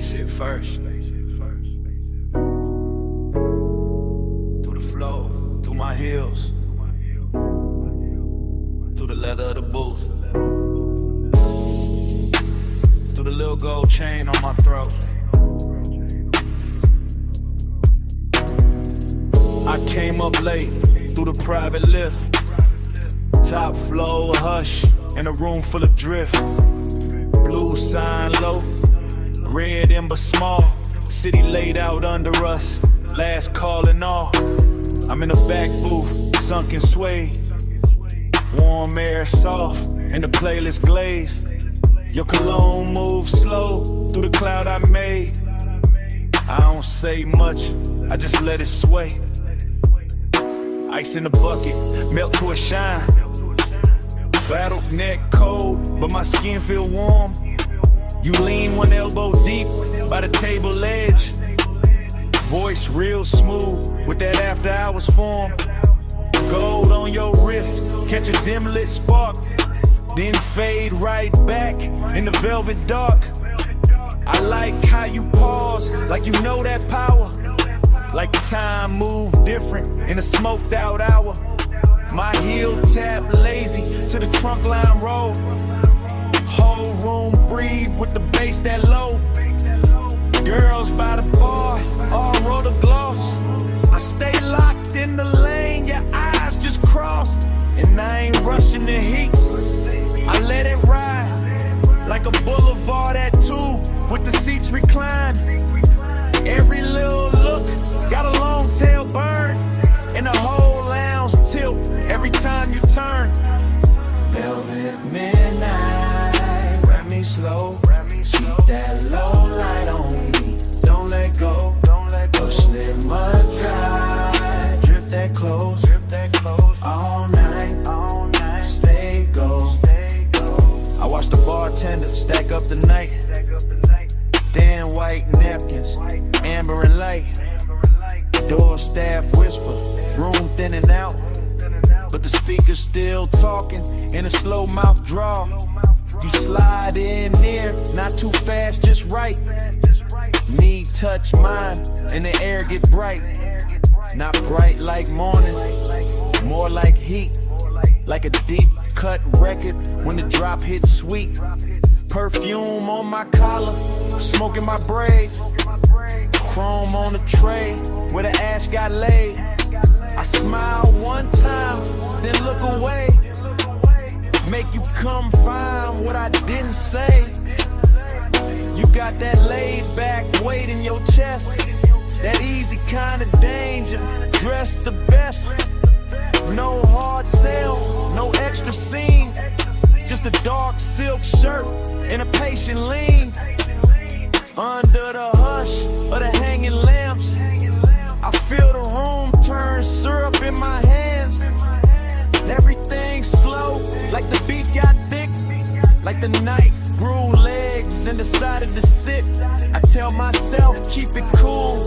Spaceship first. Through the flow, through my heels, through the leather of the booth, through the little gold chain on my throat. I came up late through the private lift, top floor hush in a room full of drift. Blue sign low, red ember small, city laid out under us, last call and all. I'm in the back booth, sunken sway, warm air soft, and the playlist glaze. Your cologne moves slow through the cloud I made. I don't say much, I just let it sway. Ice in the bucket, melt to a shine. Battle neck cold, but my skin feel warm. You lean one elbow deep by the table edge. Voice real smooth with that after hours form. Gold on your wrist, catch a dim lit spark, then fade right back in the velvet dark. I like how you pause, like you know that power. Like time moved different in a smoked out hour. My heel tap lazy to the trunk line roll. Whole room breathe with the bass that low. Girls by the bar, all roll the gloss. I stay locked in the lane, your eyes just crossed. And I ain't rushing the heat, I let it ride. Like a boulevard at 2 with the seats reclined. Every little look got a long tail burn, and the whole lounge tilt every time you turn. Velvet midnight, wrap me slow, keep that low light on me, don't let go. Push it mud dry, drip that close, all night, stay go. I watch the bartender stack up the night, thin white napkins, amber and light. Door staff whisper, room thinning out, but the speaker's still talking in a slow mouth draw. You slide in near, not too fast, just right. Knee touch mine, and the air get bright. Not bright like morning, more like heat. Like a deep cut record when the drop hits sweet. Perfume on my collar, smoking my braids. Chrome on the tray where the ash got laid. I smile one time, then look away. Make you come find what I didn't say. You got that laid back weight in your chest, that easy kind of danger, dressed the best. No hard sell, no extra scene, just a dark silk shirt and a patient lean. Under the hush of the hanging lamps, I feel the room turn syrup in my hands. Everything slow, like the beat got thick, like the night grew legs and decided to sit. I tell myself, keep it cool,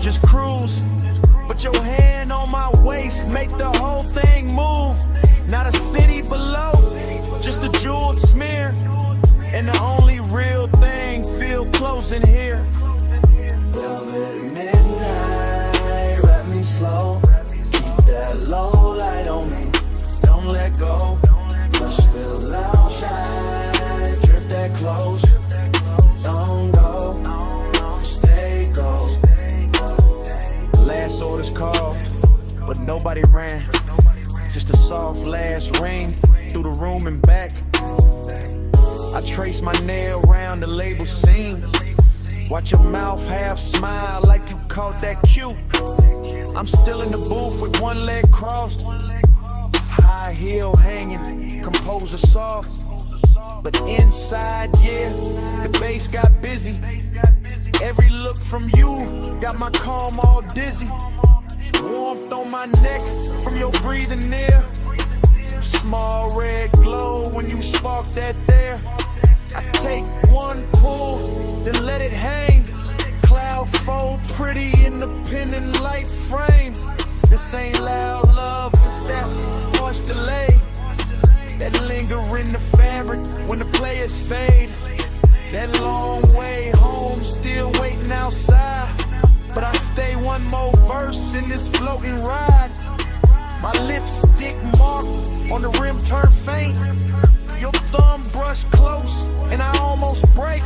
just cruise. Put your hand on my waist, make the whole thing move. Not a city below, just a jeweled smear. And the only real thing feel close in here. Velvet midnight, wrap me slow, keep that low light on me, don't let go. Push the outside, drip that close, don't go, stay go. Last orders called, but nobody ran. Just a soft last ring through the room and back. I trace my nail round the label seam. Watch your mouth half smile like you caught that cue. I'm still in the booth with one leg crossed, high heel hanging, composer soft. But inside, yeah, the bass got busy. Every look from you got my calm all dizzy. Warmth on my neck from your breathing near. Small red glow when you spark that there. I take one pull, then let it hang. Cloud fold pretty in the pendant light frame. This ain't loud love, it's that harsh delay that linger in the fabric when the players fade. That long way home outside, but I stay one more verse in this floating ride. My lipstick mark on the rim turn faint. Your thumb brush close and I almost break.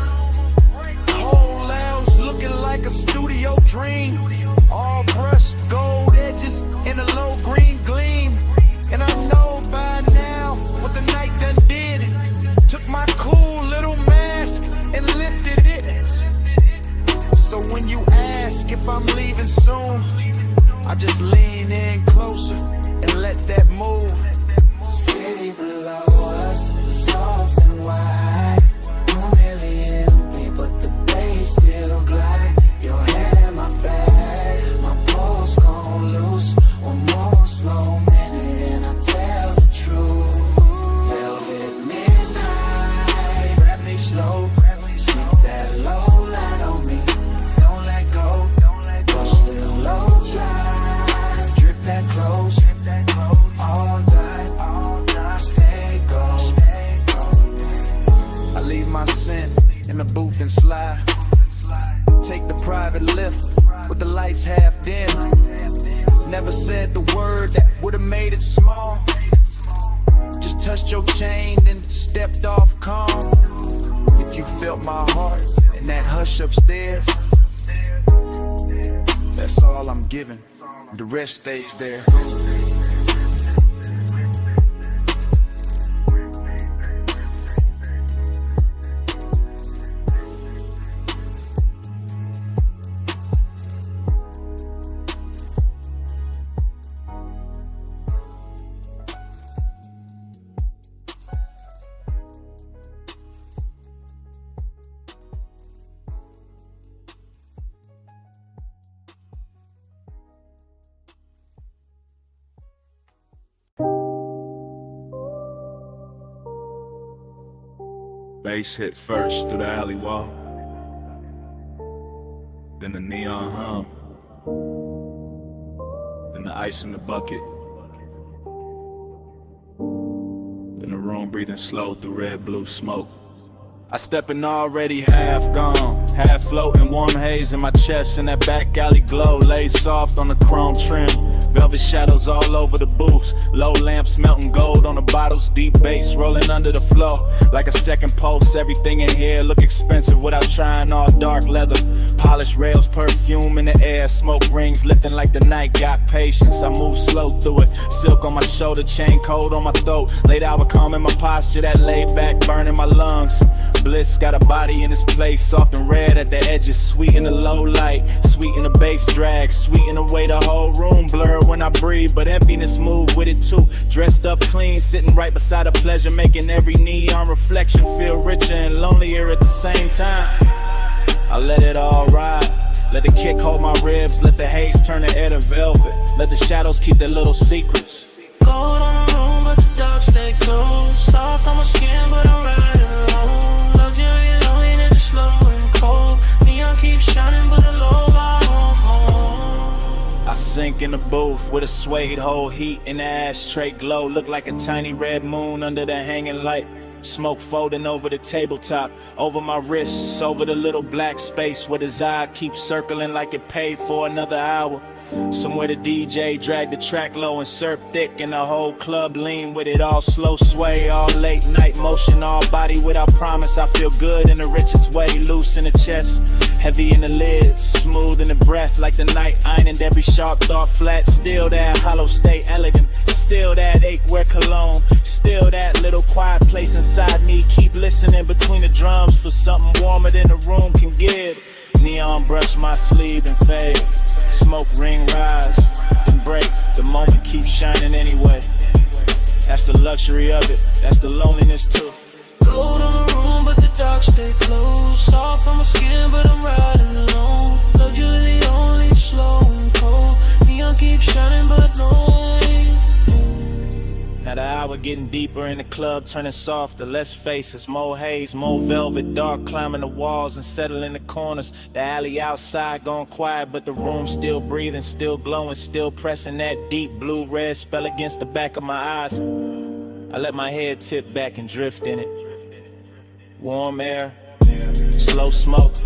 Whole house looking like a studio dream. All brushed gold edges in a low green gleam. And I know by now what the night done did. Took my cool little mask and lifted it. So when you ask if I'm leaving soon, I just lean in closer and let that move. City below us, soft and wide. 2 million people, but the bass still glide. Your head in my bag, my pulse gon' loose. One more slow minute and I tell the truth. Velvet midnight, grab me slow. Keep that low light on me, don't let go. Push little low drive, drip that close. All night, stay gold. I leave my scent in the booth and slide. Take the private lift with the lights half dim. Never said the word that would've made it small. Just touched your chain and stepped off calm. If you felt my heart in that hush upstairs, that's all I'm giving. The rest stays there. Bass hit first through the alley wall, then the neon hum, then the ice in the bucket, then the room breathing slow through red blue smoke. I step in already half gone, half floating, warm haze in my chest, and that back alley glow lays soft on the chrome trim. Velvet shadows all over the booths, low lamps melting gold on the bottles, deep bass rolling under the floor like a second pulse. Everything in here look expensive without trying, all dark leather, polished rails, perfume in the air, smoke rings lifting like the night got patience. I move slow through it, silk on my shoulder, chain cold on my throat, late hour calm in my posture, that laid back burning my lungs. Bliss got a body in this place, soft and red at the edges, sweet in the low light, sweet in the bass drag, sweet in the way the whole room blur when I breathe, but emptiness move with it too. Dressed up clean, sitting right beside a pleasure, making every neon reflection feel richer and lonelier at the same time. I let it all ride, let the kick hold my ribs, let the haze turn the air to velvet, let the shadows keep their little secrets. Gold on the room, but the dark stay close. Soft on my skin, but I'm riding alone. Luxury loneliness is slow and cold. Neon keeps shining, but the low home. I sink in the booth with a suede hole, heat in the ashtray glow. Look like a tiny red moon under the hanging light. Smoke folding over the tabletop, over my wrists, over the little black space where his eye keeps circling like it paid for another hour. Somewhere the DJ dragged the track low and surf thick, and the whole club lean with it, all slow sway, all late night motion, all body without promise. I feel good in the richest way, loose in the chest, heavy in the lids, smooth in the breath, like the night ironed every sharp thought flat. Still that hollow stay elegant, still that ache wear cologne, still that little quiet place inside me. Keep listening between the drums for something warmer than the room can give. Neon brush my sleeve and fade, smoke ring rise, then break. The moment keeps shining anyway. That's the luxury of it, that's the loneliness too. Gold on the room, but the dark stay close. Soft on my skin, but I'm riding alone. Luxury only slow and cold. Neon keeps shining, but no way. Now the hour getting deeper in the club, turning softer, less faces, more haze, more velvet, dark climbing the walls and settling the corners. The alley outside gone quiet, but the room still breathing, still glowing, still pressing that deep blue-red spell against the back of my eyes. I let my head tip back and drift in it. Warm air, slow smoke,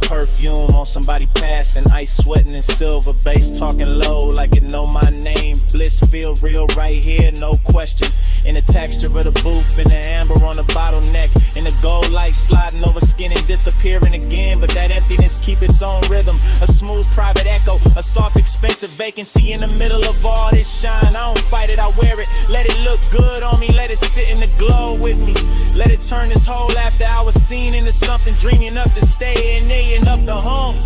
perfume on somebody passing, ice sweating in silver bass, talking low like it know my name. Bliss feel real right here, no question. In the texture of the booth, in the amber on the bottleneck, in the gold light sliding over skin and disappearing again. But that emptiness keep its own rhythm, a smooth private echo, a soft expensive vacancy in the middle of all this shine. I don't fight it, I wear it, let it look good on me, let it sit in the glow with me. Let it turn this whole after hours scene into something dreamy enough to stay in there and up the home.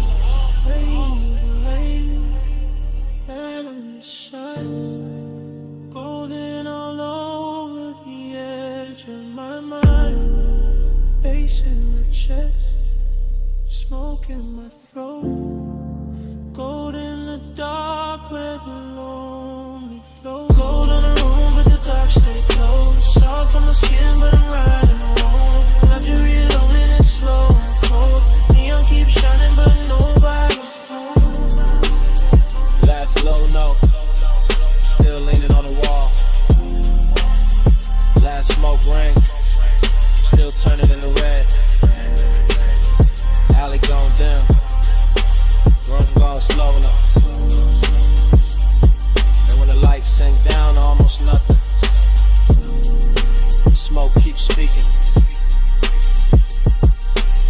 Golden all over the edge of my mind, bass in my chest, smoke in my throat, gold in the dark where the lonely flow. Gold on the room but the dark stay close, soft on the skin but I'm riding home. Luxury loneliness slow and cold, neon keeps shining but nobody home. Last low note, still leaning on the wall. Last smoke ring, still turning into red. Alley gone dim, room gone slow enough. And when the lights sink down to almost nothing, the smoke keeps speaking,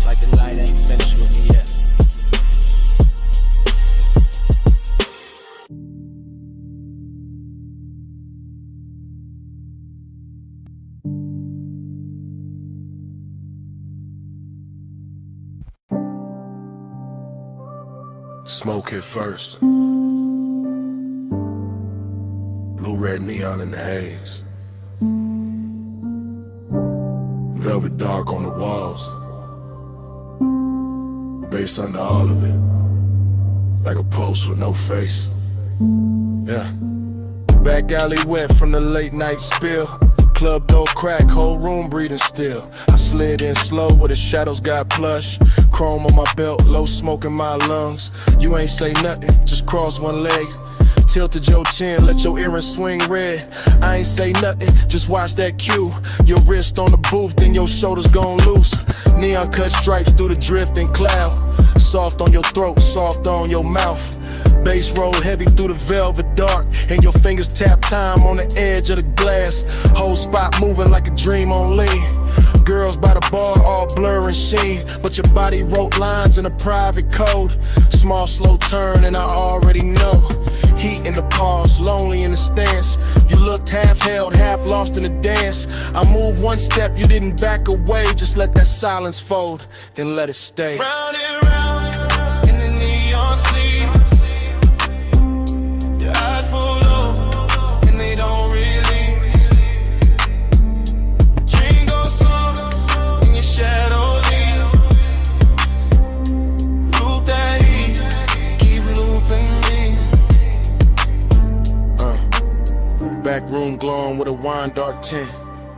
like the night ain't finished with me yet. Smoke hit first. Blue red neon in the haze. Velvet dark on the walls. Bass under all of it. Like a post with no face. Yeah. Back alley wet from the late night spill. Club door crack, whole room breathing still. I slid in slow where the shadows got plush. Chrome on my belt, low smoke in my lungs. You ain't say nothing, just cross one leg. Tilted your chin, let your earrings swing red. I ain't say nothing, just watch that cue. Your wrist on the booth, then your shoulders gon' loose. Neon cut stripes through the drifting cloud. Soft on your throat, soft on your mouth. Bass roll heavy through the velvet dark, and your fingers tap time on the edge of the glass. Whole spot moving like a dream on lean. Girls by the bar all blur and sheen, but your body wrote lines in a private code. Small slow turn and I already know. Heat in the pause, lonely in the stance. You looked half held, half lost in the dance. I moved one step, you didn't back away. Just let that silence fold, then let it stay. Round and round in the neon sleep. Your eyes pull low and they don't release. Dream goes slow in your shadow leave. Loop that heat, keep looping me. Back room glowing with a wine dark tint.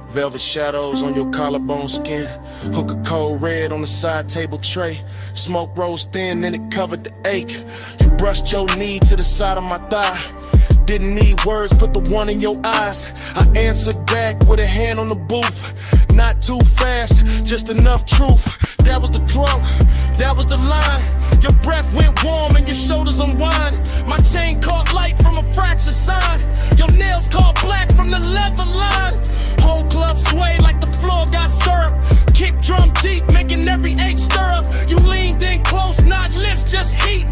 Velvet shadows on your collarbone skin. Hook a cold red on the side table tray. Smoke rose thin and it covered the ache. You brushed your knee to the side of my thigh. Didn't need words, put the one in your eyes. I answered back with a hand on the booth. Not too fast, just enough truth. That was the drunk, that was the line. Your breath went warm and your shoulders unwind. My chain caught light from a fractured sign. Your nails caught black from the leather line. Whole club swayed like the floor got syrup. Kick drum deep, making every ache stir up. You leaned in close, not lips, just heat.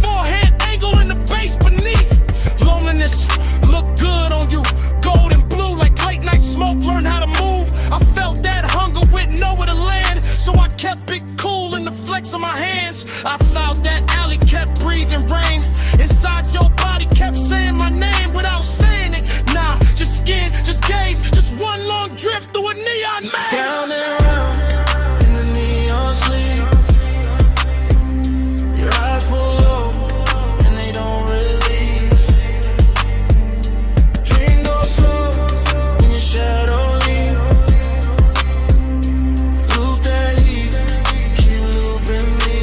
Forehead angle in the bass beneath. Loneliness looked good on you. Gold and blue like late night smoke. Learn how to move. I felt that hunger with nowhere to land, so I kept it cool in the flex of my hands. I saw that alley, kept breathing rain. Inside your body kept saying my name without saying it. Nah, just skin, just gaze, just one long drift through a neon maze. Round and round in the neon sleep. Your eyes pull low and they don't release. Dream goes slow in your shadow leave. Loop that heat, keep looping me.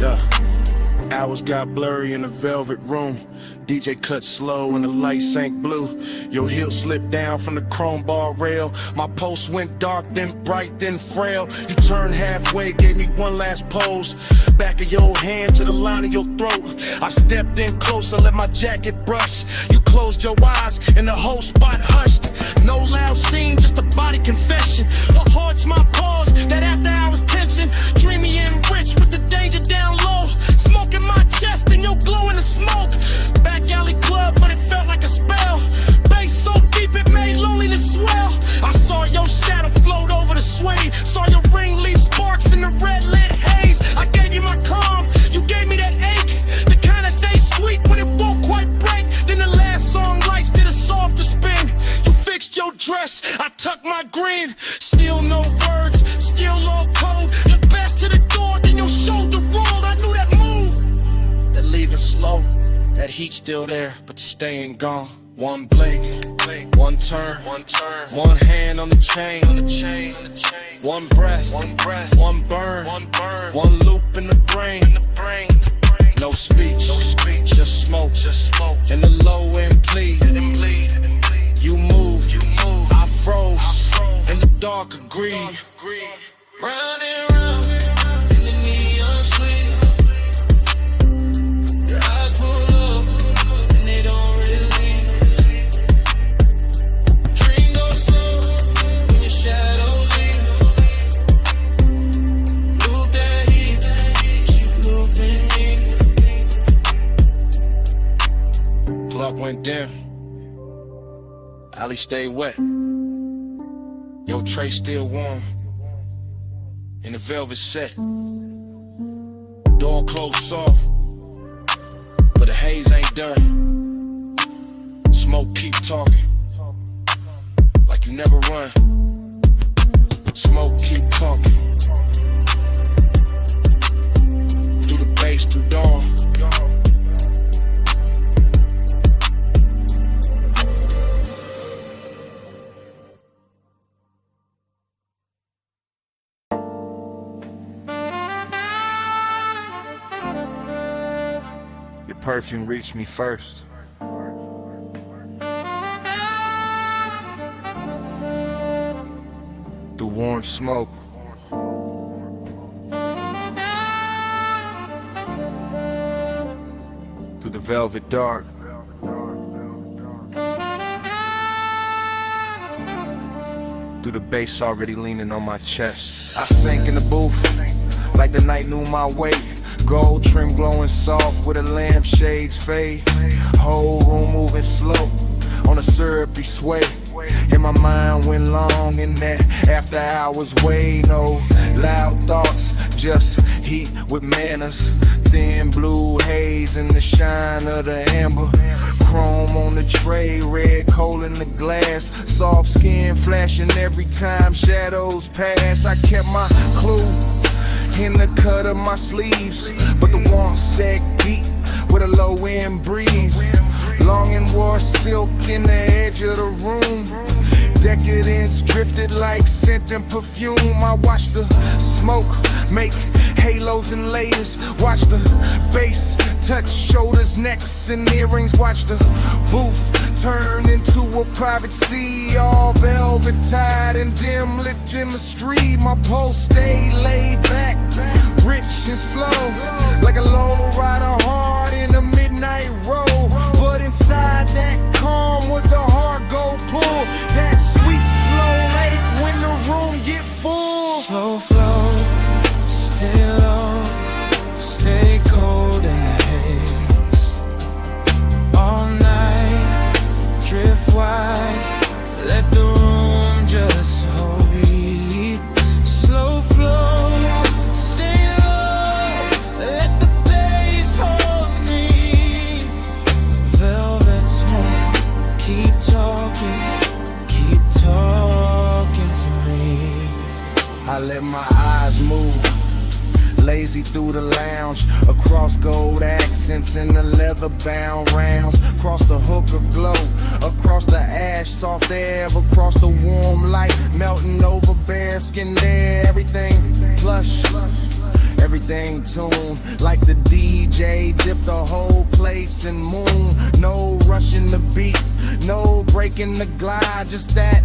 Yeah. Hours got blurry in the velvet room. DJ cut slow and the light sank blue. Your heel slipped down from the chrome bar rail. My pulse went dark, then bright, then frail. You turned halfway, gave me one last pose. Back of your hand to the line of your throat. I stepped in closer, let my jacket brush. You closed your eyes and the whole spot hushed. No loud scene, just a body confession. What haunts my cause, that after hours tension. Dreamy and rich with the danger down low. Smoke in my chest and your glow in the smoke. Back alley club, but it felt like a spell. Bass so deep it made loneliness swell. I saw your shadow float over the sway. Saw your ring leave sparks in the red lit haze. I gave you my calm, you gave me that ache. The kind that stays sweet when it won't quite break. Then the last song lights did a softer spin. You fixed your dress, I tucked my green. Still no words, still all cold. Your best to the door, then your shoulder rolled. I knew that move, that leaving slow. That heat still there, but staying gone. One blink, one turn, one hand on the chain, one breath, one burn, one loop in the brain. No speech, just smoke, and the low end plead. You moved, I froze, and the dark agreed. Round and round in the neon sleep. Your eyes pull up and they don't release. Dream goes slow when your shadow leaves. Loop that heat, keep looping me. Clock went dim, alley stayed wet. Your tray still warm in the velvet set. Door closed soft, but the haze ain't done. Smoke keep talking, like you never run. Smoke keep talking, through the bass, through dawn. Your perfume reached me first. Through warm smoke. Through the velvet dark. Through the bass already leaning on my chest. I sank in the booth like the night knew my weight. Gold trim glowing soft with a lampshade's fade. Whole room moving slow on a syrupy sway. And my mind went long in that after hours way. No loud thoughts, just heat with manners. Thin blue haze in the shine of the amber. Chrome on the tray, red coal in the glass. Soft skin flashing every time shadows pass. I kept my clue in the cut of my sleeves, but the warmth sagged deep with a low end breeze. Long and wore silk in the edge of the room. Decadence drifted like scent and perfume. I watched the smoke make halos and layers. Watch the bass touch shoulders, necks, and earrings. Watch the booth turn into a private sea, all velvet tied and dim lit chemistry. My pulse stayed laid back, rich and slow, like a low rider hard in a midnight roll. But inside that calm was a hard gold pull. That sweet slow lake when the room get full. Slow flow, stay low, stay cold in the haze. All night, drift wide, let the room just hold me. Slow flow, stay low, let the bass hold me. Velvet smoke, keep talking to me. I let my eyes move, lazy through the lounge, across gold accents and the leather bound rounds, across the hookah glow, across the ash soft air, across the warm light melting over bare skin there. Everything plush, everything Mustang tune. Like the DJ, dip the whole place in moon. No rushing the beat, no breaking the glide. Just that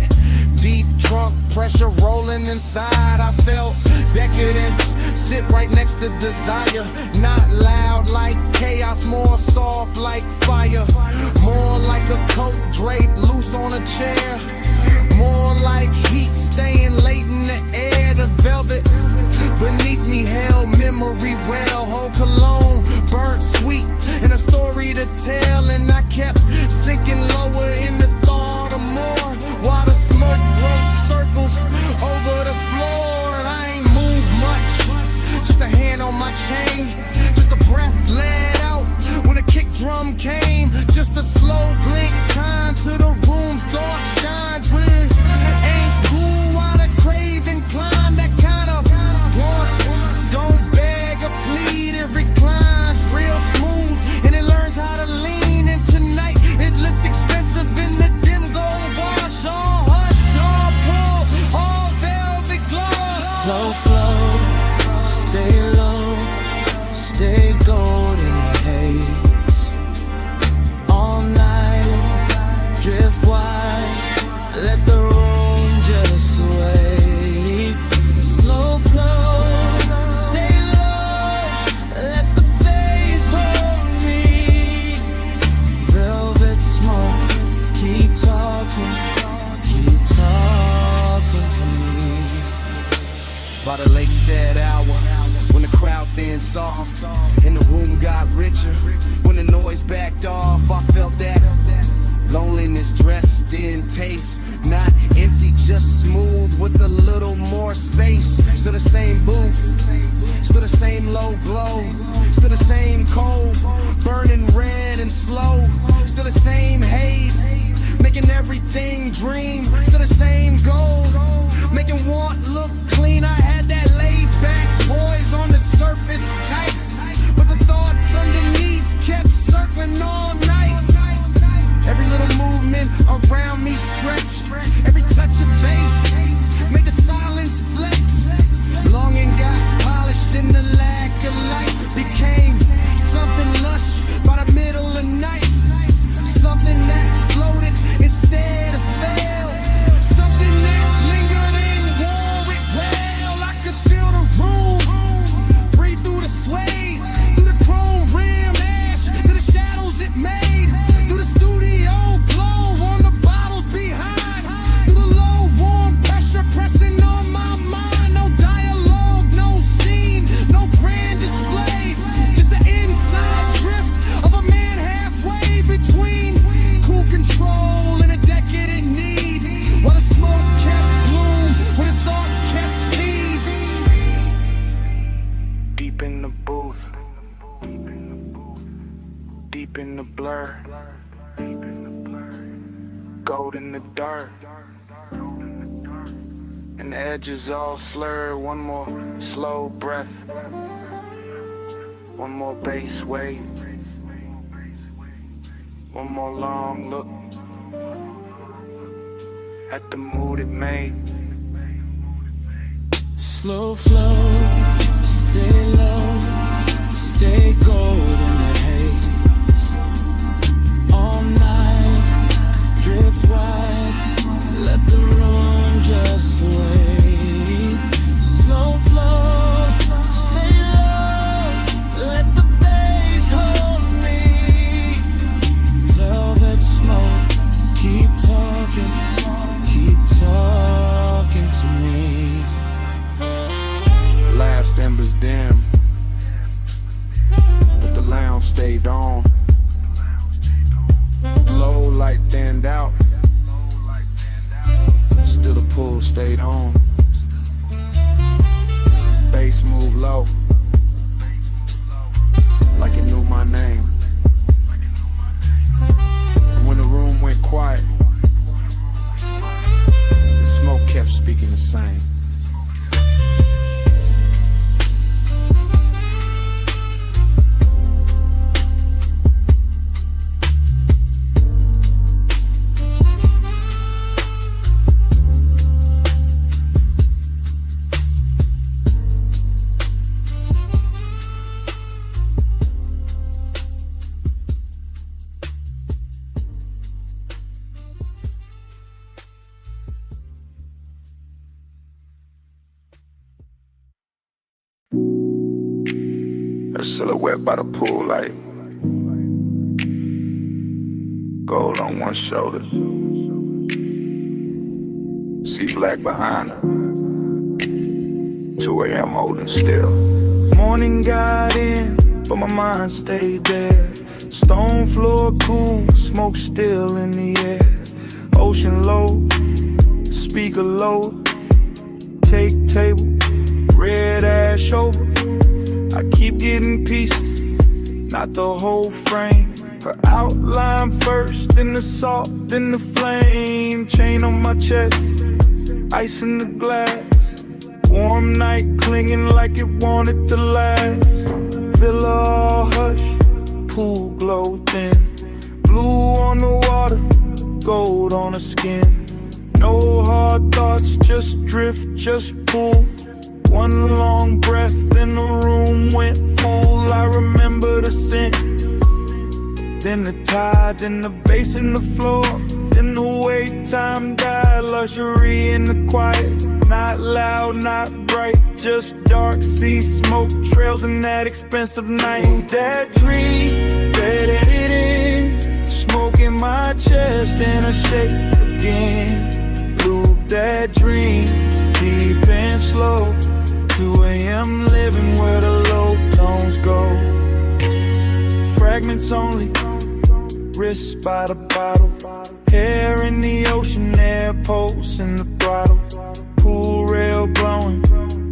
deep trunk pressure rolling inside. I felt decadence sit right next to desire. Not loud like chaos, more soft like fire. More like a coat draped loose on a chair. More like heat staying late in the air. The velvet beneath me held memory well. Whole cologne burnt sweet and a story to tell. And I kept sinking lower in the thought of more, while the smoke wrote circles over the floor. And I ain't moved much, just a hand on my chain, just a breath let out when a kick drum came. Just a slow blink time to the room's dark shine. Twin ain't cool while the craving climb. That kind of want, don't beg or plead. It reclines real smooth and it learns how to lean. And tonight it looked expensive in the dim gold wash. All hush, all pull, all velvet gloss. Slow flow, stay low, stay gold in the haze. All night, drift wide, let the room just sway. Slow flow, stay low, let the bass hold me. Velvet smoke, keep talking to me. By the lake said hour, when the crowd thinned soft and the room got richer, when the noise backed off, I felt that loneliness dressed in taste. Not empty, just smooth with a little more space. Still the same booth, still the same low glow, still the same cold, burning red and slow. Still the same haze, making everything dream. Still the same gold, making want look clean. I had that laid back poise on the surface tight, but the thoughts underneath kept circling all night. Every little movement around me stretch, every touch of bass made the silence flex. Longing got polished and the lack of light became something lush by the middle of night. Something that floated instead of fell, something that lingered and wore it well. I could feel the room breathe through the suede, through the chrome rim ash, through the shadows it made, through the studio glow on the bottles behind, through the low warm pressure pressing on my mind. No dialogue, no scene, no grand display, just the inside drift of a man halfway between cool control and a decadent need. While the smoke kept gloom, while the thoughts kept feed. Deep in the booth, deep in the blur, gold in the dirt, and the edges all slur. One more slow breath, one more bass wave, one more long look at the mood it made. Slow flow, stay low, stay gold in the haze. All night, drift wide, let the room just sway. Slow flow, stay low, let the bass hold me. Velvet smoke, keep talking to me. Last embers dim, but the lounge stayed on. Low light thinned out, still the pool stayed on. Bass moved low, like it knew my name. And when the room went quiet, the smoke kept speaking the same. A silhouette by the pool light. Gold on one shoulder. See black behind her. 2 a.m. holding still. Morning got in, but my mind stayed there. Stone floor cool, smoke still in the air. Ocean low, speaker low. Take table, red ash over. I keep getting pieces, not the whole frame. Her outline first, then the salt, then the flame. Chain on my chest, ice in the glass. Warm night clinging like it wanted to last. Villa all hush, pool glow thin. Blue on the water, gold on her skin. No hard thoughts, just drift, just pull. One long breath and the room went full. I remember the scent, then the tide, then the bass in the floor, then the way time died. Luxury in the quiet, not loud, not bright, just dark sea smoke trails in that expensive night. That dream, faded it in, smoke in my chest and a shake again. Loop that dream, deep and slow. 2 a.m. living where the low tones go. Fragments only, wrist by the bottle. Hair in the ocean, air pulse in the throttle. Pool rail blowing,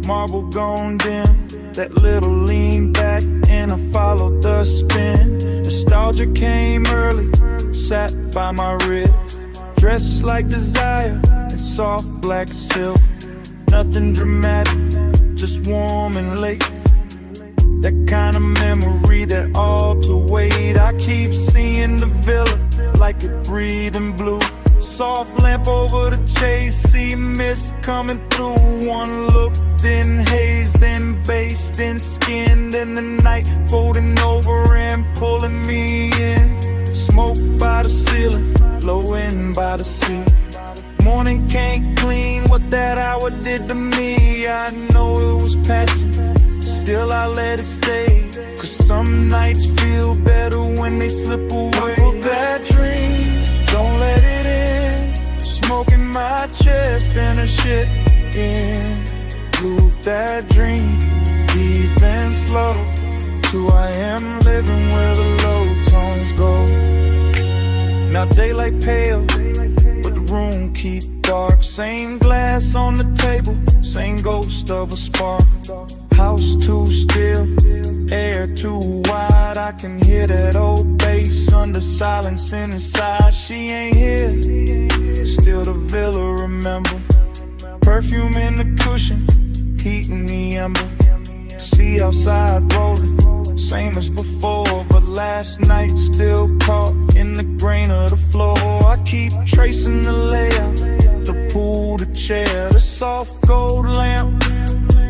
marble gone dim. That little lean back and I followed the spin. Nostalgia came early, sat by my rib. Dressed like desire in soft black silk. Nothing dramatic, just warm and late. That kind of memory that all to wait. I keep seeing the villa like it breathing blue. Soft lamp over the chase, see mist coming through. One look, then haze, then bass, then skin, then the night folding over and pulling me in. Smoke by the ceiling, blowing by the sea. Morning can't clean what that hour did to me. I know it was passing, still I let it stay. Cause some nights feel better when they slip away. That dream, don't let it in. Smoke in my chest and a shit in. Loop that dream, deep and slow. 2 a.m. living where the low tones go. Now daylight pale, but the room keep dark. Same glass on the table, same ghost of a spark. House too still, air too wide. I can hear that old bass under silence inside. She ain't here, still the villa remember. Perfume in the cushion, heat in the ember. See outside rolling, same as before. But last night still caught in the grain of the floor. I keep tracing the layout, the pool, the chair, the soft gold lamp,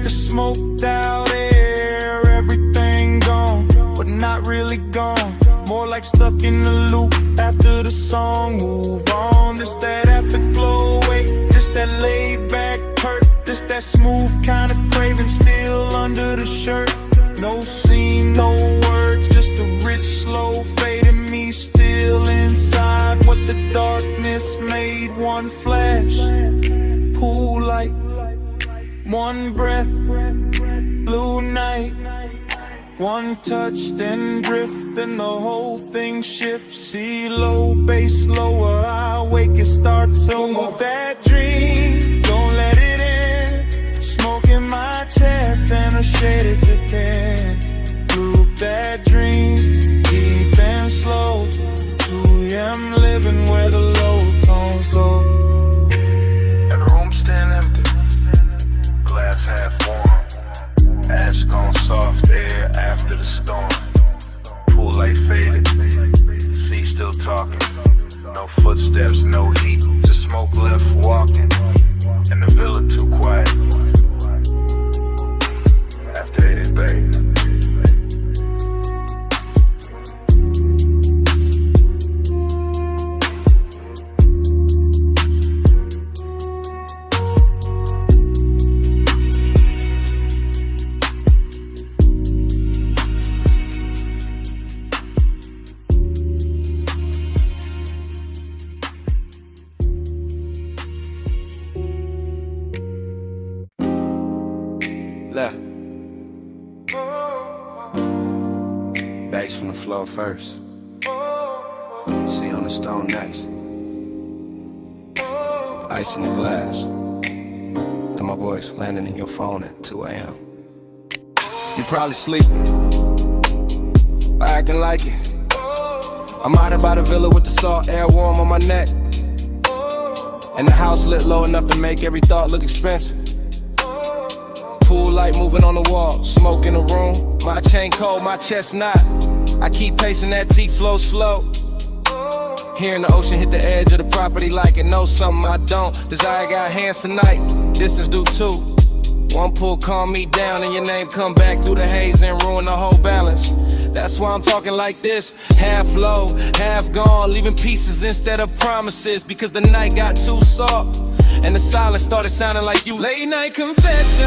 the smoked out air. Everything gone, but not really gone. More like stuck in the loop after the song move on. This that afterglow, wait, this that laid back hurt. This that smooth kind of craving still under the shirt. No scene, no words, just a rich slow fade in me still inside. What the darkness made, one flash, pool light, one breath, blue night. One touch, then drift, then the whole thing shifts. See low, bass lower, I wake, it starts over. That dream, don't let it in. Smoke in my chest and a shaded depend. Loop that dream, deep and slow. 2 a.m. living where the low tones go. And the room still empty, glass half warm. Ash gone soft air after the storm. Pool light faded, sea still talking. No footsteps, no heat, just smoke left walking. ice from the floor first. See on the stone next. Ice in the glass. And my voice landing in your phone at 2 a.m. You probably sleeping, or acting like it. I'm out here by the villa with the salt air warm on my neck. And the house lit low enough to make every thought look expensive. Pool light moving on the wall, smoke in the room. My chain cold, my chest not. I keep pacing that T-flow slow. Hearing the ocean hit the edge of the property like it knows something I don't. Desire got hands tonight, distance do too. One pull calm me down and your name come back through the haze and ruin the whole balance. That's why I'm talking like this, half low, half gone, leaving pieces instead of promises, because the night got too soft and the silence started sounding like you. Late night confession,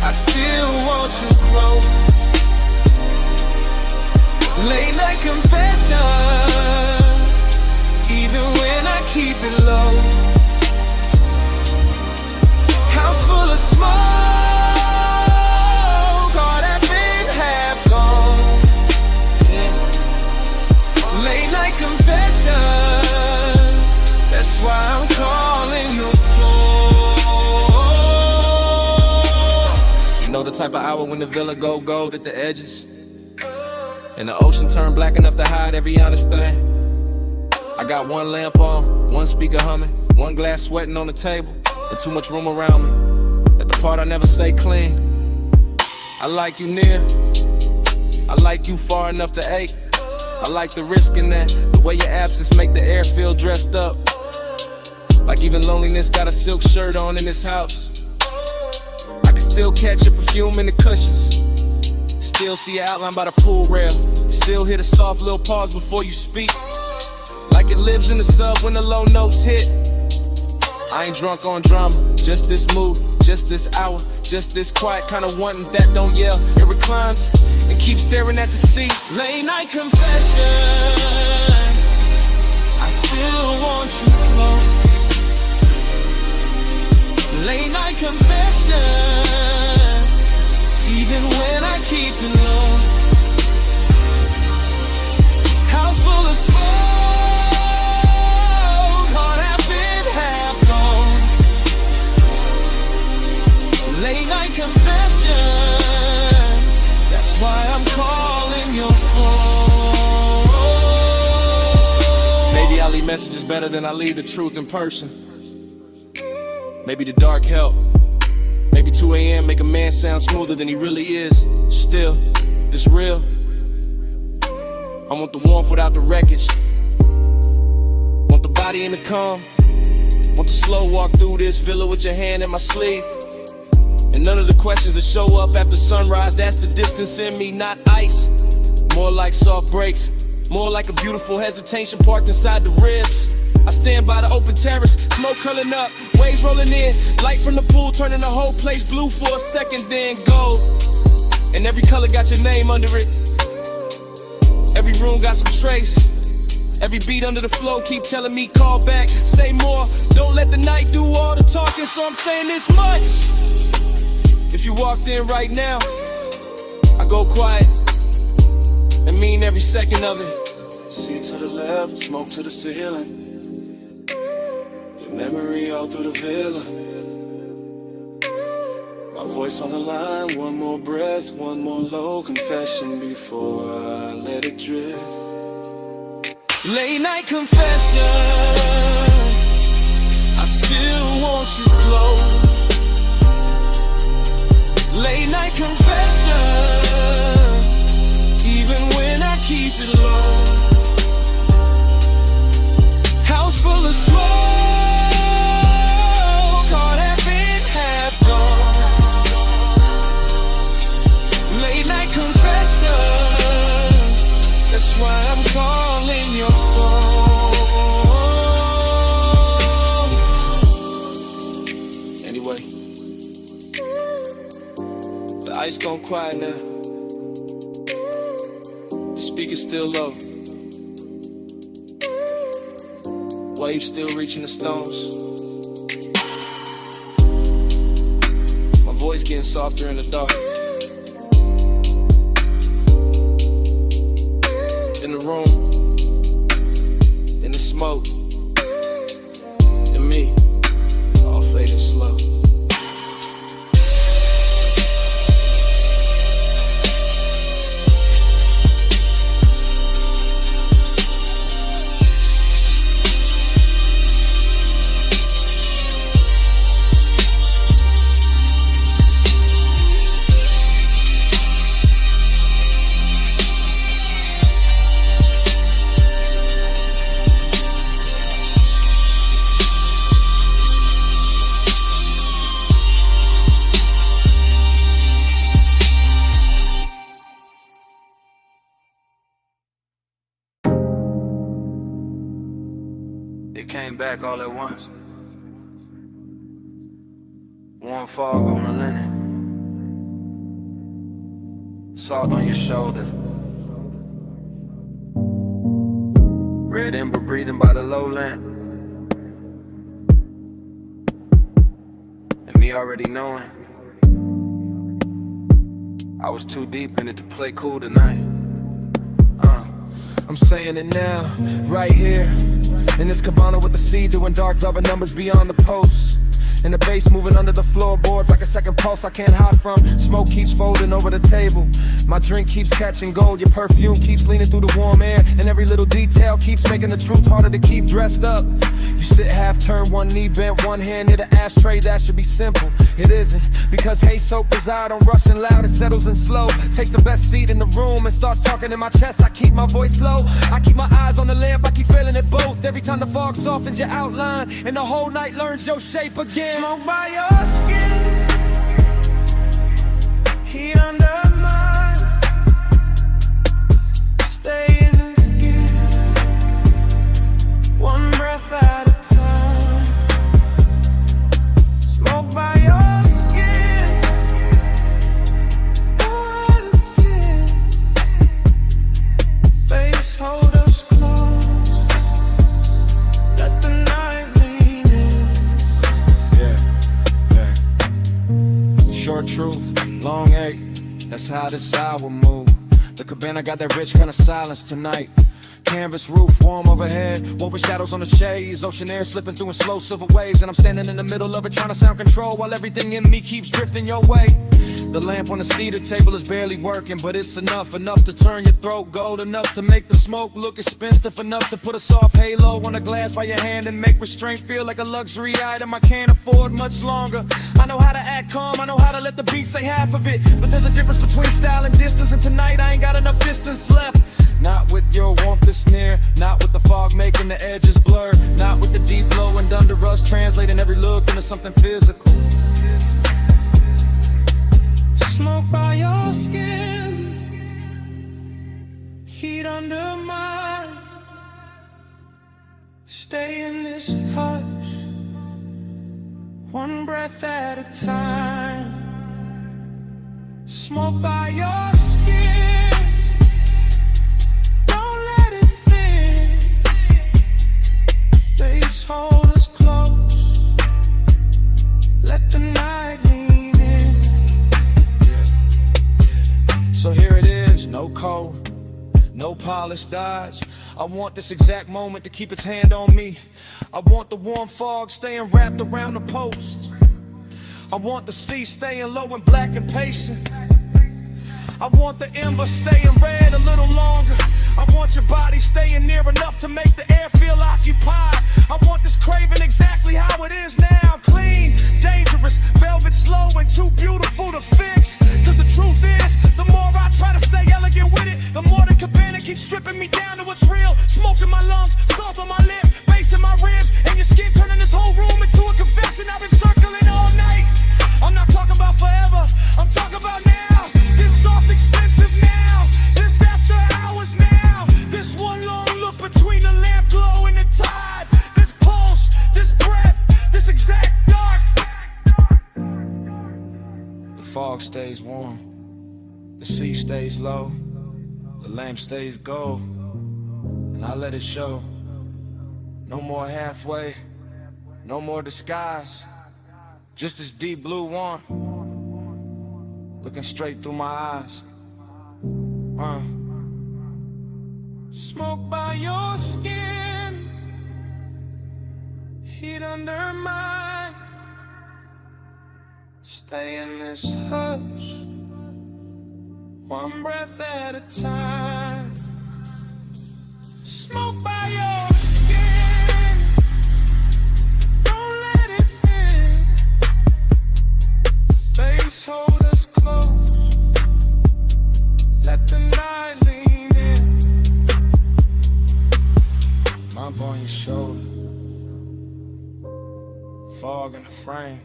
I still want you close. Late night confession, even when I keep it low. House full of smoke, all that been half gone. Yeah. Late night confession, that's why I'm calling your phone. You know the type of hour when the villa go gold at the edges, and the ocean turned black enough to hide every honest thing. I got one lamp on, one speaker humming, one glass sweating on the table, and too much room around me. At the part I never say clean. I like you near, I like you far enough to ache. I like the risk in that, the way your absence make the air feel dressed up. Like even loneliness got a silk shirt on in this house. I can still catch your perfume in the cushions. Still see your outline by the pool rail. Still hear the soft little pause before you speak. Like it lives in the sub when the low notes hit. I ain't drunk on drama, just this mood, just this hour, just this quiet kind of wanting that don't yell. It reclines and keeps staring at the sea. Late night confession, I still want you close. Late night confession, even when I keep it low. House full of smoke, heart half in, half gone. Late night confession, that's why I'm calling your phone. Maybe I leave messages better than I leave the truth in person. Maybe the dark help. Maybe 2 a.m. make a man sound smoother than he really is. Still, it's real. I want the warmth without the wreckage. Want the body in the calm. Want the slow walk through this villa with your hand in my sleeve. And none of the questions that show up after sunrise, that's the distance in me, not ice. More like soft breaks, more like a beautiful hesitation parked inside the ribs. I stand by the open terrace, smoke curling up, waves rolling in, light from the pool turning the whole place blue for a second, then gold. And every color got your name under it. Every room got some trace. Every beat under the flow keep telling me call back, say more. Don't let the night do all the talking, so I'm saying this much. If you walked in right now, I go quiet and mean every second of it. See to the left, smoke to the ceiling. Memory all through the villa. My voice on the line, one more breath, one more low confession before I let it drift. Late night confession, I still want you close. Late night confession, even when I keep it low. House full of smoke, that's why I'm calling your phone. Anyway, the ice gone quiet now. The speaker's still low. Waves still reaching the stones. My voice getting softer in the dark. back all at once. Warm fog on the linen, salt on your shoulder, red ember breathing by the lowland, and me already knowing I was too deep in it to play cool tonight. I'm saying it now, right here in this cabana with the sea, doing dark loving numbers beyond the post. And the bass moving under the floorboards like a second pulse I can't hide from. Smoke keeps folding over the table. My drink keeps catching gold. Your perfume keeps leaning through the warm air. And every little detail keeps making the truth harder to keep dressed up. You sit half turned, one knee bent, one hand near the ashtray. That should be simple. It isn't, because Haze so bizarre, don't rush and loud, it settles in slow. Takes the best seat in the room and starts talking in my chest. I keep my voice low, I keep my eyes on the lamp, I keep feeling it both. Every time the fog softens your outline and the whole night learns your shape again. Smoke by your skin, heat under mine. Stay in the skin, one breath at a time. Smoke by your skin, don't let it fit. Face hold us close, let the night lean in. Short truth, long ache, that's how this hour move. The cabana got that rich kind of silence tonight. Canvas roof, warm overhead, woven shadows on the shades, ocean air slipping through in slow silver waves. And I'm standing in the middle of it trying to sound control while everything in me keeps drifting your way. The lamp on the cedar table is barely working, but it's enough to turn your throat gold, enough to make the smoke look expensive, enough to put a soft halo on a glass by your hand and make restraint feel like a luxury item I can't afford much longer. I know how to act calm, I know how to let the beat say half of it, but there's a difference between style and distance, and tonight I ain't got enough distance left. Not with your warmth that's near, not with the fog making the edges blur, not with the deep glow and under us translating every look into something physical. Smoke by your skin, heat under mine. Stay in this hush, one breath at a time. Smoke by your skin, don't let it fit. Face hold us close, let the night lean in. So here it is, no code, no polished dodge. I want this exact moment to keep its hand on me. I want the warm fog staying wrapped around the post. I want the sea staying low and black and patient. I want the ember staying red a little longer. I want your body staying near enough to make the air feel occupied. I want this craving exactly how it is now. Clean, dangerous, velvet slow and too beautiful to fix. Cause the truth is, the more I try to stay elegant with it, the more the cabana keeps stripping me down to what's real. Smoke in my lungs, salt on my lip, bass in my ribs, and your skin turning this whole room into a confession. I've been circling all night. I'm not talking about forever, I'm talking about now. This soft expensive now, this after hours now. This one long look between the lamp glow and the tide. This pulse, this breath, this exact dark. The fog stays warm, the sea stays low, the lamp stays gold, and I let it show. No more halfway, no more disguise, just this deep blue one, looking straight through my eyes. Smoke by your skin, heat under mine. Stay in this hush, one breath at a time. Smoke by your skin, don't let it in. Face hold us close, let the night lean in. Mop on your shoulder, fog in the frame.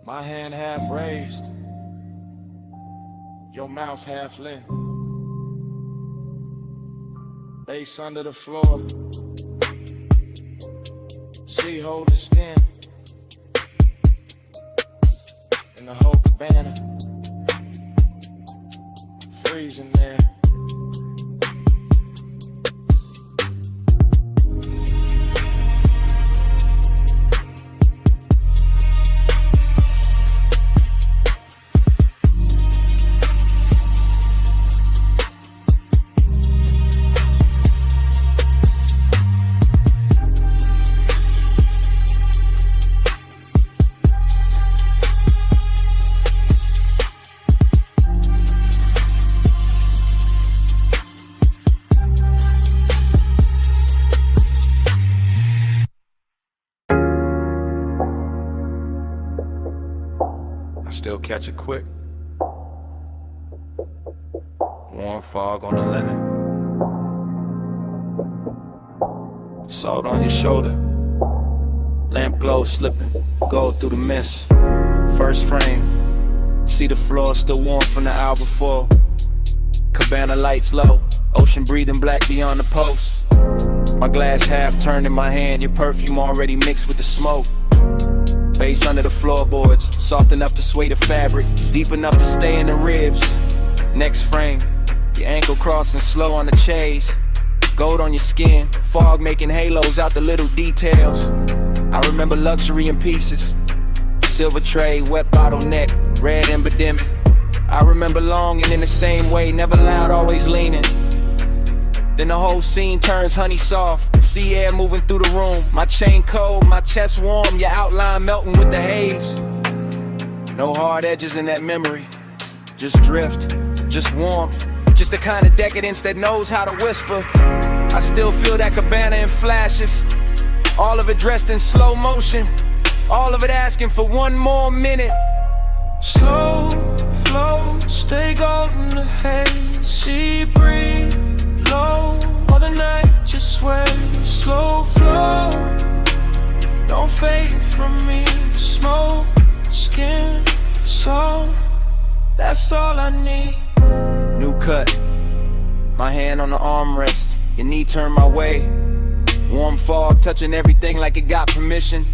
My hand half raised, your mouth half lit. Ace under the floor. See, hold the skin. In the whole cabana. Freezing there. Still catch it quick. Warm fog on the linen. Salt on your shoulder. Lamp glow slipping. Go through the mist. First frame. See the floor still warm from the hour before. Cabana lights low. Ocean breathing black beyond the post. My glass half turned in my hand. Your perfume already mixed with the smoke. Bass under the floorboards, soft enough to sway the fabric, deep enough to stay in the ribs. Next frame, your ankle crossing slow on the chase. Gold on your skin, fog making halos out the little details. I remember luxury in pieces. Silver tray, wet bottleneck, red ember dimming. I remember longing in the same way, never loud, always leaning. Then the whole scene turns honey soft. Sea air moving through the room. My chain cold, my chest warm. Your outline melting with the haze. No hard edges in that memory. Just drift, just warmth. Just the kind of decadence that knows how to whisper. I still feel that cabana in flashes. All of it dressed in slow motion. All of it asking for one more minute. Slow flow, stay golden, the haze, sea breeze. Low, all the night just sway. Slow flow, don't fade from me. Smoke, skin, soul, that's all I need. New cut, my hand on the armrest. Your knee turned my way. Warm fog touching everything like it got permission.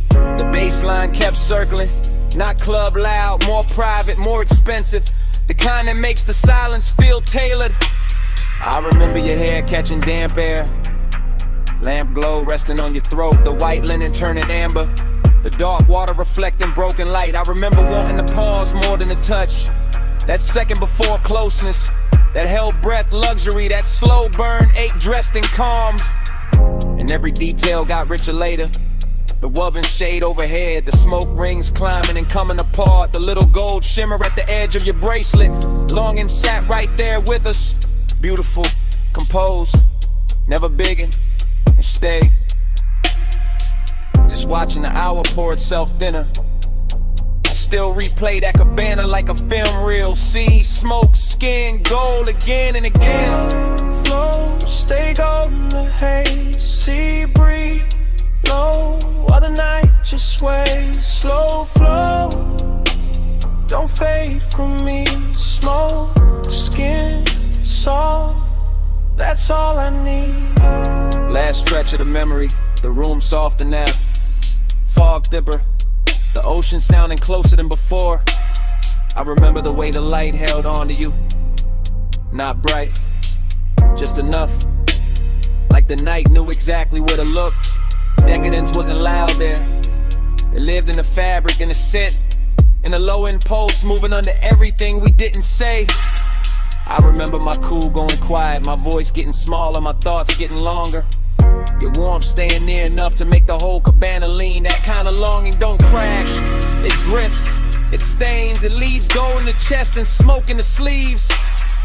The baseline kept circling. Not club loud, more private, more expensive. The kind that makes the silence feel tailored. I remember your hair catching damp air. Lamp glow resting on your throat. The white linen turning amber. The dark water reflecting broken light. I remember wanting to pause more than a touch. That second before closeness. That held breath luxury. That slow burn ache dressed in calm. And every detail got richer later. The woven shade overhead. The smoke rings climbing and coming apart. The little gold shimmer at the edge of your bracelet. Longing sat right there with us. Beautiful, composed, never biggin', and stay. Just watching the hour pour itself thinner. I still replay that cabana like a film reel. See, smoke, skin, gold again and again. Flow, stay golden, the haze, sea breeze. Low, while the night just sways. Slow flow, don't fade from me. Smoke, skin, soul, that's all I need. Last stretch of the memory, the room softer now. Fog dipper, the ocean sounding closer than before. I remember the way the light held on to you. Not bright, just enough. Like the night knew exactly where to look. Decadence wasn't loud there. It lived in the fabric, in the scent, in the low impulse, moving under everything we didn't say. I remember my cool going quiet, my voice getting smaller, my thoughts getting longer. Your warmth staying near enough to make the whole cabana lean. That kind of longing don't crash, it drifts, it stains, it leaves gold in the chest and smoke in the sleeves.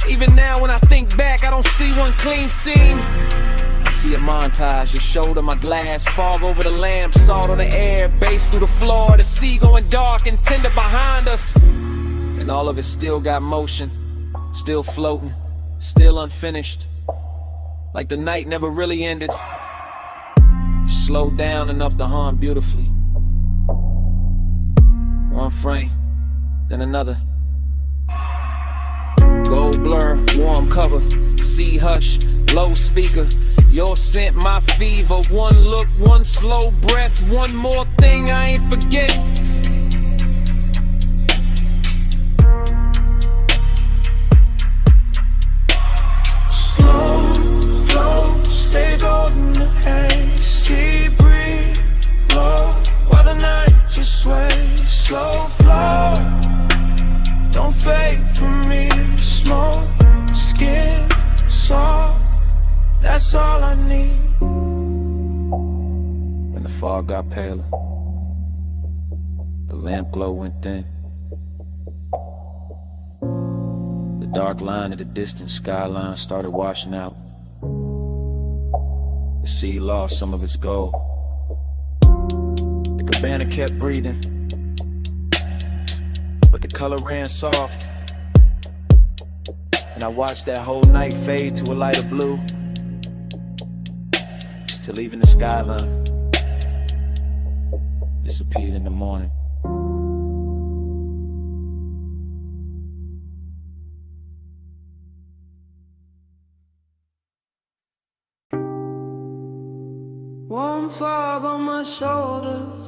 Even now when I think back, I don't see one clean seam. I see a montage, your shoulder, my glass, fog over the lamp, salt on the air, bass through the floor, the sea going dark and tender behind us. And all of it still got motion. Still floating, still unfinished. Like the night never really ended. Slowed down enough to haunt beautifully. One frame, then another. Gold blur, warm cover, sea hush, Low speaker, your scent, my fever. One look, one slow breath, one more thing I ain't forget. Slow flow, stay golden the haze. Sea breeze, blow while the night just sways. Slow flow, don't fade from me. Smoke, skin, soft, that's all I need. When the fog got paler, the lamp glow went thin. The dark line of the distant skyline started washing out. The sea lost some of its gold. The cabana kept breathing, but the color ran soft. And I watched that whole night fade to a lighter blue, till even the skyline disappeared in the morning. Warm fog on my shoulders,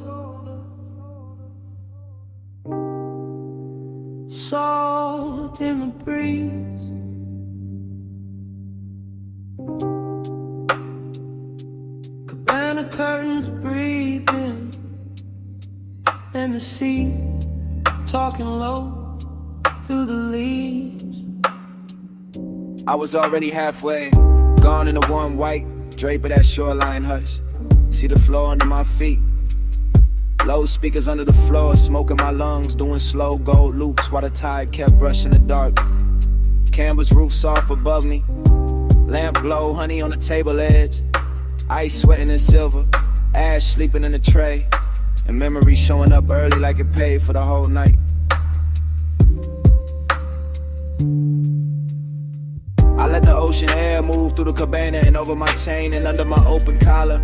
salt in the breeze. Cabana curtains breathing, and the sea talking low through the leaves. I was already halfway, gone in the warm white drape of that shoreline hush. See the floor under my feet, low speakers under the floor, smoke in my lungs, doing slow gold loops while the tide kept brushing the dark. Canvas roof soft above me, lamp glow, honey on the table edge, ice sweating in silver, ash sleeping in the tray, and memory showing up early like it paid for the whole night. I let the ocean air move through the cabana and over my chain and under my open collar.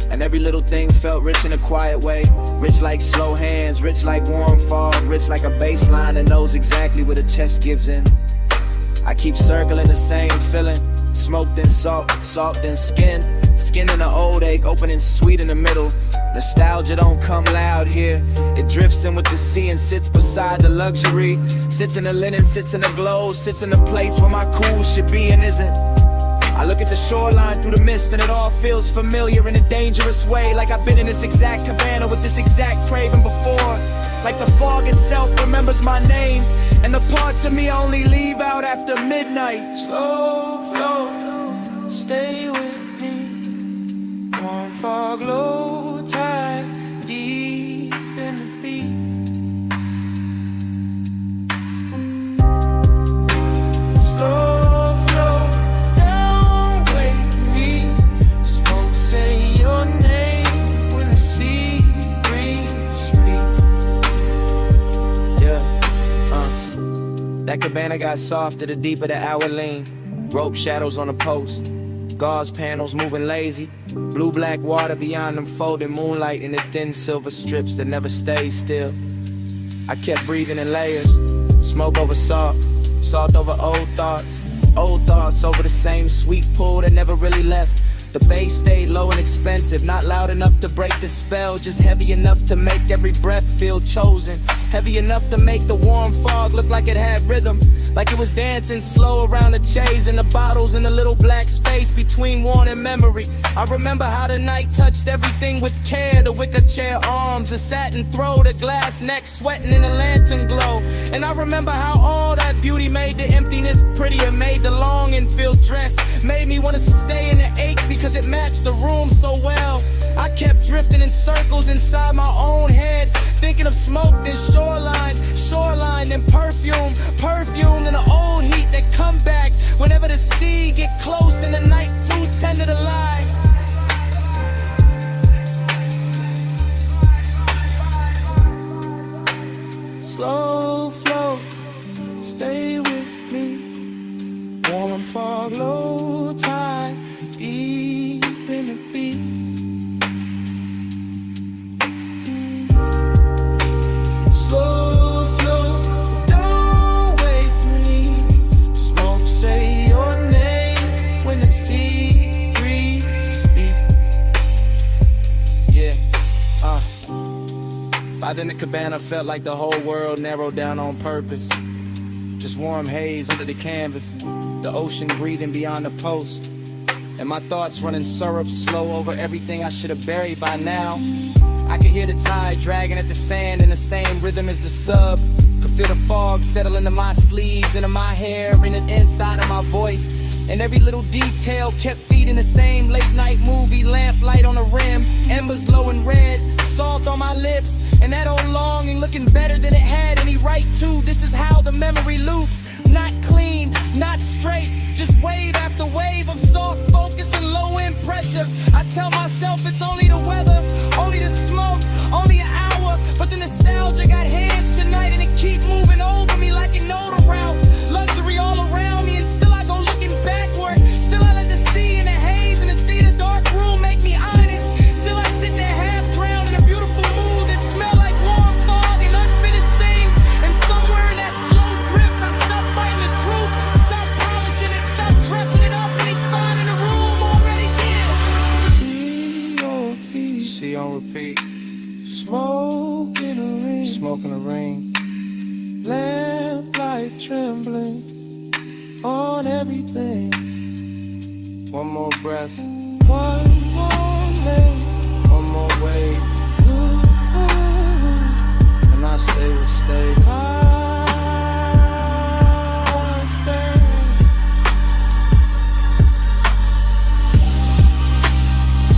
And every little thing felt rich in a quiet way. Rich like slow hands, rich like warm fog, rich like a bass line that knows exactly where the chest gives in. I keep circling the same feeling. Smoke then salt, salt then skin. Skin in the old ache, opening sweet in the middle. Nostalgia don't come loud here. It drifts in with the sea and sits beside the luxury. Sits in the linen, sits in the glow, sits in the place where my cool should be and isn't. I look at the shoreline through the mist and it all feels familiar in a dangerous way. Like I've been in this exact cabana with this exact craving before. Like the fog itself remembers my name, and the parts of me only leave out after midnight. Slow flow, stay with me. Warm fog, low tide, deep in the beat. Slow flow, don't wake me. Smoke say your name when the sea breeze speak. Yeah, that cabana got softer the deeper the hour lean. Rope shadows on the post, gauze panels moving lazy. Blue-black water beyond them folding moonlight in the thin silver strips that never stay still. I kept breathing in layers, smoke over salt, salt over old thoughts over the same sweet pool that never really left. The bass stayed low and expensive, not loud enough to break the spell, just heavy enough to make every breath feel chosen. Heavy enough to make the warm fog look like it had rhythm, like it was dancing slow around the chase and the bottles in the little black space between worn and memory. I remember how the night touched everything with care, the wicker chair arms, the satin throw, the glass neck sweating in the lantern glow. And I remember how all that beauty made the emptiness prettier, made the longing feel dressed, made me want to stay in the ache because it matched the room so well. I kept drifting in circles inside my own head, thinking of smoke, then shoreline, then perfume, then the old heat that come back whenever the sea get close and the night too tender to lie. Slow flow, stay with me. Warm fog, low tide, deep in the beat. Slow flow, don't wake me. Smoke say your name when the sea By then the cabana felt like the whole world narrowed down on purpose. Just warm haze under the canvas, the ocean breathing beyond the post, and my thoughts running syrup slow over everything I should have buried by now. I could hear the tide dragging at the sand in the same rhythm as the sub. Could feel the fog settle into my sleeves, into my hair, and the inside of my voice. And every little detail kept feeding the same late night movie, lamplight on the rim, embers low and red, salt on my lips, and that old longing looking better than it had any right to. This is how the memory loops. Not clean, not straight, just wave after wave of soft focus and low end pressure. I tell myself it's only the weather, only the smoke, only an hour, but the nostalgia got hands tonight and it keep moving over me like it know the route. Luxury all around me and still I go looking backward. Still I let the sea and the haze and the sea of the dark room make me honest. Still I sit there half drowned in a beautiful mood that smell like warm fog and unfinished things. And somewhere in that slow drift I stop fighting the truth, stop polishing it, stop dressing it up, and it's fine in the room already. Yeah. C on repeat. Smoke in the ring, Smoke in the ring. lamplight trembling on everything. One more breath. One more lane, One more wave. ooh, And I stay will stay. I stay.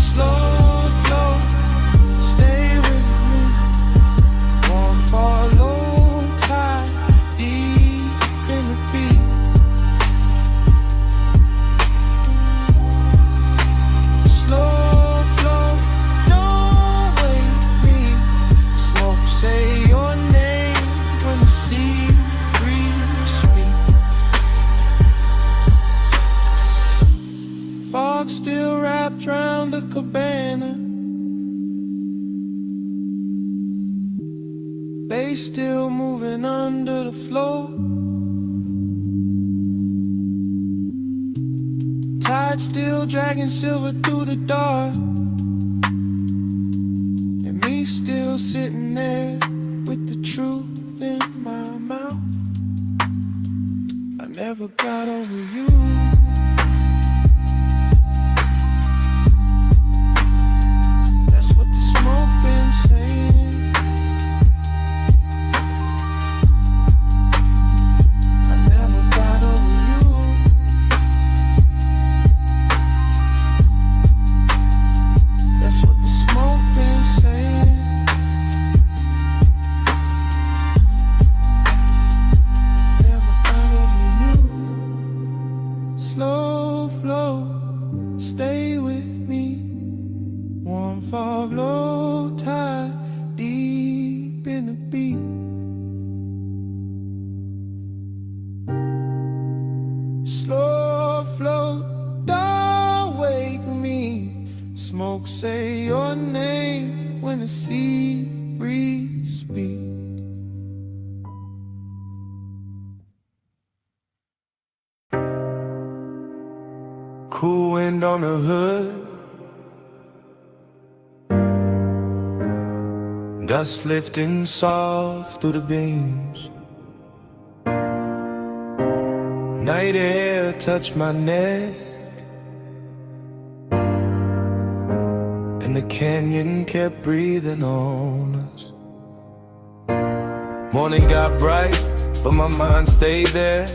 Slow flow, stay with me. Won't follow tide, deep in the beat. Slow flow, don't wake me. Smoke, say your name when the sea breeze speak. Fog still wrapped round the cabana. Bass still moving under the floor. Tide still dragging silver through the dark. And me still sitting there with the truth in my mouth. I never got over you. That's what the smoke been saying. I never got over you. That's what the smoke been saying. Never got over you. Slow flow, stay with me. Warm fog, low tide, deep in the beat. Slow flow, don't wake me. Smoke, say your name when the sea breeze speak. Cool wind on the hood. Dust lifting soft through the beams. Night air touched my neck, and the canyon kept breathing on us. Morning got bright, but my mind stayed there.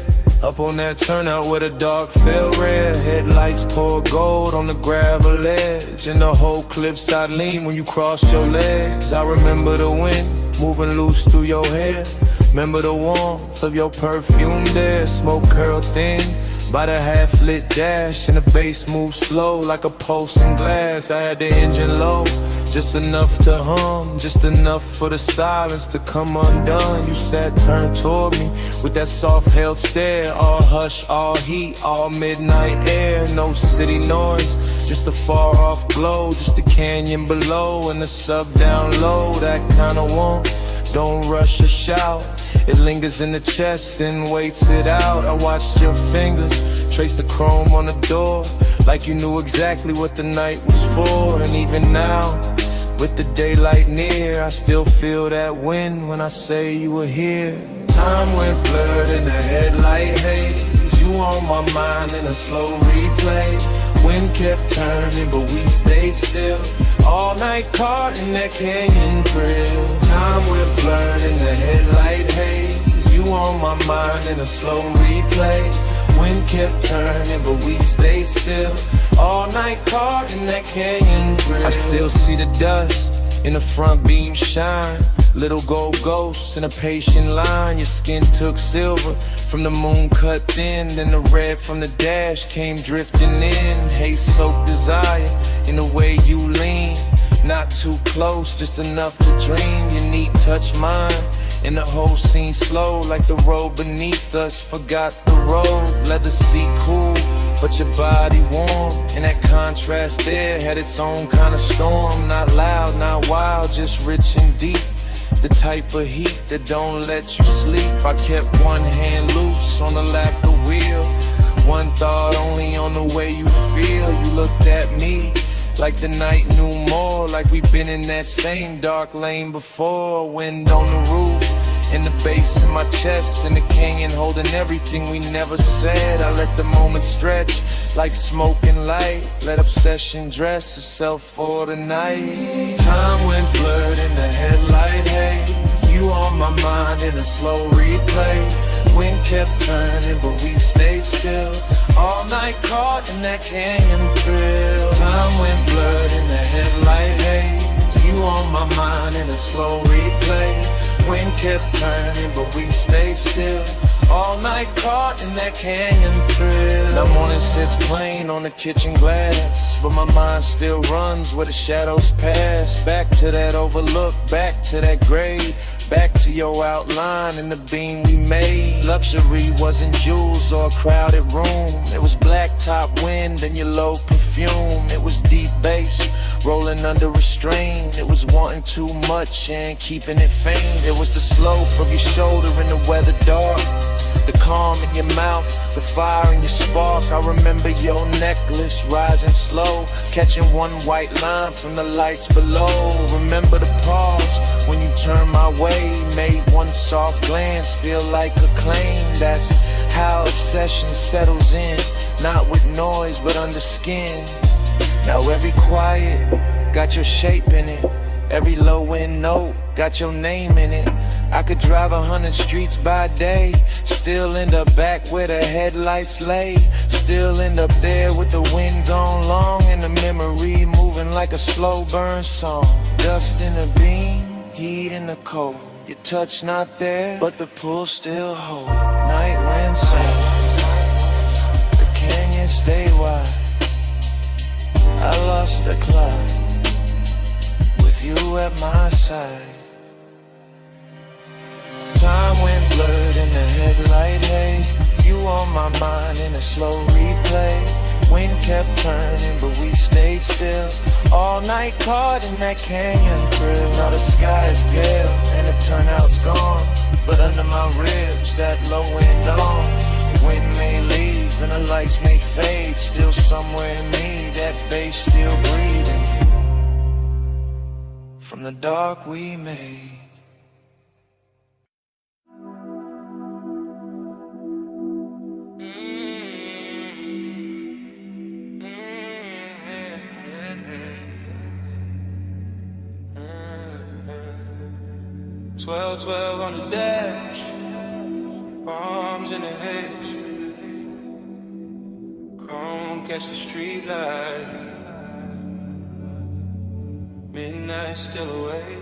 Up on that turnout where the dark fell red. Headlights pour gold on the gravel edge, and the whole cliffside lean when you crossed your legs. I remember the wind moving loose through your hair. Remember the warmth of your perfume there. Smoke curled thin by the half-lit dash, and the bass moved slow like a pulse in glass. I had the engine low, just enough to hum, just enough for the silence to come undone. You sat turned toward me with that soft held stare. All hush, all heat, all midnight air. No city noise, just a far off glow. Just the canyon below and the sub down low. That kind of warmth, don't rush or shout. It lingers in the chest and waits it out. I watched your fingers trace the chrome on the door, like you knew exactly what the night was for. And even now, With the daylight near, I still feel that wind when I say you were here. Time went blurred in the headlight haze. You on my mind in a slow replay. Wind kept turning, but we stayed still. All night caught in that canyon thrill. Time went blurred in the headlight haze. You on my mind in a slow replay. Wind kept turning, but we stayed still. All night caught in that canyon thrill. I still see the dust in the front beam shine. Little gold ghosts in a patient line. Your skin took silver from the moon cut thin. Then the red from the dash came drifting in. Haze soaked desire in the way you lean. Not too close, just enough to dream. Your knee touched mine, and the whole scene slow, like the road beneath us forgot the road. Let the seat cool, but your body warm. And that contrast there had its own kind of storm. Not loud, not wild, just rich and deep. The type of heat that don't let you sleep. I kept one hand loose on the lap the wheel. One thought only on the way you feel. You looked at me like the night knew more. Like we've been in that same dark lane before. Wind on the roof, in the bass in my chest, in the canyon holding everything we never said. I let the moment stretch like smoke and light. Let obsession dress itself for the night. Time went blurred in the headlight haze. You on my mind in a slow replay. Wind kept turning, but we stayed still. All night caught in that canyon thrill. Time went blurred in the headlight haze. You on my mind in a slow replay. Wind kept turning, but we stayed still. All night caught in that canyon thrill. The morning sits plain on the kitchen glass, but my mind still runs where the shadows pass. Back to that overlook, back to that grave. Back to your outline in the beam we made. Luxury wasn't jewels or a crowded room. It was blacktop wind and your low perfume. It was deep bass rolling under restraint. It was wanting too much and keeping it faint. It was the slope of your shoulder in the weather dark. The calm in your mouth, the fire in your spark. I remember your necklace rising slow, catching one white line from the lights below. Remember the pause when you turned my way, made one soft glance feel like a claim. That's how obsession settles in, not with noise but under skin. Now every quiet got your shape in it. Every low end note got your name in it. I could drive 100 streets by day, still end up back where the headlights lay. Still end up there with the wind gone long and the memory moving like a slow burn song. Dust in the beam, heat in the cold. Your touch not there, but the pull still hold. Night wind sound, the canyon stay wide. I lost the cloud with you at my side. Time went blurred in the headlight haze. You on my mind in a slow replay. Wind kept turning, but we stayed still. All night caught in that canyon thrill. Now the sky is pale and the turnout's gone, but under my ribs that low wind on. Wind may leave and the lights may fade. Still somewhere in me that bass still breathing from the dark we made. Twelve on the dash, bombs in the hedge. Chrome catch the street light. Midnight still away.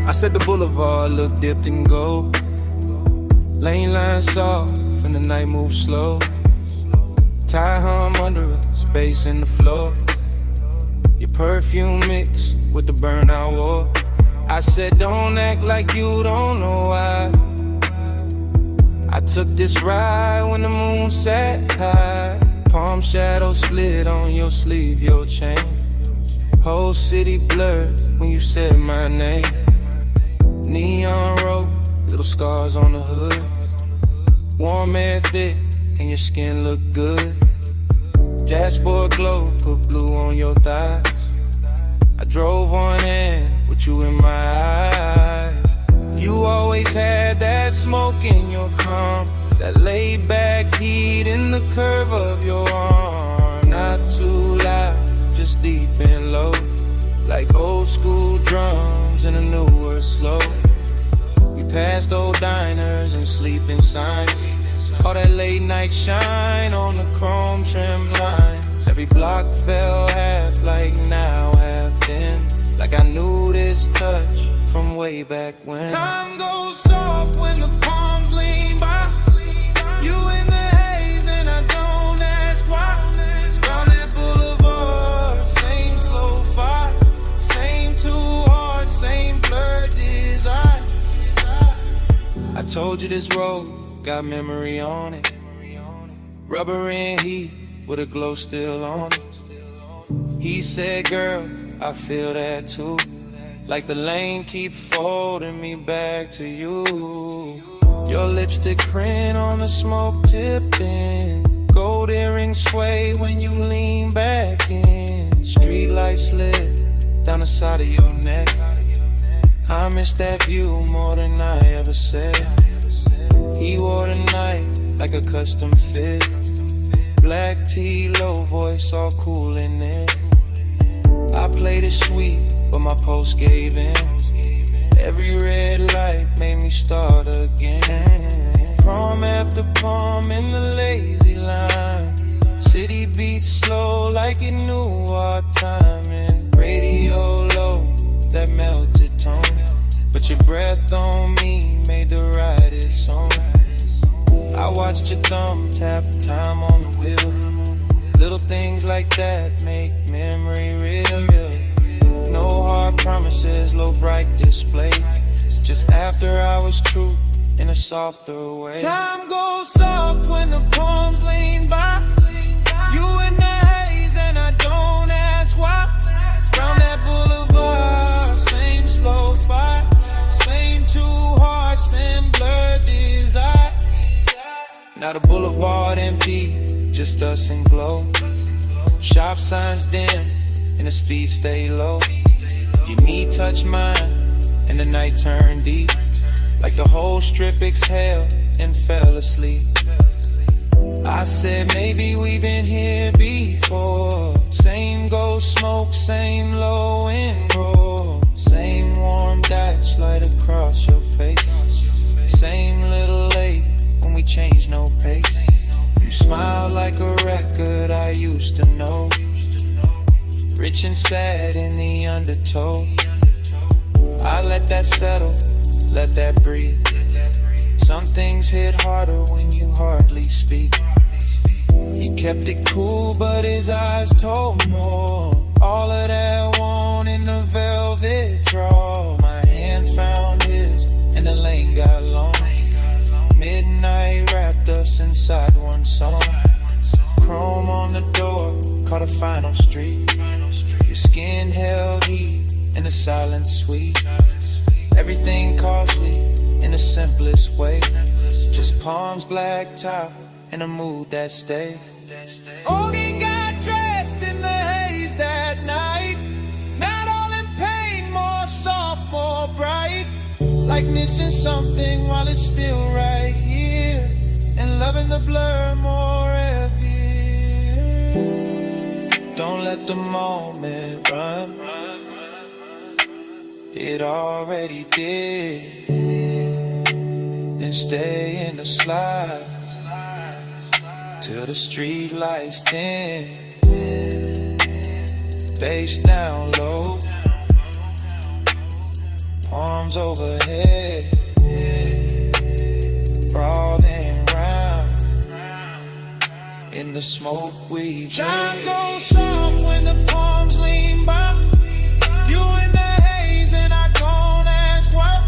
I said the boulevard looked dipped in gold. Lane lines soft and the night moves slow. Tie hum under us, bass in the floor. Your perfume mixed with the burnout war. I said don't act like you don't know why. I took this ride when the moon sat high. Palm shadow slid on your sleeve, your chain. Whole city blurred when you said my name. Neon road, little scars on the hood. Warm air thick and your skin look good. Dashboard glow, put blue on your thighs. Drove on in with you in my eyes. You always had that smoke in your calm, that laid back heat in the curve of your arm. Not too loud, just deep and low, like old school drums in a newer slow. We passed old diners and sleeping signs, all that late night shine on the chrome trim lines. Every block fell half like now, half then, like I knew this touch from way back when. Time goes soft when the palms lean by. You in the haze and I don't ask why. Down that boulevard, same slow fire, same too hard, same blurred desire. I told you this road got memory on it, rubber and heat with a glow still on it. He said, girl, I feel that too, like the lane keep folding me back to you. Your lipstick print on the smoke tipping, gold earrings sway when you lean back in. Street light slid down the side of your neck. I miss that view more than I ever said. He wore the night like a custom fit, black tee, low voice, all cool in it. I played it sweet, but my post gave in. Every red light made me start again. Prom after prom in the lazy line, city beats slow like it knew our timing. Radio low, that melted tone, but your breath on me made the rightest song. I watched your thumb tap time on the wheel. Little things like that make memory real. No hard promises, low bright display, just after hours truth in a softer way. Time goes soft when the palms lean by. You in the haze and I don't ask why. Round that boulevard, same slow fire, same two hearts and blurred desire. Now the boulevard empty, just us and glow. Shop signs dim and the speed stay low. Your knee touch mine and the night turned deep, like the whole strip exhaled and fell asleep. I said maybe we've been here before. Same ghost smoke, same low and roll, same warm dash light across your face, same little late when we changed no pace. You smile like a record I used to know, rich and sad in the undertow. I let that settle, let that breathe. Some things hit harder when you hardly speak. He kept it cool, but his eyes told more. All of that want in the velvet draw. My hand found his, and the lane got long. Midnight wrapped us inside one song. Chrome on the door, caught a final street. Your skin held heat, and the silence sweet. Everything costly in the simplest way, just palms black top and a mood that stayed. Ogie got dressed in the haze that night, not all in pain, more soft, more bright, like missing something while it's still right here, and loving the blur more heavy. Don't let the moment run, it already did. Then stay in the slide till the street lights dim. Bass down low, arms overhead, crawling round in the smoke we drink. Time goes soft when the palms lean by. You in the haze and I don't ask why.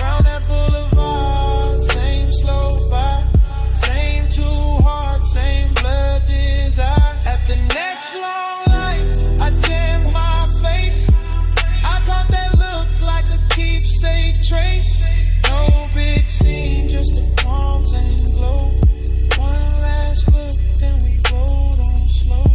Round that boulevard, same slow fire, same two hearts, same blood desire. At the next long light, I dim my face. I caught that look like a keepsake trace. No big scene, just the palms and glow. One last look, then we rolled on slow.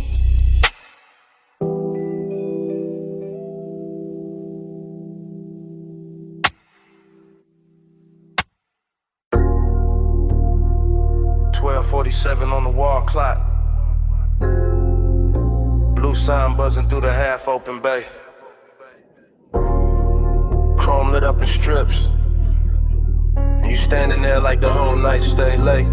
147 on the wall clock. Blue sign buzzing through the half-open bay. Chrome lit up in strips. And you standing there like the whole night stay late.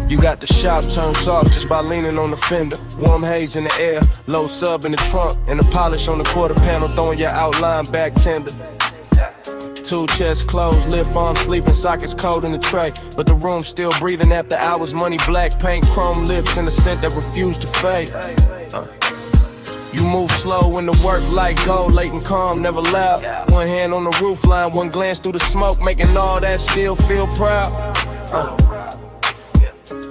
You got the shop turned soft just by leaning on the fender. Warm haze in the air, low sub in the trunk, and the polish on the quarter panel throwing your outline back tender. Two chests closed, lip farm sleeping, sockets cold in the tray. But the room still breathing after hours, money black paint, chrome lips, and a scent that refused to fade. You move slow in the work like gold, late and calm, never loud. One hand on the roof line, one glance through the smoke, making all that still feel proud.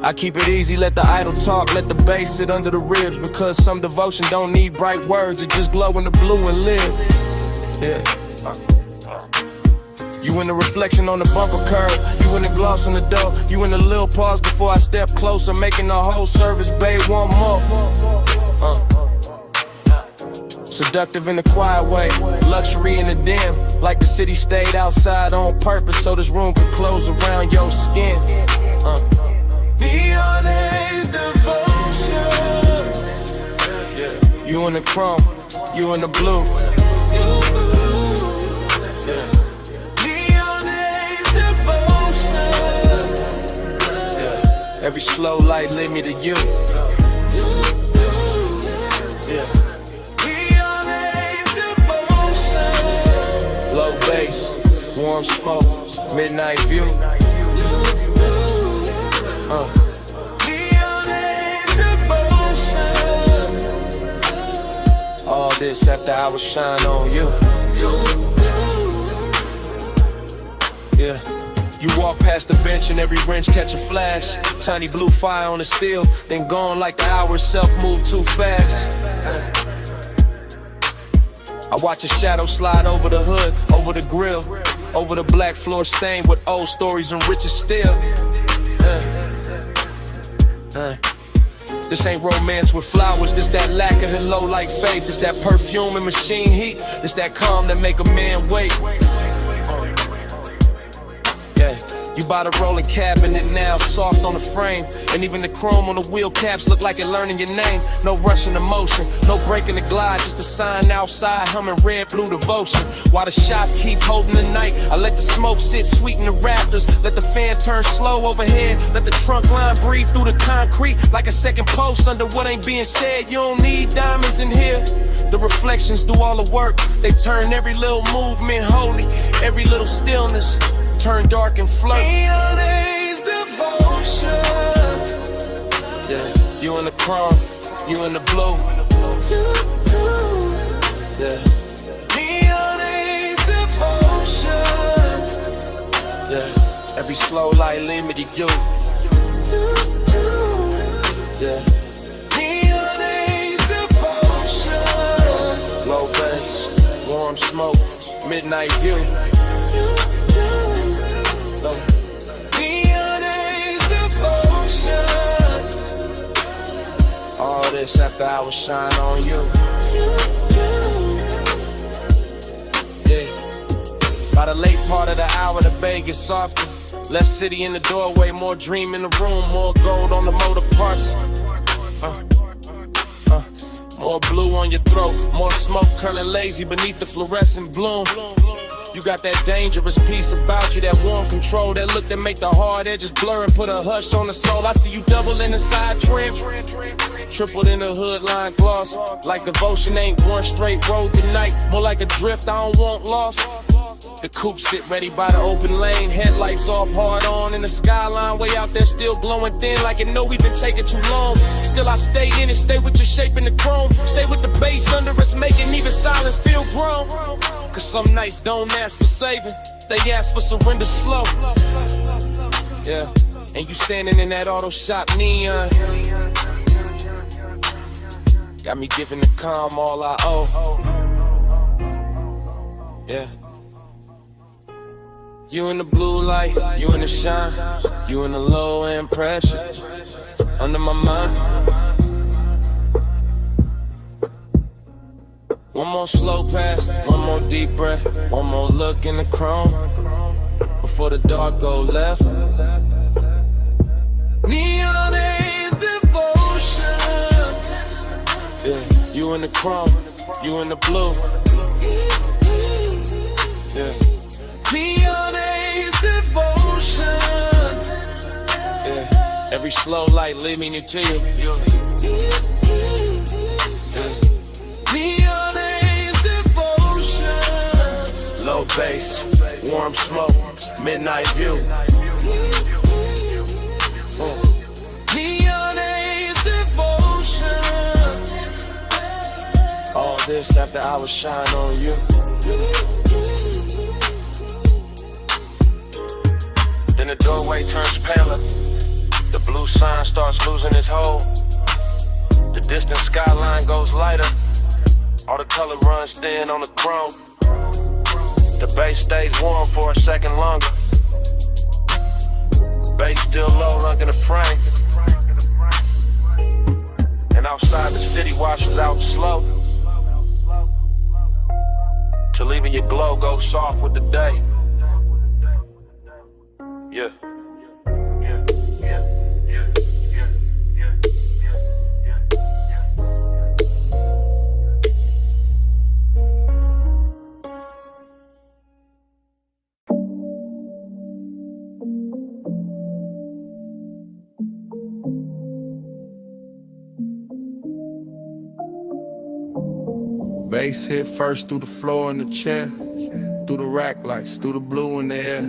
I keep it easy, let the idle talk, let the bass sit under the ribs. Because some devotion don't need bright words, it just glow in the blue and live. Yeah. You in the reflection on the bumper curb, you in the gloss on the door, you in the little pause before I step closer, making the whole service bay one more. Seductive in a quiet way, luxury in the dim, like the city stayed outside on purpose so this room could close around your skin. Neon haze devotion. Yeah. You in the chrome, you in the blue. Yeah. Neon haze devotion. Yeah. Every slow light lead me to you. Yeah. Neon haze devotion. Low bass, warm smoke, midnight view. Neon haze devotion. All this after I was shine on you. Yeah. You walk past the bench and every wrench catch a flash. Tiny blue fire on the steel, then gone like the hour itself moved too fast. I watch a shadow slide over the hood, over the grill, over the black floor stained with old stories and riches still. This ain't romance with flowers, this that lack of hello like faith. This that perfume and machine heat, this that calm that make a man wait. Yeah, you bought a rolling cabinet now, soft on the frame. And even the chrome on the wheel caps look like it learning your name. No rushing emotion, no breaking the glide, just a sign outside humming red blue devotion. While the shop keep holding the night, I let the smoke sit sweet in the rafters. Let the fan turn slow overhead, let the trunk line breathe through the concrete like a second post under what ain't being said. You don't need diamonds in here. The reflections do all the work. They turn every little movement holy, every little stillness turn dark and flirt. Neon haze devotion. Yeah, you in the chrome, you in the blue. Yeah. Neon haze devotion. Yeah, every slow light lead me to you. Yeah. Neon haze devotion. Low bass, warm smoke, midnight view. Neon haze devotion. All this after I was shine on you. Yeah. By the late part of the hour, the bay gets softer. Less city in the doorway, more dream in the room, more gold on the motor parts. More blue on your throat, more smoke curling lazy beneath the fluorescent bloom. You got that dangerous piece about you, that warm control, that look that make the hard edges blur and put a hush on the soul. I see you double in the side trim, tripled in the hood line gloss. Like devotion ain't one straight road tonight, more like a drift I don't want lost. The coupe sit ready by the open lane, headlights off, hard on in the skyline, way out there still glowing thin like it know we've been taking too long. Still I stay in it, stay with your shape in the chrome, stay with the bass under us, making even silence feel grown. Cause some nights don't ask for saving, they ask for surrender slow. Yeah, and you standing in that auto shop neon, got me giving the calm all I owe. Yeah. You in the blue light, you in the shine, you in the low end pressure, under my mind. One more slow pass, one more deep breath, one more look in the chrome, before the dark go left. Neon Haze devotion. Yeah, you in the chrome, you in the blue. Yeah. Neon Haze devotion. Yeah, every slow light lead me to you. Yeah. Neon Haze devotion. Low bass, warm smoke, midnight view. Neon Haze devotion. All this after hours shine on you. Then the doorway turns paler. The blue sign starts losing its hold. The distant skyline goes lighter. All the color runs thin on the chrome. The bass stays warm for a second longer. Bass still low under the frame. And outside the city washes out slow, till even your glow goes soft with the day. Yeah. Bass hit first through the floor and the chair, through the rack lights, through the blue in the air,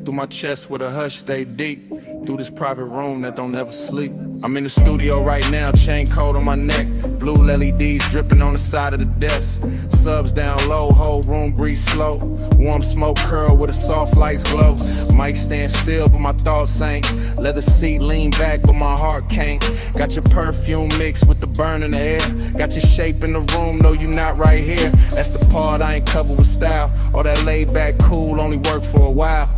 through my chest where the hush stay deep, through this private room that don't ever sleep. I'm in the studio right now, chain cold on my neck, blue LEDs dripping on the side of the desk, subs down low, whole room breathe slow, warm smoke curl with the soft lights glow. Mic stand still but my thoughts ain't, leather seat lean back but my heart can't. Got your perfume mixed with the burn in the air, got your shape in the room, no you not right here. That's the part I ain't covered with style, all that laid back cool only work for a while.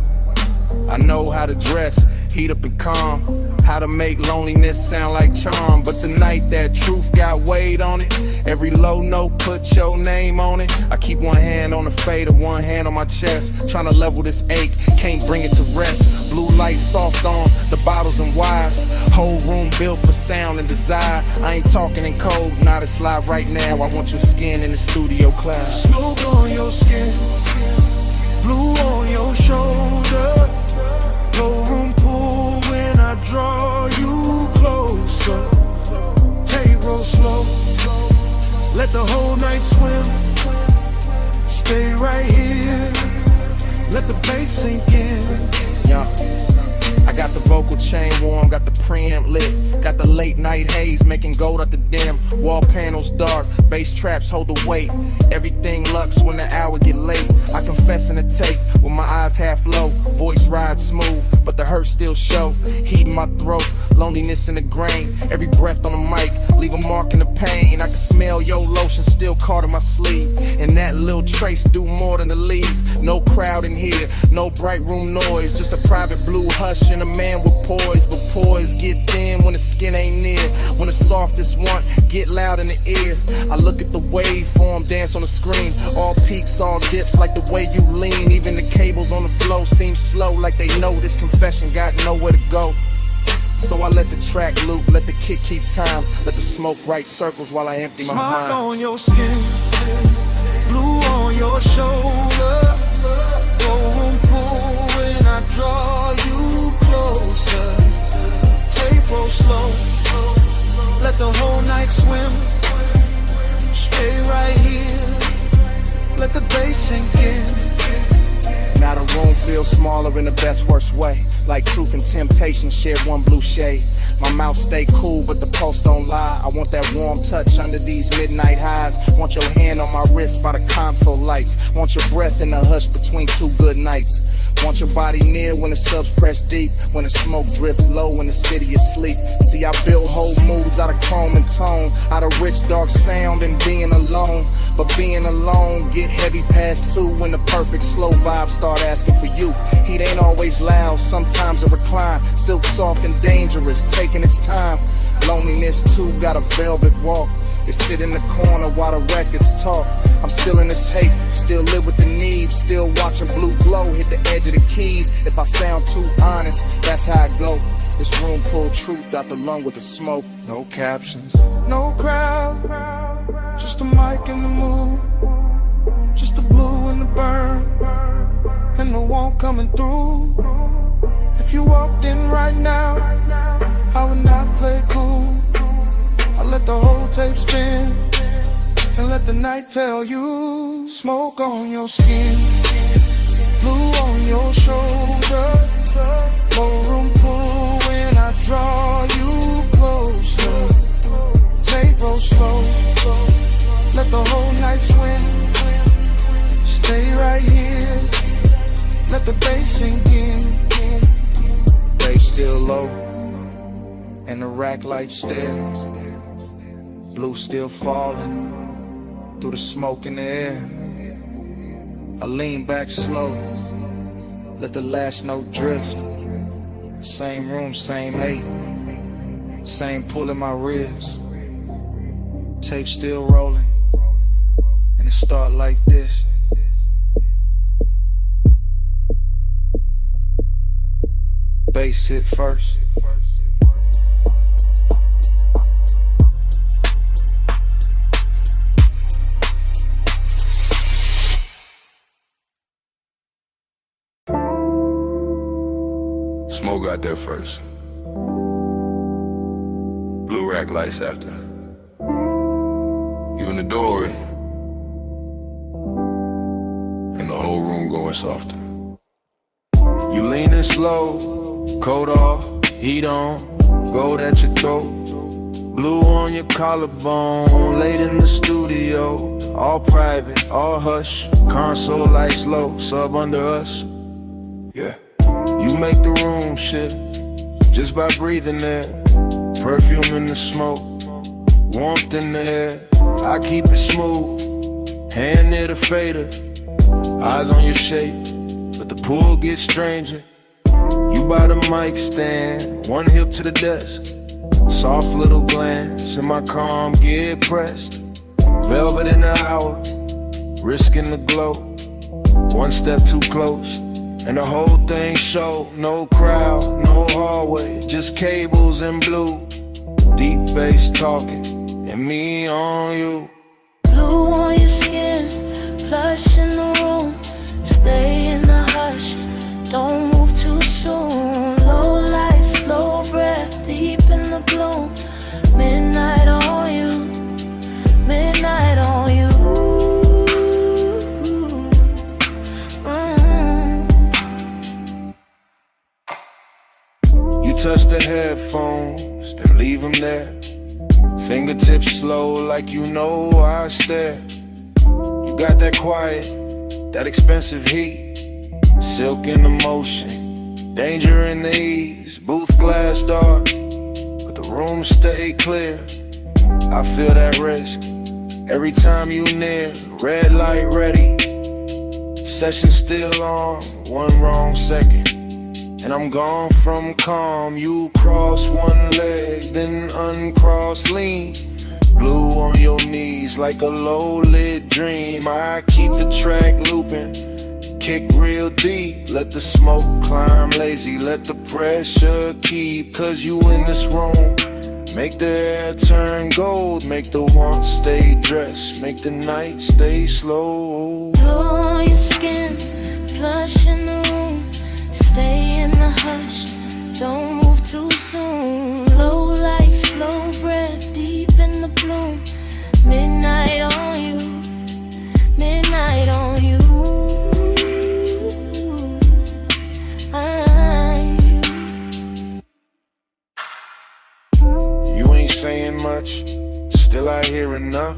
I know how to dress, heat up and calm, how to make loneliness sound like charm. But tonight that truth got weight on it, every low note put your name on it. I keep one hand on the fader, one hand on my chest, trying to level this ache, can't bring it to rest. Blue light soft on the bottles and wires, whole room built for sound and desire. I ain't talking in code, not it's live right now. I want your skin in the studio cloud. Smoke on your skin, blue on your shoulder, low room pool when I draw you closer. Take roll slow, let the whole night swim. Stay right here, let the bass sink in. Yeah. I got the vocal chain warm, got the preamp lit, got the late night haze making gold at the dim. Wall panels dark, bass traps hold the weight. Everything lux when the hour get late. I confess in the tape with my eyes half low, voice ride smooth, but the hurt still show. Heat in my throat, loneliness in the grain. Every breath on the mic, leave a mark in the pain. I can smell your lotion still caught in my sleeve, and that little trace do more than the leaves. No crowd in here, no bright room noise, just a private blue hush and a man with poise. But poise get thin when the skin ain't near, when the softest want get loud in the ear. I look at the waveform dance on the screen, all peaks, all dips like the way you lean. Even the cables on the flow seem slow, like they know this confession got nowhere to go. So I let the track loop, let the kick keep time, let the smoke write circles while I empty my mind. Smoke on your skin, blue on your shoulder, low room pool when I draw you closer. Take roll slow, let the whole night swim. Stay right here, let the bass sink in. Now the room feels smaller in the best worst way, like truth and temptation share one blue shade. My mouth stay cool but the pulse don't lie. I want that warm touch under these midnight highs. Want your hand on my wrist by the console lights. Want your breath in the hush between two good nights. Want your body near when the subs press deep, when the smoke drift low when the city is asleep. See, I build whole moods out of chrome and tone, out of rich dark sound and being alone. But being alone get heavy past 2 when the perfect slow vibes start asking for you. Heat ain't always loud, sometimes it recline, silk soft and dangerous, taking its time. Loneliness too got a velvet walk, it sit in the corner while the records talk. I'm still in the tape, still live with the need, still watching blue glow hit the edge of the keys. If I sound too honest, that's how I go. This room pulled truth out the lung with the smoke. No captions, no crowd, just a mic and the mood, just the blue and the burn, and the warmth coming through. If you walked in right now, I would not play cool. I let the whole tape spin and let the night tell you. Smoke on your skin, blue on your shoulder, more room pull when I draw you closer. Take roll slow, let the whole night swim. Stay right here, let the bass sink in. Bass still low, and the rack light still. Blue still falling through the smoke in the air. I lean back slow, let the last note drift. Same room, same hate, same pull in my ribs. Tape still rolling, and it start like this. Bass hit first. Smoke got there first. Blue rack lights after. You in the doorway, and the whole room going softer. You leaning slow, coat off, heat on, gold at your throat. Blue on your collarbone, late in the studio. All private, all hush, console lights low, sub under us. Yeah. You make the room shift just by breathing there. Perfume in the smoke, warmth in the air. I keep it smooth, hand near the fader. Eyes on your shape, but the pool gets stranger. You by the mic stand, one hip to the desk. Soft little glance, and my calm get pressed. Velvet in the hour, risking the glow. One step too close, and the whole thing show. No crowd, no hallway, just cables and blue. Deep bass talking, and me on you. Blue on your skin, plush in the room. Stay in the hush, don't move too soon. Low light, slow breath, deep in the bloom. Midnight on you, midnight on you. You touch the headphones, then leave them there. Fingertips slow like you know I stare. You got that quiet, that expensive heat. Silk in the motion, danger in the ease. Booth glass dark, but the room stay clear. I feel that risk every time you near. Red light ready, session still on. One wrong second, and I'm gone from calm. You cross one leg, then uncross lean. Blue on your knees like a low-lit dream. I keep the track looping, kick real deep. Let the smoke climb lazy, let the pressure keep. Cause you in this room, make the air turn gold. Make the want stay dressed, make the night stay slow. Blue on your skin, plush in the room. Stay in the hush, don't move too soon. Low light, slow breath, deep in the bloom. Midnight on you, midnight on you. You ain't saying much, still I hear enough.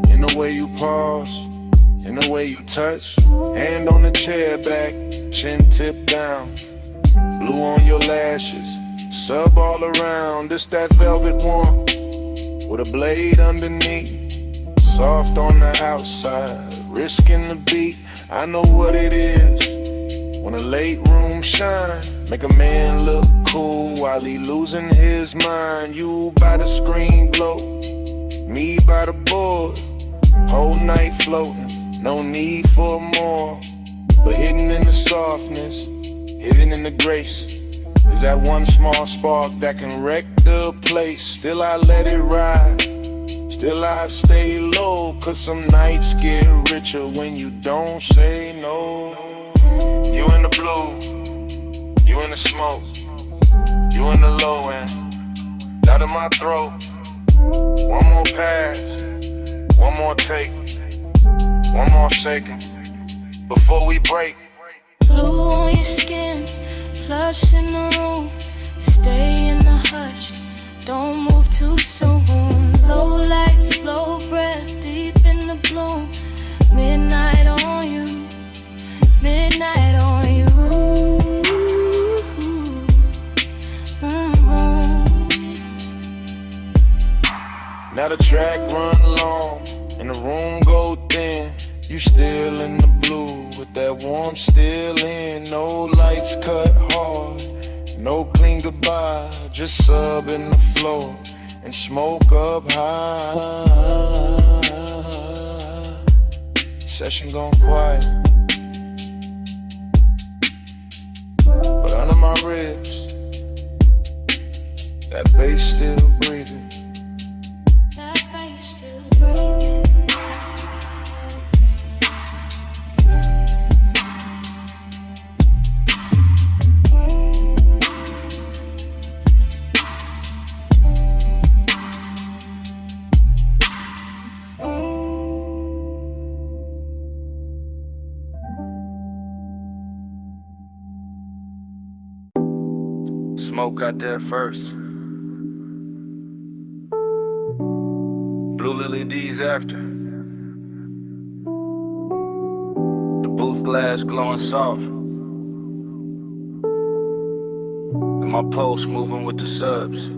In the way you pause, in the way you touch. Hand on the chair back, chin tip down. Blue on your lashes, sub all around. This that velvet warmth with a blade underneath. Soft on the outside, risking the beat. I know what it is when a late room shine. Make a man look cool while he losing his mind. You by the screen glow, me by the board. Whole night floating, no need for more. But hidden in the softness, hidden in the grace. Is that one small spark that can wreck the place. Still I let it ride, still I stay low, cause some nights get richer when you don't say no. You in the blue, you in the smoke, you in the low end, out of my throat. One more pass, one more take, one more second before we break. Blue on your skin, plush in the room. Stay in the hush, don't move too soon. Low light, slow breath, deep in the bloom. Midnight on you, midnight on you. Now the track run long and the room go thin. You still in the blue with that warmth still in. No lights cut hard, no clean goodbye, just sub in the floor and smoke up high. Session gone quiet, but under my ribs, that bass still breathing. That bass still breathing. Smoke got there first. Blue Lily D's after. The booth glass glowing soft. And my pulse moving with the subs.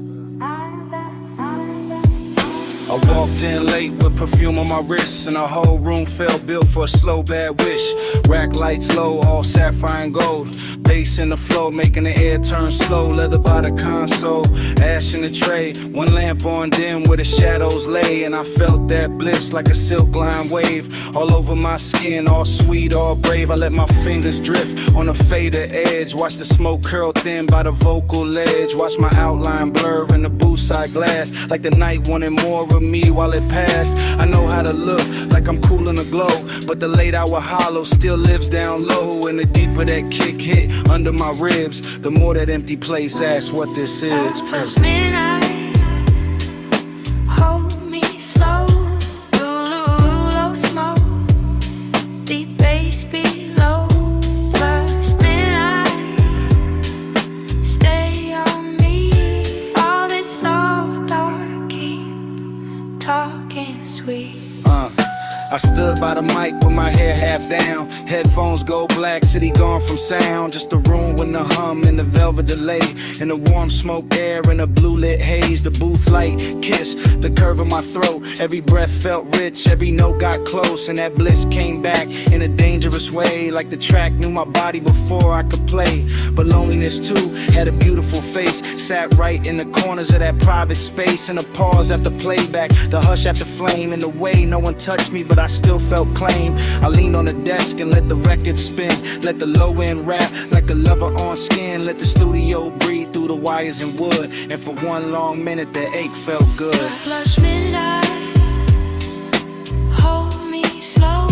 I walked in late with perfume on my wrist, and the whole room felt built for a slow bad wish. Rack lights low, all sapphire and gold. Bass in the flow, making the air turn slow. Leather by the console, ash in the tray. One lamp on dim where the shadows lay, and I felt that bliss like a silk line wave. All over my skin, all sweet, all brave. I let my fingers drift on a faded edge. Watch the smoke curl thin by the vocal ledge. Watch my outline blur in the booth side glass, like the night wanted more of me while it passed. I know how to look like I'm cool in the glow, but the late hour hollow still lives down low. And the deeper that kick hit under my ribs, the more that empty place asks what this is. Plus midnight, hold me slow. Low smoke, deep bass below. Plus midnight, stay on me. All this soft dark, keep talking sweet. I stood by the mic with my hair half down. Headphones go black, city gone from sound. Just a room with the hum and the velvet delay, and the warm smoke air and a blue lit haze. The booth light kiss the curve of my throat. Every breath felt rich, every note got close, and that bliss came back in a dangerous way. Like the track knew my body before I could play. But loneliness too had a beautiful face. Sat right in the corners of that private space. And a pause after playback, the hush after flame. In the way no one touched me, but I still felt claim. I leaned on the desk and let the record spin. Let the low end rap like a lover on skin. Let the studio breathe through the wires and wood. And for one long minute the ache felt good. Plus midnight, hold me slow.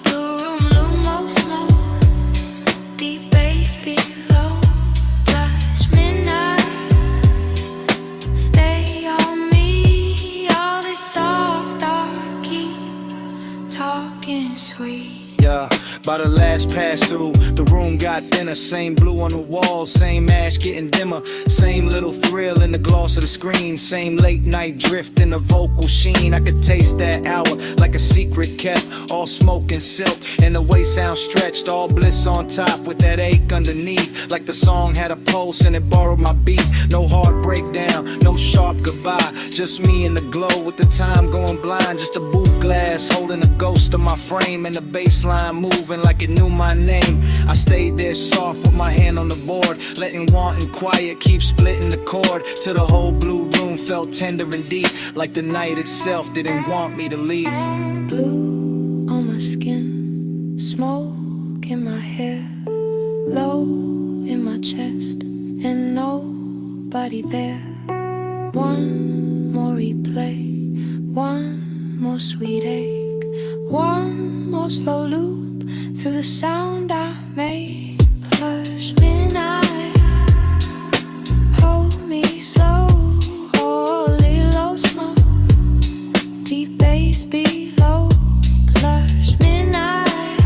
Blue room, Lumo smoke, deep bass below. Plus midnight, stay on me. All this soft dark, keep talking sweet. Yeah, by the last pass through, the room got thinner. Same blue on the walls, same ash getting dimmer. Same little thrill in the gloss of the screen. Same late night drift in the vocal sheen. I could taste that hour like a secret kept. All smoke and silk, and the way sound stretched. All bliss on top with that ache underneath. Like the song had a pulse and it borrowed my beat. No heart breakdown, no sharp goodbye. Just me in the glow with the time going blind. Just a booth glass holding a ghost of my frame. And the baseline moving like it knew my name. I stayed there soft with my hand on the board, letting want and quiet keep splitting the chord. Till the whole blue room felt tender and deep, like the night itself didn't want me to leave. Blue on my skin, smoke in my hair, low in my chest, and nobody there. One more replay, one more sweet ache, one more slow loop through the sound I made. Hush midnight, hold me slow, holy low smoke, deep bass below. Plush midnight,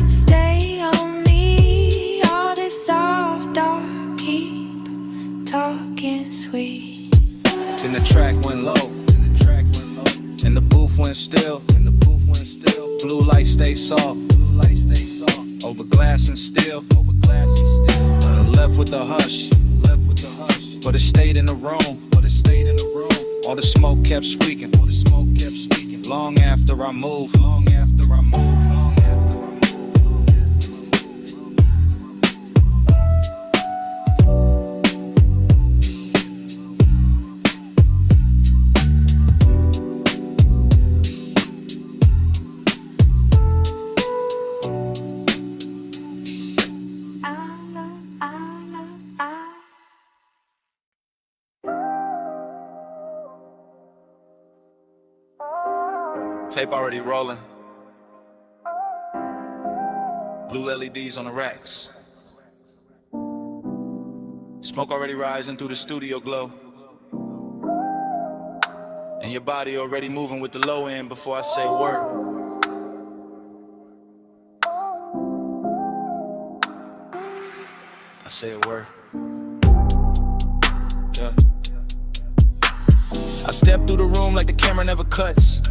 stay on me, all this soft dark, keep talking sweet. Then the track went low, and the booth went still. Blue light stay soft, over glass and steel. Left with the hush, but it stayed in the room. All the smoke kept squeaking, long after I moved. Tape already rolling. Blue LEDs on the racks. Smoke already rising through the studio glow. And your body already moving with the low end before I say a word. I say a word. Yeah. I step through the room like the camera never cuts.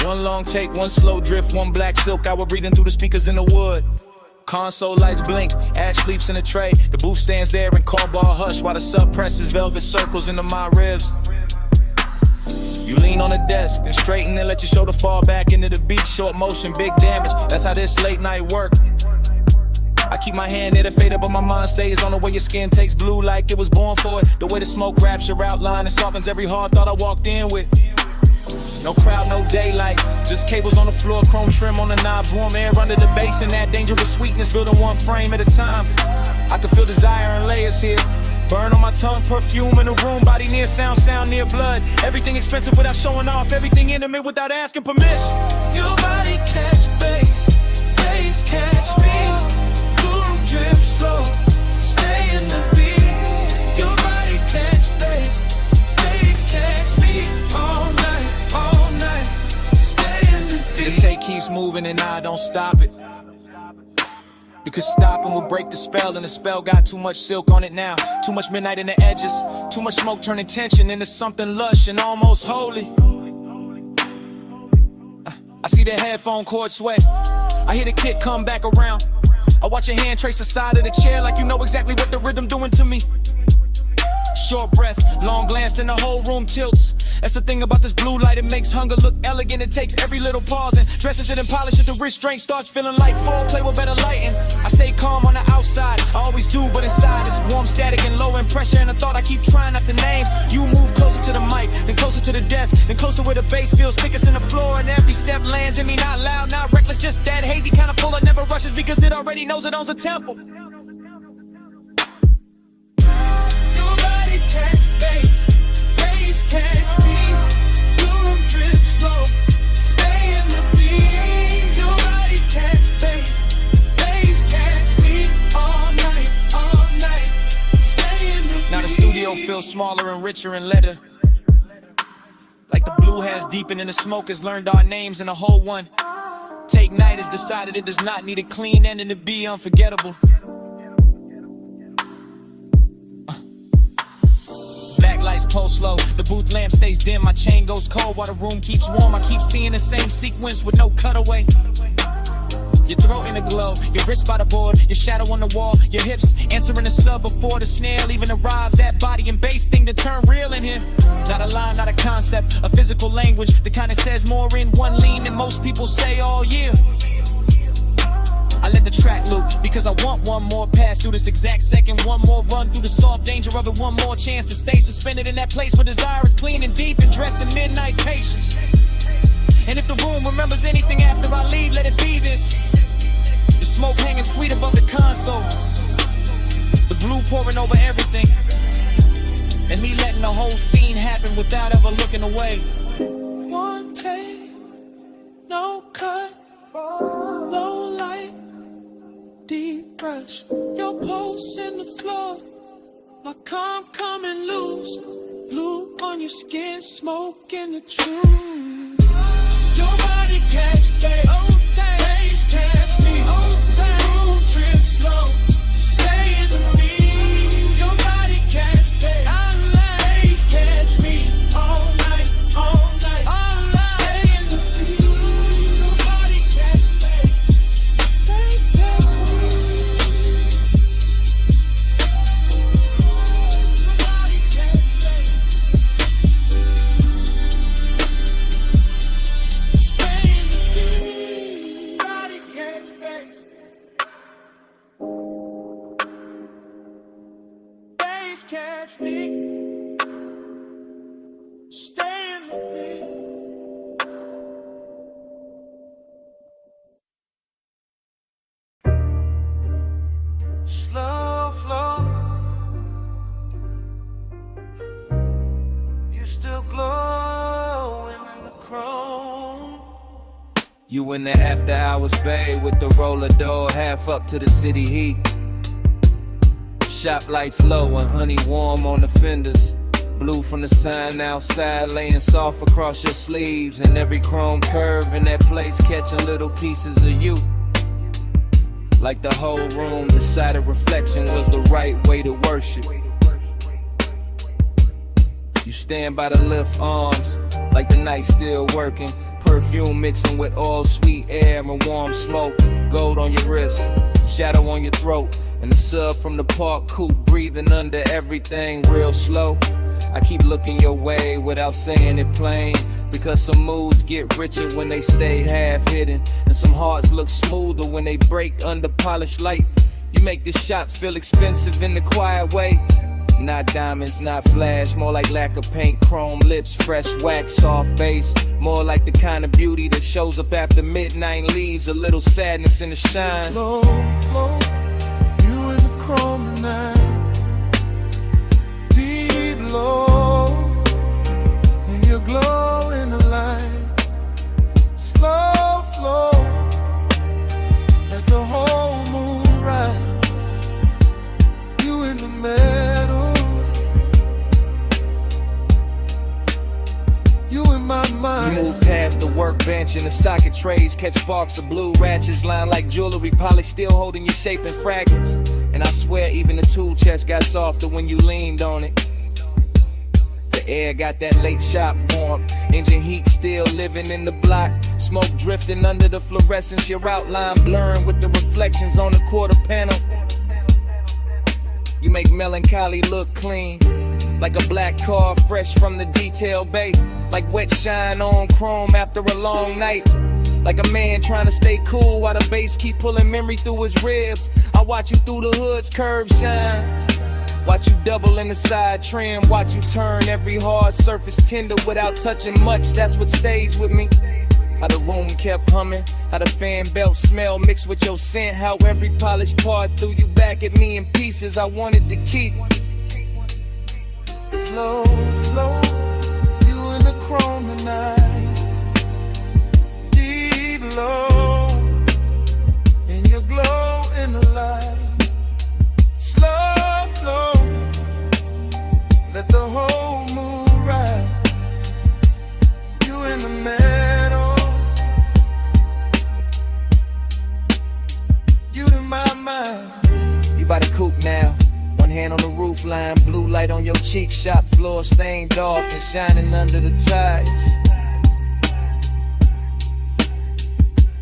One long take, one slow drift, one black silk hour breathing through the speakers in the wood. Console lights blink, Ash sleeps in a tray. The booth stands there in call bar hush while the sub presses velvet circles into my ribs. You lean on the desk, then straighten and let your shoulder fall back into the beat. Short motion, big damage, that's how this late night work. I keep my hand near the fader, but my mind stays on the way your skin takes blue like it was born for it. The way the smoke wraps your outline and softens every hard thought I walked in with. No crowd, no daylight, just cables on the floor, chrome trim on the knobs, warm air under the bass, and that dangerous sweetness building one frame at a time. I can feel desire and layers here. Burn on my tongue, perfume in the room, body near sound, sound near blood. Everything expensive without showing off, everything intimate without asking permission. Your body catch bass, bass catch me. Blue room drip slow, stay in the beat. Your body catch bass, bass catch me. All night, stay in the beat. The tape keeps moving and I don't stop it. Because stopping will break the spell, and the spell got too much silk on it now. Too much midnight in the edges, too much smoke turning tension into something lush and almost holy. I see the headphone cord sway, I hear the kick come back around. I watch your hand trace the side of the chair like you know exactly what the rhythm doing to me. Short breath, long glance, then the whole room tilts. That's the thing about this blue light, it makes hunger look elegant. It takes every little pause and dresses it and polishes it. The restraint starts feeling like foreplay with better lighting. I stay calm on the outside, I always do, but inside it's warm, static, and low in pressure. And a thought I keep trying not to name. You move closer to the mic, then closer to the desk, then closer where the bass feels thickest in the floor. And every step lands in me, not loud, not reckless, just that hazy kind of pull that never rushes because it already knows it owns a tempo. Catch bass catch me. Blue room drip slow, stay in the beat. Your body catch bass catch me. All night, stay in the beat. Now the studio feels smaller and richer in letter. Like the blue has deepened and the smoke has learned our names and the whole one. Take Night has decided it does not need a clean ending to be unforgettable. Lights pulse low, the booth lamp stays dim, my chain goes cold while the room keeps warm. I keep seeing the same sequence with no cutaway. Your throat in the glow, your wrist by the board, your shadow on the wall, your hips answering the sub before the snare even arrives. That body and bass thing to turn real in here. Not a line, not a concept, a physical language that kind of says more in one lean than most people say all year. I let the track loop because I want one more pass through this exact second, one more run through the soft danger of it, one more chance to stay suspended in that place where desire is clean and deep and dressed in midnight patience. And if the room remembers anything after I leave, let it be this. The smoke hanging sweet above the console, the blue pouring over everything. and me letting the whole scene happen without ever looking away. One take, no cut, low light, deep brush. Your pulse in the floor, my calm coming loose. Blue on your skin, smoke in the truth. Your body catch babe, Haze catch me. Room trip slow, stay in the beat. Your body catch babe, Haze catch me. All night, all night, all night. Stay in the beat. Your body catch babe, Haze catch me. Your body catch babe. Stay in the beat. Body catch babe. Haze catch me. Stay in the beat. Slow flow, you still glowing in the chrome. You in the after hours bay with the roller door half up to the city heat. Shop lights low and honey warm on the fenders. Blue from the sign outside laying soft across your sleeves. And every chrome curve in that place catching little pieces of you. Like the whole room decided reflection was the right way to worship. You stand by the lift arms like the night's still working. Perfume mixing with all sweet air and warm smoke. Gold on your wrist, shadow on your throat. And the sub from the park coupe breathing under everything real slow. I keep looking your way without saying it plain, because some moods get richer when they stay half hidden, and some hearts look smoother when they break under polished light. You make this shop feel expensive in the quiet way. Not diamonds, not flash, more like lack of paint, chrome lips, fresh wax, soft bass. More like the kind of beauty that shows up after midnight, leaves a little sadness in the shine. Slow flow, you in the chrome tonight. Deep low, and you glow in the light. Slow flow, let the whole moon ride. You in the middle, you in my mind. You move past the workbench and the socket trays, catch sparks of blue ratchets lined like jewelry, polished still holding your shape in fragments. And I swear even the tool chest got softer when you leaned on it. The air got that late shop warmth, engine heat still living in the block. Smoke drifting under the fluorescence, your outline blurring with the reflections on the quarter panel. You make melancholy look clean, like a black car fresh from the detail bay. Like wet shine on chrome after a long night. Like a man trying to stay cool while the bass keep pulling memory through his ribs. I watch you through the hood's curves shine. Watch you double in the side trim. Watch you turn every hard surface tender without touching much. That's what stays with me. How the room kept humming, how the fan belt smell mixed with your scent. How every polished part threw you back at me in pieces I wanted to keep. Slow flow, you in the chrome tonight. Deep low, and you glow in the light. Slow flow, let the whole moon ride. You in the middle, you in my mind. You by the coupe now, one hand on the roof line, blue light on your cheek, shop floor stained dark and shining under the ties.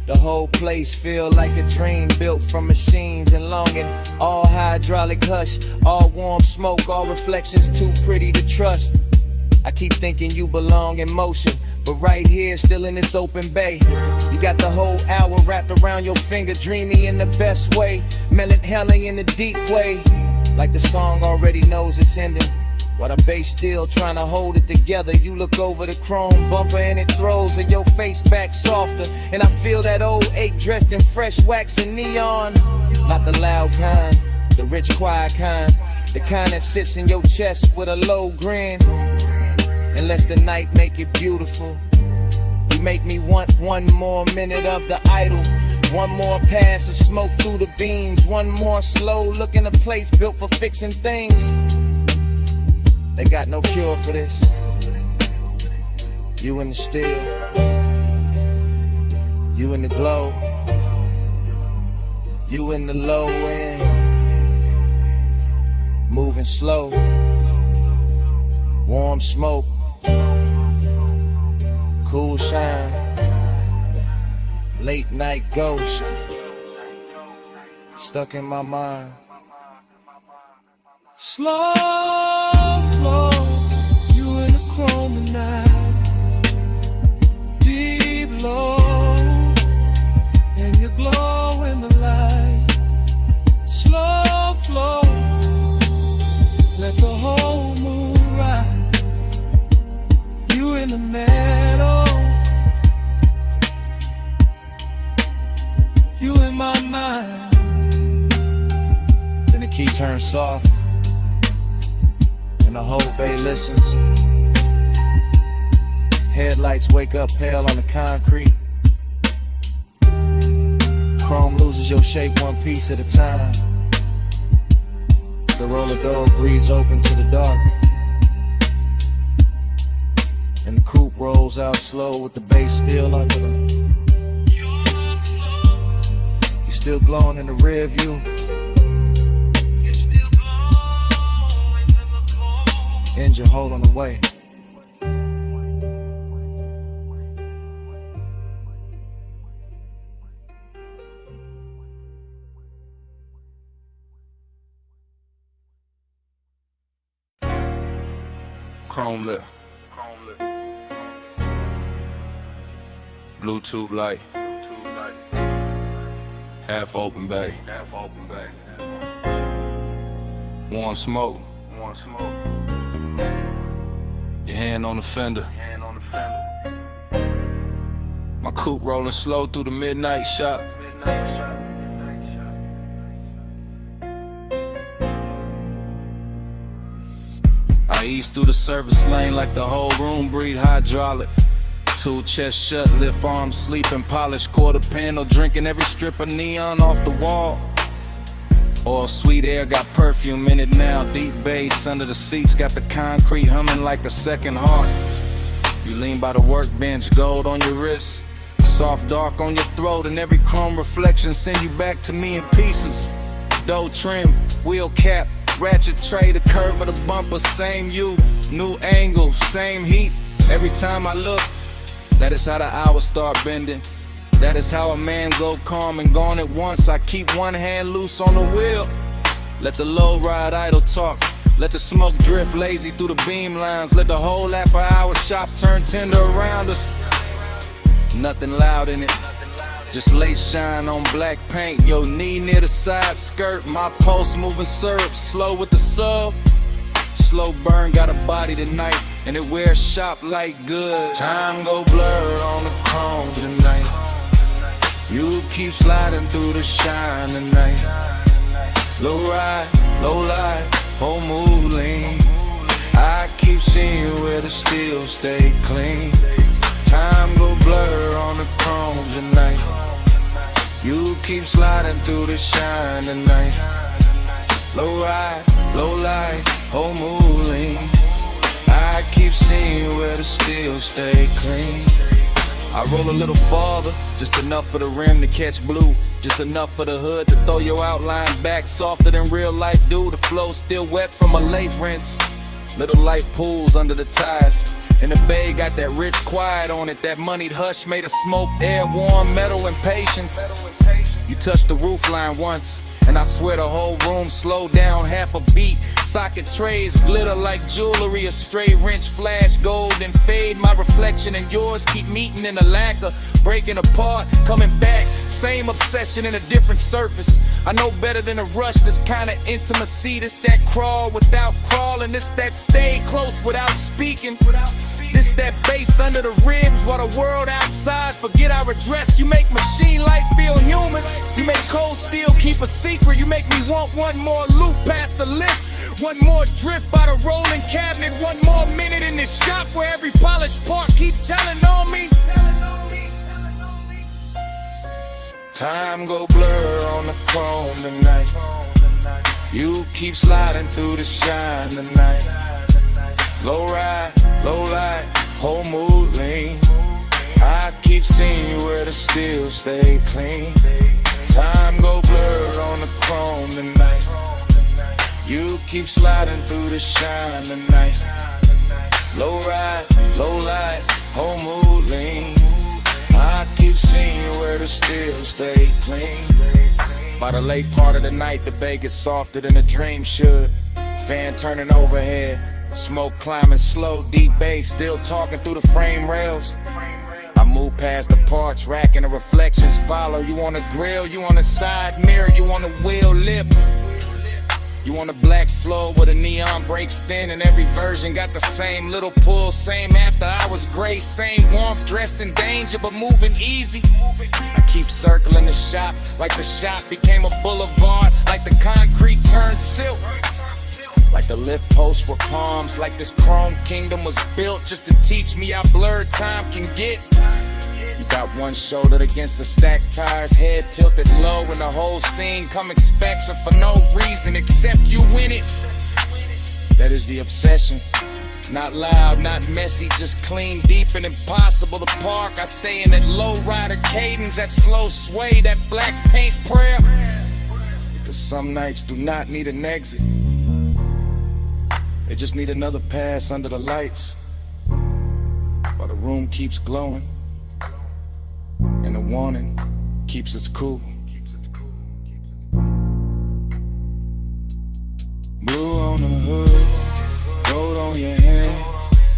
The whole place feel like a dream built from machines and longing. All hydraulic hush, all warm smoke, all reflections too pretty to trust. I keep thinking you belong in motion, but right here, still in this open bay. You got the whole hour wrapped around your finger, dreamy in the best way, melancholy in the deep way. Like the song already knows it's ending, while the bass still trying to hold it together. You look over the chrome bumper and it throws your face back softer. And I feel that old ache dressed in fresh wax and neon. Not the loud kind, the rich quiet kind. The kind that sits in your chest with a low grin. And lets the night make it beautiful. You make me want one more minute of the idol. One more pass of smoke through the beams. One more slow look in a place built for fixing things. They got no cure for this. You in the still, you in the glow, you in the low end, moving slow, warm smoke, cool shine, late night ghost, stuck in my mind. Slow flow, you in the chrome tonight. Deep low, and you glow in the light. Slow flow, let the whole moon ride. You in the meadow, you in my mind. Then the key turns soft, and the whole bay listens. Headlights wake up pale on the concrete. Chrome loses your shape one piece at a time. The roller door breathes open to the dark. And the coupe rolls out slow with the bass still under them. You still glowing in the rear view. Engine holding away. Chrome lip, Bluetooth light, half open bay, warm smoke, your hand on the fender, my coupe rolling slow through the midnight shop. I ease through the service lane like the whole room breathe hydraulic. Two chest shut, lift arms, sleeping, polished quarter panel, drinking every strip of neon off the wall. All sweet air got perfume in it now, deep bass under the seats, got the concrete humming like a second heart. You lean by the workbench, gold on your wrist, soft dark on your throat, and every chrome reflection send you back to me in pieces. Dough trim, wheel cap, ratchet tray, the curve of the bumper, same you, new angle, same heat. Every time I look, that is how the hours start bending. That is how a man go calm and gone at once. I keep one hand loose on the wheel. Let the low ride idle talk. Let the smoke drift lazy through the beam lines. Let the whole after-hour shop turn tender around us. Nothing loud in it, just late shine on black paint. Your knee near the side skirt, my pulse moving syrup, slow with the sub. Slow burn got a body tonight, and it wears shop like good. Time go blur on the chrome tonight. You keep sliding through the shine tonight. Low ride, low light, whole mood lean. I keep seeing where the steel stay clean. Time go blur on the chrome tonight. You keep sliding through the shine tonight. Low ride, low light, whole mood lean. I keep seeing where the steel stay clean. I roll a little farther, just enough for the rim to catch blue. Just enough for the hood to throw your outline back softer than real life do. The flow still wet from a late rinse. Little light pools under the tires. And the bay got that rich quiet on it. That moneyed hush made of smoked air, warm metal and patience. You touched the roof line once, and I swear the whole room slowed down half a beat. Socket trays glitter like jewelry, a stray wrench flash gold and fade. My reflection and yours keep meeting in a lacquer, breaking apart, coming back. Same obsession in a different surface. I know better than a rush, this kind of intimacy. This that crawl without crawling, this that stay close without speaking. This that bass under the ribs while the world outside forget our address. You make machine life feel human. You make cold steel keep a secret. You make me want one more loop past the lift. One more drift by the rolling cabinet. One more minute in this shop where every polished part keep telling on me. Time go blur on the chrome tonight. You keep sliding through the shine tonight. Low ride, low light, whole mood lean. I keep seeing you where the steel stay clean. Time go blur on the chrome tonight. You keep sliding through the shine tonight. Low ride, low light, whole mood lean. I keep seeing you where the steel stay clean. By the late part of the night, the bay gets softer than a dream should. Fan turning overhead, smoke climbing slow, deep bass still talking through the frame rails. I move past the parts rack and the reflections follow. You on the grill, you on the side mirror, you on the wheel lip. You on the black floor where the neon breaks thin, and every version got the same little pull, same after hours grace, same warmth, dressed in danger but moving easy. I keep circling the shop like the shop became a boulevard, like the concrete turned silk, like the lift posts were palms, like this chrome kingdom was built just to teach me how blurred time can get. You got one shoulder against the stacked tires, head tilted low, and the whole scene come expecting for no reason except you in it. That is the obsession. Not loud, not messy, just clean, deep, and impossible to park. I stay in that low rider cadence, that slow sway, that black paint prayer. Because some nights do not need an exit. They just need another pass under the lights, while the room keeps glowing and the warning keeps its cool. Blue on the hood, gold on your hand,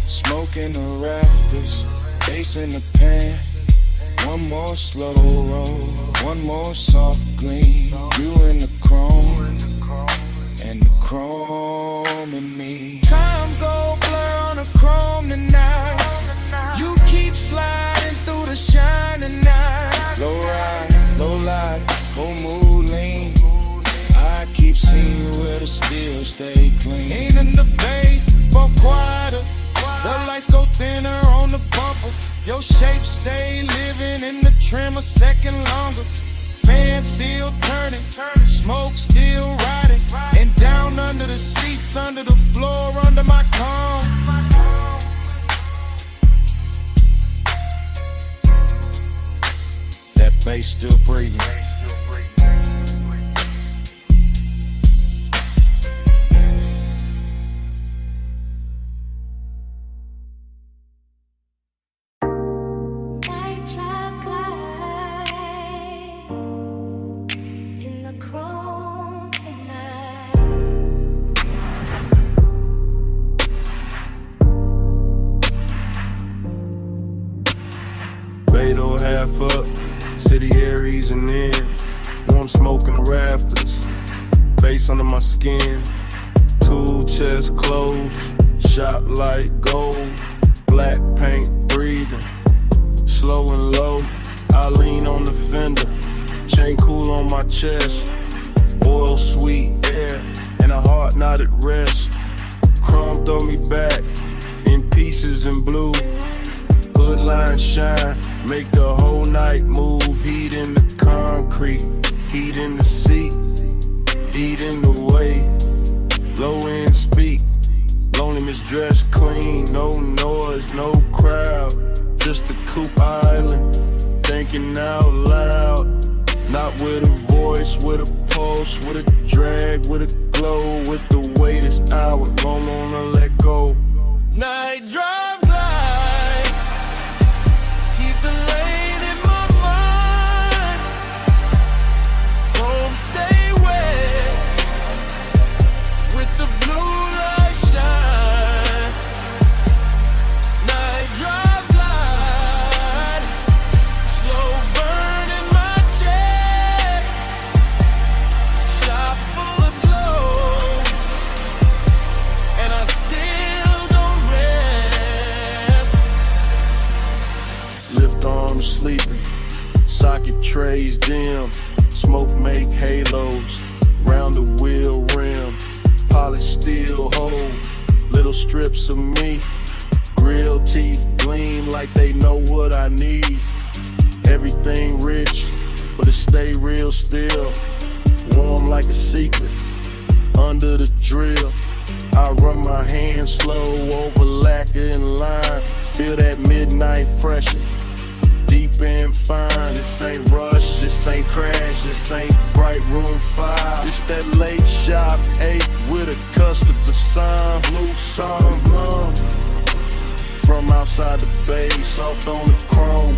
smoke in the rafters, bass in the pan. One more slow roll, one more soft gleam. You in the chrome, and the chrome in me. Time go blur on the chrome tonight. You keep sliding through the shine tonight. Low ride, low light, whole mood lean. I keep seeing you where the steel stay clean. Ain't in the bay, but quieter. The lights go thinner on the bumper. Your shape stay living in the trim a second longer. Fan still turning, smoke still riding, and down under the seats, under the floor, under my comb. That bass still breathing. Beto half up, city air easing in. Warm smoke in the rafters, face under my skin. Tool chest closed, shop light gold. Black paint breathing, slow and low. I lean on the fender, chain cool on my chest. Oil sweet air, and a heart not at rest. Chrome throw me back, in pieces in blue. Hood line shine, make the whole night move. Heat in the concrete, heat in the seat, heat in the way. Low end speak, loneliness dressed clean. No noise, no crowd, just a coupe island. Thinking out loud, not with a voice, with a pulse, with a drag, with a glow. With the weight it's hour, don't wanna let go. Night drive light, keep the lane in my mind. Home stay wet, with the blue light shine. Night drive light, slow burn in my chest. Shop full of glow, and I still don't rest. Lift arms sleeping, socket trays dim. Smoke make halos round the wheel rim. polished steel hold. Little strips of me, real teeth gleam like they know what I need. Everything rich, but it stay real still. Warm like a secret, under the drill. I run my hands slow over lacquer and lime. Feel that midnight pressure, deep and fine. This ain't rush, this ain't crash, this ain't bright room 5. It's that late shop 8 with a customer sign. Blue sun, from outside the bay, soft on the chrome,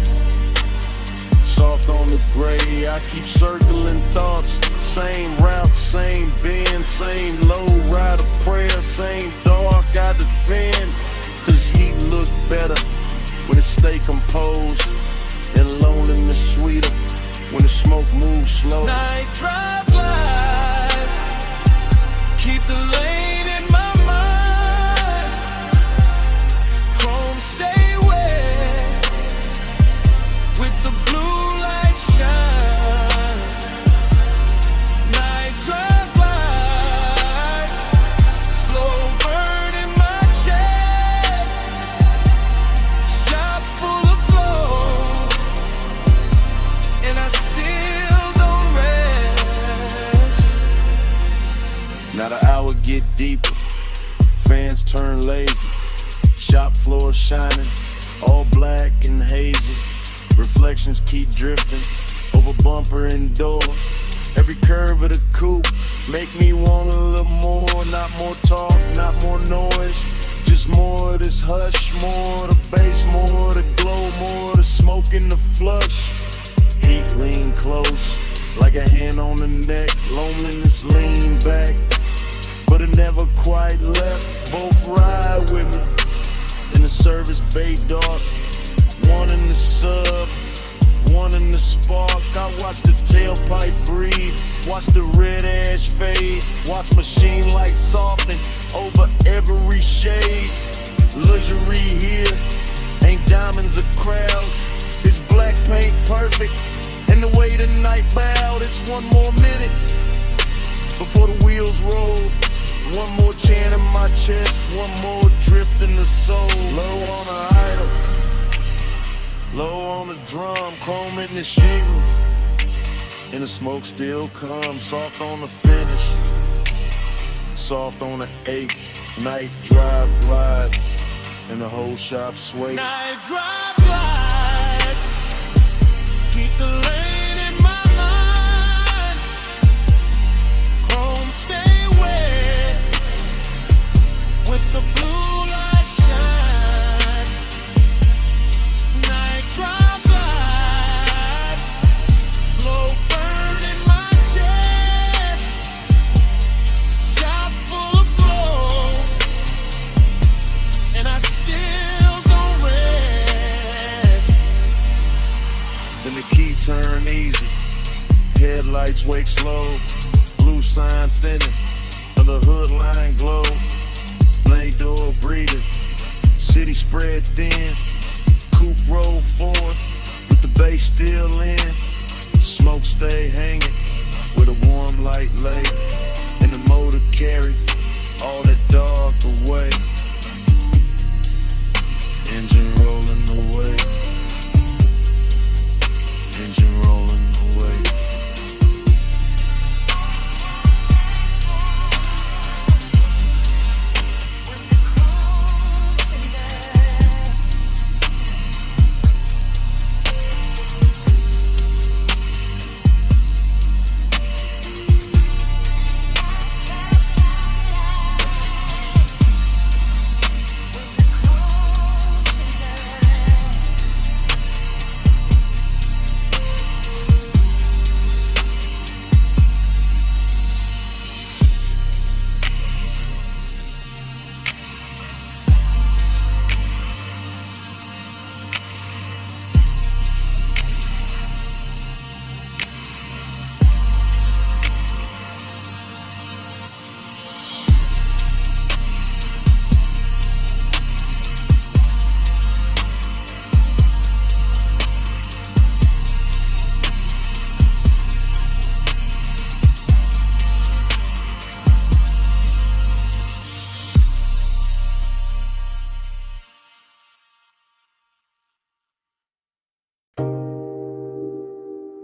soft on the gray. I keep circling thoughts, same route, same bend, same low rider prayer, same dark I defend. Cause heat look better when it stay composed, and loneliness sweeter when the smoke moves slow. Night drive light, keep the lane in my mind. Chrome stay wet with the blue light shine. Night drive light, slow burn in my chest. Shop full of gold, and I still don't rest. Now the hour get deeper, fans turn lazy. Shop floor shining, all black and hazy. Reflections keep drifting over bumper and door. Every curve of the coupe make me want a little more. Not more talk, not more noise, just more of this hush. More of the bass, more of the glow, more of the smoke in the flush. Heat lean close, like a hand on the neck. Loneliness lean back, but it never quite left. Both ride with me in the service bay dark. One in the sub, one in the spark. I watch the tailpipe breathe, watch the red ash fade, watch machine lights soften over every shade. Luxury here, ain't diamonds or crowds. It's black paint perfect, and the way the night bowed. It's one more minute before the wheels roll. One more chant in my chest, one more drift in the soul. Low on the idol, low on the drum, chrome in the shingle, and the smoke still comes. Soft on the finish, soft on the 8. Night drive glide, and the whole shop sway. Night drive glide, keep the lane in my mind. Chrome stay wet with the blue light shine. Night drive light, slow burn in my chest. Shop full of glow, and I still don't rest. Then the key turn easy, headlights wake slow. Blue sign thinning, and the hood line glow. Blade door breathing, city spread thin. Coupe roll forward, with the bass still in. Smoke stay hanging, with a warm light lay. And the motor carry all that dark away. Engine rolling away, engine rolling away.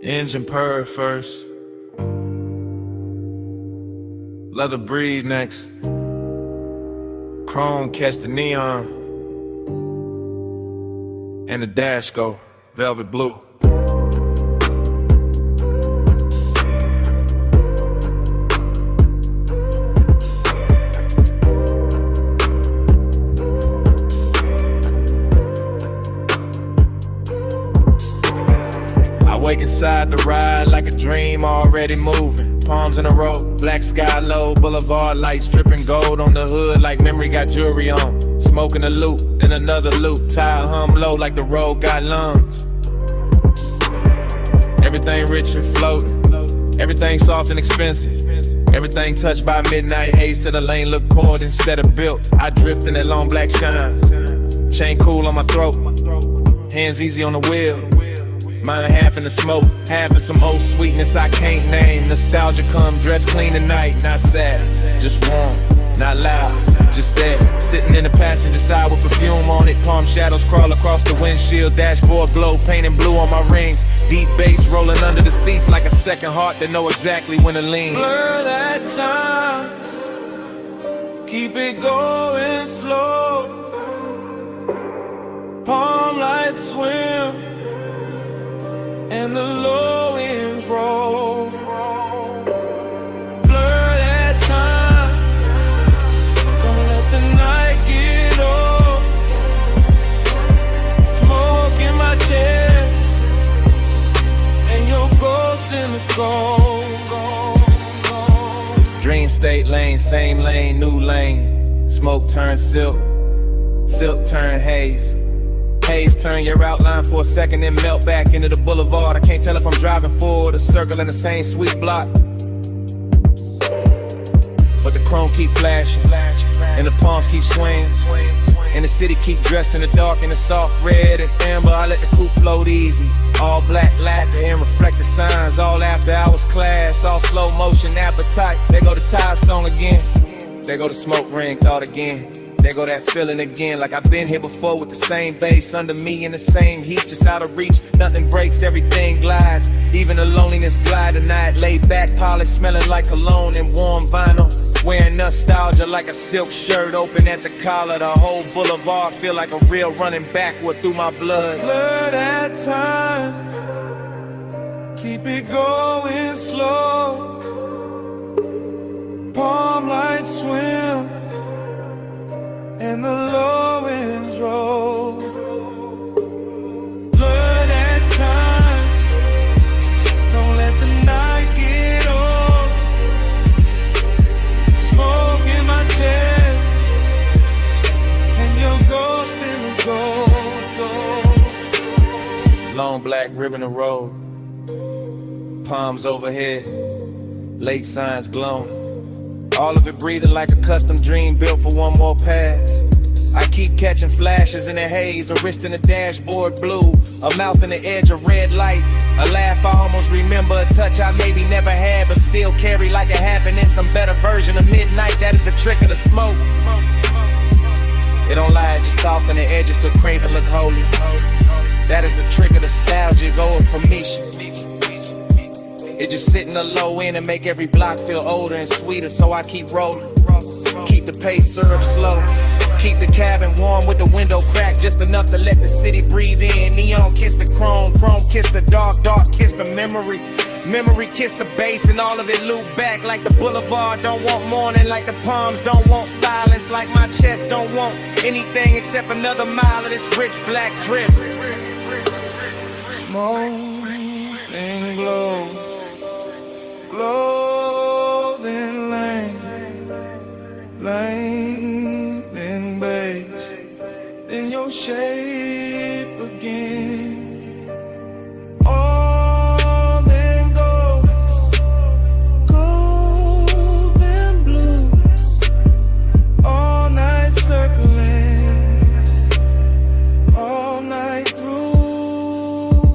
Engine purr first. Leather breathe next. Chrome catch the neon. And the dash go velvet blue. I wake inside the ride like a dream already moving. Palms in a row, black sky low, boulevard lights dripping gold on the hood like memory got jewelry on. Smoking a loop, then another loop, tire hum low like the road got lungs. Everything rich and floating, everything soft and expensive. Everything touched by midnight haze till the lane look cold instead of built. I drift in that long black shine, chain cool on my throat, hands easy on the wheel. Mine half in the smoke, half in some old sweetness I can't name. Nostalgia come dressed clean tonight, not sad, just warm, not loud, just there. Sitting in the passenger side with perfume on it. Palm shadows crawl across the windshield. Dashboard glow, painting blue on my rings. Deep bass rolling under the seats like a second heart that know exactly when to lean. Blur that time, keep it going slow. Palm lights swim and the low winds roll. Blur that time, don't let the night get old. Smoke in my chest and your ghost in the gold. Dream state lane, same lane, new lane. Smoke turn silk, silk turn haze. Haze turn your outline for a second and melt back into the boulevard. I can't tell if I'm driving forward or circling the same sweet block. But the chrome keep flashing and the palms keep swinging, and the city keep dressed in the dark in the soft red and amber. I let the coupe float easy. All black lacquer and reflective signs. All after hours class, all slow motion appetite. There go the tire song again. There go the smoke ring thought again. There go that feeling again, like I've been here before with the same bass under me in the same heat, just out of reach. Nothing breaks, everything glides. Even the loneliness glide tonight. Laid back, polished, smelling like cologne and warm vinyl. Wearing nostalgia like a silk shirt open at the collar. The whole boulevard feel like a real running backward through my blood. Blur that time, keep it going slow. Palm lights swim and the low winds roll. Blur that time, don't let the night get old. Smoke in my chest and your ghost in the gold. Long black ribbon of road, palms overhead, lake signs glowing. All of it breathing like a custom dream built for one more pass. I keep catching flashes in the haze, a wrist in the dashboard blue, a mouth in the edge of red light, a laugh I almost remember, a touch I maybe never had but still carry like it happened in some better version of midnight. That is the trick of the smoke. It don't lie, it just soften the edges to crave and look holy. That is the trick of nostalgia, go with permission. It just sit in the low end and make every block feel older and sweeter, so I keep rolling. Keep the pace syrup slow. Keep the cabin warm with the window cracked just enough to let the city breathe in. Neon kiss the chrome, chrome kiss the dark, dark kiss the memory. Memory kiss the bass and all of it loop back like the boulevard don't want morning, like the palms don't want silence, like my chest don't want anything except another mile of this rich black drip. Smoke and glow, clothing lane, lane and base, then your shape again. All then gold, gold and blue, all night circling, all night through.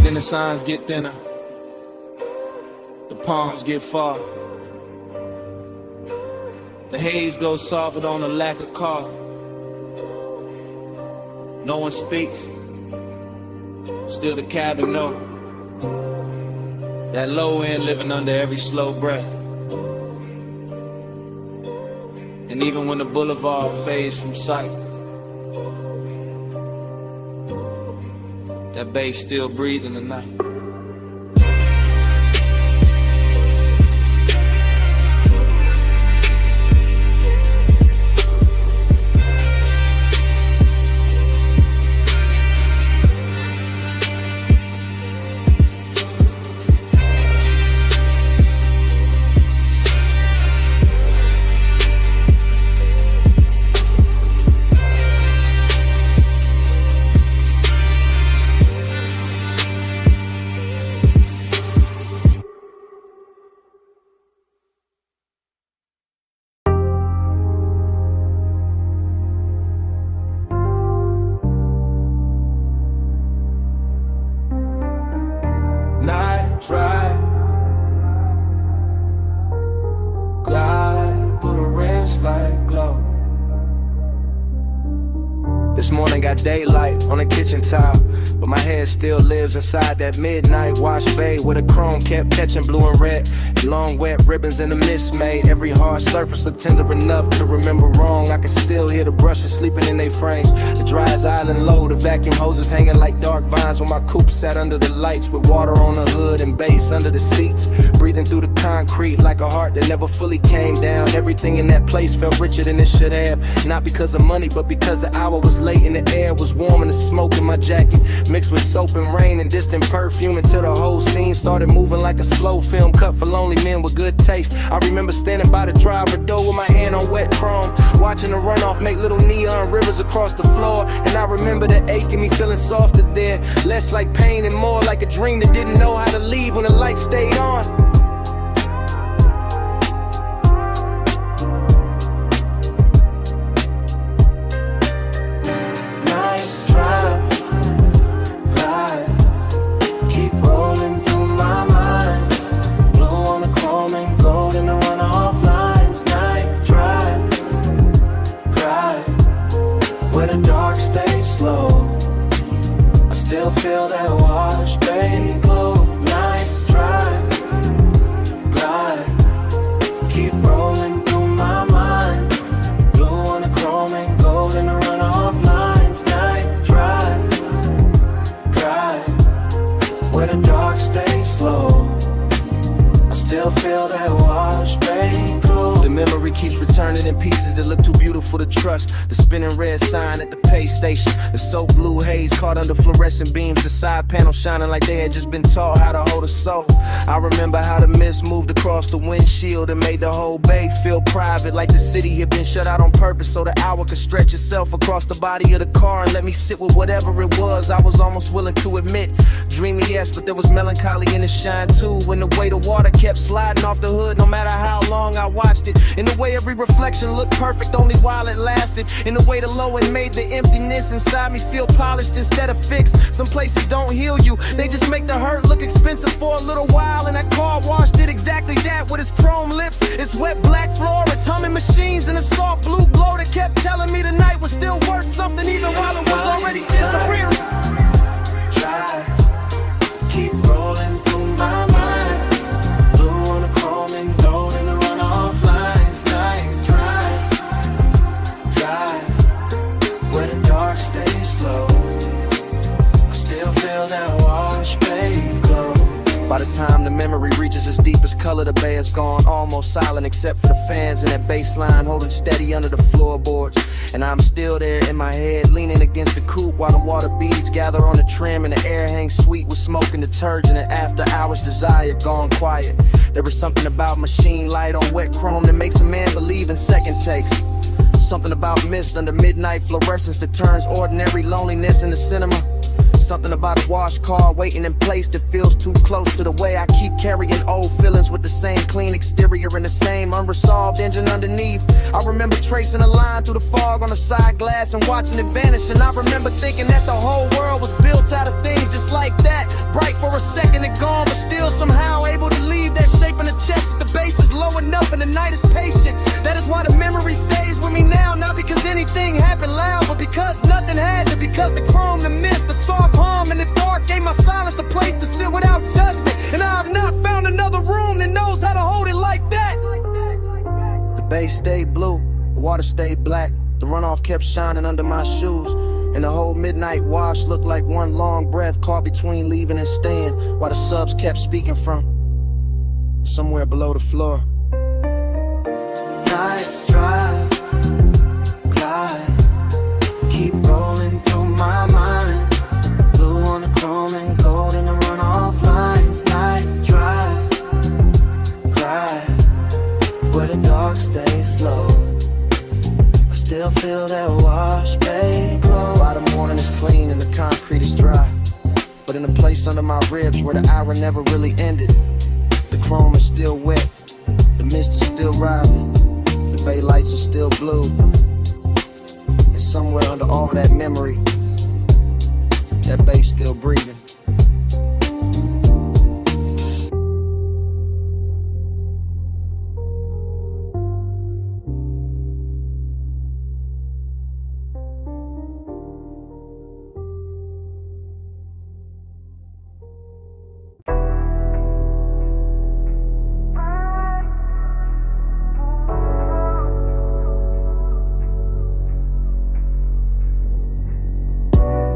then the signs get thinner, the palms get far. The haze goes soft on a lack of car. No one speaks, still the cabin know that low end living under every slow breath. And even when the boulevard fades from sight, that bass still breathing the night. Night drive, glide through the rims like glow. This morning got daylight on the kitchen tile, but my head still lives inside that midnight wash bay where the chrome kept catching blue and red. And long wet ribbons in the mist made every hard surface look tender enough to remember wrong. I can still hear the brushes sleeping in their frames, the dryer's island low, the vacuum hoses hanging like dark vines when my coupe sat under the lights with water on the hood and bass under the seats, breathing through the concrete like a heart that never fully came down. Everything in that place felt richer than it should have, not because of money but because the hour was late and the air was warm and the smoke in my jacket mixed with soap and rain and distant perfume until the whole scene started moving like a slow film cut for lonely men with good taste. I remember standing by the driver door with my hand on wet chrome, watching the runoff make little neon rivers across the floor. And I remember the ache in me feeling softer there, less like pain and more like a dream that didn't know how to leave when the light stayed on. Feel that wash, baby, glow. Night drive, glide, keep rolling through my mind. Blue on the chrome and gold in the runoff lines. Night drive, where the dark stays slow. I still feel that wash, baby, glow. The memory keeps returning in pieces that look too beautiful to trust. The spinning red sign at the pay station, the soap blue haze caught under fluorescent beams, the side panel shining like they had just been taught how to hold a soul. I remember how the mist moved across the windshield and made the whole bay feel private, like the city had been shut out on purpose so the hour could stretch itself across the body of the car and let me sit with whatever it was I was almost willing to admit. Dreamy, yes, but there was melancholy in the shine too, when the way the water kept sliding off the hood no matter how long I watched it. In the way every reflection looked perfect only while it lasted. In the way the low end made the emptiness inside me feel polished instead of fixed. Some places don't heal you, they just make the hurt look expensive for a little while. And that car wash did exactly that with its chrome lips, its wet black floor, its humming machines, and a soft blue glow that kept telling me the night was still worth something even while it was already disappearing. Try, keep rolling through my mind. Blue on the chrome and gold in the runoff lines. Night drive, where the dark stays slow. I still feel that wash, baby, glow. By the time the memory reaches its deepest color, the bay is gone, almost silent except for the fans and that bass line holding steady under the floorboards. And I'm still there in my head, leaning against the coupe while the water beads gather on the trim and the air hangs sweet with smoke and detergent and after hours desire gone quiet. There is something about machine light on wet chrome that makes a man believe in second takes. Something about mist under midnight fluorescence that turns ordinary loneliness into cinema. Something about a wash car waiting in place that feels too close to the way I keep carrying old feelings with the same clean exterior and the same unresolved engine underneath. I remember tracing a line through the fog on the side glass and watching it vanish. And I remember thinking that the whole world was built out of things just like that, bright for the night is patient. That is why the memory stays with me now. Not because anything happened loud, but because nothing had to. Because the chrome, the mist, the soft hum in the dark gave my silence a place to sit without judgment. And I have not found another room that knows how to hold it like that. The bay stayed blue, the water stayed black. The runoff kept shining under my shoes. And the whole midnight wash looked like one long breath caught between leaving and staying, while the subs kept speaking from somewhere below the floor. Night drive, glide, keep rolling through my mind. Blue on the chrome and gold in the runoff lines. Night drive, glide, where the dark stays slow. I still feel that wash bay glow. By the morning is clean and the concrete is dry, but in the place under my ribs where the hour never really ended, the chrome is still wet, the mist is still rising, the bay lights are still blue. And somewhere under all that memory, that bay's still breathing.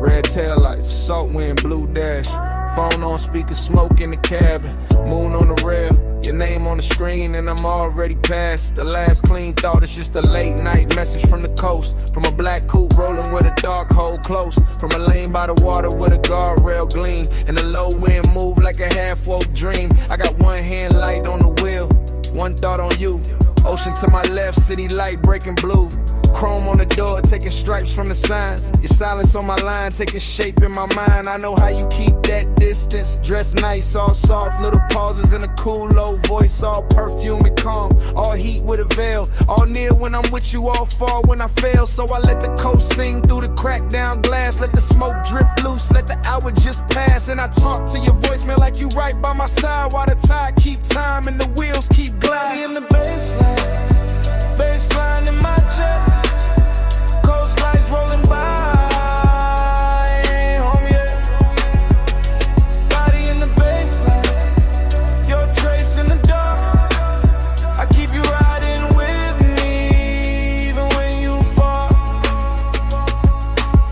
Red taillights, salt wind, blue dash. Phone on speaker, smoke in the cabin. Moon on the rail, your name on the screen, and I'm already past. The last clean thought is just a late night message from the coast. From a black coupe rolling with a dark hole close. From a lane by the water with a guardrail gleam. And the low wind move like a half-woke dream. I got one hand light on the wheel, one thought on you. Ocean to my left, city light breaking blue. Chrome on the door, taking stripes from the signs. Your silence on my line, taking shape in my mind. I know how you keep that distance. Dress nice, all soft, little pauses in a cool low voice. All perfume and calm, all heat with a veil. All near when I'm with you, all far when I fail. So I let the coast sing through the cracked down glass. Let the smoke drift loose, let the hour just pass. And I talk to your voicemail like you right by my side. While the tide keep time and the wheels keep gliding. In the baseline in my chest. Lights rolling by, I ain't home yet. Body in the baseline, your trace in the dark. I keep you riding with me, even when you fall.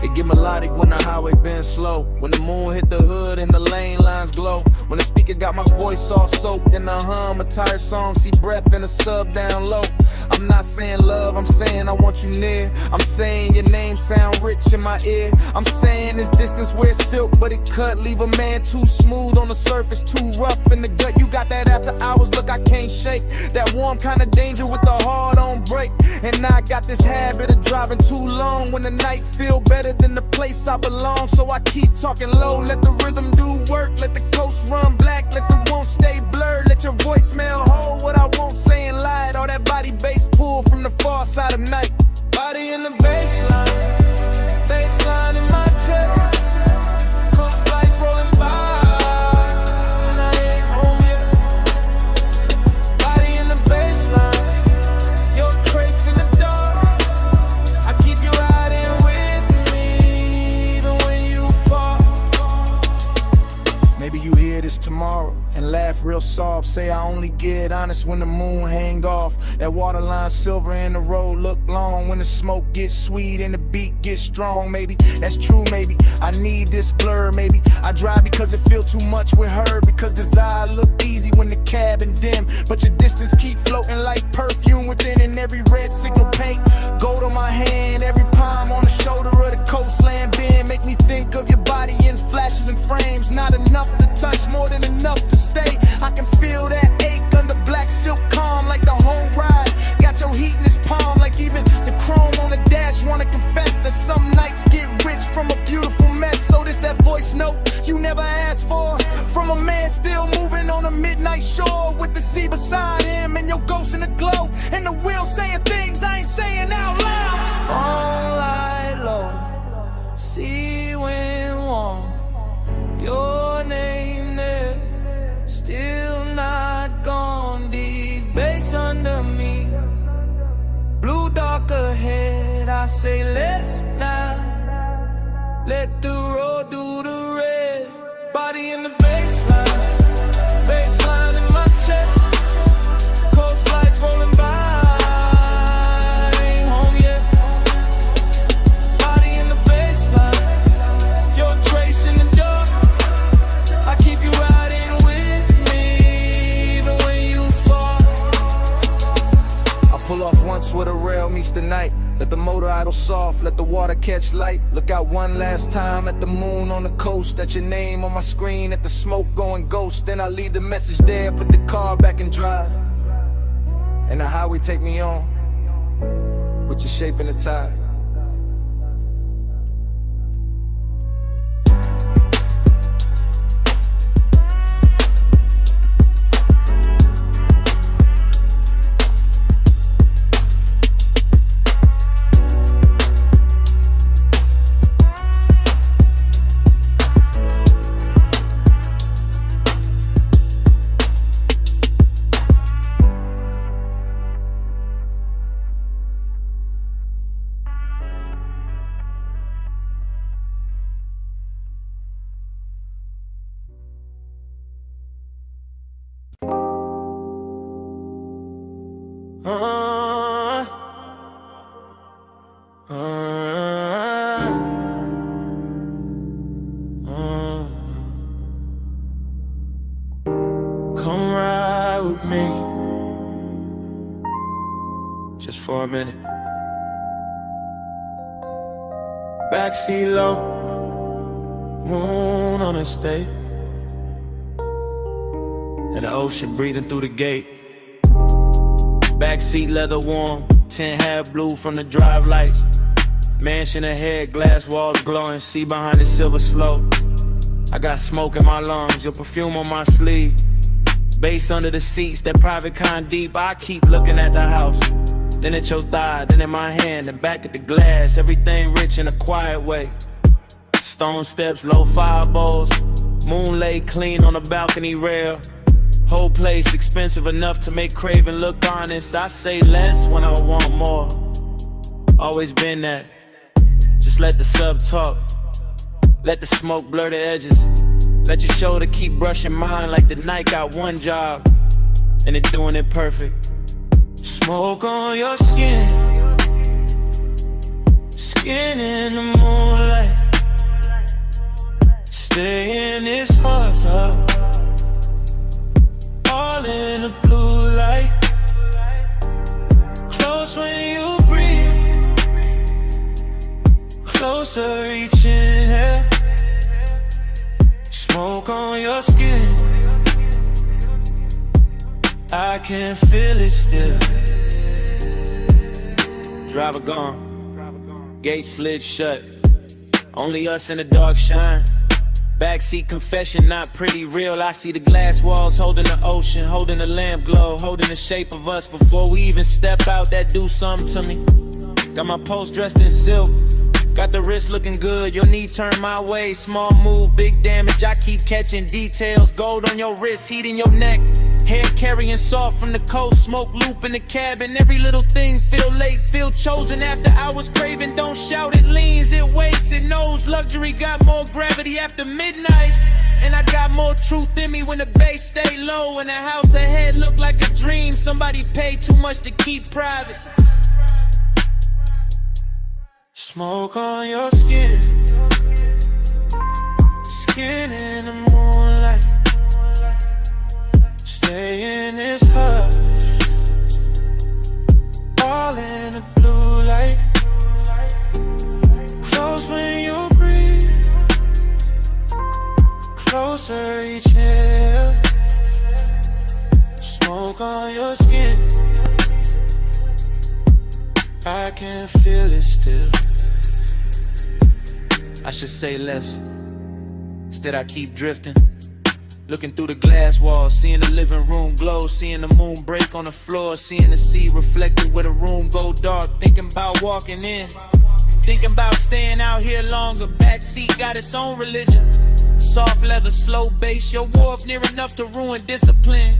It get melodic when the highway bends slow. When the moon hit the hood and the lane lines glow. When the speaker got my voice all soaked in the hum, a tired song, see breath in a sub down low. I'm not saying love, I'm saying I want you near. I'm saying your name sound rich in my ear. I'm saying this distance where it's silk, but it cut. Leave a man too smooth on the surface, too rough in the gut. You got that after hours look I can't shake. That warm kind of danger with the heart on break. And now I got this habit of driving too long when the night feel better than the place I belong. So I keep talking low, let the rhythm do work. Let the coast run black, let the won't stay blurred. Let your voicemail hold what I won't say and lie. All that body bass pull from the far side of night. Body in the baseline in my chest. Coast lights rolling by, and I ain't home yet. Body in the baseline, your trace in the dark. I keep you riding with me, even when you fall. Maybe you hear this tomorrow and laugh real soft. Say I only get honest when the moon hang off. That waterline silver and the road look long. When the smoke gets sweet and the beat gets strong. Maybe that's true, maybe I need this blur. Maybe I drive because it feel too much with her. Because desire look easy when the cabin dim, but your distance keep floating like perfume within. And every red signal paint gold on my hand. Every palm on the shoulder of the coastland bend. Make me think of your body in flashes and frames. Not enough to touch, more than enough to stay. I can feel that ache under black silk calm, like the whole ride got your heat in his palm. Like even the chrome on the dash wanna confess that some nights get rich from a beautiful mess. So this that voice note you never asked for, from a man still moving on a midnight shore, with the sea beside him and your ghost in the glow, and the wheel saying things I ain't saying out loud. Phone light low, sea wind warm, your name there, still not gone. Deep bass under me. baseline in my chest. Coast lights rolling by, I ain't home yet. Body in the baseline, your trace in the dark. I keep you riding with me, even when you fall. I pull off once where the rail meets the night. Let the motor idle soft, let the water catch light. Look out one last time at the moon on the coast. At your name on my screen, at the smoke going ghost. Then I leave the message there, put the car back and drive. And the highway take me on, with your shape in the tide. Come ride with me, just for a minute. Backseat low, moon on the state, and the ocean breathing through the gate. Backseat leather warm, 10 half blue from the drive lights. Mansion ahead, glass walls glowing, see behind the silver slope. I got smoke in my lungs, your perfume on my sleeve. Bass under the seats, that private kind deep. I keep looking at the house, then at your thigh, then in my hand, and back at the glass. Everything rich in a quiet way. Stone steps, low fireballs, moon lay clean on the balcony rail. Whole place expensive enough to make craving look honest. I say less when I want more. Always been that. Just let the sub talk, let the smoke blur the edges. Let your shoulder keep brushing mine like the night got one job, and it doing it perfect. Smoke on your skin, skin in the moonlight. Stay in this hot tub, all in the blue light. Close when you breathe, closer reaching here. Smoke on your skin, I can feel it still. Driver gone, gate slid shut, only us in the dark shine. Backseat confession, not pretty real. I see the glass walls holding the ocean, holding the lamp glow, holding the shape of us. Before we even step out, that do something to me. Got my post dressed in silk, got the wrist looking good, your knee turned my way. Small move, big damage, I keep catching details. Gold on your wrist, heat in your neck. Hair carrying soft from the coast, smoke loop in the cabin. Every little thing feel late, feel chosen. After hours craving, don't shout, it leans, it waits, it knows. Luxury got more gravity after midnight. And I got more truth in me when the bass stay low. And the house ahead look like a dream somebody paid too much to keep private. Smoke on your skin, skin in the moonlight. Stay in this hush, all in the blue light. Close when you breathe, closer each here. Smoke on your skin, I can feel it still. I should say less, instead I keep drifting. Looking through the glass walls, seeing the living room glow, seeing the moon break on the floor, seeing the sea reflected where the room go dark. Thinking about walking in, thinking about staying out here longer. Backseat got its own religion. Soft leather, slow bass, your wharf near enough to ruin discipline.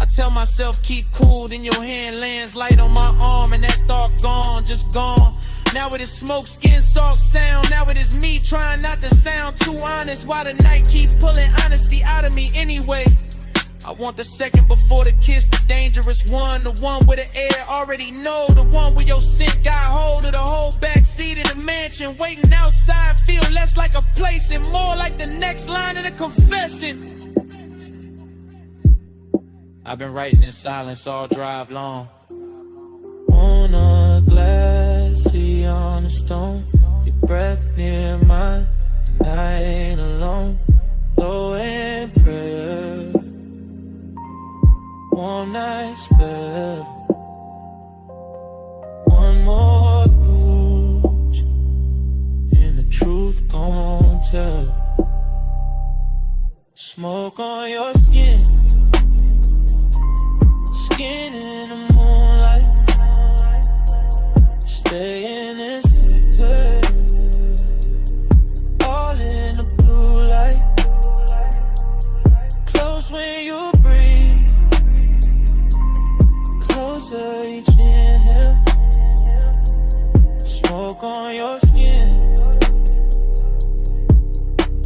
I tell myself keep cool, then your hand lands light on my arm, and that thought gone, just gone. Now it is smoke, skin, soft sound. Now it is me trying not to sound too honest. Why the night keep pulling honesty out of me anyway? I want the second before the kiss, the dangerous one. The one where the air already know. The one where your scent got hold of the whole backseat in the mansion. Waiting outside feel less like a place and more like the next line of the confession. I've been writing in silence all drive long. On a glassy on a stone, your breath near mine, and I ain't alone. Low in prayer, one night spell, one more approach, and the truth gon' tell. Smoke on your skin, skin in the moonlight, stay in this hood, all in the blue light. Close when you breathe, closer each inhale. Smoke on your skin,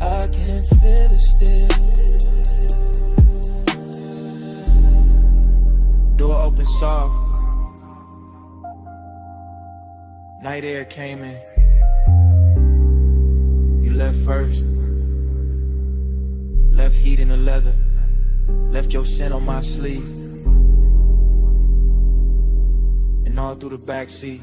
I can feel it still. Door open soft, night air came in. You left first, left heat in the leather, left your scent on my sleeve, and all through the backseat.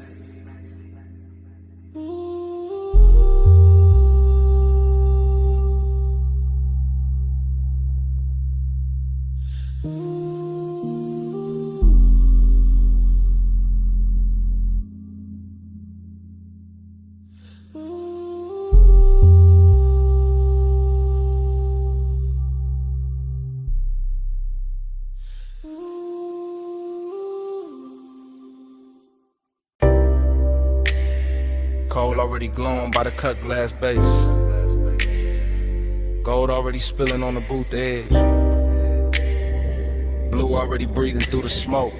Coal already glowing by the cut glass base. Gold already spilling on the booth edge. Blue already breathing through the smoke.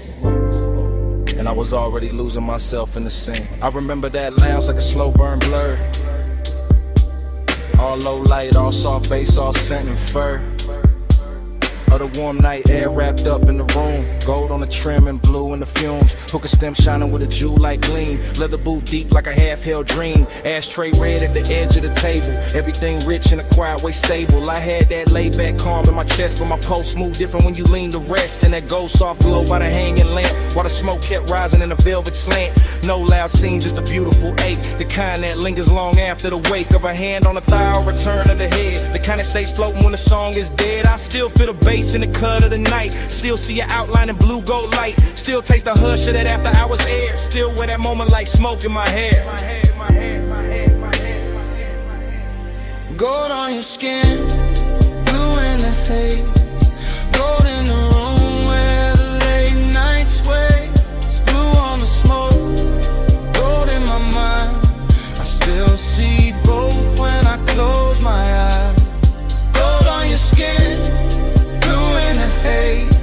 And I was already losing myself in the scene. I remember that lounge like a slow burn blur. All low light, all soft bass, all scent and fur. Of the warm night air wrapped up in the room. Gold on the trim and blue in the fumes. Hookah stem shining with a jewel-like gleam. Leather boot deep like a half-held dream. Ashtray red at the edge of the table. Everything rich and a quiet way stable. I had that laid-back calm in my chest, but my pulse moved different when you lean to rest. And that gold soft glow by the hanging lamp, while the smoke kept rising in a velvet slant. No loud scene, just a beautiful ache. The kind that lingers long after the wake of a hand on the thigh or return of the head. The kind that stays floating when the song is dead. I still feel the bass in the cut of the night. Still see your outline in blue gold light. Still taste the hush of that after hours air. Still wear that moment like smoke in my hair. Gold on your skin, blue in the haze. Gold in the room where the late night sways. Blue on the smoke, gold in my mind. I still see both when I close my eyes. Gold on your skin, haze,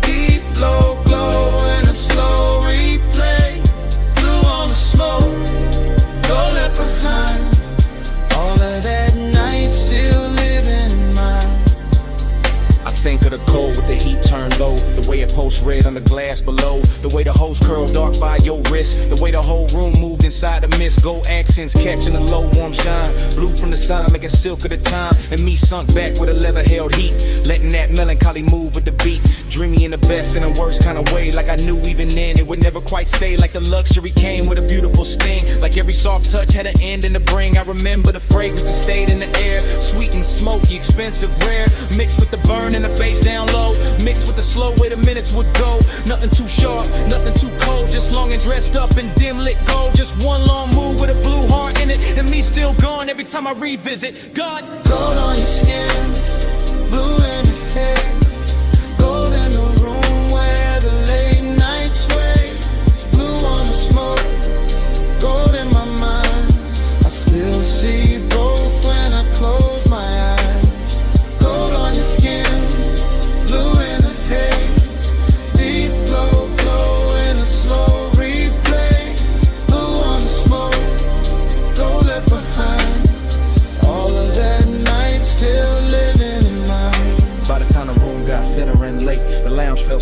deep low glow in a slow replay. Blue on the smoke, you're left behind. All of that night still living in mine. I think of the cold with the heat turned low. The way it pulsed red on the glass below. The way the hose curled dark by your wrist. The way the whole room moved inside the mist. Gold accents catching the low warm shine. Blue from the sun making silk of the time. And me sunk back with a leather held heat. Letting that melancholy move with the beat. Dreamy in the best and the worst kind of way. Like I knew even then it would never quite stay. Like the luxury came with a beautiful sting. Like every soft touch had an end in the bring. I remember the fragrance that stayed in the air. Sweet and smoky, expensive, rare. Mixed with the burn and the bass down low. Mixed with the slow way the minutes would go. Nothing too sharp, nothing too cold. Just long and dressed up in dim lit gold. Just one long move with a blue heart in it. And me still gone every time I revisit. God. Gold on your skin, blue in the haze. Gold in the room where the late night sways. Blue on the smoke, gold in my mind. I still see both when I close my eyes. Gold on your skin, blue in the haze. Deep low glow in a slow replay. Blue on the smoke,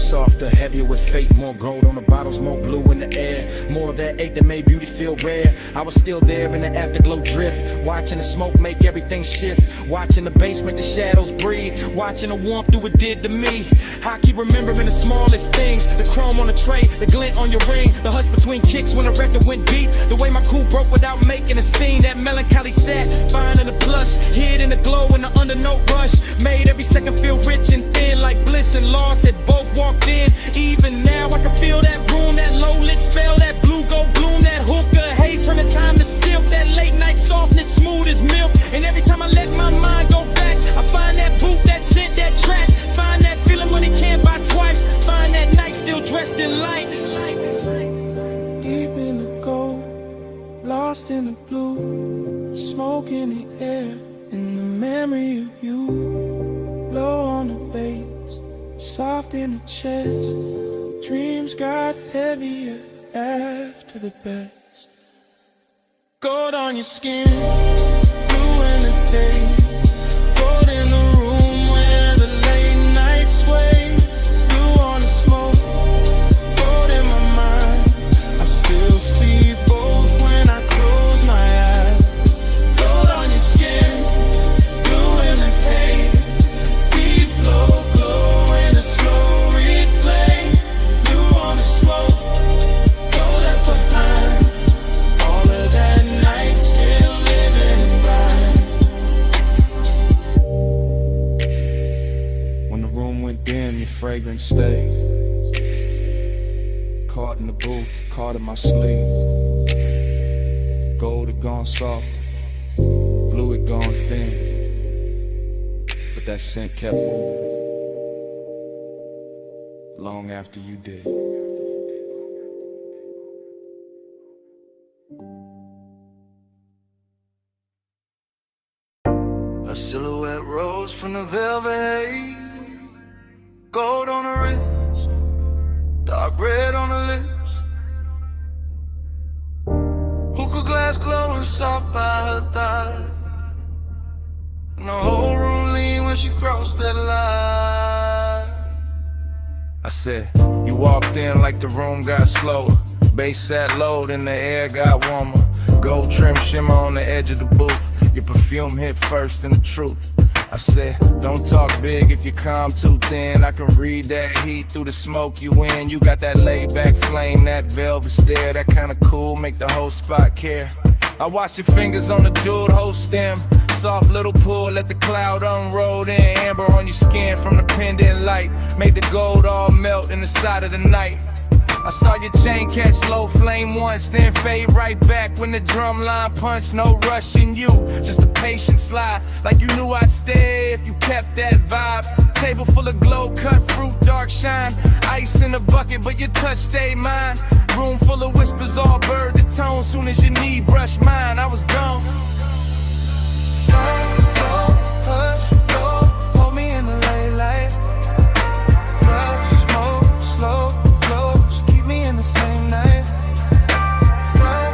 softer, heavier with fate. More gold on the bottles, more blue in the air. More of that ache that made beauty feel rare. I was still there in the afterglow drift, watching the smoke make everything shift, watching the basement, the shadows breathe, watching the warmth do what did to me. I keep remembering the smallest things, the chrome on the tray, the glint on your ring, the hush between kicks when the record went deep, the way my cool broke without making a scene, that melancholy sat, fine in the plush, hid in the glow in the undernote rush, made every second feel rich and thin, like bliss and loss had both walked in. Even now I can feel that room, that low lit spell, that blue gold bloom, that hookah haze, turn the time to silk, that late night softness, smooth as milk. And every time I let my mind go back, I find that boot, that scent, that track, find that feeling when it can't buy twice, find that night still dressed in light. Deep in the gold, lost in the blue, smoke in the air, in the memory of you. Low on the bass, soft in the chest, dreams got heavier after the best. Gold on your skin, blue in the day, gold in the room where the late night sways, blue on the smoke, gold in my mind, I still see both when I close my eyes. Gold on your skin, blue in the haze, deep low glow in a slow replay, blue on the smoke, gold left behind, all of that night still living bright. When the room went dim, your fragrance stayed, caught in the booth, caught in my sleeve. Gold had gone soft, blue had gone thin, but that scent kept moving long after you did. A silhouette rose from the velvet haze, gold on the wrist, dark red on the lips, hookah glass glowing soft by her thigh, and the whole room leaned when she crossed that line. I said, you walked in like the room got slower, bass sat low, then the air got warmer, gold trim shimmer on the edge of the booth, your perfume hit first and the truth. I said, don't talk big if you calm too thin, I can read that heat through the smoke you in, you got that laid back flame, that velvet stare, that kinda cool, make the whole spot care. I watch your fingers on the jeweled whole stem, soft little pull, let the cloud unroll, then amber on your skin from the pendant light, made the gold all melt in the side of the night. I saw your chain catch low flame once, then fade right back when the drum line punched. No rush in you, just a patient slide, like you knew I'd stay if you kept that vibe. Table full of glow, cut fruit, dark shine, ice in the bucket, but your touch stayed mine. Room full of whispers, all bird to tone. Soon as your knee brushed mine, I was gone. Hush, go, hold me in the late light. Love, smoke, slow. In the same night, slow,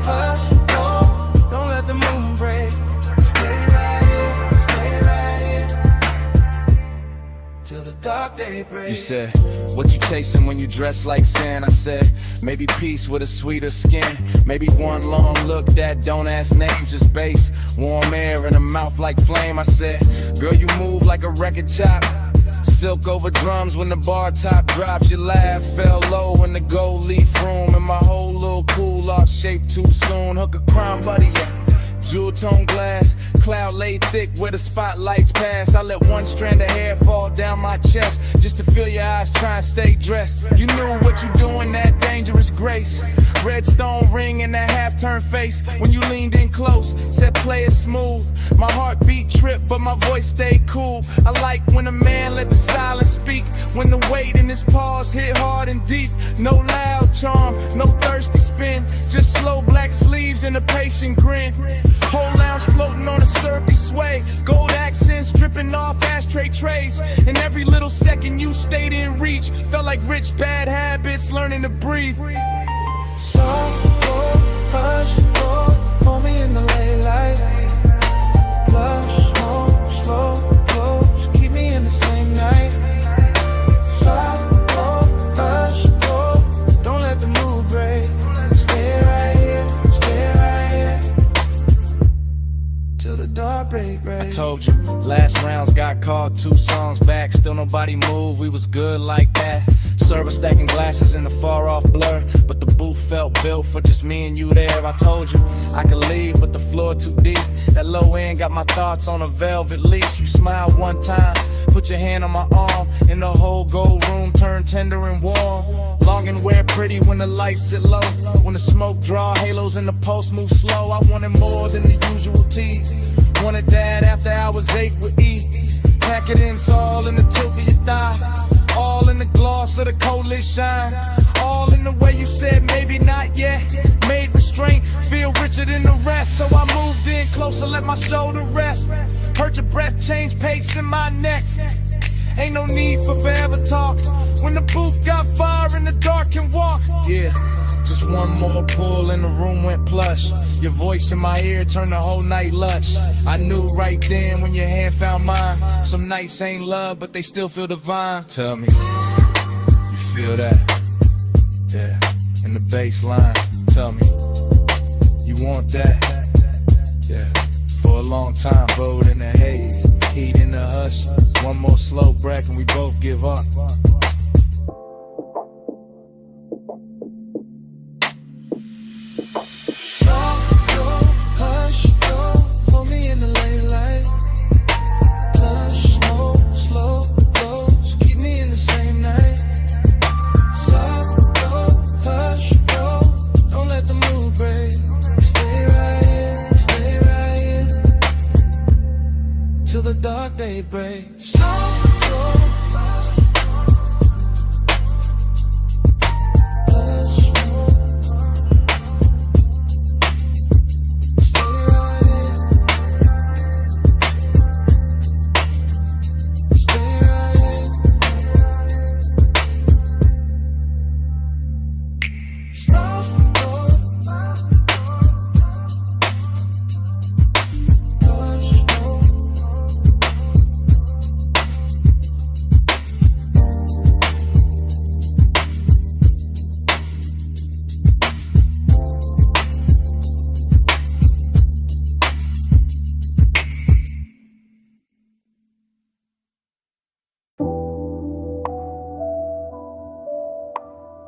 hush, go, don't let the moon break. Stay right here, till the dark day breaks. You said, what you chasing when you dress like sin? I said, maybe peace with a sweeter skin. Maybe one long look that don't ask names, just bass, warm air in a mouth like flame. I said, girl, you move like a record chop, silk over drums when the bar top drops. Your laugh fell low in the gold leaf room, and my whole little cool off shaped too soon. Hook a crime buddy, yeah. Jewel tone glass, cloud laid thick where the spotlights pass. I let one strand of hair fall down my chest just to feel your eyes try and stay dressed. You knew what you doing, that dangerous grace. Red stone ring and that half-turned face when you leaned in close, said play it smooth. My heartbeat tripped, but my voice stayed cool. I like when a man let the silence speak, when the weight in his pause hit hard and deep. No loud charm, no thirsty spin, just slow black sleeves and a patient grin. Whole lounge floating on a syrupy sway, gold accents dripping off ashtray trays. And every little second you stayed in reach felt like rich bad habits learning to breathe. Soft, hush, hold me in the late light. Blush, smoke, slow, close, keep me in the same night. Soft, got called 2 songs back, still nobody moved, we was good like that. Server stacking glasses in the far off blur, but the booth felt built for just me and you there. I told you I could leave, but the floor too deep. That low end got my thoughts on a velvet leash. You smiled one time, put your hand on my arm, and the whole gold room turned tender and warm. Long and wear pretty when the lights sit low, when the smoke draw halos and the pulse move slow. I wanted more than the usual tease, wanted that after hours 8 with E. Pack it in, it's all in the tilt of your thigh, all in the gloss of the coldest shine, all in the way you said maybe not yet. Made restraint feel richer than the rest, so I moved in closer, let my shoulder rest. Heard your breath change pace in my neck. Ain't no need for forever talk when the booth got fire and the dark can walk. Yeah, just one more pull and the room went plush. Your voice in my ear turned the whole night lush. I knew right then when your hand found mine. Some nights ain't love, but they still feel divine. Tell me, you feel that? Yeah, in the bass line. Tell me, you want that? Yeah, for a long time, road in the haze, heat in the hush. One more slow breath and we both give up. Soft, go, hush, go, hold me in the late light. Plush, smoke, slow, close, keep me in the same night. Soft, go, hush, go, don't let the mood break. Stay right here, till the dark day breaks. Soft, go,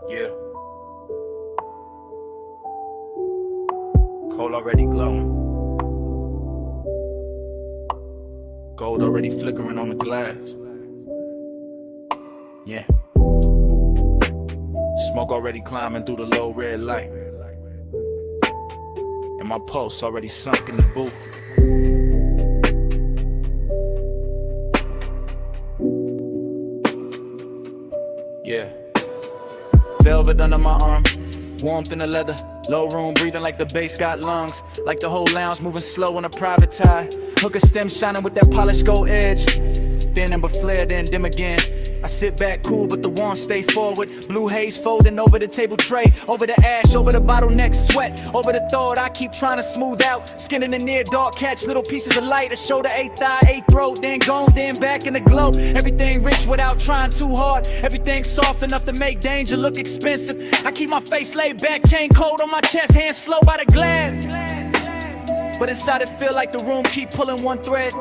Yeah. Coal already glowing, gold already flickering on the glass. Yeah. Smoke already climbing through the low red light, and my pulse already sunk in the booth. Yeah. Velvet under my arm, warmth in the leather. Low room breathing like the bass got lungs. Like the whole lounge moving slow on a private tie. Hooker stem shining with that polished gold edge. Thin amber flare, then dim again. I sit back cool, but the warmth stay forward. Blue haze folding over the table tray, over the ash, over the bottleneck sweat, over the thought I keep trying to smooth out. Skin in the near dark, catch little pieces of light. A shoulder, a thigh, a throat, then gone, then back in the glow. Everything rich without trying too hard. Everything soft enough to make danger look expensive. I keep my face laid back, chain cold on my chest, hands slow by the glass. But inside it feel like the room keep pulling one thread,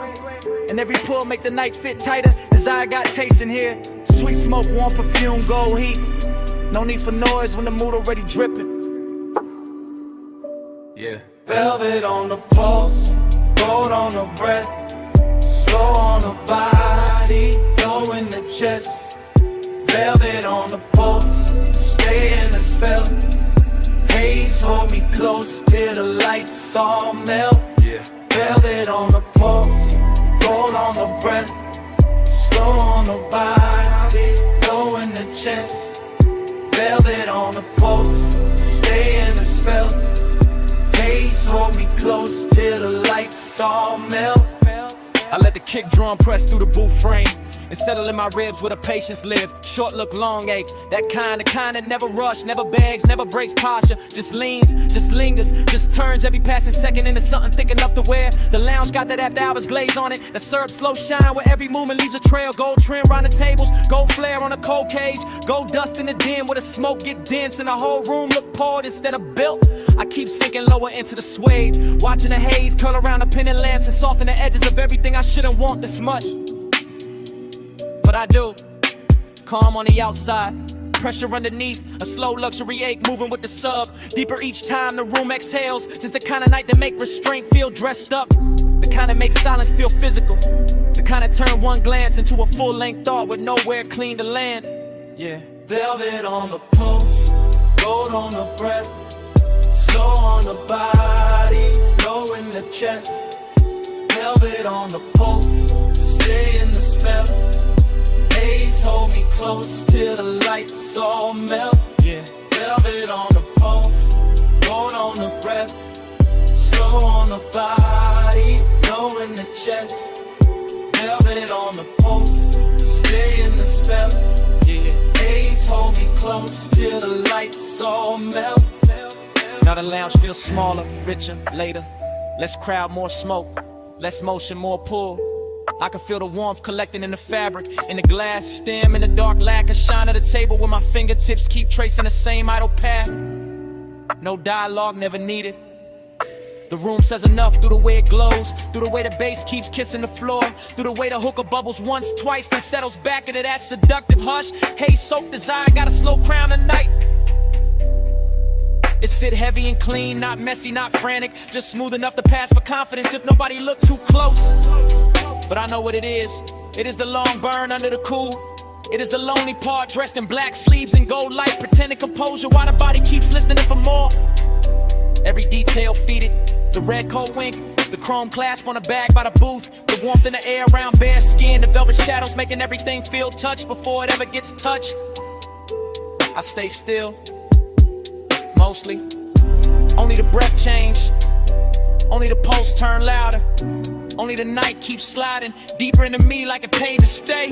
and every pull make the night fit tighter. Desire got taste in here, sweet smoke, warm perfume, gold heat. No need for noise when the mood already dripping. Yeah. velvet on the pulse, gold on the breath, slow on the body, low in the chest. Velvet on the pulse, stay in the spell. Haze, hold me close till the lights all melt. Yeah. Velvet on the pulse, gold on the breath, slow on the body, low in the chest. Velvet on the pulse, stay in the spell. Haze, hold me close till the lights all melt. I let the kick drum press through the booth frame and settle in my ribs where the patience live. Short look, long ache, that kind that never rush, never begs, never breaks posture. Just leans, just lingers, just turns every passing second into something thick enough to wear. The lounge got that after hours glaze on it. The syrup slow shine where every movement leaves a trail. Gold trim round the tables, gold flare on a cold cage, gold dust in the den where the smoke get dense and the whole room look poured instead of built. I keep sinking lower into the suede, watching the haze curl around the pendant lamps and soften the edges of everything I shouldn't want this much. but I do. Calm on the outside, pressure underneath, a slow luxury ache moving with the sub. Deeper each time the room exhales, just the kind of night that make restraint feel dressed up. The kind that makes silence feel physical. The kind that turn one glance into a full-length thought with nowhere clean to land. Yeah. Velvet on the pulse, gold on the breath, slow on the body, low in the chest. Velvet on the pulse, stay in the spell. Haze hold me close till the lights all melt. Yeah. Velvet on the pulse, gold on the breath, slow on the body, low in the chest. Velvet on the pulse, stay in the spell. Yeah. Haze hold me close till the lights all melt. Now the lounge feels smaller, richer, later. Less crowd, more smoke. Less motion, more pull. I can feel the warmth collecting in the fabric, in the glass stem, in the dark lacquer shine of the table where my fingertips keep tracing the same idle path. No dialogue, never needed. The room says enough through the way it glows, through the way the bass keeps kissing the floor, through the way the hookah bubbles once, twice, then settles back into that seductive hush. Haze soaked desire, got a slow crown tonight. It sit heavy and clean, not messy, not frantic, just smooth enough to pass for confidence if nobody look too close. But I know what it is. It is the long burn under the cool. It is the lonely part dressed in black sleeves and gold light, pretending composure while the body keeps listening for more. Every detail feeded, the red coat wink, the chrome clasp on the bag by the booth, the warmth in the air around bare skin, the velvet shadows making everything feel touched before it ever gets touched. I stay still, mostly. Only the breath change, only the pulse turn louder. Only the night keeps sliding deeper into me like it paid to stay.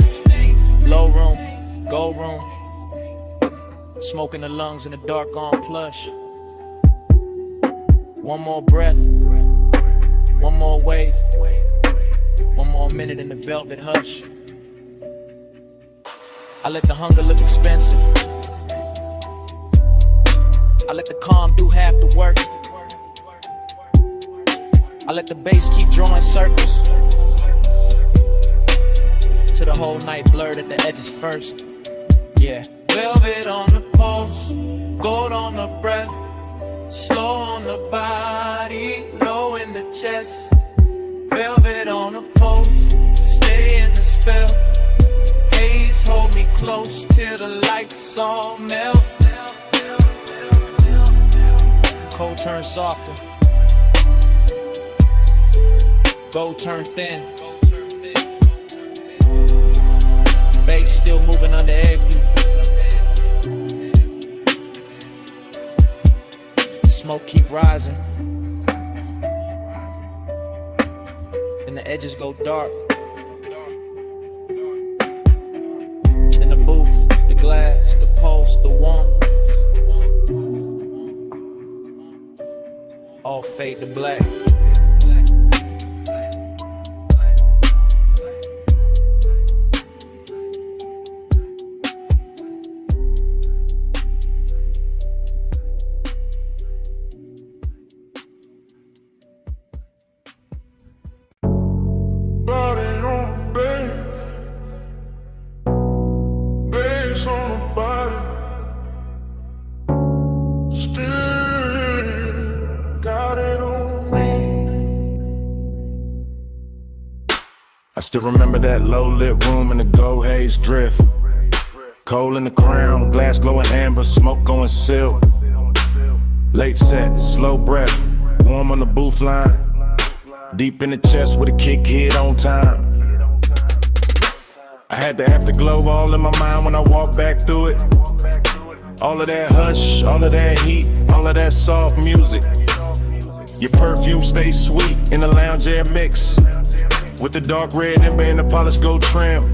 Low room, gold room, smoke in the lungs in the dark on plush. One more breath, one more wave, one more minute in the velvet hush. I let the hunger look expensive. I let the calm do half the work. I let the bass keep drawing circles till the whole night blurred at the edges first. Yeah. Velvet on the pulse, gold on the breath, slow on the body, low in the chest. Velvet on the pulse, stay in the spell. Haze hold me close till the lights all melt. Cold turn softer, gold turn thin. Bass still moving under every. Smoke keep rising, and the edges go dark. Then the booth, the glass, the pulse, the warmth, all fade to black. I still remember that low-lit room in the gold haze drift. Coal in the crown, glass glowing amber, smoke going silk. Late set, slow breath, warm on the booth line. Deep in the chest with a kick hit on time. I had the afterglow all in my mind when I walked back through it. All of that hush, all of that heat, all of that soft music. Your perfume stays sweet in the lounge air mix, with the dark red ember and the polished gold trim.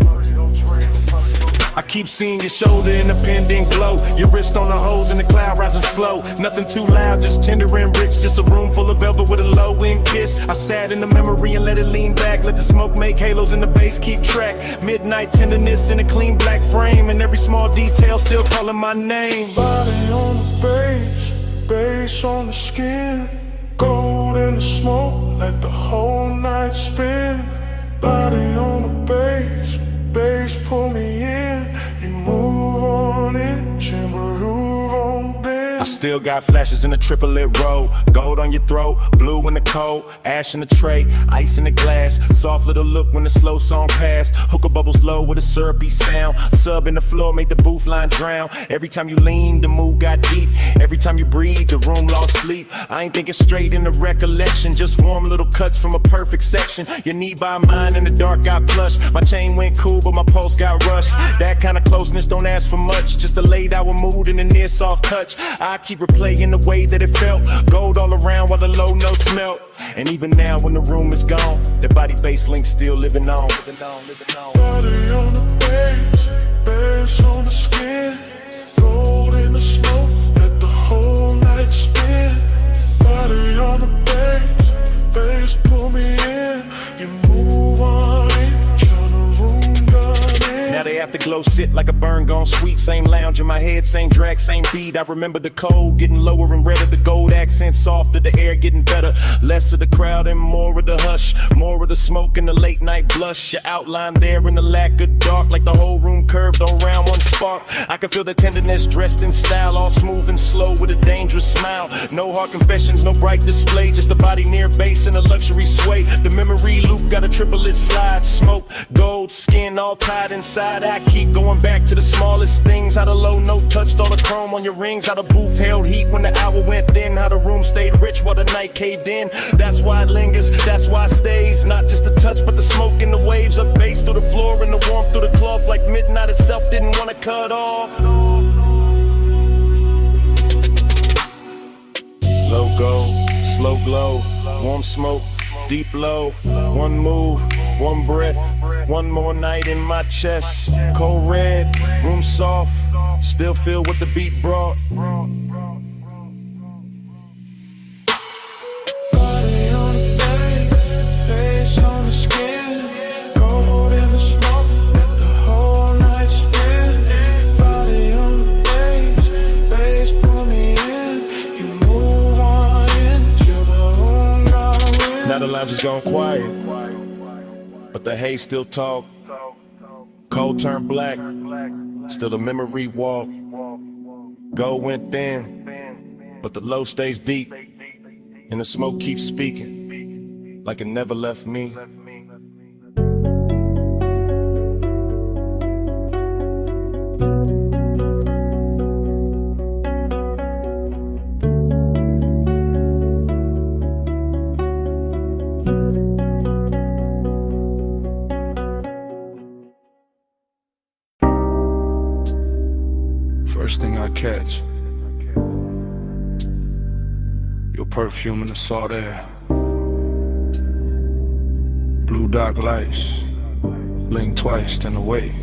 I keep seeing your shoulder in the pendant glow, your wrist on the hose and the cloud rising slow. Nothing too loud, just tender and rich, just a room full of velvet with a low-end kiss. I sat in the memory and let it lean back, let the smoke make halos and the bass keep track. Midnight tenderness in a clean black frame, and every small detail still calling my name. Body on the bass, bass on the skin, gold in the smoke, let the whole night spin. Body on the bass, bass pull me Still got flashes in the triplet row. Gold on your throat, blue in the cold, ash in the tray, ice in the glass. Soft little look when the slow song passed. Hookah bubbles low with a syrupy sound. Sub in the floor made the booth line drown. Every time you lean, the mood got deep. Every time you breathe, the room lost sleep. I ain't thinking straight in the recollection. Just warm little cuts from a perfect section. Your knee by mine in the dark got plush. My chain went cool, but my pulse got rushed. That kind of closeness don't ask for much. Just a laid out mood and a near soft touch. I keep replaying the way that it felt. Gold all around while the low notes melt. And even now when the room is gone, the body bass link still living on. Body on the bass on the skin. Gold in the smoke, let the whole night spin. Body on the bass pull me in. You move on in, turn the room down in. Now the afterglow sit like a burn gone sweet. Same lounge in my head, same drag, same beat. I remember the cold getting lower and redder. The gold accent softer, the air getting better. Less of the crowd and more of the hush. More of the smoke and the late night blush. Your outline there in the lack of dark. Like the whole room curved around one spark. I can feel the tenderness dressed in style. All smooth and slow with a dangerous smile. No hard confessions, no bright display. Just a body near base and a luxury sway. The memory loop got a triplet slide. Smoke, gold, skin all tied inside. I keep going back to the smallest things. How the low note touched all the chrome on your rings. How the booth held heat when the hour went thin. How the room stayed rich while the night caved in. That's why it lingers, that's why it stays. Not just the touch but the smoke and the waves. Up bass through the floor and the warmth through the cloth. Like midnight itself didn't want to cut off. Low gold, slow glow, warm smoke, deep low. One move, one breath, one more night in my chest. Cold red, room soft, still feel what the beat brought. Body on the face on the skin. Gold in the smoke, let the whole night spin. Body on the bass pull me in. You move on into the room down in. Now the lounge is gone quiet, but the haze still talk. Cold turned black, still the memory walk. Gold went thin, but the low stays deep. And the smoke keeps speaking, like it never left me. First thing I catch, your perfume in the salt air. Blue dark lights, blink twice, then away.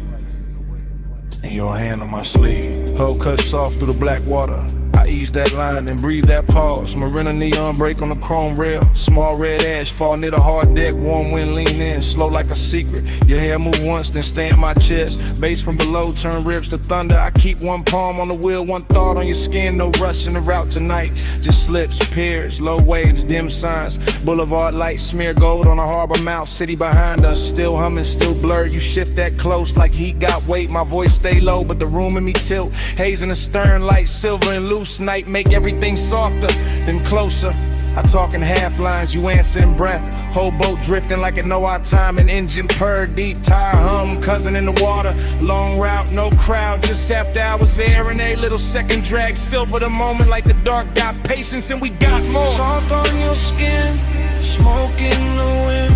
And your hand on my sleeve, hull cut soft through the black water. I ease that line and breathe that pause. Marina neon break on the chrome rail. Small red ash fall near the hard deck. Warm wind lean in, slow like a secret. Your hair move once, then stay in my chest. Bass from below turn ribs to thunder. I keep one palm on the wheel, one thought on your skin. No rush in the route tonight. Just slips, piers, low waves, dim signs. Boulevard lights smear gold on a harbor mouth. City behind us, still humming, still blurred. You shift that close like heat got weight. My voice stay low, but the room in me tilt. Haze in the stern, light silver and loose. Night make everything softer, then closer. I talk in half lines, you answer in breath. Whole boat drifting like it know our time. An engine purr, deep tire hum, cousin in the water. Long route, no crowd, just after hours there. And a little second drag, silver the moment like the dark. Got patience and we got more. Soft on your skin, smoke in the wind.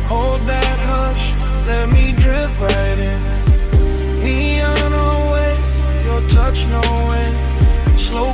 Hold that hush, let me drift right in. Neon away, your touch no end. Slow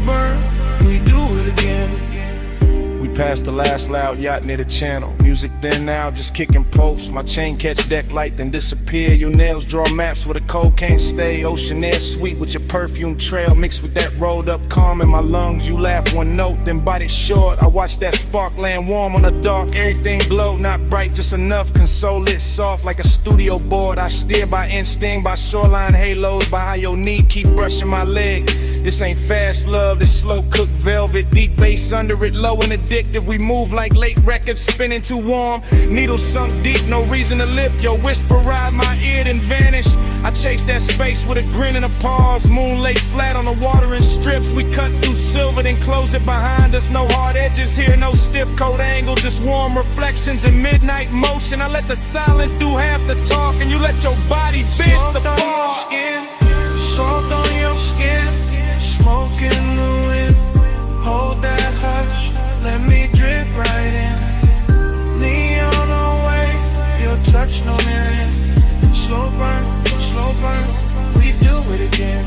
burn, we do it again. We passed the last loud yacht near the channel. Music then now, just kicking posts. My chain catch deck light, then disappear. Your nails draw maps where the cold can't stay. Ocean air sweet with your perfume trail. Mixed with that rolled up calm in my lungs. You laugh one note, then bite it short. I watch that spark land warm on the dark. Everything glow, not bright, just enough. Console it soft like a studio board. I steer by instinct, by shoreline halos. By how your knee keep brushing my leg. This ain't fast love, this slow cooked velvet. Deep bass under it, low and addictive. we move like late records spinning too warm. Needles sunk deep, no reason to lift. Your whisper ride my ear then vanish. I chase that space with a grin and a pause. Moon laid flat on the water in strips. We cut through silver then close it behind us. No hard edges here, no stiff coat angles, just warm reflections in midnight motion. I let the silence do half the talk and you let your body bitch the ball. Soft on your skin, smoke in the wind. Hold that hush, let me drift right in. Neon away, your touch no mirror. Slow burn, we do it again.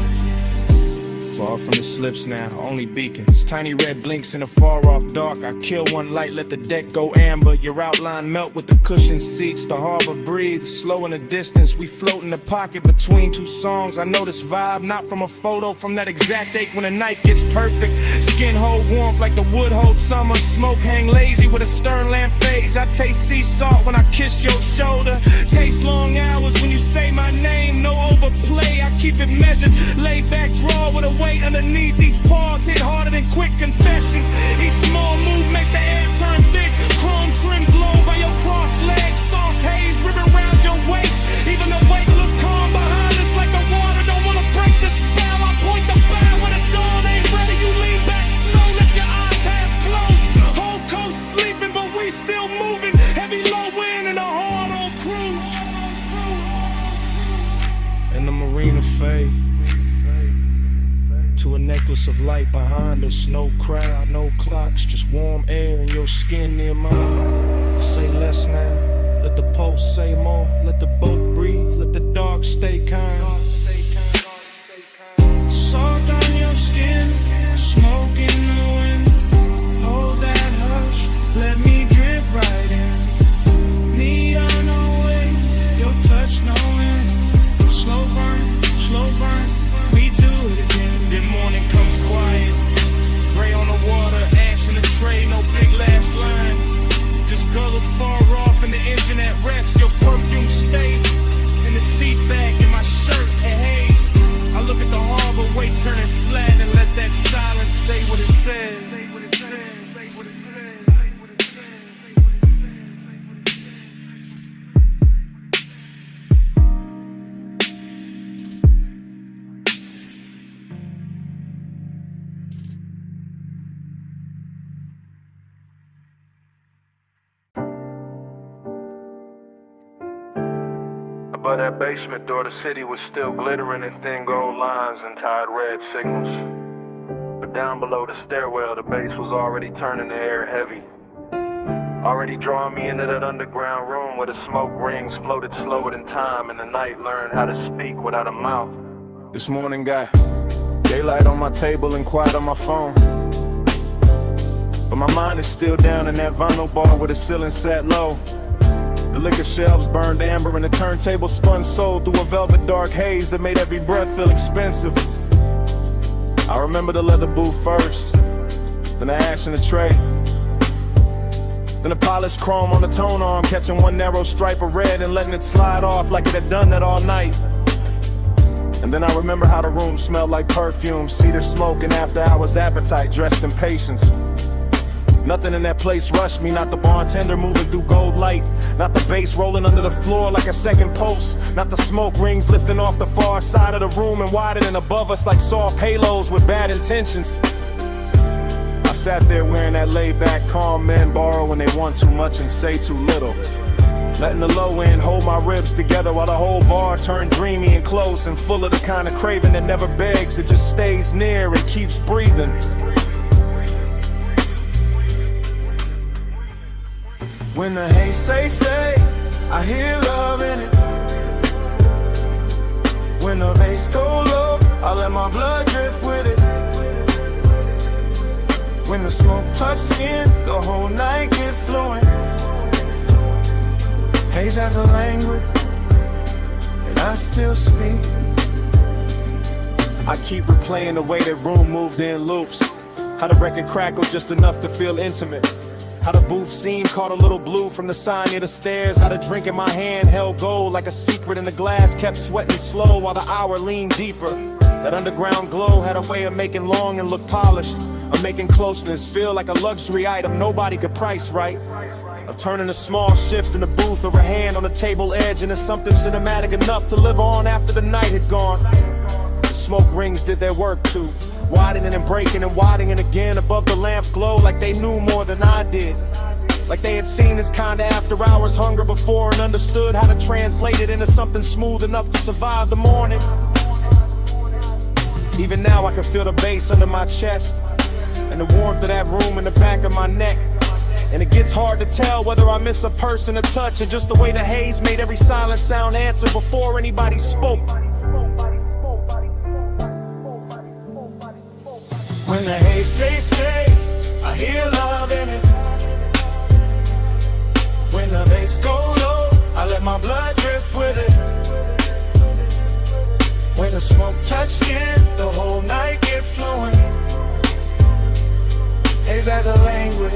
Far from the slips now, only beacons. Tiny red blinks in the far off dark. I kill one light, let the deck go amber. Your outline melt with the cushioned seats. The harbor breathes, slow in the distance. We float in the pocket between two songs. I know this vibe, not from a photo, from that exact ache when the night gets perfect. Skin hold warmth like the wood holds summer. Smoke hang lazy with a stern lamp fades. I taste sea salt when I kiss your shoulder. Taste long hours when you say my name. No overplay, I keep it measured. Lay back, draw with a weight underneath. Each pause hit harder than quick confessions. Each small move make the air turn thick. Chrome trim glow by your crossed legs. Soft haze ribbon around your waist. Even the weight look calm behind us like the water don't wanna break the spell. I point the bow when the dawn ain't ready. You lean back slow, let your eyes half closed. Whole coast sleeping, but we still moving. Heavy low wind and a hard on cruise. And the marina fade to a necklace of light behind us. No crowd, no clocks, just warm air and your skin near mine. I say less now, let the pulse say more. Let the boat breathe, let the dark stay kind. Soft on your skin, smoke in the wind. Hold that hush, let me drift right in. Neon away, your touch no end. Slow burn, we do it again. Then morning comes quiet, gray on the water, ash in the tray, no big last line. Just gullers far off in the engine at rest. Your perfume stayed in the seat back in my shirt at Haze. I look at the harbor, weight turning flat, and let that silence say what it says. Above that basement door, the city was still glittering in thin gold lines and tied red signals. But down below the stairwell, the bass was already turning the air heavy. Already drawing me into that underground room where the smoke rings floated slower than time, and the night learned how to speak without a mouth. This morning got daylight on my table and quiet on my phone, but my mind is still down in that vinyl bar where the ceiling sat low. The liquor shelves burned amber and the turntable spun soul through a velvet dark haze that made every breath feel expensive. I remember the leather booth first, then the ash in the tray, then the polished chrome on the tone arm, catching one narrow stripe of red and letting it slide off like it had done that all night. And then I remember how the room smelled like perfume, cedar smoke and after hours appetite dressed in patience. Nothing in that place rushed me, not the bartender moving through gold light, not the bass rolling under the floor like a second pulse, not the smoke rings lifting off the far side of the room and widening above us like soft halos with bad intentions. I sat there wearing that laid-back calm men borrow when they want too much and say too little, letting the low end hold my ribs together while the whole bar turned dreamy and close and full of the kind of craving that never begs, it just stays near and keeps breathing. When the haze say stay, I hear love in it. When the bass go low, I let my blood drift with it. When the smoke touch skin, the whole night get fluent. Haze has a language, and I still speak. I keep replaying the way that room moved in loops, how the record crackled just enough to feel intimate, how the booth scene caught a little blue from the sign near the stairs, how the drink in my hand held gold like a secret in the glass kept sweating slow while the hour leaned deeper. That underground glow had a way of making long and look polished, of making closeness feel like a luxury item nobody could price right, of turning a small shift in the booth or a hand on the table edge into something cinematic enough to live on after the night had gone. The smoke rings did their work too, widening and breaking and widening again above the lamp glow, like they knew more than I did. Like they had seen this kind of after hours hunger before and understood how to translate it into something smooth enough to survive the morning. Even now I can feel the bass under my chest and the warmth of that room in the back of my neck. And it gets hard to tell whether I miss a person, a touch, or just the way the haze made every silent sound answer before anybody spoke. When the haze says stay, I hear love in it. When the bass go low, I let my blood drift with it. When the smoke touch skin, the whole night get fluent. Haze as a language,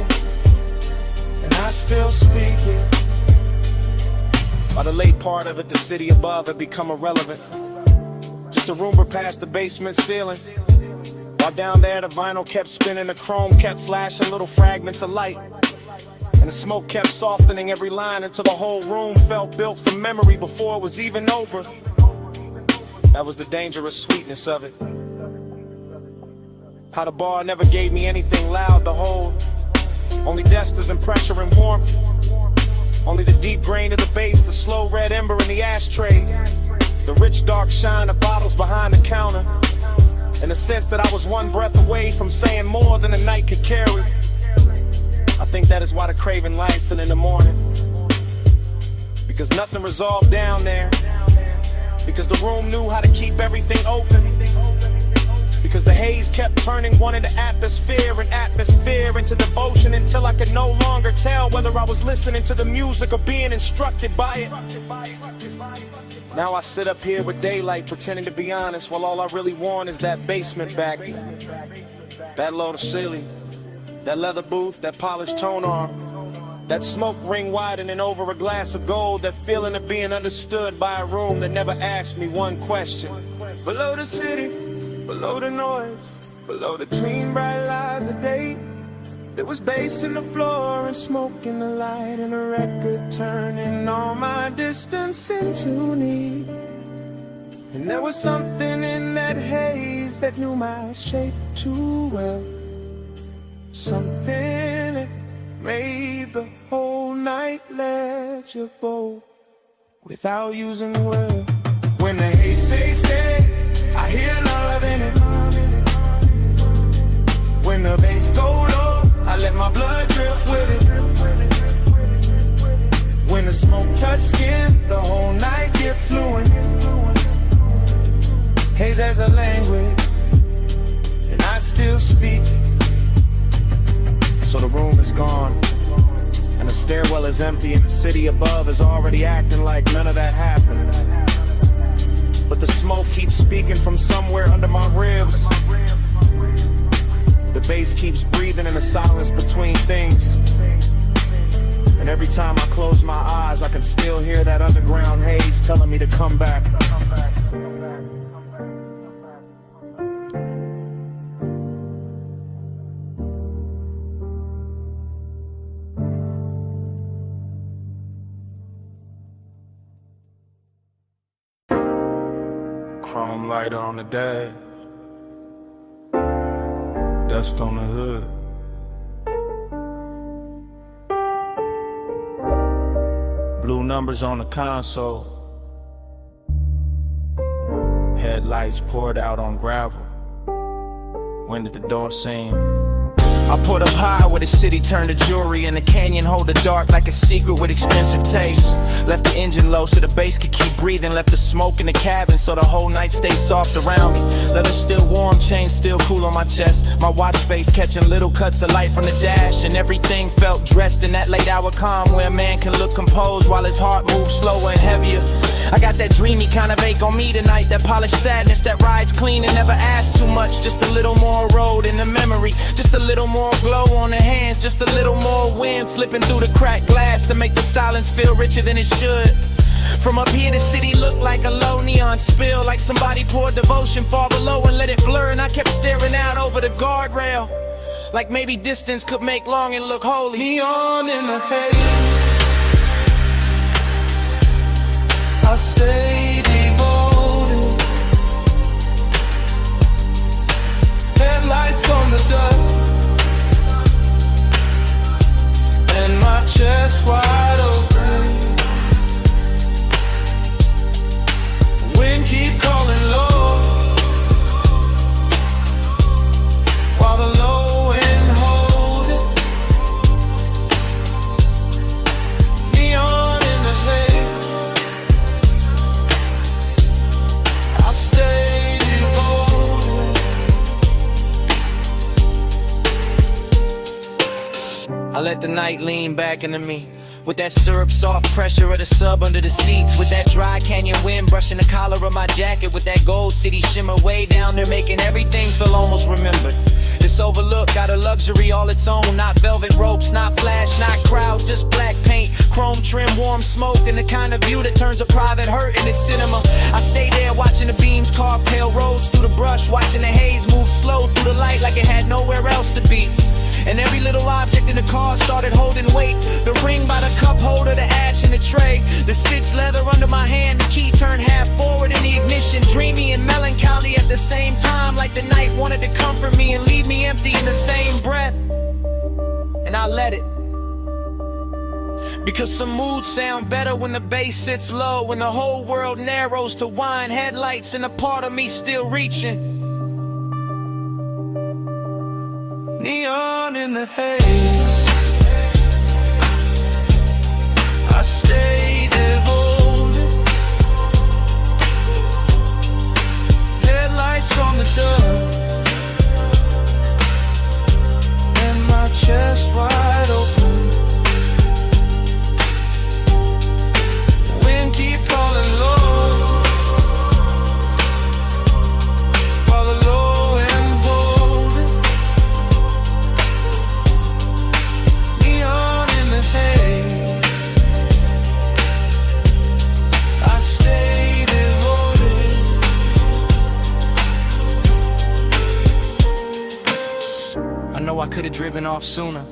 and I still speak it. By the late part of it, the city above had become irrelevant. Just a rumor past the basement ceiling. While down there the vinyl kept spinning, the chrome kept flashing little fragments of light. And the smoke kept softening every line until the whole room felt built from memory before it was even over. That was the dangerous sweetness of it. How the bar never gave me anything loud to hold. Only dusters and pressure and warmth. Only the deep grain of the bass, the slow red ember in the ashtray. The rich dark shine of bottles behind the counter. And the sense that I was one breath away from saying more than the night could carry. I think that is why the craving lasts till in the morning. Because nothing resolved down there. Because the room knew how to keep everything open. Because the haze kept turning one into atmosphere and atmosphere into devotion until I could no longer tell whether I was listening to the music or being instructed by it. Now I sit up here with daylight pretending to be honest, while all I really want is that basement back. That low to ceiling, that leather booth, that polished tone arm, that smoke ring widening over a glass of gold, that feeling of being understood by a room that never asked me one question. Below the city, below the noise, below the clean bright lights of day, there was bass in the floor and smoke in the light and a record turning all my distance into need. And there was something in that haze that knew my shape too well. Something that made the whole night legible without using words. When the haze says stay, I hear love in it. When the bass go low, I let my blood drift with it. When the smoke touch skin, the whole night get fluent. Haze as a language, and I still speak. So the room is gone, and the stairwell is empty, and the city above is already acting like none of that happened. But the smoke keeps speaking from somewhere under my ribs. The bass keeps breathing in the silence between things. And every time I close my eyes, I can still hear that underground haze telling me to come back. Chrome lighter on the dash, dust on the hood. Blue numbers on the console. Headlights poured out on gravel. When did the door seem? I put up high where the city turned to jewelry, and the canyon hold the dark like a secret with expensive taste. Left the engine low so the bass could keep breathing. Left the smoke in the cabin so the whole night stayed soft around me. Leather still warm, chain still cool on my chest. My watch face catching little cuts of light from the dash, and everything felt dressed in that late hour calm where a man can look composed while his heart moves slower and heavier. I got that dreamy kind of ache on me tonight, that polished sadness that rides clean and never asks too much. Just a little more road in the memory, just a little more glow on the hands, just a little more wind slipping through the cracked glass to make the silence feel richer than it should. From up here the city looked like a low neon spill, like somebody poured devotion far below and let it blur, and I kept staring out over the guardrail. Like maybe distance could make longing look holy. Neon in the haze, I stay devoted. Headlights on the dust, and my chest wide open. Wind keep calling low, while the low end hold it. Neon in the haze, I stay devoted. I let the night lean back into me, with that syrup soft pressure of the sub under the seats, with that dry canyon wind brushing the collar of my jacket, with that gold city shimmer way down there making everything feel almost remembered. This overlook got a luxury all its own, not velvet ropes, not flash, not crowds, just black paint, chrome trim, warm smoke, and the kind of view that turns a private hurt into cinema. I stay there watching the beams carve pale roads through the brush, watching the haze move slow through the light like it had nowhere else to be. And every little object in the car started holding weight. The ring by the cup holder, the ash in the tray, the stitched leather under my hand, the key turned half forward in the ignition. Dreamy and melancholy at the same time, like the night wanted to comfort me and leave me empty in the same breath. And I let it, because some moods sound better when the bass sits low, when the whole world narrows to wine headlights and a part of me still reaching. Neon in the haze, I stay devoted. Headlights on the dust, and my chest wide open. Wind keep calling low, while the low end hold it. Neon in the haze, I stay devoted. I know I could've driven off sooner,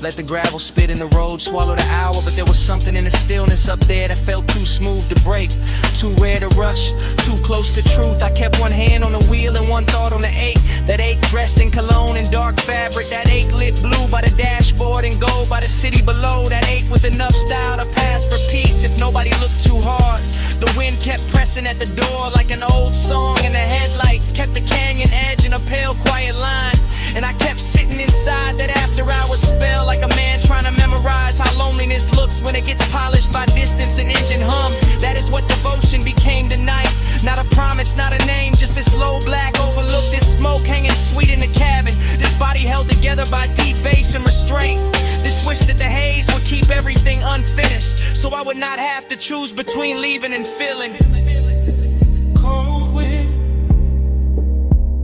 let the gravel spit in the road, swallow the hour, but there was something in the stillness up there that felt too smooth to break, too rare to rush, too close to truth. I kept one hand on the wheel and one thought on the ache, that ache dressed in cologne and dark fabric, that ache lit blue by the dashboard and gold by the city below, that ache with enough style to pass for peace if nobody looked too hard. The wind kept pressing at the door like an old song, and the headlights kept the canyon edge in a pale quiet line. And I kept sitting inside that after hours spell, like a man trying to memorize how loneliness looks when it gets polished by distance and engine hum. That is what devotion became tonight. Not a promise, not a name, just this low black overlook, this smoke hanging sweet in the cabin, this body held together by deep bass and restraint, this wish that the haze would keep everything unfinished, so I would not have to choose between leaving and filling. Cold wind,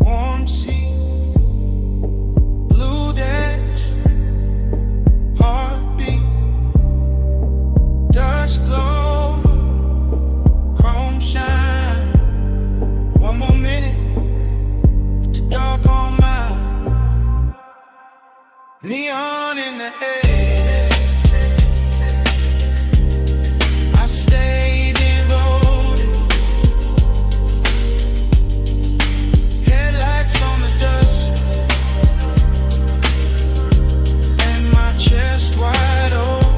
warm sea, blue dash, heartbeat, dust glow, chrome shine. One more minute, with the dark on mine. Neon in the haze, I stay devoted. Headlights on the dust, and my chest wide open.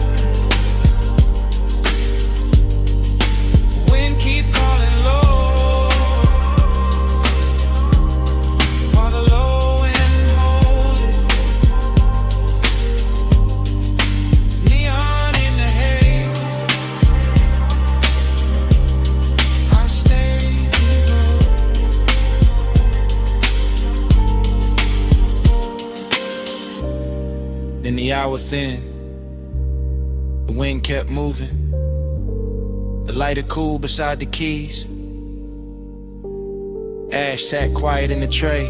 Wind keep calling low, while the low end hold it. Neon in the haze, I stay devoted. Then the hour thin, the wind kept moving, the lighter cool beside the keys. Ash sat quiet in the tray,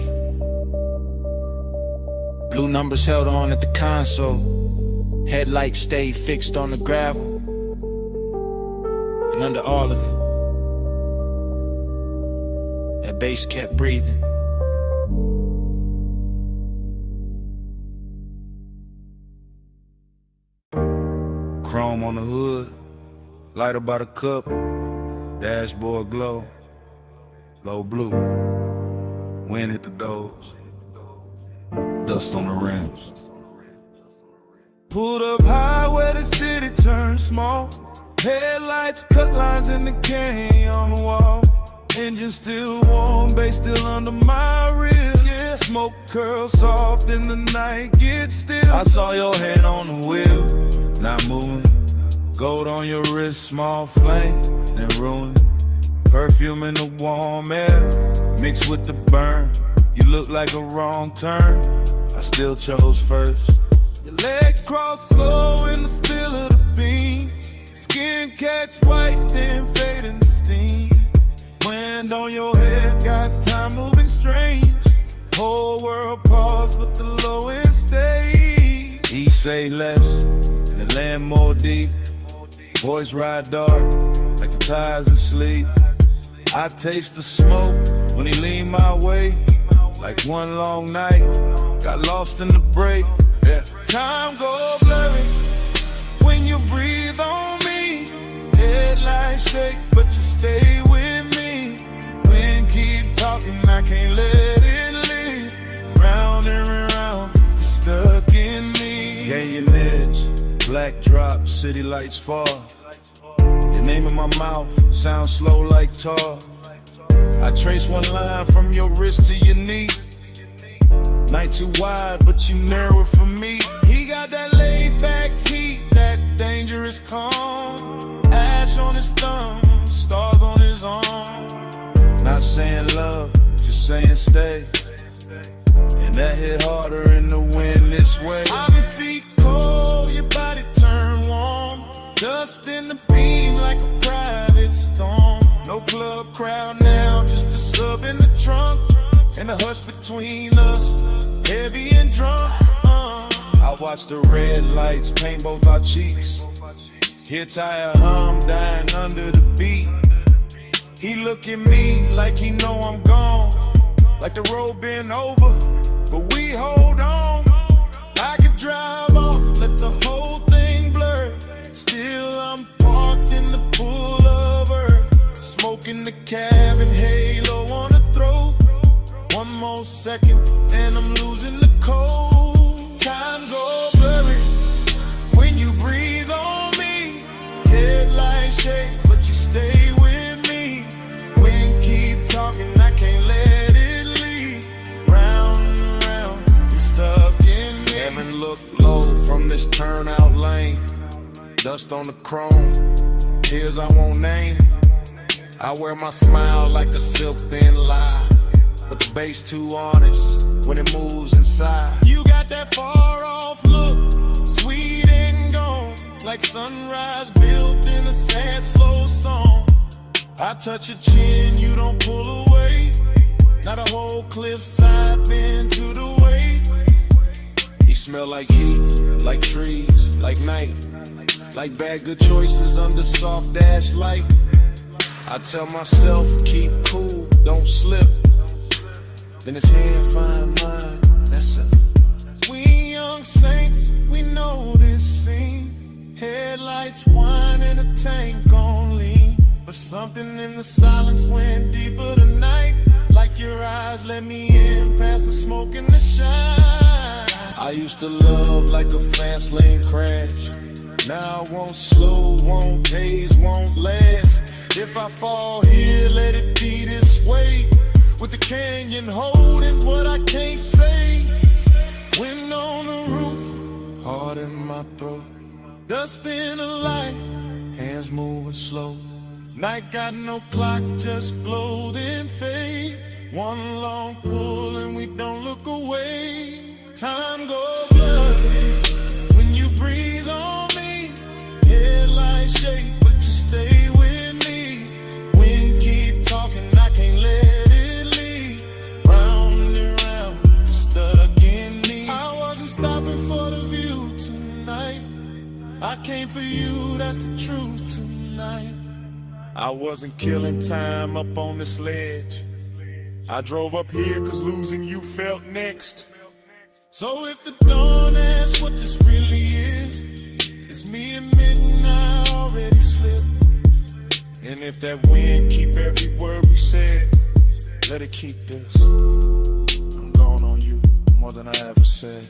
blue numbers held on at the console, headlights stayed fixed on the gravel. And under all of it, that bass kept breathing. on the hood, light about a cup, dashboard glow, low blue, wind hit the doors, dust on the rims. Pulled up high where the city turned small, headlights cut lines in the canyon on the wall. Engine still warm, bass still under my ribs. Yeah, smoke curls soft in the night, get still. I saw your hand on the wheel, not moving. Gold on your wrist, small flame, then ruin. Perfume in the warm air, mixed with the burn. You look like a wrong turn, I still chose first. Your legs cross slow in the spill of the beam. Skin catch white, then fade in the steam. Wind on your head, got time moving strange. Whole world pause, but the low end stays. He say less, and the land more deep. Voice ride dark, like the tides of sleep. I taste the smoke when he lean my way. Like one long night, got lost in the break. Yeah. Time go blurry when you breathe on me. Headlights shake, but you stay with me. Wind keep talking, I can't let it leave. Round and round, you're stuck in me. Gain your edge, black drop, city lights fall. Your name in my mouth, sound slow like tar. I trace one line from your wrist to your knee. Night too wide, but you narrow it for me. He got that laid back heat, that dangerous calm. Ash on his thumb, stars on his arm. Not saying love, just saying stay. And that hit harder in the wind this way. I'm your feet cold, your body turn warm. Dust in the beam like a private storm. No club crowd now, just a sub in the trunk. And the hush between us, heavy and drunk. I watch the red lights paint both our cheeks. Hear tire hum dying under the beat. He look at me like he know I'm gone. Like the road been over, but we hold on. I could drive off, let the whole thing blur. Still I'm parked in the pool of earth. Smoking the cabin, halo on the throat. One more second and I'm losing the cold. Time go blurry when you breathe on me. Headlights shake, but you stay with me. Wind keep talking, I can't let it leave. Round and round, you're stuck in me. Heaven look low from this turnout lane. Dust on the chrome, tears I won't name. I wear my smile like a silk thin lie, but the bass too honest when it moves inside. You got that far off look, sweet and gone, like sunrise built in a sad slow song. I touch your chin, you don't pull away. Not a whole cliffside bend to the way. You smell like heat, like trees, like night. Like bad good choices under soft dash light. I tell myself, keep cool, don't slip. Then his hand find mine, that's it. We young saints, we know this scene. Headlights whine and a tank on lean. But something in the silence went deeper tonight. Like your eyes let me in past the smoke and the shine. I used to love like a fast lane crash. Now I won't slow, won't haze, won't last. If I fall here, let it be this way. With the canyon holding what I can't say. Wind on the roof, heart in my throat. Dust in the light, hands moving slow. Night got no clock, just glow then fade. One long pull and we don't look away. Time go blurry when you breathe on me. Headlights shake, but you stay with me. Wind keep talking, I can't let it leave. Round and round, you're stuck in me. I wasn't stopping for the view tonight. I came for you, that's the truth tonight. I wasn't killing time up on the sledge. I drove up here cause losing you felt next. So if the dawn asks what this really is, it's It's me admitting I already slipped. And if that wind keep every word we said, let it keep this. I'm going on you more than I ever said.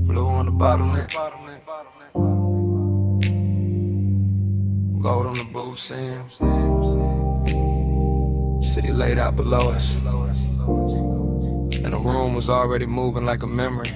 Blue on the bottleneck. Gold on the booth seams. City laid out below us, and the room was already moving like a memory.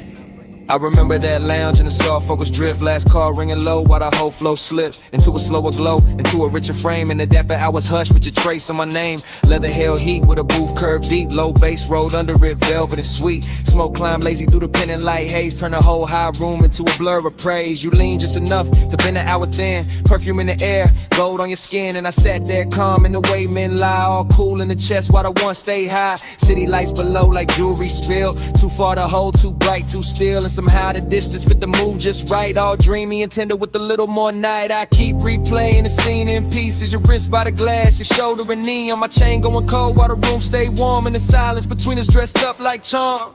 I remember that lounge in the soft focus drift, last call ringing low while the whole flow slipped into a slower glow, into a richer frame. In the dapper hours hush with your trace on my name. Leather held heat with a booth curved deep, low bass rolled under it, velvet and sweet. Smoke climbed lazy through the pendant light haze, turn the whole high room into a blur of praise. You lean just enough to bend it out within, perfume in the air, gold on your skin. And I sat there calm in the way men lie, all cool in the chest while the one stay high. City lights below like jewelry spilled, too far to hold, too bright, too still. And somehow the distance fit the mood just right, all dreamy and tender with a little more night. I keep replaying the scene in pieces, your wrist by the glass, your shoulder and knee on my chain going cold while the room stay warm. In the silence between us dressed up like charm.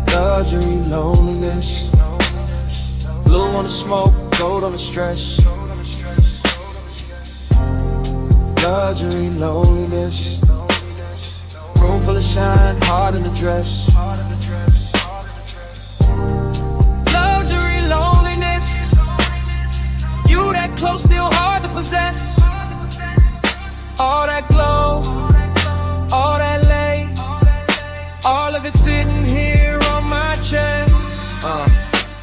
Luxury, loneliness, blue on the smoke, gold on the stress. Luxury, loneliness, room full of shine, heart in the dress. Luxury, loneliness, you that close, still hard to possess. All that glow, all that lay, all of it sitting here on my chest.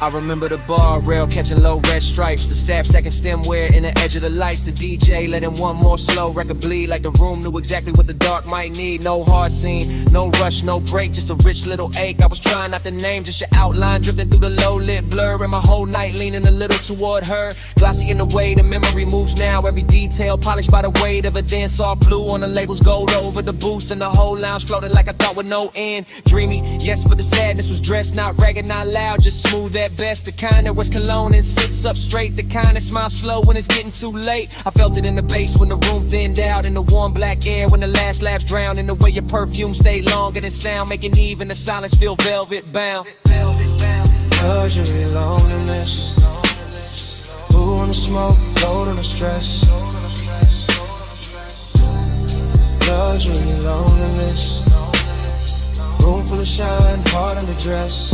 I remember the bar rail catching low red stripes, the staff stacking stemware in the edge of the lights, the DJ letting one more slow record bleed like the room knew exactly what the dark might need. No hard scene, no rush, no break, just a rich little ache. I was trying not to name, just your outline drifting through the low lit blur, and my whole night leaning a little toward her. Glossy in the way the memory moves now, every detail polished by the weight of a dance all blue on the labels, gold over the boost, and the whole lounge floating like I thought with no end. Dreamy, yes, but the sadness was dressed, not ragged, not loud, just smooth at best. The kind that wears cologne and sits up straight, the kind that smiles slow when it's getting too late. I felt it in the bass when the room thinned out, in the warm black air when the last laughs drowned, in the way your perfume stayed longer than sound, making even the silence feel velvet bound. Luxury, loneliness, blue on the smoke, gold on the stress. Luxury, loneliness, room full of shine, heart in the dress.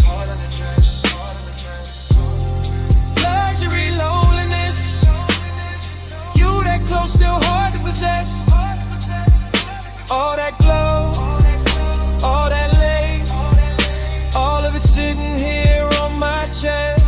Luxury, loneliness, you that close, still hard to possess. All that glow, all that lay, all of it sitting here on my chest.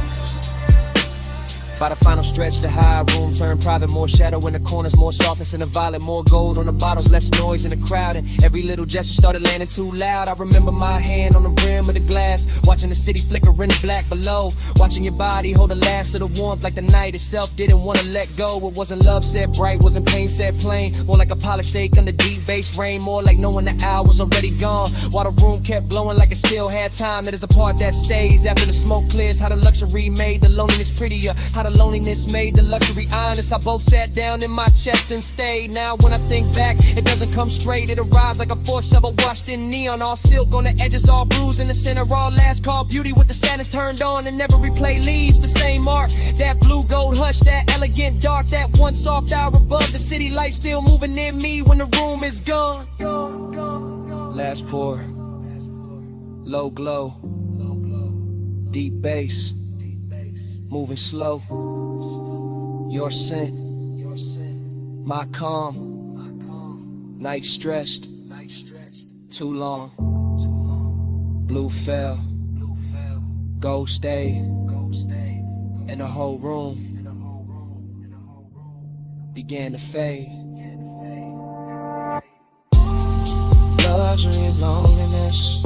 By the final stretch, the high room turned private, more shadow in the corners, more softness in the violet, more gold on the bottles, less noise in the crowd, and every little gesture started landing too loud. I remember my hand on the rim of the glass, watching the city flicker in the black below, watching your body hold the last of the warmth like the night itself didn't want to let go. It wasn't love set bright, wasn't pain set plain, more like a polished shake under deep bass rain, more like knowing the hour was already gone, while the room kept blowing like it still had time. That is the part that stays after the smoke clears, how the luxury made the loneliness prettier, how the loneliness made the luxury honest. I both sat down in my chest and stayed. Now when I think back, it doesn't come straight. It arrives like a force shovel washed in neon, all silk on the edges, all bruised in the center, all last call beauty with the sadness turned on, and never replay leaves the same mark. That blue gold hush, that elegant dark, that one soft hour above the city light still moving in me when the room is gone. Last pour, low glow, deep bass, moving slow. Your scent, my calm, night stressed, too long. Blue fell, gold stayed, and the whole room began to fade. Luxury and loneliness,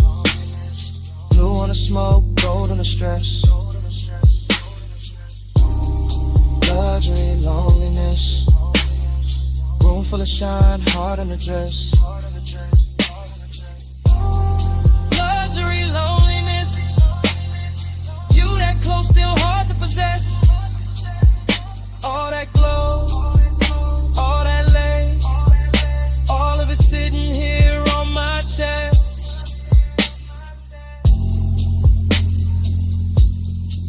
blue on the smoke, gold on the stress. Luxury, loneliness, room full of shine, heart in the dress. Luxury, loneliness, you that close, still hard to possess. All that glow, all that lay, all of it sitting here on my chest.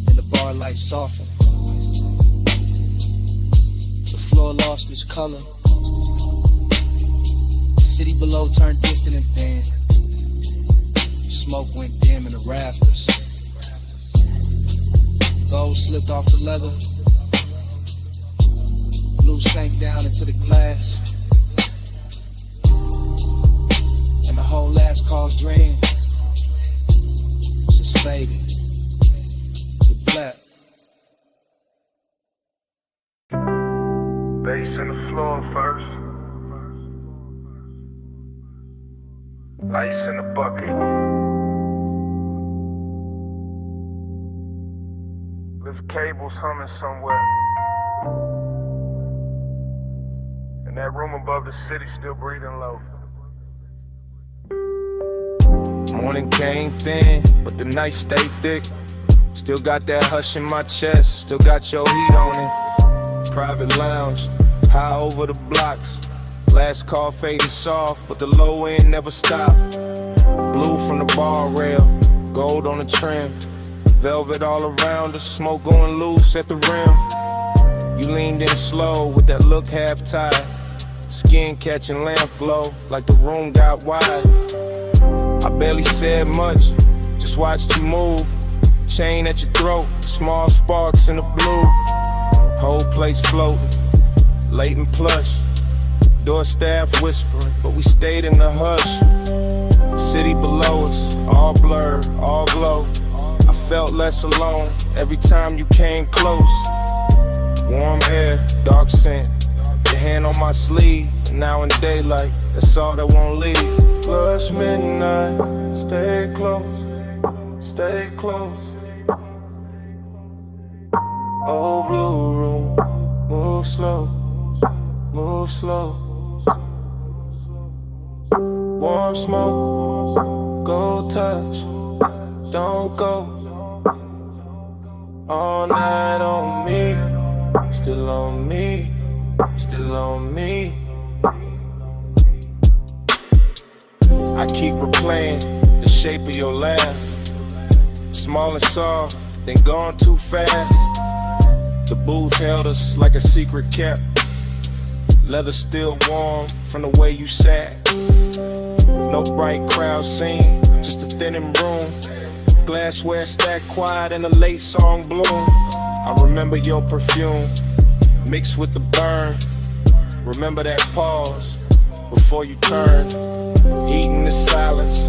And the bar light softened. The floor lost its color. The city below turned distant and thin. Smoke went dim in the rafters. Gold slipped off the leather. Blue sank down into the glass. And the whole last call's dream just faded to black. Bass in the floor first. Ice in the bucket. Lift cables humming somewhere. And that room above the city still breathing low. Morning came thin, but the night stayed thick. Still got that hush in my chest, still got your heat on it. Private lounge, high over the blocks. Last call fading soft, but the low end never stopped. Blue from the bar rail, gold on the trim. Velvet all around us, smoke going loose at the rim. You leaned in slow with that look half tied. Skin catching lamp glow like the room got wide. I barely said much, just watched you move. Chain at your throat, small sparks in the blue. Whole place floating, late and plush. Door staff whispering, but we stayed in the hush. City below us, all blurred, all glow. I felt less alone every time you came close. Warm air, dark scent, your hand on my sleeve. Now in daylight, that's all that won't leave. Plus midnight, stay close, stay close. Old blue room, move slow, move slow. Warm smoke, go touch, don't go. All night on me, still on me, still on me. I keep replaying the shape of your laugh. Small and soft, then gone too fast. The booth held us like a secret kept. Leather still warm from the way you sat. No bright crowd scene, just a thinning room. Glassware stacked quiet in a late song bloom. I remember your perfume mixed with the burn. Remember that pause before you turned. Heating the silence,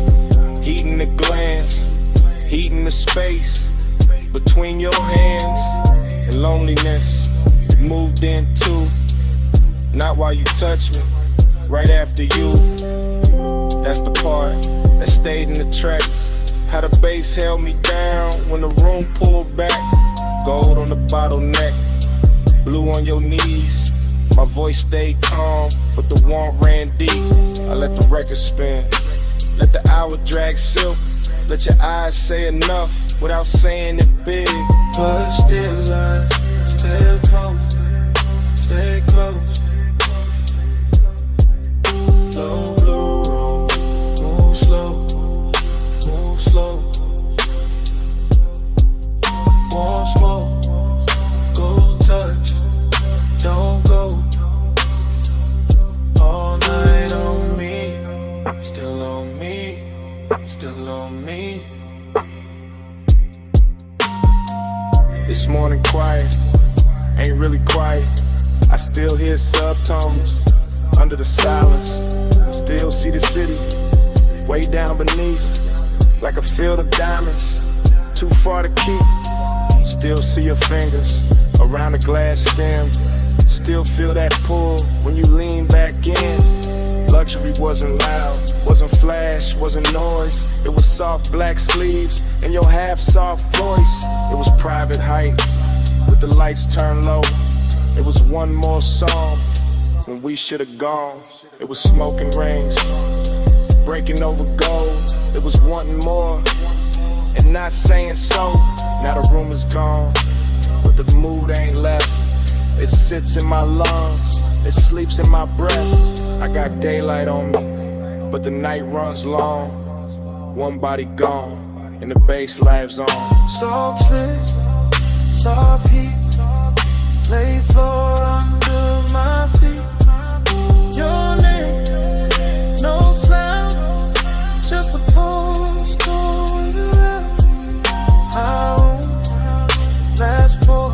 heating the glance, heating the space between your hands. And loneliness moved in too. Not while you touch me, right after you. That's the part that stayed in the track. How the bass held me down when the room pulled back. Gold on the bottleneck, blue on your knees. My voice stayed calm, but the warmth ran deep. I let the record spin, let the hour drag silk. Let your eyes say enough without saying it big. But still I stay close, stay close. Low blue room, move slow, move slow. Warm smoke, go touch, don't go. All night on me, still on me, still on me. This morning quiet, ain't really quiet. I still hear subtones under the silence. Still see the city way down beneath, like a field of diamonds, too far to keep. Still see your fingers around the glass stem. Still feel that pull when you lean back in. Luxury wasn't loud, wasn't flash, wasn't noise. It was soft black sleeves and your half-soft voice. It was private height with the lights turned low. It was one more song when we should have gone. It was smoking rings, breaking over gold. It was wanting more, and not saying so. Now the room is gone, but the mood ain't left. It sits in my lungs, it sleeps in my breath. I got daylight on me, but the night runs long. One body gone, and the bass lives on. Soft sleep, soft heat, lay floor under my feet. Your name, no sound, just a pulse going around. I won't last pour,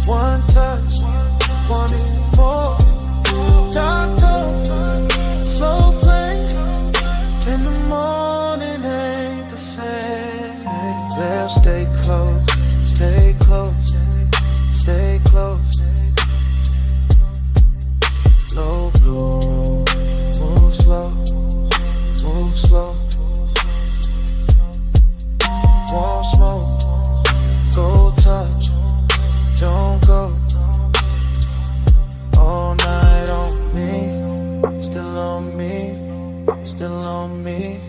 one touch, one more. Dark door, slow flame, in the morning ain't the same. Let's stay close, stay close, stay close. Low blue, move slow, move slow. Won't smoke, go touch, don't go. All night on me, still on me, still on me.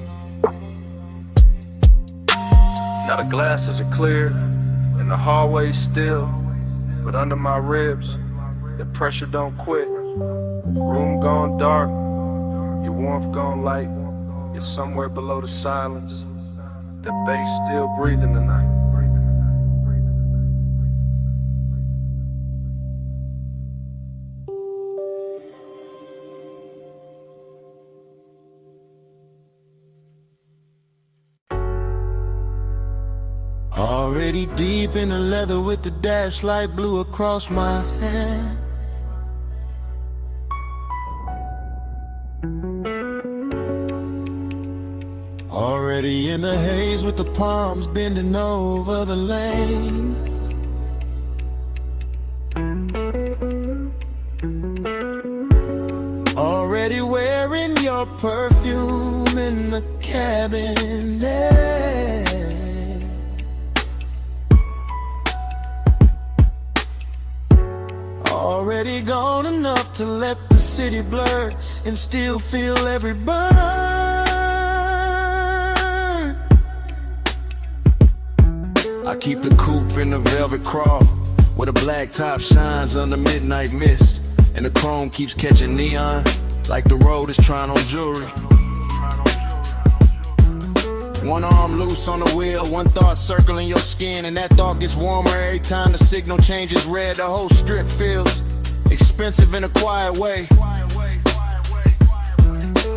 Now the glasses are clear, and the hallway's still, but under my ribs, the pressure don't quit. Room gone dark, your warmth gone light. You're somewhere below the silence, the bass still breathing tonight. Already deep in the leather with the dash light blue across my hand. Already in the haze with the palms bending over the lane. Already wearing your perfume in the cabinet. Already gone enough to let the city blur and still feel every burn. I keep the coupe in the velvet crawl, where the black top shines under midnight mist, and the chrome keeps catching neon like the road is trying on jewelry. One arm loose on the wheel, one thought circling your skin, and that thought gets warmer every time the signal changes red. The whole strip feels expensive in a quiet way.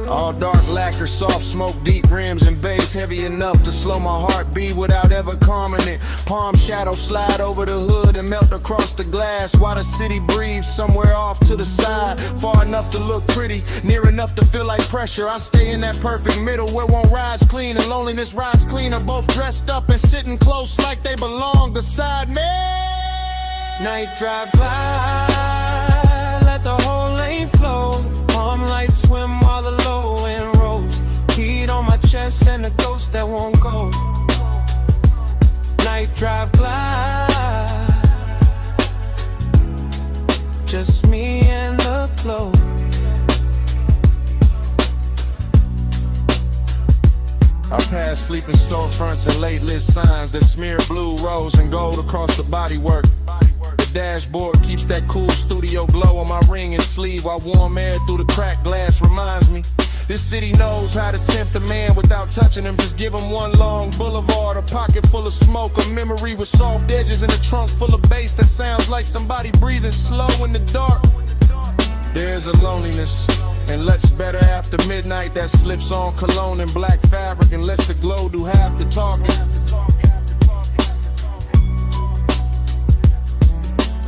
All dark lacquer, soft smoke, deep rims and bass, heavy enough to slow my heartbeat without ever calming it. Palm shadows slide over the hood and melt across the glass, while the city breathes somewhere off to the side, far enough to look pretty, near enough to feel like pressure. I stay in that perfect middle where one ride's clean and loneliness rides cleaner, both dressed up and sitting close like they belong beside me. Night drive by, let the whole lane flow. Palm lights swim while the low end rolls. Heat on my chest and a ghost that won't go. Night drive glide, just me and the glow. I pass sleeping storefronts and late lit signs that smear blue, rose, and gold across the bodywork. The dashboard keeps that cool studio glow on my ring and sleeve, while warm air through the cracked glass reminds me this city knows how to tempt a man without touching him. Just give him one long boulevard, a pocket full of smoke, a memory with soft edges, and a trunk full of bass that sounds like somebody breathing slow in the dark. There's a loneliness and looks better after midnight that slips on cologne and black fabric and lets the glow do half the talking.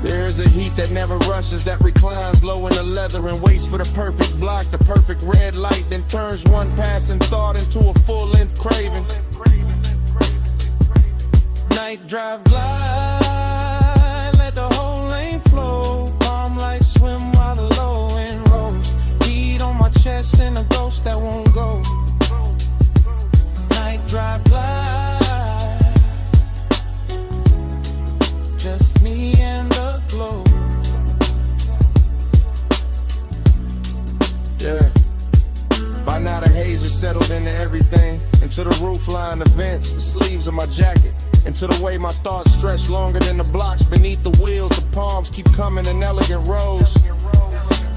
There's a heat that never rushes, that reclines low in the leather and waits for the perfect block, the perfect red light, then turns one passing thought into a full-length craving. Night drive glide, let the whole lane flow. Palm lights swim while the low end rolls. Heat on my chest and a ghost that won't go. Night drive glide, just me and the glow. Yeah. By now the haze is settled into everything, into the roof line, the vents, the sleeves of my jacket, into the way my thoughts stretch longer than the blocks beneath the wheels. The palms keep coming in elegant rows,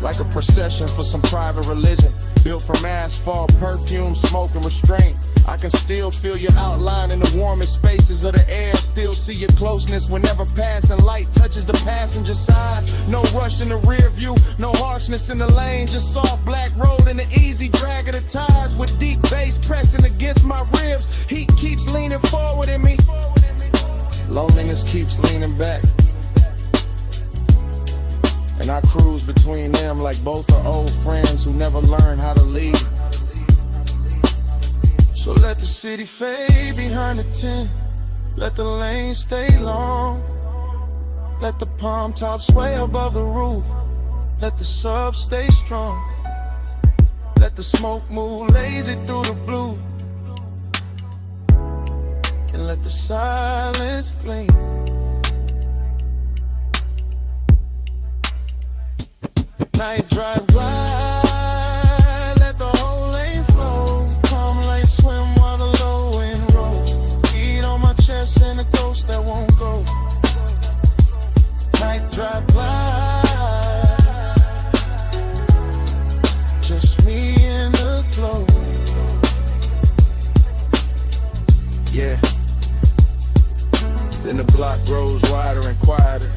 like a procession for some private religion, built from asphalt, perfume, smoke, and restraint. I can still feel your outline in the warmest spaces of the air. Still see your closeness whenever passing light touches the passenger side. No rush in the rear view, no harshness in the lane. Just soft black road and the easy drag of the tires, with deep bass pressing against my ribs. Heat keeps leaning forward in me, loneliness keeps leaning back, and I cruise between them like both are old friends who never learned how to lead. So let the city fade behind the tent, let the lane stay long, let the palm tops sway above the roof, let the sub stay strong, let the smoke move lazy through the blue, and let the silence gleam. Night drive glide, let the whole lane flow. Calm like swim while the low wind rolls. Heat on my chest and a ghost that won't go. Night drive glide, just me in the glow. Yeah. Then the block grows wider and quieter.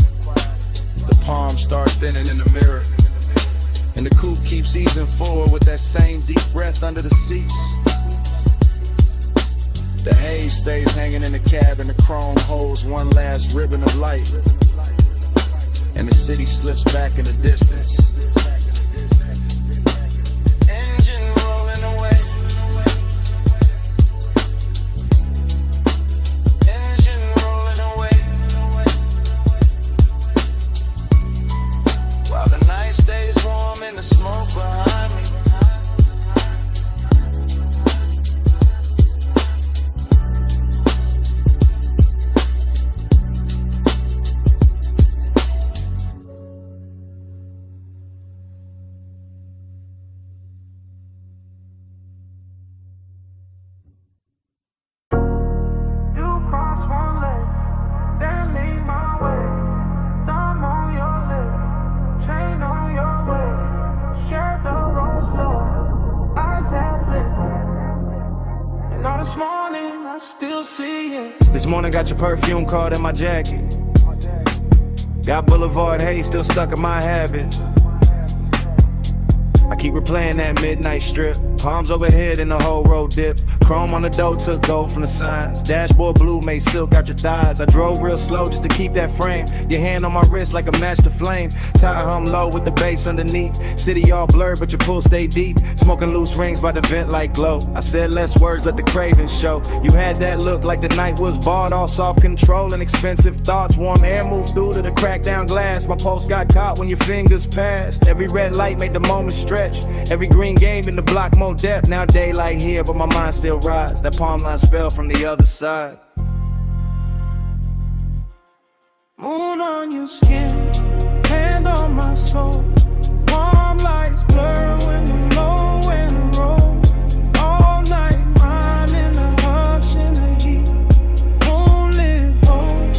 The palms start thinning in the mirror, and the coupe keeps easing forward with that same deep breath under the seats. The haze stays hanging in the cab, and the chrome holds one last ribbon of light, and the city slips back in the distance. Engine rolling away, engine rolling away, while the night stays warm and the smoke behind me. This morning got your perfume caught in my jacket. Got Boulevard Haze still stuck in my habit. I keep replaying that midnight strip. Palms overhead and the whole road dip. Chrome on the door took gold from the signs. Dashboard blue made silk out your thighs. I drove real slow just to keep that frame. Your hand on my wrist like a match to flame. Tire hum low with the bass underneath. City all blurred but your pool stay deep. Smoking loose rings by the vent like glow. I said less words, let the cravings show. You had that look like the night was bought. All soft control and expensive thoughts. Warm air moved through to the cracked down glass. My pulse got caught when your fingers passed. Every red light made the moment stretch. Every green game in the block more depth. Now daylight here but my mind still rides. That palm line spell from the other side. Moon on your skin, hand on my soul. Warm lights blur when the low wind rolls. All night mine in the hush and the heat. Moonlit hole,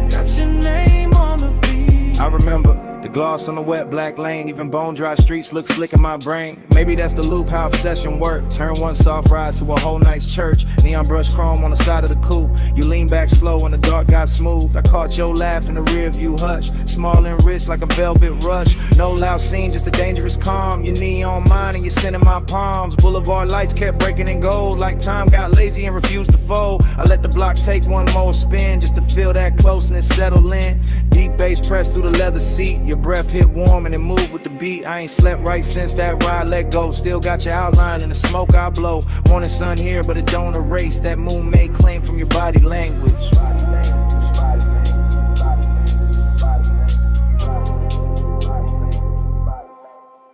got your name on the beat. I remember the gloss on the wet black lane. Even bone dry streets look slick in my brain. Maybe that's the loop, how obsession works. Turn one soft ride to a whole night's church. Neon brush chrome on the side of the coupe. You lean back slow and the dark got smooth. I caught your laugh in the rear view hush. Small and rich like a velvet rush. No loud scene, just a dangerous calm. Your knee on mine and you're sending my palms. Boulevard lights kept breaking in gold. Like time got lazy and refused to fold. I let the block take one more spin just to feel that closeness settle in. Deep bass pressed through the leather seat. Your breath hit warm and it moved with the beat. I ain't slept right since that ride let go. Still got your outline in the smoke I blow. Morning sun here but it don't erase that moon made claim from your body language.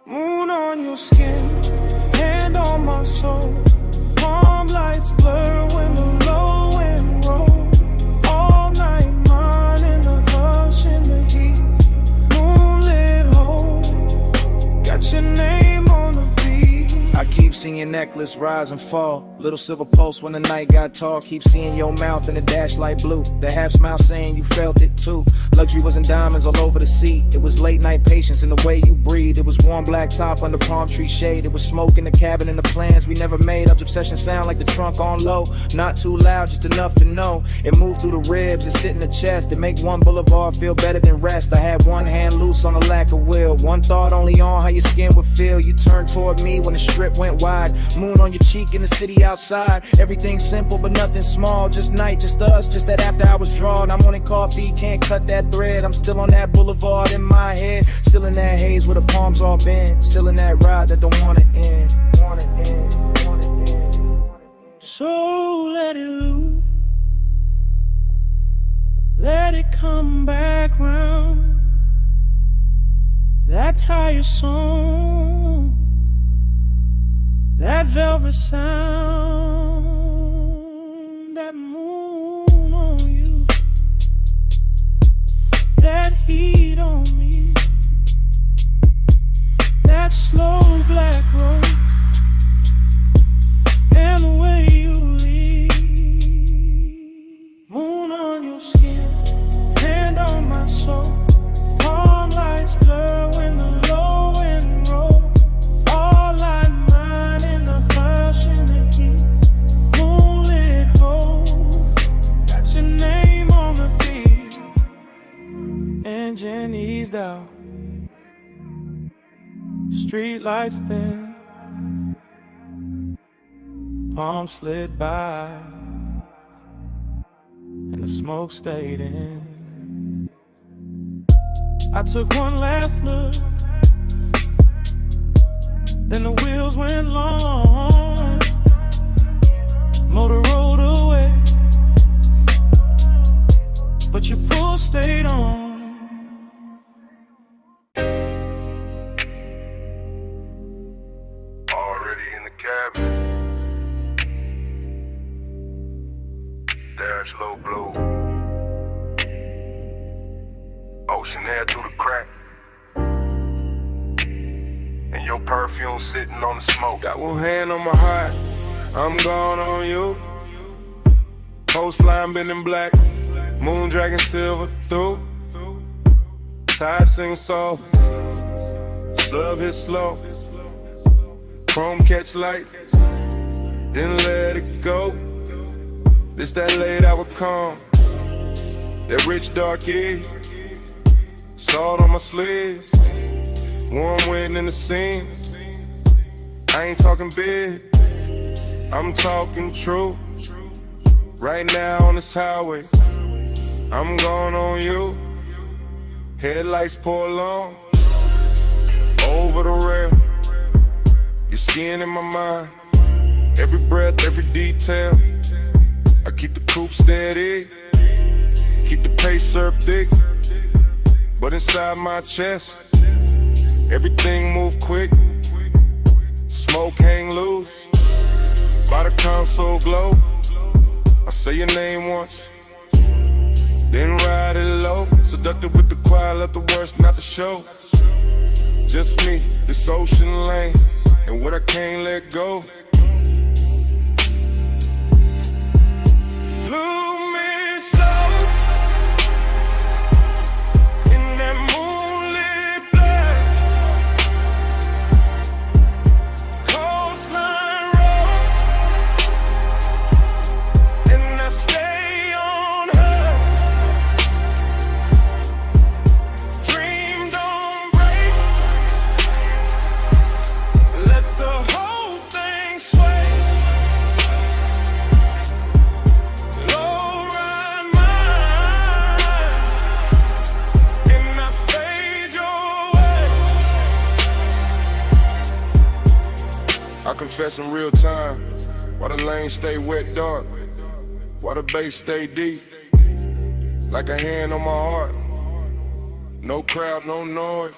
Moon on your skin, hand on my soul. Palm lights blur when the low wind rolls. All night mine in the hush and the heat. Moonlit hole, got your name on the beat. I keep Keep seeing your necklace rise and fall. Little silver pulse when the night got tall. Keep seeing your mouth in the dash light blue. The half smile saying you felt it too. Luxury was in diamonds all over the seat. It was late night patience in the way you breathe. It was warm black top under palm tree shade. It was smoke in the cabin and the plans we never made. Up obsession sound like the trunk on low. Not too loud, just enough to know. It moved through the ribs, it sit in the chest. It make one boulevard feel better than rest. I had one hand loose on the lack of will. One thought only on how your skin would feel. You turned toward me when the strip went wide. Moon on your cheek in the city outside. Everything simple but nothing small. Just night, just us, just that after hours draw. I'm wanting coffee, can't cut that thread. I'm still on that boulevard in my head. Still in that haze where the palms all bend. Still in that ride that don't wanna end. So let it loose. Let it come back round. That tire song, that velvet sound, that moon on you, that heat on me, that slow black road, and the way you leave. Moon on your skin, hand on my soul. Palm lights blur when the low wind rolls. All light mine in the hush in the heat. Moonlit hole, got your name on the beat. Engine eased out, street lights thin. Palm slid by, and the smoke stayed in. I took one last look, then the wheels went long. Motor rolled away, but your pull stayed on. Already in the cabin. Dash low blue. Ocean air through the crack. And your perfume sitting on the smoke. Got one hand on my heart, I'm gone on you. Coastline bending black, moon dragging silver through. Tide sing soft, sub hit slow. Chrome catch light, then let it go. This that late hour calm, that rich dark is. Salt on my sleeves, warm wind in the seams. I ain't talking big, I'm talking true. Right now on this highway, I'm going on you. Headlights pour long, over the rail. Your skin in my mind, every breath, every detail. I keep the coupe steady, keep the pace up thick. But inside my chest, everything move quick. Smoke hang loose, by the console glow. I say your name once, then ride it low. Seductive with the choir, left the worst not to show. Just me, this ocean lane, and what I can't let go. I confess in real time, why the lanes stay wet dark, why the bass stay deep, like a hand on my heart. No crowd, no noise,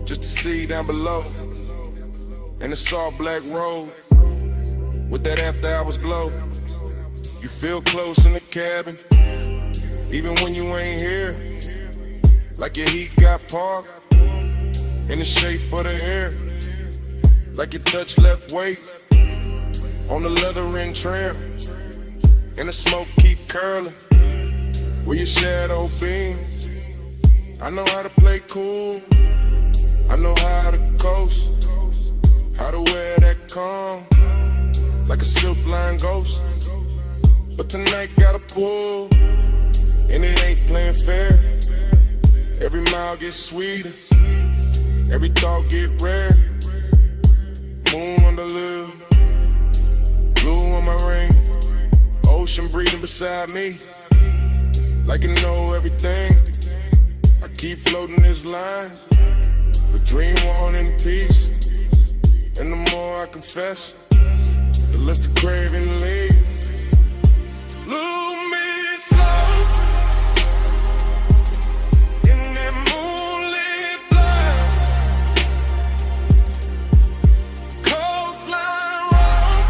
just the sea down below, and the soft black road, with that after hours glow. You feel close in the cabin, even when you ain't here, like your heat got parked, in the shape of the air. like you touch left weight on the leathering trim, and the smoke keep curling where your shadow beams. I know how to play cool, I know how to coast, how to wear that calm like a silk line ghost. But tonight gotta pull, and it ain't playing fair. Every mile gets sweeter, every thought get rare. Moon on the lip, blue on my ring, ocean breathing beside me, like you know everything. I keep floating this line, but dream on in peace. And the more I confess, the less the craving leaves. Lose me slow in that moonlit blur. Coastline road,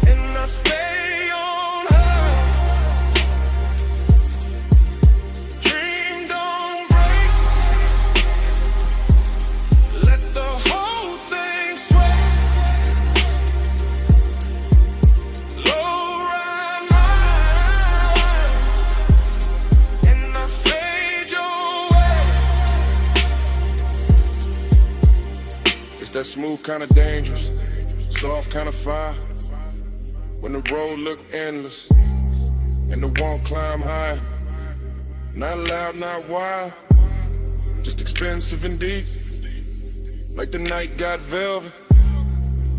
and I stay on her. Dream don't break, let the whole thing sway. Low ride mine, and I fade your way. It's that smooth kind of dangerous, soft kind of fire. When the road look endless, and the won't climb high. Not loud, not wild, just expensive and deep. Like the night got velvet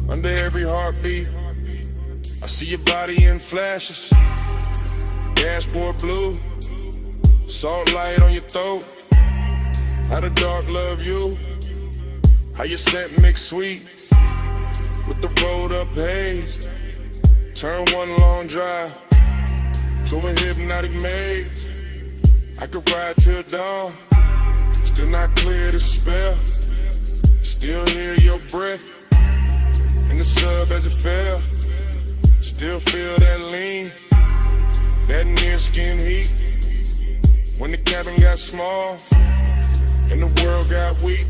under every heartbeat. I see your body in flashes, dashboard blue, salt light on your throat. How the dark love you, how your scent mix sweet with the rolled up haze. Turn one long drive to a hypnotic maze. I could ride till dawn, still not clear the spell. Still hear your breath in the sub as it fell. Still feel that lean, that near skin heat. When the cabin got small and the world got weak.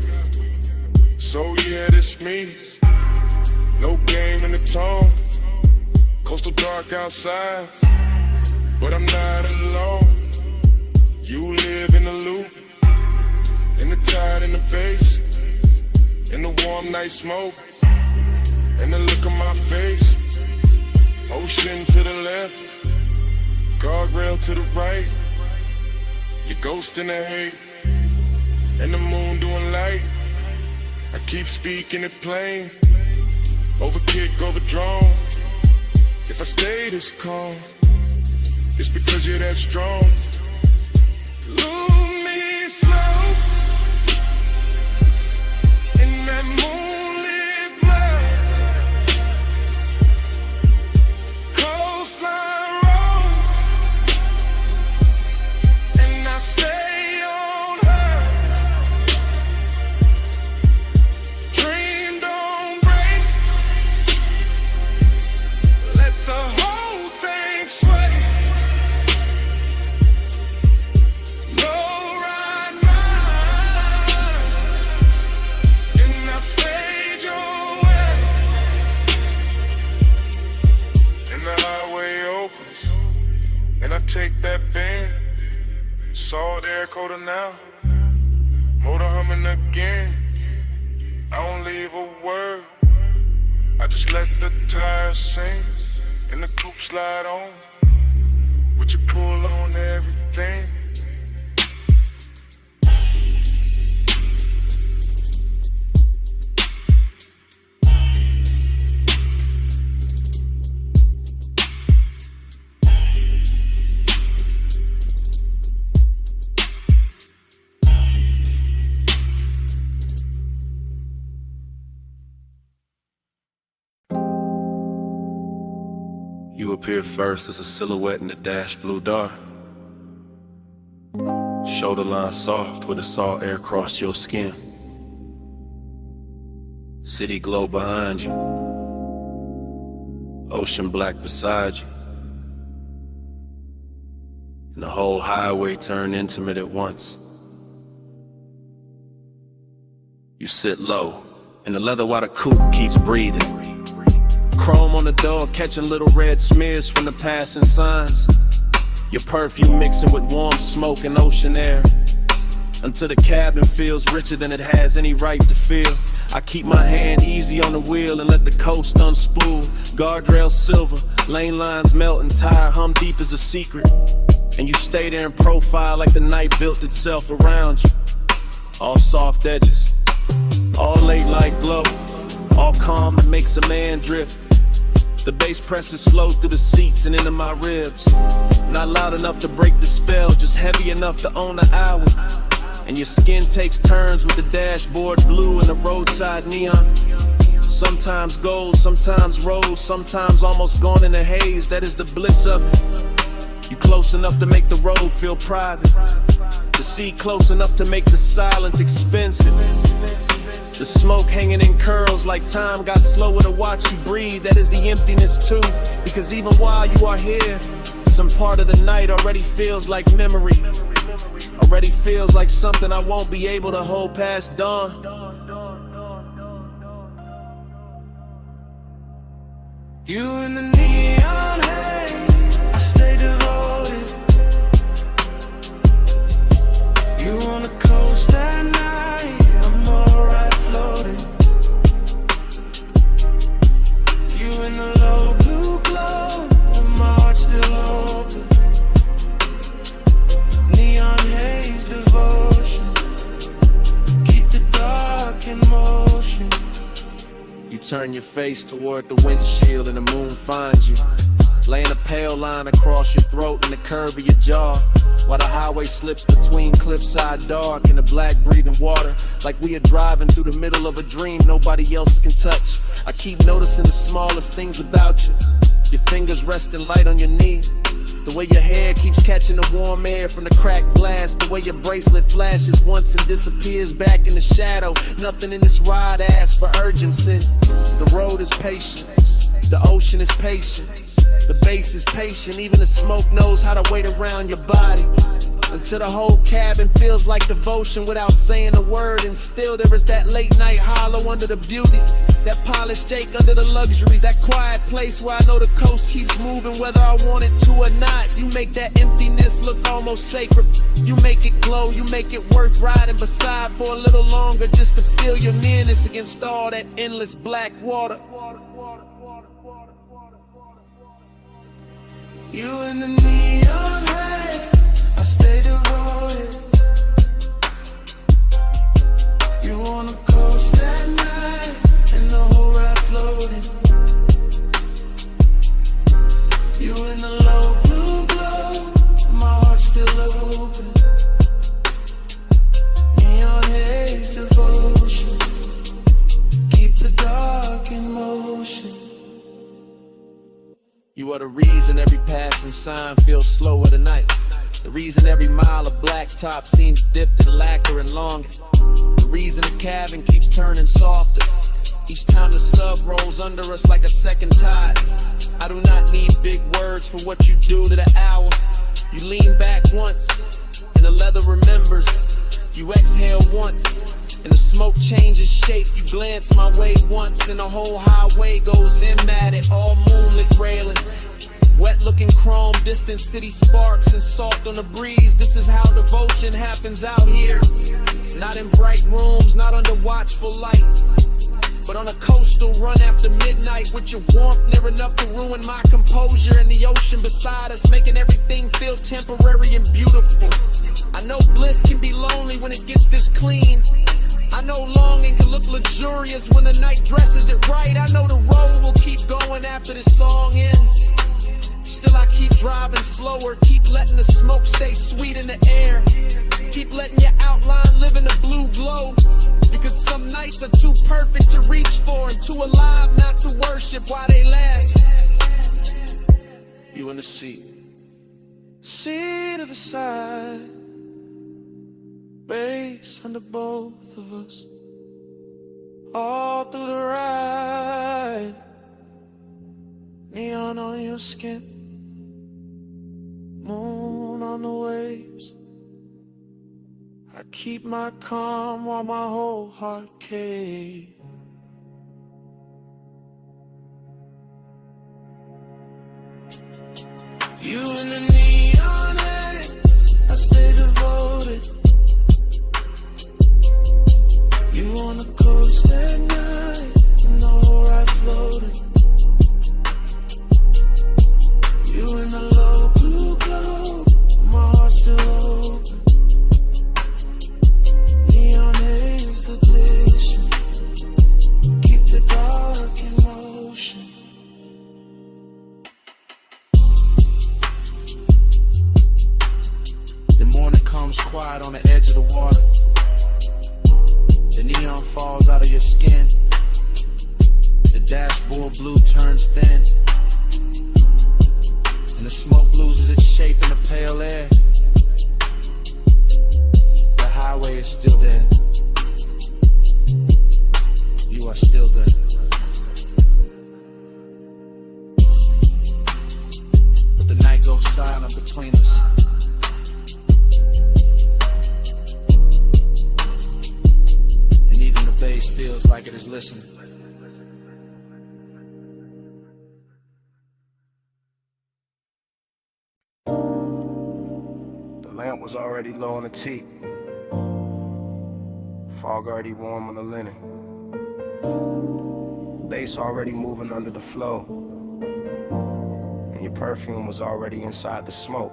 So yeah, this me, no game in the tone. Coastal dark outside, but I'm not alone. You live in the loop, in the tide, in the bass, in the warm night smoke, and the look on my face. Ocean to the left, guardrail to the right. Your ghost in the hate, and the moon doing light. I keep speaking it plain, overkick, overdrone. If I stay this calm, it's because you're that strong. Lose me slow in that moonlit blur. Coastline road, and I stay on her. Dream don't break, let the whole thing sway. Low ride mine, and I fade your way. And the highway opens, and I take that bend. Salt air coater now, motor humming again. I don't leave a word, I just let the tires sing, and the coupe slide on. Would you pull on everything? You appear first as a silhouette in the dash blue dark. Shoulder line soft where the salt air crossed your skin. City glow behind you, ocean black beside you, and the whole highway turned intimate at once. You sit low, and the leather while the coupe keeps breathing. Chrome on the door, catching little red smears from the passing signs. Your perfume mixing with warm smoke and ocean air, until the cabin feels richer than it has any right to feel. I keep my hand easy on the wheel and let the coast unspool. Guardrails silver, lane lines melt and tire hum deep as a secret. And you stay there in profile like the night built itself around you. All soft edges, all late light glow, all calm that makes a man drift. The bass presses slow through the seats and into my ribs. Not loud enough to break the spell, just heavy enough to own the hour. And your skin takes turns with the dashboard blue and the roadside neon. Sometimes gold, sometimes rose, sometimes almost gone in a haze. That is the bliss of it. You close enough to make the road feel private. The sea close enough to make the silence expensive. The smoke hanging in curls like time got slower to watch you breathe. That is the emptiness too, because even while you are here, some part of the night already feels like memory. Already feels like something I won't be able to hold past dawn. You in the neon haze, I stay devoted. You on the coast at night, I'm alright floating. You in the low blue glow, my heart's still open. Neon haze devotion, keep the dark in motion. You turn your face toward the windshield and the moon finds you, laying a pale line across your throat and the curve of your jaw, while the highway slips between cliffside dark and the black breathing water, like we are driving through the middle of a dream nobody else can touch. I keep noticing the smallest things about you. Your fingers resting light on your knee, the way your hair keeps catching the warm air from the cracked glass, the way your bracelet flashes once and disappears back in the shadow. Nothing in this ride asks for urgency. The road is patient, the ocean is patient, the bass is patient, even the smoke knows how to wait around your body. Until the whole cabin feels like devotion without saying a word. And still there is that late night hollow under the beauty, that polished Jake under the luxuries, that quiet place where I know the coast keeps moving whether I want it to or not. You make that emptiness look almost sacred. You make it glow, you make it worth riding beside for a little longer, just to feel your nearness against all that endless black water. You in the neon haze, I stay devoted. You on the coast at night, and the whole ride floating. You in the low blue glow, my heart's still open. Neon haze devotion, keep the dark in motion. You are the reason every passing sign feels slower tonight. The reason every mile of blacktop seems dipped in lacquer and longing. The reason the cabin keeps turning softer each time the sub rolls under us like a second tide. I do not need big words for what you do to the hour. You lean back once, and the leather remembers. You exhale once, and the smoke changes shape. You glance my way once, and the whole highway goes in at it. All moonlit railings, wet looking chrome, distant city sparks and salt on the breeze. This is how devotion happens out here. Not in bright rooms, not under watchful light, but on a coastal run after midnight, with your warmth near enough to ruin my composure, and the ocean beside us making everything feel temporary and beautiful. I know bliss can be lonely when it gets this clean. I know longing can look luxurious when the night dresses it right. I know the road will keep going after this song ends. Still I keep driving slower, keep letting the smoke stay sweet in the air. Keep letting your outline live in the blue glow, because some nights are too perfect to reach for and too alive not to worship while they last. You in the seat, Seat of the side, bass under both of us, all through the ride. Neon on your skin, moon on the waves. I keep my calm while my whole heart caves. You in the neon haze, I stay devoted. You on the coast at night, in the whole ride floating. You in the low blue glow, my heart still open. Neon haze, the glisten, keep the dark in motion. The morning comes quiet on the edge of the water. The neon falls out of your skin. The dashboard blue turns thin, and the smoke loses its shape in the pale air. The highway is still there. You are still there. But the night goes silent between us. And even the bass feels like it is listening. The lamp was already low on the teak. Fog already warm on the linen. Bass already moving under the flow. And your perfume was already inside the smoke.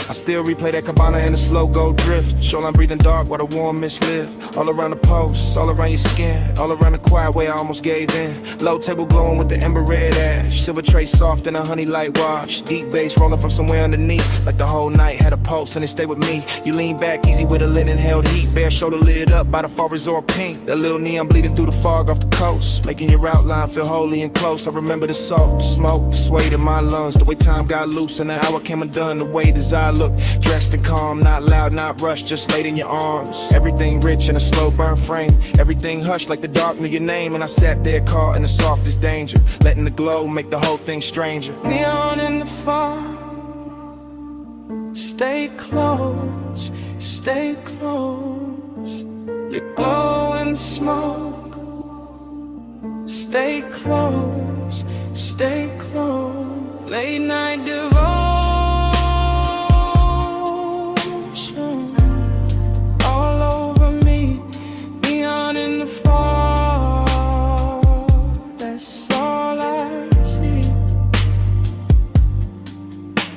I still replay that cabana in a slow go drift. Shoreline breathing dark while the warm mist live. All around the post, all around your skin, all around the quiet way I almost gave in. Low table glowing with the ember red ash. Silver tray soft in a honey light wash. Deep bass rolling from somewhere underneath. Like the whole night had a pulse and it stayed with me. You lean back easy with a linen held heat. Bare shoulder lit up by the far resort pink. That little neon bleeding through the fog off the coast, making your outline feel holy and close. I remember the salt, the smoke, the sway in my lungs. The way time got loose and the hour came undone. The way desire looked, dressed and calm, not loud, not rushed, just laid in your arms. Everything rich in a slow burn frame. Everything hushed like the dark knew your name. And I sat there caught in the softest danger, letting the glow make the whole thing stranger. Neon in the fog, stay close, stay close. You glow in the smoke, stay close, stay close. Late night devotion, all over me. Neon in the fog, that's all I see.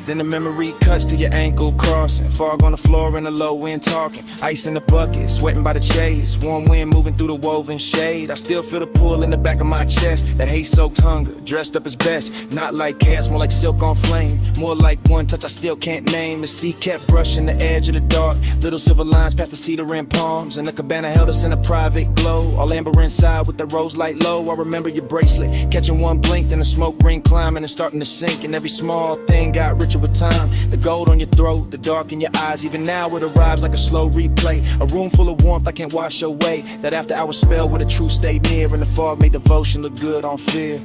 Then the memory cuts to your ankle crossing. Fog on the floor in the low wind talking. Ice in the bucket, sweating by the chase. Warm wind moving through the woven shade. I still feel the pull in the back of my chest. That haze-soaked hunger, dressed up as best. Not like chaos, more like silk on flame. More like one touch I still can't name. The sea kept brushing the edge of the dark. Little silver lines past the cedar and palms. And the cabana held us in a private glow. All amber inside with the rose light low. I remember your bracelet, catching one blink. Then the smoke ring climbing and starting to sink. And every small thing got richer with time. The gold on your throat, the dark in your eyes. Even now it arrives like a slow replay. A room full of warmth I can't wash away. That after hour spell where the truth stayed near. And the fog made devotion look good on fear.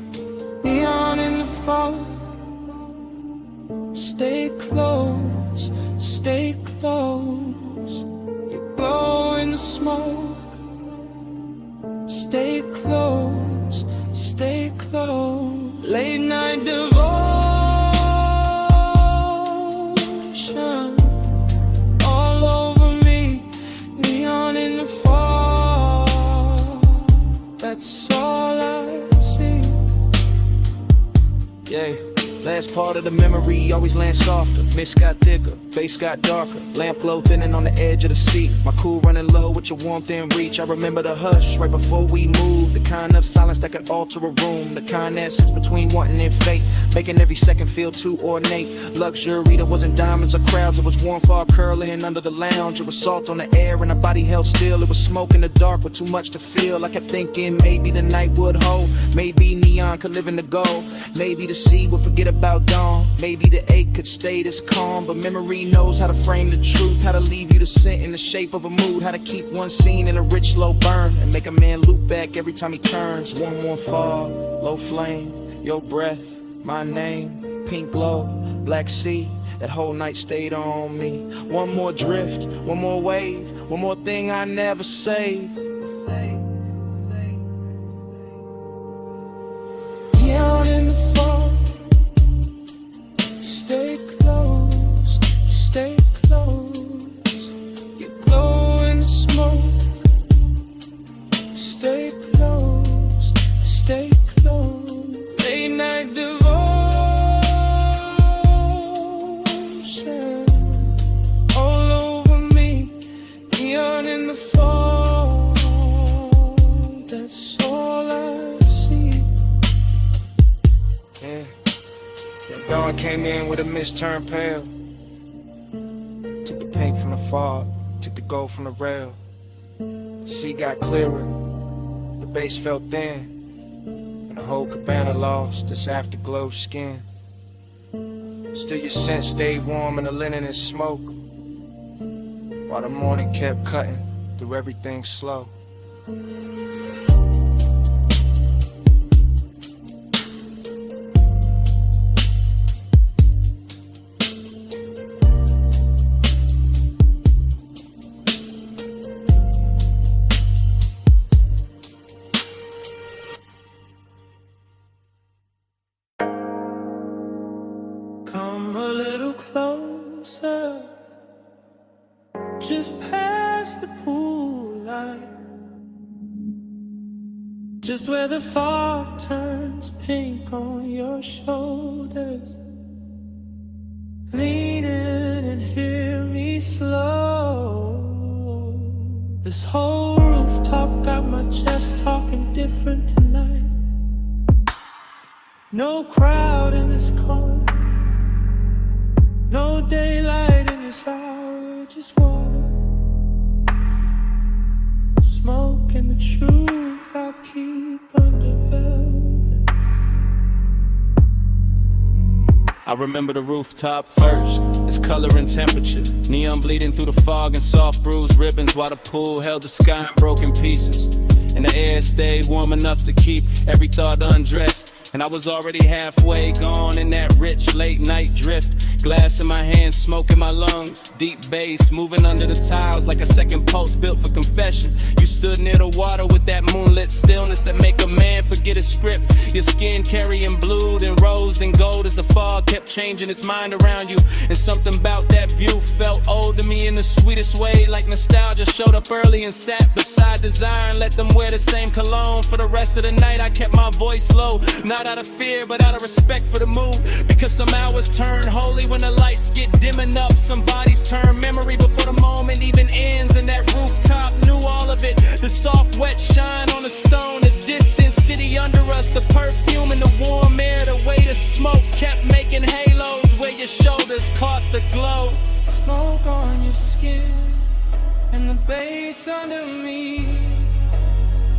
Neon in the fog, stay close, stay close. You glow in the smoke, stay close, stay close. Late night devotion, all over me. Neon in the fog, that's all I see. Yeah. Last part of the memory always lands softer. Mist got thicker, bass got darker. Lamp glow thinning on the edge of the seat. My cool running low with your warmth in reach. I remember the hush right before we moved. The kind of silence that could alter a room. The kind that sits between wanting and fate, making every second feel too ornate. Luxury that wasn't diamonds or crowds. It was warm fog curling under the lounge. It was salt on the air and our body held still. It was smoke in the dark with too much to feel. I kept thinking maybe the night would hold. Maybe neon could live in the gold. Maybe the sea would forget about about dawn. Maybe the ache could stay this calm, but memory knows how to frame the truth, how to leave you the scent in the shape of a mood, how to keep one scene in a rich slow burn, and make a man loop back every time he turns. One more fall, low flame, your breath, my name, pink glow, black sea, that whole night stayed on me. One more drift, one more wave, one more thing I never saved. Out in the fall, stay close, stay close. You glow in the smoke, stay close, stay close. Late night devotion all over me. Neon in the fall, that's all I see. Yeah, the dawn came in with a mist turned pale. Took the pink from the fog, took the gold from the rail. The sea got clearer, the base felt thin, and the whole cabana lost its afterglow skin. Still your scent stayed warm in the linen and smoke, while the morning kept cutting through everything slow. Come a little closer, just past the pool light, just where the fog turns pink on your shoulders. Lean in and hear me slow. This whole rooftop got my chest talking different tonight. No crowd in this corner, no daylight in this hour, just water, smoke, and the truth I keep under velvet. I remember the rooftop first, its color and temperature, neon bleeding through the fog and soft bruised ribbons, while the pool held the sky in broken pieces, and the air stayed warm enough to keep every thought undressed. And I was already halfway gone in that rich late night drift. Glass in my hands, smoke in my lungs, deep bass moving under the tiles like a second pulse built for confession. You stood near the water with that moonlit stillness that make a man forget his script. Your skin carrying blue and rose and gold as the fog kept changing its mind around you. And something about that view felt old to me in the sweetest way, like nostalgia showed up early and sat beside desire and let them wear the same cologne. For the rest of the night I kept my voice low, not out of fear but out of respect for the mood, because some hours turn holy when the lights get dim enough. Some bodies turn memory before the moment even ends, and that rooftop knew all of it. The soft wet shine on the stone, the distant city under us, the perfume and the warm air, the way the smoke kept making halos where your shoulders caught the glow. Smoke on your skin and the bass under me,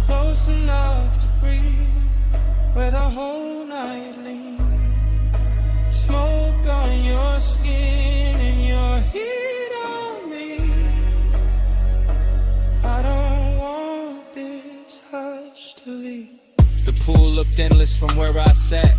close enough to breathe where the whole night leans. Smoke on your skin and your heat on me. I don't want this hush to leave. The pool looked endless from where I sat,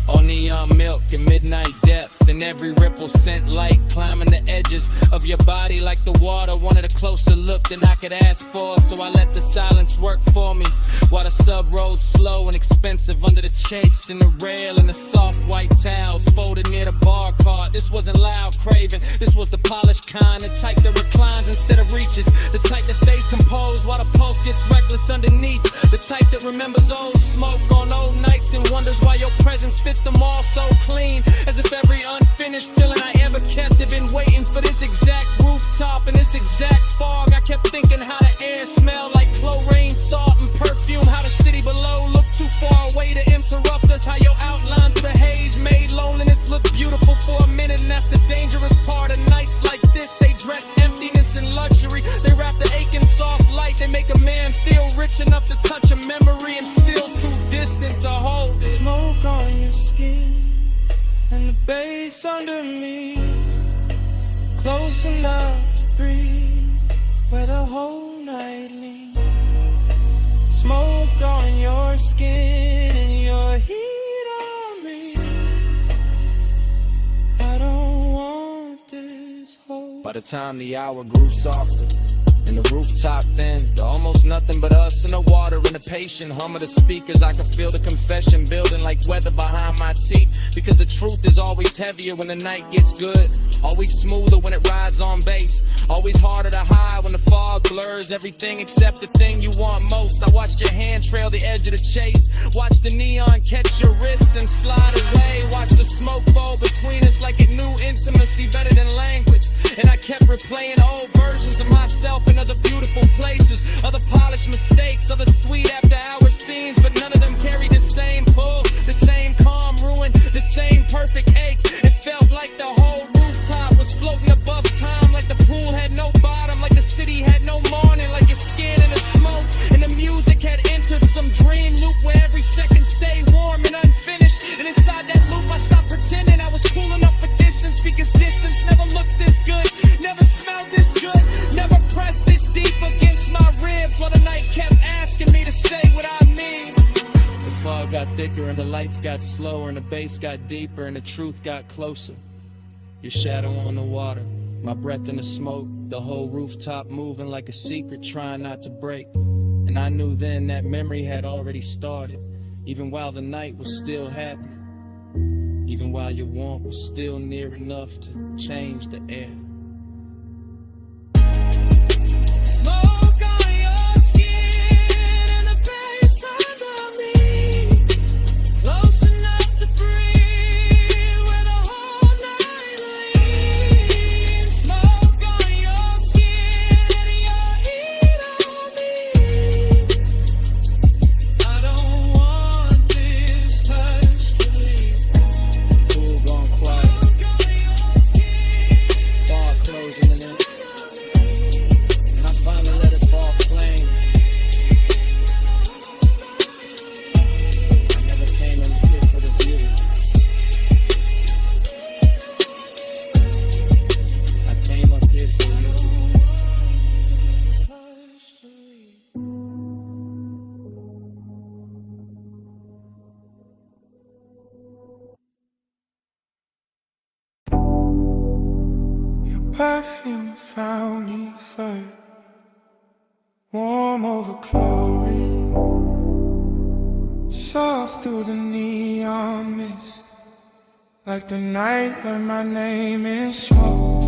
all neon milk and midnight depth, and every ripple sent light climbing the edges of your body like the water wanted a closer look than I could ask for. So I let the silence work for me while the sub rolled slow and expensive under the chase and the rail and the soft white towels folded near the bar cart. This wasn't loud craving, this was the polished kind, the type that reclines instead of reaches, the type that stays composed while the pulse gets reckless underneath, the type that remembers old smoke on old nights and wonders why your presence fits them all so clean, as if every unfinished feeling I ever kept had been waiting for this exact rooftop and this exact fog. I kept thinking how the air smelled like chlorine, salt, and perfume, how the city below looked too far away to interrupt us, how your outline through the haze made loneliness look beautiful for a minute. And that's the dangerous part of nights like this, they dress emptiness and luxury, they wrap the aching soft light, they make a man feel rich enough to touch a memory and still too distant to hold it. Smoke on your skin and the bass under me, close enough to breathe, where the whole night leans. Smoke on your skin and your heat on me. I don't want this whole. By the time the hour grew softer and the rooftop thinned to almost nothing but us and the water and the patient hum of the speakers, I could feel the confession building like weather behind my teeth. Because the truth is always heavier when the night gets good, always smoother when it rides on bass, always harder to hide when the fog blurs everything except the thing you want most. I watched your hand trail the edge of the chase, watch the neon catch your wrist and slide away, watch the smoke fall between us like it knew intimacy better than language. And I kept replaying old versions of myself in other beautiful places, other polished mistakes, other sweet after hour scenes, but none of them carried the same pull, the same calm ruin, the same perfect ache. It felt like the whole rooftop was floating above time, like the pool had no bottom, like the city had no morning, like your skin in the smoke, and the music had entered some dream loop where every second stayed warm and unfinished. And inside that loop I stopped pretending I was cool enough for distance, because distance never looked this good, never smelled this good, never pressed this deep against my ribs, while the night kept asking me to say what I mean. The fog got thicker and the lights got slower and the bass got deeper and the truth got closer. Your shadow on the water, my breath in the smoke, the whole rooftop moving like a secret trying not to break. And I knew then that memory had already started, even while the night was still happening, even while your warmth was still near enough to change the air. Perfume found me first, warm over chlorine, soft through the neon mist, like the night when my name is smoke.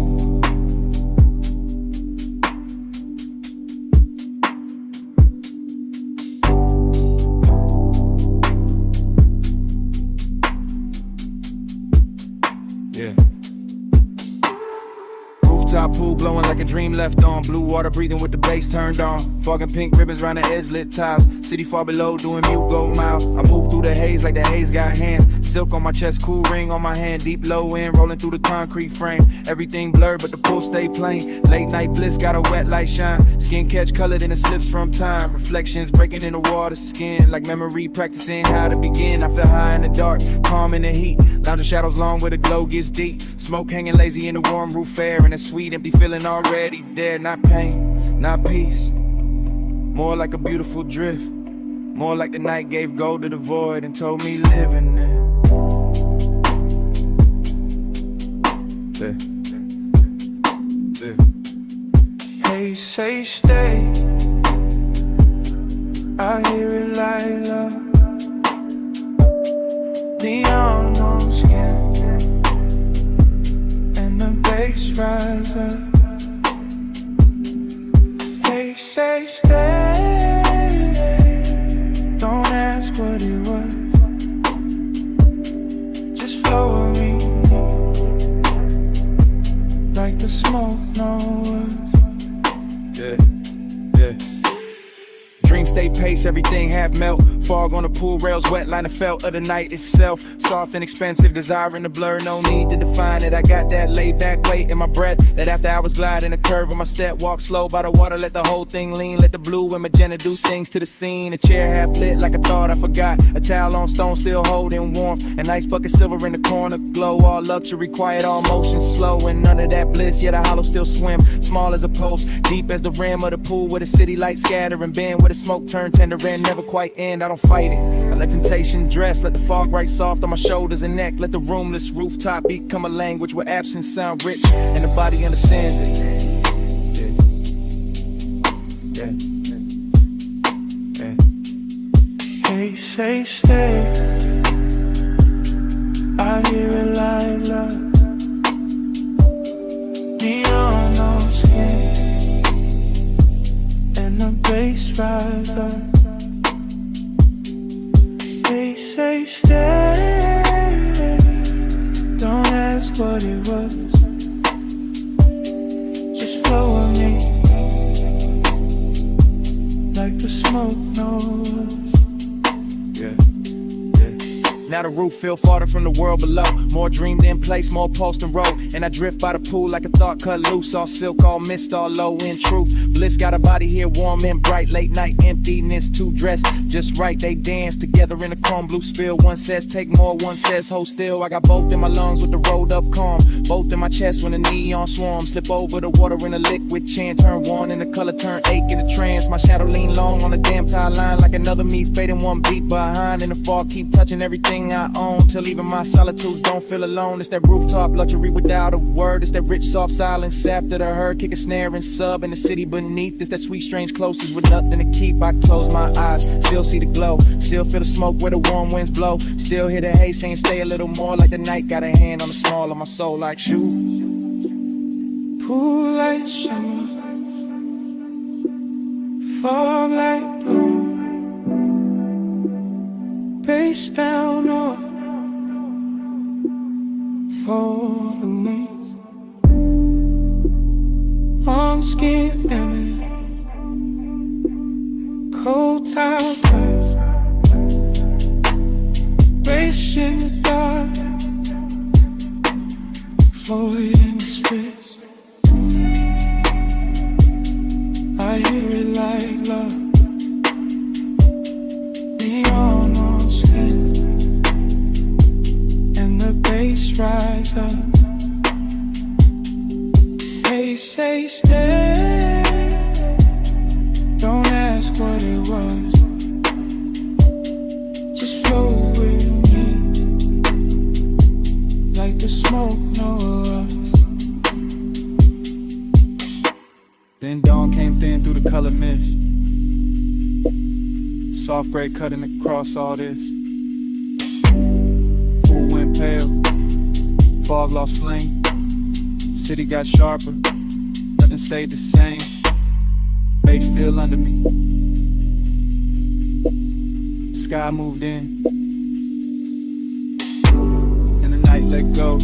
Pool glowing like a dream left on, blue water breathing with the bass turned on, fog and pink ribbons round the edge, lit tiles, city far below doing mute gold miles. I move through the haze like the haze got hands, silk on my chest, cool ring on my hand, deep low end rolling through the concrete frame, everything blurred but the pool stay plain, late night bliss got a wet light shine, skin catch colored in the slips from time, reflections breaking in the water skin, like memory practicing how to begin. I feel high in the dark, calm in the heat, lounging shadows long where the glow gets deep, smoke hanging lazy in the warm roof air, and a sweet empty feeling already there. Not pain, not peace, more like a beautiful drift, more like the night gave gold to the void and told me live in there. Hey, say stay, I hear it like love, neon on skin, and the bass rise up. They say stay, don't ask what it was, just flow with me, like the smoke knows. Yeah. Dreams stay pace, everything half melt. Fog on the pool rails, wet line of felt of the night itself. Soft and expensive, desire in the blur, no need to define it. I got that laid back weight in my breath, that after hours glide in a curve of my step. Walk slow by the water, let the whole thing lean. Let the blue and magenta do things to the scene. A chair half lit like I thought I forgot. A towel on stone still holding warmth. An ice bucket silver in the corner glow. All luxury, quiet, all motion slow. And none of that bliss, yet a hollow still swim. Small as a post, deep as the rim of the pool. Where the city lights scatter and bend. Where the smoke turn tender and never quite end. I don't fight it, I let temptation dress. Let the fog right soft on my shoulders and neck. Let the roomless rooftop become a language where absence sound rich and the body understands it. Yeah. Hey, say stay. I hear it like love. Neon on skin and the bass rise up. They say stay. Don't ask what it was. Just flow with me like the smoke knows. Now the roof feel farther from the world below. More dreamed in place, more pulse than road. And I drift by the pool like a thought cut loose. All silk, all mist, all low in truth. Bliss got a body here warm and bright. Late night emptiness, two dressed just right. They dance together in a chrome blue spill. One says take more, one says hold still. I got both in my lungs with the rolled up calm. Both in my chest when the neon swarm. Slip over the water in a liquid chant. Turn one and the color turn ache in a trance. My shadow lean long on a damn tie line. Like another me fading one beat behind. And the fall keep touching everything I own, till even my solitude don't feel alone. It's that rooftop luxury without a word. It's that rich soft silence after the herd. Kick a snare and sub in the city beneath. It's that sweet strange closeness with nothing to keep. I close my eyes, still see the glow. Still feel the smoke where the warm winds blow. Still hear the haze saying stay a little more. Like the night got a hand on the small of my soul like shoe. Pool like summer, fog like blue. Face down or for the knees. On skin and cold towel ties. Race in the dark, Floyd in the streets. I hear it like love. Neon on skin and the bass rise up. They say stay. Don't ask what it was. Just flow with me like the smoke knows us. Then dawn came thin through the color mist. Soft gray cutting across all this. Pool went pale, fog lost flame. City got sharper, nothing stayed the same. Bass still under me. Sky moved in, and the night let go.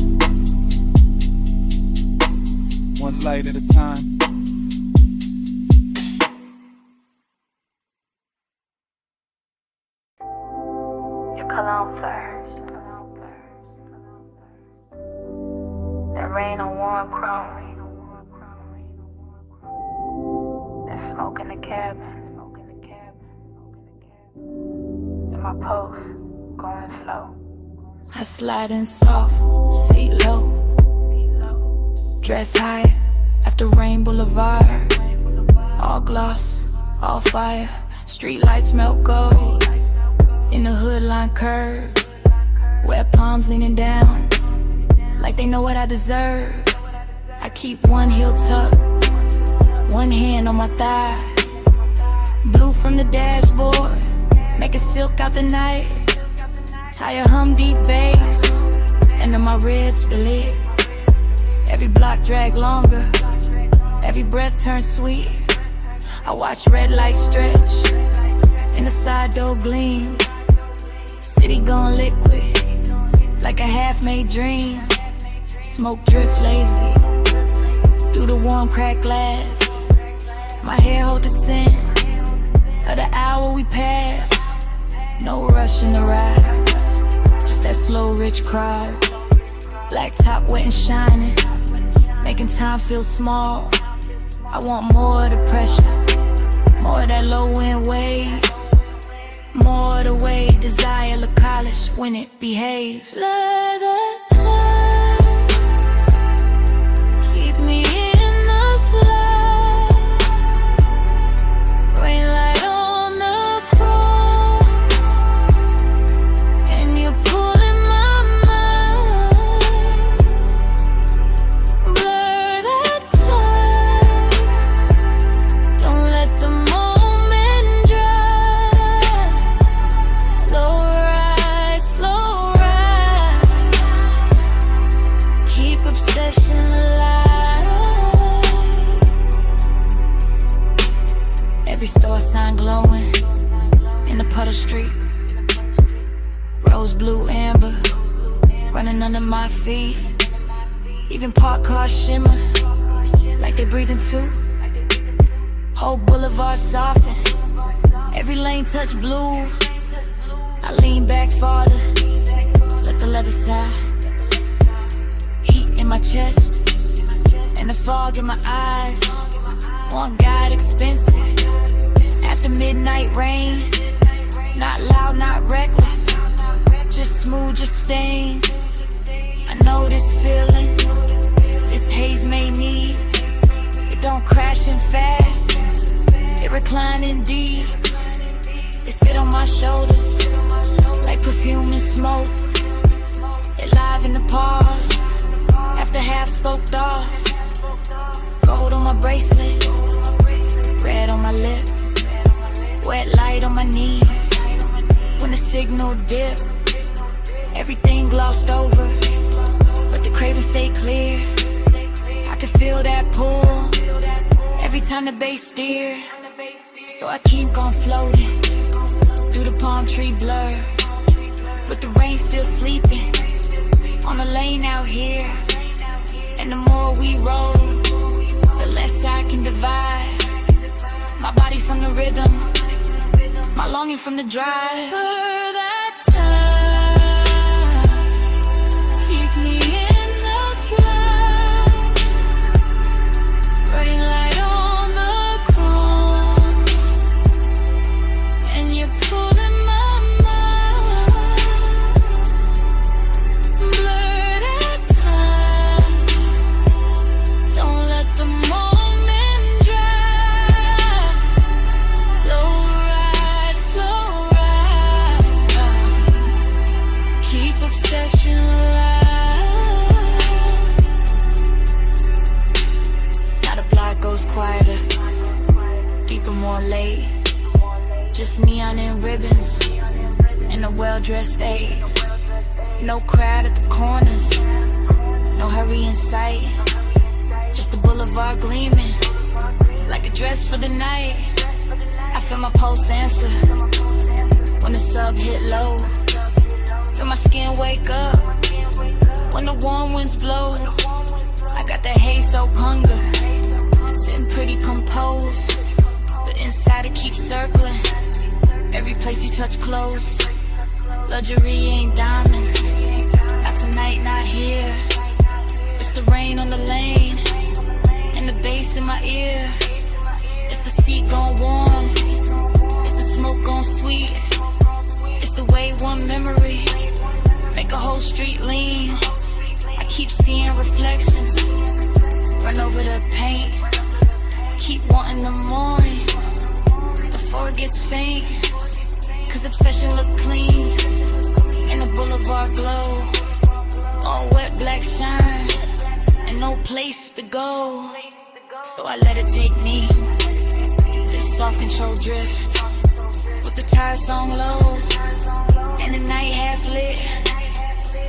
One light at a time. Cologne first. That rain on warm chrome. That smoke in the cabin. And my pulse going slow. I slide in soft, seat low. Dress high after Rain Boulevard. All gloss, all fire. Street lights melt gold. In the hood line curve, wet palms leaning down, like they know what I deserve. I keep one heel tucked, one hand on my thigh. Blue from the dashboard, make it silk out the night. Tire hum deep bass, and then my ribs lit. Every block drag longer, every breath turns sweet. I watch red lights stretch, in the side door gleam. City gone liquid, like a half-made dream. Smoke drift lazy, through the warm cracked glass. My hair hold the scent of the hour we pass. No rush in the ride, just that slow, rich crowd. Black top wet and shining, making time feel small. I want more of the pressure, more of that low end wave, more of the way desire look college when it behaves. Let the time keep me in the slide, rain light on the chrome, and you're pulling my mind. Blur that time, don't let the moment dry. Low ride, slow ride, keep obsession alive. Every store sign glowing in the puddle street, rose, blue, amber, running under my feet. Even parked cars shimmer like they breathing too. Whole boulevard soften, every lane touch blue. I lean back farther, let the leather side. Heat in my chest, and the fog in my eyes. On God expensive, after midnight rain. Not loud, not reckless, just smooth, just staying. I know this feeling, this haze may need. It don't crash in fast, it reclining deep. It sit on my shoulders like perfume and smoke. It live in the pause, after half spoke thoughts. Gold on my bracelet, red on my lip, wet light on my knees. When the signal dip, everything glossed over, but the craving stay clear. I can feel that pull every time the bass steer. So I keep on floating through the palm tree blur, with the rain still sleeping on the lane out here. And the more we roll, the less I can divide my body from the rhythm, my longing from the drive. For that time, keep me in the slide, rain light on the chrome, and you're pulling my mind. Blur that time, don't let the moment dry. Low ride, slow ride, keep obsession alive. Now the block goes quieter, deeper, more late. Just neon and ribbons in a well-dressed aid. No crowd at the corners, no hurry in sight. Just the boulevard gleaming like a dress for the night. I feel my pulse answer when the sub hit low. Feel my skin wake up when the warm winds blow. I got that haze soaked hunger, sitting pretty composed. The inside it keeps circling, every place you touch close. Luxury ain't diamonds, not tonight, not here. It's the rain on the lane, and the bass in my ear. It's the seat gone warm, it's the smoke gone sweet. It's the way one memory make a whole street lean. I keep seeing reflections, run over the paint. Keep wanting the morning before it gets faint. Cause obsession look clean in the boulevard glow. All wet black shine and no place to go. So I let it take me, this soft control drift, with the tires on low and the night half lit.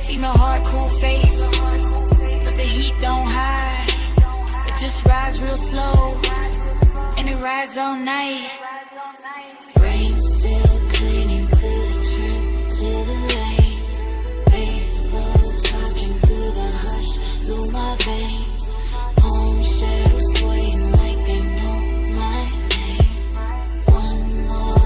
Female heart, cool face, but the heat don't hide. It just rides real slow, and it rides all night. Rain still clinging to the trip, to the lane. Bass slow, talking through the hush, through my veins. Home shadows swaying like they know my name. One more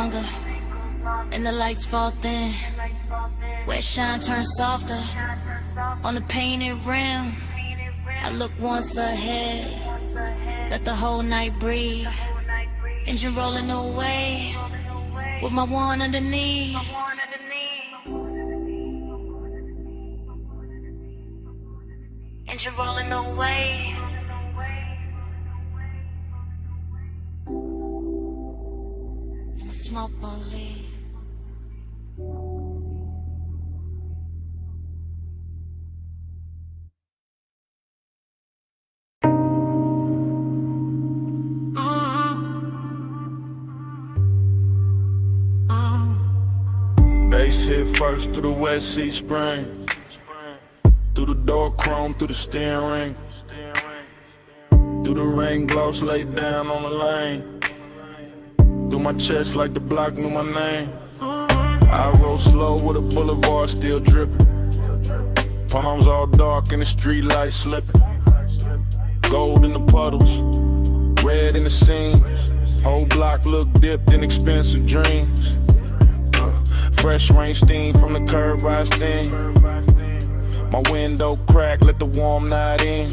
longer, and the lights fall thin. Where shine turns softer on the painted rim. I look once ahead, let the whole night breathe. Engine rolling away with my one underneath. Engine rolling away. And the smoke won't leave. Bass hit first through the West Sea Spring. Through the door chrome, through the steering ring. Through the rain gloss laid down on the lane. Through my chest like the block knew my name. I roll slow with a boulevard still dripping. Palms all dark and the street lights slipping. Gold in the puddles, red in the seams. Whole block look dipped in expensive dreams. Fresh rain steam from the curb I steam. My window crack, let the warm night in.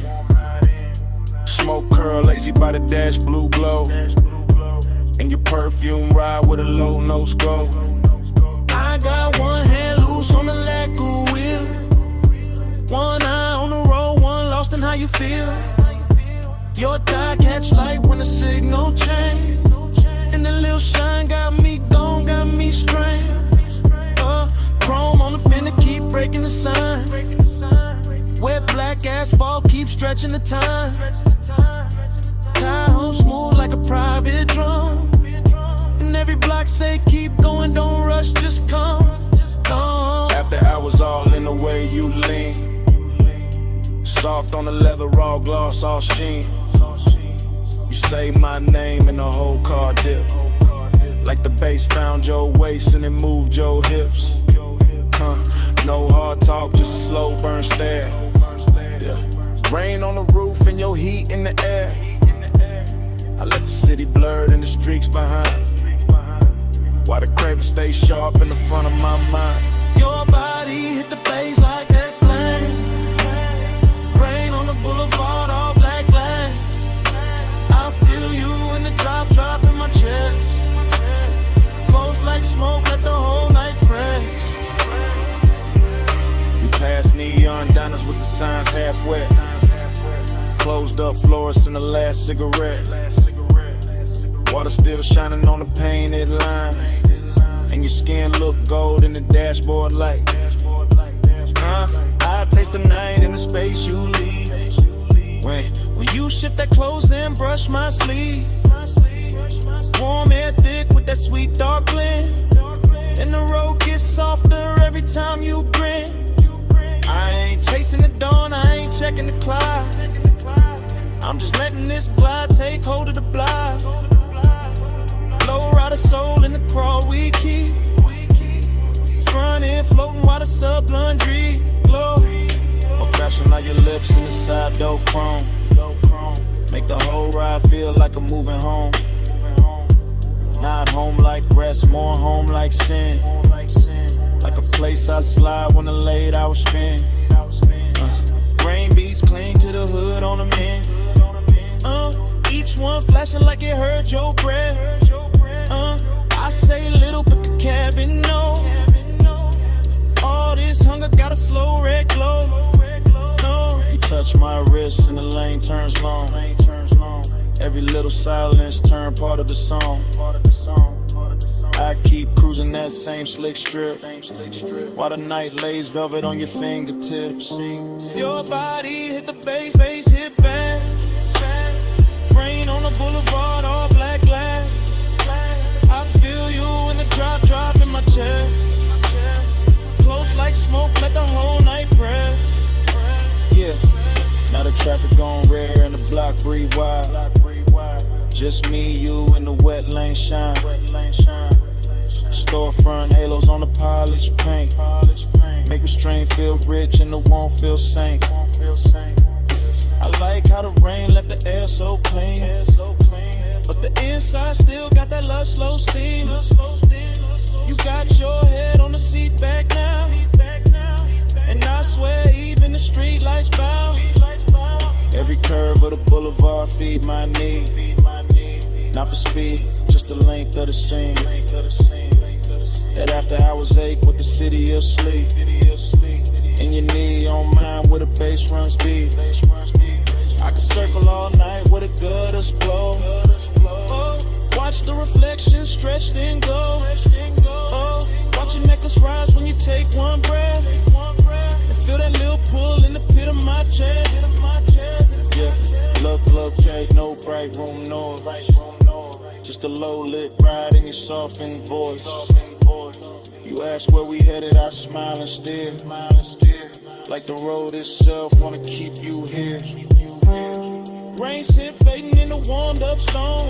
Smoke curl, lazy by the dash, blue glow. And your perfume ride with a low nose go. I got one hand loose on the lacquer wheel. One eye on the road, one lost in how you feel. Your thigh catch light when the signal change. And the little shine got me gone, got me strained. Chrome on the fender, keep breaking the sign. Wet black asphalt, keep stretching the time. Tie home smooth like a private drum. And every block say keep going, don't rush, just come. After hours all in the way you lean. Soft on the leather, raw gloss, all sheen. You say my name and the whole car dip. Like the bass found your waist and it moved your hips. No hard talk, just a slow burn stare. Yeah. Rain on the roof and your heat in the air. I let the city blur and the streaks behind. While the craven stay sharp in the front of my mind. Your body hit the bass like that plane. Rain on the boulevard, all black glass. I feel you in the drop in my chest. Close like smoke, let the whole night press. Past neon diners with the signs half wet. Closed up florists in the last cigarette. Water still shining on the painted line. And your skin look gold in the dashboard light. I taste the night in the space you leave. When you shift that clothes and brush my sleeve. Warm air thick with that sweet dark blend. And the road gets softer every time you grin. I ain't chasing the dawn, I ain't checking the clock. I'm just letting this glide take hold of the block. Low rider soul in the crawl we keep. Front end floating while the sub laundry glow. Old fashioned like your lips in the side door chrome. Make the whole ride feel like I'm moving home. Not home like rest, more home like sin. Like a place I slide when the late hours spend. Rain beats cling to the hood on the men. Each one flashing like it hurt your breath. I say little but the cabin no. All this hunger got a slow red glow. No. You touch my wrist and the lane turns long. Every little silence turn part of the song. I keep cruising that same slick strip. While the night lays velvet on your fingertips. Your body hit the bass hit bang. Rain on the boulevard, all black glass. I feel you in the drop in my chest. Close like smoke, let the whole night press. Yeah, now the traffic gone rare and the block breathe wide. Just me, you, and the wet lane shine. Storefront halos on the polished paint. Make restraint feel rich and the won't feel sank. I like how the rain left the air so clean. but the inside still got that love slow steam. You got your head on the seat back now, and I swear even the street lights bow. Every curve of the boulevard feed my need, not for speed, just the length of the scene. That after hours ache with the city of sleep, and your knee on mine where the bass runs deep. I can circle all night with a gutters glow. Oh, watch the reflection stretch then go. Oh, watch your necklace rise when you take one breath, and feel that little pull in the pit of my chest. Yeah, look, Jake, no bright room noise, just a low lit ride in your softened voice. You ask where we headed, I smile and stare, like the road itself wanna keep you here. Rain scent fading in the warmed up zone,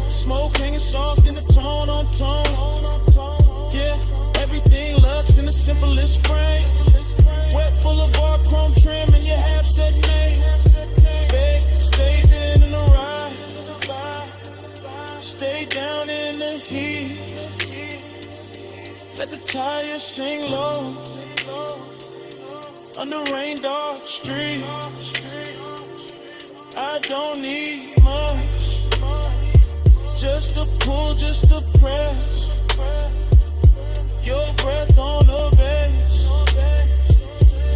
smoke hanging soft in the tone on tone. Yeah, everything looks in the simplest frame. Wet boulevard, chrome trim, and your half set name. Babe, stay in the ride, stay down in the heat. Let the tires sing low under rain dark street. I don't need much, just a pull, just a press. Your breath on the bass,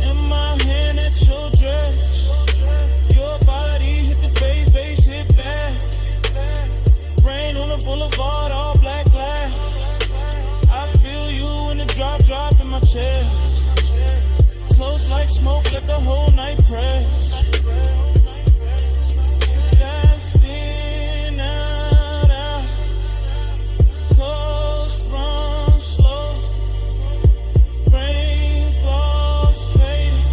and my hand at your dress. Your body hit the bass hit back. Rain on the boulevard, all black glass. I feel you in the drop in my chest. Close like smoke, let the whole night press. Fast in, out. Close, run slow. Rain gloss fading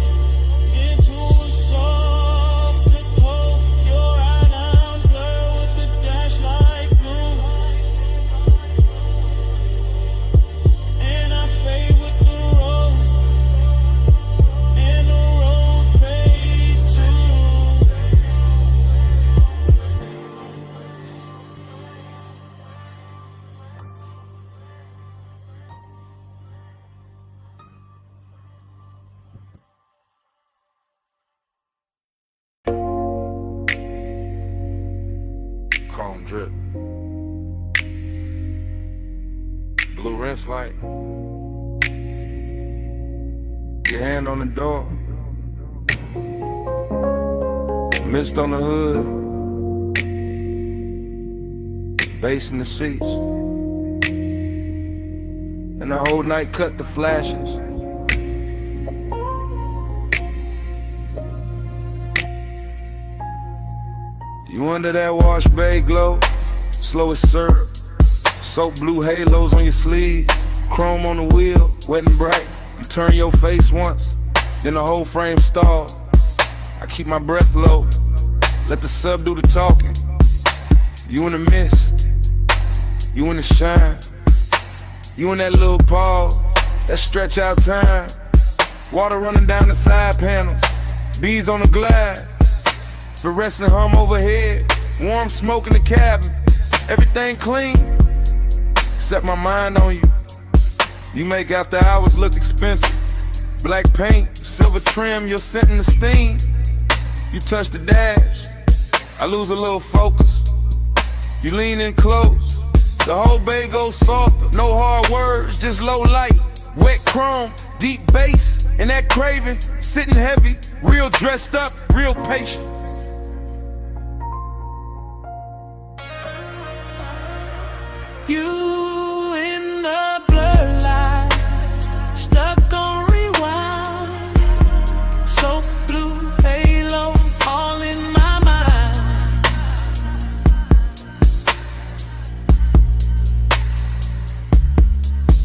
into a soft cold. Your eye down blur with the dash light blue, and I fade with the road, and the road fade too. Chrome drip. Blue rinse light. Your hand on the door. Mist on the hood. Bass in the seats. And the whole night cut the flashes. You under that wash bay glow, slow as syrup. Soap blue halos on your sleeves, chrome on the wheel, wet and bright. You turn your face once, then the whole frame stall. I keep my breath low, let the sub do the talking. You in the mist, you in the shine. You in that little pause, that stretch out time. Water running down the side panels, bees on the glass. Fluorescent hum overhead, warm smoke in the cabin. Everything clean, set my mind on you. You make after hours look expensive. Black paint, silver trim, your scent in the steam. You touch the dash, I lose a little focus. You lean in close, the whole bay goes softer. No hard words, just low light. Wet chrome, deep bass, and that craving, sitting heavy. Real dressed up, real patient. You in the blur light, stuck on rewind. So blue halo, all in my mind.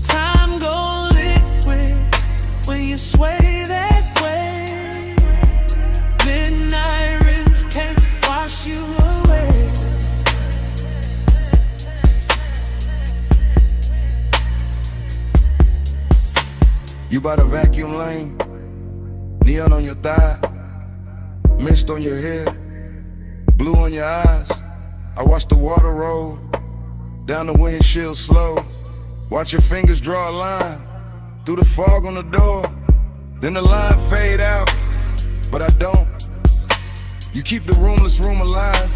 Time go liquid when you sway that way. Midnight rinse can't wash you away. You by the vacuum lane, neon on your thigh, mist on your hair, blue on your eyes. I watch the water roll down the windshield slow. Watch your fingers draw a line through the fog on the door. Then the line fade out, but I don't. You keep the roomless room alive.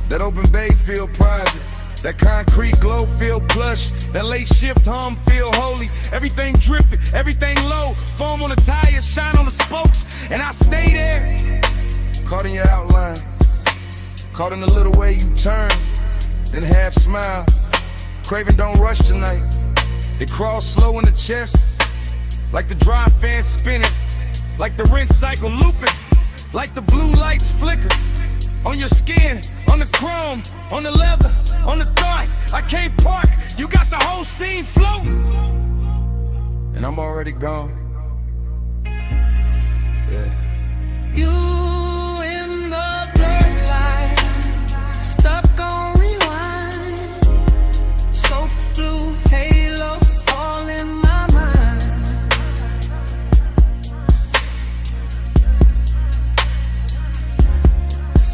That open bay feel private. That concrete glow feel plush. That late shift hum feel holy. Everything drifting, everything low. Foam on the tires, shine on the spokes. And I stay there, caught in your outline, caught in the little way you turn, then half smile. Craving don't rush tonight. It crawls slow in the chest, like the dry fan spinning, like the rinse cycle looping, like the blue lights flicker on your skin, on the chrome, on the leather, on the thought. I can't park, you got the whole scene floating, and I'm already gone. Yeah. You in the blurred light, stuck on rewind. So blue halo, all in my mind.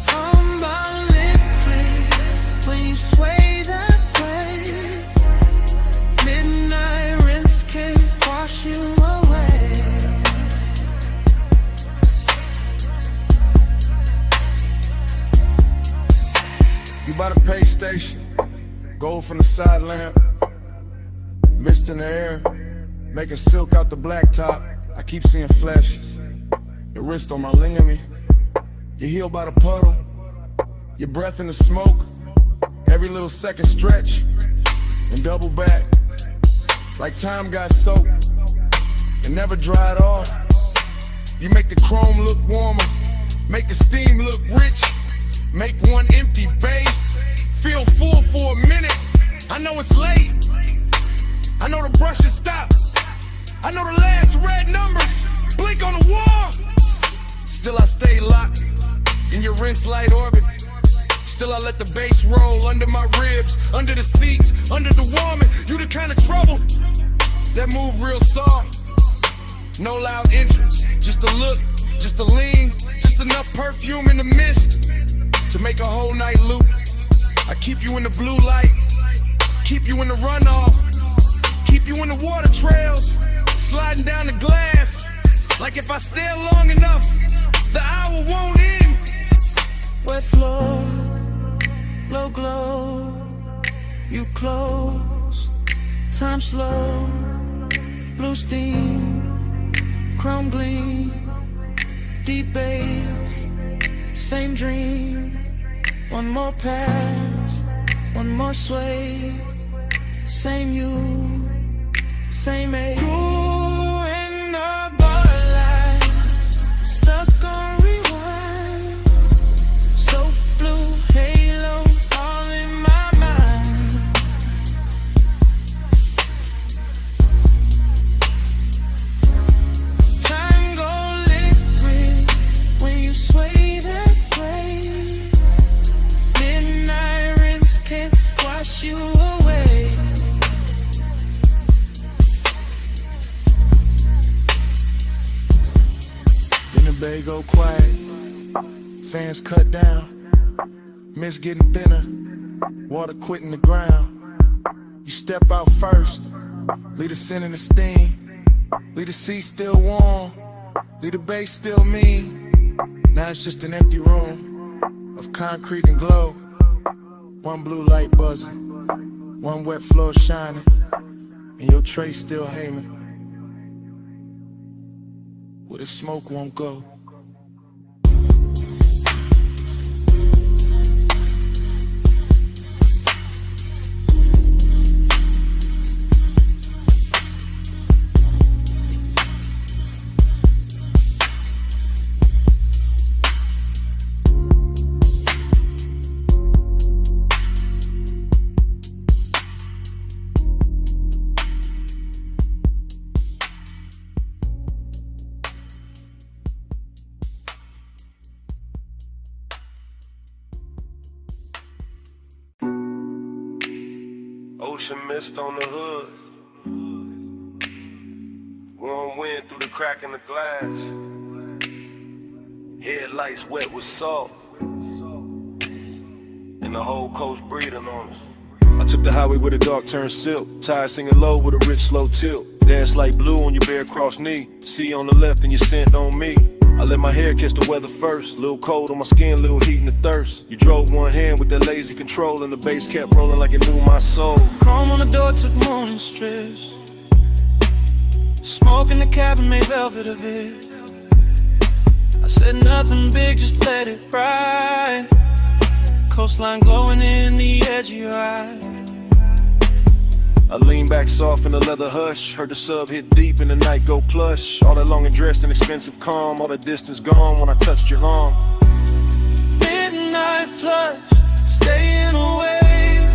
Humble liquid, when you sway that way. Midnight rinse can't wash you away. You by the pay station, gold from the side lamp, mist in the air, making silk out the blacktop. I keep seeing flashes, your wrist on my ligament, your heel by the puddle, your breath in the smoke, every little second stretch, and double back, like time got soaked, and never dried off. You make the chrome look warmer, make the steam look rich, make one empty bay feel full for a minute. I know it's late, I know the brush has stopped, I know the last red numbers blink on the wall. Still I stay locked in your rinse light orbit. Still I let the bass roll under my ribs, under the seats, under the warming. You the kind of trouble that move real soft. No loud entrance, just a look, just a lean, just enough perfume in the mist to make a whole night loop. I keep you in the blue light, keep you in the runoff, keep you in the water trails, sliding down the glass. Like if I stay long enough, the hour won't end. Wet floor, low glow, you close, time slow, blue steam, chrome gleam, deep bass, same dream. One more pass, one more sway, same you, same age. You in the borderline, stuck on rewind. So blue halo, all in my mind. Time go liquid when you sway that way. Midnight rinse can't wash you away. Then the bay go quiet, fans cut down, mist getting thinner, water quitting the ground. You step out first, leave the scent and the steam, leave the seat still warm, leave the bay still mean. Now it's just an empty room of concrete and glow. One blue light buzzing, one wet floor shining, and your tray still hanging where the smoke won't go. Ocean mist on the hood, warm wind through the crack in the glass, headlights wet with salt, and and the whole coast breathing on us. I took the highway with a dark turn silk, tired singing low with a rich slow tilt. Dash like blue on your bare cross knee, see on the left and your scent on me. I let my hair catch the weather first, little cold on my skin, little heat in the thirst. You drove one hand with that lazy control and the bass kept rolling like it knew my soul. Chrome on the door took morning strips. Smoke in the cabin made velvet of it. I said nothing big, just let it ride. Coastline glowing in the edge of your eye. I lean back soft in the leather hush, heard the sub hit deep and the night go plush. All that long and dressed in expensive calm, all the distance gone when I touched your arm. Midnight plush, staying away.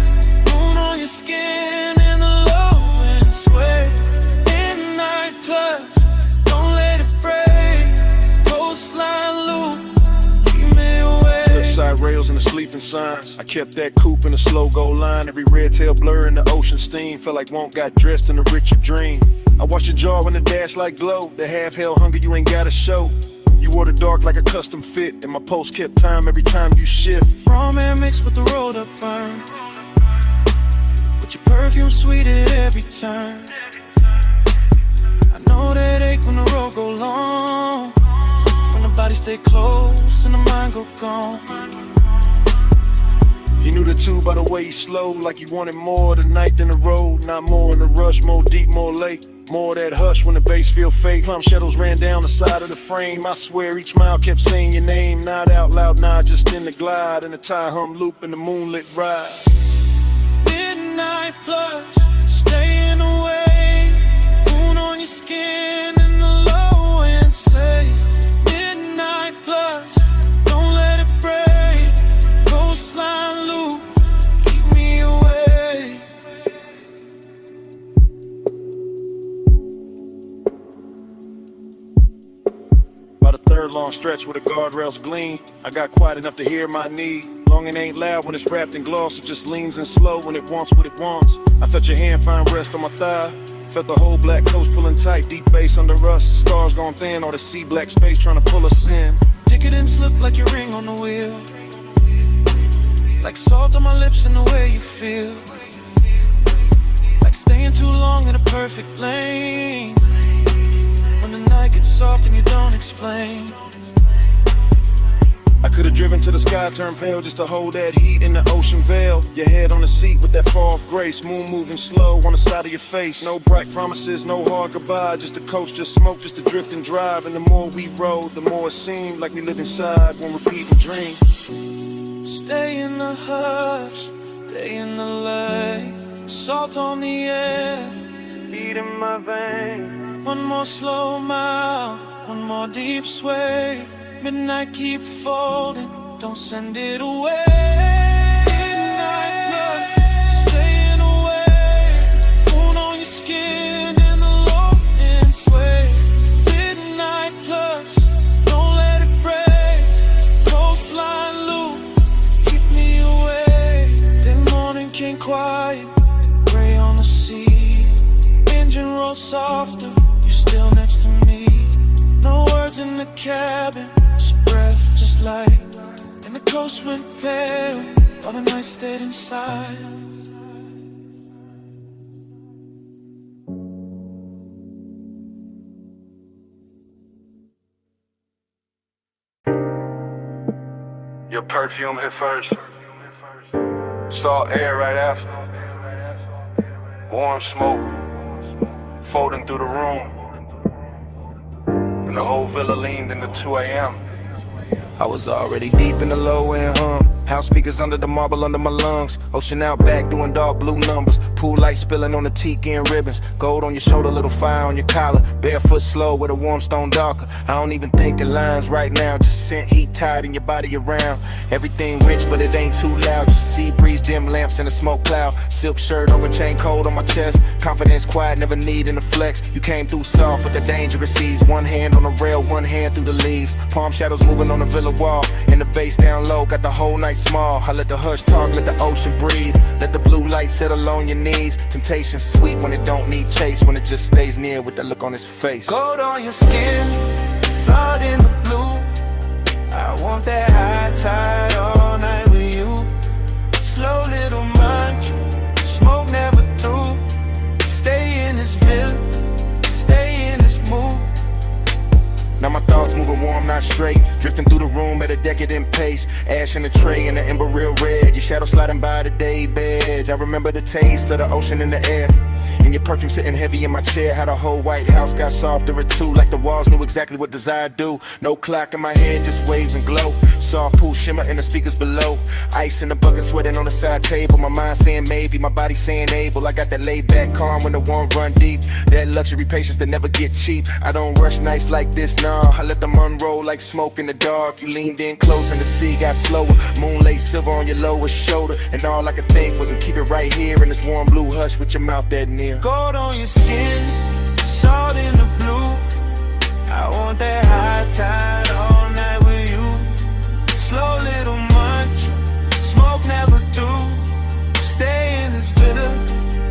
Moon on your skin and the low wind sway. Midnight plush, don't let it break. Coastline loop, keep me away. Cliffside rails and the sleeping signs, I kept that coupe in a slow go line. Every red tail blur in the ocean steam, felt like Won't got dressed in a richer dream. I watched your jaw in the dash like glow, the half hell hunger you ain't gotta show. You wore the dark like a custom fit, and my pulse kept time every time you shift. Raw man mixed with the rolled up burn, but your perfume sweet at every turn. I know that ache when the road go long, when the body stay close and the mind go gone. You knew the two by the way he slowed, like you wanted more tonight than the road. Not more in the rush, more deep, more late. More of that hush when the bass feel fake. Plum shadows ran down the side of the frame. I swear each mile kept saying your name. Not out loud, nah, just in the glide. In the tie hum loop in the moonlit ride. Midnight plush, staying away. Moon on your skin and the low wind sway. Midnight plush, don't let it break. Coastline loop, keep me away. About a third long stretch where the guardrails gleam, I got quiet enough to hear my need. Long and ain't loud when it's wrapped in gloss, it just leans in slow when it wants what it wants. I felt your hand find rest on my thigh, felt the whole black coast pulling tight, deep bass under us, stars gone thin, all the sea black space trying to pull us in. Decadence look like your ring on the wheel, like salt on my lips and the way you feel, like staying too long in a perfect lane. When the night gets soft and you don't explain. I could've driven to the sky, turned pale just to hold that heat in the ocean veil. Your head on the seat with that far off grace, moon moving slow on the side of your face. No bright promises, no hard goodbye, just a coast, just smoke, just a drift and drive. And the more we rode, the more it seemed like we lived inside one repeating dream. Stay in the hush, stay in the light, salt on the air, heat in my veins. One more slow mile, one more deep sway. Midnight keep folding, don't send it away. Midnight blood, staying away. Moon on your skin and the low end sway. Midnight plus, don't let it break. Coastline loop, keep me away. Then morning came quiet, gray on the sea. Engine roll softer, you're still next to me. No words in the cabin, just breath, just light. And the coast went pale, all the night stayed inside. Your perfume hit first, saw air right after. Warm smoke folding through the room, and the whole villa leaned into 2 a.m. I was already deep in the low end hum. House speakers under the marble under my lungs. Ocean out back doing dark blue numbers. Pool light spilling on the tiki and ribbons. Gold on your shoulder, little fire on your collar. Barefoot slow with a warm stone darker. I don't even think in lines right now. Just scent heat tied in your body around. Everything rich but it ain't too loud. Just sea breeze, dim lamps in a smoke cloud. Silk shirt over chain cold on my chest. Confidence quiet, never needing a flex. You came through soft with the dangerous ease. One hand on the rail, one hand through the leaves. Palm shadows moving on the villa wall. And the bass down low, got the whole night small. I let the hush talk, let the ocean breathe. Let the blue light settle on your knees. Temptation sweet when it don't need chase. When it just stays near with that look on his face. Gold on your skin, salt in the blue. I want that high tide all night with you. I'm not straight. Drifting through the room at a decadent pace. Ash in the tray and the ember real red. Your shadow sliding by the day bed. I remember the taste of the ocean in the air. And your perfume sitting heavy in my chair. How the whole White House got softer at two. Like the walls knew exactly what desire do. No clock in my head, just waves and glow. Soft pool shimmer in the speakers below. Ice in the bucket, sweating on the side table. My mind saying maybe, my body saying able. I got that laid back calm when the warm run deep. That luxury patience that never get cheap. I don't rush nights like this, nah. I let them unroll like smoke in the dark. You leaned in close and the sea got slower. Moonlight silver on your lowest shoulder. And all I could think was to keep it right here in this warm blue hush with your mouth that near. Gold on your skin, salt in the blue. I want that high tide all night with you. Slow little munch, smoke never through. Stay in this villa,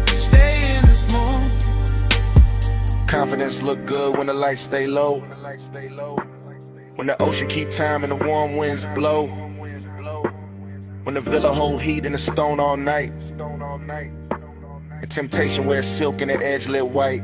stay in this mood. Confidence look good when the lights stay low. When the ocean keep time and the warm winds blow. When the villa hold heat and the stone all night. And temptation wears silk and the edge lit white.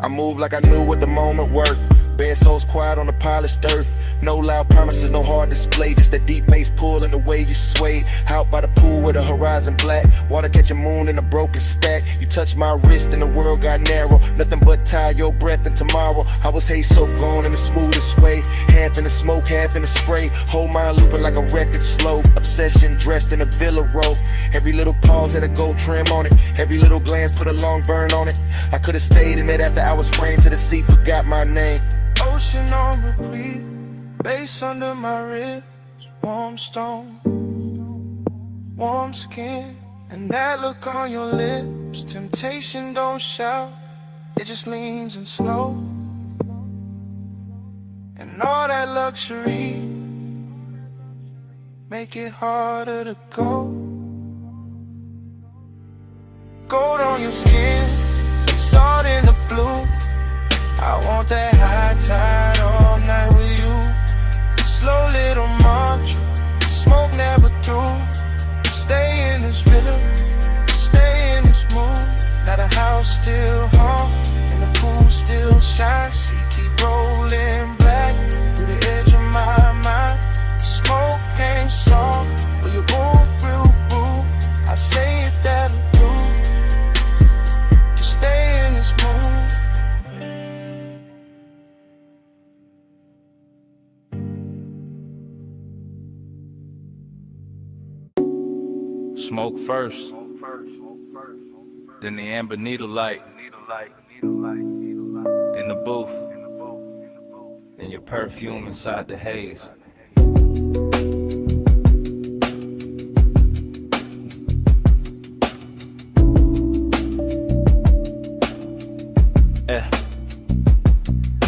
I move like I knew what the moment worth. Bed souls quiet on the polished earth. No loud promises, no hard display. Just that deep bass pull and the way you swayed. Out by the pool with the horizon black. Water catching moon in a broken stack. You touched my wrist and the world got narrow. Nothing but tie your breath and tomorrow. I was Haze so gone in the smoothest way. Half in the smoke, half in the spray. Whole mind looping like a record slow. Obsession dressed in a villa robe. Every little pause had a gold trim on it. Every little glance put a long burn on it. I could've stayed in it after I was framed to the sea. Forgot my name. Ocean on repeat, bass under my ribs, warm stone, warm skin, and that look on your lips. Temptation don't shout, it just leans and slow. And all that luxury make it harder to go. Gold on your skin, salt in the blue. I want that high tide all night with you. Slow little march, smoke never through. Stay in this villa, stay in this mood. Now the house still hum, and the pool still shines. She keep rolling black through the edge of my mind. Smoke ain't soft, but you move real boo. I say it that I do. Stay in this mood. Smoke first, then the amber needle light, then the booth, then your perfume inside the haze.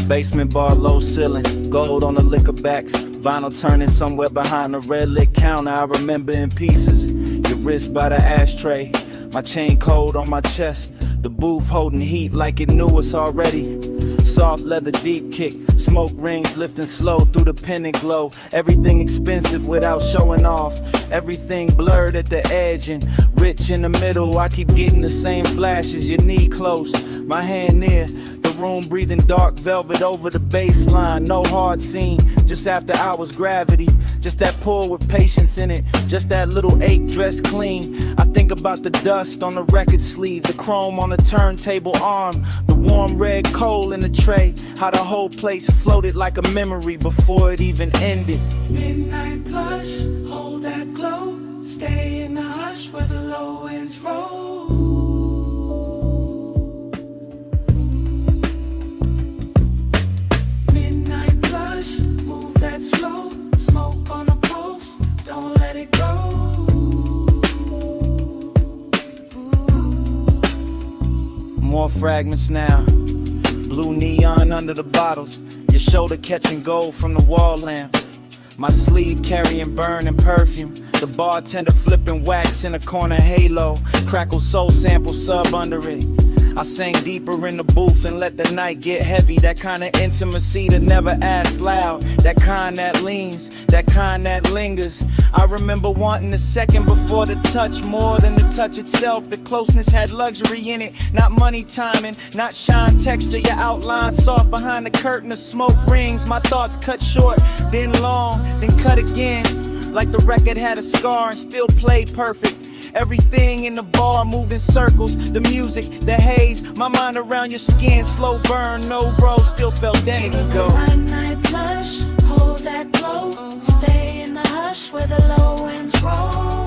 Basement bar, low ceiling, gold on the liquor backs, vinyl turning somewhere behind the red lit counter. I remember in pieces. Your wrist by the ashtray, my chain cold on my chest. The booth holding heat like it knew us already. Soft leather deep kick, smoke rings lifting slow through the pendant glow. Everything expensive without showing off. Everything blurred at the edge and rich in the middle. I keep getting the same flashes, your knee close, my hand near. The room breathing dark velvet over the baseline. No hard scene, just after hours gravity. Just that pull with patience in it. Just that little ache dressed clean. I think about the dust on the record sleeve, the chrome on the turntable arm, the warm red coal in the tray. How the whole place floated like a memory before it even ended. Midnight blush, hold that glow. Stay in the hush where the low winds roll. Midnight blush, move that slow. Smoke on the pulse, don't let it go. More fragments now. Blue neon under the bottles. Your shoulder catching gold from the wall lamp. My sleeve carrying burning perfume. The bartender flipping wax in a corner halo. Crackle soul sample sub under it. I sang deeper in the booth and let the night get heavy. That kind of intimacy that never asks loud. That kind that leans, that kind that lingers. I remember wanting a second before the touch, more than the touch itself. The closeness had luxury in it, not money timing, not shine texture. Your outline soft behind the curtain of smoke rings. My thoughts cut short, then long, then cut again. Like the record had a scar and still played perfect. Everything in the bar moved in circles. The music, the haze, my mind around your skin. Slow burn, no bro, still felt then go. Night blush, hold that glow. Stay in the hush where the low winds roll.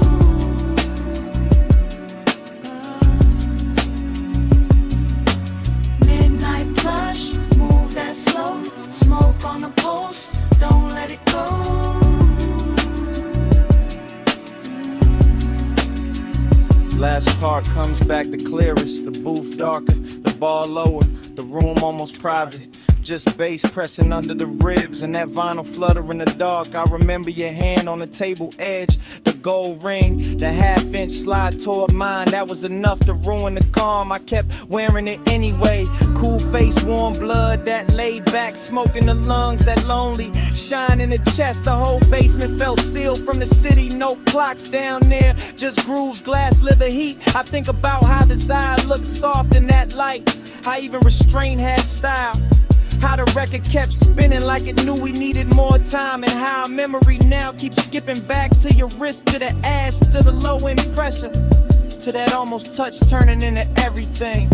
Midnight blush, move that slow. Smoke on the pulse, don't let it go. Last part comes back the clearest. The booth darker, the bar lower, the room almost private. Just bass pressing under the ribs and that vinyl flutter in the dark. I remember your hand on the table edge, the gold ring, the half-inch slide toward mine. That was enough to ruin the calm. I kept wearing it anyway. Cool face, warm blood, that laid back smoke in the lungs, that lonely shine in the chest. The whole basement felt sealed from the city. No clocks down there, just grooves, glass, leather, heat. I think about how desire looked soft in that light, how even restraint had style. How the record kept spinning like it knew we needed more time. And how memory now keeps skipping back to your wrist, to the ash, to the low end pressure, to that almost touch turning into everything.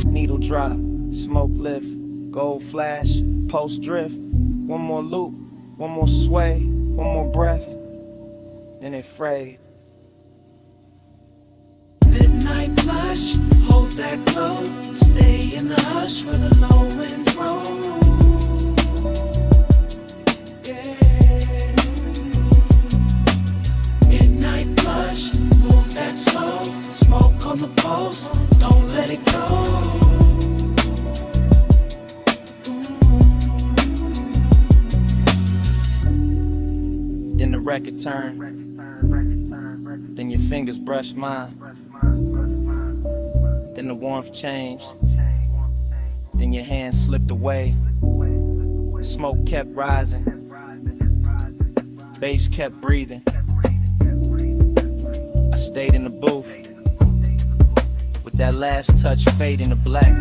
Needle drop, smoke lift, gold flash, pulse drift. One more loop, one more sway, one more breath, then it frayed. Midnight blush, hold that glow. Stay in the hush where the low winds roll. Yeah. Midnight blush, move that slow. Smoke on the pulse, don't let it go. Then the record turned, then your fingers brushed mine. Then the warmth changed, then your hand slipped away. Smoke kept rising, bass kept breathing. I stayed in the booth, with that last touch fading to black.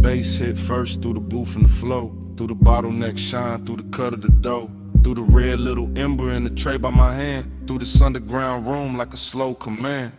Bass hit first through the booth and the flow, through the bottleneck shine, through the cut of the dough, through the red little ember in the tray by my hand, through this underground room like a slow command.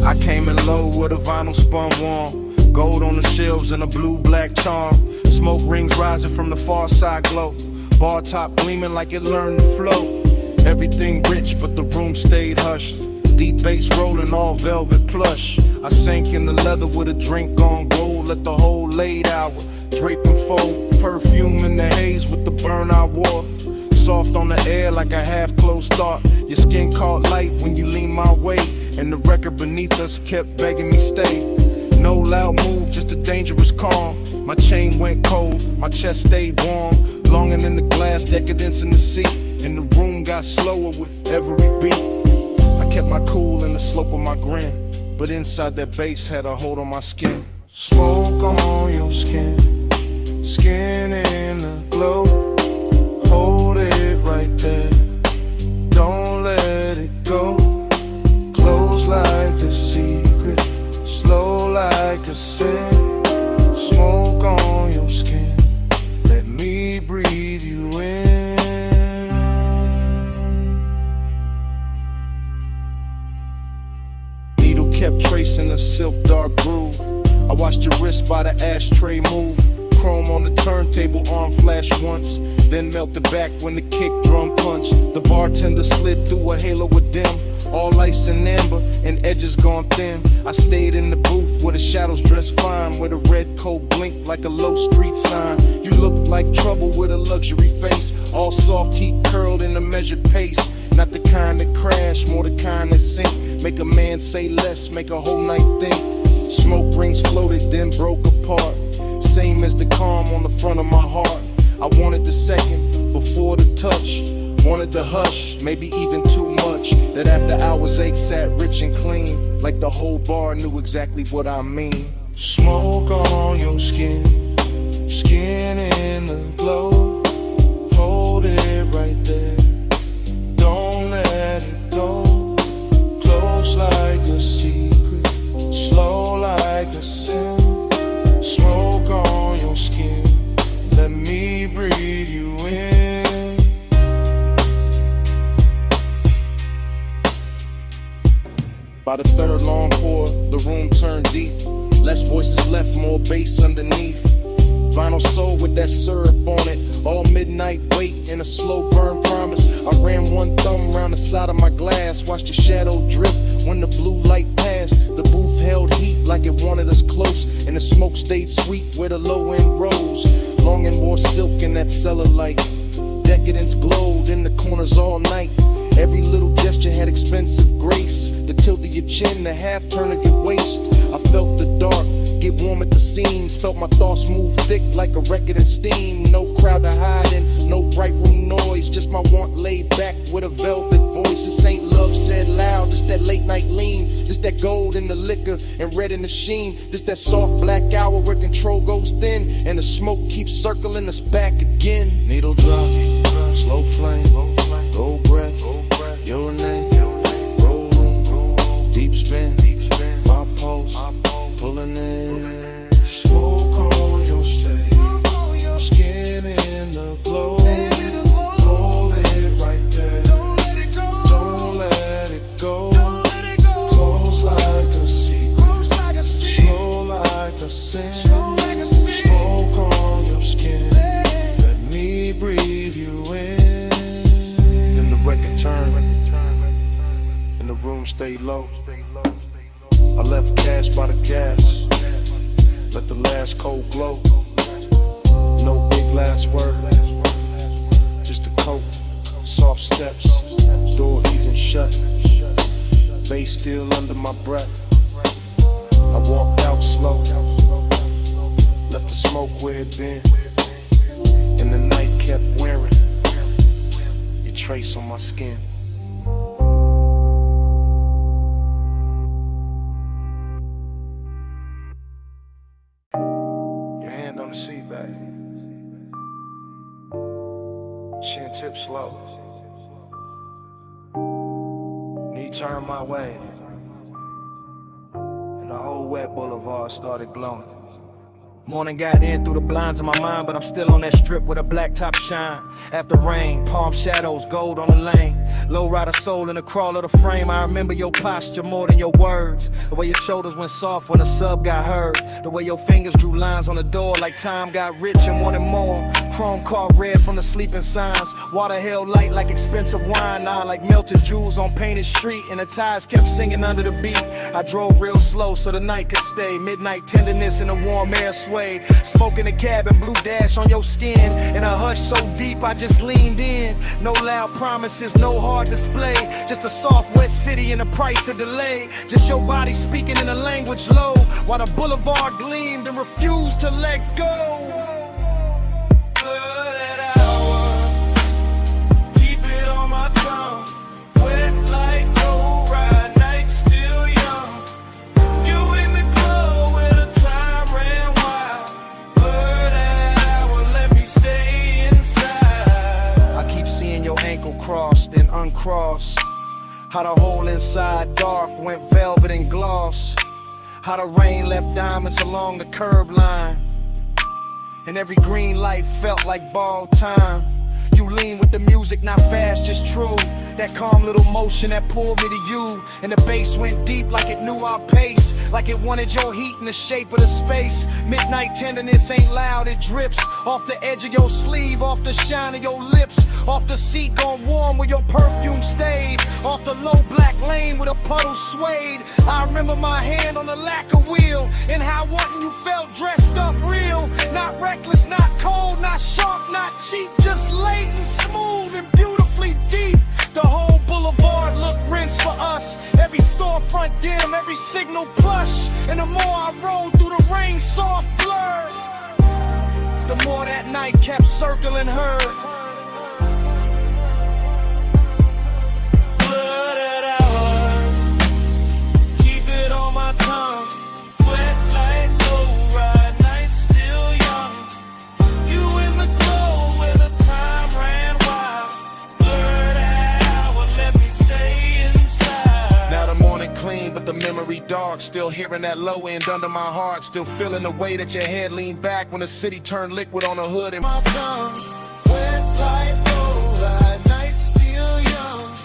I came in low with a vinyl spun warm, gold on the shelves and a blue-black charm. Smoke rings rising from the far side glow, bar top gleaming like it learned to flow. Everything rich but the room stayed hushed, deep bass rolling all velvet plush. I sank in the leather with a drink on gold, let the whole late hour drape and fold. Perfume in the haze with the burn I wore, soft on the air like a half-closed thought. Your skin caught light when you leaned my way, and the record beneath us kept begging me stay. No loud move, just a dangerous calm. My chain went cold, my chest stayed warm, longing in the glass, decadence in the seat, and the room got slower with every beat. I kept my cool in the slope of my grin, but inside that bass had a hold on my skin. Smoke on your skin, skin in the glow. Hold it right there, don't let it go. Close like a secret, slow like a sin. Smoke on your skin, let me breathe you in. Needle kept tracing a silk dark groove. I watched your wrist by the ashtray move, chrome on the turntable, arm flash once, then melted back when the kick drum punched. The bartender slid through a halo of dim, all ice and amber, and edges gone thin. I stayed in the booth where the shadows dressed fine, where the red coat blinked like a low street sign. You looked like trouble with a luxury face, all soft teeth curled in a measured pace. Not the kind that crash, more the kind that sink. Make a man say less, make a whole night think. Smoke rings floated, then broke apart. Same as the calm on the front of my heart. I wanted the second before the touch. Wanted the hush, maybe even too much. That after hours ache sat rich and clean, like the whole bar knew exactly what I mean. Smoke on your skin, skin in the glow. Hold it right there, don't let it go. Close like a secret, slow like a sin. Smoke on your skin, let me breathe you in. By the third long pour, the room turned deep. Less voices left, more bass underneath. Vinyl soul with that syrup on it. All midnight wait and a slow burn promise. I ran one thumb round the side of my glass, watched the shadow drift when the blue light passed. The booth held heat like it wanted us close, and the smoke stayed sweet where the low end rose. Long and more silk in that cellar light. Decadence glowed in the corners all night. Every little gesture had expensive grace. The tilt of your chin, the half turn of your waist. I felt the dark get warm at the seams. Felt my thoughts move thick like a record in steam. No crowd to hide in, no bright room noise. Just my want laid back with a velvet voice. This ain't love said loud, just that late night lean. Just that gold in the liquor and red in the sheen. Just that soft black hour where control goes thin, and the smoke keeps circling us back again. Needle drop, slow flame, gold breath, your name, roll room, deep spin, my pulse, pulling in. Smoke on your stage, skin in the glow. Hold it right there, don't let it go. Close like a secret, slow like a sin. Smoke on your skin, let me breathe you in. Then the record turned, and the room stayed low. I left cash by the gas, let the last cold glow. No big last word, just a coat, soft steps, door easing shut, bass still under my breath. I walked out slow, left the smoke where it been, and the night kept wearing your trace on my skin. On the seat back, chin tip slow, knee turned my way, and the whole wet boulevard started glowing. Morning got in through the blinds of my mind, but I'm still on that strip with a black top shine. After rain, palm shadows, gold on the lane. Low rider soul in the crawl of the frame. I remember your posture more than your words. The way your shoulders went soft when the sub got heard. The way your fingers drew lines on the door like time got rich and wanted more. Chrome car red from the sleeping signs. Water held light like expensive wine. Now like melted jewels on painted street, and the tires kept singing under the beat. I drove real slow so the night could stay. Midnight tenderness in the warm air sway. Smoke in the cabin, blue dash on your skin. In a hush so deep I just leaned in. No loud promises, no hard display. Just a soft wet city and the price of delay. Just your body speaking in a language low, while the boulevard gleamed and refused to let go. Crossed and uncrossed. How the hole inside dark went velvet and gloss. How the rain left diamonds along the curb line, and every green light felt like borrowed time. You lean with the music, not fast, just true. That calm little motion that pulled me to you. And the bass went deep like it knew our pace, like it wanted your heat in the shape of the space. Midnight tenderness ain't loud, it drips off the edge of your sleeve, off the shine of your lips, off the seat gone warm where your perfume stayed, off the low black lane where the puddle swayed. I remember my hand on the lacquer wheel, and how wanting you felt dressed up real. Not reckless, not cold, not sharp, not cheap, just latent, smooth, and beautifully deep. The whole boulevard looked rinsed for us. Every storefront dim, every signal plush. And the more I rode through the rain, soft blurred, the more that night kept circling her. Blooded hour, keep it on my tongue. Wet like low ride, night still young. You in the glow where the time ran wild. Blooded hour, let me stay inside. Now the morning clean, but the memory dark. Still hearing that low end under my heart. Still feeling the way that your head leaned back when the city turned liquid on the hood and My tongue, wet like low ride, night still young.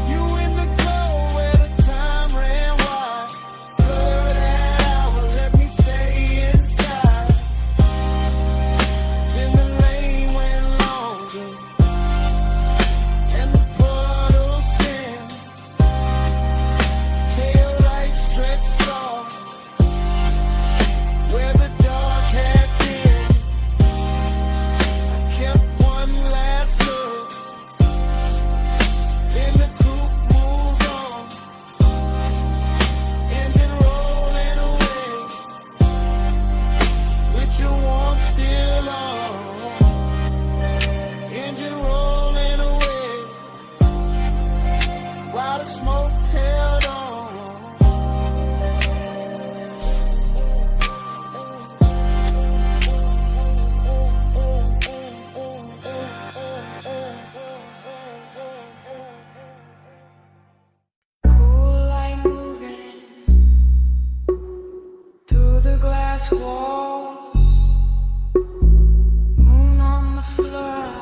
You in the glow where the time ran wild. Blooded hour, let me stay inside. Then the lane went longer, and the puddles thin. Tail lights stretched soft where the dark had been. I kept one last look, then the coupe moved on. Engine rolling away, with your warmth still on. Engine rolling away, while the smoke held on. Cool light moving through the glass wall. Moon on the floor.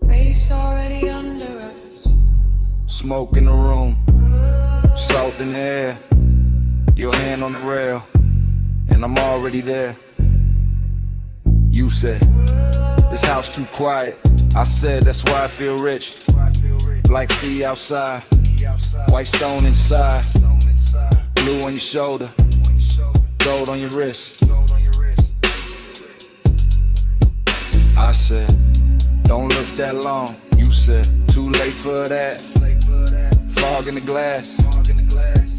Face already under us. Smoke in the room, salt in the air, your hand on the rail, and I'm already there. You said, this house too quiet. I said, that's why I feel rich. Like sea outside, white stone inside, blue on your shoulder, gold on your wrist. I said, don't look that long. You said, too late for that. Fog in the glass,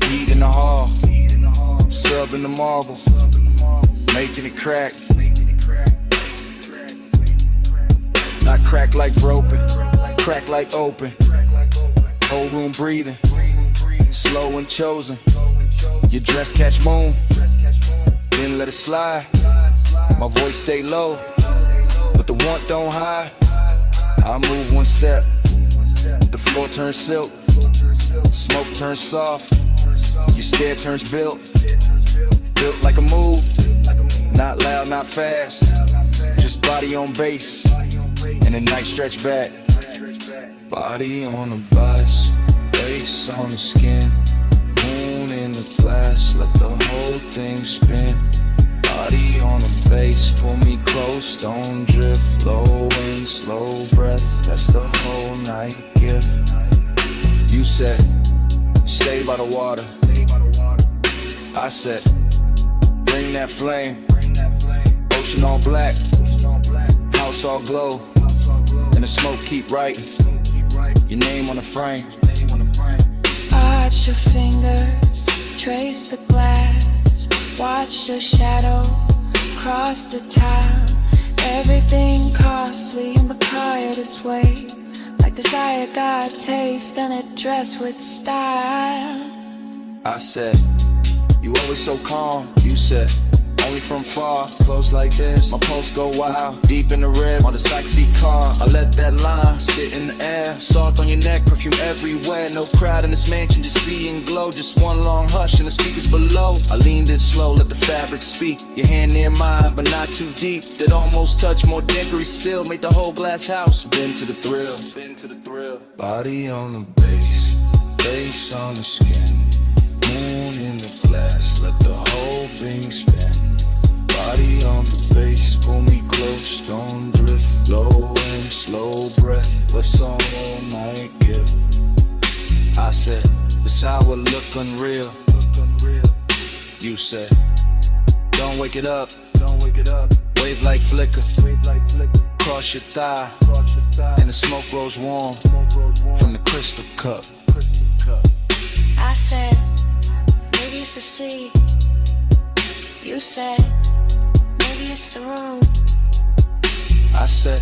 heat in the hall, sub in the marble, making it crack. Not crack like broken, crack like open. Whole room breathing, slow and chosen. Your dress catch moon, then let it slide. My voice stay low, but the want don't hide. I move one step, the floor turns silk, smoke turns soft, your stare turns built like a move. Not loud, not fast, just body on base, and the night stretch back. Body on the bus, face on the skin, moon in the glass, let the whole thing spin. Body on the base, pull me close, don't drift. Low wind, slow breath, that's the whole night gift. You said, stay by the water. I said, bring that flame. Ocean all black, house all glow, and the smoke keep writing your name on the frame. Arch your fingers, trace the glass, watch your shadow cross the town. Everything costly and become this way, like desire got taste and it dressed with style. I said, you always so calm. You said, only from far, close like this. My pulse go wild, deep in the red on the sexy car. I let that line sit in the air, salt on your neck, perfume everywhere. No crowd in this mansion, just seeing glow. Just one long hush and the speakers below. I leaned in slow, let the fabric speak. Your hand near mine, but not too deep. That almost touch, more dickery still. Made the whole glass house been to the thrill. Body on the bass, bass on the skin. Moon in the glass, let the whole thing spin. Body on the bass, pull me close, don't drift. Low and slow breath, what's all night give? I said, this hour look unreal. You said, don't wake it up. Wave like flicker. Cross your thigh, and the smoke grows warm from the crystal cup. I said, maybe it's the sea. You said, maybe it's the room. I said,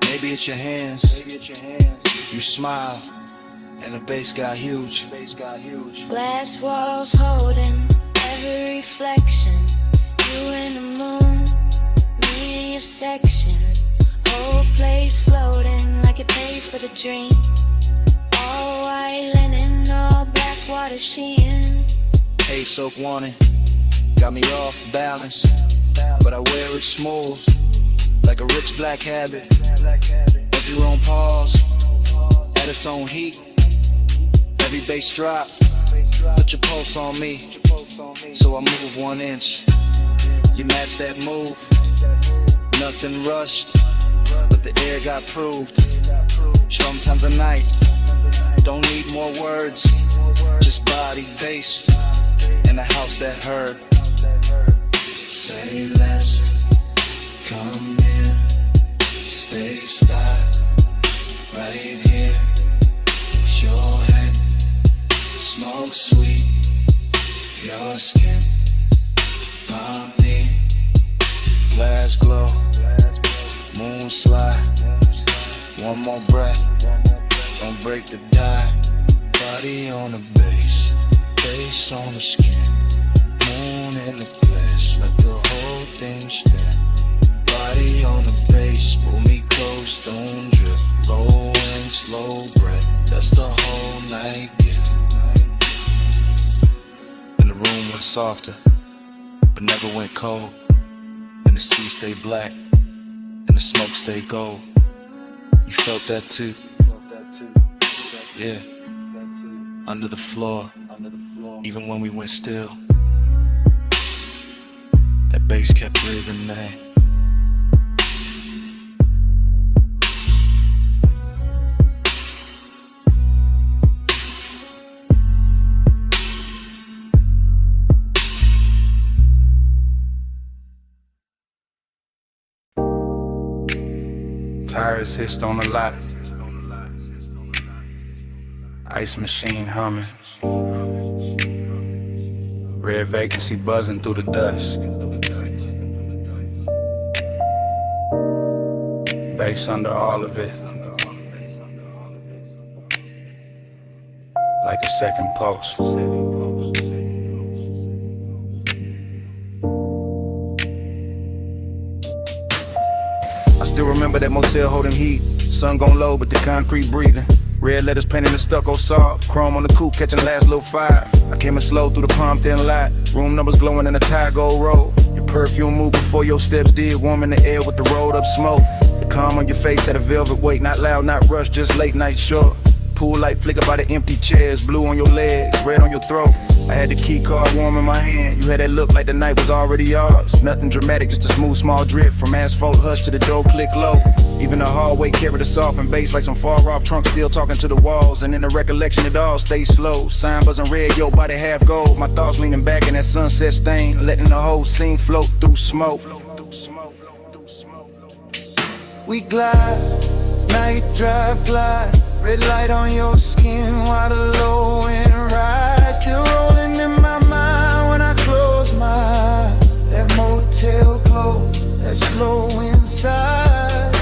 maybe it's your hands. You smile, and the bass got huge. Glass walls holding every reflection. You and the moon, me in your section. Whole place floating like it paid for the dream. All white linen, all black water sheen. Haze soak warning, got me off balance, but I wear it smooth, like a rich black habit. Every room pause, at its own heat. Every bass drop, put your pulse on me, so I move 1 inch. You match that move, nothing rushed, but the air got proved. Sometimes a night, don't need more words, just body, bass, and a house that heard. Say less, come near, stay style, right here. It's your head, smoke sweet, your skin, my knee. Glass glow, moon slide, one more breath, don't break the die. Body on the bass, bass on the skin. Moon in the glass, let the whole thing spin. Body on the bass, pull me close, don't drift. Low and slow breath, that's the whole night gift. And the room went softer, but never went cold. And the sea stayed black, and the smoke stayed gold. You felt that too? Yeah. Under the floor, even when we went still, that bass kept breathing there. Tires hissed on the lot, ice machine humming, red vacancy buzzing through the dust, bass under all of it, like a second pulse. I still remember that motel holding heat. Sun gon' low, but the concrete breathing. Red letters painted in stucco soft. Chrome on the coupe, catching last little fire. I came in slow through the palm thin light. Room numbers glowing in a tie gold roll. Your perfume moved before your steps did. Warm in the air with the rolled up smoke. The calm on your face had a velvet weight. Not loud, not rushed, just late night short. Pool light flicker by the empty chairs. Blue on your legs, red on your throat. I had the key card warm in my hand. You had that look like the night was already yours. Nothing dramatic, just a smooth small drip. From asphalt hush to the door click low. Even the hallway carried a softened bass like some far off trunk still talking to the walls. And in the recollection it all stays slow. Sign buzzing red, your body half gold. My thoughts leaning back in that sunset stain, letting the whole scene float through smoke. We glide, night drive glide. Red light on your skin while the low end rise. Still rolling in my mind when I close my eyes. That motel close, that slow inside.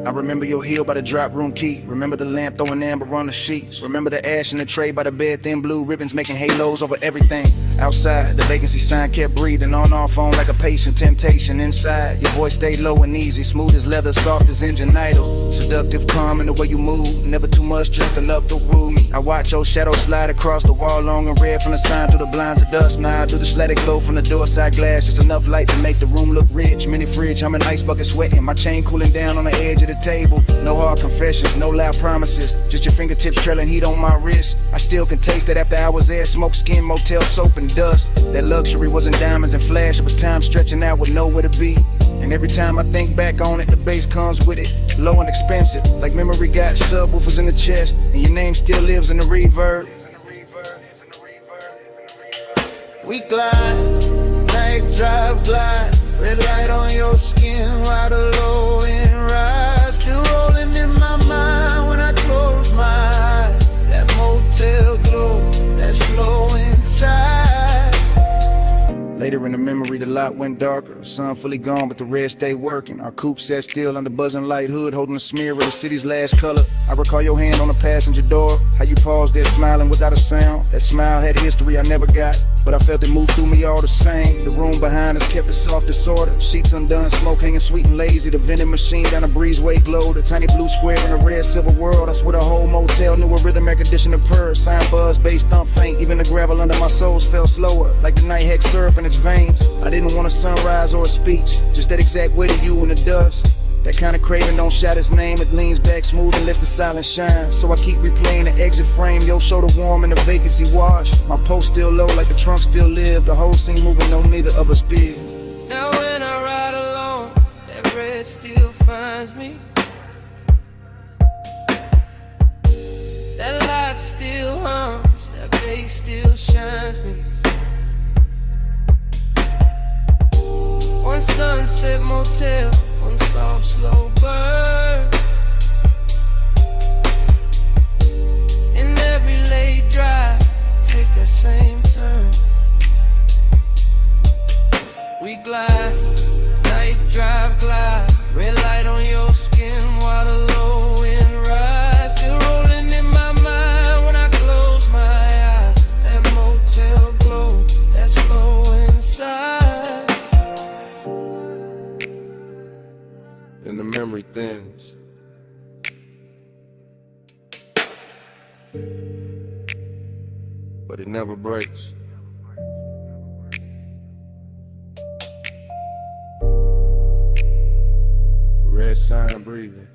I remember your heel by the drop room key. Remember the lamp throwing amber on the sheets. Remember the ash in the tray by the bed, thin blue ribbons making halos over everything. Outside, the vacancy sign kept breathing. On off on like a patient temptation. Inside, your voice stayed low and easy. Smooth as leather, soft as engine idle. Seduction seductive, calm in the way you move. Never too much, just enough to rule me. I watch your shadow slide across the wall, long and red from the sign through the blinds of dust. Now I do the slatic glow from the door side glass. Just enough light to make the room look rich. Mini fridge, I'm an ice bucket sweating. My chain cooling down on the edge of the table. No hard confessions, no loud promises. Just your fingertips trailing heat on my wrist. I still can taste that after hours there. Smoke, skin, motel, soap, and dust. That luxury wasn't diamonds and flash. It was time stretching out with nowhere to be. And every time I think back on it, the bass comes with it. Low and expensive, like memory got subwoofers in the chest. And your name still lives in the reverb. We glide, night drive glide. Red light on your skin while the low end rise. Still rolling in my mind when I close my eyes. That motel glow, that slow inside. Later in the memory, the lot went darker. Sun fully gone, but the red stayed working. Our coupe sat still under buzzing light hood, holding a smear of the city's last color. I recall your hand on the passenger door, how you paused there smiling without a sound. That smile had history I never got, but I felt it move through me all the same. The room behind us kept it soft disorder. Sheets undone, smoke hanging sweet and lazy. The vending machine down a breezeway glowed. A tiny blue square in a red silver world. I swear the whole motel knew a rhythm air conditioner purr. Sign buzz, bass thump faint. Even the gravel under my soles fell slower, like the night hex syrup in its veins. I didn't want a sunrise or a speech, just that exact weight of you in the dust. That kind of craving don't shout its name. It leans back smooth and lets the silence shine. So I keep replaying the exit frame. Your shoulder warm and the vacancy wash. My post still low like the trunk still live. The whole scene moving, no neither of us big. Now when I ride alone, that red still finds me. That light still hums, that bass still shines me. One sunset motel, one soft slow burn. In every late drive, take that same turn. We glide, night drive glide. Red light on your skin while the low end rise. Still rolling in my mind when I close my eyes. That motel glow, that slow inside. And the memory thins. But it never breaks. Red sign of breathing.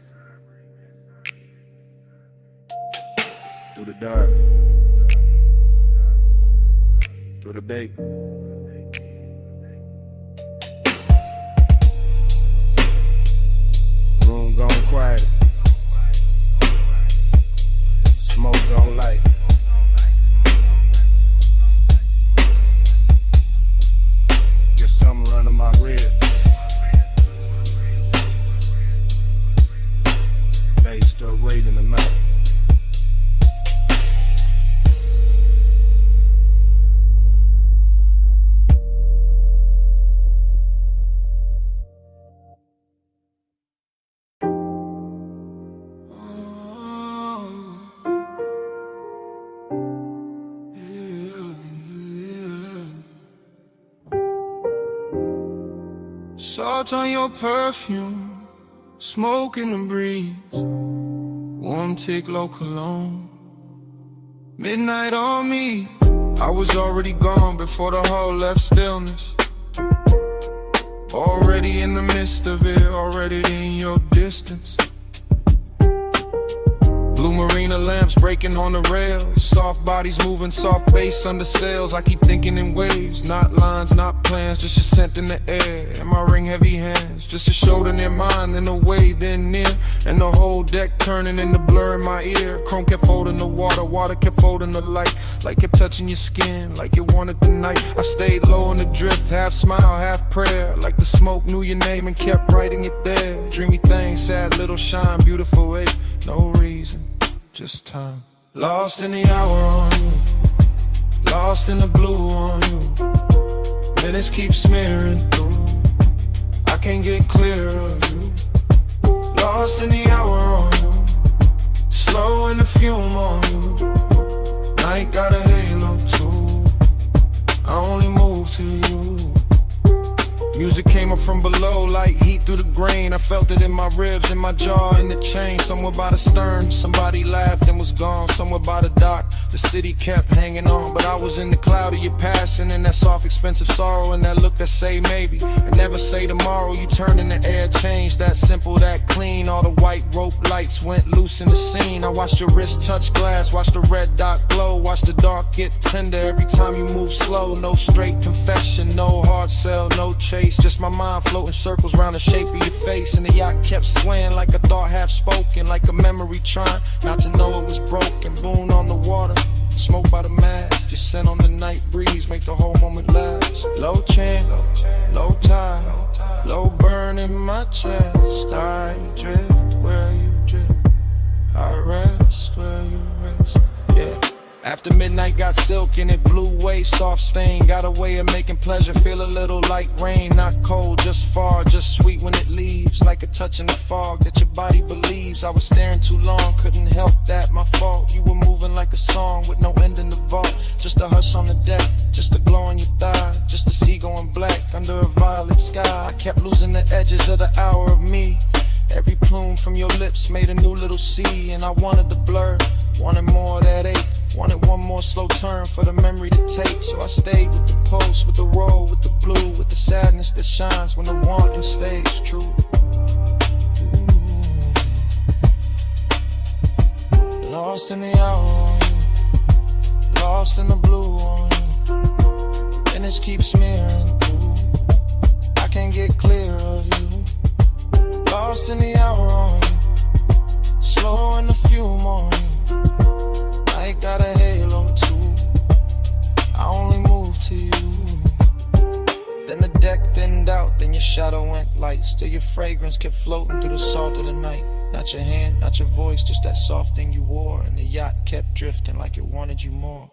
Through the dark. Through the bake. Room gone quiet. Smoke gone light. Get something running my rib. Bass still raiding the night. Salt on your perfume, smoke in the breeze, warm tick low cologne. Midnight on me, I was already gone before the hall left stillness. Already in the midst of it, already in your distance. Blue marina lamps breaking on the rails. Soft bodies moving, soft bass under sails. I keep thinking in waves, not lines, not plans. Just your scent in the air, and my ring heavy hands. Just a shoulder near mine, then away, then near. And the whole deck turning into blur in my ear. Chrome kept folding the water, water kept folding the light. Like kept touching your skin, like it wanted the night. I stayed low in the drift, half smile, half prayer. Like the smoke knew your name and kept writing it there. Dreamy thing, sad little shine, beautiful ache. No reason, just time. Lost in the hour on you, lost in the blue on you. Minutes keep smearing through, I can't get clear of you. Lost in the hour on you, slow in the fume on you. Night got a halo too, I only move to you. Music came up from below like heat through the grain. I felt it in my ribs, in my jaw, in the chain. Somewhere by the stern, somebody laughed and was gone. Somewhere by the dock, the city kept hanging on. But I was in the cloud of your passing, and that soft, expensive sorrow, and that look that say maybe, and never say tomorrow. You turned in the air, changed, that simple, that clean. All the white rope lights went loose in the scene. I watched your wrist touch glass, watched the red dot glow, watched the dark get tender every time you move slow. No straight confession, no hard sell, no chase, just my mind floating circles around the shape of your face. And the yacht kept swaying like a thought half spoken, like a memory trying not to know it was broken. Boon on the water, smoke by the mast, your scent on the night breeze make the whole moment last. Low chant, low tide, low burn in my chest. I drift where you drift, I rest where you rest. Yeah. After midnight got silk and it blew away, soft stain. Got a way of making pleasure feel a little like rain. Not cold, just far, just sweet when it leaves. Like a touch in the fog that your body believes. I was staring too long, couldn't help that, my fault. You were moving like a song with no end in the vault. Just a hush on the deck, just a glow on your thigh. Just a sea going black under a violet sky. I kept losing the edges of the hour of me. Every plume from your lips made a new little sea. And I wanted the blur, wanted more of that ache. Wanted one more slow turn for the memory to take. So I stayed with the pulse, with the roll, with the blue, with the sadness that shines when the wanting stays true. Ooh. Lost in the hour on you, lost in the blue on you, and this keeps smearing through. I can't get clear of you. Lost in the hour on you, slow in the fume on you. I got a halo too, I only move to you. Then the deck thinned out, then your shadow went light. Still your fragrance kept floating through the salt of the night. Not your hand, not your voice, just that soft thing you wore. And the yacht kept drifting like it wanted you more.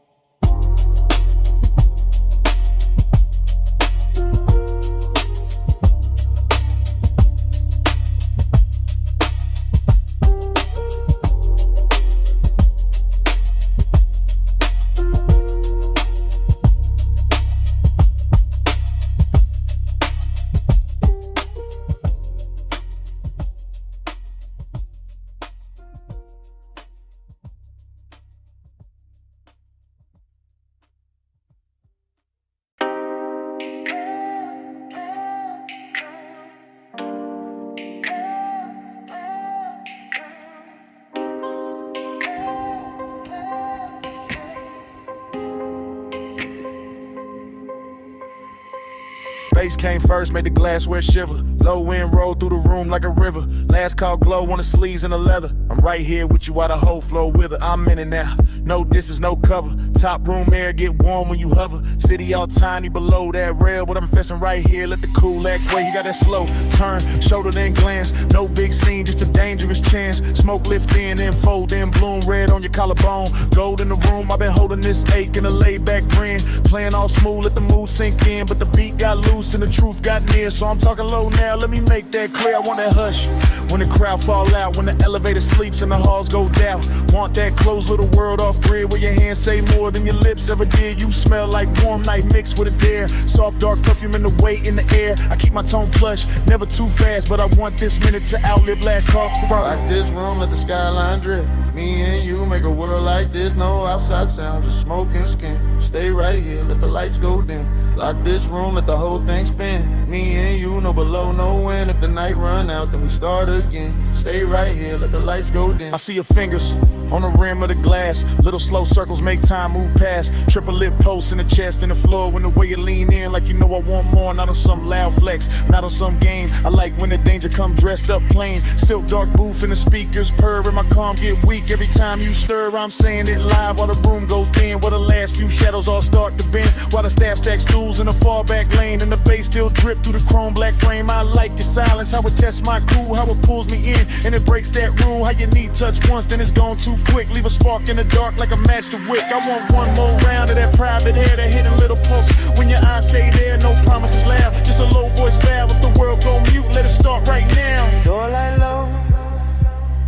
Bass came first, made the glassware shiver. Low wind rolled through the room like a river. Last call glow on the sleeves and the leather. I'm right here with you while the whole flow with her. I'm in it now, no distance, no cover. Top room air get warm when you hover. City all tiny below that rail, but I'm fessing right here. Let the cool act way. You got that slow turn, shoulder then glance. No big scene, just a dangerous chance. Smoke lift in and fold in, bloom red on your collarbone. Gold in the room, I've been holding this ache in a laid back grin. Playing all smooth, let the mood sink in, but the beat got loose and the truth got near. So I'm talking low now, let me make that clear. I want that hush when the crowd fall out, when the elevator sleeps and the halls go down. Want that closed little world off grid where your hands say more than your lips ever did. You smell like warm night mixed with a dare. Soft dark perfume in the weight in the air. I keep my tone plush, never too fast, but I want this minute to outlive last call for like this room, let the skyline drip. Me and you make a world like this, no outside sound, just smoke and skin. Stay right here, let the lights go dim. Lock this room, let the whole thing spin. Me and you, no below, no wind. If the night run out, then we start again. Stay right here, let the lights go dim. I see your fingers on the rim of the glass. Little slow circles make time move past. Triple lip posts in the chest and the floor. When the way you lean in like you know I want more. Not on some loud flex, not on some game. I like when the danger come dressed up plain. Silk dark booth in the speakers purr and my calm get weak. Every time you stir, I'm saying it live while the room goes thin. While the last few shadows all start to bend. While the staff stacks stools in the far back lane. And the bass still drip through the chrome black frame. I like your silence, how it tests my crew. How it pulls me in and it breaks that rule. How you need touch once, then it's gone too quick. Leave a spark in the dark like a match to wick. I want one more round of that private air, that hidden little pulse. When your eyes stay there, no promises loud. Just a low voice valve. If the world go mute, let it start right now. Door light low,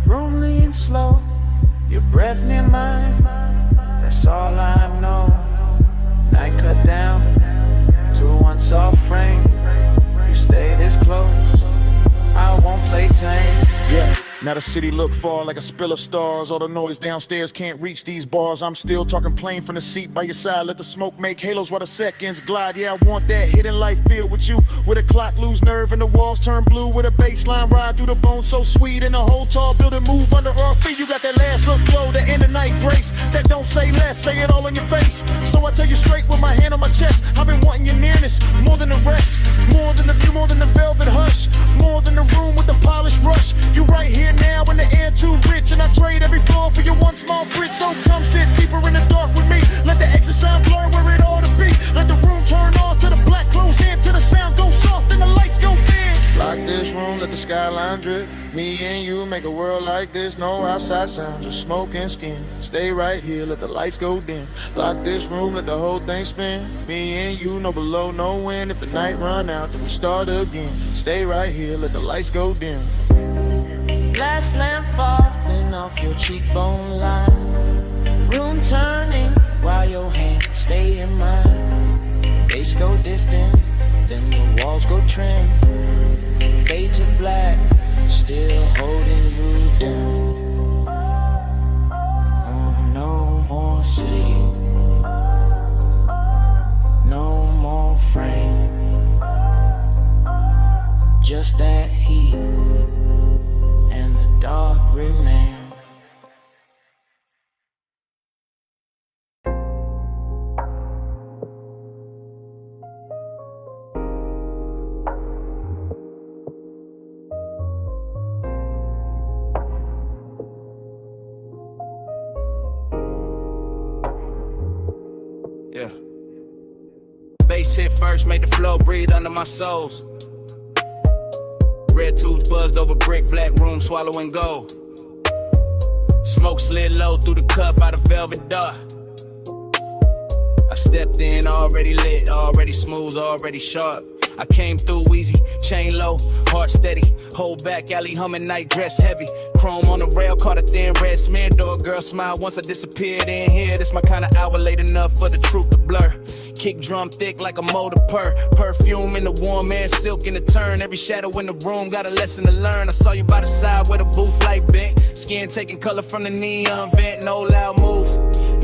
room lean slow. Your breath near mine, that's all I know. Night cut down to one soft frame. You stay this close, I won't play tame. Yeah, now the city look far like a spill of stars. All the noise downstairs can't reach these bars. I'm still talking plain from the seat by your side. Let the smoke make halos while the seconds glide. Yeah, I want that hidden life filled with you, where the clock lose nerve and the walls turn blue, with a baseline ride through the bone so sweet, and the whole tall building move under our feet. You got that last look flow, that in the night grace, that don't say less, say it all in your face. So I tell you straight with my hand on my chest, I've been wanting your nearness more than the rest, more than the view, more than the velvet hush, more than the room with the polished rush. You right here now in the air too rich, and I trade every floor for your one small bridge. So come sit deeper in the dark with me, let the exit sound blur where it ought to be. Let the room turn on to the black close in, till the sound go soft and the lights go dim. Lock this room, let the skyline drip. Me and you make a world like this. No outside sound, just smoke and skin. Stay right here, let the lights go dim. Lock this room, let the whole thing spin. Me and you, no below, no wind. If the night run out, then we start again. Stay right here, let the lights go dim. Glass lamp falling off your cheekbone line. Room turning while your hands stay in mine. Bass go distant, then the walls go trim. Fade to black, still holding you down. Oh, no more city, no more frame. Just that heat and the dark remain. Yeah. Bass hit first, made the flow breathe under my soles. Red tubes buzzed over brick, black room swallowing gold. Smoke slid low through the cup out of velvet dark. I stepped in already lit, already smooth, already sharp. I came through easy, chain low, heart steady. Hold back, alley humming, night dress heavy. Chrome on the rail, caught a thin red smear. Door girl smile once I disappeared in here. This my kind of hour, late enough for the truth to blur. Kick drum thick like a motor purr. Perfume in the warm air, silk in the turn. Every shadow in the room got a lesson to learn. I saw you by the side where the booth light bent. Skin taking color from the neon vent. No loud move,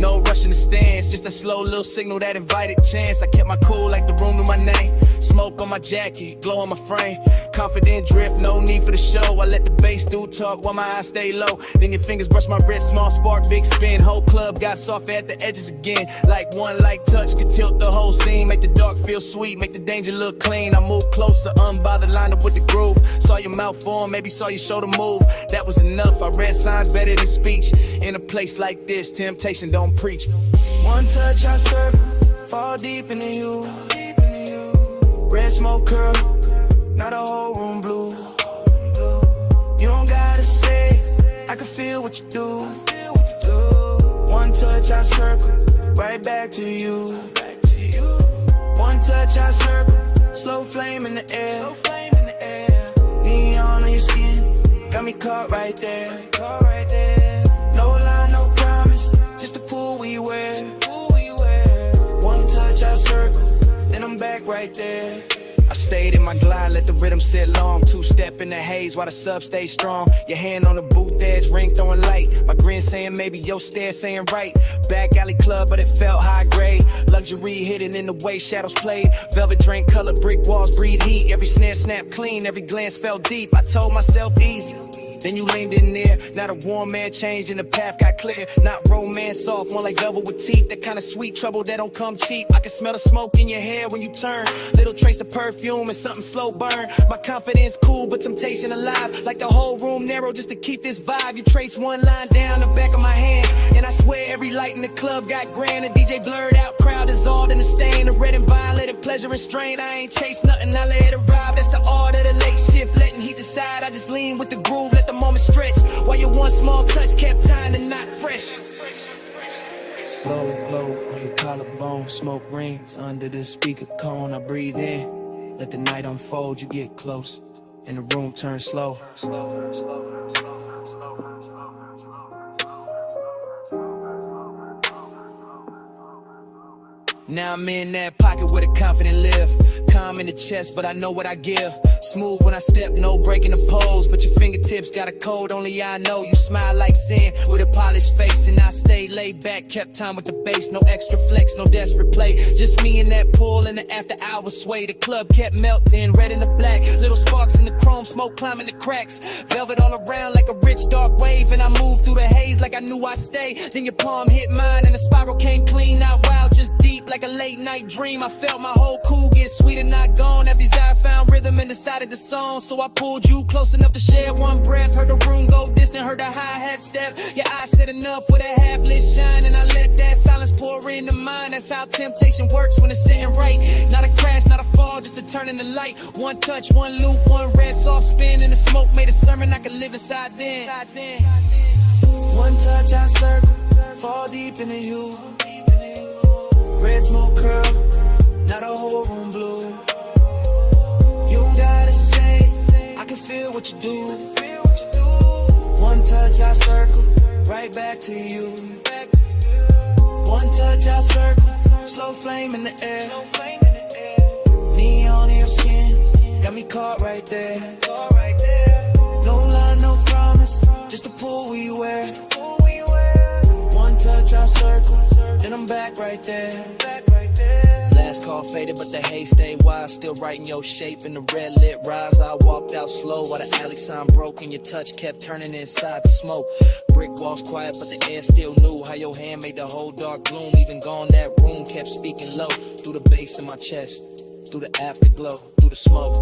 no rush in the stands. Just a slow little signal that invited chance. I kept my cool like the room knew my name. Smoke on my jacket, glow on my frame. Confident drift, no need for the show. I let the bass do talk while my eyes stay low. Then your fingers brush my wrist, small spark, big spin. Whole club got soft at the edges again. Like one light touch could tilt the whole scene. Make the dark feel sweet, make the danger look clean. I move closer, unbothered, lined up with the groove. Saw your mouth form, maybe saw your shoulder move. That was enough, I read signs better than speech. In a place like this, temptation don't preach. One touch I circle, fall deep into you. Red smoke curl, now the whole room blue. You don't gotta say, I can feel what you do. One touch I circle, right back to you. One touch I circle, slow flame in the air. Neon on your skin, got me caught right there. No lie, no promise, just the pool we wear. One touch I circle, then I'm back right there. I stayed in my glide, let the rhythm sit long. Two-step in the haze while the sub stays strong. Your hand on the booth edge, ring throwing light. My grin saying maybe your stare saying right. Back alley club, but it felt high grade. Luxury hidden in the way shadows played. Velvet drink color, brick walls breathe heat. Every snare snapped clean, every glance felt deep. I told myself easy. Then you leaned in there, now the warm man changed and the path got clear. Not romance soft, more like velvet with teeth. That kind of sweet trouble that don't come cheap. I can smell the smoke in your hair when you turn. Little trace of perfume and something slow burn. My confidence cool, but temptation alive. Like the whole room narrow just to keep this vibe. You trace one line down the back of my hand, and I swear every light in the club got grand. The DJ blurred out, crowd dissolved in the stain. The red and violet and pleasure and strain. I ain't chase nothing, I let it arrive. That's the art of the late shift, letting heat decide. I just lean with the groove, let the moment stretch, while your one small touch kept time to not fresh. Blow, blow on your collarbone, smoke rings under the speaker cone. I breathe in, let the night unfold. You get close, and the room turns slow. Now I'm in that pocket where the confident live. Calm in the chest, but I know what I give. Smooth when I step, no breaking the pose. But your fingertips got a code, only I know. You smile like sin with a polished face, and I stay laid back, kept time with the bass. No extra flex, no desperate play. Just me and that pool in the after hours sway. The club kept melting, red and the black. Little sparks in the chrome, smoke climbing the cracks. Velvet all around like a rich dark wave, and I moved through the haze like I knew I'd stay. Then your palm hit mine, and the spiral came clean. Not wild, just deep like a late night dream. I felt my whole cool get sweet and not gone. Every desire found rhythm in the side of the song. So I pulled you close enough to share one breath. Heard the room go distant, heard the hi-hat step. Your eyes said enough with a half-lit shine, and I let that silence pour into mine. That's how temptation works when it's sitting right. Not a crash, not a fall, just a turn in the light. One touch, one loop, one red soft spin, and the smoke made a sermon I could live inside then. One touch I circle, fall deep into you. Red smoke curl, now the whole room blue. You gotta say, I can feel what you do. One touch I circle, right back to you. One touch I circle, slow flame in the air. Neon in your skin, got me caught right there. No lie, no promise, just the pull we wear. One touch I circle, then I'm back right there. Last call faded, but the haze stayed wild. Still writing your shape in the red lit rise. I walked out slow while the alley sign broke, and your touch kept turning inside the smoke. Brick walls quiet, but the air still knew how your hand made the whole dark gloom. Even gone, that room kept speaking low. Through the bass in my chest, through the afterglow, through the smoke.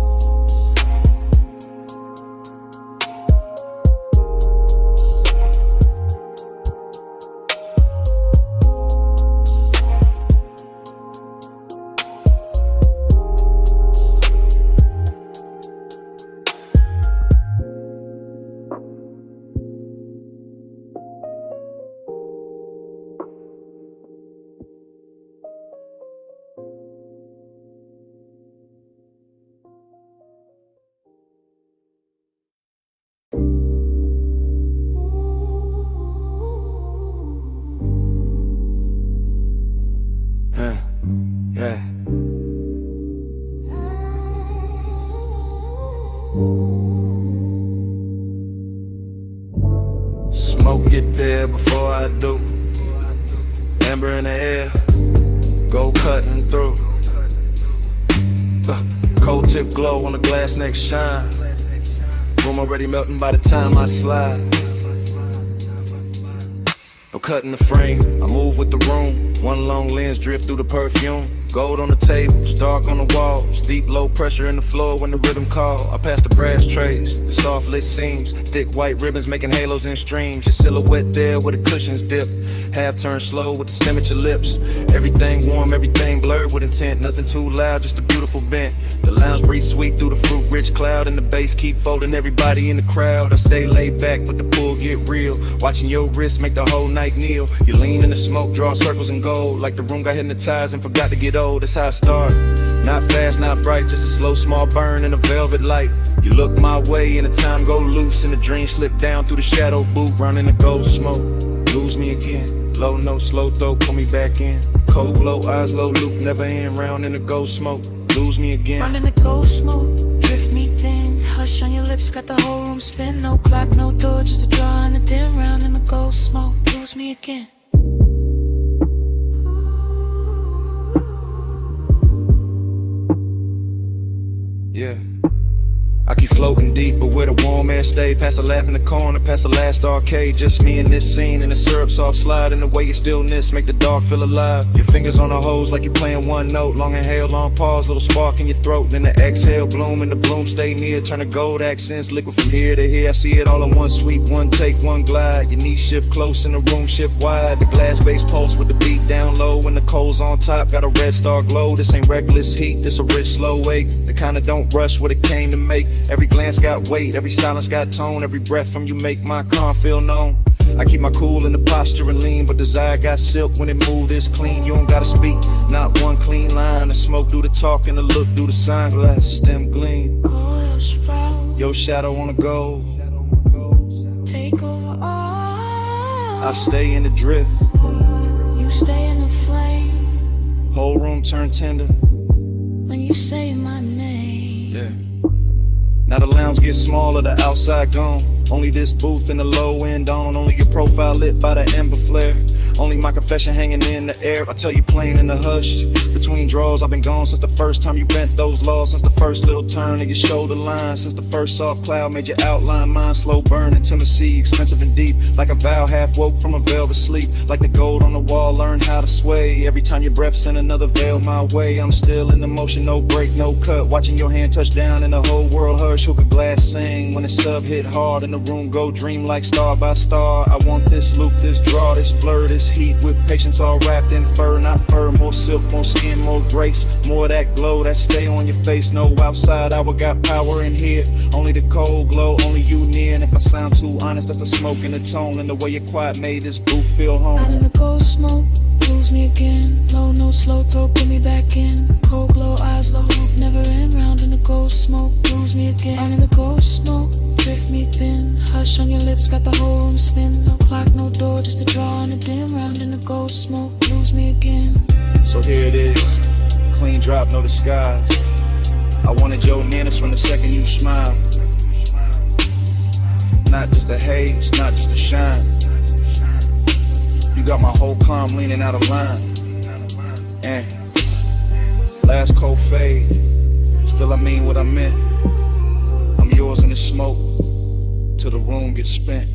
Smoke get there before I do. Amber in the air, go cutting through. Cold tip glow on the glass next shine. Room already melting by the time I slide. No cutting the frame, I move with the room. One long lens drift through the perfume. Gold on the tables, dark on the walls. Deep low pressure in the floor when the rhythm call. I pass the brass trays, the soft lit seams. Thick white ribbons making halos in streams. Your silhouette there where the cushions dip. Half turn slow with the stem at your lips. Everything warm, everything blurred with intent. Nothing too loud, just a beautiful bent. The lounge breeze sweet through the fruit rich cloud. And the bass keep folding everybody in the crowd. I stay laid back but the pull get real. Watching your wrist make the whole night kneel. You lean in the smoke, draw circles in gold. Like the room got hypnotized and forgot to get old. That's how I start. Not fast, not bright, just a slow small burn in a velvet light. You look my way and the time go loose. And the dream slip down through the shadow boot. Running the gold smoke, lose me again. Low note, slow throat, pull me back in. Cold glow, eyes low, loop, never end. Round in the ghost smoke, lose me again. Running the ghost smoke, drift me thin. Hush on your lips, got the whole room spin. No clock, no door, just a draw and a dim. Round in the ghost smoke, lose me again. Yeah. I keep floating deep, but where the warm air stay. Past the laugh in the corner, past the last arcade. Just me and this scene, and the syrup soft slide. And the way your stillness make the dark feel alive. Your fingers on the hose like you're playing one note. Long inhale, long pause, little spark in your throat. Then the exhale, bloom, and the bloom stay near. Turn the gold accents, liquid from here to here. I see it all in one sweep, one take, one glide. Your knees shift close and the room shift wide. The glass base pulse with the beat down low. And the coals on top, got a red star glow. This ain't reckless heat, this a rich slow wake. The kind of don't rush what it came to make. Every glance got weight, every silence got tone. Every breath from you make my calm feel known. I keep my cool in the posture and lean, but desire got silk when it move this clean. You don't gotta speak, not one clean line. The smoke do the talk and the look do the sunglass stem gleam. Your shadow on the gold. Take over all. I stay in the drift. You stay in the flame. Whole room turn tender. when you say my name. Yeah. Now the lounge gets smaller, the outside gone. Only this booth in the low end on. Only your profile lit by the ember flare. Only my confession hanging in the air. I tell you plain in the hush. Between draws, I've been gone since the first time you bent those laws. Since the first little turn of your shoulder line. Since the first soft cloud made your outline mine. Slow burn, intimacy, expensive and deep. Like a vow half woke from a velvet sleep. Like the gold on the wall, learn how to sway. Every time your breath send another veil my way. I'm still in the motion, no break, no cut. Watching your hand touch down and the whole world hush. Hook a glass sing when the sub hit hard and the room go dream like star by star. I want this loop, this draw, this blur, this heat with patience all wrapped in fur, not fur. More silk, more skin, more grace, more of that glow that stay on your face. No outside hour got power in here. Only the cold glow, only you near. And if I sound too honest, that's the smoke and the tone and the way your quiet made this booth feel home. Out in the cold smoke, lose me again. Low, no slow throat, put me back in. Cold glow, eyes low, never end. Round in the cold smoke, lose me again. Out in the cold smoke, drift me thin. Hush on your lips, got the whole room spin. No clock, no door, just a draw on a dim. Round in the cold smoke, lose me again. So here it is, clean drop, no disguise. I wanted your manners from the second you smile. Not just a haze, not just a shine. You got my whole calm leaning out of line. And last cold fade, still I mean what I meant. I'm yours in the smoke, till the room gets spent.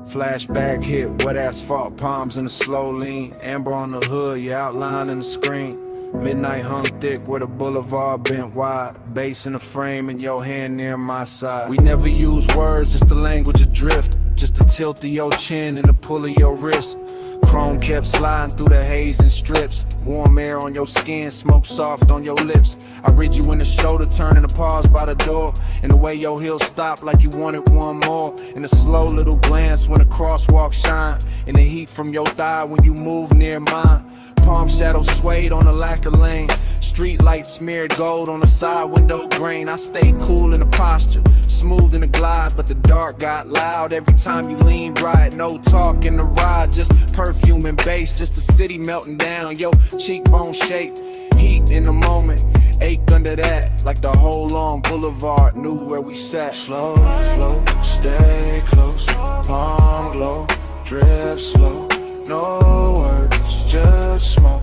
Flashback hit, wet asphalt, palms in a slow lean. Amber on the hood, your outline in the screen. Midnight hung thick where the boulevard bent wide. Bass in the frame and your hand near my side. We never use words, just the language adrift. Just the tilt of your chin and the pull of your wrist. Chrome kept sliding through the haze and strips. Warm air on your skin, smoke soft on your lips. I read you in the shoulder, turning to pause by the door. And the way your heels stop like you wanted one more. And a slow little glance when the crosswalk shine. And the heat from your thigh when you move near mine. Palm shadows swayed on the lacquer lane. Street lights smeared gold on the side window grain. I stayed cool in the posture, smooth in the glide, but the dark got loud every time you lean right. No talk in the ride, just perfume and bass, just the city melting down. Yo, cheekbone shape, heat in the moment, ache under that, like the whole long boulevard knew where we sat. Slow flow, stay close, palm glow, drift slow, no words, just smoke.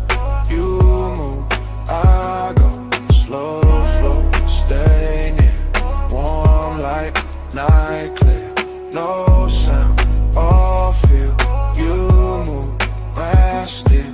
You move, I go, slow flow, stay near, warm like night clear, no sound, all feel, you move, rest still.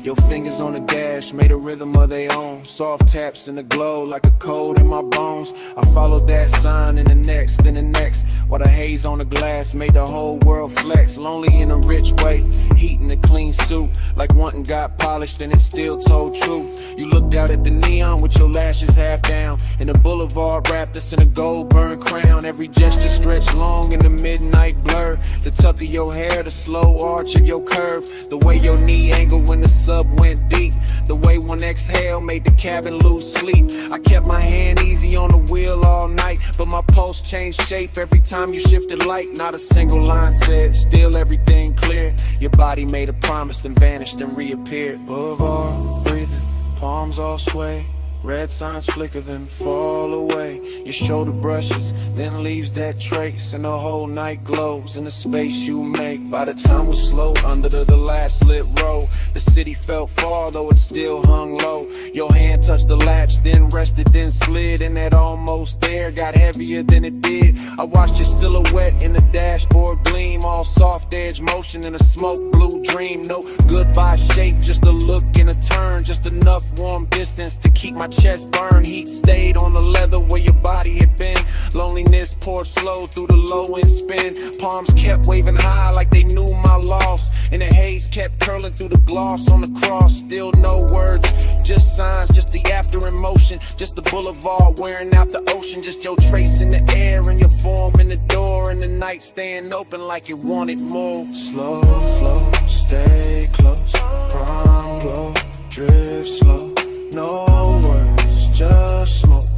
Your fingers on the dash made a rhythm of their own. Soft taps in the glow like a cold in my bones. I followed that sign in the next, then the next. While the haze on the glass made the whole world flex. Lonely in a rich way, heat in a clean suit. Like one got polished and it still told truth. You looked out at the neon with your lashes half down. And the boulevard wrapped us in a gold burn crown. Every gesture stretched long in the midnight blur. The tuck of your hair, the slow arch of your curve. The way your knee angled when the sub went deep. The way one exhale made the cabin lose sleep. I kept my hand easy on the wheel all night, but my pulse changed shape every time you shifted light. Not a single line said, still everything clear. Your body made a promise, then vanished and reappeared. Boulevard breathing, palms all sway. Red signs flicker, then fall away. Your shoulder brushes, then leaves that trace, and the whole night glows in the space you make. By the time we're slow under the last lit row, the city felt far, though it still hung low. Your hand touched the latch, then rested, then slid, and that almost there got heavier than it did. I watched your silhouette in the dashboard gleam, all soft edge motion in a smoke blue dream. No goodbye shape, just a look and a turn, just enough warm distance to keep my chest burn. Heat stayed on the leather where your body had been. Loneliness poured slow through the low end spin. Palms kept waving high like they knew my loss, and the haze kept curling through the gloss on the cross. Still no words, just signs, just the after emotion, just the boulevard wearing out the ocean, just your trace in the air and your form in the door, and the night staying open like it wanted more. Slow flow, stay close, prime glow, drift slow. No words, just smoke.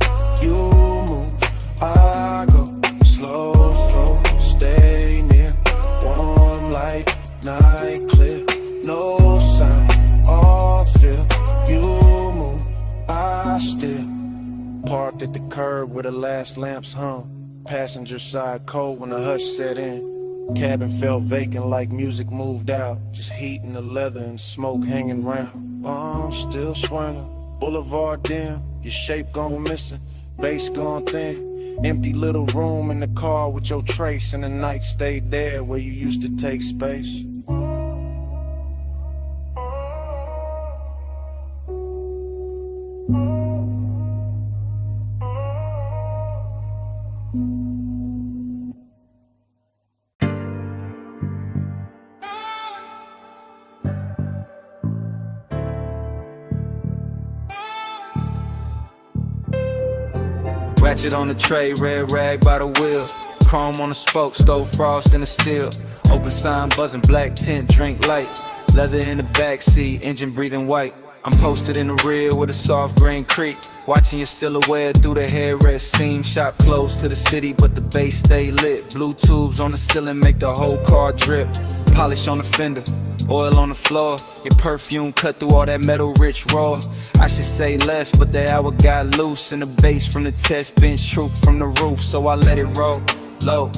You move, I go. Slow flow, stay near. Warm light, night clear. No sound, all feel. You move, I still. Parked at the curb where the last lamps hung. Passenger side cold when the hush set in. Cabin felt vacant like music moved out. Just heat in the leather and smoke hanging round. Bombs still swirling. Boulevard dim, your shape gone missing, bass gone thin. Empty little room in the car with your trace, and the night stayed there where you used to take space. Ratchet on the tray, red rag by the wheel. Chrome on the spoke, stove frost in the steel. Open sign buzzing, black tint, drink light. Leather in the backseat, engine breathing white. I'm posted in the rear with a soft green creek. Watching your silhouette through the headrest seam. Shop close to the city, but the base stay lit. Blue tubes on the ceiling make the whole car drip. Polish on the fender, oil on the floor. Your perfume cut through all that metal rich raw. I should say less, but the hour got loose, and the bass from the test bench troop from the roof, so I let it roll low.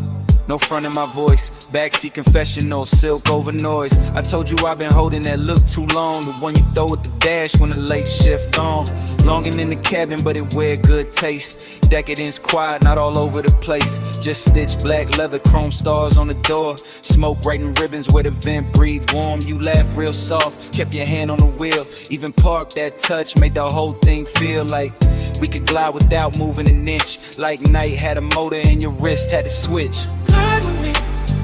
No front in my voice, backseat confessional, silk over noise. I told you I've been holding that look too long, the one you throw at the dash when the late shift on. Longing in the cabin, but it wear good taste. Decadence quiet, not all over the place. Just stitched black leather, chrome stars on the door. Smoke writing ribbons where the vent breathed warm. You laugh real soft, kept your hand on the wheel. Even parked that touch, made the whole thing feel like we could glide without moving an inch. Like night had a motor and your wrist had to switch. Glide with me,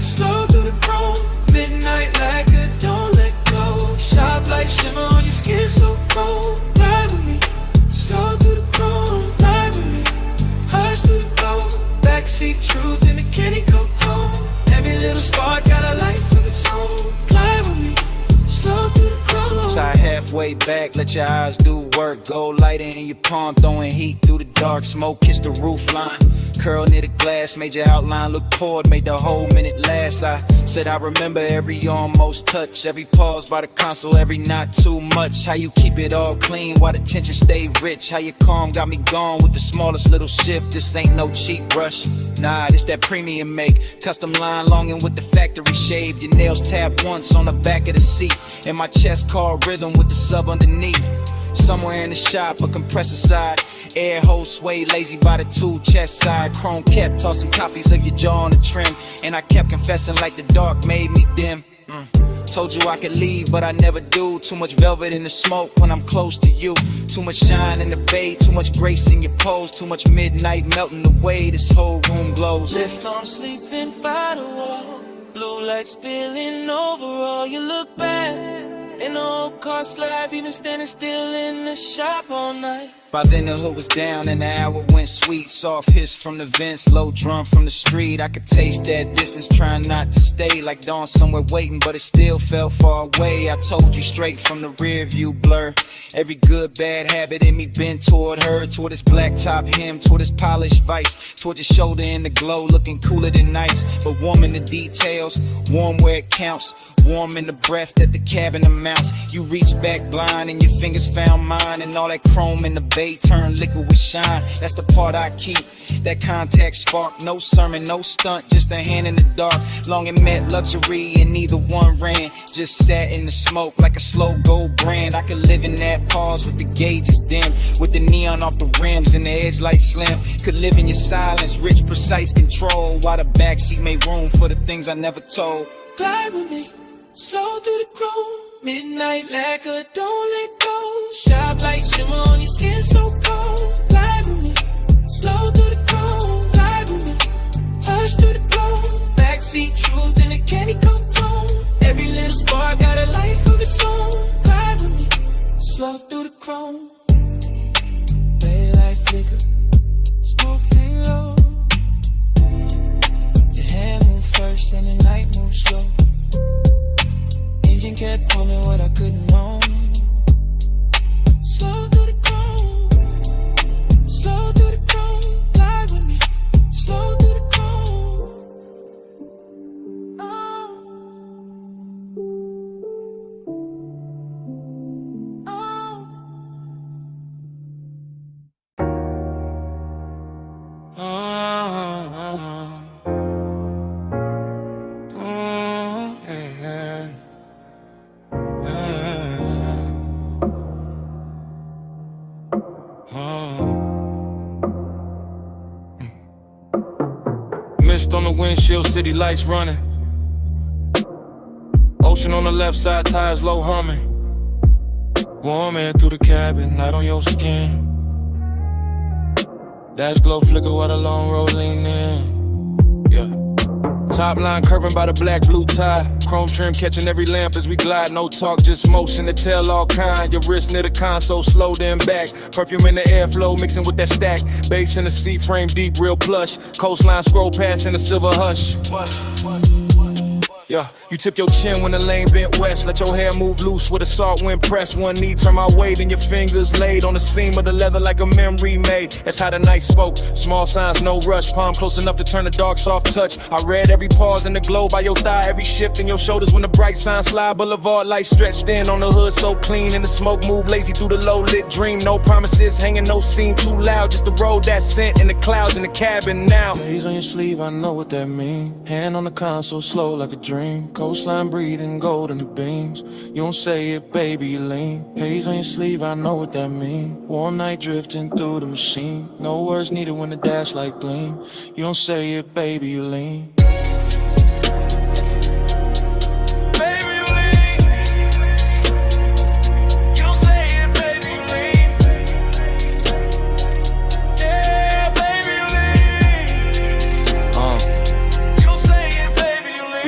slow through the chrome. Midnight like a don't let go. Sharp light shimmer on your skin so cold. Glide with me, slow through the chrome. Glide with me, hush through the glow. Backseat truth in a candy coat tone. Every little spark got a life of its own. Glide with me, slow through the chrome. Tie halfway back, let your eyes do work. Gold lighter in your palm, throwing heat through the dark. Smoke kissed the roof line. Curl near the glass, made your outline look poured, made the whole minute last. I said I remember every almost touch, every pause by the console, every not too much. How you keep it all clean while the tension stay rich. How you calm got me gone with the smallest little shift. This ain't no cheap rush, nah, this that premium make. Custom line longing with the factory shave. Your nails tapped once on the back of the seat, and my chest called rhythm with the sub underneath. Somewhere in the shop, a compressor side. Air hose sway lazy by the tool chest side. Chrome kept tossing copies of your jaw on the trim, and I kept confessing like the dark made me dim. Told you I could leave, but I never do. Too much velvet in the smoke when I'm close to you. Too much shine in the bay, too much grace in your pose. Too much midnight melting away, this whole room glows. Left arm sleeping by the wall. Blue light spilling over all. You look back, and the old car slides. Even standing still in the shop all night. By then the hood was down and the hour went sweet. Soft hiss from the vents, low drum from the street. I could taste that distance, trying not to stay. Like dawn somewhere waiting, but it still felt far away. I told you straight from the rear view blur. Every good, bad habit in me bent toward her. Toward his black top hem, toward his polished vice. Toward his shoulder in the glow, looking cooler than ice. But warm in the details, warm where it counts. Warm in the breath that the cabin amounts. You reach back blind and your fingers found mine. And all that chrome in the bay turned liquid with shine. That's the part I keep, that contact spark. No sermon, no stunt, just a hand in the dark. Long and met luxury and neither one ran. Just sat in the smoke like a slow gold brand. I could live in that pause with the gauges dim, with the neon off the rims and the edge light slim. Could live in your silence, rich, precise control, while the backseat made room for the things I never told. Glide with me, slow through the chrome. Midnight lacquer, don't let go. Sharp light shimmer on your skin, so cold. Glide with me, slow through the chrome. Glide with me, hush through the glow. Backseat truth in a candy coat tone. Every little spark got a life of its own. Glide with me, slow through the chrome. Daylight flicker, smoke hang low. Your hand move first and the night move slow. Engine kept humming what I couldn't own. Slow through the chrome, slow through the chrome. Glide with me, slow through the chrome. Mist on the windshield, city lights running. Ocean on the left side, tires low humming. Warm air through the cabin, light on your skin. Dash glow flicker while the long road lean in. Yeah. Top line curving by the black blue tie. Chrome trim catching every lamp as we glide. No talk, just motion to tell all kind. Your wrist near the console, slow then back. Perfume in the airflow, mixing with that stack. Bass in the seat, frame deep, real plush. Coastline scroll past in a silver hush. Yeah, you tip your chin when the lane bent west. Let your hair move loose with a salt wind press. One knee, turn my weight, and your fingers laid on the seam of the leather like a memory made. That's how the night spoke. Small signs, no rush. Palm close enough to turn the dark soft touch. I read every pause in the glow by your thigh. Every shift in your shoulders when the bright signs slide. Boulevard lights stretched in on the hood so clean. And the smoke move lazy through the low lit dream. No promises hanging, no scene too loud. Just the road that sent in the clouds in the cabin now. Haze on your sleeve, I know what that mean. Hand on the console, slow like a dream. Coastline breathing, gold in the beams. You don't say it, baby, you lean. Haze on your sleeve, I know what that mean. Warm night drifting through the machine. No words needed when the dash light gleam. You don't say it, baby, you lean.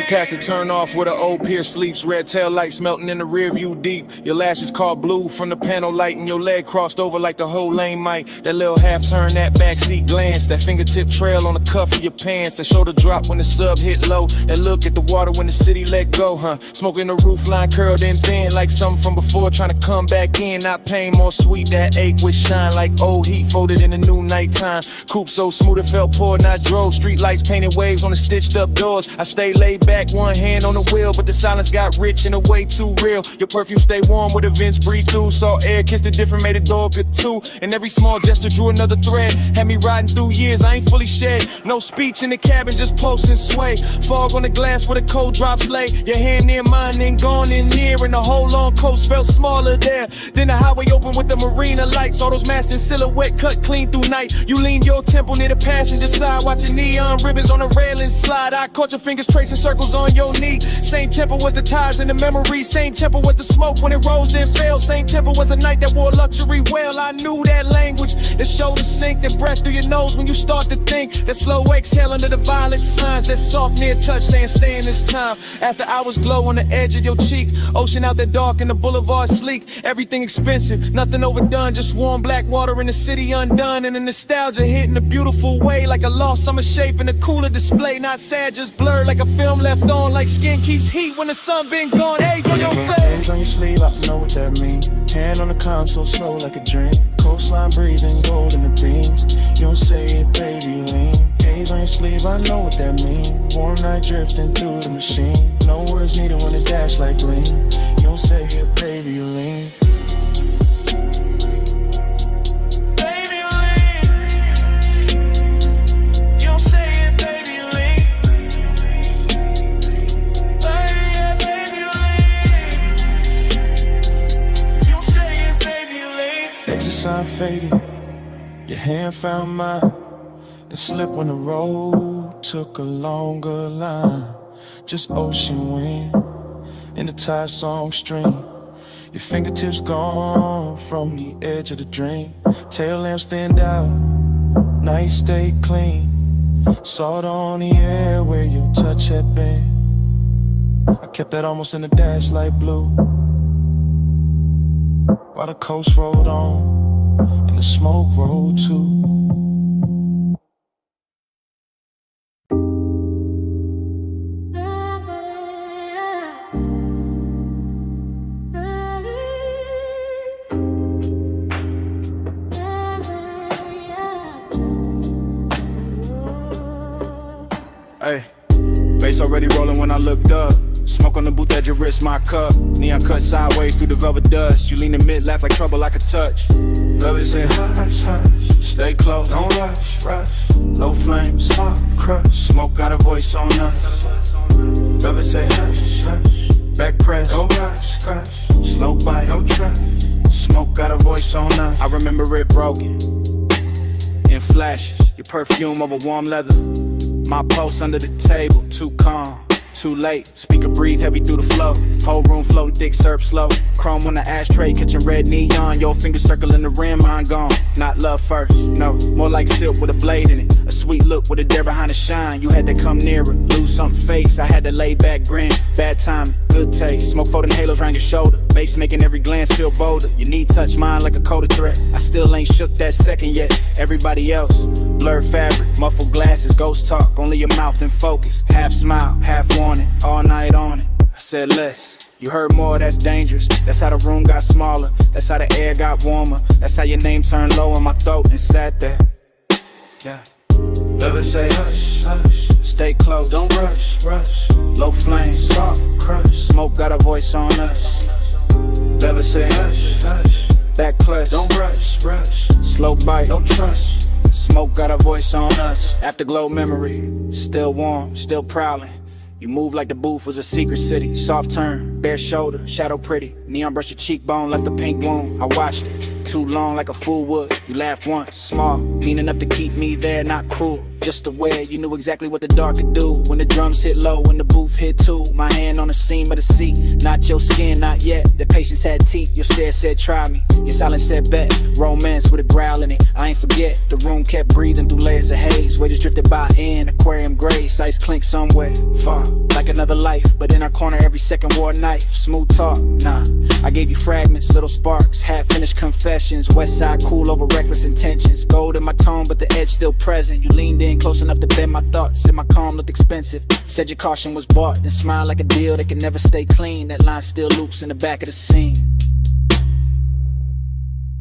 Past the turn off where the old pier sleeps. Red tail lights melting in the rear view deep. Your lashes caught blue from the panel light, and your leg crossed over like the whole lane might. That little half turn, that backseat glance, that fingertip trail on the cuff of your pants, that shoulder drop when the sub hit low, that look at the water when the city let go, huh? Smoking the roof line curled in thin like something from before, trying to come back in. Not pain, more sweet, that ache with shine like old heat folded in the new nighttime. Coupe so smooth it felt poured, not drove. Street lights painted waves on the stitched up doors. I stay laid back, one hand on the wheel, but the silence got rich in a way too real. Your perfume stay warm with the vents breathe through. Saw air, kissed it different, made a door good too. And every small gesture drew another thread. Had me riding through years, I ain't fully shed. No speech in the cabin, just pulse and sway. Fog on the glass where the cold drops lay. Your hand near mine, then gone in near. And the whole long coast felt smaller there. Then the highway open with the marina lights. All those masts in silhouette cut clean through night. You lean your temple near the passenger side, watching neon ribbons on the railing slide. I caught your fingers tracing circles clothes on your knee. Same tempo was the tires in the memory. Same tempo was the smoke when it rose then fell. Same tempo was a night that wore luxury well. I knew that language, that shoulder sink, that breath through your nose when you start to think. That slow exhale under the violent signs. That soft near touch saying stay in this time. After hours glow on the edge of your cheek. Ocean out there dark and the boulevard sleek. Everything expensive, nothing overdone. Just warm black water in the city undone. And the nostalgia hitting a beautiful way. Like a lost summer shape in a cooler display. Not sad, just blurred like a film left on. Like skin keeps heat when the sun been gone. Hey, what you say? Hands on your sleeve, I know what that means. Hand on the console, slow like a dream. Coastline breathing, gold in the beams. You don't say it, baby, lean. Haze on your sleeve, I know what that means. Warm night drifting through the machine. No words needed when it dash like green. You don't say it, baby, lean. Sign faded, your hand found mine. The slip when the road took a longer line. Just ocean wind in the tide song stream. Your fingertips gone from the edge of the dream. Tail lamps stand out, night stay clean. Salt on the air where your touch had been. I kept that almost in the dash light blue. While the coast rolled on and the smoke rolled too. Hey, bass already rolling when I looked up. Smoke on the booth at your wrist, my cup. Neon cut sideways through the velvet dust. You lean in mid, laugh like trouble I could touch. Velvet said, hush, hush, stay close, don't rush, rush. Low flames, soft crush, smoke got a voice on us. Velvet said, hush, hush, back press, don't rush, crush. Slow bite, don't trust. Smoke got a voice on us. I remember it broken in flashes. Your perfume over warm leather. My pulse under the table, too calm. Too late, speaker breathe heavy through the flow. Whole room floating thick, serve slow. Chrome on the ashtray, catching red neon. Your finger circling the rim, mine gone. Not love first, no, more like silk with a blade in it. A sweet look with a dare behind the shine. You had to come nearer, lose something face. I had to lay back, grin, bad timing, good taste. Smoke floating halos around your shoulder. Bass making every glance feel bolder. Your knee touch mine like a coded threat. I still ain't shook that second yet. Everybody else, blurred fabric, muffled glasses, ghost talk. Only your mouth in focus. Half smile, half warning, all night on it. I said less. You heard more, that's dangerous. That's how the room got smaller. That's how the air got warmer. That's how your name turned low in my throat and sat there. Yeah. Velvet say hush, hush, stay close, don't rush, rush. Low flames, soft crush, smoke got a voice on us. Velvet say hush, hush, back clutch, don't rush, rush. Slow bite, don't trust. Smoke got a voice on us. Afterglow memory, still warm, still prowling. You move like the booth was a secret city. Soft turn, bare shoulder, shadow pretty. Neon brush your cheekbone, left a pink wound. I watched it, too long like a fool would. You laughed once, small, mean enough to keep me there, not cruel. Just aware, you knew exactly what the dark could do. When the drums hit low, when the booth hit too. My hand on the seam of the seat, not your skin, not yet. The patience had teeth, your stare said try me. Your silence said bet, romance with a growl in it. I ain't forget, the room kept breathing through layers of haze. Waiters drifted by in, aquarium grace, ice clink somewhere far. Like another life, but in our corner every second wore a knife. Smooth talk, nah, I gave you fragments, little sparks, half-finished confessions. West side cool over reckless intentions. Gold in my tone, but the edge still present. You leaned in close enough to bend my thoughts. Said my calm looked expensive. Said your caution was bought. Then smiled like a deal that can never stay clean. That line still loops in the back of the scene.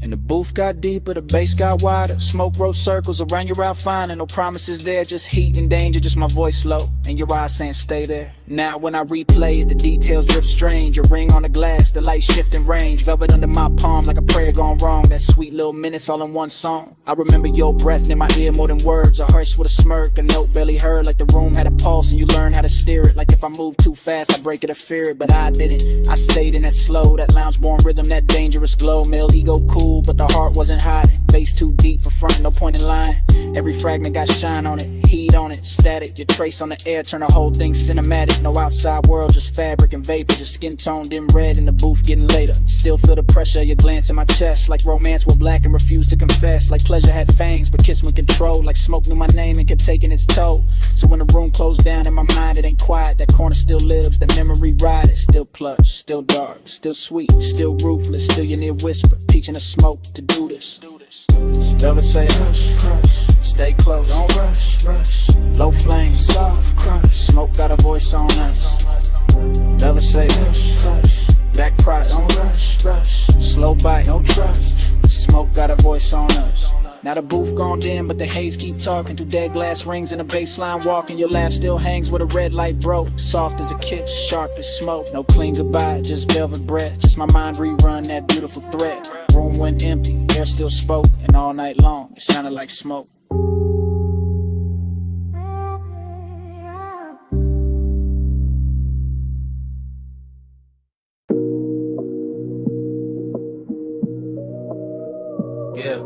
And the booth got deeper, the bass got wider. Smoke wrote circles around your outline. And no promises there, just heat and danger. Just my voice low, and your eyes saying stay there. Now when I replay it, the details drift strange. A ring on the glass, the light shifting range. Velvet under my palm like a prayer gone wrong. That sweet little minutes all in one song. I remember your breath near my ear more than words. A hush with a smirk, a note barely heard. Like the room had a pulse and you learned how to steer it. Like if I move too fast, I break it or fear it. But I didn't, I stayed in that slow, that lounge born rhythm, that dangerous glow. Male ego cool, but the heart wasn't hiding. Bass too deep for front, no point in lying. Every fragment got shine on it, heat on it, static. Your trace on the air, turn the whole thing cinematic. No outside world, just fabric and vapor. Your skin tone dim red in the booth getting later. Still feel the pressure, your glance in my chest. Like romance were black and refused to confess. Like pleasure had fangs, but kiss when controlled. Like smoke knew my name and kept taking its toll. So when the room closed down in my mind, it ain't quiet. That corner still lives, that memory ride. It's still plush, still dark, still sweet, still ruthless. Still your near whisper, teaching the smoke to do this. Velvet say hush, hush, stay close, don't rush, rush. Low flame, soft crush, smoke got a voice on us. Velvet say hush, hush, back price, don't rush, rush. Slow bite, no trust, smoke got a voice on us. Now the booth gone dim, but the haze keep talking through dead glass rings and a baseline walking. Your laugh still hangs where the red light broke. Soft as a kiss, sharp as smoke. No clean goodbye, just velvet breath. Just my mind rerun that beautiful thread. Room went empty, air still spoke, and all night long it sounded like smoke. Yeah.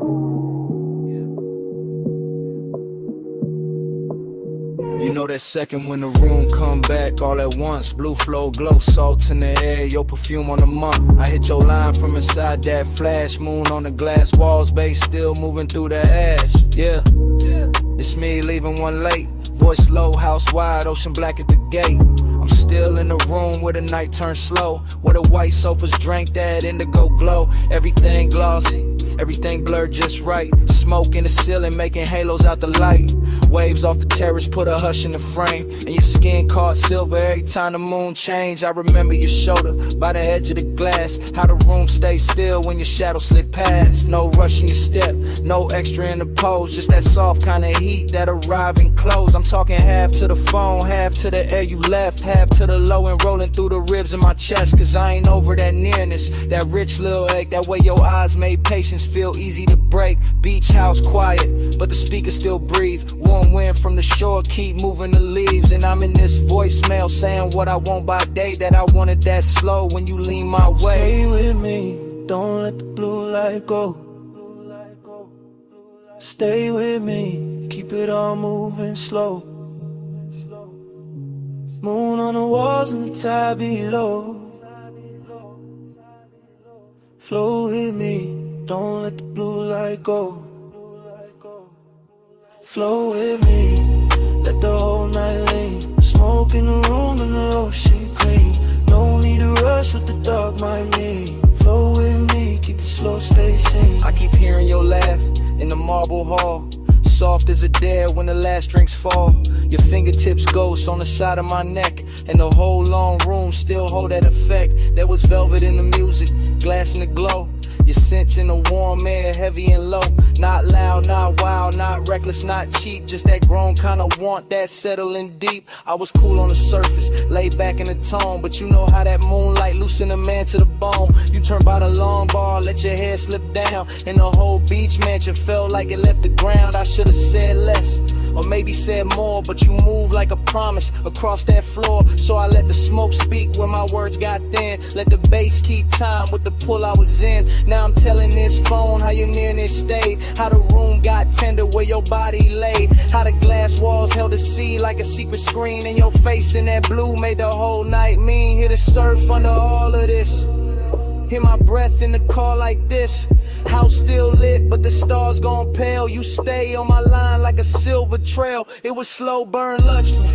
You know that second when the room come back all at once. Blue flow, glow, salt in the air, your perfume on the month. I hit your line from inside that flash. Moon on the glass walls, bass still moving through the ash. Yeah, it's me leaving one late. Voice low, house wide, ocean black at the gate. I'm still in the room where the night turns slow, where the white sofas drank that indigo glow. Everything glossy, everything blurred just right. Smoke in the ceiling making halos out the light. Waves off the terrace put a hush in the frame, and your skin caught silver every time the moon changed. I remember your shoulder by the edge of the glass, how the room stayed still when your shadow slid past. No rush in your step, no extra in the pose, just that soft kind of heat that arrive and close. I'm talking half to the phone, half to the air you left, half to the low and rolling through the ribs in my chest. Cause I ain't over that nearness, that rich little ache, that way your eyes made patience feel easy to break. Beach house quiet, but the speakers still breathe. Warm wind from the shore keep moving the leaves, and I'm in this voicemail saying what I want by day, that I wanted that slow when you lean my way. Stay with me, don't let the blue light go. Stay with me, keep it all moving slow. Moon on the walls and the tide below. Flow with me, don't let the blue light go. Flow with me, let the whole night lean. Smoke in the room and the ocean clean. No need to rush what the dark might mean. Flow with me, keep it slow, stay sane. I keep hearing your laugh in the marble hall, soft as a dare when the last drinks fall. Your fingertips ghost on the side of my neck, and the whole long room still hold that effect. There was velvet in the music, glass in the glow. Your scent in the warm air, heavy and low. Not loud, not wild, not reckless, not cheap. Just that grown kind of want, that settling deep. I was cool on the surface, laid back in the tone, but you know how that moonlight loosen a man to the bone. You turn by the long bar, let your hair slip down, and the whole beach mansion felt like it left the ground. I should've said less, or maybe said more, but you moved like a promise across that floor. So I let the smoke speak when my words got thin. Let the bass keep time with the pull I was in. Now I'm telling this phone how your nearness stayed, how the room got tender where your body laid, how the glass walls held the sea like a secret screen, and your face in that blue made the whole night mean. Hear the surf under all of this, hear my breath in the car like this. House still lit, but the stars gone pale. You stay on my line like a silver trail. It was slow burn luxury,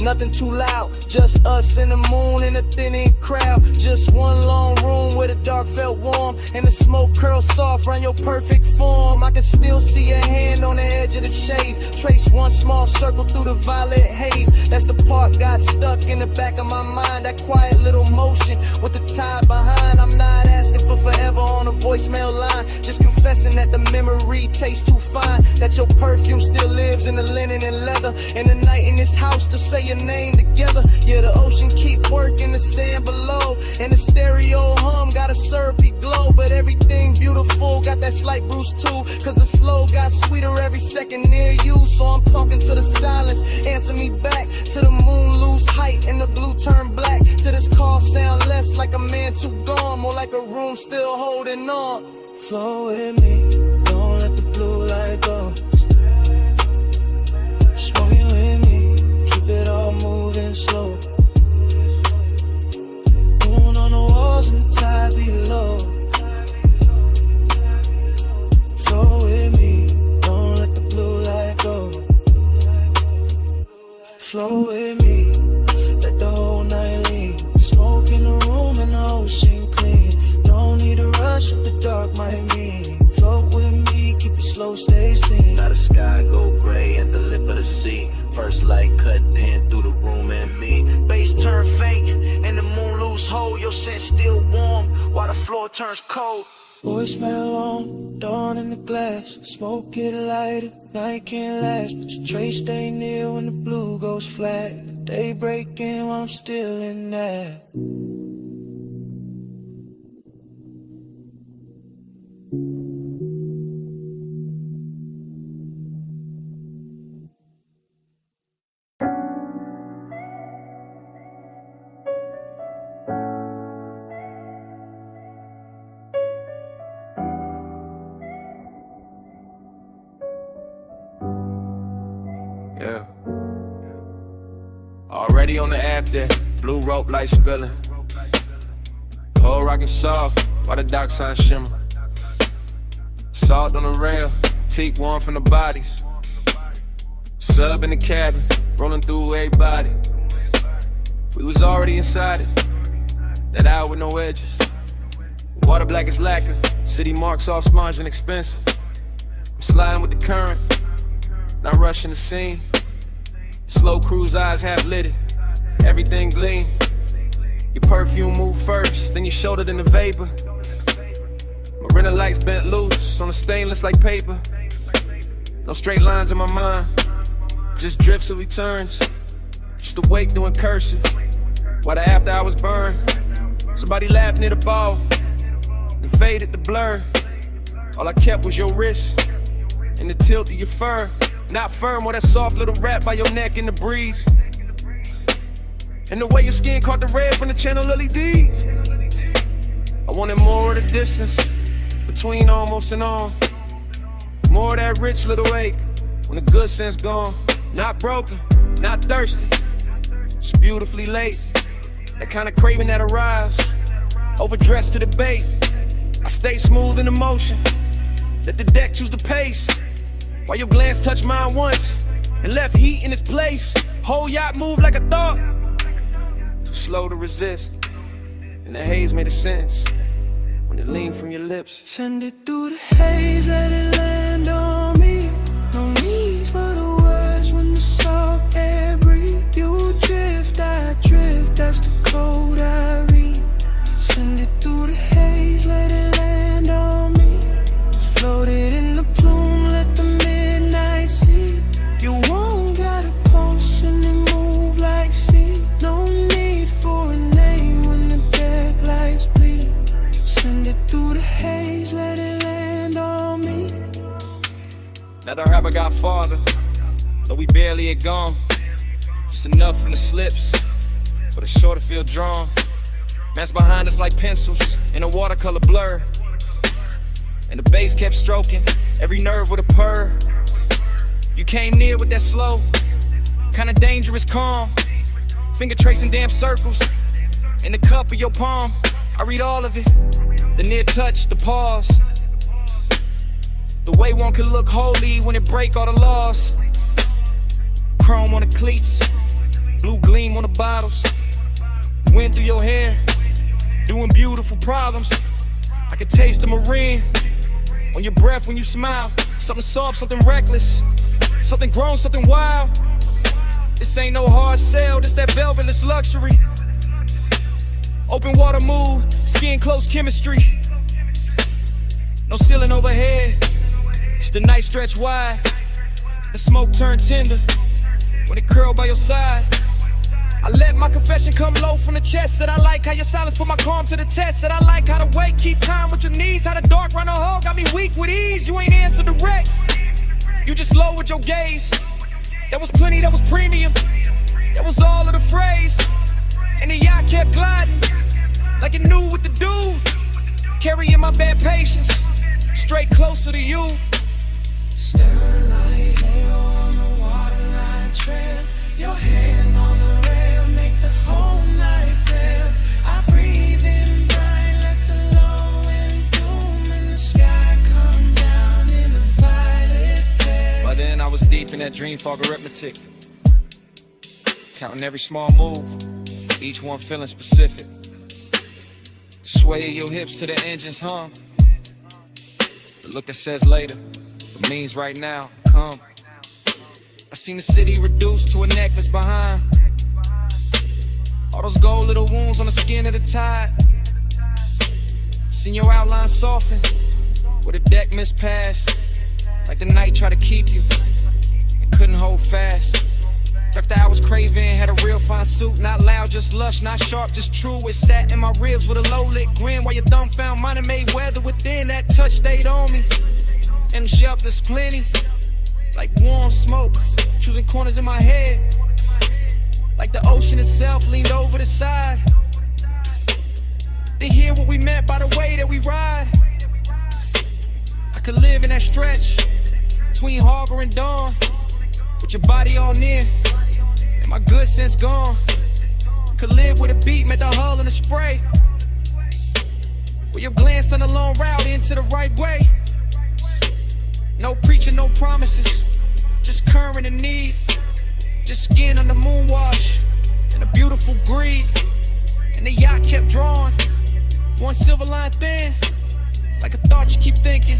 nothing too loud, just us and the moon and a thinning crowd. Just one long room where the dark felt warm, and the smoke curled soft around your perfect form. I can still see your hand on the edge of the shades, trace one small circle through the violet haze. That's the part got stuck in the back of my mind, that quiet little motion with the tide behind. I'm not asking for forever on a voicemail line, just confessing that the memory tastes too fine, that your perfume still lives in the linen and leather, and the night in this house to say your name together. Yeah, the ocean keep working the sand below, and the stereo hum got a syrupy glow. But everything beautiful got that slight bruise too, cause the slow got sweeter every second near you. So I'm talking to the silence, answer me back, to the moon lose height and the blue turn black, to this call sound less like a man too gone, more like a room still holding on. Flow with me, don't let the blue light go. Smoking with me, keep it all moving slow. Moon on the walls and the tide below. Flow with me, don't let the blue light go. Flow with me, let the whole night lean. Smoke in the room and the ocean clean. No need to rush what the dark might mean. Float with me, keep it slow, stay seen. Now the sky go gray at the lip of the sea. First light cut in through the room and me. Bass turn faint and the moon lose hold. Your scent still warm while the floor turns cold. Voicemail on, dawn in the glass. Smoke get lighter, night can't last. But your trace stay near when the blue goes flat. Day breaking while I'm still in that. Yeah. Already on the after, blue rope light spilling. Whole rockin' soft while the dock sign shimmer. Salt on the rail, teak warm from the bodies. Sub in the cabin, rolling through everybody. We was already inside it, that hour with no edges. Water black is lacquer, city marks all sponge and expensive. I'm sliding with the current, not rushing the scene. Slow cruise eyes half lit, everything gleam. Your perfume move first, then your shoulder then the vapor. Marina lights bent loose on the stainless like paper. No straight lines in my mind, just drifts of returns. Just awake doing cursive, while the after hours burn. Somebody laughed near the ball, then faded the blur. All I kept was your wrist and the tilt of your fur. Not firm or that soft little wrap by your neck in the breeze. And the way your skin caught the red from the channel LEDs. I wanted more of the distance between almost and on. More of that rich little ache when the good sense gone. Not broken, not thirsty, just beautifully late. That kind of craving that arrives, overdressed to the bait. I stay smooth in the motion, let the deck choose the pace. While your glance touched mine once and left heat in its place. Whole yacht moved like a thought, too slow to resist. And the haze made a sense when it leaned from your lips. Send it through the haze, let it land on me. No need for the words when the salt air breathe. You drift, I drift, that's the code I read. Send it through the haze, let it land on me. Floated in the plume, let the midnight see. You won't gotta pulse and it move like sea. No need for a name when the deck lights bleed. Send it through the haze, let it land on me. Now the rapper got farther, though we barely had gone. Just enough from the slips for the shore to feel drawn. Man's behind us like pencils in a watercolor blur. And the bass kept stroking every nerve with a purr. You came near with that slow, kinda dangerous calm. Finger tracing damn circles in the cup of your palm. I read all of it, the near touch, the pause. The way one could look holy when it break all the laws. Chrome on the cleats, blue gleam on the bottles. Wind through your hair, doing beautiful problems. I could taste the marine on your breath when you smile. Something soft, something reckless, something grown, something wild. This ain't no hard sell, this that velvetless luxury. Open water move, skin close chemistry. No ceiling overhead, just the night stretch wide. The smoke turn tender when it curl by your side. I let my confession come low from the chest. Said I like how your silence put my calm to the test. Said I like how the weight keep time with your knees. How the dark run a hole got me weak with ease. You ain't answer direct, you just lowered your gaze. That was plenty, that was premium, that was all of the phrase. And the yacht kept gliding like you knew what to do. Carrying my bad patience, straight closer to you. Starlight, halo on the waterline trail. Your hand on the rail, make the whole night pale. I breathe in bright, let the low end bloom, and the sky come down in a violet flare. By then I was deep in that dream fog arithmetic, counting every small move, each one feeling specific. The sway of your hips to the engine's hum, the look that says later, but means right now, come. I seen the city reduced to a necklace behind. All those gold little wounds on the skin of the tide. Seen your outline soften, where the deck mispassed. Like the night tried to keep you, and couldn't hold fast. After I was craving, had a real fine suit. Not loud, just lush, not sharp, just true. It sat in my ribs with a low lit grin, while your thumb found mine and made weather within. That touch stayed on me, and the up there's plenty. Like warm smoke, choosing corners in my head. Like the ocean itself leaned over the side to hear what we meant by the way that we ride. I could live in that stretch between harbor and dawn, with your body all near and my good sense gone. Could live with a beat, met the hull and the spray, where your glance on the long route into the right way. No preaching, no promises, just current and need. Just skin on the moon wash and a beautiful greed. And the yacht kept drawing, one silver line thin, like a thought you keep thinking,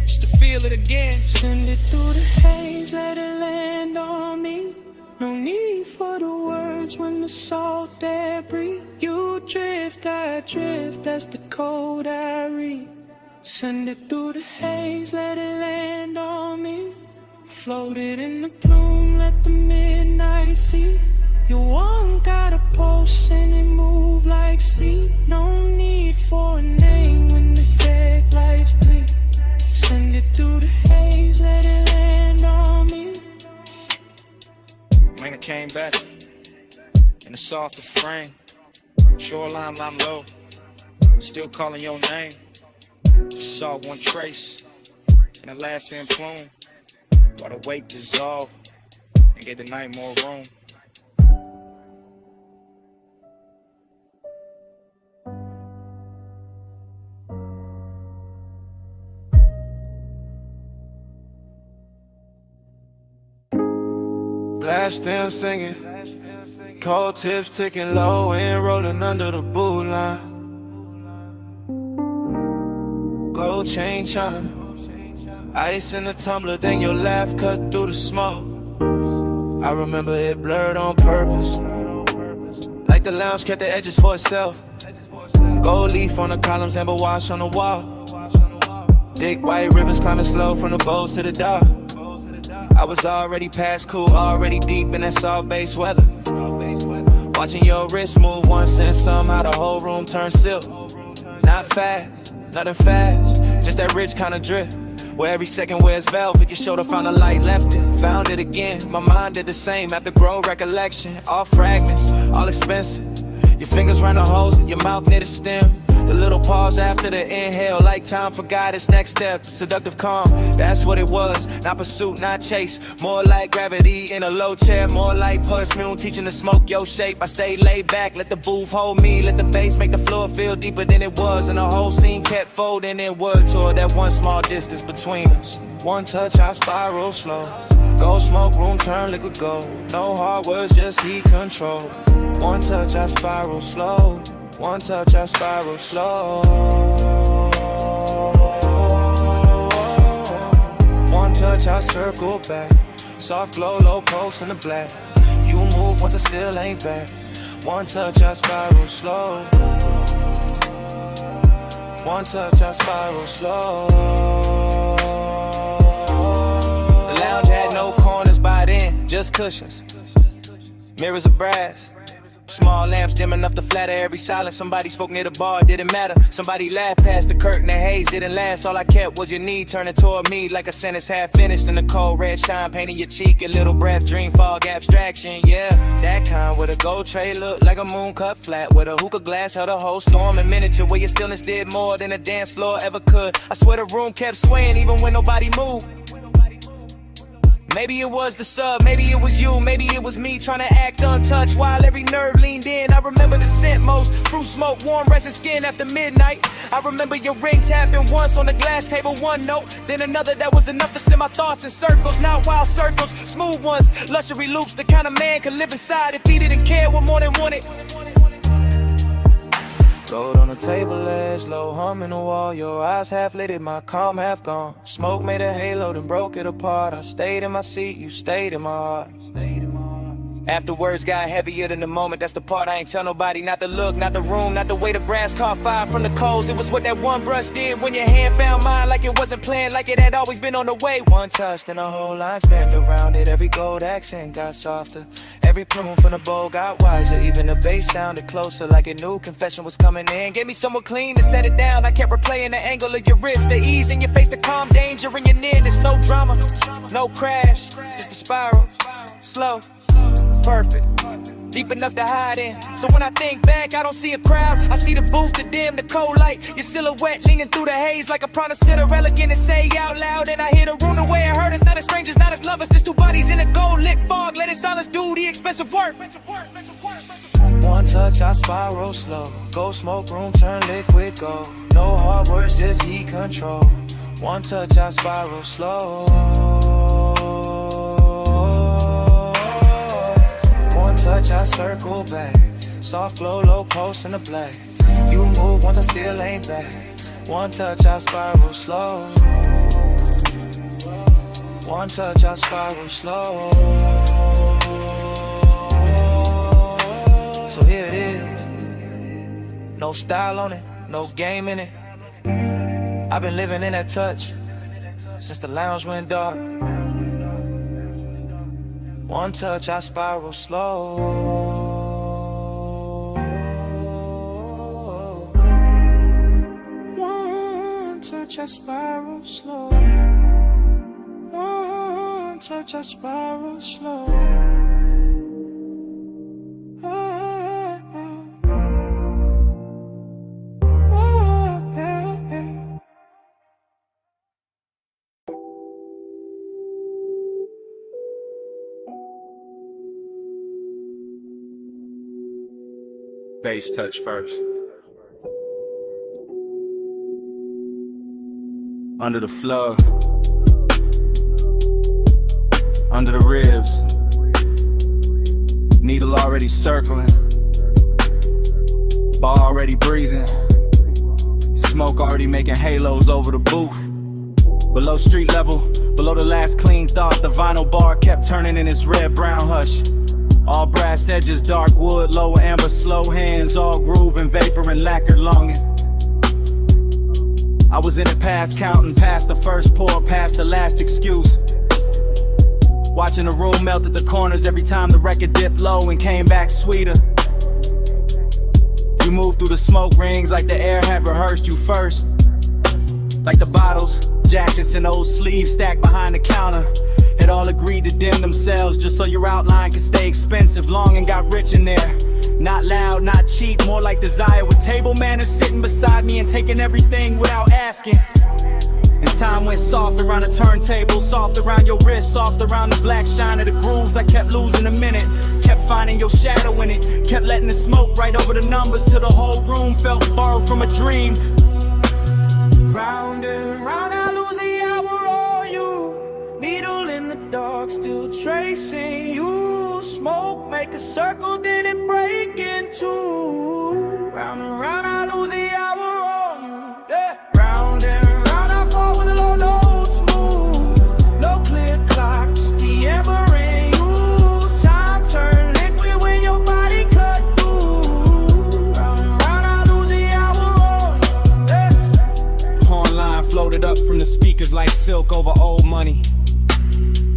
just to feel it again. Send it through the haze, let it land on me. No need for the words when the salt air breathe. You drift, I drift, that's the code I read. Send it through the haze, let it land on me. Floated in the plume, let the midnight see. You want got a pulse and it move like sea. No need for a name when the deck lights bleed. Send it through the haze, let it land on me. When I came back in a softer frame, shoreline I'm low, still calling your name. Just saw one trace in the lasting plume, while the weight dissolved and gave the night more room. Glass still singing, cold tips ticking low and rolling under the boot line. Gold chain chime, ice in the tumbler, then your laugh cut through the smoke. I remember it blurred on purpose, like the lounge kept the edges for itself. Gold leaf on the columns, amber wash on the wall. Thick white rivers climbing slow from the bows to the dock. I was already past cool, already deep in that salt base weather. Watching your wrist move once and somehow the whole room turned silk. Not fast, nothing fast, just that rich kind of drift, where every second wears velvet. Your shoulder found a light, left it, found it again. My mind did the same after grow recollection. All fragments, all expensive. Your fingers round the holes, your mouth near the stem. The little pause after the inhale, like time for guidance. Next step, seductive calm, that's what it was. Not pursuit, not chase, more like gravity in a low chair. More like perfume, teaching to smoke your shape. I stayed laid back, let the booth hold me. Let the bass make the floor feel deeper than it was. And the whole scene kept folding inward toward that one small distance between us. One touch, I spiral slow. Gold smoke, room turn liquid gold. No hard words, just heat control. One touch, I spiral slow. One touch, I spiral slow. One touch, I circle back. Soft glow, low pulse in the black. You move once I still ain't back. One touch, I spiral slow. One touch, I spiral slow. The lounge had no corners by then, just cushions. Mirrors of brass. Small lamps dim enough to flatter every silence. Somebody spoke near the bar, it didn't matter. Somebody laughed past the curtain, the haze didn't last. All I kept was your knee turning toward me like a sentence half finished. And the cold red shine painting your cheek. A little breath, dream fog abstraction, yeah. That kind with a gold tray look like a moon cut flat. With a hookah glass held a whole storm in miniature. Where your stillness did more than a dance floor ever could. I swear the room kept swaying even when nobody moved. Maybe it was the sub, maybe it was you, maybe it was me trying to act untouched while every nerve leaned in. I remember the scent most, fruit smoke, warm resin skin after midnight. I remember your ring tapping once on the glass table, one note, then another that was enough to send my thoughts in circles. Not wild circles, smooth ones, luxury loops, the kind of man could live inside if he didn't care what more than wanted. Gold on the table edge, low hum in the wall. Your eyes half lit, my calm half gone. Smoke made a halo, then broke it apart. I stayed in my seat, you stayed in my heart. After words got heavier than the moment, that's the part I ain't tell nobody. Not the look, not the room, not the way the brass caught fire from the coals. It was what that one brush did when your hand found mine. Like it wasn't planned, like it had always been on the way. One touch, then the whole line spanned around it. Every gold accent got softer. Every plume from the bowl got wiser. Even the bass sounded closer, like it knew confession was coming in. Gave me someone clean to set it down. I kept replaying the angle of your wrist, the ease in your face, the calm danger in your nearness. No drama, no crash, just a spiral, slow, perfect, deep enough to hide in. So when I think back, I don't see a crowd. I see the booth, the dim, the cold light. Your silhouette leaning through the haze like a promise to the elegant and say out loud. And I hear the room the way it hurt us. Not as strangers, not as lovers, just two bodies in a gold lit fog. Letting silence do the expensive work. One touch, I spiral slow. Go smoke room, turn liquid gold. No hard words, just heat control. One touch, I spiral slow. One touch, I circle back. Soft glow, low pulse in the black. You move once I still ain't back. One touch, I spiral slow. One touch, I spiral slow. So here it is. No style on it, no game in it. I've been living in that touch since the lounge went dark. One touch, I spiral slow. One touch, I spiral slow. One touch, I spiral slow. Bass touch first. Under the floor, under the ribs, needle already circling, bar already breathing, smoke already making halos over the booth. Below street level, below the last clean thought, the vinyl bar kept turning in its red-brown hush. All brass edges, dark wood, lower amber, slow hands, all groove and vapor and lacquered longing. I was in it past counting, past the first pour, past the last excuse. Watching the room melt at the corners every time the record dipped low and came back sweeter. You moved through the smoke rings like the air had rehearsed you first. Like the bottles, jackets and old sleeves stacked behind the counter had all agreed to dim themselves just so your outline could stay expensive. Long and got rich in there. Not loud, not cheap, more like desire. With table manners sitting beside me and taking everything without asking. And time went soft around the turntable, soft around your wrist, soft around the black shine of the grooves. I kept losing a minute, kept finding your shadow in it, kept letting the smoke right over the numbers till the whole room felt borrowed from a dream. Round and round, I lose the hour on you. Needle in the dark, still tracing you. Smoke, make a circle, then it break in two. Round and round, I lose the hour on you. Yeah. Round and round, I fall with the low notes move. No clear clock, just the ember in you. Time turn liquid when your body cut through. Round and round, I lose the hour on you. Yeah. Horn line floated up from the speakers like silk over old money.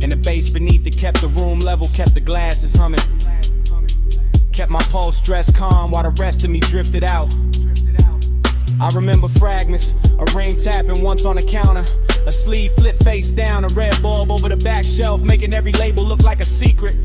And the bass beneath it kept the room level, kept the glasses humming. Kept my pulse stressed calm while the rest of me drifted out. I remember fragments, a ring tapping once on the counter, a sleeve flipped face down, a red bulb over the back shelf, making every label look like a secret.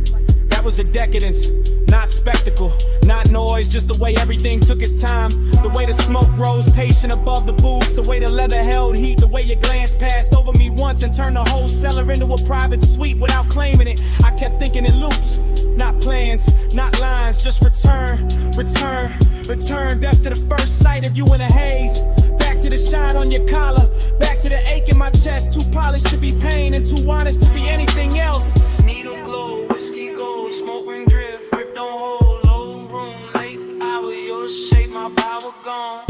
That was the decadence, not spectacle, not noise, just the way everything took its time. The way the smoke rose patient above the booths, the way the leather held heat, the way your glance passed over me once and turned the whole cellar into a private suite without claiming it. I kept thinking in loops, not plans, not lines, just return, return, return. That's to the first sight of you in a haze. Back to the shine on your collar, back to the ache in my chest. Too polished to be pain and too honest to be anything else. Needle glow, whiskey gold, smoke ring drift, grip don't hold, low room, late hour, your shape, my power gone.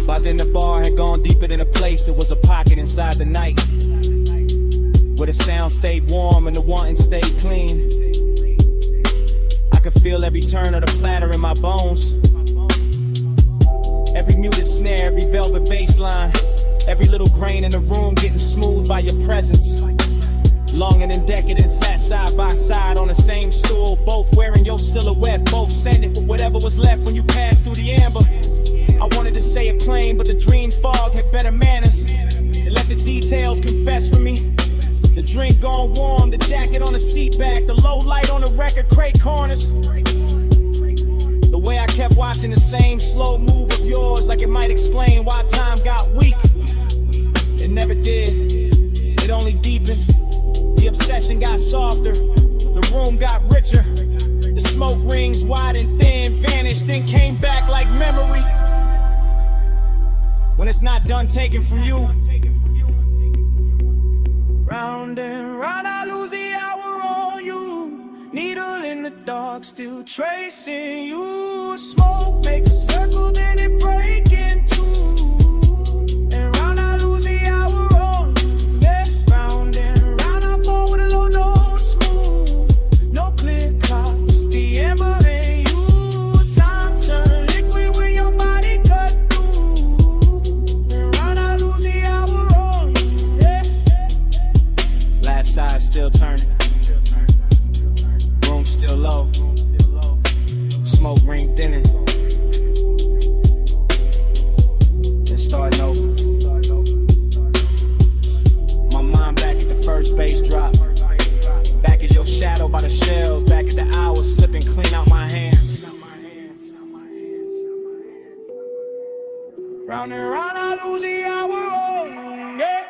By then the bar had gone deeper than a place, it was a pocket inside the night, where the sound stayed warm and the wanting stayed clean. I could feel every turn of the platter in my bones, every muted snare, every velvet bass line, every little grain in the room getting smooth by your presence. Longing and decadent sat side by side on the same stool, both wearing your silhouette, both sending with whatever was left when you passed through the amber. I wanted to say it plain, but the dream fog had better manners. It let the details confess for me. The drink gone warm, the jacket on the seat back, the low light on the record crate corners. The way I kept watching the same slow move of yours, like it might explain why time got weak. It never did, it only deepened. The obsession got softer, the room got richer. The smoke rings wide and thin vanished, then came back like memory. When it's not done taken from you. Round and round I lose the hour on you. Needle in the dark, still tracing you. Smoke make a circle, then it break in two. And round I lose the hour on you. Yeah. Round and round I fall with a low note smooth. No clear clock, just the ember and you. Time turn liquid when your body cut through. And round I lose the hour on you. Yeah. Last side still turning, room still low, smoke ring thinning, then starting over. My mind back at the first bass drop, back at your shadow by the shelves, back at the hours slipping clean out my hands. Round and round I lose the hour on you. Yeah.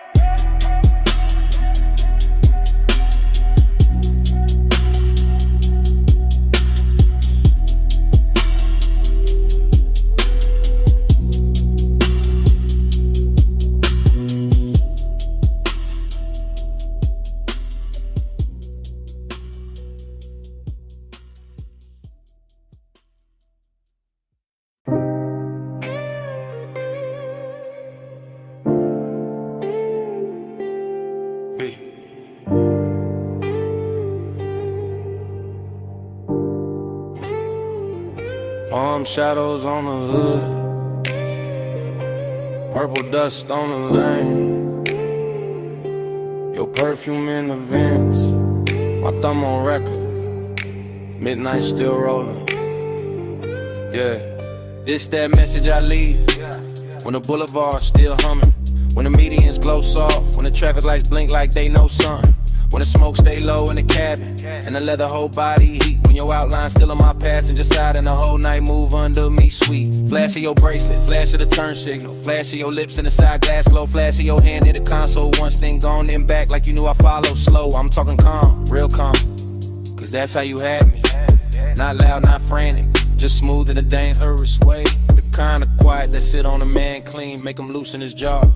Palm shadows on the hood, purple dust on the lane, your perfume in the vents, my thumb on record, midnight still rolling. Yeah, this that message I leave, when the boulevard's still humming, when the medians glow soft, when the traffic lights blink like they know something, when the smoke stay low in the cabin, and the leather whole body heat, when your outline still on my passenger side, and the whole night move under me sweet. Flash of your bracelet, flash of the turn signal, flash of your lips in the side glass glow, flash of your hand in the console, once thing gone then back like you knew I follow slow. I'm talking calm, real calm, cause that's how you had me. Not loud, not frantic, just smooth in a dangerous way. The kind of quiet that sit on a man clean, make him loosen his jaw.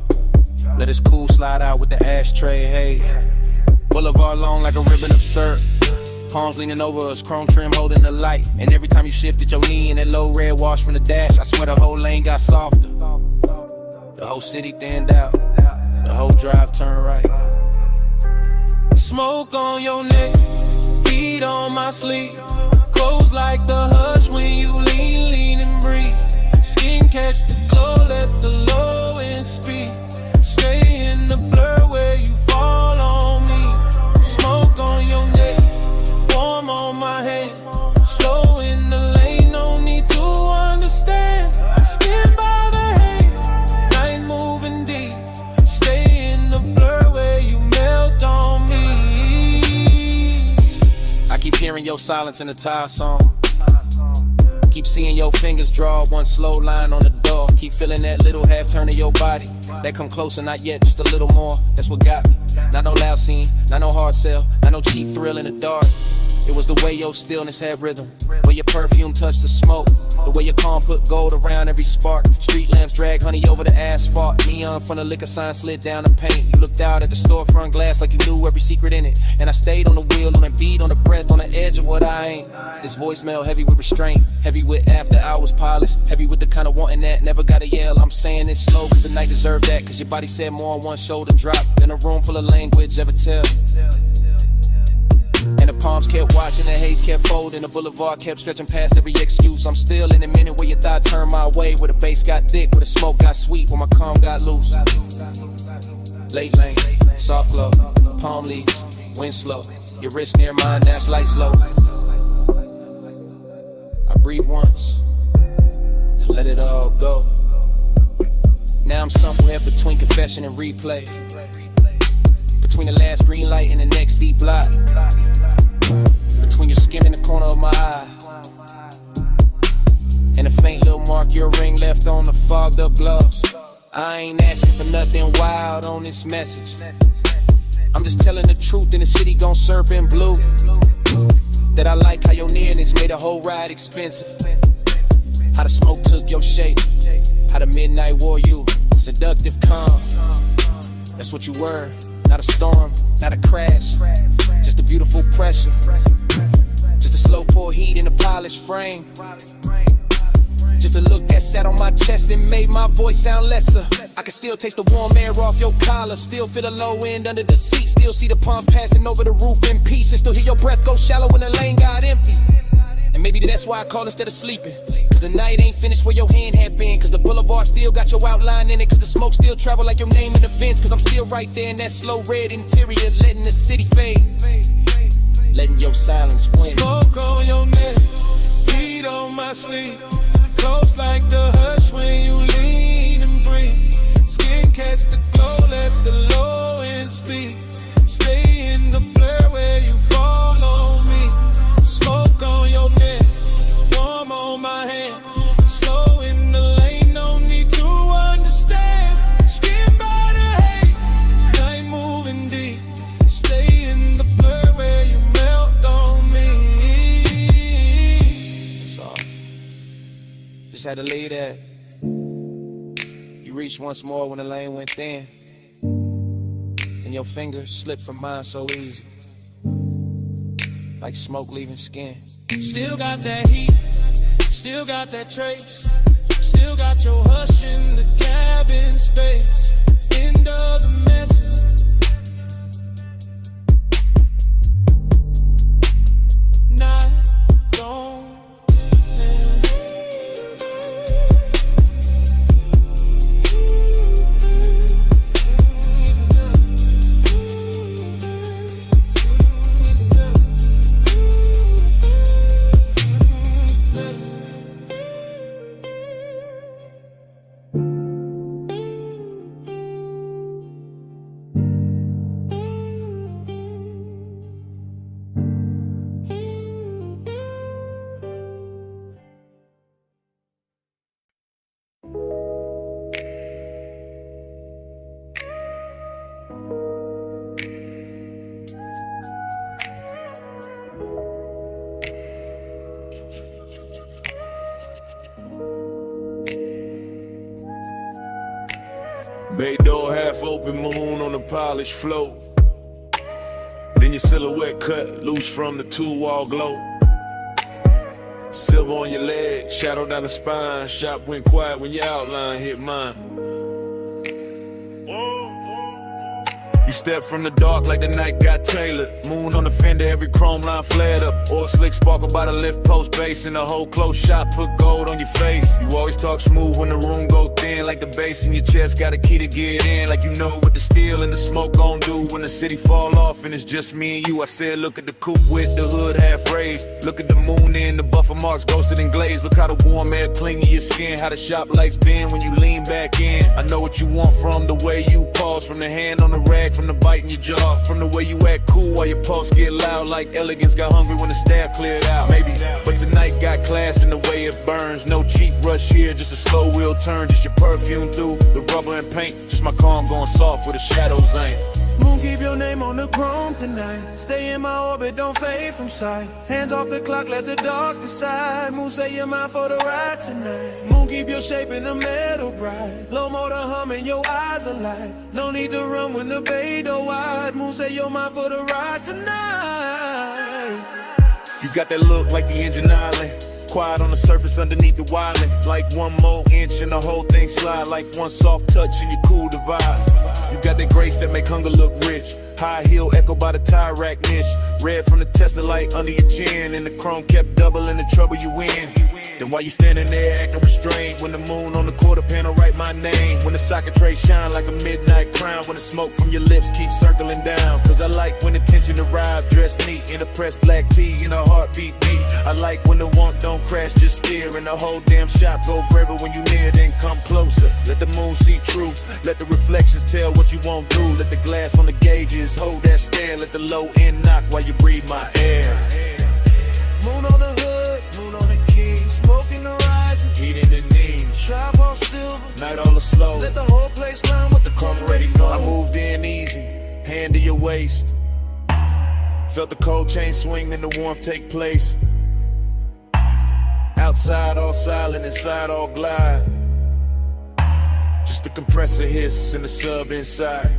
Let his cool slide out with the ashtray haze. Boulevard long like a ribbon of syrup. Palms leaning over us, chrome trim holding the light. And every time you shifted your knee in that low red wash from the dash, I swear the whole lane got softer. The whole city thinned out, the whole drive turned right. Smoke on your neck, heat on my sleeve. Close like the hush when you lean, lean and breathe. Skin catch the glow, let the low end speed. Stay in the blur where you fall on me. Smoke on your neck, warm on my hand. Slow in the silence in a tire song. Keep seeing your fingers draw one slow line on the door. Keep feeling that little half turn of your body. That come closer, not yet, just a little more. That's what got me. Not no loud scene, not no hard sell, not no cheap thrill in the dark. It was the way your stillness had rhythm, where your perfume touched the smoke, the way your calm put gold around every spark. Street lamps drag honey over the asphalt. Neon from the liquor sign slid down the paint. You looked out at the storefront glass like you knew every secret in it. And I stayed on the wheel, on the beat, on the breath, on the edge of what I ain't. This voicemail heavy with restraint, heavy with after hours polish, heavy with the kind of wanting that never gotta yell. I'm saying it slow cause the night deserved that, cause your body said more on one shoulder drop than a room full of language ever tell. And the palms kept watching, the haze kept folding, the boulevard kept stretching past every excuse. I'm still in a minute where your thought turned my way, where the bass got thick, where the smoke got sweet, where my calm got loose. Late lane, soft glow, palm leaves, wind slow, your wrist near mine, dash light slow. I breathe once, and let it all go. Now I'm somewhere between confession and replay, between the last green light and the next deep blot, between your skin and the corner of my eye, and a faint little mark your ring left on the fogged up gloves. I ain't asking for nothing wild on this message. I'm just telling the truth in the city gon' serve in blue. That I like how your nearness made the whole ride expensive. How the smoke took your shape, how the midnight wore you. Seductive calm, that's what you were. Not a storm, not a crash, just a beautiful pressure. Just a slow pour heat in a polished frame. Just a look that sat on my chest and made my voice sound lesser. I can still taste the warm air off your collar, still feel the low end under the seat, still see the palms passing over the roof in peace, and still hear your breath go shallow when the lane got empty. And maybe that's why I call instead of sleeping, cause the night ain't finished where your hand had been, cause the boulevard still got your outline in it, cause the smoke still travel like your name in the vents, cause I'm still right there in that slow red interior, letting the city fade, letting your silence win. Smoke on your neck, heat on my sleeve, close like the hush when you lean and breathe. Skin catch the glow, let the low end speak. Stay in the blur where you fall on me. Smoke on your neck, warm on my hand. Slow in the lane, no need to understand. Skin by the hate, night moving deep. Stay in the blur where you melt on me. That's all. Just had to leave that. You reached once more when the lane went thin, and your fingers slipped from mine so easy, like smoke leaving skin. Still got that heat, still got that trace, still got your hush in the cabin space. End of the message. Night don't end. Bay door, half open moon on the polished floor. Then your silhouette cut loose from the two-wall glow. Silver on your leg, shadow down the spine. Shop went quiet when your outline hit mine. You step from the dark like the night got tailored. Moon on the fender, every chrome line flared up. Oil slick sparkle by the lift post base. In the whole close shop, put gold on your face. You always talk smooth when the room go thin, like the bass in your chest got a key to get in. Like you know what the steel and the smoke gon' do when the city fall off and it's just me and you. I said look at the coupe with the hood half raised. Look at the moon in the buffer marks ghosted and glazed. Look how the warm air cling to your skin, how the shop lights bend when you lean back in. I know what you want from the way you pause, from the hand on the rag from the bite in your jaw, from the way you act cool while your pulse get loud, like elegance got hungry when the staff cleared out. Maybe, but tonight got class in the way it burns. No cheap rush here, just a slow wheel turn. Just your perfume through the rubber and paint. Just my calm going soft where the shadows ain't. Moon, keep your name on the chrome tonight. Stay in my orbit, don't fade from sight. Hands off the clock, let the dark decide. Moon, say you're mine for the ride tonight. Moon, keep your shape in the metal bright. Low motor humming, your eyes alight. No need to run when the bay door wide. Moon, say you're mine for the ride tonight. You got that look like the engine island. Quiet on the surface underneath the wildin'. Like one more inch and the whole thing slide. Like one soft touch and you cool the vibe. You got that grace that make hunger look rich. High heel echo by the tire rack niche. Red from the Tesla light under your chin. And the chrome kept doubling the trouble you in. Then while you standing there acting restrained, when the moon on the quarter panel write my name. When the socket tray shine like a midnight crown. When the smoke from your lips keeps circling down. Cause I like when the tension arrives, dressed neat in a pressed black tee and a heartbeat beat. I like when the want don't crash, just steer. And the whole damn shop go forever when you near, then come closer. Let the moon see truth, let the reflections tell what you won't do. Let the glass on the gauges hold that stare. Let the low end knock while you breathe my air. Moon on the hood, moon on the key. Smoking the horizon, Heat in the knees, tripod silver. night all the slow. Let the whole place learn what the Come already know. I moved in easy, hand to your waist. Felt the cold chain swing, then the warmth take place. Outside all silent, inside all glide. Just the compressor hiss and the sub inside.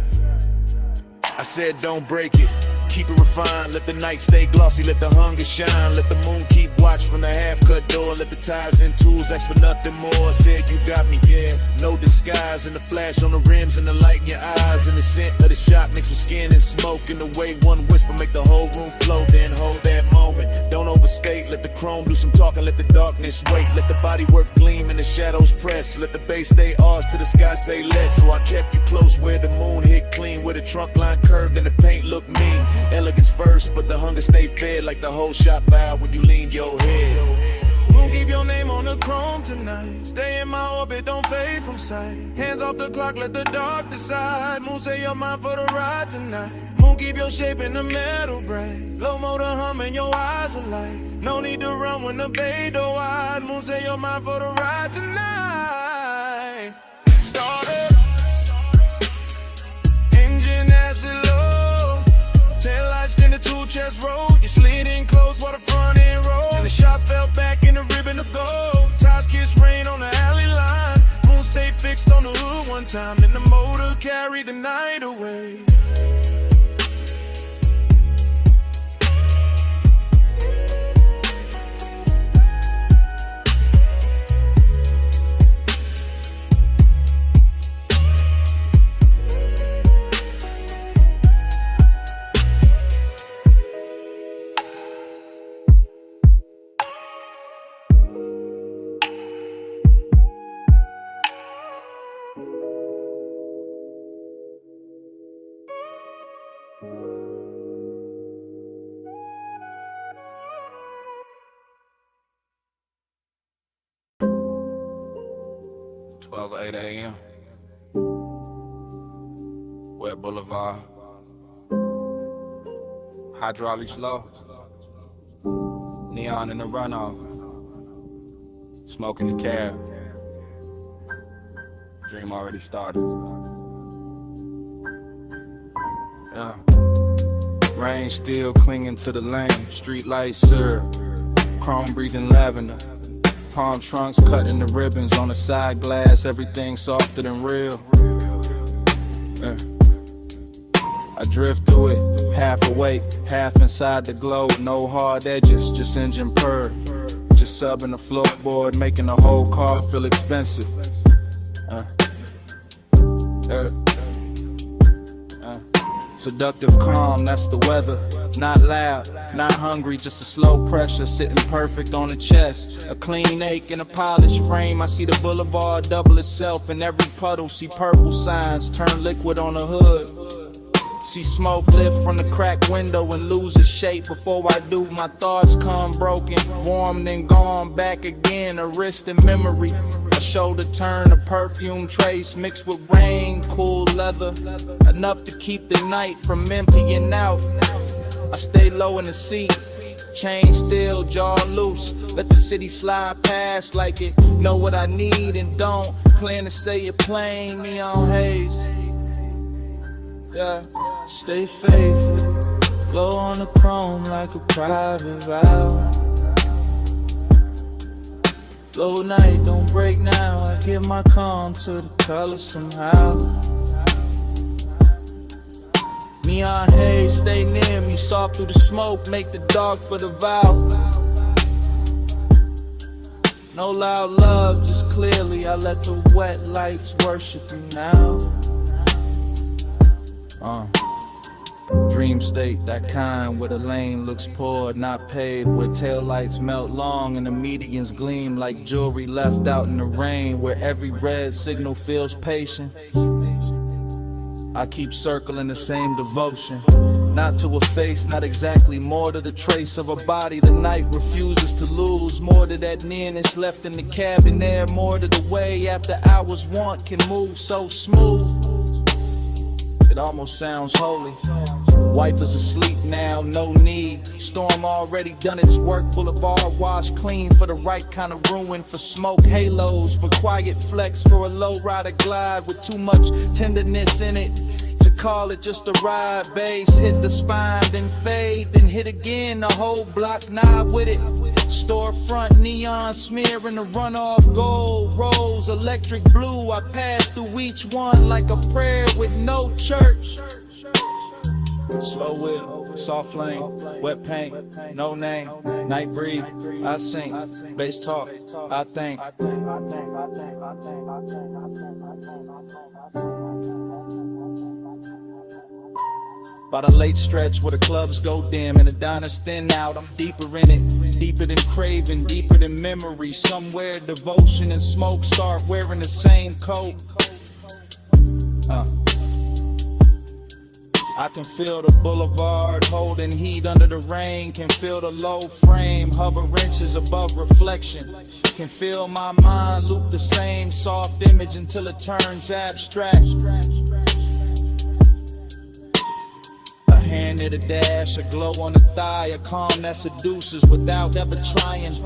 I said don't break it, keep it refined. Let the night stay glossy, let the hunger shine. Let the moon keep watch from the half-cut door. Let the ties and tools ask for nothing more. Said you got me, yeah, no disguise. And the flash on the rims and the light in your eyes. And the scent of the shot mixed with skin and smoke. And the way one whisper make the whole room flow. Then hold that moment, don't overstate. Let the chrome do some talking, let the darkness wait. Let the body work gleam and the shadows press. Let the base stay ours till the sky say less. So I kept you close where the moon hit clean. Where the trunk line curved and the paint looked mean. Elegance first, but the hunger stay fed. Like the whole shop bowed when you lean your head. Moon, keep your name on the chrome tonight. Stay in my orbit, don't fade from sight. Hands off the clock, let the dark decide. Moon, say you're mine for the ride tonight. Moon, keep your shape in the metal bright. Low motor humming, your eyes alight. No need to run when the bay door wide. Moon, say you're mine for the ride tonight. Started, engine acid low. Taillights in the two chest roll. You slid in close while the front end roll. And the shot fell back in the ribbon of gold. Tires kiss rain on the alley line. Moon stay fixed on the hood one time. Then the motor carried the night away. Twelve 8 a.m. Wet Boulevard. Hydraulics low. Neon in the runoff. Smoke in the cab. Dream already started. Yeah. Rain still clinging to the lane. Street lights syrup. Chrome breathing lavender. Palm trunks cutting the ribbons on the side glass. Everything softer than real. Yeah. I drift through it, half awake, half inside the glow. No hard edges, just engine purr. Just subbing the floorboard, making the whole car feel expensive. Seductive calm, that's the weather. Not loud, not hungry, just a slow pressure sitting perfect on the chest. A clean ache in a polished frame. I see the boulevard double itself in every puddle. See purple signs turn liquid on the hood. See smoke lift from the cracked window and lose its shape. Before I do, my thoughts come broken, warm then gone back again. A wrist in memory, a My shoulder turn, a perfume trace mixed with rain, cool leather, enough to keep the night from emptying out. I stay low in the seat, chain still, jaw loose. Let the city slide past like it know what I need and don't. Plan to say it plain, neon haze. Yeah, stay faithful, glow on the chrome like a private vow. Low night, don't break now. I give my calm to the color somehow. Neon haze, stay near me, soft through the smoke, make the dark for the vow. No loud love, just clearly I let the wet lights worship you now. Dream state, that kind where the lane looks poor, not paved, where taillights melt long and the medians gleam like jewelry left out in the rain, where every red signal feels patient. I keep circling the same devotion, not to a face, not exactly, more to the trace of a body the night refuses to lose, more to that nearness left in the cabin air, more to the way after hours want can move so smooth. It almost sounds holy. Wipers asleep now, no need. Storm already done its work. Boulevard washed clean for the right kind of ruin. For smoke halos, for quiet flex, for a low rider glide with too much tenderness in it to call it just a ride. Bass hit the spine, then fade, then hit again. The whole block knob with it. Storefront neon smearing the runoff gold rose electric blue. I pass through each one like a prayer with no church. Slow whip, soft flame, wet paint, no name, night breathe, I sing, bass talk, I think. By the late stretch where the clubs go dim and the diners thin out, I'm deeper in it, deeper than craving, deeper than memory. Somewhere devotion and smoke start wearing the same coat. I can feel the boulevard holding heat under the rain. Can feel the low frame hover inches above reflection. Can feel my mind loop the same soft image until it turns abstract. A hand at a dash, a glow on the thigh, a calm that seduces without ever trying.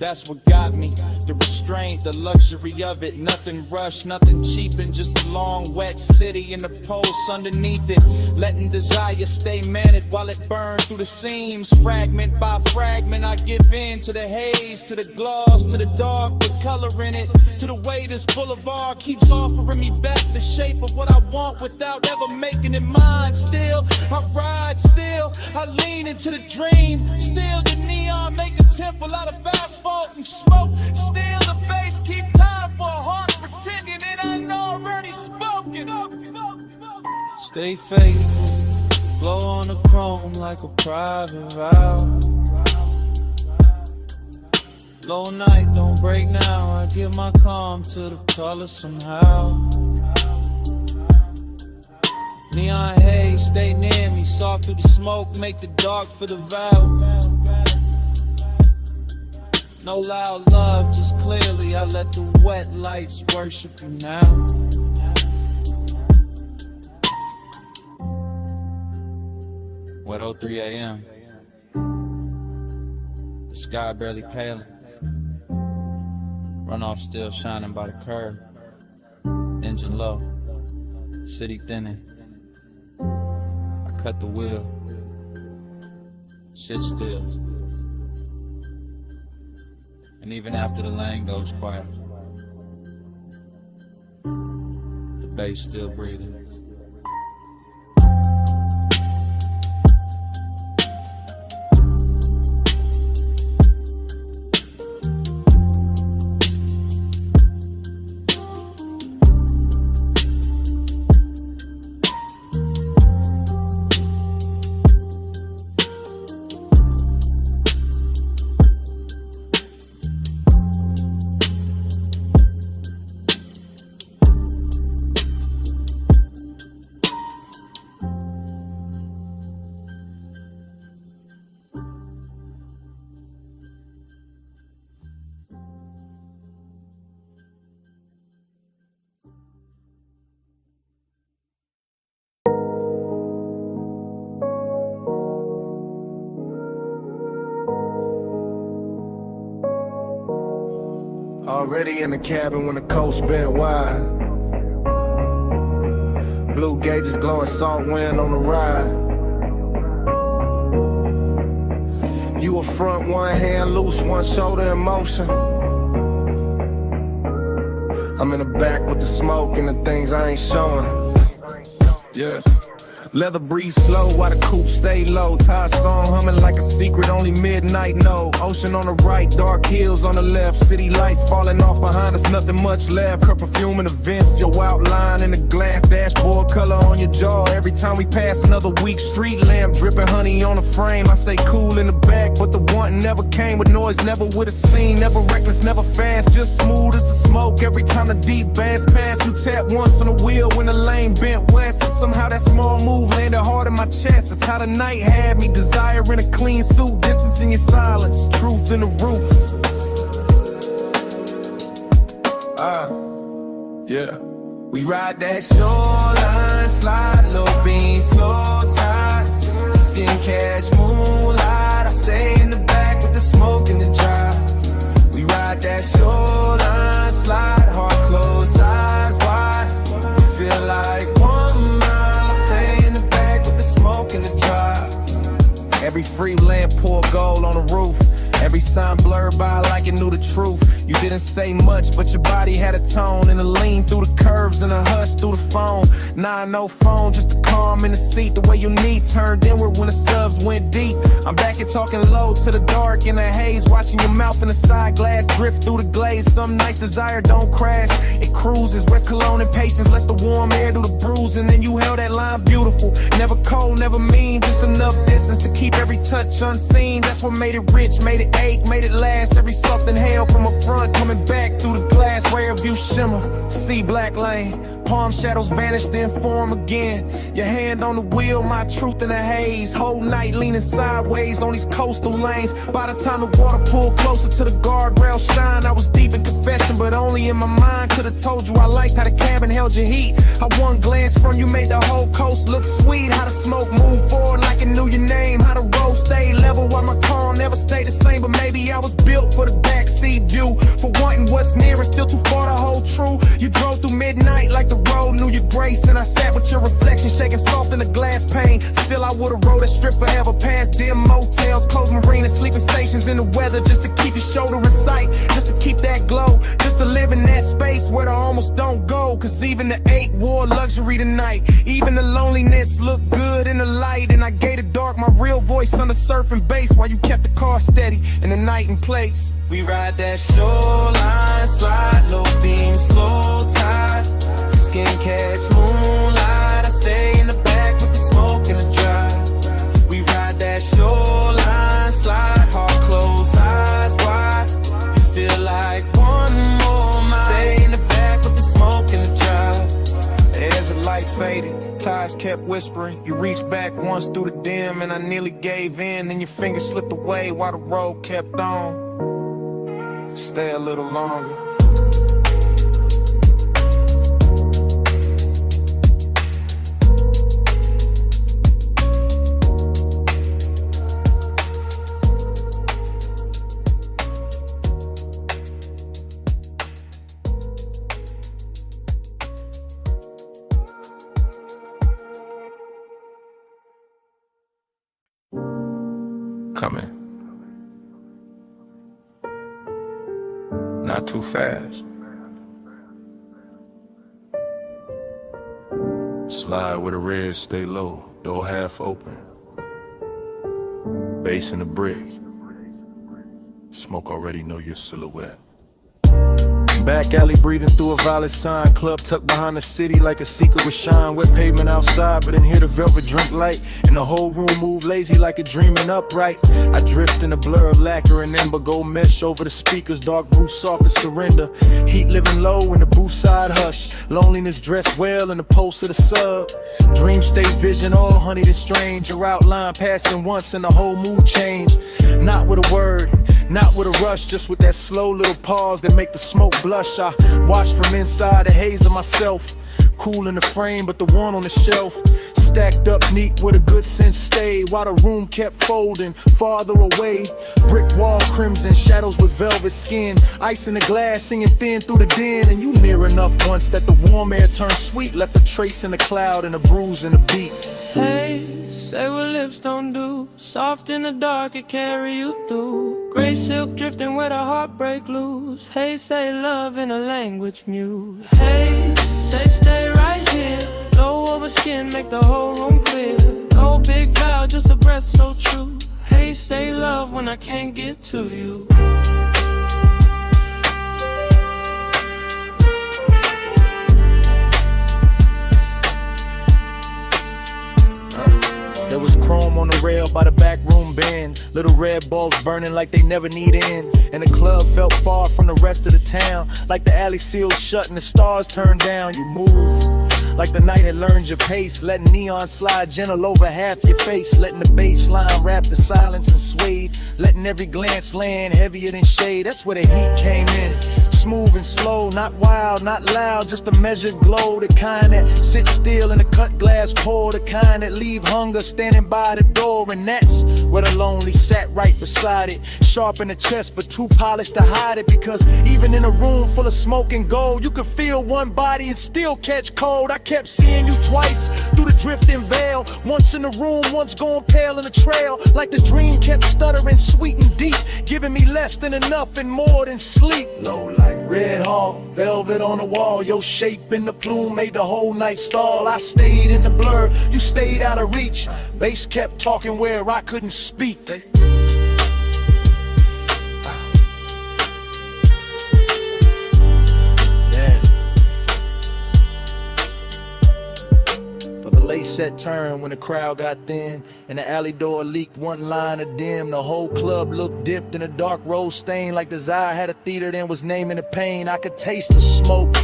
That's what got me, the restraint, the luxury of it. Nothing rushed, nothing cheaping, just a long wet city and the pulse underneath it. Letting desire stay managed while it burns through the seams. Fragment by fragment I give in to the haze, to the gloss, to the dark, the color in it, to the way this boulevard keeps offering me back the shape of what I want without ever making it mine. Still, I ride, still, I lean into the dream. Still the neon make a temple out of asphalt and smoke. Still the bass keep time for a heart pretending it ain't already spoken. Stay faithful, glow on the chrome like a private vow. Low night, don't break now. I give my calm to the color somehow. Neon haze, stay near me, soft through the smoke, make the dark for the vow. No loud love, just clearly I let the wet lights worship you now. Wet 03 a.m. The sky barely paling. Runoff still shining by the curb. Engine low, city thinning. I cut the wheel, sit still. And even after the lane goes quiet, the bass still breathing. Already in the cabin when the coast bent wide. Blue gauges glowing, salt wind on the ride. You a front, one hand loose, one shoulder in motion. I'm in the back with the smoke and the things I ain't showing. Yeah. Leather breeze slow while the coupe stay low. Tie song humming like a secret only midnight know. Ocean on the right, dark hills on the left. City lights falling off behind us, nothing much left. Her perfume and events, your outline in the glass. Dashboard color on your jaw. Every time we pass another weak street lamp, dripping honey on the frame. I stay cool in the back, but the wanting never came with noise, never with a scene. Never reckless, never fast, just smooth as the smoke. Every time the deep bass pass, you tap once on the wheel when the lane bent west. And somehow that small move landed hard in my chest. That's how the night had me, desiring a clean suit. Distance in your silence, truth in the roof. Yeah. We ride that shoreline, slide, low beam, slow tide. Skin catch moonlight. I stay in the back with the smoke and the drive. We ride that shoreline, slide, heart closed, eyes wide. Feel like 1 mile. I stay in the back with the smoke and the drive. Every free lamp pour gold on the roof. Every sign blurred by like it knew the truth. You didn't say much, but your body had a tone. And a lean through the curves and a hush through the phone. Nah, no phone, just a calm in the seat. The way you need turned inward when the subs went deep. I'm back here talking low to the dark in the haze. Watching your mouth in the side glass drift through the glaze. Some nights desire don't crash, it cruises. West Cologne and patience lets the warm air do the bruise. And then you held that line beautiful. Never cold, never mean, just enough distance to keep every touch unseen. That's what made it rich, made it ache, made it last. Every soft inhale from a front, coming back through the glass. Rear view shimmer, see black lane. Palm shadows vanish, then form again. Your hand on the wheel, my truth in the haze. Whole night leaning sideways on these coastal lanes. By the time the water pulled closer to the guardrail shine, I was deep in confession, but only in my mind. Could've told you I liked how the cabin held your heat. How one glance from you made the whole coast look sweet. How the smoke moved forward like it knew your name. How the road stayed level while my car never stayed the same. But maybe I was built for the backseat view. For wanting what's near and still too far to hold true. You drove through midnight like the road knew your grace. And I sat with your reflection shaking soft in the glass pane. Still I would've rode that strip forever past dim motels, closed marinas, sleeping stations in the weather. Just to keep your shoulder in sight, just to keep that glow. Just to live in that space where the almost don't go. Cause even the ache wore luxury tonight. Even the loneliness looked good in the light. And I gave the dark my real voice on the surfing bass while you kept the car steady in the night and place. We ride that shoreline, slide, low beam, slow tide. Skin catch moonlight. I stay in the back with the smoke and the drive. We ride that shoreline, slide, heart closed, eyes wide. You feel like 1 more mile. Stay in the back with the smoke and the drive. As the light faded, ties kept whispering. You reached back once through the dim and I nearly gave in. Then your fingers slipped away while the road kept on. Stay a little longer. Coming. Not too fast. Slide with a red, stay low, door half open. Bass in the brick. Smoke already know your silhouette. Back alley breathing through a violet sign. Club tucked behind the city like a secret with shine. Wet pavement outside, but in here the velvet drink light. And the whole room move lazy like a dreaming upright. I drift in a blur of lacquer and ember. Gold mesh over the speakers, dark blue soft to surrender. Heat living low in the booth side hush. Loneliness dressed well in the pulse of the sub. Dream state vision, all honeyed and strange. Your outline passing once and the whole mood change. Not with a word, not with a rush, just with that slow little pause that make the smoke blush. I watch from inside the haze of myself. cool in the frame, but the one on the shelf stacked up neat with a good sense stayed, while the room kept folding farther away. Brick wall crimson, shadows with velvet skin, ice in the glass singing thin through the den. And you near enough once that the warm air turned sweet, left a trace in the cloud and a bruise in the beat. Hey, say what lips don't do. Soft in the dark, it carry you through. Gray silk drifting where the heartbreak loose. Hey, say love in a language mute. Hey, say stay right here. Low over skin, make the whole room clear. No big vow, just a breath so true. Hey, say love when I can't get to you. There was chrome on the rail by the back room bend, little red bulbs burning like they never need end. And the club felt far from the rest of the town, like the alley sealed shut and the stars turned down. You move like the night had learned your pace, letting neon slide gentle over half your face, letting the bass line wrap the silence and swayed, letting every glance land heavier than shade. That's where the heat came in. Smooth and slow, not wild, not loud, just a measured glow. The kind that sits still in a cut glass pour, the kind that leave hunger standing by the door. And that's where the lonely sat right beside it, sharp in the chest but too polished to hide it. Because even in a room full of smoke and gold, you could feel one body and still catch cold. I kept seeing you twice through the drifting veil, once in the room, once going pale in the trail. Like the dream kept stuttering sweet and deep, giving me less than enough and more than sleep. Low like red hall, velvet on the wall, your shape in the plume made the whole night stall. I stayed in the blur, you stayed out of reach. Bass kept talking where I couldn't speak. Late set turn when the crowd got thin, and the alley door leaked one line of dim. The whole club looked dipped in a dark rose stain, like Desire had a theater then was naming the pain. I could taste the smoke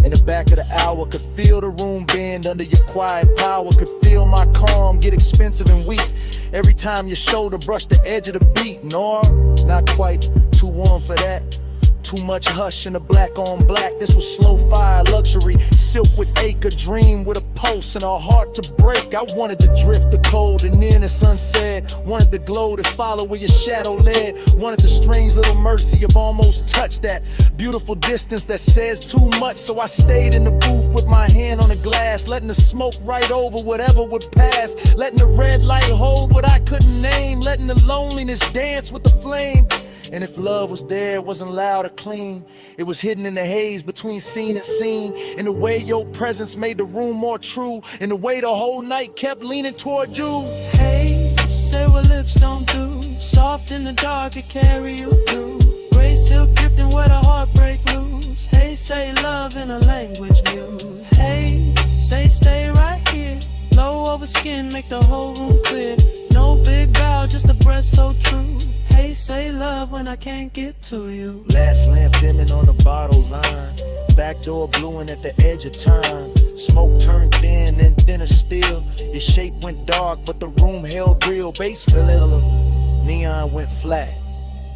in the back of the hour, could feel the room bend under your quiet power, could feel my calm get expensive and weak every time your shoulder brushed the edge of the beat. No, not quite too warm for that. Too much hush in the black on black. This was slow fire luxury, silk with acre, dream with a pulse and a heart to break. I wanted to drift the cold and then the sunset, wanted the glow to follow where your shadow led, wanted the strange little mercy of almost touch, that beautiful distance that says too much. So I stayed in the booth with my hand on the glass, letting the smoke right over whatever would pass, letting the red light hold what I couldn't name, letting the loneliness dance with the flame. And if love was there, it wasn't loud or clean. It was hidden in the haze between scene and scene, in the way your presence made the room more true, in the way the whole night kept leaning toward you. Hey, say what lips don't do. Soft in the dark, it carry you through. Gray silk drifting where the heartbreak loose. Hey, say love in a language mute. Hey, say stay right here. Low over skin, make the whole room clear. No big vow, just a breath so true. Hey, say love when I can't get to you. Last lamp dimming on the bottle line, back door bluing at the edge of time. Smoke turned thin and thinner still. Your shape went dark but the room held real. Bass filling, neon went flat.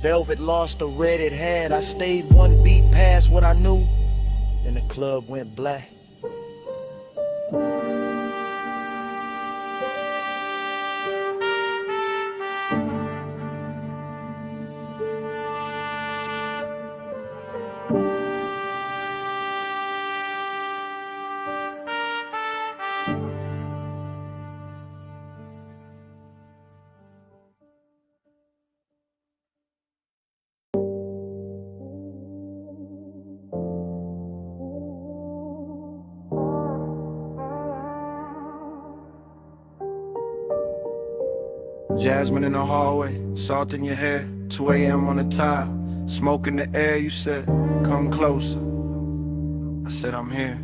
Velvet lost the red it had. I stayed one beat past what I knew, then the club went black. Jasmine in the hallway, salt in your hair, 2 a.m. on the tile, smoke in the air. You said, come closer. I said, I'm here.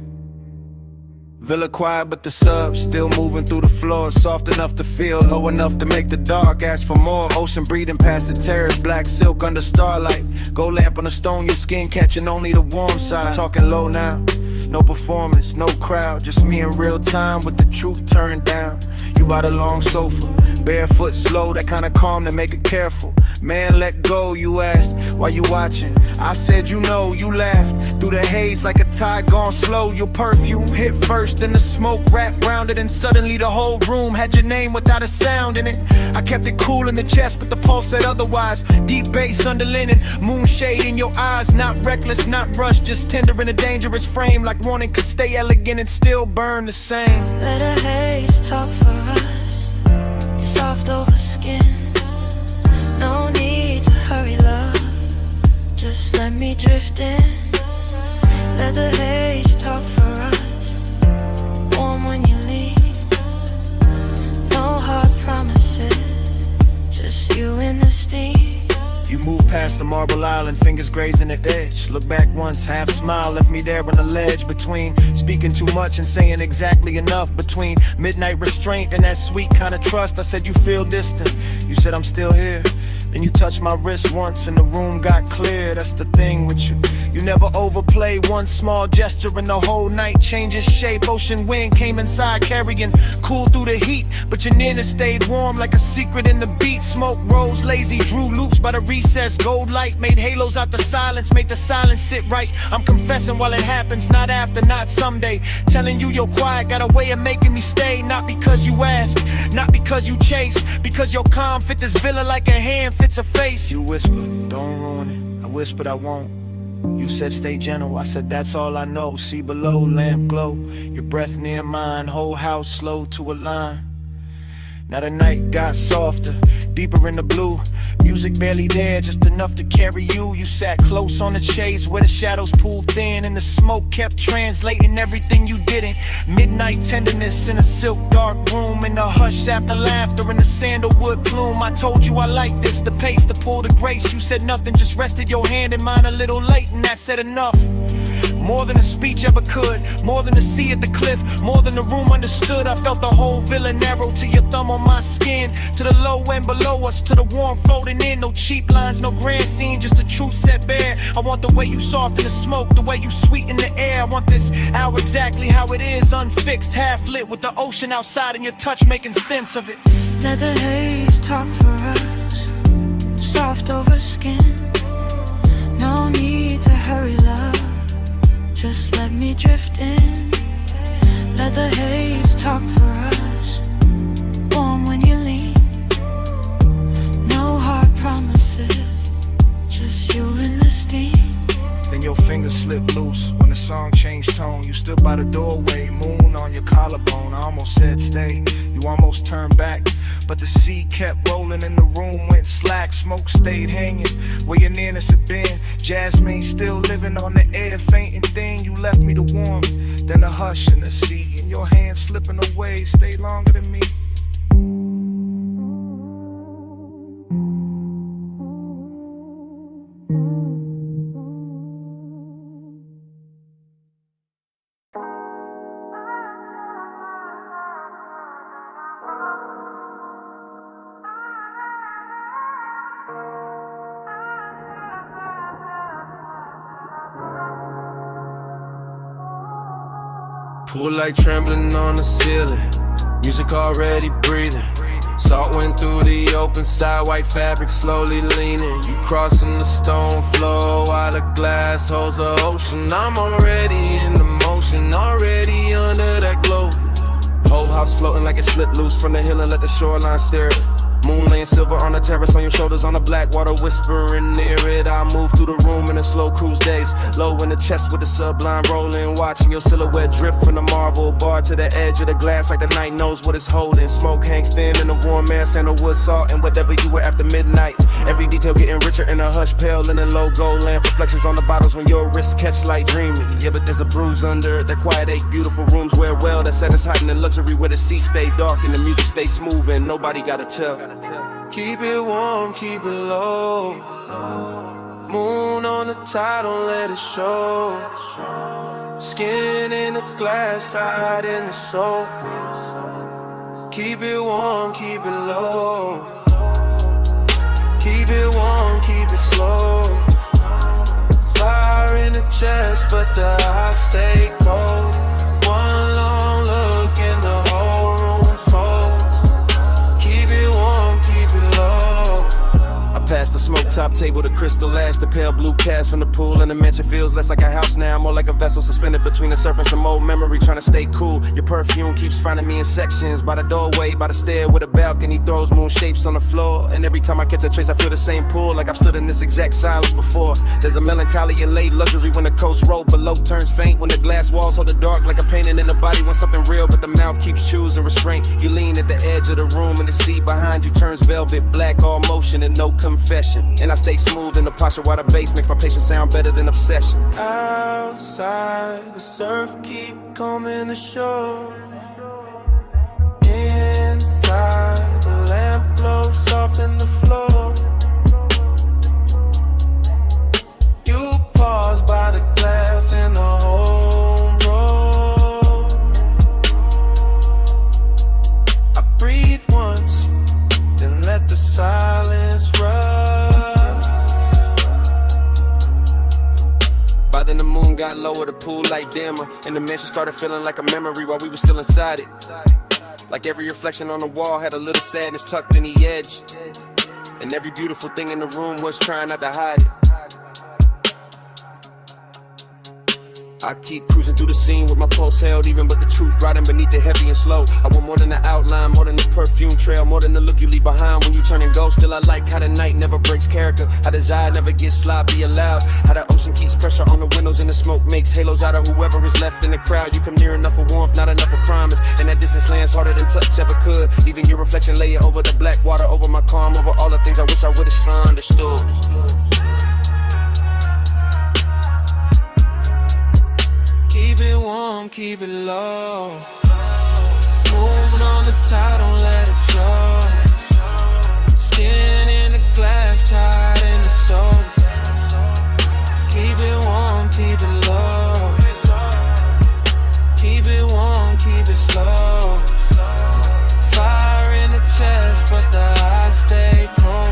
Villa quiet, but the sub still moving through the floor. Soft enough to feel, low enough to make the dark ask for more. Ocean breathing past the terrace, black silk under starlight. Gold lamp on the stone, your skin catching only the warm side. Talking low now, no performance, no crowd, just me in real time with the truth turned down. You by the long sofa, barefoot slow, that kind of calm to make it careful. Man, let go, you asked, why you watching? I said, you know, you laughed through the haze like a tide gone slow. Your perfume hit first, then the smoke wrapped round it, and suddenly the whole room had your name without a sound in it. I kept it cool in the chest, but the pulse said otherwise. Deep bass under linen, moonshade in your eyes. Not reckless, not rushed, just tender in a dangerous frame. Like wanting could stay elegant and still burn the same. Let a haze talk for us, soft over skin. No need to hurry, love, just let me drift in. Let the haze talk for us, warm when you leave. No hard promises, just you and the steam. You moved past the marble island, fingers grazing the edge. Look back once, half smile, left me there on the ledge. Between speaking too much and saying exactly enough. Between midnight restraint and that sweet kind of trust. I said, you feel distant, you said I'm still here. Then you touched my wrist once and the room got clear. That's the thing with you, you never overplay. One small gesture and the whole night changes shape. Ocean wind came inside carrying cool through the heat, but your nearness stayed warm like a secret in the beat. Smoke rose lazy, drew loops by the recess. Gold light made halos out the silence, made the silence sit right. I'm confessing while it happens, not after, not someday. Telling you you're quiet got a way of making me stay. Not because you ask, not because you chase, because your calm fit this villa like a hand fits a face. You whispered, don't ruin it. I whispered I won't. You said stay gentle, I said that's all I know. See below, lamp glow, your breath near mine. Whole house slow to a line. Now the night got softer, deeper in the blue. Music barely there, just enough to carry you. You sat close on the shades where the shadows pulled thin, and the smoke kept translating everything you didn't. Midnight tenderness in a silk dark room, in the hush after laughter in the sandalwood plume. I told you I like this, the pace, the pull, the grace. You said nothing, just rested your hand in mine a little late, and that said enough. More than a speech ever could, more than a sea at the cliff, more than the room understood. I felt the whole villa narrow to your thumb on my skin, to the low end below us, to the warm folding in. No cheap lines, no grand scene, just the truth set bare. I want the way you soften the smoke, the way you sweeten the air. I want this hour exactly how it is, unfixed, half lit, with the ocean outside and your touch making sense of it. Let the haze talk for us, soft over skin. No need to hurry, love, just let me drift in. Let the haze talk for us, warm when you leave. No hard promises, just you and the steam. Then your fingers slipped loose when the song changed tone. You stood by the doorway, moon on your collarbone. I almost said stay, you almost turned back, but the sea kept rolling and the room went slack. Smoke stayed hanging where your nearness had been. Jasmine still living on the air, fainting thin. You left me the warmth, then the hush and the sea, and your hand slipping away stayed longer than me. Pool light trembling on the ceiling, music already breathing. Salt went through the open side, white fabric slowly leaning. You crossing the stone floor while the glass holds the ocean. I'm already in the motion, already under that glow. Whole house floating like it slipped loose from the hill and let the shoreline stare it. Moon laying silver on the terrace, on your shoulders, on the black water whispering near it. I move through the room in a slow cruise days, low in the chest with the sublime rolling, watching your silhouette drift from the marble bar to the edge of the glass like the night knows what it's holding. Smoke hangs thin in the warm air, sandalwood, salt, and whatever you were after midnight. Every detail getting richer in a hush, pale in a low gold lamp. Reflections on the bottles when your wrists catch light dreaming. Yeah, but there's a bruise under that quiet ache. Beautiful rooms wear well, that set us hiding in luxury where the sea stay dark and the music stay smooth and nobody gotta tell. Keep it warm, keep it low. Moon on the tide, don't let it show. Skin in the glass, tied in the soul. Keep it warm, keep it low. Keep it warm, keep it slow. Fire in the chest, but the eyes stay cold. One long look and the whole room folds. Keep it warm, keep it low. I passed the smoke top table, the crystal ash, the pale blue cast from the pool, and the mansion feels less like a house now, more like a vessel suspended between the surf and some old memory, trying to stay cool. Your perfume keeps finding me in sections, by the doorway, by the stair with a balcony, throws moon shapes on the floor, and every time I catch a trace I feel the same pull, like I've stood in this exact silence before. There's a melancholy and late luxury when the coast road below turns faint, when the glass walls hold the dark like a painting in the body wants something real, but the mouth keeps choosing restraint. You lean at the edge of the room and the seat behind you turns velvet black, all motion and no confession, and I stay smooth in the posture while the bass makes my patience sound better than obsession. Outside the surf keep coming ashore, inside the lamp glow soft in the floor. You pause by the glass in the home row. I breathe once, then let the silence run. By then the moon got lower, the pool light dimmer, and the mansion started feeling like a memory while we were still inside it. Like every reflection on the wall had a little sadness tucked in the edge, and every beautiful thing in the room was trying not to hide it. I keep cruising through the scene with my pulse held even, but the truth riding beneath it heavy and slow. I want more than the outline, more than the perfume trail, more than the look you leave behind when you turn and go. Still I like how the night never breaks character, how desire never gets sloppy allowed, how the ocean keeps pressure on the windows and the smoke makes halos out of whoever is left in the crowd. You come near enough for warmth, not enough for promise, and that distance lands harder than touch ever could. Even your reflection lay over the black water, over my calm, over all the things I wish I would've understood. Keep it warm, keep it low. Moving on the tide, don't let it show. Skin in the glass, tied in the soul. Keep it warm, keep it low. Keep it warm, keep it slow. Fire in the chest, but the eyes stay cold.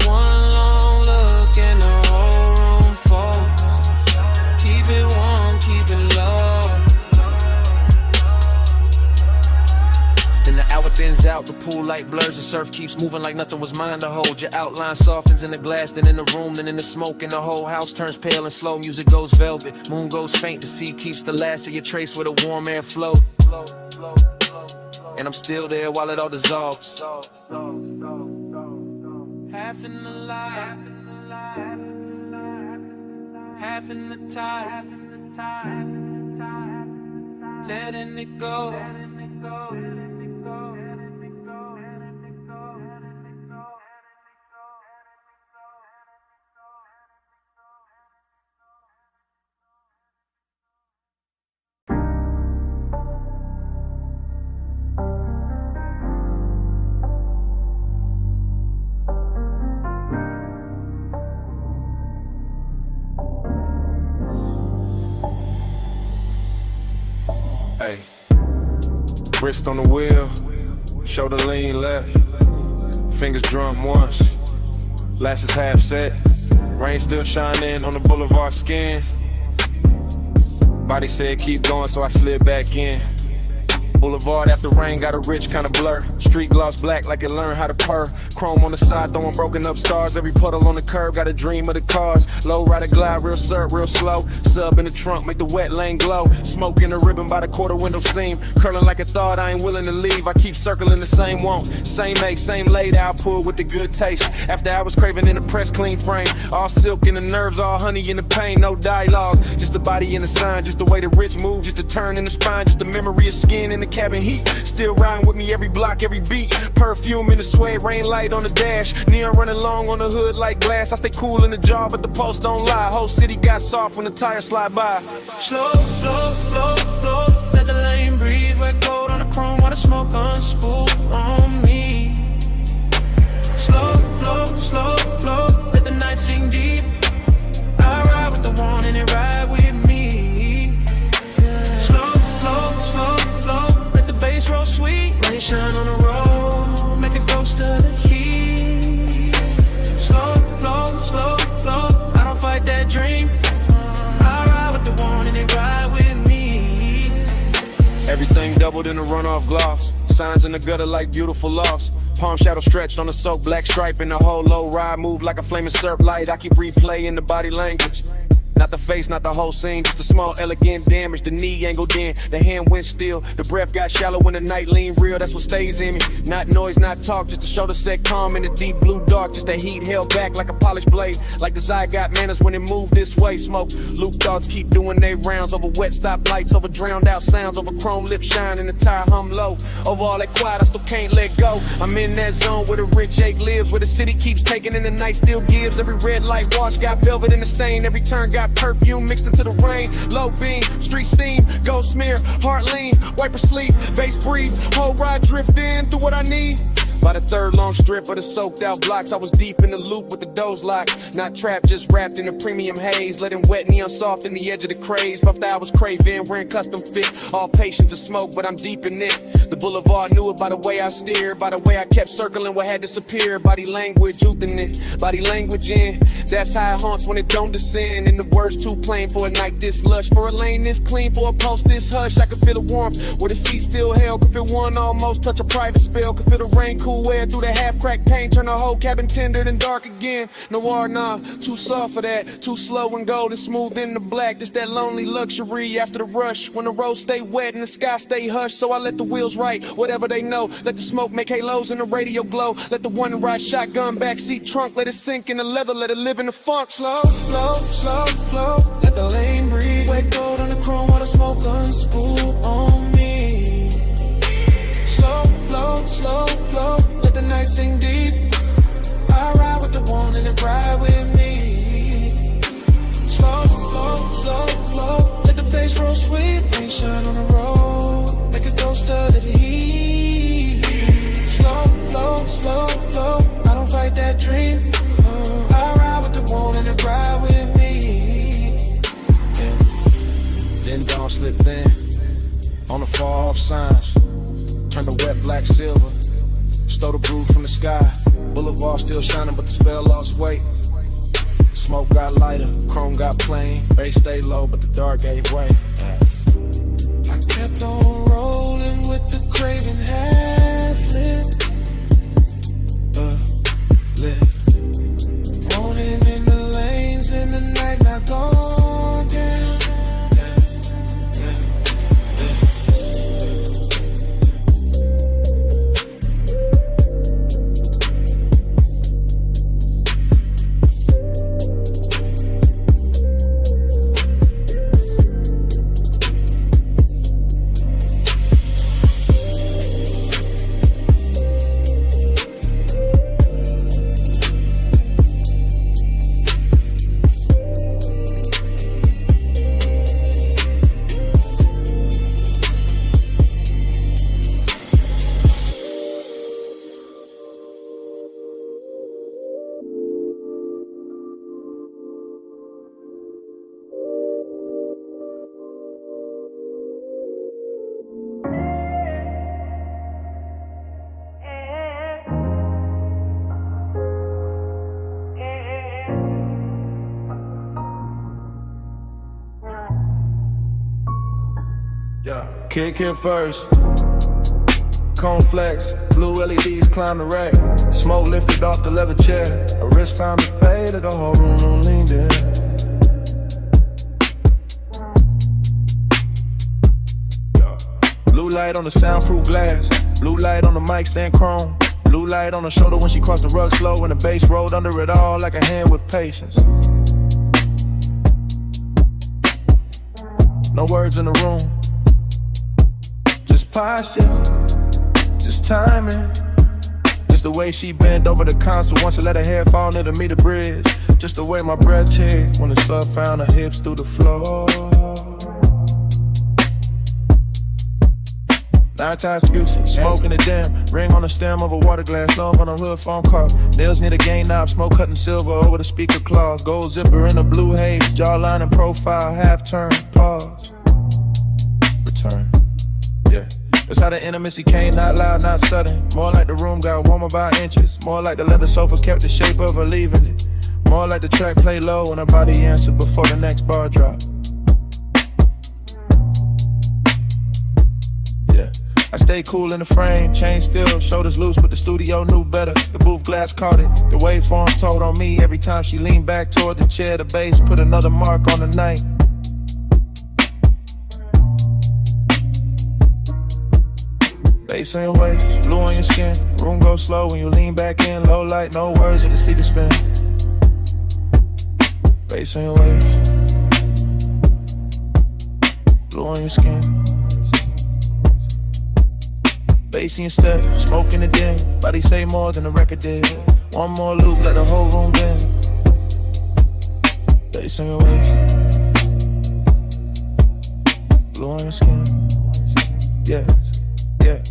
One long look and the whole room folds. Keep it warm, keep it low. Then the hour thins out, the pool light blurs, the surf keeps moving like nothing was mine to hold. Your outline softens in the glass, then in the room, then in the smoke, and the whole house turns pale and slow. Music goes velvet, moon goes faint, the sea keeps the last of your trace with a warm air flow. And I'm still there while it all dissolves. Half in the light, half in the tide, letting it go. Hey, wrist on the wheel, shoulder lean left, fingers drum once, lashes half set, rain still shining on the boulevard skin. Body said keep going, so I slid back in. Boulevard after rain got a rich kind of blur. Street gloss black like it learned how to purr. Chrome on the side throwing broken up stars. Every puddle on the curb got a dream of the cars. Low rider glide real surf real slow. Sub in the trunk make the wet lane glow. Smoke in the ribbon by the quarter window seam. Curling like a thought I ain't willing to leave. I keep circling the same want. Same make, same laid out pull with the good taste. After I was craving in the press clean frame. All silk in the nerves, all honey in the pain. No dialogue, just the body and the sign. Just the way the rich move, just the turn in the spine. Just the memory of skin in the cabin heat. Still riding with me every block, every beat. Perfume in the suede, rain light on the dash. Neon running long on the hood like glass. I stay cool in the jar, but the pulse don't lie. Whole city got soft when the tires slide by. Slow, slow, slow, slow. Let the lane breathe. Wet gold on the chrome while the smoke unspool on me. Slow, slow, slow, slow. Let the night sink deep. I ride with the one and it ride with me. Slow, slow, slow, slow. Let the bass roll sweet. Rain shine on the road. Make it close to the heat. Slow, slow, slow, slow. I don't fight that dream. I ride with the one and it ride with me. Everything doubled in the runoff gloss. Signs in the gutter like beautiful loss. Palm shadow stretched on the soaked black stripe, and the whole low ride move like a flaming surf light. I keep replaying the body language. Not the face, not the whole scene, just a small elegant damage. The knee angled in, the hand went still. The breath got shallow when the night lean real, that's what stays in me. Not noise, not talk, just the shoulder set calm in the deep blue dark. Just that heat held back like a polished blade. Like desire got manners when it moved this way. Smoke, loop thoughts keep doing their rounds. Over wet stoplights, over drowned out sounds. Over chrome lips shine and the tire hum low. Over all that quiet, I still can't let go. I'm in that zone where the rich ache lives, where the city keeps taking and the night still gives. Every red light wash got velvet in the stain. Every turn got perfume mixed into the rain. Low beam, street steam, gold smear, heart lean, wiper sleep, bass breathe, whole ride drift in through what I need. By the third long strip of the soaked out blocks, I was deep in the loop with the doors locked. Not trapped, just wrapped in a premium haze. Letting wet neon soft in the edge of the craze. Puffed hours craving, wearing custom fit. All patience to smoke, but I'm deep in it. The boulevard knew it by the way I steered, by the way I kept circling what had disappeared. Body language, youthing it, body language in. That's how it haunts when it don't descend. And the words too plain for a night this lush. For a lane this clean, for a post this hush. I could feel the warmth where the seat still held. Could feel one almost touch a private spell. Could feel the rain cool air through the half-cracked paint, turn the whole cabin tendered and dark again. Noir, nah, too soft for that. Too slow and gold and smooth in the black. Just that lonely luxury after the rush. When the roads stay wet and the sky stay hushed. So I let the wheels write whatever they know. Let the smoke make halos and the radio glow. Let the one ride shotgun backseat trunk. Let it sink in the leather, let it live in the funk. Slow, slow, slow, slow. Let the lane breathe. Wet gold on the chrome while the smoke unspool on me. Slow, slow, slow, slow. Let the night sing deep. I ride with the one and it ride with me. Slow, slow, slow, slow. Let the bass roll sweet. Rain shine on the road. Make it go stud at the heat. Slow, slow, slow, slow. I don't fight that dream. I ride with the one and it ride with me. Yeah. Then dawn slipped in on the far off signs. Turn the wet black silver. Stole the brew from the sky. Boulevard still shining, but the spell lost weight. Smoke got lighter, chrome got plain. Bass stayed low, but the dark gave way. I kept on rolling with the craving half lit. Morning in the lanes, in the night not gone down. Kick it first. Cone flex, blue LEDs climb the rack. Smoke lifted off the leather chair. A wrist found me faded, the whole room leaned in. Blue light on the soundproof glass. Blue light on the mic stand chrome. Blue light on the shoulder when she crossed the rug slow. And the bass rolled under it all like a hand with patience. No words in the room. Just posture, just timing. Just the way she bent over the console once I let her hair fall near to meet the bridge. Just the way my breath checked when the slut found her hips through the floor. 9 times Gucci, smoking the damn. Ring on the stem of a water glass, love on a hood phone car. Nails near the game knob, smoke cutting silver over the speaker claws. Gold zipper in a blue haze, jawline and profile, half turn, pause. Return. Yeah, that's how the intimacy came, not loud, not sudden. More like the room got warmer by inches. More like the leather sofa kept the shape of her leaving it. More like the track play low and her body answered before the next bar drop. Yeah, I stay cool in the frame, chain still, shoulders loose, but the studio knew better. The booth glass caught it, the waveform told on me. Every time she leaned back toward the chair, the bass put another mark on the night. Bass on your waist, blue on your skin. Room goes slow when you lean back in. Low light, no words, the speaker spin. Bass on your waist, blue on your skin. Bass in your step, smoke in the den. Body say more than the record did. One more loop, let the whole room bend. Bass on your waist, blue on your skin. Yeah, yeah.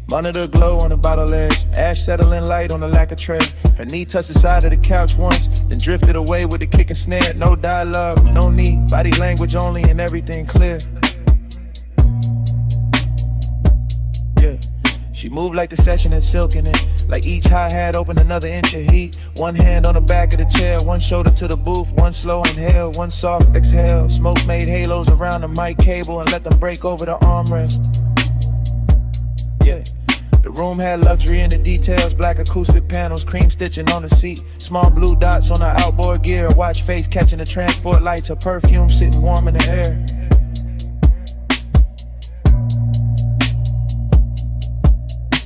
Monitor glow on the bottle edge. Ash settling light on the lacquer tray. Her knee touched the side of the couch once, then drifted away with the kick and snare. No dialogue, no need, body language only and everything clear. Yeah, she moved like the session had silk in it. Like each hi-hat opened another inch of heat. One hand on the back of the chair, one shoulder to the booth. One slow inhale, one soft exhale. Smoke made halos around the mic cable and let them break over the armrest. Yeah. The room had luxury in the details, black acoustic panels, cream stitching on the seat, small blue dots on the outboard gear, watch face catching the transport lights, her perfume sitting warm in the air.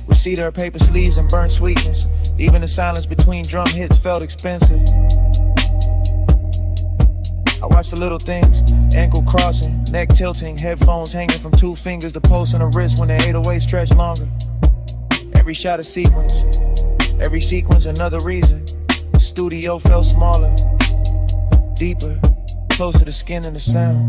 We see her paper sleeves and burnt sweetness, even the silence between drum hits felt expensive. I watch the little things, ankle crossing, neck tilting, headphones hanging from 2 fingers, the pulse on the wrist when the 808 stretch longer. Every shot a sequence, every sequence another reason. The studio felt smaller, deeper, closer to skin and the sound.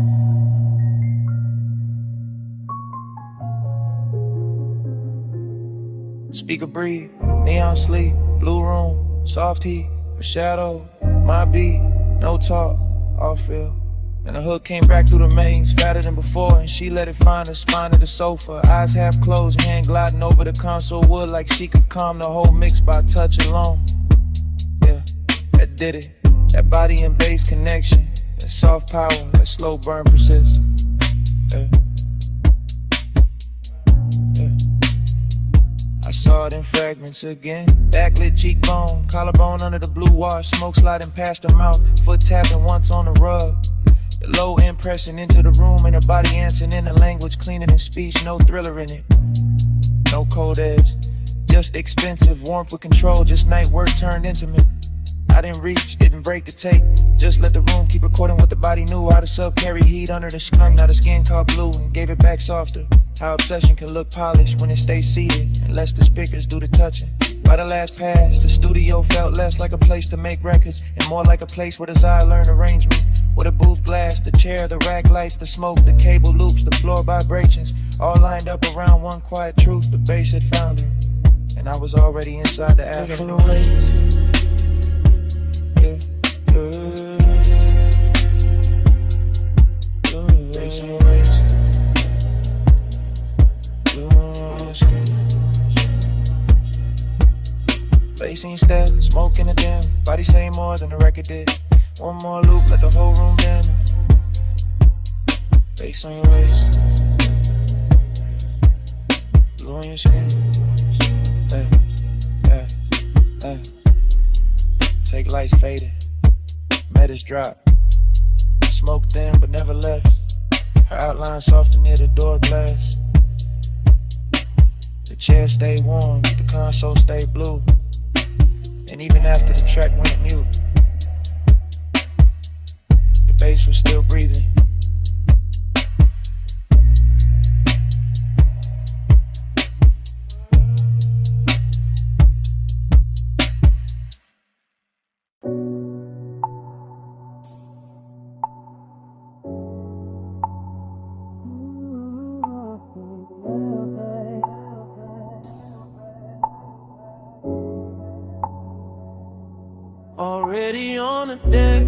Speaker breathe, neon sleep, blue room, soft heat, a shadow, my beat, no talk, all feel. And the hook came back through the mains, fatter than before, and she let it find her spine of the sofa. Eyes half closed, hand gliding over the console wood like she could calm the whole mix by touch alone. Yeah, that did it. That body and bass connection, that soft power, that slow burn persist. Yeah. Yeah. I saw it in fragments again. Backlit cheekbone, collarbone under the blue wash, smoke sliding past her mouth, foot tapping once on the rug. The low end pressing into the room and her body answering in a language cleaner than speech, no thriller in it. No cold edge, just expensive warmth with control, just night work turned intimate. I didn't reach, didn't break the tape, just let the room keep recording what the body knew. How the sub carry heat under the skunk, now the skin caught blue and gave it back softer. How obsession can look polished when it stays seated and lets the speakers do the touching. By the last pass, the studio felt less like a place to make records and more like a place where desire learned arrangement. With a booth glass, the chair, the rack lights, the smoke, the cable loops, the floor vibrations, all lined up around one quiet truth. The bass had found her, and I was already inside the afternoon. Yeah, bass on the waist. Bass in step, smoke in the dim, body say more than the record did. One more loop, let the whole room bend. Bass on your waist, blue on your skin. Hey, hey, hey. Take lights faded, metas drop. Smoke thin but never left. Her outline softer near the door glass. The chair stayed warm, the console stayed blue. And even after the track went mute, the bass was still breathing. Already on the deck,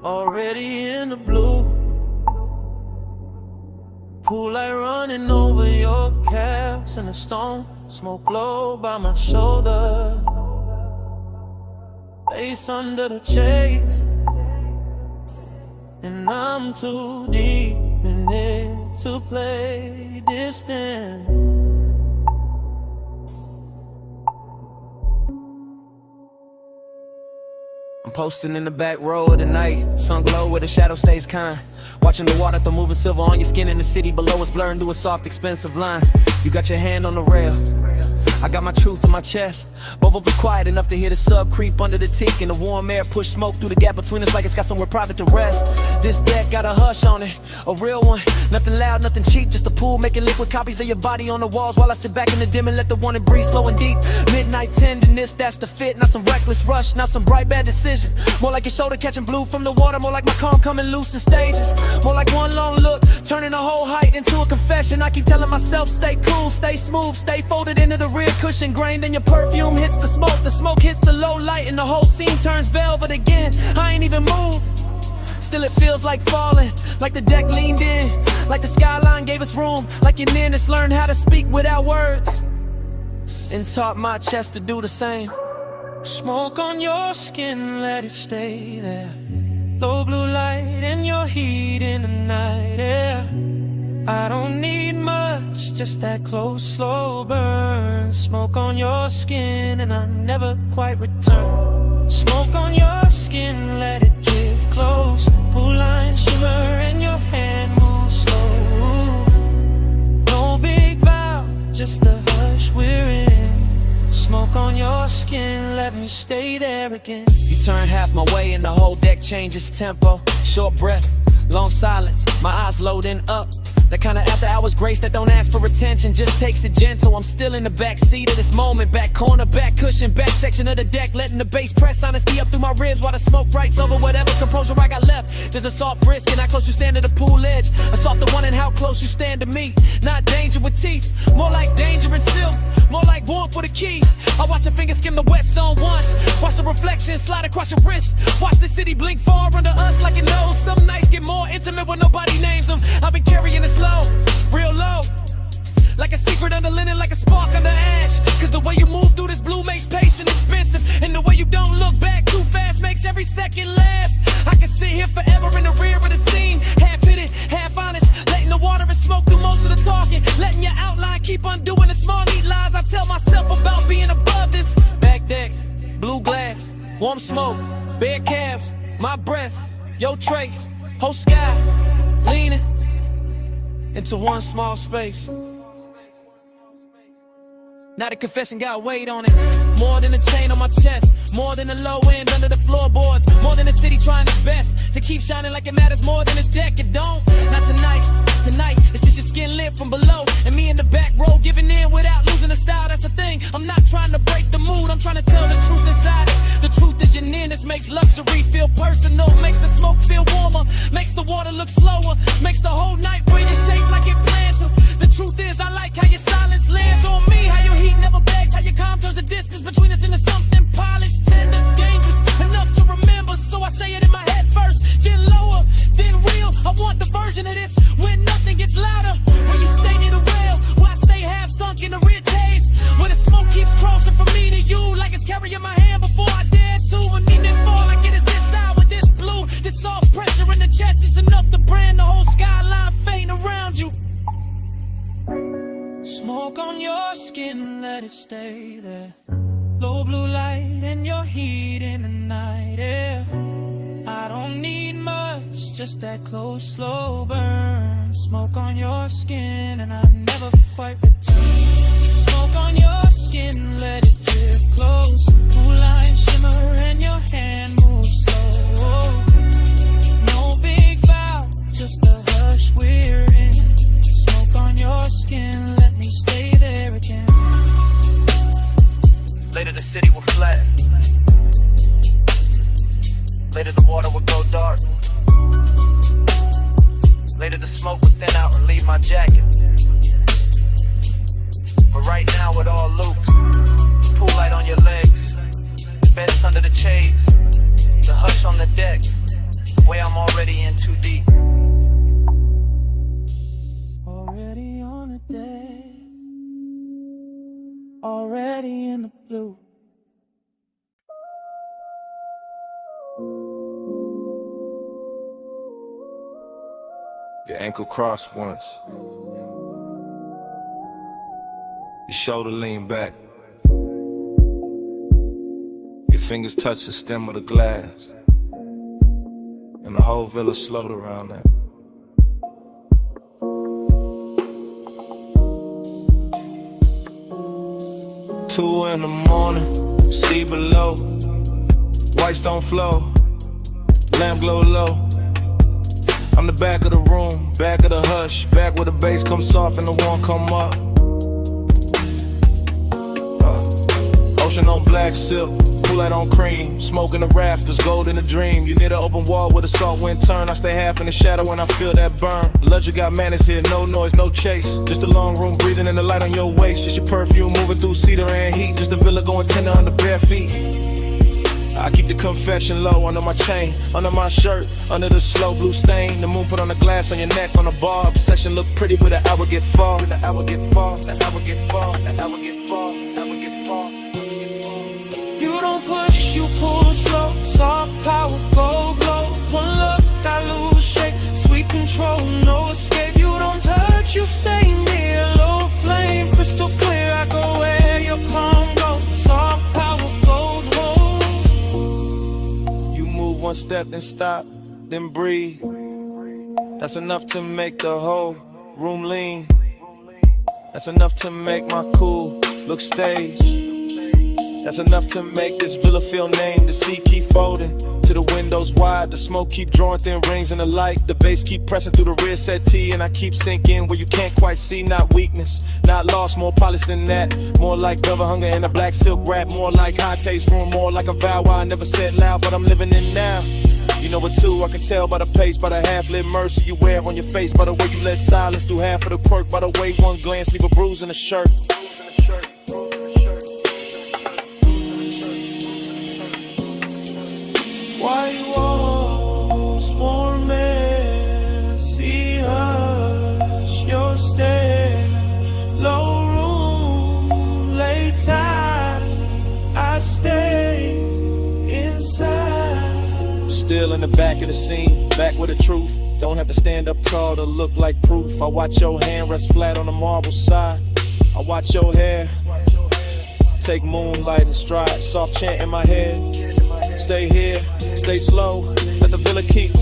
already in the blue. Pool light running over your calves and the stone. Smoke low by my shoulder. Lace under the chase, and I'm too deep in it to play distant. I'm posting in the back row of the night, sunk low where the shadow stays kind. Watching the water throw moving silver on your skin in the city below us, blurring to a soft, expensive line. You got your hand on the rail, I got my truth in my chest. Both of us quiet enough to hear the sub creep under the teak, and the warm air push smoke through the gap between us like it's got somewhere private to rest. This deck got a hush on it, a real one. Nothing loud, nothing cheap, just a pool making liquid copies of your body on the walls while I sit back in the dim and let the wanted breathe slow and deep. Midnight tenderness, that's the fit. Not some reckless rush, not some bright bad decision. More like your shoulder catching blue from the water, more like my calm coming loose in stages. More like one long look, turning a whole height into a confession. I keep telling myself, stay cool, stay smooth, stay folded into the rear cushion grain. Then your perfume hits the smoke hits the low light, and the whole scene turns velvet again. I ain't even moved, still it feels like falling, like the deck leaned in, like the skyline gave us room, like your nearness learned how to speak without words, and taught my chest to do the same. Smoke on your skin, let it stay there. Low blue light and your heat in the night air. I don't need much, just that close, slow burn. Smoke on your skin and I never quite return. Smoke on your skin, let it drift close. Pool line shimmer and your hand moves slow. No big vow, just a hush we're in. Smoke on your skin, let me stay there again. You turn half my way and the whole deck changes tempo. Short breath, long silence, my eyes loading up. That kind of after hours grace that don't ask for attention, just takes it gentle. I'm still in the back seat of this moment, back corner, back cushion, back section of the deck, letting the bass press honesty up through my ribs while the smoke writes over whatever composure I got left. There's a soft risk in how close you stand to the pool edge, a softer one in how close you stand to me. Not danger with teeth, more like danger and silk, more like warmth for the key. I watch your fingers skim the wet stone once, watch the reflection slide across your wrist, watch the city blink far under us like it knows. Some nights get more intimate when nobody names them. I've been carrying this low, real low, like a secret under linen, like a spark under ash. Cause the way you move through this blue makes patience expensive, and the way you don't look back too fast makes every second last. I can sit here forever in the rear of the scene, half hidden, half honest, letting the water and smoke do most of the talking, letting your outline keep undoing the small neat lies I tell myself about being above this. Back deck, blue glass, warm smoke, bare calves, my breath, your trace, whole sky, leaning into one small space. Now the confession got weight on it, more than a chain on my chest, more than the low end under the floorboards, more than the city trying its best to keep shining like it matters more than this deck. It don't, not tonight, tonight it's just your skin lit from below, and me in the back row giving in without losing the style. That's the thing, I'm not trying to break the mood, I'm trying to tell the truth inside it. The truth is your nearness makes luxury feel personal, makes the smoke feel warmer, makes the water look slower, makes the whole night bring it shape like it plans to. The truth is I like how your silence lands on me, how your heat never begs, how your calm turns the distance between us into something polished, tender, dangerous, enough to remember. So I say it in my head first, then lower, then real. I want the version of this when nothing gets louder, where you stay near the rail, where I stay half sunk in the rich haze, where the smoke keeps crossing from me to you like it's carrying my hand before I dare to, and even fall like it is this hour, this blue, this soft pressure in the chest. It's enough to brand the whole skyline faint around you. Smoke on your skin, let it stay there. Low blue light and your heat in the night air. I don't need much, just that close, slow burn. Smoke on your skin and I never quite return. Smoke on your skin, let it drift close. Blue line shimmer and your hand moves slow. No big vow, just a hush we're in. Smoke on your skin, let me stay there again. Later the city will flat, later the water will go dark, later the smoke will thin out and leave my jacket. But right now it all loops, pool light on your legs, beds under the shades, the hush on the deck, way I'm already in too deep. Already on a day, already in the blue. Your ankle crossed once. Your shoulder leaned back. Your fingers touched the stem of the glass. And the whole village slowed around that. Two in the morning, see below. Whites don't flow, lamp glow low. I'm the back of the room, back of the hush, back where the bass comes soft and the warm come up. Ocean on black silk, moonlight on cream, smoke in the rafters, gold in a dream. You near the open wall where the salt wind turn. I stay half in the shadow when I feel that burn. Luxury got manners here, no noise, no chase. Just a long room breathing in the light on your waist. Just your perfume moving through cedar and heat. Just a villa going tender under bare feet. I keep the confession low under my chain, under my shirt, under the slow blue stain. The moon put on the glass on your neck on the bar. Obsession look pretty, but the hour get far. The hour get far, the hour get far, the hour get far, the hour get far. You don't push, you pull slow. Soft power, go glow. One look, I lose shape. Sweet control, no escape. You don't touch, you stay near. Low flame, crystal clear. I go where your palm goes. Soft power, gold roll. You move one step, then stop, then breathe. That's enough to make the whole room lean. That's enough to make my cool look staged. That's enough to make this villa feel named. The sea keep folding to the windows wide. The smoke keep drawing thin rings in the light. The bass keep pressing through the rear settee. And I keep sinking where you can't quite see. Not weakness, not lost, more polished than that. More like velvet hunger in a black silk wrap. More like high taste room, more like a vow I never said loud, but I'm living in now. You know it too, I can tell by the pace, by the half-lit mercy you wear on your face, by the way you let silence do half of the quirk, by the way one glance leave a bruise in the shirt. Why you walls warm air? See hush your stare. Low room, late time. I stay inside. Still in the back of the scene, back with the truth. Don't have to stand up tall to look like proof. I watch your hand rest flat on the marble side. I watch your hair take moonlight and stride. Soft chant in my head. Stay here, stay slow. Let the villa keep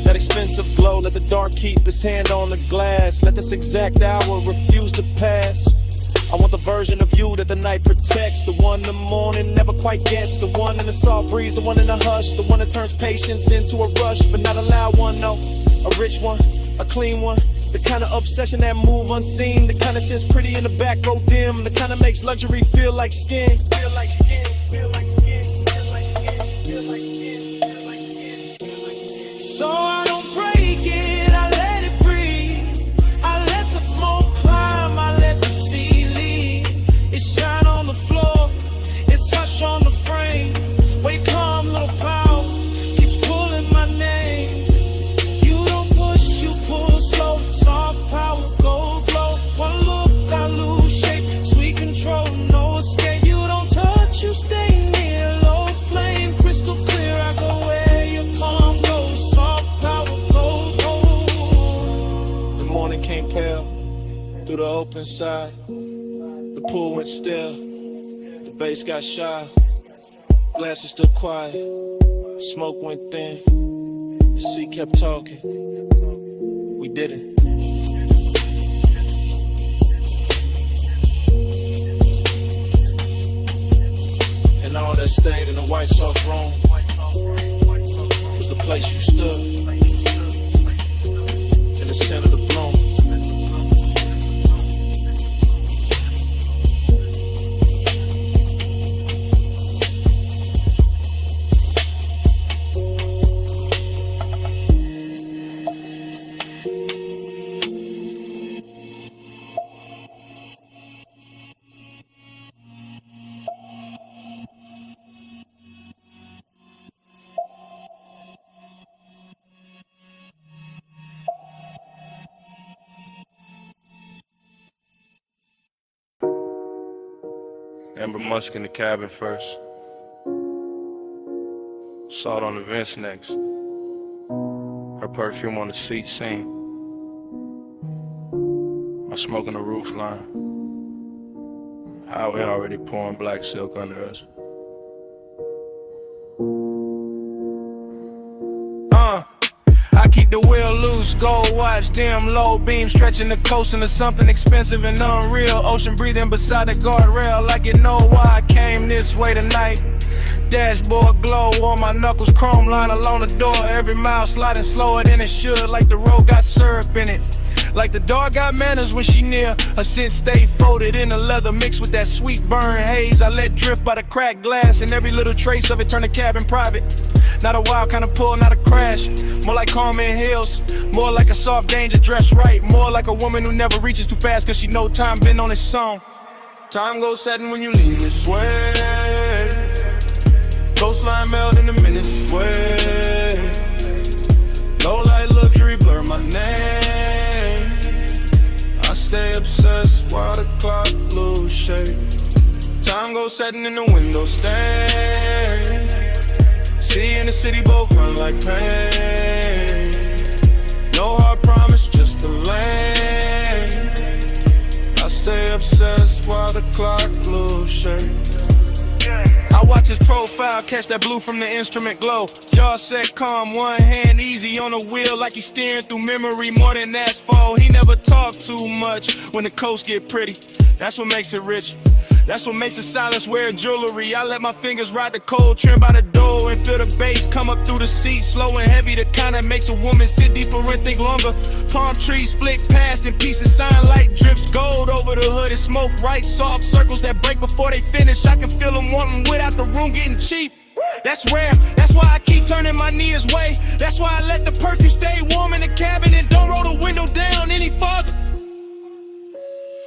that expensive glow. Let the dark keep its hand on the glass. Let this exact hour refuse to pass. I want the version of you that the night protects. The one the morning never quite gets. The one in the soft breeze, the one in the hush. The one that turns patience into a rush, but not a loud one, no. A rich one, a clean one. The kind of obsession that move unseen. The kind that sits pretty in the back row dim. The kind that makes luxury feel like skin. Feel like skin, feel like skin, feel like skin, feel like skin, feel like skin. So I don't break it, I let it breathe. I let the smoke climb, I let the sea leave. It shine on the floor, it's hush on the frame. Wake calm, little power, keeps pulling my name. You don't push, you pull slow. Soft power, gold glow. One look, I lose shape. Sweet control, no escape. You don't touch, you stay near. Low flame, crystal clear. I go where your palm goes. Soft power, gold gold. The morning came pale through the open side. The pool went still. The bass got shy. Glasses stood quiet. Smoke went thin. The sea kept talking. We did it. And all that stayed in the white soft room was the place you stood in the center of the bloom. Amber Musk in the cabin first. Salt on the vents next. Her perfume on the seat seen. I smoke on the roof line. Highway already pouring black silk under us. I keep the wheel loose, gold watch, dim low beam, stretching the coast into something expensive and unreal. Ocean breathing beside the guardrail, like you know why I came this way tonight. Dashboard glow on my knuckles, chrome line along the door. Every mile sliding slower than it should, like the road got syrup in it. Like the dog got manners when she near. Her scent stay folded in the leather, mixed with that sweet burn haze I let drift by the cracked glass, and every little trace of it turn the cabin private. Not a wild kind of pull, not a crash. More like Carmen Hills, more like a soft danger dressed right. More like a woman who never reaches too fast, cause she know time been on its song. Time goes setting when you lean this way. Coastline melt in a minute sway. Low light luxury blur my name. I stay obsessed while the clock lose shape. Time goes setting in the window stain. See in the city both run like pain. No hard promise, just a lane. I stay obsessed while the clock lose shape. I watch his profile, catch that blue from the instrument glow. Jaw set calm, one hand easy on the wheel, like he's steering through memory more than asphalt. He never talk too much when the coast get pretty. That's what makes it rich. That's what makes the silence wear jewelry. I let my fingers ride the cold trim by the door and feel the bass come up through the seat, slow and heavy. The kind that makes a woman sit deeper and think longer. Palm trees flick past and pieces, sign light drips gold over the hood and smoke right. Soft circles that break before they finish. I can feel them wanting without the room getting cheap. That's rare, that's why I keep turning my knee his way. That's why I let the perfume stay warm in the cabin and don't roll the window down any farther.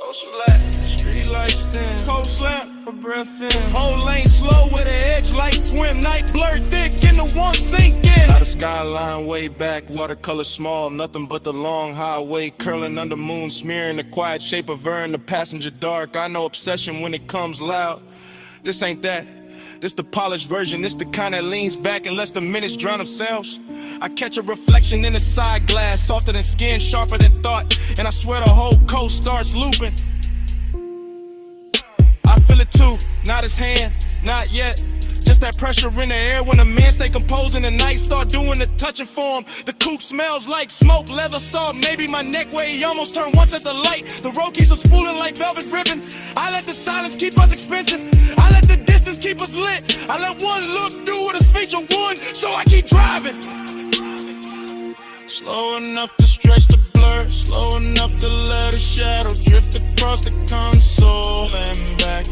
Coast flat, street lights dim, cold slap, a breath in. Whole lane slow with an edge light swim. Night blurred thick in the one sink in. Out of skyline way back, watercolor small. Nothing but the long highway curling under moon, smearing the quiet shape of her in the passenger dark. I know obsession when it comes loud. This ain't that. This the polished version, this the kind that leans back and lets the minutes drown themselves. I catch a reflection in the side glass, softer than skin, sharper than thought, and I swear the whole coast starts looping. I feel it too, not his hand, not yet. Just that pressure in the air when a man stay composed in the night, start doing the touching for him. The coupe smells like smoke, leather salt, maybe my neck where he almost turned once at the light. The road keeps us spooling like velvet ribbon. I let the silence keep us expensive. I let the distance keep us lit. I let one look do what is feature one, so I keep driving. Slow enough to stretch the blur, slow enough to let a shadow drift across the console and back.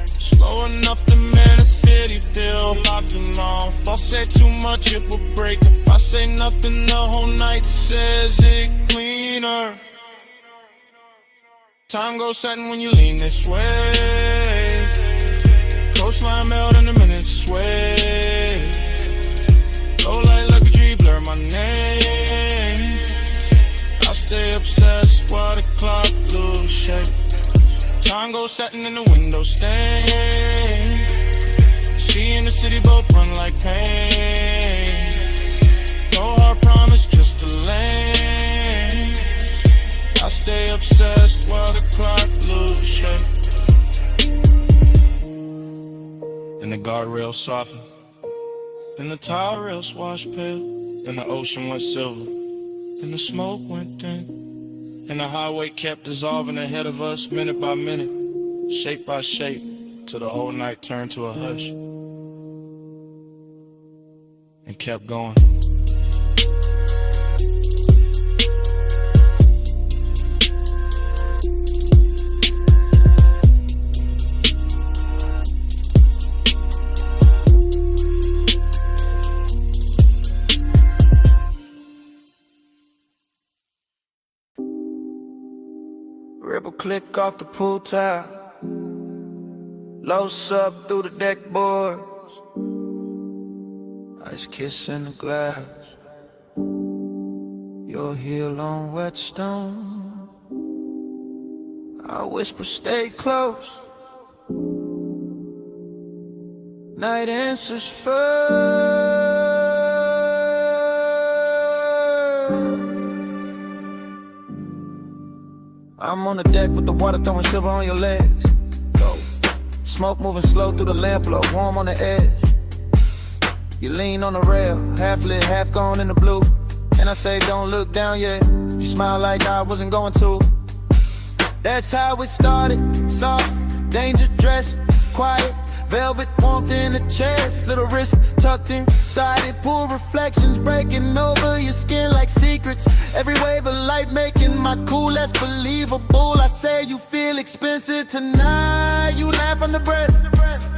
Slow enough to make the city feel alive and long. If I say too much, it will break. If I say nothing, the whole night says it cleaner. Time goes setting when you lean this way. Coastline melt in a minute sway. Low light luxury blur my name. I stay obsessed while the clock lose shape. Time goes setting in the window stain. See in the city both run like pain. No hard promise, just a lane. I stay obsessed while the clock lose shape. Then the guardrails soften. Then the tire rails washed pale. Then the ocean went silver. Then the smoke went thin. And the highway kept dissolving ahead of us, minute by minute, shape by shape, till the whole night turned to a hush. And kept going. Ripple click off the pool tile. Low sub through the deck boards. Ice kiss in the glass. Your heel on wet stone. I whisper stay close. Night answers first. I'm on the deck with the water throwing silver on your legs. Go. Smoke moving slow through the lamp, blow warm on the edge. You lean on the rail, half lit, half gone in the blue. And I say don't look down yet. You smile like I wasn't going to. That's how it started. Soft, danger dress, quiet, velvet warmth in the chest. Little wrist tucked inside it, pool reflections breaking over your skin like secrets. Every wave of light making my cool less believable. I say you feel expensive tonight. You laugh under breath.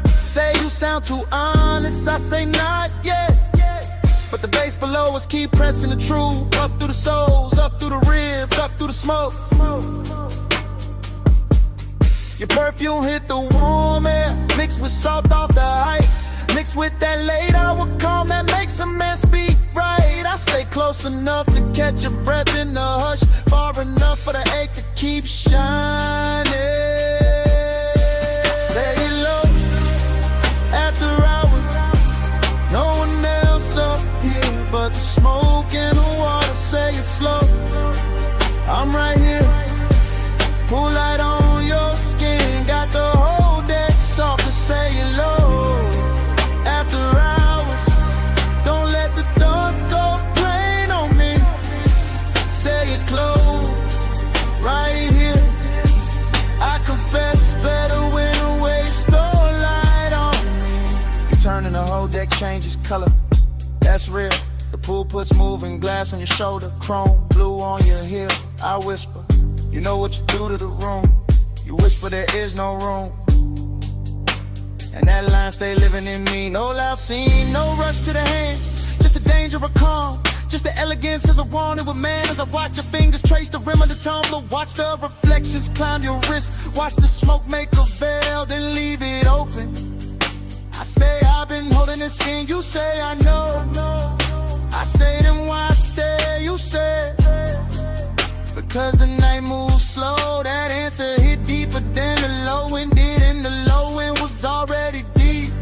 Say you sound too honest. I say not yet. But the bass below us keep pressing the truth. Up through the souls, up through the ribs, up through the smoke. Your perfume hit the warm air, mixed with salt off the height, mixed with that late hour calm that makes a man speak right. I stay close enough to catch your breath in the hush, far enough for the ache to keep shining. Say it low, after hours, no one else up here but the smoke and the water. Say it slow, I'm right here, pull light on your skin, got the whole deck soft to say it low. After hours, don't let the dark go plain on me. Say it close, right here. I confess better when the waves throw light on me. You turn and the whole deck changes color, that's real. The pool puts moving glass on your shoulder, chrome blue on your heel. I whisper, you know what you do to the room. You whisper there is no room, and that line stay living in me. No loud scene, no rush to the hands, just the danger of calm, just the elegance as I wanted with man. As I watch your fingers trace the rim of the tumbler, watch the reflections climb your wrist, watch the smoke make a veil, then leave it open. I say I've been holding this in, you say I know. I say then why stay, you say because the night moves slow. That answer hit deeper than the low end did, and the low end was already deep.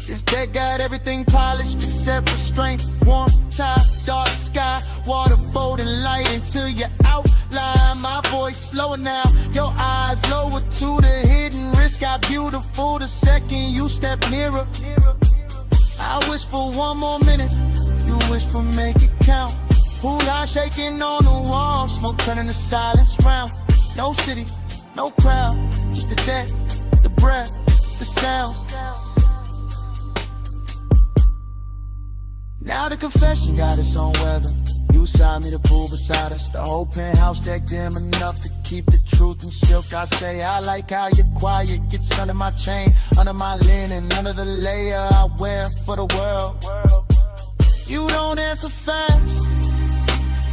This deck got everything polished except restraint. Warm top, dark sky, water folding light until you outline. My voice slower now, your eyes lower to the hidden risk. Got beautiful the second you step nearer. I whisper one more minute, you whisper make it count. Pool eye shaking on the wall, smoke turning to silence round. No city, no crowd, just the deck, the breath, the sound. Now the confession got its own weather. You side me, the pool beside us. The whole penthouse deck dim enough to keep the truth in silk. I say I like how you're quiet, gets under my chain, under my linen, under the layer I wear for the world. You don't answer fast,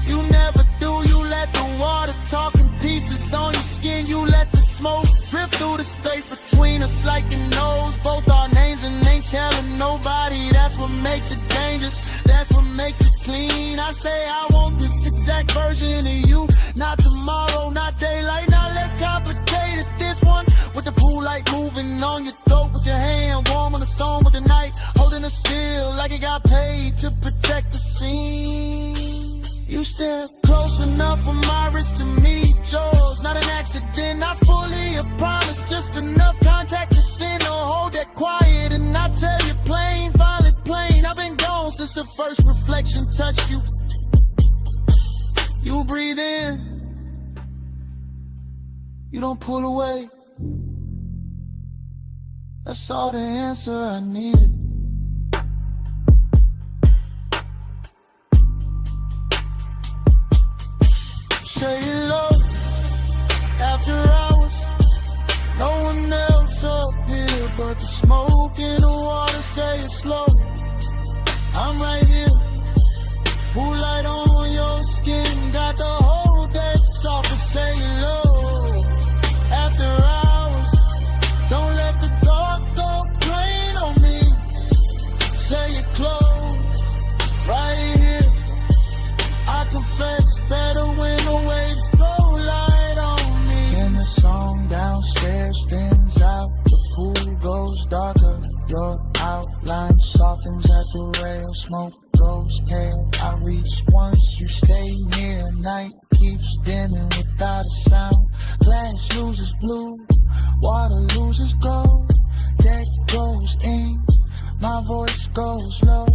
you never do. You let the water talk in pieces on your skin. You let the smoke drift through the space between us like it knows both our names and ain't telling nobody. That's what makes it dangerous, that's what makes it clean. I say I want this exact version of you, not tomorrow, not daylight. Now let's complicate it, this one with the pool light moving on your throat, with your hand warm on the stone with the night holding it still like it got paid to protect the scene. You step close enough for my wrist to meet yours. Not an accident, not fully a promise, just enough contact to send or hold that quiet. And I tell you plain, violet plain, I've been gone since the first reflection touched you. You breathe in, you don't pull away. That's all the answer I needed. Say it low, after hours, no one else up here but the smoke and the water. Say it slow, I'm right here, pool light on your skin, got the whole deck soft to say it low. After hours, don't let the dark go plain on me. Say it close, right here. I confess better when the waves throw light on me. And the song downstairs thins out, the pool goes darker, your outline softens at the rail, smoke goes pale. I reach once, you stay near night, keeps dimming without a sound. Glass loses blue, water loses gold. Deck goes in, my voice goes low.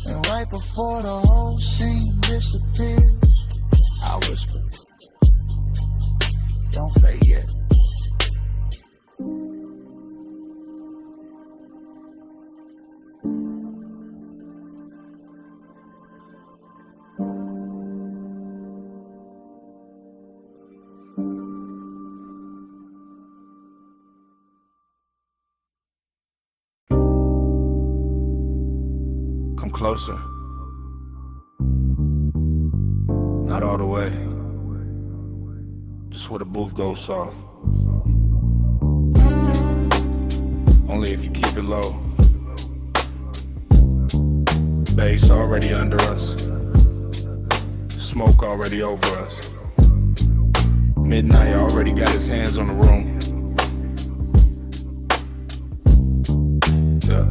And right before the whole scene disappears, I whisper, don't fade yet. Come closer. Not all the way. Just where the booth goes soft. Only if you keep it low. Bass already under us. Smoke already over us. Midnight already got his hands on the room. Yeah.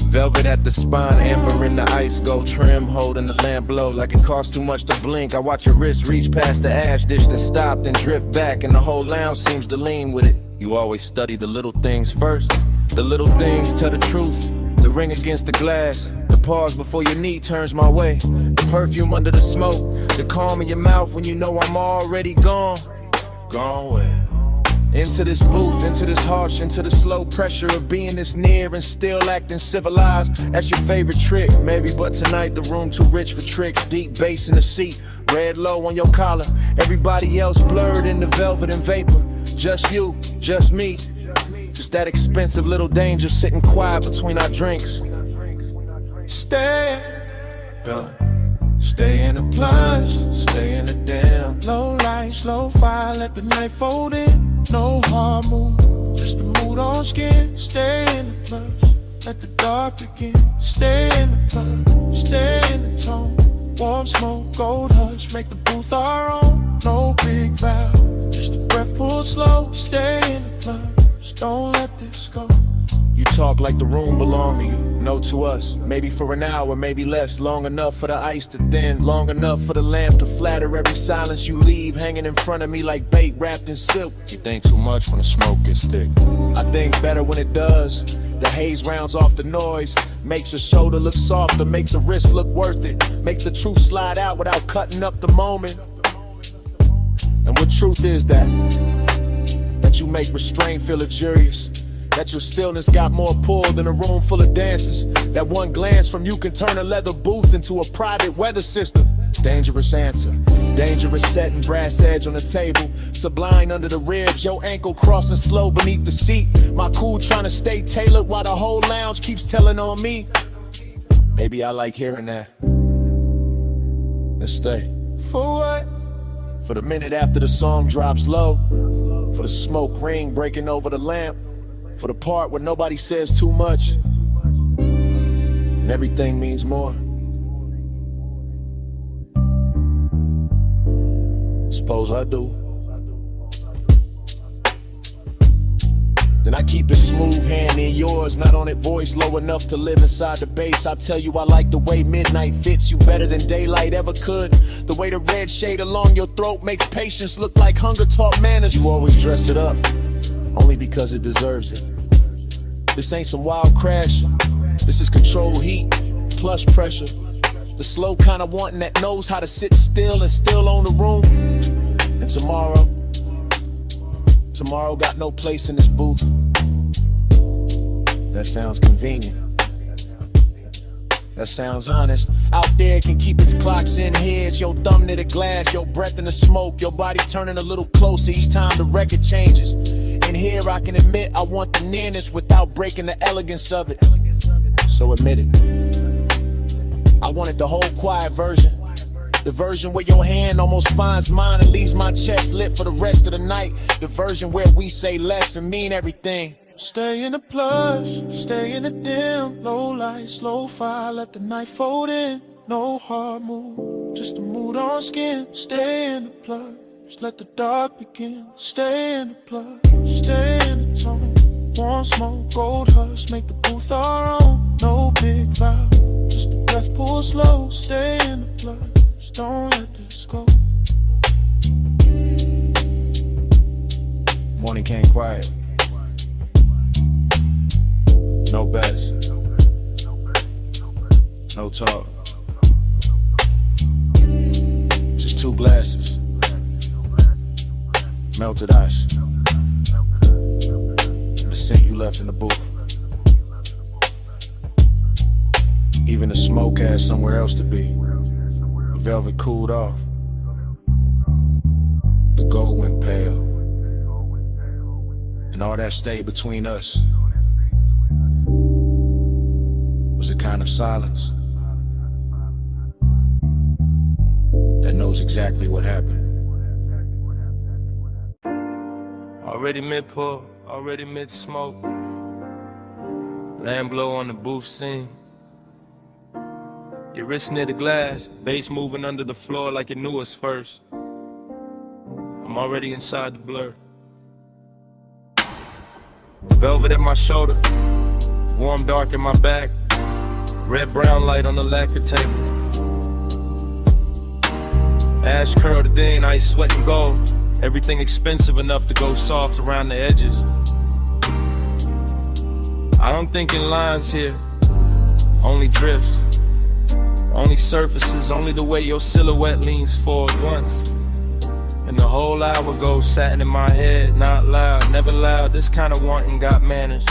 Velvet at the spine, amber in the ice, gold trim, holding the lamp low like it costs too much to blink. I watch your wrist reach past the ash dish, then stop, then drift back, and the whole lounge seems to lean with it. You always study the little things first. The little things tell the truth. The ring against the glass, the pause before your knee turns my way. The perfume under the smoke, the calm in your mouth when you know I'm already gone. Gone where? Into this booth, into this harsh, into the slow pressure of being this near and still acting civilized. That's your favorite trick, maybe, but tonight the room too rich for tricks. Deep bass in the seat, red low on your collar. Everybody else blurred into velvet and vapor. Just you, just me. Just that expensive little danger sitting quiet between our drinks. Stay, stay in the plunge, stay in the damn. Low light, slow fire, let the night fold in. No hard move, just the mood on skin. Stay in the plunge, let the dark begin. Stay in the plunge, stay in the tone. Warm smoke, gold hush, make the booth our own. No big vow, just a breath pulled slow. Stay in the plunge, don't let this go. You talk like the room belonged to you, no to us. Maybe for an hour, maybe less. Long enough for the ice to thin, long enough for the lamp to flatter every silence you leave, hanging in front of me like bait wrapped in silk. You think too much when the smoke gets thick. I think better when it does. The haze rounds off the noise, makes your shoulder look softer, makes the wrist look worth it, makes the truth slide out without cutting up the moment. And what truth is that? That you make restraint feel luxurious. That your stillness got more pull than a room full of dancers. That one glance from you can turn a leather booth into a private weather system. Dangerous answer, dangerous setting, brass edge on the table. Sublime under the ribs, your ankle crossing slow beneath the seat. My cool trying to stay tailored while the whole lounge keeps telling on me. Maybe I like hearing that. Let's stay. For what? For the minute after the song drops low. For the smoke ring breaking over the lamp. For the part where nobody says too much and everything means more. Suppose I do. Then I keep it smooth, hand in yours, not on it, voice low enough to live inside the bass. I tell you I like the way midnight fits you better than daylight ever could. The way the red shade along your throat makes patience look like hunger taught manners. You always dress it up, only because it deserves it. This ain't some wild crash, this is controlled heat, plush pressure. The slow kind of wanting that knows how to sit still and still own the room. And tomorrow got no place in this booth. That sounds convenient. That sounds honest. Out there can keep its clocks in heads. Your thumb near the glass, your breath in the smoke. Your body turning a little closer each time the record changes. And here I can admit I want the nearness without breaking the elegance of it. So admit it. I wanted the whole quiet version. The version where your hand almost finds mine and leaves my chest lit for the rest of the night. The version where we say less and mean everything. Stay in the plush, stay in the dim. Low light, slow fire, let the night fold in. No hard move, just a mood on skin. Stay in the plush, let the dark begin. Stay in the plush, stay in the tone. Warm smoke, gold hush, make the booth our own. No big vow, just a breath pull slow, stay in the plush, don't let this go. Morning came quiet. No bets. No talk. Just 2 glasses. Melted ice. And the scent you left in the booth. Even the smoke had somewhere else to be. The velvet cooled off. The gold went pale. And all that stayed between us was a kind of silence that knows exactly what happened. Already mid-pull, already mid-smoke. Lamb blow on the booth scene. Your wrist near the glass, bass moving under the floor like it knew us first. I'm already inside the blur. Velvet at my shoulder, warm dark in my back. Red-brown light on the lacquer table. Ash curled in, ice sweating gold. Everything expensive enough to go soft around the edges. I don't think in lines here, only drifts. Only surfaces, only the way your silhouette leans forward once. And the whole hour goes satin in my head, not loud, never loud. This kind of wanting got manners.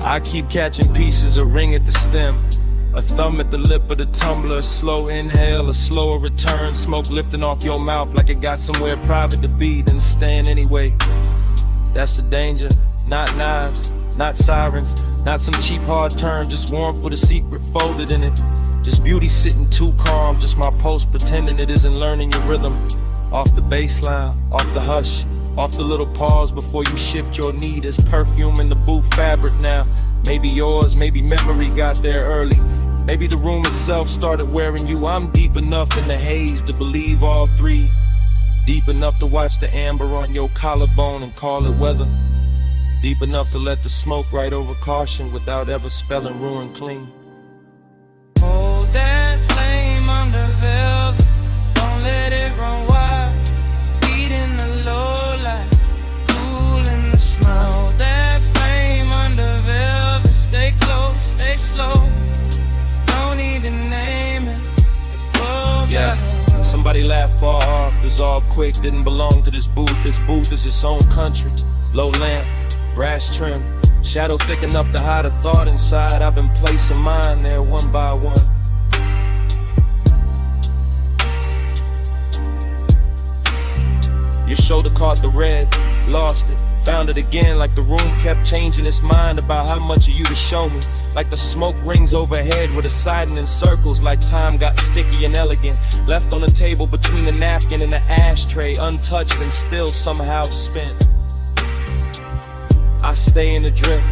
I keep catching pieces, a ring at the stem, a thumb at the lip of the tumbler, a slow inhale, a slower return, smoke lifting off your mouth like it got somewhere private to be, then staying anyway. That's the danger, not knives, not sirens, not some cheap hard turn, just warmth with a secret folded in it. Just beauty sitting too calm, just my pulse pretending it isn't learning your rhythm. Off the baseline, off the hush, off the little pause before you shift your knee. There's perfume in the booth fabric now. Maybe yours, maybe memory got there early. Maybe the room itself started wearing you. I'm deep enough in the haze to believe all three. Deep enough to watch the amber on your collarbone and call it weather. Deep enough to let the smoke right over caution without ever spelling ruin clean. Hold that flame under velvet, don't let it run wild. Beat in the low light, cool in the smile. Hold that flame under velvet, stay close, stay slow. Don't need to name it. Yeah, somebody laughed far off, dissolved quick, didn't belong to this booth. This booth is its own country. Low lamp, brass trim, shadow thick enough to hide a thought inside. I've been placing mine there one by one. Your shoulder caught the red, lost it, found it again, like the room kept changing its mind about how much of you to show me. Like the smoke rings overhead with a siding in circles, like time got sticky and elegant, left on the table between the napkin and the ashtray, untouched and still somehow spent. I stay in the drift,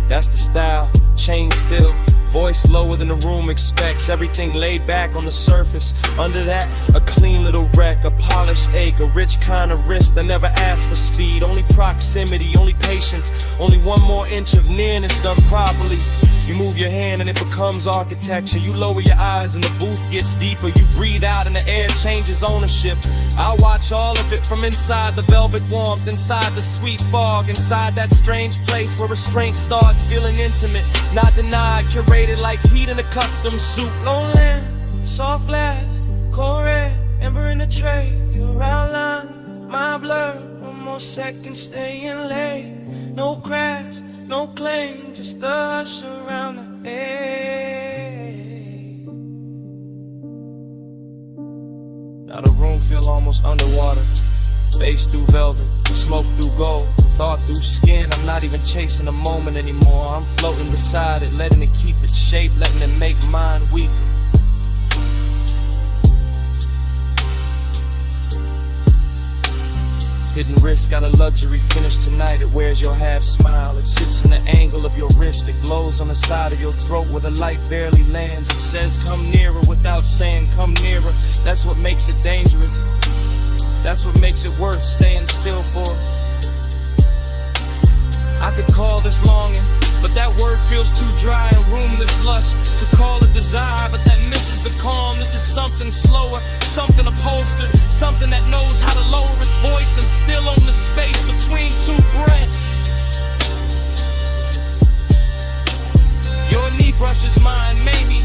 that's the style, chain still, voice lower than the room expects, everything laid back on the surface. Under that, a clean little wreck, a polished ache, a rich kind of wrist that never asked for speed, only proximity, only patience, only one more inch of nearness done properly. You move your hand and it becomes architecture. You lower your eyes and the booth gets deeper. You breathe out and the air changes ownership. I watch all of it from inside the velvet warmth, inside the sweet fog, inside that strange place where restraint starts feeling intimate, not denied, curated like heat in a custom suit. Low lamp, soft glass, cold red, ember in the tray. Your outline, my blur, one more second staying late. No crash, no claim, just the hush around the edge. Now the room feel almost underwater. Bass through velvet, smoke through gold, thought through skin. I'm not even chasing the moment anymore. I'm floating beside it, letting it keep its shape, letting it make mine weaker. Hidden wrist got a luxury finish tonight. It wears your half smile. It sits in the angle of your wrist. It glows on the side of your throat where the light barely lands. It says come nearer without saying come nearer. That's what makes it dangerous. That's what makes it worth staying still for. I could call this longing but that word feels too dry and roomless lush. Could call it desire, but that misses the calm. This is something slower, something upholstered, something that knows how to lower its voice and still own the space between two breaths. Your knee brushes mine, maybe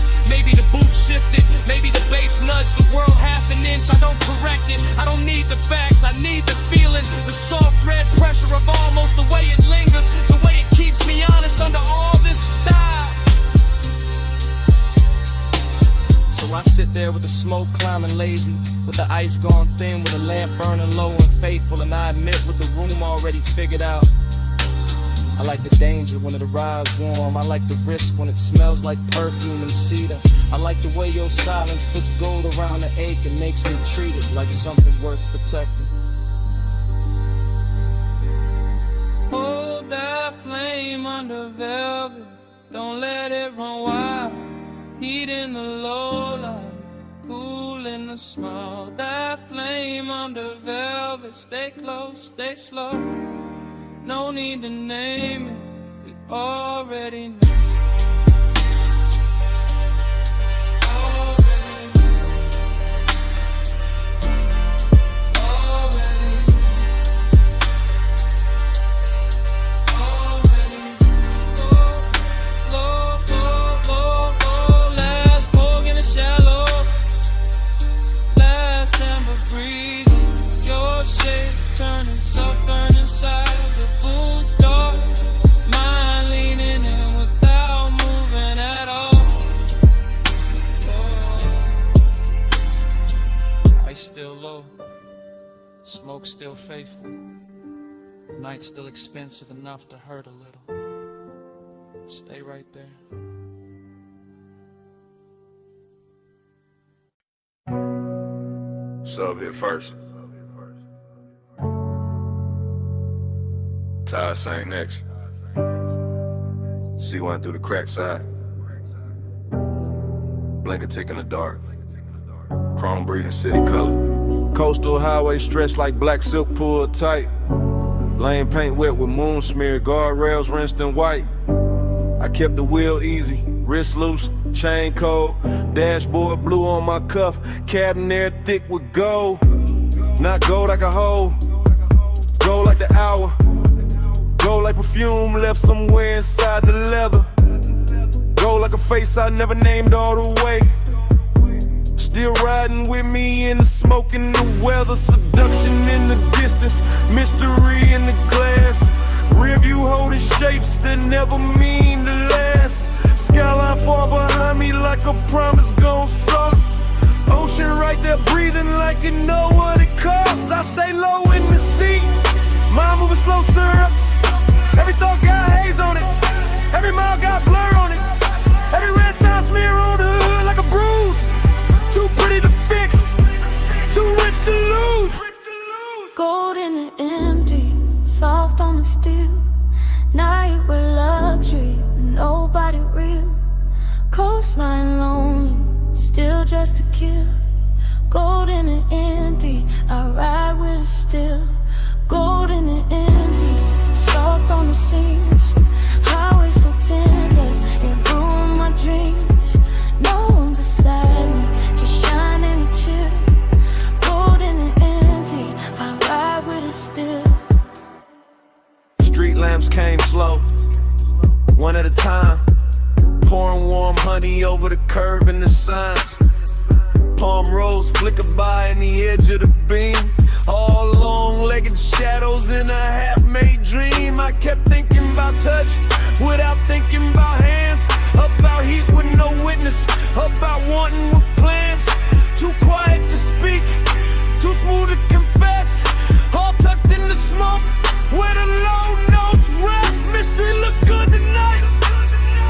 the booth shifted, maybe the bass nudged the world half an inch. I don't correct it, I don't need the facts, I need the feeling, the soft red pressure of almost, the way it lingers, the way it keeps me honest under all this style. So I sit there with the smoke climbing lazy, with the ice gone thin, with the lamp burning low and faithful, and I admit with the room already figured out. I like the danger when it arrives warm. I like the risk when it smells like perfume and cedar. I like the way your silence puts gold around the ache and makes me treat it like something worth protecting. Hold that flame under velvet, don't let it run wild. Heat in the low light, cool in the small. That flame under velvet, stay close, stay slow. No need to name it, we already know. Smoke still faithful, night still expensive enough to hurt a little. Stay right there. Sub hit first. Ty sang next. C1 through the crack side. Blanket tick in the dark. Chrome breathing city color. Coastal highway stretched like black silk pulled tight. Lane paint wet with moon smear, guardrails rinsed in white. I kept the wheel easy, wrist loose, chain cold. Dashboard blue on my cuff, cabin air thick with gold. Not gold like a hole, gold like the hour. Gold like perfume left somewhere inside the leather. Gold like a face I never named all the way. Still riding with me in the smoke and the weather. Seduction in the distance, mystery in the glass. Rear view holding shapes that never mean to last. Skyline far behind me like a promise gon' suck. Ocean right there breathing like you know what it costs. I stay low in the seat, mind moving slow, syrup. Every thought got haze on it, every mile got blur on it. Every red sign smear on the hood like a bruise. Too pretty to fix, too rich to lose. Gold in the empty, soft on the steel. Night with luxury, nobody real. Coastline lonely, still just to kill. Gold in the empty, I ride with it still. Gold in the empty, soft on the seams. Highway so tender, it ruined my dreams. No one beside me, just shining and chill. Gold in the empty, I ride with it still. Street lamps came slow, one at a time. Pouring warm honey over the curve and the signs. Palm rose flicker by in the edge of the beam. All long-legged shadows in a half-made dream. I kept thinking about touch without thinking about hands. About heat with no witness, about wanting with plans. Too quiet to speak, too smooth to confess. All tucked in the smoke, where the low notes rest. Mystery look good tonight.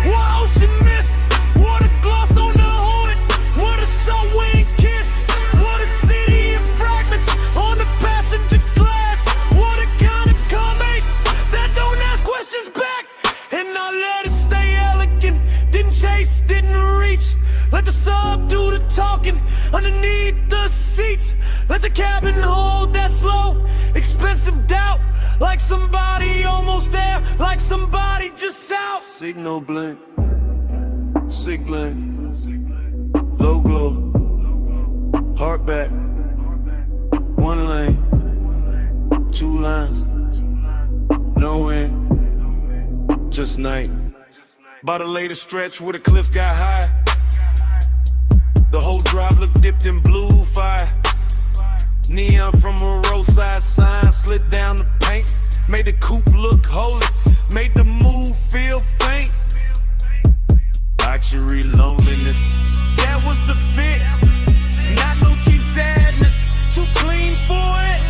What ocean mist, water gloss on the hood. What a soul we ain't kissed. What a city in fragments on the passenger glass. What a kind of comment that don't ask questions back. And I let it stay elegant. Didn't chase, didn't reach. Let the sub do the talking underneath the seats. Let the cabin hold that slow, expensive doubt. Like somebody almost there, like somebody just out. Signal blink, sick blink, low glow, heart back, one lane, two lines, no end, just night. By the latest stretch where the cliffs got high, the whole drive looked dipped in blue fire. Neon from a roadside sign slid down the paint, made the coupe look holy, made the move feel faint. Luxury loneliness, that was the fit. Not no cheap sadness, too clean for it.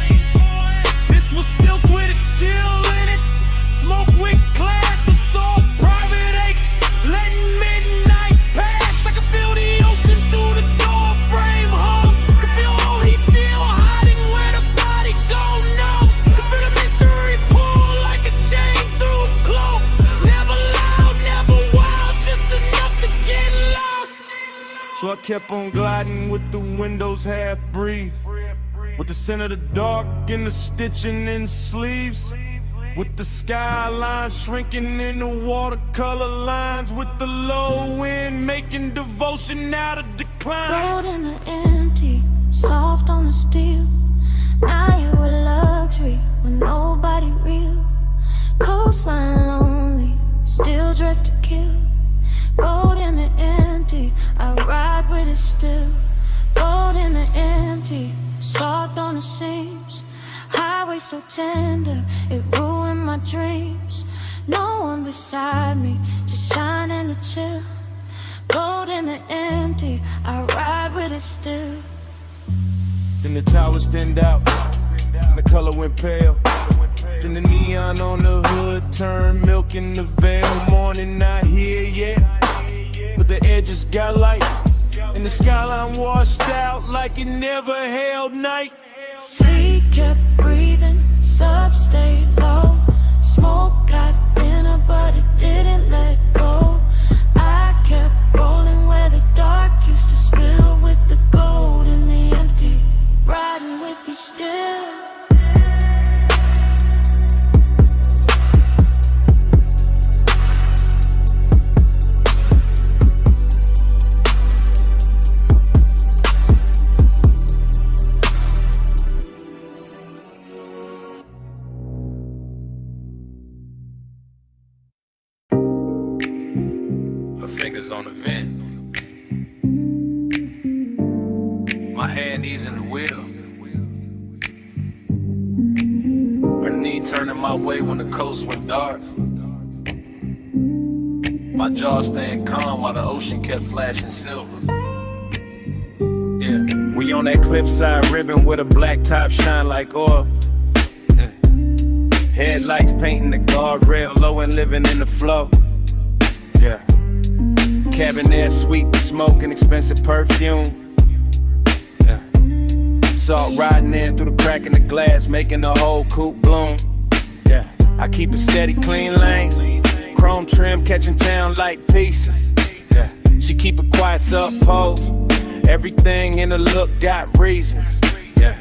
This was silk with a chill in it, smoke with class, assault, private ache, letting midnight pass. I can feel the ocean through the door frame, home. Can feel all heat still hiding where the body go, no. Can feel the mystery pull like a chain through a cloak. Never loud, never wild, just enough to get lost. So I kept on gliding with the windows half breathe, with the scent of the dark and the stitching in sleeves, with the skyline shrinking in the watercolor lines, with the low wind making devotion out of decline. Gold in the empty, soft on the steel. Now you with luxury with nobody real. Coastline lonely, still dressed to kill. Gold in the empty, I ride with it still. Gold in the empty, soft on the seams. Highway so tender, it ruined my dreams. No one beside me, just shining to chill. Gold in the empty, I ride with it still. Then the towers thinned out, and the color went pale. Then the neon on the hood turned milk in the veil. Morning not here yet, but the edges got light, and the skyline washed out like it never held night. Sea kept breathing, sub stayed low. Smoke got thinner, but it didn't let go. I kept rolling where the dark used to spill, with the gold in the empty, riding with you still. Fingers on the vent, my hand easing the wheel, her knee turning my way when the coast went dark. My jaw staying calm while the ocean kept flashing silver. Yeah, We on that cliffside ribbon with a black top shine like oil. Yeah. Headlights painting the guardrail low and living in the flow. Yeah. Cabin air sweet with smoke and expensive perfume. Yeah. Salt riding in through the crack in the glass, making the whole coupe bloom. Yeah. I keep a steady, clean lane. Chrome trim catching town like pieces. Yeah. She keep a quiet sub-pose. Everything in the look got reasons. Yeah.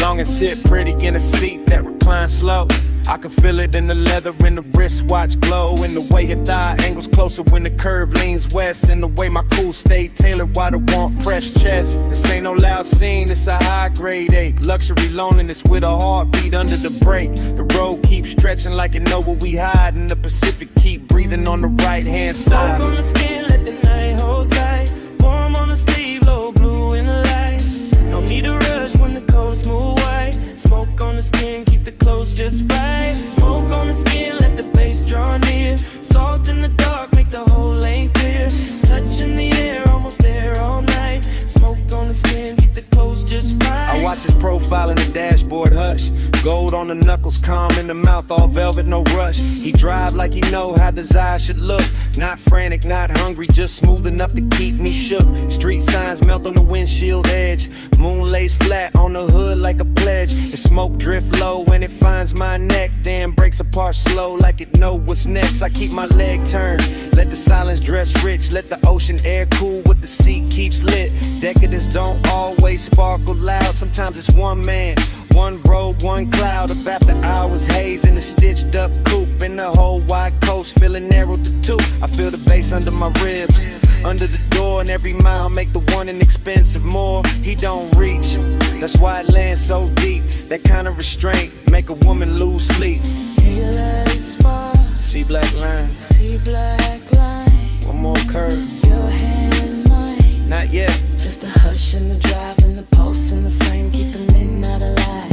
Long and sit pretty in a seat that reclines slow. I can feel it in the leather, in the wristwatch glow, in the way your thigh angles closer when the curve leans west, in the way my cool stay tailored while the warmth pressed chest. This ain't no loud scene, it's a high grade ache. Luxury loneliness with a heartbeat under the brake. The road keeps stretching like it know where we hide, and the Pacific keep breathing on the right hand side. Smoke on the skin, let the night hold tight. Warm on the sleeve, low blue in the light. No need to rush when the coast move white. Smoke on the skin, keep the clothes just right. Smoke on the skin, let the bass draw near. Salt in the dark, make the whole lane clear. Touch in the air, almost there all night. Smoke on the skin, keep the clothes just right. I watch his profile in the dashboard, hush. Gold on the knuckles, calm in the mouth, all velvet, no rush. He drive like he know how desire should look. Not frantic, not hungry, just smooth enough to keep me shook. Street signs melt on the windshield edge. Moon lays flat on the hood like a pledge. The smoke drift low when it finds my neck, then breaks apart slow like it know what's next. I keep my leg turned, let the silence dress rich. Let the ocean air cool what the seat keeps lit. Decadence don't always sparkle loud. Sometimes it's one man, one road, one cloud. Of after hours, haze in a stitched up coupe in the whole wide coast. windows feeling narrowed to two. I feel the bass under my ribs, under the door, and every mile make the one inexpensive more. He don't reach, that's why it lands so deep. That kind of restraint make a woman lose sleep. He lights far, see black lines, see black lines. One more curve, your hand in mine. Not yet. Just a hush in the drive and the pulse in the frame, keep the midnight alive.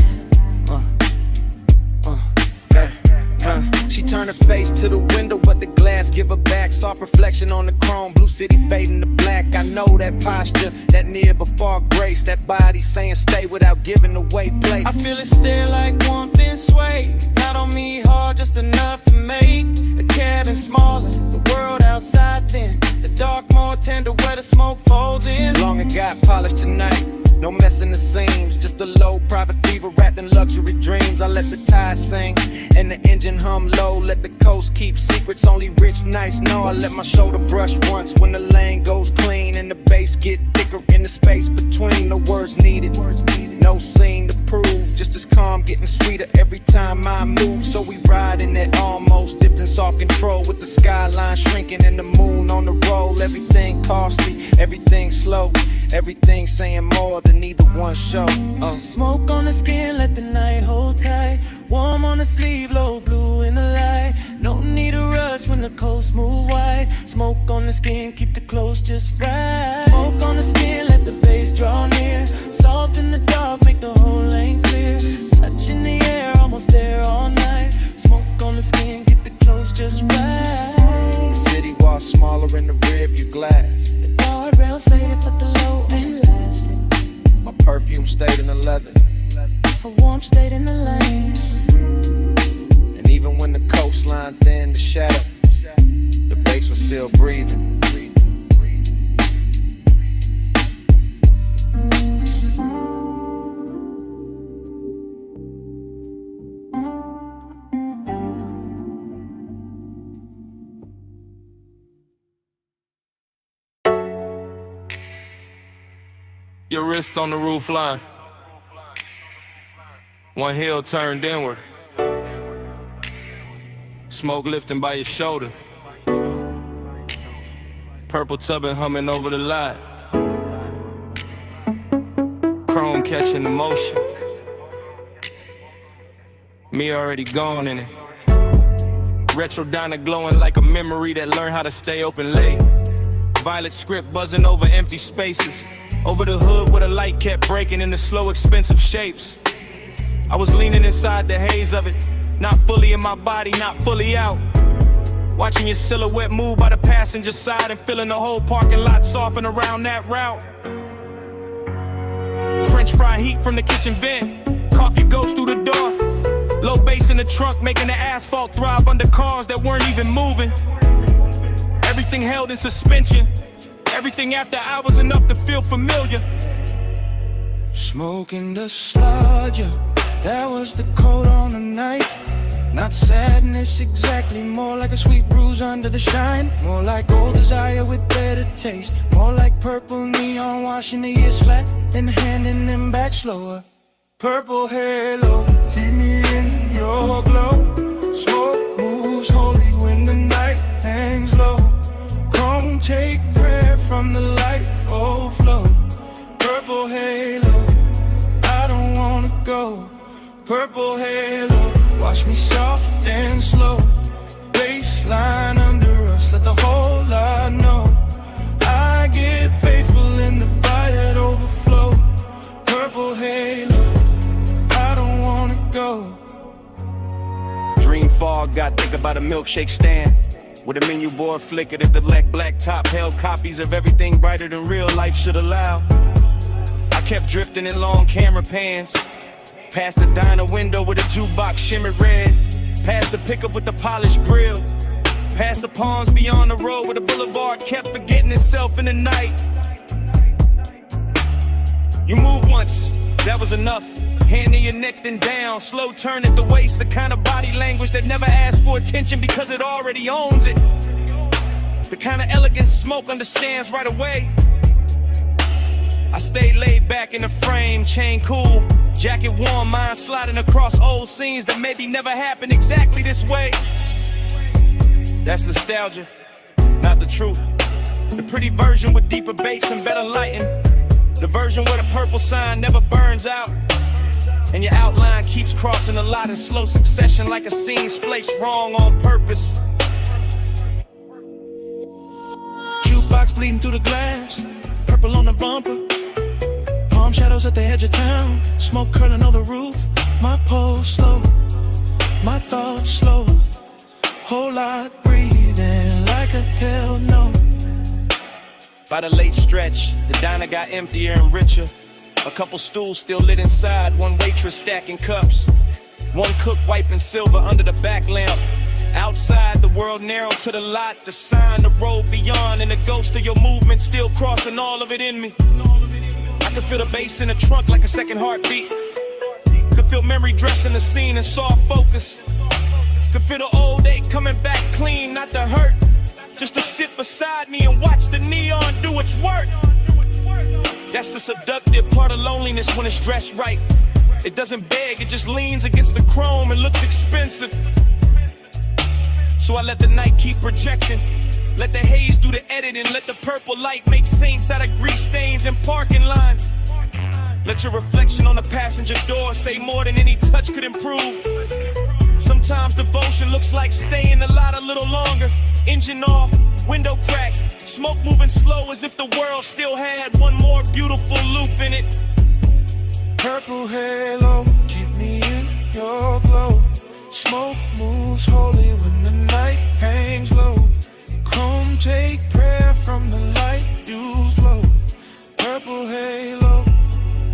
She turned her face to the window, but the glass give her back. Soft reflection on the chrome, blue city fading to black. I know that posture, that near before grace. That body saying stay without giving away place. I feel it stare like warmth and sway. Not on me hard, just enough to make the cabin smaller, the world outside thin. The dark more tender where the smoke folds in. Long and got polished tonight, no messing the seams. Just a low private fever wrapped in luxury dreams. I let the tide sing and the engine hum low. Let the coast keep secrets only rich nights know. I let my shoulder brush once when the lane goes clean and the bass get thicker in the space between. No words needed, no scene to prove. Just as calm getting sweeter every time I move. So we ride in that almost dipped in soft control, with the skyline shrinking and the moon on the roll. Everything costly, everything slow, everything saying more than either one show. Smoke on the skin, let the night hold tight. Warm on the sleeve, low blue in the light. No need to rush when the coast move wide. Smoke on the skin, keep the clothes just right. Smoke on the skin, let the bass draw near. Soft in the dark, make the whole lane clear. Touch in the air, almost there all night. Smoke on the skin, keep the clothes just right. The city walls smaller in the rear view glass. The guardrails faded, but the low ain't lasting. My perfume stayed in the leather, A warmth stayed in the lane. and even when the coastline thinned to shadow, the bass was still breathing. Your wrists on the roof line, one heel turned inward, smoke lifting by your shoulder, purple tubbing humming over the lot, chrome catching the motion, me already gone in it, retro diner glowing like a memory that learned how to stay open late, violet script buzzing over empty spaces, over the hood where the light kept breaking into slow expensive shapes. I was leaning inside the haze of it, not fully in my body, not fully out, watching your silhouette move by the passenger side and feeling the whole parking lot soften around that route. French fry heat from the kitchen vent, coffee goes through the door, low bass in the trunk making the asphalt throb under cars that weren't even moving. Everything held in suspension, everything after hours enough to feel familiar. Smoking the sludge, that was the coat on the night. Not sadness exactly, more like a sweet bruise under the shine. More like old desire with better taste. More like purple neon washing the years flat and handing them back slower. Purple halo, keep me in your glow. Smoke moves holy when the night hangs low. Come take prayer from the light overflow. Purple halo, I don't wanna go. Purple halo, watch me soft and slow. Baseline under us, let the whole lot know. I get faithful in the fire that overflow. Purple halo, I don't wanna go. Dream fog, got think about a milkshake stand with a menu board flickered at the black top held copies of everything brighter than real life should allow. I kept drifting in long camera pans, past the diner window with a jukebox shimmered red, past the pickup with the polished grill, past the palms beyond the road where the boulevard kept forgetting itself in the night. You moved once, that was enough. Hand in your neck then down, slow turn at the waist, the kind of body language that never asks for attention because it already owns it. The kind of elegance smoke understands right away. I stayed laid back in the frame, chain cool, jacket warm, mind sliding across old scenes that maybe never happened exactly this way. That's nostalgia, not the truth. The pretty version with deeper bass and better lighting. The version where the purple sign never burns out, and your outline keeps crossing the lot in slow succession like a scene spliced wrong on purpose. Jukebox bleeding through the glass, purple on the bumper, palm shadows at the edge of town, smoke curling over the roof. My pulse slow, my thoughts slow, whole lot breathing like a hell no. By the late stretch, the diner got emptier and richer. A couple stools still lit inside, one waitress stacking cups, one cook wiping silver under the back lamp. Outside, the world narrowed to the lot, the sign, the road beyond, and the ghost of your movement still crossing all of it in me. I could feel the bass in the trunk like a second heartbeat. Could feel memory dressing the scene in soft focus. Could feel the old ache coming back clean, not the hurt. Just to sit beside me and watch the neon do its work. That's the seductive part of loneliness when it's dressed right. It doesn't beg, it just leans against the chrome and looks expensive. So I let the night keep projecting. Let the haze do the editing. Let the purple light make saints out of grease stains in parking lines. Let your reflection on the passenger door say more than any touch could improve. Sometimes devotion looks like staying a lot a little longer. Engine off, window crack, smoke moving slow as if the world still had one more beautiful loop in it. Purple halo, keep me in your glow. Smoke moves holy when the night hangs low. Chrome take prayer from the light you flow. Purple halo,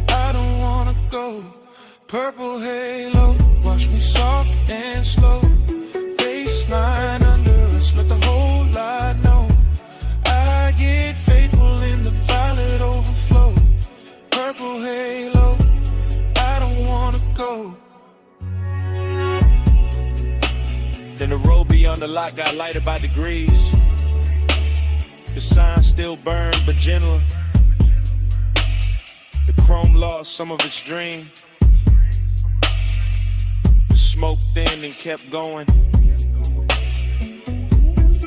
I don't wanna go. Purple halo, watch me soft and slow. Baseline under us, let the whole lot know. I get faithful in the violet overflow. Purple halo, I don't wanna go. Then the road beyond the lot got lighter by degrees. The sign still burned but gentler. The chrome lost some of its dream. The smoke thinned and kept going.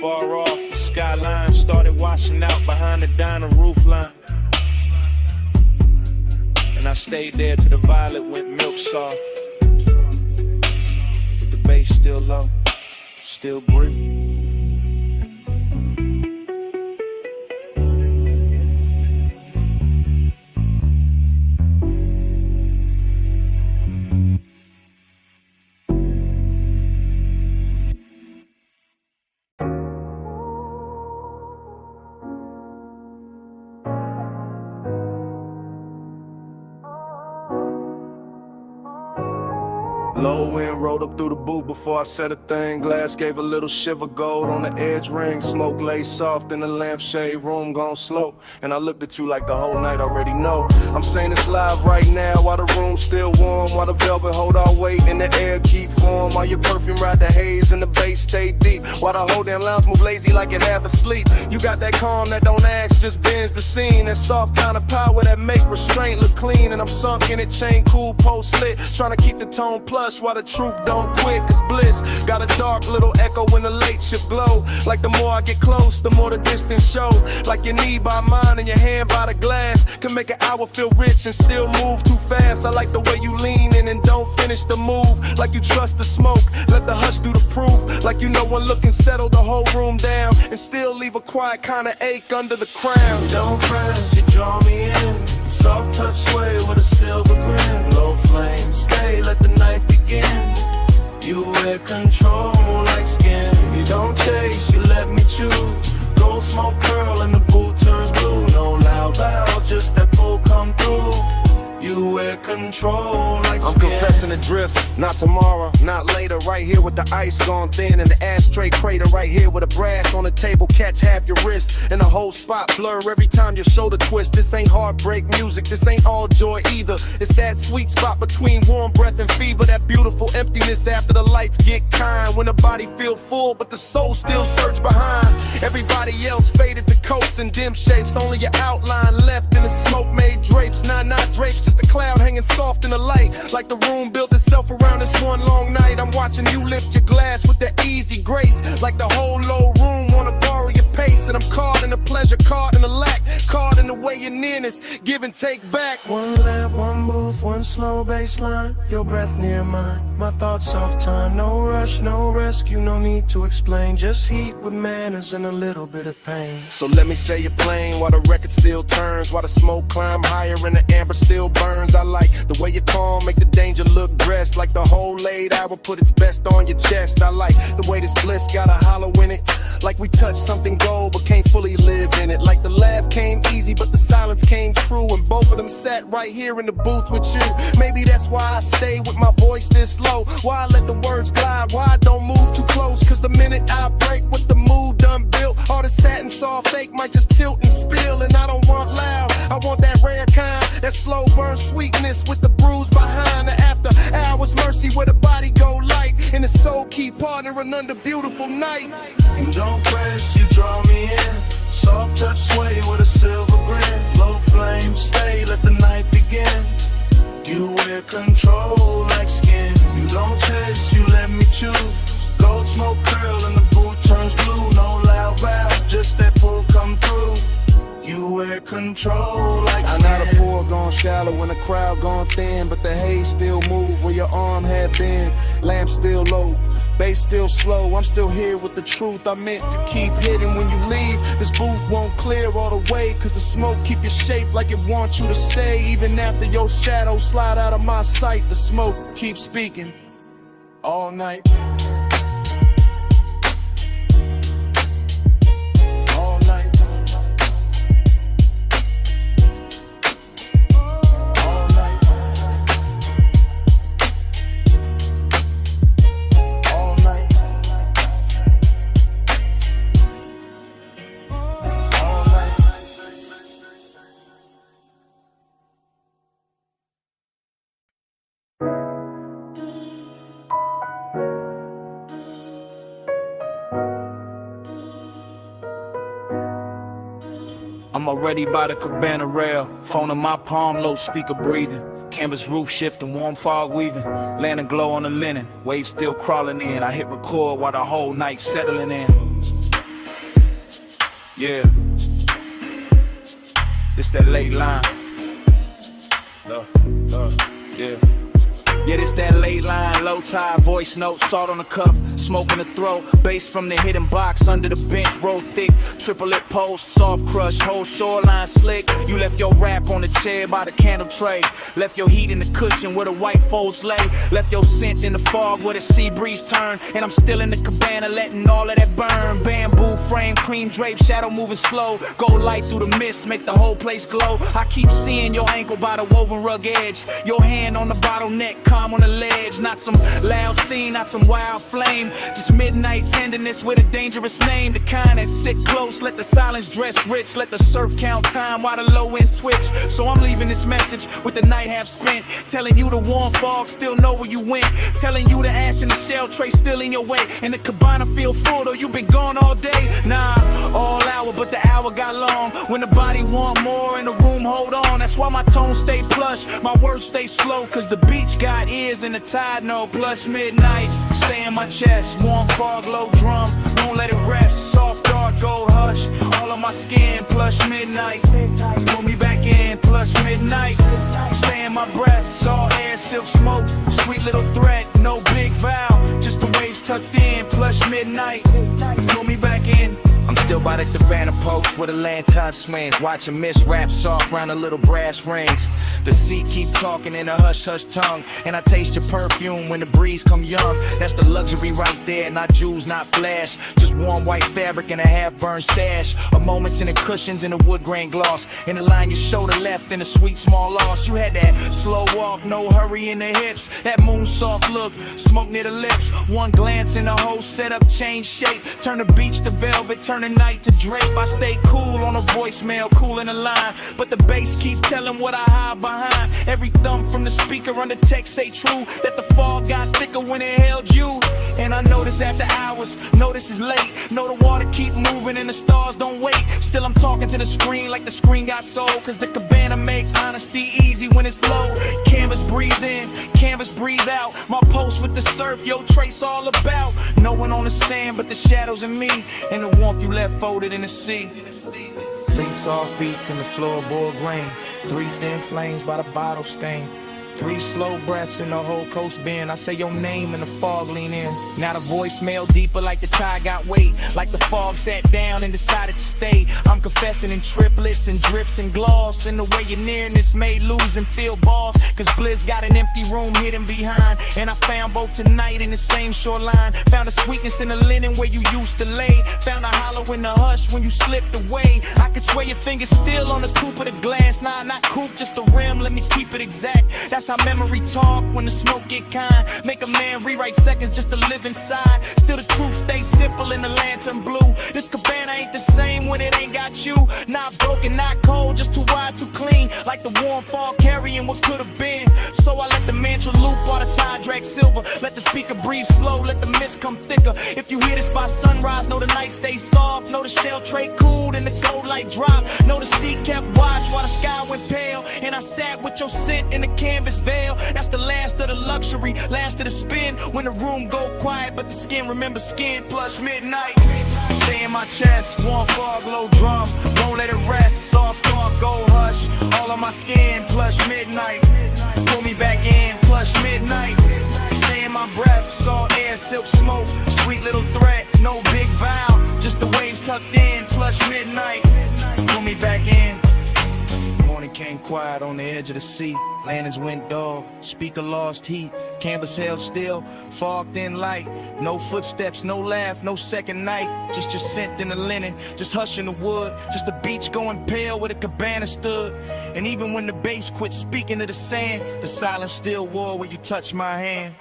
Far off, the skyline started washing out behind the diner roof line. And I stayed there till the violet went milk soft. With the bass still low, still breathe. Low wind rolled up through the booth before I said a thing. Glass gave a little shiver, gold on the edge ring. Smoke lay soft in the lampshade, room gone slow. And I looked at you like the whole night already know. I'm saying this live right now while the room's still warm, while the velvet hold our weight and the air keep warm, while your perfume ride the haze and the bass stay deep, while the whole damn lounge move lazy like it half asleep. You got that calm that don't ask, just bends the scene. That soft kind of power that make restraint look clean. And I'm sunk in it, chain cool, post lit, trying to keep the tone plush while the truth don't quit, cause bliss got a dark little echo when the late shift glow. Like the more I get close, the more the distance show. Like your knee by mine and your hand by the glass can make an hour feel rich and still move too fast. I like the way you lean in and don't finish the move. Like you trust the smoke, let the hush do the proof. Like you know when looking settle the whole room down and still leave a quiet kind of ache under the crown. Don't press, you draw me in. Soft touch sway with a silver grin. Low flame, stay, let the night begin. You wear control like skin. You don't chase, you let me choose. Gold smoke curl and the booth turns blue. No loud, just that pull come through. You wear control like I'm skin. confessing the drift, not tomorrow, not later. Right here with the ice gone thin and the ashtray crater. Right here with a brass on the table, catch half your wrist. And the whole spot blur every time your shoulder twist. This ain't heartbreak music, this ain't all joy either. It's that sweet spot between warm breath and fever. That beautiful emptiness after the lights get kind. When the body feel full but the soul still search behind. Everybody else faded to coats and dim shapes. Only your outline left in the smoke made drapes. Not drapes, just a cloud hanging soft in the light. Like the room built itself around this one long night. I'm watching you lift your glass with that easy grace. Like the whole low this give and take back. One lap, one booth, one slow baseline. Your breath near mine, my thoughts off time. No rush, no rescue, no need to explain. Just heat with manners and a little bit of pain. So let me say it plain, while the record still turns, while the smoke climb higher and the amber still burns. I like the way you calm, make the danger look dressed, like the whole laid hour put its best on your chest. I like the way this bliss got a hollow in it, like we touched something gold but can't fully live in it. Like the laugh came easy but the silence came true, and both of them sat right here in the booth with you. Maybe that's why I stay with my voice this low, why I let the words glide, why I don't move too close. Cause the minute I break with the mood done built, all the satin soft fake might just tilt and spill. And I don't want loud, I want that rare kind, that slow burn sweetness with the bruise behind. The after hours mercy where the body go light and the soul keep partnering under beautiful night. You don't press, you draw me in. Soft touch sway with a silver grin. Low flame stay, let the night begin. You wear control like skin. You don't chase, you let me choose. Gold smoke curl and the boot turns blue. No loud valve, just that pull come through. You wear control like skin. Now the pour gone shallow and the crowd gone thin, but the haze still move where your arm had been. Lamp still low, bass still slow. I'm still here with the truth I meant to keep hidden. When you leave, this booth won't clear all the way, cause the smoke keep your shape like it wants you to stay. Even after your shadow slide out of my sight, the smoke keeps speaking all night. I'm already by the cabana rail, phone in my palm, low speaker breathing. Canvas roof shifting, warm fog weaving, lantern glow on the linen, waves still crawling in. I hit record while the whole night settling in. Yeah, this that late line. Yeah. Yeah, this that late line, low tide, voice note, salt on the cuff, smoke in the throat, bass from the hidden box, under the bench, roll thick, triple lip post, soft crush, whole shoreline slick. You left your rap on the chair by the candle tray, left your heat in the cushion where the white folds lay, left your scent in the fog where the sea breeze turn, and I'm still in the cabana letting all of that burn. Bamboo frame, cream drape, shadow moving slow, gold light through the mist, make the whole place glow. I keep seeing your ankle by the woven rug edge, your hand on the bottleneck, calm on the ledge. Not some loud scene, not some wild flame, just midnight tenderness with a dangerous name. The kind that sit close, let the silence dress rich, let the surf count time while the low end twitch. So I'm leaving this message with the night half spent, telling you the warm fog still know where you went, telling you the ash in the shell tray still in your way, and the cabana feel full though you been gone all day. Nah, all hour but the hour got long, when the body want more and the room hold on. That's why my tone stay plush, my words stay slow, cause the beach got ears and the tide know. Plus midnight, stay in my chest, warm fog, low drum, won't let it rest. Soft dark gold hush, all on my skin. Plus midnight, pull me back in. Plus midnight, stay in my breath, salt air, silk smoke, sweet little threat, no big vow, just the waves tucked in. Plus midnight, pull me back in. I'm still by the cabana post where the lantern swings, watching mist wrap soft round the little brass rings. The sea keep talking in a hush-hush tongue, and I taste your perfume when the breeze come young. That's the luxury right there, not jewels, not flash, just warm white fabric and a half-burned stash. A moments in the cushions and the wood grain gloss, in the line your shoulder left in a sweet small loss. You had that slow walk, no hurry in the hips, that moon soft look, smoke near the lips. One glance and the whole setup changed shape, turn the beach to velvet, turn the night to drape. I stay cool on a voicemail, cool in the line, but the bass keep telling what I hide behind. Every thump from the speaker on the text say true, that the fog got thicker when it held you. And I notice after hours, notice is late, know the water keep moving and the stars don't wait. Still I'm talking to the screen like the screen got sold, cause the cabana make honesty easy when it's low. Canvas breathe in, canvas breathe out, my post with the surf, yo trace all about. No one on the sand but the shadows in me, and the warmth you left folded in the sea. 3 soft beats in the floorboard grain, 3 thin flames by the bottle stain, 3 slow breaths in the whole coast bend. I say your name and the fog lean in. Now the voicemail deeper like the tide got weight, like the fog sat down and decided to stay. I'm confessing in triplets and drips and gloss, and the way you're nearing this made lose and feel boss. Cause Bliss got an empty room hidden behind, and I found both tonight in the same shoreline. Found a sweetness in the linen where you used to lay, found a hollow in the hush when you slipped away. I could swear your fingers still on the coupe of the glass. Nah, not coupe, just the rim, let me keep it exact. That's how memory talk when the smoke get kind. Make a man rewrite seconds just to live inside. Still the truth stays simple in the lantern blue. This cabana ain't the same when it ain't got you. Not broken, not cold, just too wide, too clean. Like the warm fall carrying what could have been. So I let the mantra loop while the tide drag silver. Let the speaker breathe slow, let the mist come thicker. If you hear this by sunrise, know the night stays soft. Know the shell tray cooled and the gold light drop. Know the sea kept watch while the sky went pale. And I sat with your scent in the canvas veil. That's the last of the luxury, last of the spin. When the room go quiet, but the skin remember skin. Plus midnight, stay in my chest. Warm fog, low drum, won't let it rest. Soft thought, gold hush, all on my skin. Plus midnight, pull me back in. Plus midnight, stay in my breath. Salt air, silk smoke, sweet little threat. No big vow, just the waves tucked in. Plus midnight, pull me back in. Morning came quiet on the edge of the sea. Lanterns went dull, speaker lost heat. Canvas held still, fog thin light. No footsteps, no laugh, no second night. Just your scent in the linen, just hush in the wood. Just the beach going pale where the cabana stood. And even when the bass quit speaking to the sand, the silence still war where you touch my hand.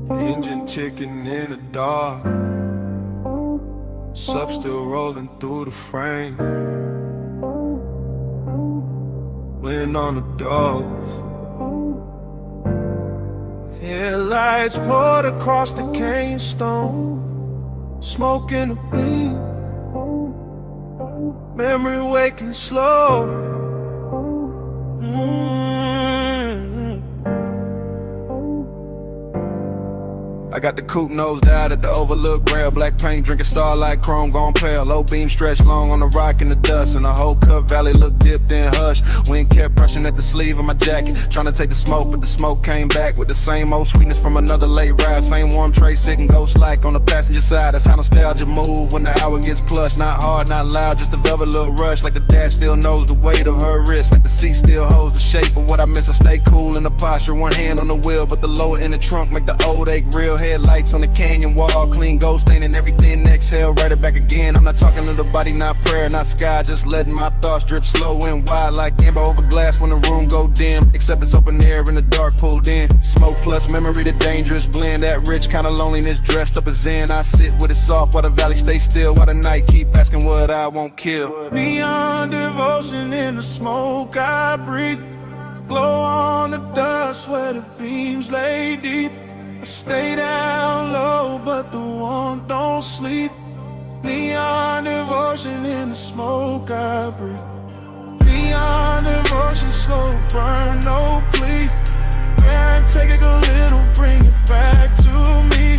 Engine ticking in the dark, sub still rolling through the frame. Wind on the doors, headlights poured across the cane stone. Smoke in the beam, memory waking slow. I got the coupe nosed out at the overlook rail. Black paint, drinking starlight, chrome gone pale. Low beam stretched long on the rock in the dust, and the whole Cut Valley looked dipped in hush. Wind kept brushing at the sleeve of my jacket, trying to take the smoke, but the smoke came back with the same old sweetness from another late ride. Same warm tray sitting ghost like on the passenger side. That's how nostalgia move when the hour gets plush. Not hard, not loud, just a velvet little rush. Like the dash still knows the weight of her wrist, like the seat still holds the shape of what I miss. I stay cool in the posture, one hand on the wheel, but the lower in the trunk make the old ache real. Headlights on the canyon wall, clean ghost staining everything. Exhale, write it back again. I'm not talking to the body, not prayer, not sky. Just letting my thoughts drip slow and wide like amber over glass when the room go dim. Except it's open air in the dark pulled in. Smoke plus memory, the dangerous blend. That rich kind of loneliness dressed up as zen. I sit with it soft while the valley stays still, while the night keep asking what I won't kill. Beyond devotion in the smoke I breathe, glow on the dust where the beams lay deep. I stay down low, but the warmth don't sleep. Neon devotion in the smoke I breathe. Neon devotion, slow burn, no plea. Man, take it a little, bring it back to me.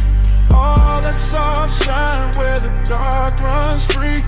All that soft shine where the dark runs free.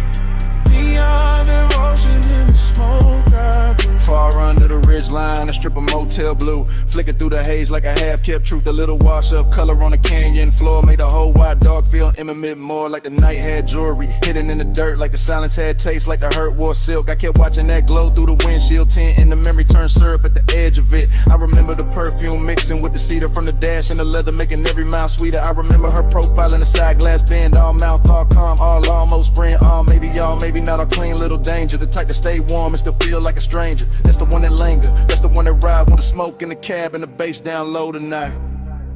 Neon devotion in the smoke I breathe. Far under the ridge line, a strip of motel blue. Flicking through the haze like a half-kept truth. A little wash of color on the canyon floor made the whole wide dog feel intimate, more like the night had jewelry hidden in the dirt, like the silence had taste, like the hurt wore silk. I kept watching that glow through the windshield tint, and the memory turned syrup at the edge of it. I remember the perfume mixing with the cedar from the dash and the leather, making every mile sweeter. I remember her profile in the side glass bend, all mouth, all calm, all almost friend, all maybe y'all, maybe not, all clean, little danger. The type to stay warm and still feel like a stranger. That's the one that linger, that's the one that ride with the smoke in the cab and the bass down low tonight.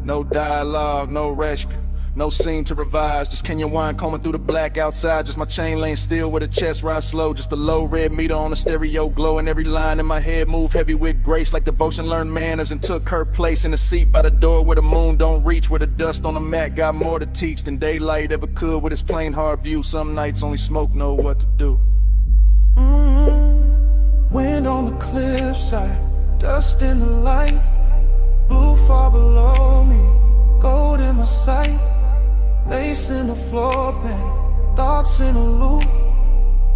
No dialogue, no rescue, no scene to revise. Just Kenyan wine combing through the black outside. Just my chain lane still with a chest ride slow. Just a low red meter on the stereo glow. And every line in my head move heavy with grace, like devotion learned manners and took her place in the seat by the door where the moon don't reach, where the dust on the mat got more to teach than daylight ever could with its plain hard view. Some nights only smoke know what to do. Wind on the cliffside, dust in the light, blue far below me, gold in my sight, lace in the floor pan, thoughts in a loop,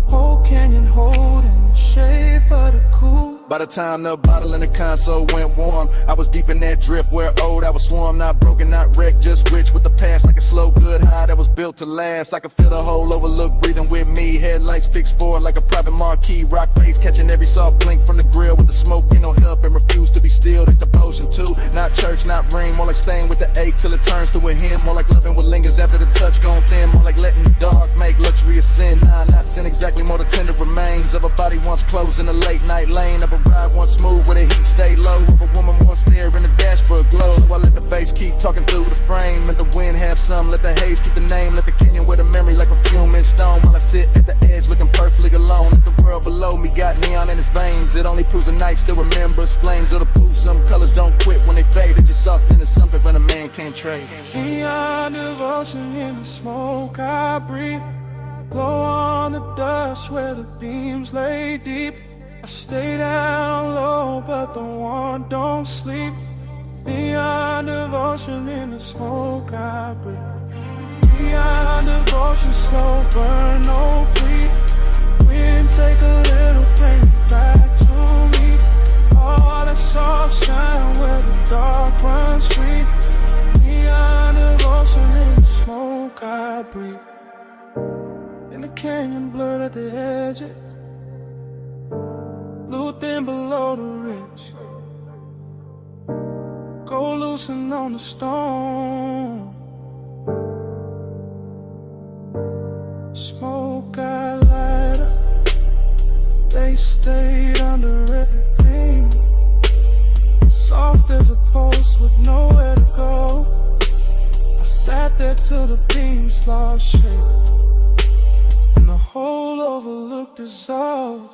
whole canyon holding the shape of the coupe. By the time the bottle in the console went warm, I was deep in that drift where old I was swarmed, not broken, not wrecked, just rich with the past, like a slow good high that was built to last. I could feel the whole overlook breathing with me, headlights fixed forward like a private marquee, rock face catching every soft blink from the grill with the smoke, you know, help and refuse to be still. That's devotion too, not church, not ring, more like staying with the ache till it turns to a hymn, more like loving what lingers after the touch gone thin, more like letting the dark make luxury a sin. Nah, not sin exactly, more the tender remains of a body once closed in a late night lane, of a ride once smooth where the heat stayed low, of a woman once there in the dashboard glow. So I let the bass keep talking through the frame, and the wind have some, let the haze keep the name, let the canyon wear the memory like perfume in stone, while I sit at the edge looking perfectly alone. If the world below me got neon in its veins, it only proves the night still remembers flames of the blue. Some colors don't quit when they fade, it's just something is something when a man can't trade. Beyond devotion in the smoke I breathe, glow on the dust where the beams lay deep. I stay down low, but the one don't sleep. Beyond devotion in the smoke I breathe. Beyond devotion, slow burn, no bleed. Wind take a little pain back to me. All that soft shine where the dark runs free. Beyond devotion in the smoke I breathe. In the canyon blurred at the edges, blue thin below the ridge, go loosen on the stone. Smoke I light up, they stayed under everything, soft as a post with nowhere to go. I sat there till the beams lost shape, and the whole overlook dissolved.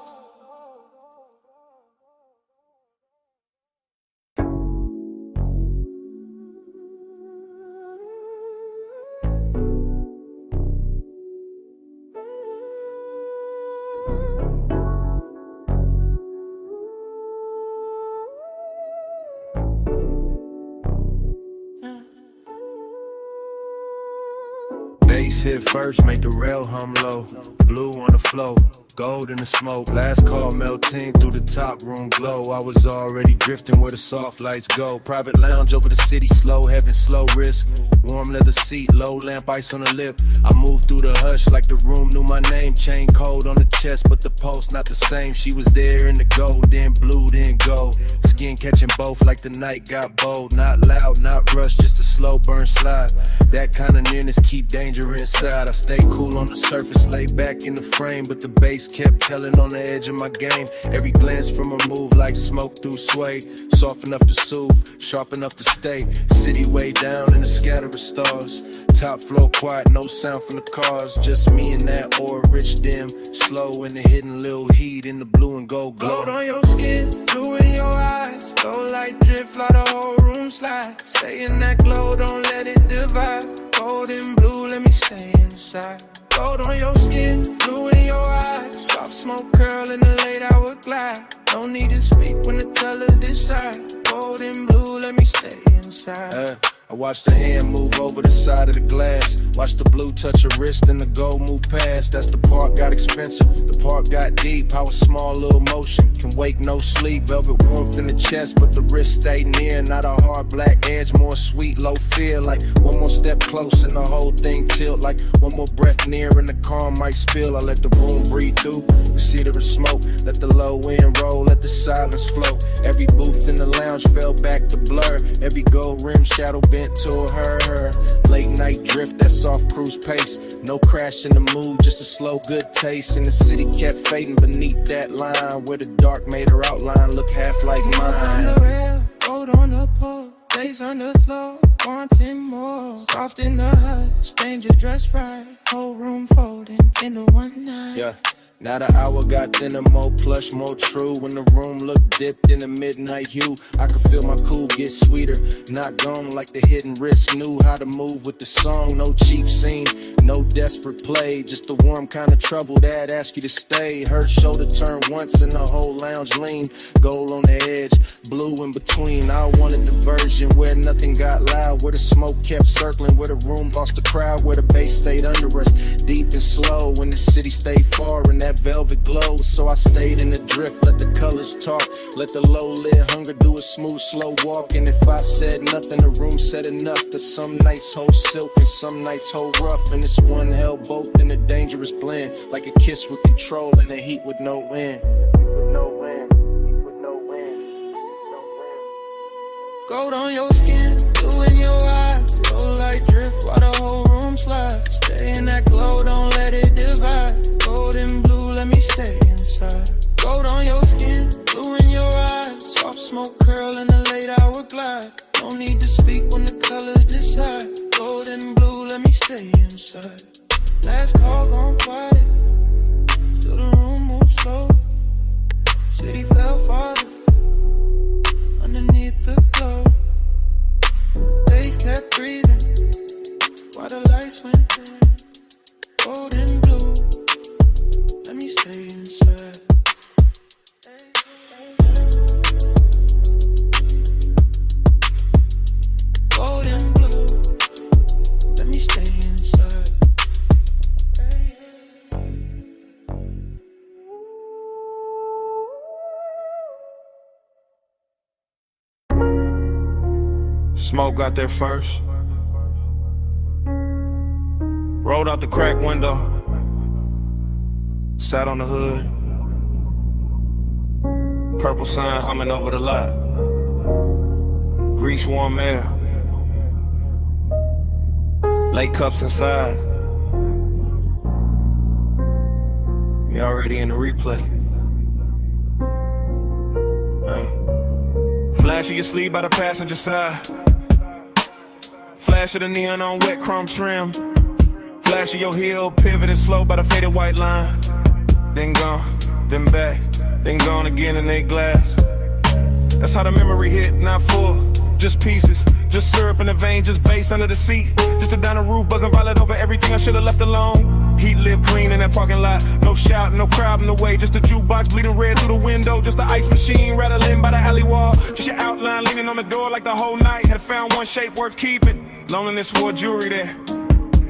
Bass hit first, make the rail hum low. Blue on the flow, gold in the smoke. Last call melting through the top room glow. I was already drifting where the soft lights go. Private lounge over the city, slow heaven, slow risk. Warm leather seat, low lamp, ice on the lip. I moved through the hush like the room knew my name. Chain cold on the chest, but the pulse not the same. She was there in the gold, then blue, then gold. Skin catching both like the night got bold. Not loud, not rushed, just a slow burn slide. That kind of nearness keep danger inside. I stay cool on the surface, lay back in the frame, but the bass kept telling on the edge of my game. Every glance from her move like smoke through suede. Soft enough to soothe, sharp enough to stay. City way down in the scatter of stars. Top floor quiet, no sound from the cars. Just me and that aura rich dim. Slow in the hidden little heat in the blue and gold glow. Gold on your skin, blue in your eyes. Go like drift, fly the whole room slide. Stay in that glow, don't let it divide. Gold and blue, let me stay inside. Gold on your skin, blue in your eyes. Soft smoke curl in the late hour glide. No need to speak when the colors decide. Gold and blue, let me stay inside. I watch the hand move over the side of the glass. Watch the blue touch your wrist and the gold move past. That's the part got expensive, the part got deep. How a small little motion can wake no sleep. Velvet warmth in the chest, but the wrist stay near. Not a hard black edge, more sweet, low fear. Like one more step close and the whole thing tilt. Like one more breath near and the calm might spill. I let the room breathe through, the cedar of smoke. Let the low end roll, let the silence flow. Every booth in the lounge fell back to blur. Every gold rim shadow bent to her. Late night drift, that soft cruise pace. No crash in the mood, just a slow good taste. And the city kept fading beneath that line, where the dark made her outline look half like mine. On the rail, gold on the pole, days on the floor, wanting more. Soft in the hush, danger dressed right. Whole room folding into one night. Yeah. Now the hour got thinner, more plush, more true. When the room looked dipped in the midnight hue, I could feel my cool get sweeter. Not gone like the hidden risk. Knew how to move with the song. No cheap scene, no desperate play. Just the warm kind of trouble that ask you to stay. Her shoulder turned once and the whole lounge leaned. Gold on the edge, blue in between. I wanted the version where nothing got loud, where the smoke kept circling, where the room lost the crowd, where the bass stayed under us, deep and slow. When the city stayed far and that velvet glow, so I stayed in the drift. Let the colors talk, let the low-lid hunger do a smooth, slow walk. And if I said nothing, the room said enough. Cause some nights hold silk and some nights hold rough, and this one held both in a dangerous blend, like a kiss with control and a heat with no end. Gold on your skin, blue in your eyes. Gold like drift while the whole room slides. Stay in that glow, don't let it divide. Gold and blue, let me stay inside. Gold on your skin, blue in your eyes. Soft smoke curl in the late hour glide. No need to speak when the colors decide. Gold and blue, let me stay inside. Last call gone quiet, still the room moves slow. City fell farther underneath the glow. Days kept breathing while the lights went dim. Gold and blue, let me stay inside. Gold and blue, let me stay inside. Smoke got there first. Rolled out the crack window. Sat on the hood. Purple sign humming over the lot. Grease warm air. Late cups inside. You already in the replay. Flash of your sleeve by the passenger side. Flash of the neon on wet chrome trim. Flash of your heel, pivoting slow by the faded white line. Then gone, then back, then gone again in they glass. That's how the memory hit, not full, just pieces. Just syrup in the vein, just bass under the seat. Just a down the roof, buzzing violet over everything I should've left alone. Heat lived clean in that parking lot. No shout, no crowd in the way. Just a jukebox bleeding red through the window. Just the ice machine rattling by the alley wall. Just your outline leaning on the door like the whole night had found one shape worth keeping. Loneliness wore jewelry there.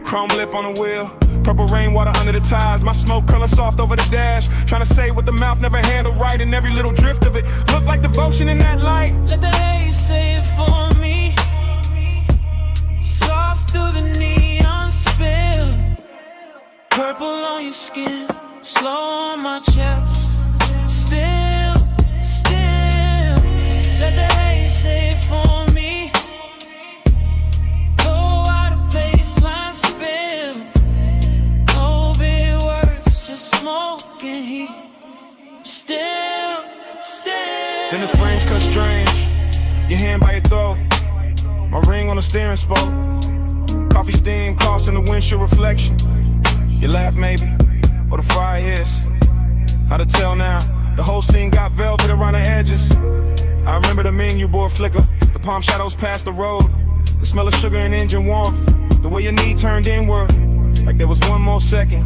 Chrome lip on the wheel. Purple rainwater under the tires. My smoke curling soft over the dash. Trying to say what the mouth never handled right. And every little drift of it looked like devotion in that light. Let the haze say it for me. Soft through the neon spill. Purple on your skin, slow on my chest. Still, let the haze say it for me. Blow out a baseline spill. No big words, just smoke and heat. Still. Then the frames cut strange. Your hand by your throat. My ring on the steering spoke. Coffee steam coughs in the windshield reflection. You laugh maybe, or the fire hiss. How to tell now? The whole scene got velvet around the edges. I remember the menu board flicker. The palm shadows past the road. The smell of sugar and engine warmth. The way your knee turned inward, like there was one more second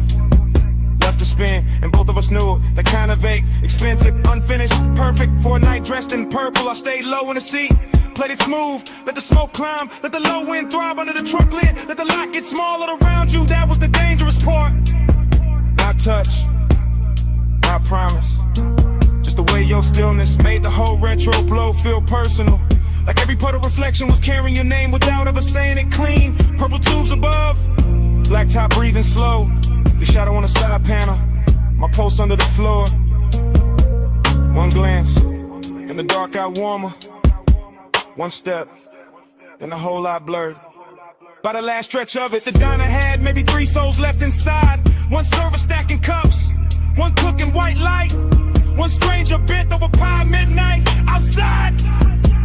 left to spin, and both of us knew it. That kind of vague, expensive, unfinished, perfect for a night dressed in purple. I stayed low in the seat, played it smooth. Let the smoke climb, let the low wind throb under the truck lid. Let the lot get smaller around you, that was the dangerous part. Not touch, not promise. Just the way your stillness made the whole retro blow feel personal. Like every puddle reflection was carrying your name without ever saying it clean. Purple tubes above, black top breathing slow. The shadow on the side panel, my pulse under the floor. One glance, and the dark got warmer. One step, then the whole lot blurred. By the last stretch of it, the diner had maybe 3 souls left inside. One server stacking cups, one cooking white light. One stranger bent over pie midnight outside.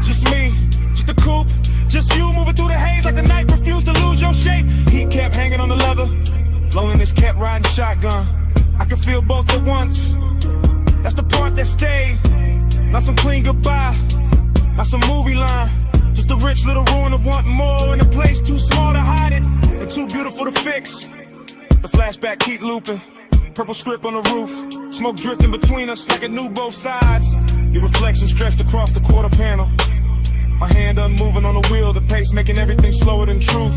Just me, just a coupe, just you moving through the haze like the night refused to lose your shape. Heat kept hanging on the leather, loneliness kept riding shotgun. I could feel both at once, that's the part that stayed. Not some clean goodbye, not some movie line. Just a rich little ruin of wanting more in a place too small to hide it and too beautiful to fix. The flashback keep looping, purple script on the roof, smoke drifting between us like it knew both sides. Your reflection stretched across the quarter panel, my hand unmoving on the wheel, the pace making everything slower than truth.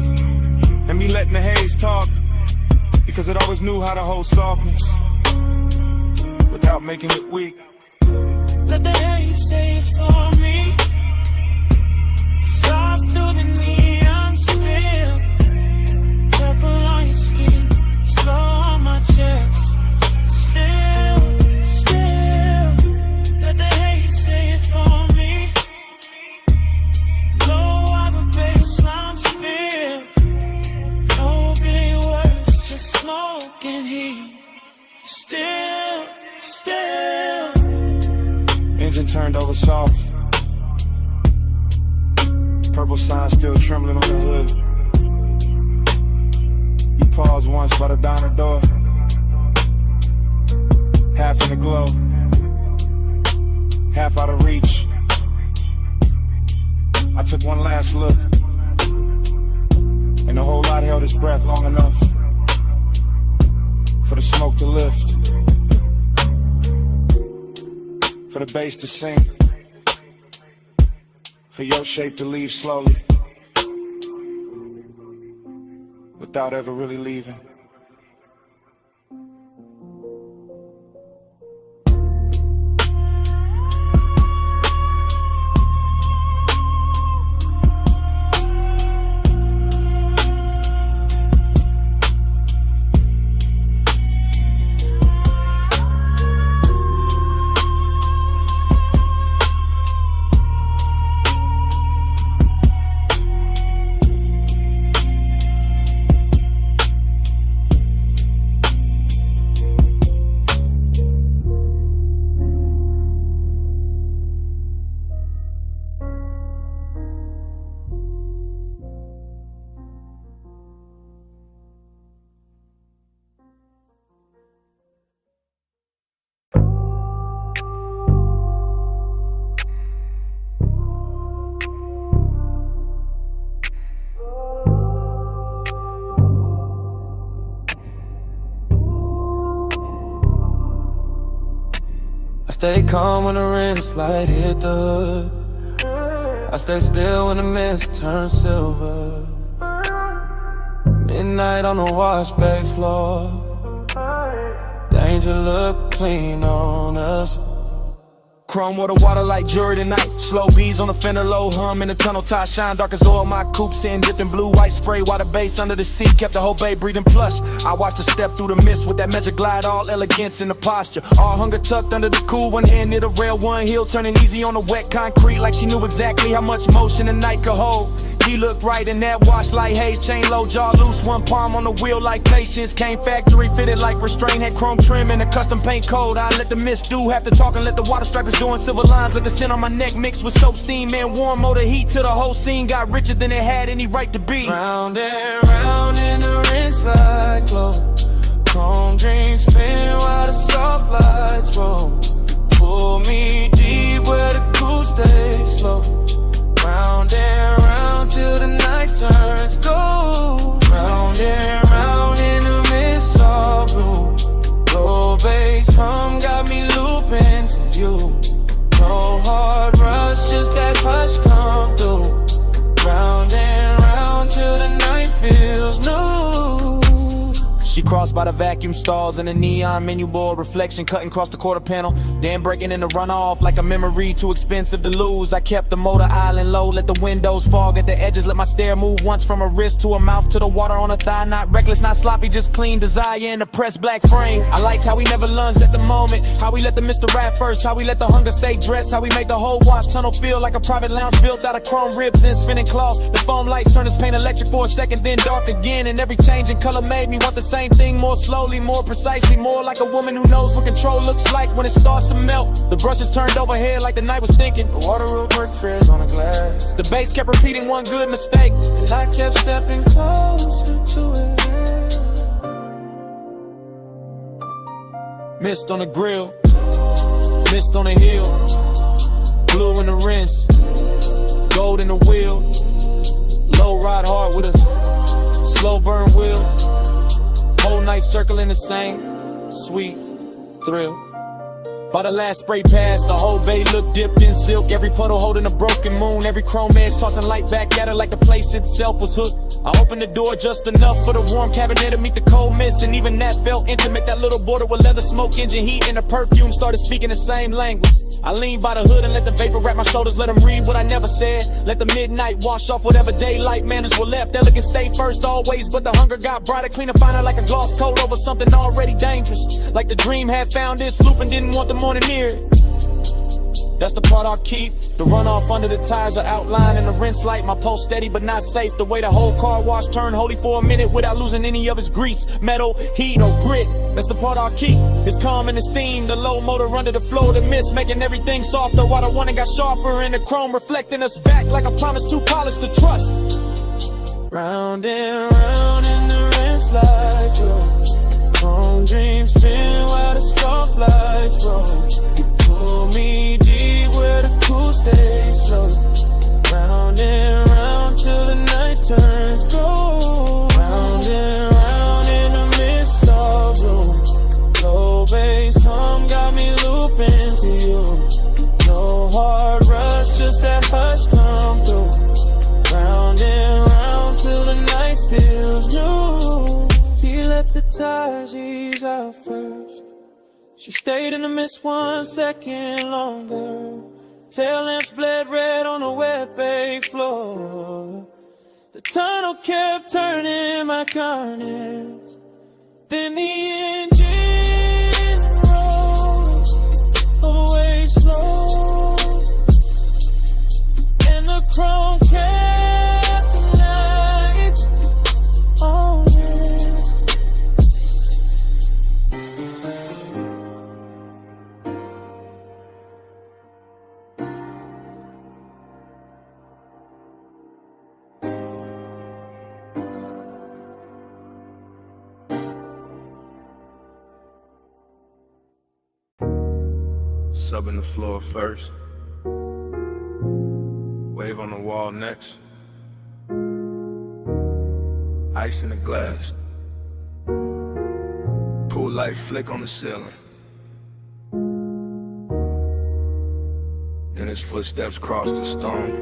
And me letting the haze talk, because it always knew how to hold softness without making it weak. Let the haze say it for me. Soft through the neon spill. Purple on your skin, slow on my chest. Still, let the haze say it for me. Low on the baseline spill. No big words, just smoke and heat. Still. Engine turned over soft, purple sign still trembling on the hood. You paused once by the diner door, half in the glow, half out of reach. I took one last look, and the whole lot held its breath long enough for the smoke to lift, for the bass to sing, for your shape to leave slowly, without ever really leaving. Stay calm when the wrist light hit the hood. I stay still when the mist turns silver. Midnight on the wash bay floor. Danger look clean on us. Chrome water, water like jewelry tonight. Slow beads on the fender, low hum in the tunnel. Tie shine dark as oil. My coupe sitting dipped in blue, white spray. Water base under the seat, kept the whole bay breathing plush. I watched her step through the mist with that measure glide, all elegance in the posture. All hunger tucked under the cool, one hand near the rail, one heel turning easy on the wet concrete, like she knew exactly how much motion the night could hold. He looked right in that wash like Haze, chain low, jaw loose, one palm on the wheel like patience. Came factory fitted like restraint, had chrome trim and a custom paint code. I let the mist do half the talking, let the water stripers doing silver lines. Let the scent on my neck mixed with soap, steam, and warm motor heat till the whole scene got richer than it had any right to be. Round and round in the rinse like glow. Chrome dreams spin while the soft lights roll. Pull me deep where the cool stays slow. Round and round till the night turns gold. Round and round in the mist all blue. Low bass hum got me looping to you. No hard rush, just that hush come through. She crossed by the vacuum stalls and the neon menu board reflection cutting across the quarter panel. Then breaking in the runoff like a memory too expensive to lose. I kept the motor island low, let the windows fog at the edges, let my stare move once from a wrist to a mouth to the water on a thigh. Not reckless, not sloppy, just clean desire in the pressed black frame. I liked how we never lunged at the moment, how we let the Mr. Rap first, how we let the hunger stay dressed, how we made the whole watch tunnel feel like a private lounge built out of chrome ribs and spinning cloths. The foam lights turned his paint electric for a second, then dark again, and every change in color made me want the same thing more slowly, more precisely, more like a woman who knows what control looks like when it starts to melt. The brushes turned overhead like the night was thinking. The water will break frizz on the glass. The bass kept repeating one good mistake, and I kept stepping closer to it. Mist on the grill, mist on the hill, blue in the rinse, gold in the wheel, low ride hard with a slow burn wheel, whole night circling the same sweet thrill. By the last spray pass, the whole bay looked dipped in silk. Every puddle holding a broken moon, every chrome edge tossing light back at her like the place itself was hooked. I opened the door just enough for the warm cabinet to meet the cold mist, and even that felt intimate. That little border with leather smoke, engine heat, and the perfume started speaking the same language. I leaned by the hood and let the vapor wrap my shoulders, let them read what I never said. Let the midnight wash off whatever daylight manners were left. Elegant stay first always, but the hunger got brighter, cleaner, finer, like a gloss coat over something already dangerous. Like the dream had found its loop and didn't want the morning near it. That's the part I'll keep. The runoff under the tires are outlined in the rinse light. My pulse steady but not safe. The way the whole car wash turned holy for a minute without losing any of its grease, metal, heat, or grit. That's the part I'll keep. It's calm and esteem. The low motor under the flow, the mist making everything softer. While the one got sharper and the chrome reflecting us back like a promise too polished to trust. Round and round in the rinse light, yo. Chrome dreams spin while the soft lights roll. You pull me deep where the cool stays slow. Round and round till the night turns gold. Round and round in the midst of room. Low bass hum got me looping to you. No hard rush, just that hush come through. Round and round till the night feels new. He let the tires ease out first. She stayed in the mist 1 second longer. Tail lamps bled red on the wet bay floor. The tunnel kept turning my corners. Then the engine rolled away slow, and the chrome kept the lights on. Subbing the floor first, wave on the wall next, ice in the glass, pool light flick on the ceiling. Then his footsteps cross the stone,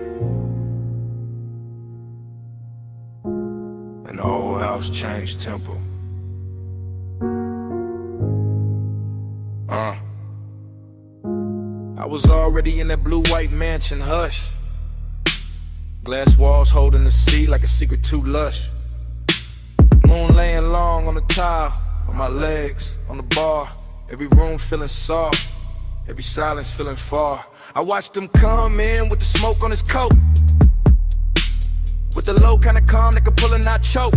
and the whole house changed tempo. I was already in that blue-white mansion, hush. Glass walls holding the sea like a secret too lush. Moon laying long on the tile, on my legs, on the bar. Every room feeling soft, every silence feeling far. I watched him come in with the smoke on his coat, with the low kind of calm that can pull and not choke,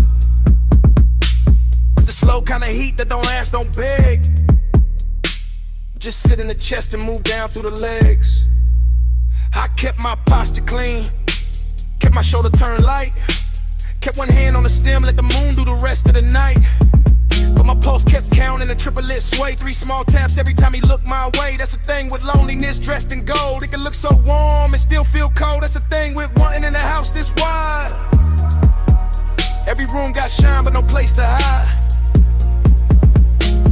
with the slow kind of heat that don't ask, don't beg. Just sit in the chest and move down through the legs. I kept my posture clean, kept my shoulder turned light, kept one hand on the stem, let the moon do the rest of the night. But my pulse kept counting, a triplet sway, 3 small taps every time he looked my way. That's the thing with loneliness dressed in gold. It can look so warm and still feel cold. That's the thing with wanting in a house this wide. Every room got shine but no place to hide.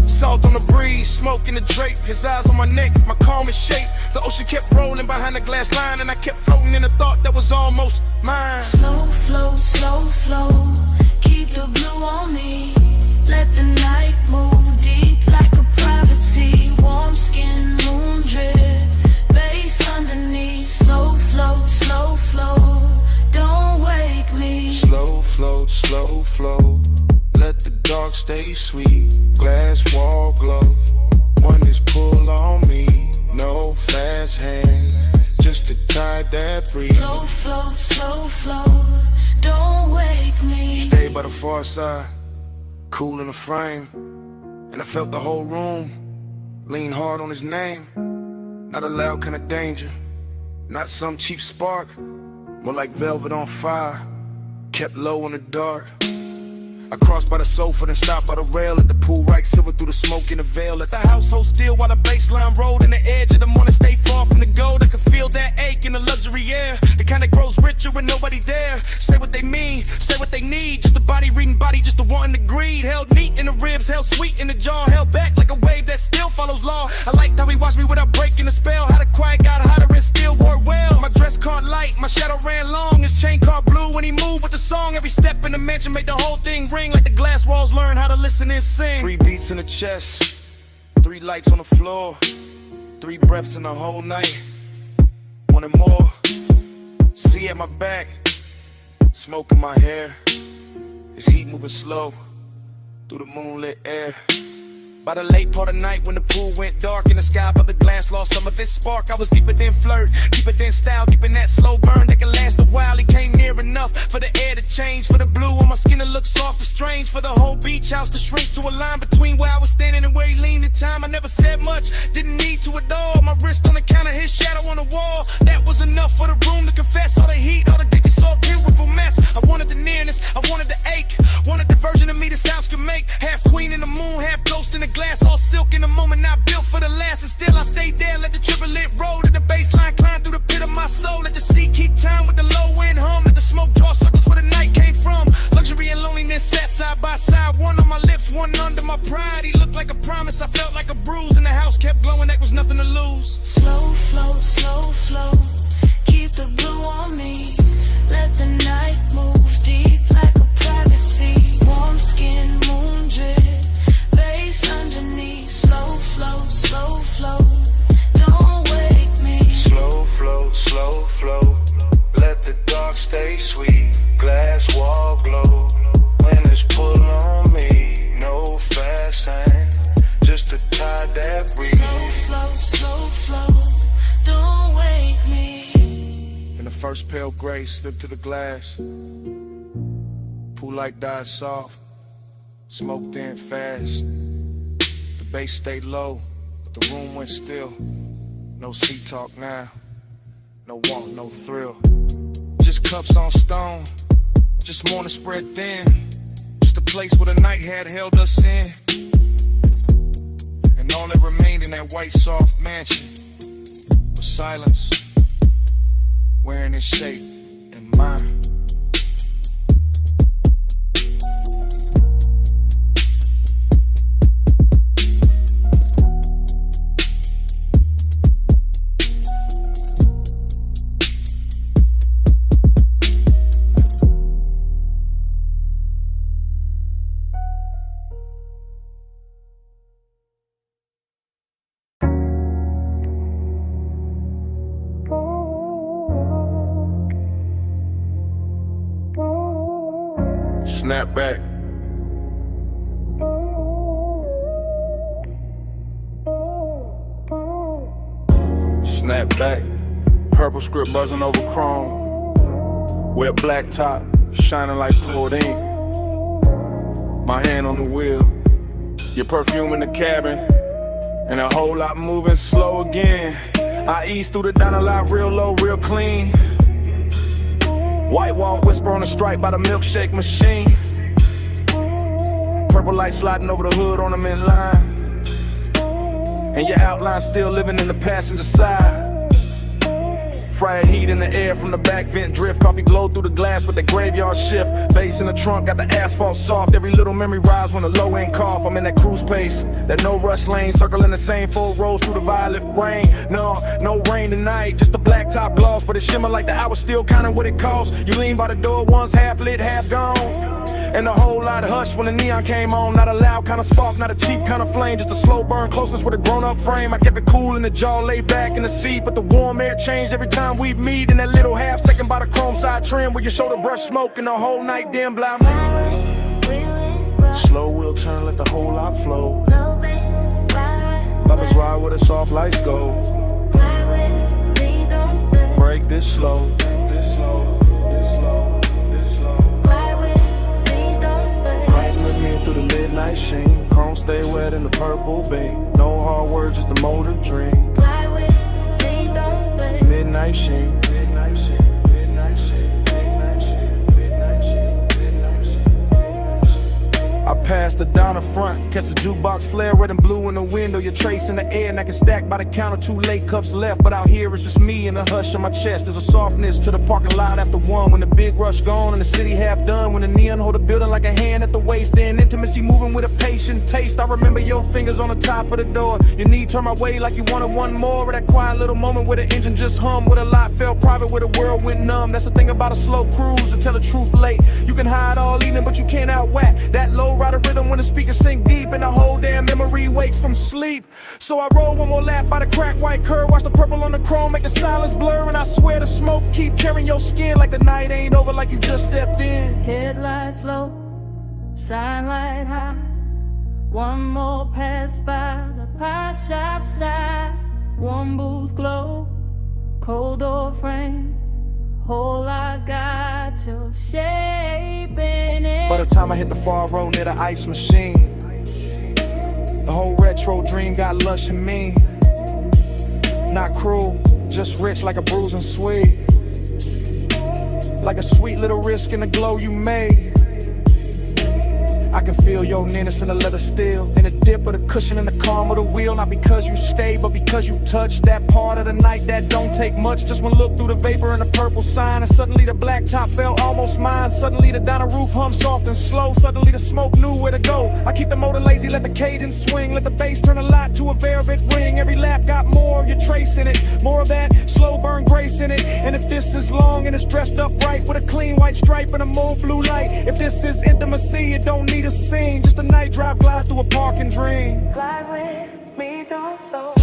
Salt on the breeze, smoke in the drape, his eyes on my neck, my calmest shape. The ocean kept rolling behind the glass line, and I kept floating in a thought that was almost mine. Slow flow, keep the blue on me. Let the night move deep like a private sea. Warm skin, moon drip, bass underneath. Slow flow, slow flow, don't wake me. Slow flow, let the dark stay sweet. Glass wall glow, one is pull on me. No fast hand, just to tie that breeze. Slow flow, don't wake me. Stay by the far side, cool in the frame. And I felt the whole room lean hard on his name. Not a loud kind of danger, not some cheap spark, more like velvet on fire, kept low in the dark. I crossed by the sofa, then stopped by the rail. At the pool, right silver through the smoke in the veil. Let the house hold still while the baseline rolled. In the edge of the morning, stay far from the gold. I could feel that ache in the luxury air, the kind that grows richer with nobody there. Say what they mean, say what they need. Just a body reading body, just a wanting to greed. Held neat in the ribs, held sweet in the jaw. Held back like a wave that still follows law. I liked how he watched me without breaking the spell. How the quiet got hotter and still wore well. My dress caught light, my shadow ran long. His chain caught blue when he moved with the song. Every step in the mansion made the whole thing ring like the glass walls learn how to listen and sing. 3 beats in the chest, 3 lights on the floor, 3 breaths in the whole night. Wanted more. See at my back, smoke in my hair. His heat moving slow through the moonlit air. By the late part of night when the pool went dark and the sky above the glass lost some of its spark, I was deeper than flirt, deeper than style, keeping that slow burn that can last a while. He came near enough for the air to change, for the blue on my skin to look soft and strange, for the whole beach house to shrink to a line between where I was standing and where he leaned in time. I never said much, didn't need to at all. My wrist on the counter, his shadow on the wall. That was enough for the room to confess. All the heat, all the ditches, so beautiful mess. I wanted the nearness, I wanted the ache, wanted the version of me this house could make. Half queen in the moon, half ghost in the glass, all silk in the moment, not built for the last. And still I stayed there, let the triplet roll to the baseline, climb through the pit of my soul. Let the sea keep time with the low end hum, let the smoke draw circles where the night came from. Luxury and loneliness sat side by side, one on my lips, one under my pride. He looked like a promise, I felt like a bruise, and the house kept glowing, that was nothing to lose. Slow flow, keep the blue on me. Let the night move deep like a private sea. Warm skin, moon drip, bass underneath. Slow flow, don't wake me. Slow flow, let the dark stay sweet. Glass wall glow, when it's pull on me. No fast hand, just to tie that breeze. Slow flow, don't wake me. And the first pale gray slipped to the glass. Pool light died soft, smoke thin fast. The bass stayed low, but the room went still. No sea talk now, no want, no thrill. Just cups on stone, just morning spread thin. Just a place where the night had held us in. And all that remained in that white soft mansion was silence, wearing its shape in mine. Snap back. Snap back. Purple script buzzing over chrome. Wet black top, shining like poured ink. My hand on the wheel. Your perfume in the cabin. And a whole lot moving slow again. I ease through the diner lot real low, real clean. White wall whisper on the stripe by the milkshake machine. Purple light sliding over the hood on them in line. And your outline still living in the passenger side. Fried heat in the air from the back vent drift. Coffee glow through the glass with the graveyard shift. Bass in the trunk, got the asphalt soft. Every little memory rise when the low end cough. I'm in that cruise pace, that no rush lane. Circling the same 4 rows through the violet rain. No rain tonight, just the black top gloss. But it shimmer like the hour still counting what it costs. You lean by the door once, half lit, half gone. And a whole lot of hush when the neon came on. Not a loud kind of spark, not a cheap kind of flame. Just a slow burn, closeness with a grown-up frame. I kept it cool in the jaw, laid back in the seat. But the warm air changed every time we meet. In that little half second by the chrome side trim, where your shoulder brush smoke and the whole night dim blind. Slow wheel turn, let the whole lot flow. Bubba's ride where the soft lights go. Break this slow. Through the midnight sheen, chrome stay wet in the purple beam. No hard words, just a motor dream. Midnight sheen. I passed the down the front, catch the jukebox flare, red and blue in the window. Your trace in the air, and I can stack by the counter. 2 late cups left, but out here it's just me and a hush on my chest. There's a softness to the parking lot after 1. When the big rush gone and the city half done. When the neon hold the building like a hand at the waist. And intimacy moving with a patient taste. I remember your fingers on the top of the door. Your knee turned my way like you wanted one more. Of that quiet little moment where the engine just hummed. Where the lot felt private, where the world went numb. That's the thing about a slow cruise, to tell the truth late. You can hide all evening, but you can't outwhack that low rider rhythm when the speakers sink deep. And the whole damn memory wakes from sleep. So I roll one more lap by the cracked white curve. Watch the purple on the chrome make the silence blur. And I swear the smoke keep carrying your skin like the night ain't over, like you just stepped in. Headlights low, shine light high. One more pass by the pie shop side. One booth glow, cold door frame. Whole I got your shape in it. By the time I hit the far road near the ice machine, the whole retro dream got lush and mean. Not cruel, just rich like a bruising sweet. Like a sweet little risk in the glow you made. I can feel your nearness in the leather steel, in the dip of the cushion and the calm of the wheel. Not because you stay, but because you touch that part of the night that don't take much. Just one look through the vapor and the purple sign, and suddenly the black top felt almost mine. Suddenly the diner roof hummed soft and slow. Suddenly the smoke knew where to go. I keep the motor lazy, let the cadence swing. Let the bass turn a lot to a velvet ring. Every lap got more of your trace in it, more of that slow burn grace in it. And if this is long and it's dressed up right with a clean white stripe and a mauve blue light. If this is intimacy, it don't need a scene, just a night drive, glide through a park and dream. Glide with me, don't slow.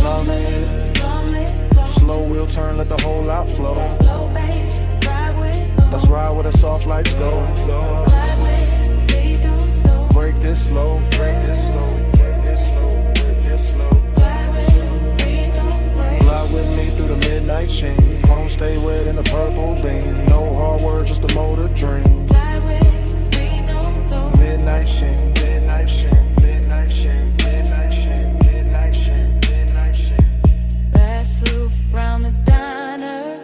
Slow wheel turn, let the whole lot flow. Low bass, ride with. Let's ride where the soft lights go. Glide with me, don't slow. Break this slow, break this slow, break this slow, break this slow. Glide with me, don't slow. Glide with me through the midnight sheen. Chrome stay wet in the purple beam. No hard words, just a motor dream. Glide with me, don't slow. Midnight sheen, midnight sheen, midnight sheen, midnight sheen, midnight sheen, midnight sheen. Last loop round the diner.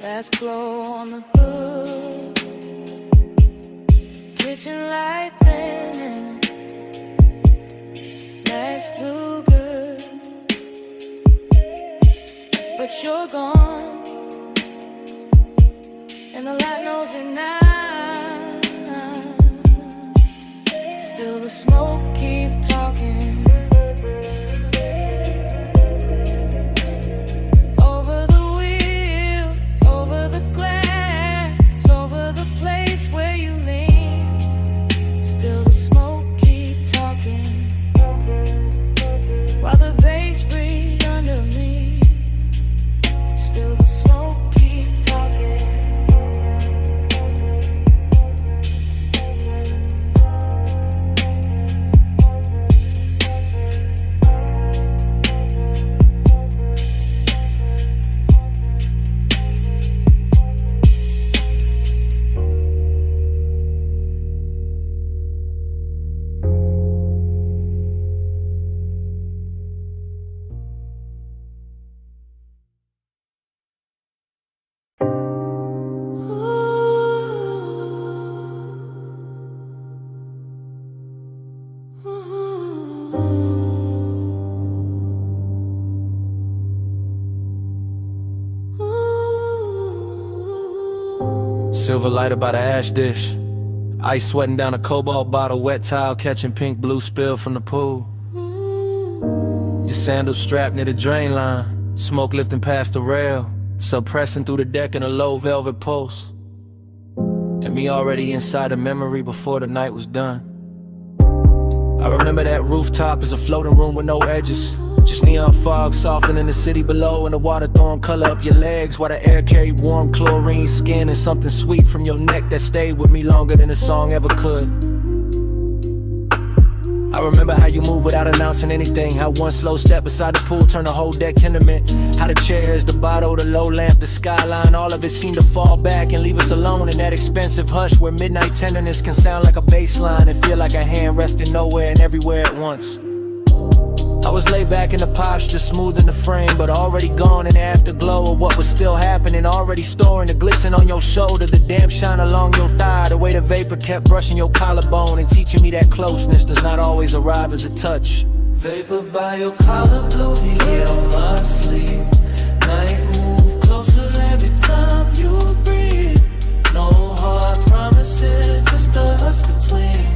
Last glow on the hood. Kitchen light thinning. Last look good, but you're gone, and the light knows it now. Still the smoke keep talking. Over the wheel, over the glass, over the place where you lean. Still the smoke keep talking. While the bass breathe under me. Still the smoke keep talking. Silver lighter by the ash dish. Ice sweating down a cobalt bottle, wet towel catching pink blue spill from the pool. Your sandals strapped near the drain line, smoke lifting past the rail, suppressing through the deck in a low velvet pulse. And me already inside the memory before the night was done. I remember that rooftop as a floating room with no edges. Just neon fog softening the city below, and the water throwing color up your legs while the air carried warm chlorine skin and something sweet from your neck that stayed with me longer than a song ever could. I remember how you move without announcing anything, how one slow step beside the pool turned the whole deck intimate, how the chairs, the bottle, the low lamp, the skyline, all of it seemed to fall back and leave us alone in that expensive hush where midnight tenderness can sound like a bass line and feel like a hand resting nowhere and everywhere at once. I was laid back in the posture, smoothing the frame, but already gone in the afterglow of what was still happening, already storing the glisten on your shoulder, the damp shine along your thigh, the way the vapor kept brushing your collarbone and teaching me that closeness does not always arrive as a touch. Vapor by your collar, blue heat on my sleeve. Night move closer every time you breathe. No hard promises, just us between.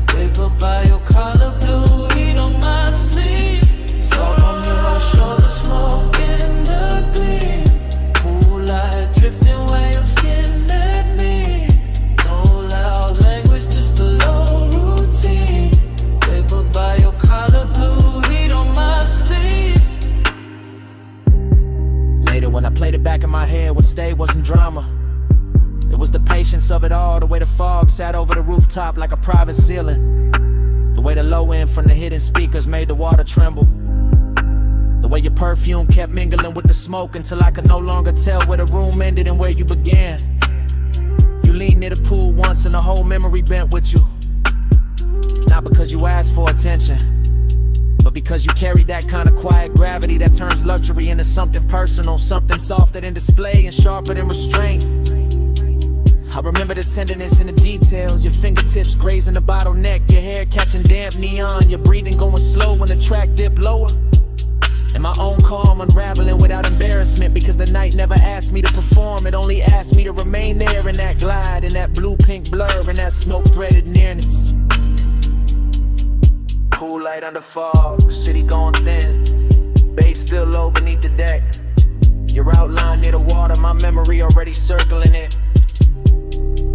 Vapor by your collar, blue heat on my sleeve. Salt on your shoulder, smoke in the gleam. Cool light drifting where your skin met me. No loud language, just a low routine. Vapor by your collar, blue heat on my sleeve. Later when I played it back in my head, what stayed wasn't drama. It was the patience of it all, the way the fog sat over the rooftop like a private ceiling. The way the low end from the hidden speakers made the water tremble. The way your perfume kept mingling with the smoke until I could no longer tell where the room ended and where you began. You leaned near the pool once and the whole memory bent with you. Not because you asked for attention, but because you carried that kind of quiet gravity that turns luxury into something personal, something softer than display and sharper than restraint. I remember the tenderness in the details, your fingertips grazing the bottleneck, your hair catching damp neon, your breathing going slow when the track dipped lower. And my own calm unraveling without embarrassment, because the night never asked me to perform, it only asked me to remain there in that glide, in that blue-pink blur, in that smoke-threaded nearness. Cool light under fog, city going thin, bass still low beneath the deck. Your outline near the water, my memory already circling it.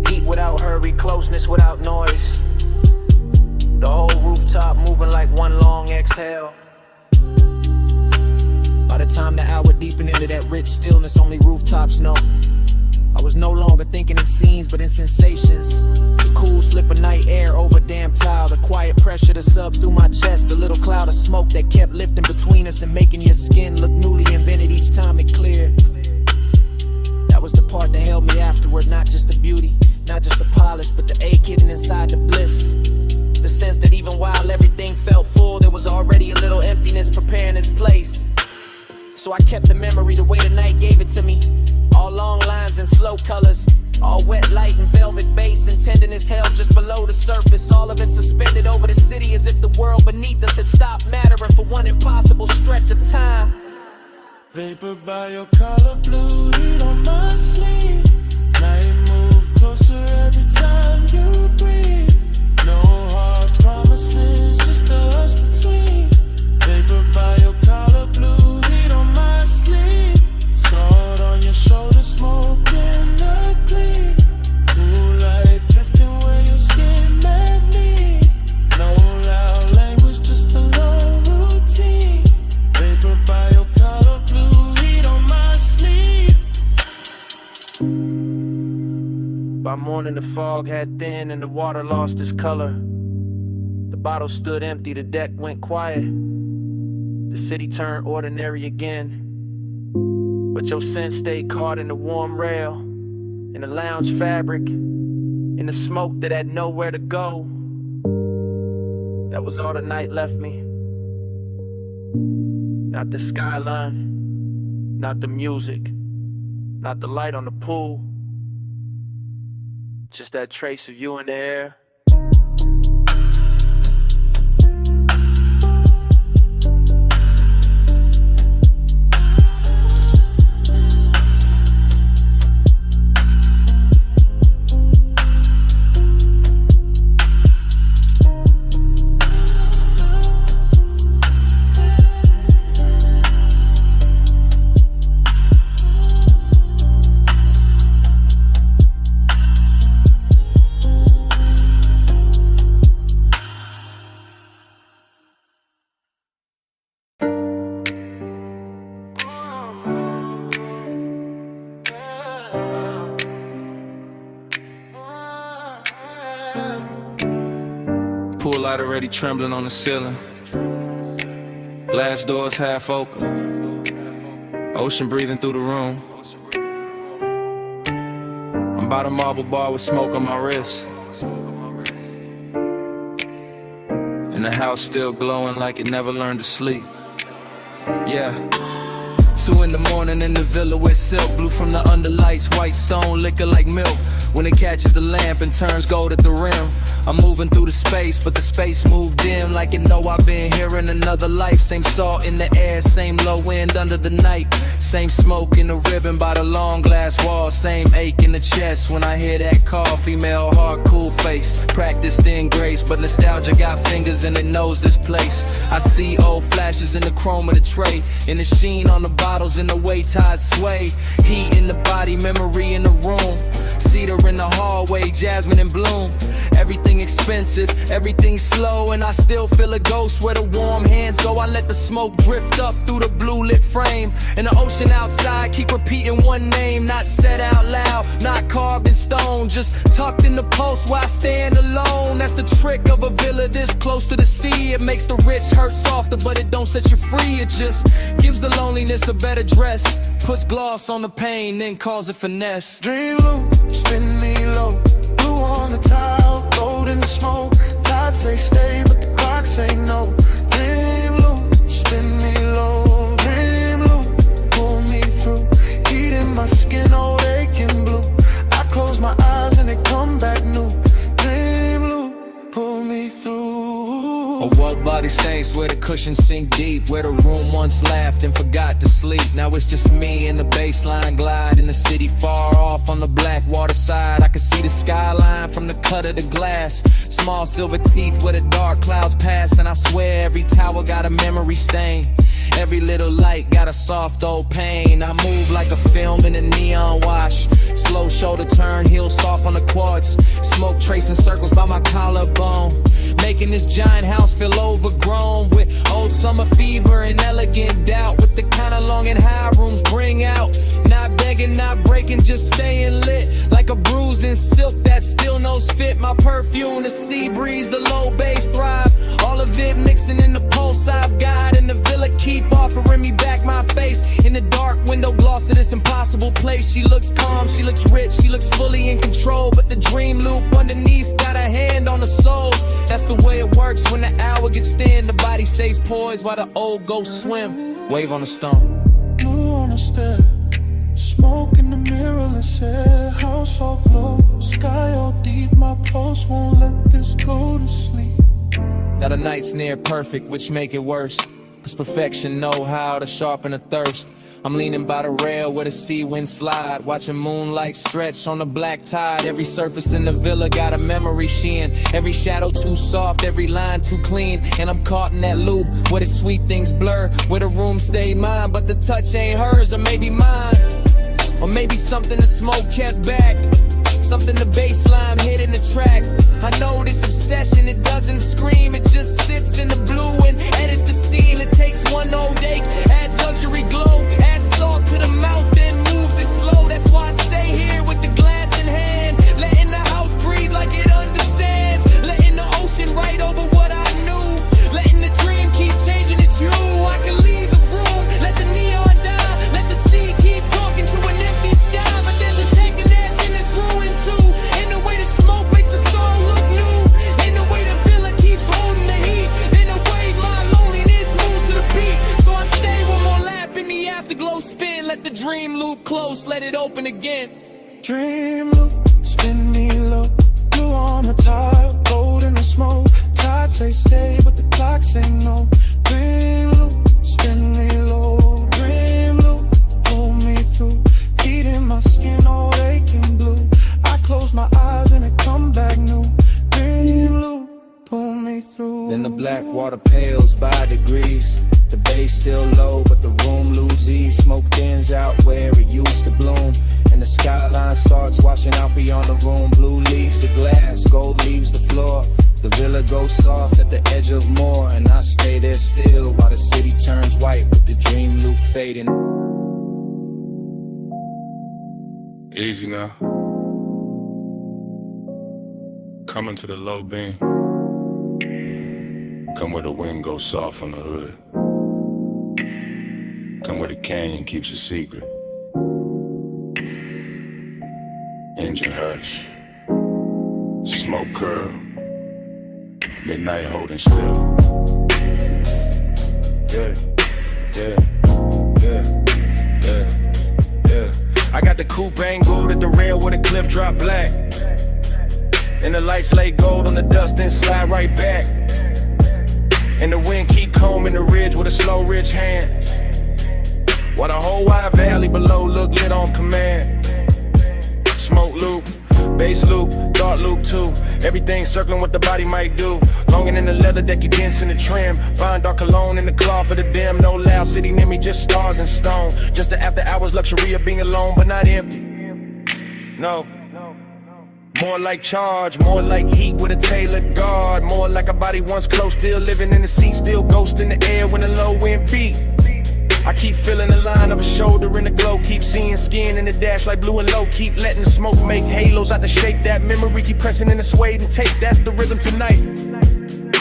Heat without hurry, closeness without noise. The whole rooftop moving like one long exhale. By the time the hour deepened into that rich stillness only rooftops know, I was no longer thinking in scenes but in sensations. The cool slip of night air over damp tile, the quiet pressure to sub through my chest, the little cloud of smoke that kept lifting between us and making your skin look newly invented each time it cleared. That was the part that held me afterward, not just the beauty, not just the polish, but the ache hidden inside the bliss. The sense that even while everything felt full, there was already a little emptiness preparing its place. So I kept the memory the way the night gave it to me. All long lines and slow colors, all wet light and velvet bass and tenderness held just below the surface. All of it suspended over the city as if the world beneath us had stopped mattering for one impossible stretch of time. Vapor by your collar, blue heat on my sleeve. Night move closer every time you breathe. No hard promises, just us between. Vapor by your collar, blue heat on my sleeve. Sword on your shoulder, smoke in the gleam. Cool light drifting where your skin met me. No loud language, just a low routine. Vapor by your collar, blue heat on my sleeve. By morning the fog had thinned and the water lost its color. The bottle stood empty, the deck went quiet. The city turned ordinary again. But your scent stayed caught in the warm rail, in the lounge fabric, in the smoke that had nowhere to go. That was all the night left me. Not the skyline, not the music, not the light on the pool. Just that trace of you in the air. pool light already trembling on the ceiling. Glass doors half open. Ocean breathing through the room. I'm by the marble bar with smoke on my wrist. And the house still glowing like it never learned to sleep. Yeah. 2 in the morning in the villa with silk, blue from the underlights, white stone liquor like milk. When it catches the lamp and turns gold at the rim, I'm moving through the space, but the space moved dim, like it know I've been here in another life. Same salt in the air, same low wind under the night, same smoke in the ribbon by the long glass wall, same ache in the chest when I hear that call. Female heart, cool face, practiced in grace, but nostalgia got fingers and it knows this place. I see old flashes in the chrome of the tray, in the sheen on the bottles, in the way tides sway, heat in the body, memory in the room, cedar in the hallway, jasmine in bloom. Everything expensive, everything slow, and I still feel a ghost where the warm hands go. I let the smoke drift up through the blue lit frame, and the ocean outside keep repeating one name, not said out loud, not carved in stone, just tucked in the pulse where I stand alone. That's the trick of a villa this close to the sea. It makes the rich hurt softer, but it don't set you free. It just gives the loneliness a better dress, puts gloss on the pain, then calls it finesse. Dream low, spin me low, blue on the tile, gold in the smoke. Tide say stay, but the clock say no. Dream low, spin me low, dream low, pull me through. Heat in my skin, old aching blue. I close my eyes and they come back new. Dream low, pull me through. A world body saints where the cushions sink deep, where the room once laughed and forgot to sleep. Now it's just me and the baseline glide in the city far off on the black water side. I can see the skyline from the cut of the glass, small silver teeth where the dark clouds pass, and I swear every tower got a memory stain. Every little light got a soft old pain. I move like a film in a neon wash, slow shoulder turn, heel soft on the quartz, smoke tracing circles by my collarbone, making this giant house feel overgrown with old summer fever and elegant doubt, with the kind of long and high rooms bring out. Not begging, not breaking, just staying lit, like a bruise in silk that still knows fit. My perfume, the sea breeze, the low bass thrive, all of it mixing in the pulse I've got. And the villa keep offering me back my face in the dark window gloss of this impossible place. She looks calm, she looks rich, she looks fully in control, but the dream loop underneath got a hand on the soul. That's the way it works when the hour gets thin, the body stays poised while the old ghosts swim. Wave on the stone. Blue on the step, smoke in the mirrorless air, house all glow, sky all deep. My pulse won't let this go to sleep. Now the night's near perfect, which make it worse, cause perfection know how to sharpen a thirst. I'm leaning by the rail where the sea wind slide, watching moonlight stretch on the black tide. Every surface in the villa got a memory sheen, every shadow too soft, every line too clean. And I'm caught in that loop where the sweet things blur, where the room stayed mine, but the touch ain't hers, or maybe mine. Or maybe something the smoke kept back, something the bass line hit in the track. I know this obsession, it doesn't scream, it just sits in the blue and edits the scene. It takes one old ache, adds luxury glow, adds salt to the mouth, then moves it slow. That's why I stay here with the glass in hand, letting the house breathe like it understands, letting the ocean write over what I knew, letting the dream keep changing its hue. I can leave the room, let the neon die, let the sea keep talking to an empty sky. But there's a tenderness in this ruin too, in the way the smoke makes the song look new, in the way the villa keeps holding the heat, in the way my loneliness moves to the beat. So I stay one more lap in the afterglow spin, let the dream loop close, let it open again. Dream loop, spin me low, blue on the tile, gold in the smoke. Tide say stay, but the clock say no. Dream loop, spin me low, dream loop, pull me through. Heat in my skin, all aching blue. I close my eyes and it come back new. Dream loop, pull me through. Then the black water pales by degrees, the bass still low, but the room loses ease. Smoke thins out where it used to bloom, and the skyline starts washing out beyond the room. Blue leaves the glass, gold leaves the floor. The villa goes soft at the edge of more, and I stay there still while the city turns white with the dream loop fading. Easy now. Coming to the low beam. Come where the wind goes soft on the hood. Come where the canyon keeps a secret. Engine hush. Smoke curl. Midnight holding still. Yeah, yeah, yeah, yeah, yeah. I got the coupe angled at the rail where the cliff drop black. And the lights lay gold on the dust and slide right back. And the wind keep combing the ridge with a slow ridge hand. While the whole wide valley below look lit on command. Smoke loop, bass loop, thought loop too. Everything circling what the body might do. Longing in the leather that you dance in the trim. Fine dark cologne in the cloth for the dim. No loud city near me, just stars and stone. Just the after hours luxury of being alone but not empty. No. More like charge, more like heat with a tailored guard. More like a body once close, still living in the seat. Still ghost in the air when the low wind beat. I keep feeling the line of a shoulder in the glow. Keep seeing skin in the dash like blue and low. Keep letting the smoke make halos out the shape. That memory keep pressing in the suede and tape. That's the rhythm tonight.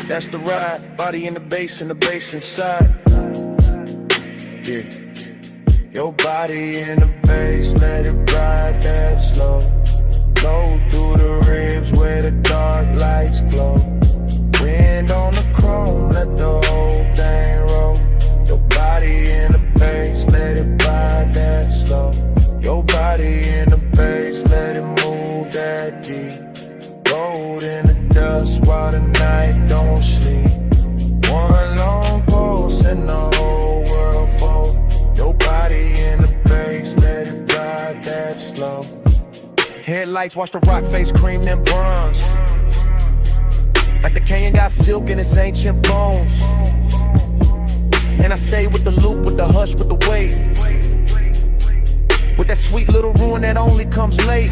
That's the ride. Body in the bass and the bass inside. Yeah. Your body in the bass, let it ride that slow. Go through the ribs where the dark lights glow. Wind on the chrome, let the whole thing roll. Your body in the bass, let it ride that slow. Your body in the bass, let it move that deep. Rolled in the dust while the night don't sleep. One long pulse and the whole world fold. Your body in the bass, let it ride that slow. Headlights watch the rock face cream them bronze. Like the canyon got silk in its ancient bones. And I stay with the loop, with the hush, with the weight. With that sweet little ruin that only comes late.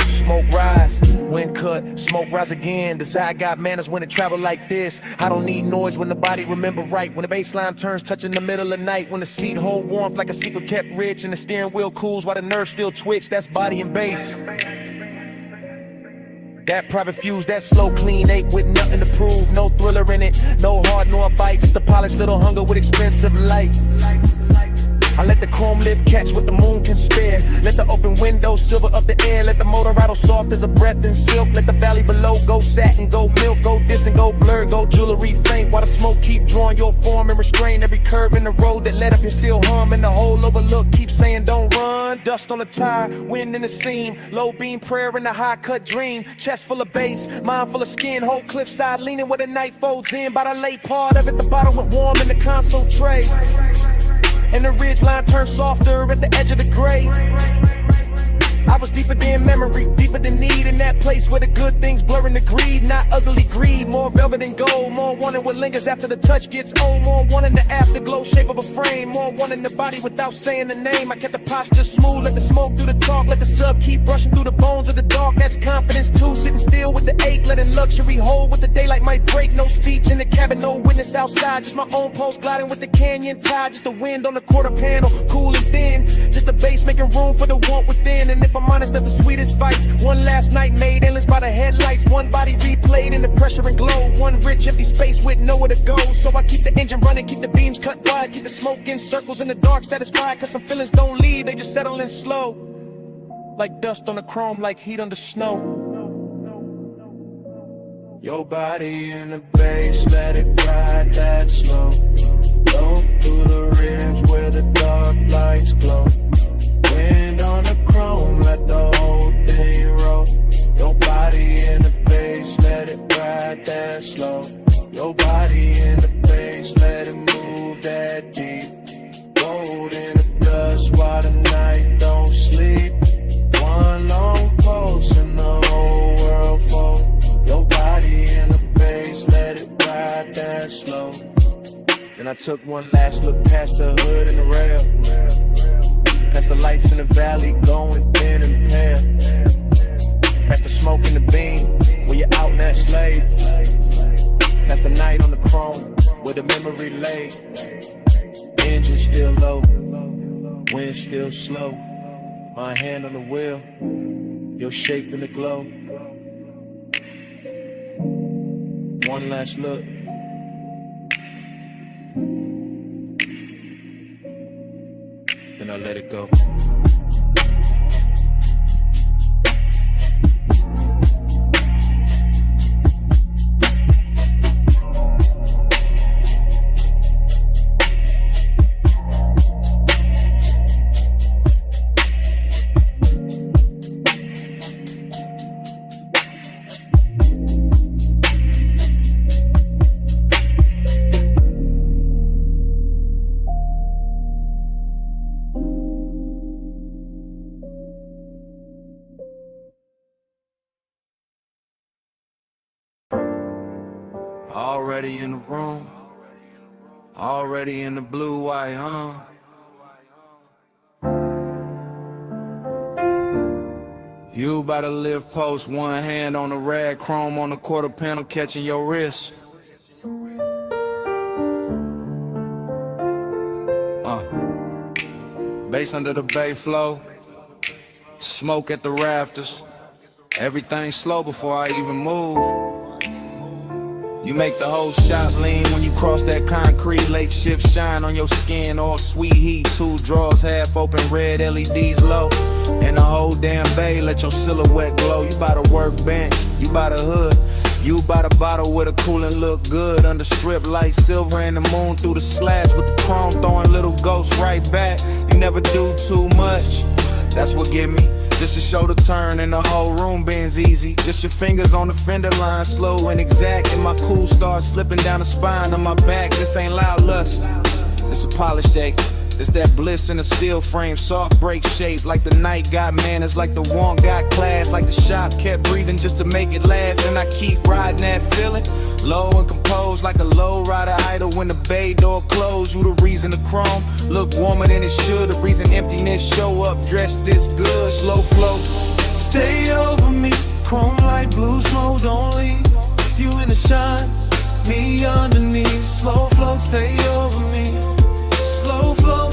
Smoke rise, wind cut, smoke rise again. Desire got manners when it travel like this. I don't need noise when the body remember right. When the baseline turns touching the middle of night. When the seat hold warmth like a secret kept rich. And the steering wheel cools while the nerves still twitch. That's body and bass. That private fuse, that slow clean ache with nothing to prove. No thriller in it, no hard nor bite. Just a polished little hunger with expensive light. I let the chrome lip catch what the moon can spare. Let the open window silver up the air. Let the motor rattle soft as a breath in silk. Let the valley below go satin, go milk, go distant, go blur, go jewelry faint. While the smoke keep drawing your form and restrain every curve in the road that led up and still hum. And the whole overlook keep saying don't run. Dust on the tire, wind in the seam. Low beam prayer in the high cut dream. Chest full of bass, mind full of skin. Whole cliffside leaning where the night folds in. By the late part of it, the bottle went warm in the console tray. And the ridge line turned softer at the edge of the gray. I was deeper than memory, deeper than need. In that place where the good things blurring the greed. Not ugly greed, more velvet and gold. More wanting what lingers after the touch gets old. More wanting the afterglow shape of a frame. More wanting the body without saying the name. I kept the posture smooth, let the smoke do the talk. Let the sub keep brushing through the bones of the dark. That's confidence too, sitting still with the ache. Letting luxury hold with the daylight might break. No speech in the cabin, no witness outside. Just my own pulse gliding with the canyon tide. Just the wind on the quarter panel, cool and thin. Just the bass making room for the want within. And if I'm honest, that's the sweetest vice. One last night made endless by the headlights. One body replayed in the pressure and glow. One rich empty space with nowhere to go. So I keep the engine running, keep the beams cut wide. Keep the smoke in circles in the dark satisfied. Cause some feelings don't leave, they just settle in slow. Like dust on the chrome, like heat under snow. Your body in the bass, let it ride that slow. Go through the ribs where the dark lights glow. Wind on the chrome, let the whole thing roll. Your body in the bass, let it ride that slow. Your body in the bass, let it move that deep. Rolled in the dust while the night don't sleep. One long pulse and the whole world fold. Your body in the bass, let it ride that slow. Then I took one last look past the hood and the rail. Past the lights in the valley going thin and pale. Past the smoke in the beam when you're out in that slave. Past the night on the chrome where the memory lay. Engine still low, wind still slow. My hand on the wheel, your shape in the glow. one last look. Then I let it go. Already in the room, already in the blue white, You about to live post, one hand on the rag, chrome on the quarter panel, catching your wrist. Bass under the bay flow, smoke at the rafters. Everything slow before I even move. You make the whole shot lean when you cross that concrete. Lake shift shine on your skin, all sweet heat. Two drawers half open, red LEDs low. And the whole damn bay let your silhouette glow. You by the workbench, you by the hood. You by the bottle with a cooling look good. Under strip light, silver and the moon through the slats. With the chrome throwing little ghosts right back. You never do too much, that's what get me. Just to show the turn and the whole room bends easy. Just your fingers on the fender line, slow and exact. And my cool starts slipping down the spine of my back. This ain't loud lust, it's a polished ache. It's that bliss in a steel frame, soft break shape. Like the night got manners, like the one got class. Like the shop kept breathing just to make it last. And I keep riding that feeling, low and composed. Like a low rider idle when the bay door closed. You the reason the chrome look warmer than it should. The reason emptiness show up dressed this good. Slow flow, stay over me. Chrome like blue smoke, don't leave. You in the shine, me underneath. Slow flow, stay over me. Slow flow,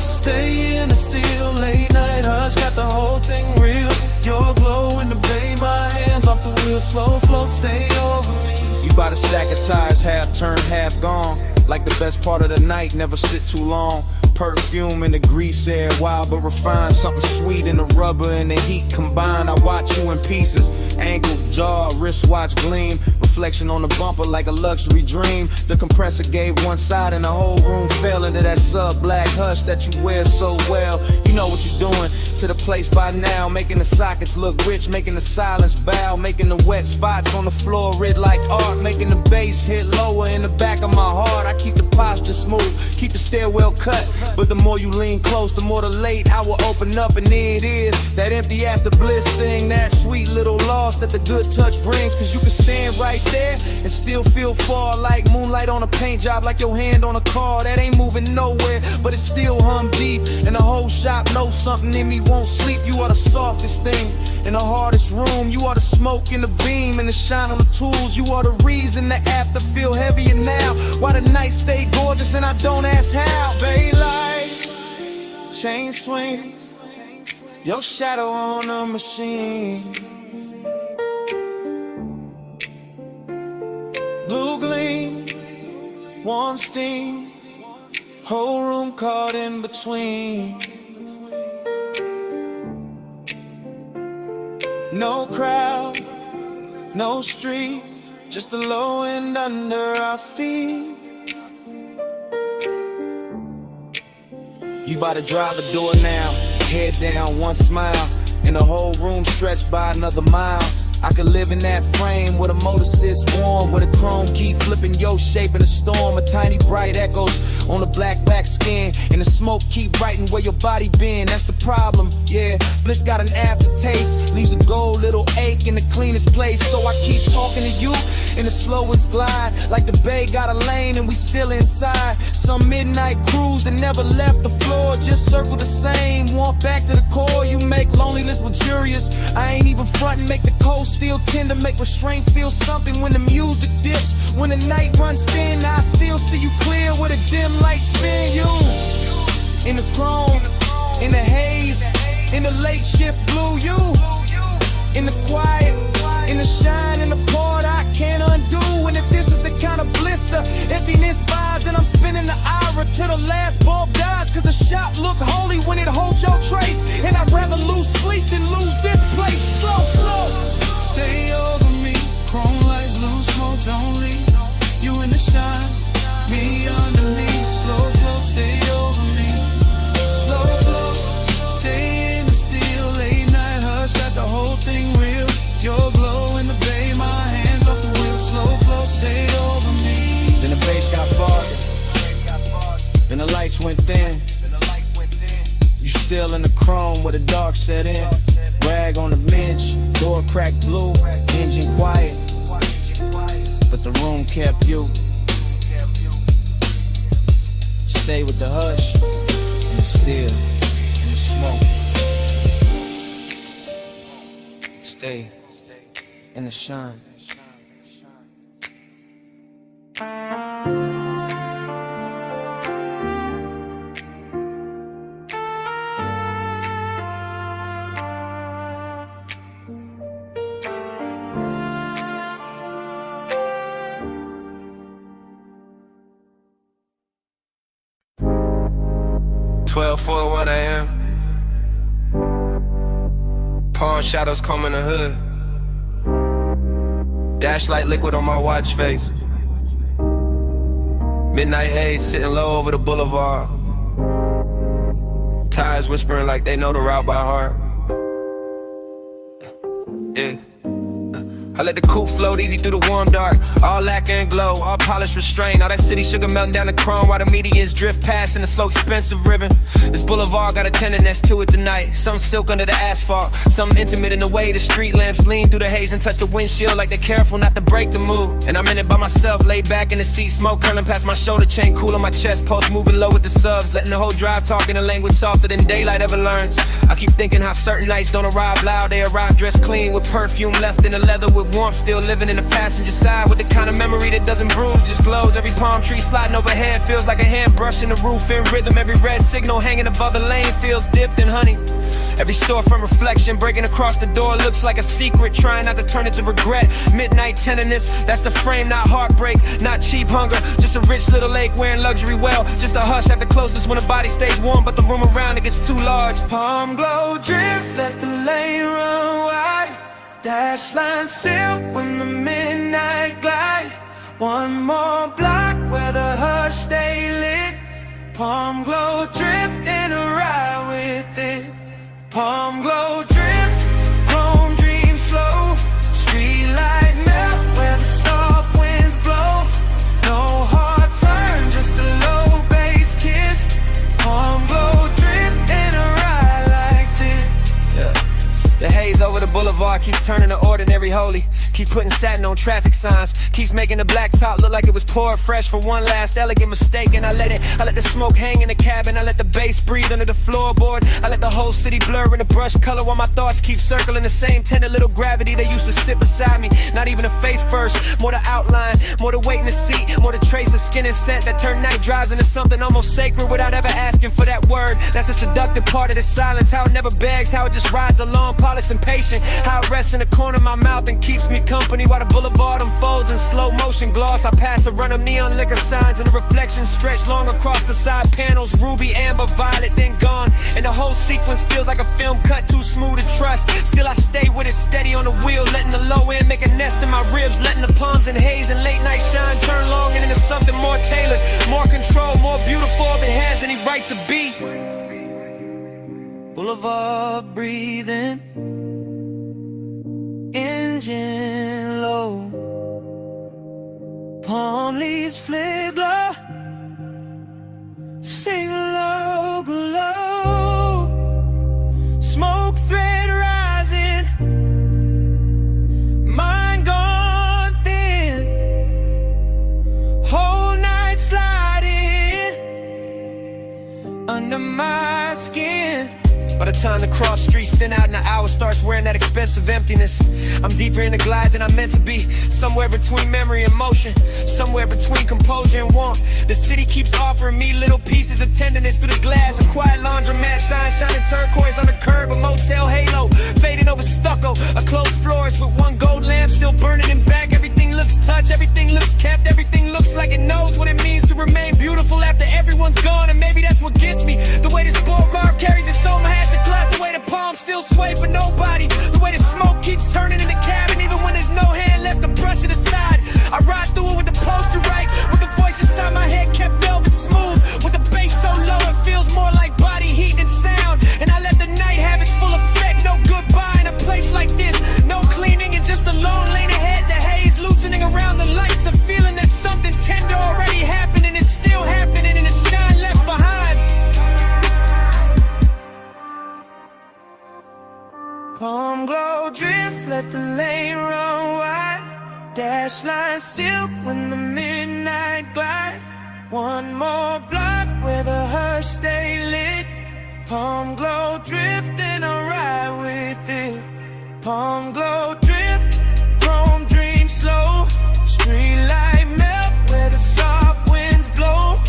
stay in the still. Late night hush, got the whole thing real. Your glow in the bay, my hands off the wheel. Slow flow, stay over me. you by the stack of tires, half turned, half gone. Like the best part of the night, never sit too long. Perfume in the grease air, wild but refined. Something sweet in the rubber and the heat combined. I watch you in pieces, ankle, jaw, wristwatch gleam. Reflection on the bumper like a luxury dream. The compressor gave one side and the whole room fell into that sub-black hush that you wear so well. You know what you're doing to the place by now. Making the sockets look rich, making the silence bow. Making the wet spots on the floor red like art. Making the bass hit lower in the back of my heart. I keep the posture smooth, keep the stairwell cut. But the more you lean close, the more the late hour open up. And there it is, that empty after bliss thing. That sweet little loss that the good touch brings. Cause you can stand right there and still feel far. Like moonlight on a paint job, like your hand on a car. That ain't moving nowhere, but it still hum deep. And the whole shop knows something in me won't sleep. You are the softest thing in the hardest room. You are the smoke in the beam and the shine on the tools. You are the reason the after feel heavier now. Why the night stay gorgeous and I don't ask how. Bay light, chain swing, your shadow on a machine. Blue gleam, warm steam, whole room caught in between. No crowd, no street, just the low end under our feet. You bout to drive the door now, head down, one smile, and the whole room stretched by another mile. I could live in that frame where the motor sits warm, where the chrome keep flipping your shape in a storm. A tiny bright echoes on the black back skin, and the smoke keep writing where your body been. That's the problem, yeah. Bliss got an aftertaste, leaves a gold little ache in the cleanest place. So I keep talking to you in the slowest glide, like the bay got a lane and we still inside. Some midnight cruise that never left the floor, just circle the same, walk back to the core. You make loneliness luxurious, I ain't even frontin', make the coast still tender, make restraint feel something when the music dips. When the night runs thin, I still see you clear with a dim light spin. You in the chrome, in the haze, in the late shift blue. You in the quiet, in the shine, in the part I can't undo. And if this your trace. And I'd rather lose sleep than lose this place. Slow flow. Stay over me, chrome like blue smoke, don't leave. You in the shine, me underneath. Slow flow, stay over me. Slow flow, stay in the steel. Late night hush, got the whole thing real. Your glow in the bay, my hands off the wheel. Slow flow, stay over me. Then the bass got farther. Then the lights went thin. You still in the chrome where the dark set in. Rag on the bench, door cracked blue, engine quiet. But the room kept you. Stay with the hush, and the still, and the smoke. Stay in the shine. For what I am. Palm shadows comb in the hood. Dash light liquid on my watch face. Midnight haze sitting low over the boulevard. Tires whispering like they know the route by heart. Yeah. I let the coupe float easy through the warm dark. All lacquer and glow, all polished restraint. All that city sugar melting down the chrome while the medians drift past in a slow expensive ribbon. This boulevard got a tenderness to it tonight. Some silk under the asphalt, some intimate in the way the street lamps lean through the haze and touch the windshield like they're careful not to break the mood. And I'm in it by myself, laid back in the seat, smoke curling past my shoulder chain, cool on my chest, pulse moving low with the subs, letting the whole drive talk in a language softer than daylight ever learns. I keep thinking how certain nights don't arrive loud, they arrive dressed clean with perfume left in the leather with warmth, still living in the passenger side with the kind of memory that doesn't bruise, just glows. Every palm tree sliding overhead feels like a hand brushing the roof in rhythm. Every red signal hanging above the lane feels dipped in honey. Every storefront reflection breaking across the door looks like a secret, trying not to turn it to regret. Midnight tenderness, that's the frame, not heartbreak, not cheap hunger, just a rich little lake wearing luxury well. Just a hush at the closest when the body stays warm, but the room around it gets too large. Palm glow drift, let the lane run wide. Dash line silk when the midnight glide. One more block where the hush stay lit. Palm glow drift in a ride with it. Palm glow drift, chrome dream slow. Street light melt where the soft winds blow. No hard turn, just a low bass kiss. Palm glow drift in a ride like this. Yeah. The haze over the boulevard keeps turning the ordinary holy. Keep putting satin on traffic signs. Keeps making the blacktop look like it was poured fresh for one last elegant mistake. And I let the smoke hang in the cabin. I let the bass breathe under the floorboard. I let the whole city blur in the brush color while my thoughts keep circling the same tender little gravity they used to sit beside me. Not even a face first, more the outline, more the weight in the seat, more the trace of skin and scent that turn night drives into something almost sacred without ever asking for that word. That's the seductive part of the silence, how it never begs, how it just rides along, polished and patient, how it rests in the corner of my mouth and keeps me company while the boulevard unfolds in slow motion gloss. I pass a run of neon liquor signs and the reflections stretch long across the side panels, ruby, amber, violet, then gone, and the whole sequence feels like a film cut too smooth to trust. Still I stay with it steady on the wheel, letting the low end make a nest in my ribs, letting the palms and haze and late night shine turn long and into something more tailored, more control, more beautiful if it has any right to be. Boulevard breathing, engine low, palm leaves flare glow, sing low, glow, smoke thread rising, mind gone thin, whole night sliding under my skin. By the time the cross streets thin out and the hour starts wearing that expensive emptiness, I'm deeper in the glide than I'm meant to be. Somewhere between memory and motion, somewhere between composure and warmth. The city keeps offering me little pieces of tenderness through the glass. A quiet laundromat sign shining turquoise on the curb, a motel halo fading over stucco, a closed floors with one gold lamp still burning in back. Everything looks touched, everything looks kept, everything looks like it knows what it means to remain beautiful after everyone's gone. And maybe that's what gets me, the way this boulevard carries its own hand. lane run wide. Dash line silk when the midnight glide. One more block where the hush stay lit. Palm glow drifting, I ride with it. Palm glow drift, chrome dream slow. Street light melt where the soft winds blow.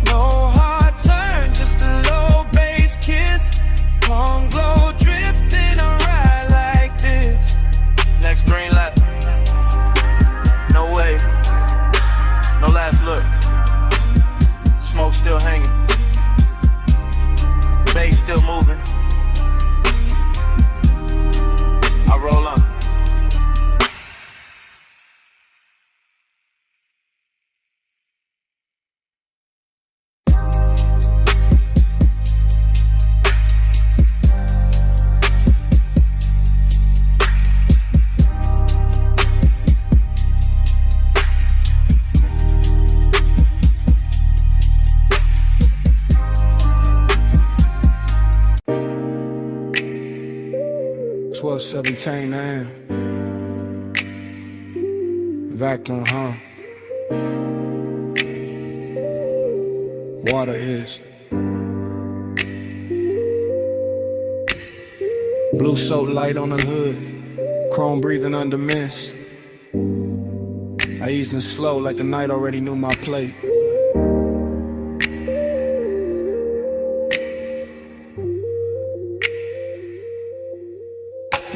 No hard turn, just a low bass kiss. Palm glow drifting, I ride like this. Next green light. No way. No last look. Smoke still hanging. Bass still moving. I roll on. $12:17 a.m. Vacuum, huh? Water is blue soap light on the hood, chrome breathing under mist. I easing slow like the night already knew my plate.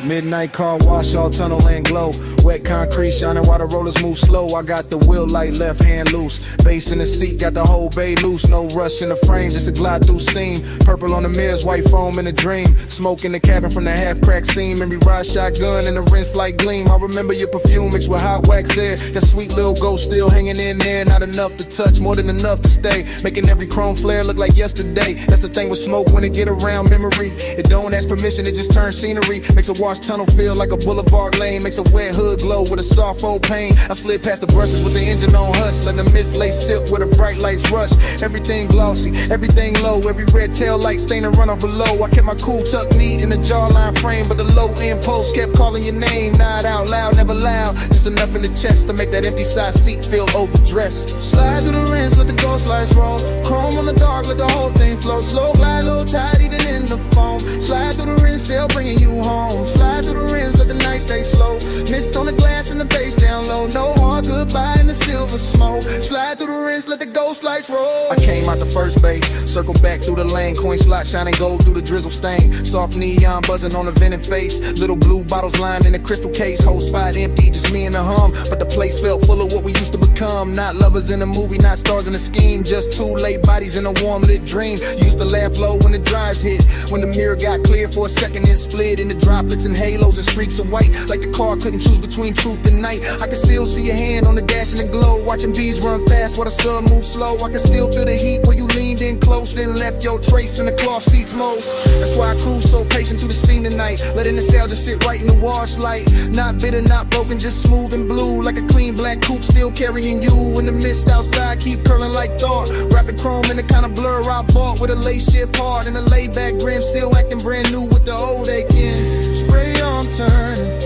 Midnight car wash, all tunnel and glow. Wet concrete shining while the rollers move slow. I got the wheel light, left hand loose. Bass in the seat, got the whole bay loose. No rush in the frame, just a glide through steam. Purple on the mirrors, white foam in a dream. Smoke in the cabin from the half-cracked seam. Memory ride shotgun and the rinse like gleam. I remember your perfume mixed with hot wax air. That sweet little ghost still hanging in there. Not enough to touch, more than enough to stay. Making every chrome flare look like yesterday. That's the thing with smoke when it get around memory. It don't ask permission, it just turns scenery. Makes a wash tunnel feel like a boulevard lane. Makes a wet hood glow with a soft old pain. I slid past the brushes with the engine on hush. Let the mist lay silk where the bright lights rush. Everything glossy, everything low. Every red tail light stain and run off below. I kept my cool tucked neat in the jawline frame, but the low end post kept calling your name. Not out loud, never loud. Just enough in the chest to make that empty side seat feel overdressed. Slide through the rinse, let the ghost lights roll. Chrome on the dark, let the whole thing flow. Slow glide, low tide, even in the foam. Slide through the rinse, still bringing you home. Slide through the rinse, let the night stay slow. Mist on the glass and the bass down low. No hard goodbye in the silver smoke. Slide through the rinse, let the ghost lights roll. I came out the first bay, circle back through the lane. Coin slot shining gold through the drizzle stain. Soft neon buzzing on the vented face. Little blue bottles lined in a crystal case. Whole spot empty, just me and the hum. But the place felt full of what we used to become. Not lovers in a movie, not stars in a scheme. Just two late bodies in a warm lit dream. Used to laugh low when the dries hit. When the mirror got clear for a second, it split into droplets and halos and streaks of white. Like the car couldn't choose between truth and night. I can still see your hand on the dash and the glow. Watching bees run fast while the sun moves slow. I can still feel the heat where you leaned in close, then left your trace in the cloth seats most. That's why I cruise so patient through the steam tonight. Letting nostalgia sit right in the wash light. Not bitter, not broken, just smooth and blue. Like a clean black coupe still carrying you. In the mist outside keep curling like thought. Wrapping chrome in the kind of blur I bought. With a late shift hard and a laid back grim. Still acting brand new with the old aching. Spray on turning,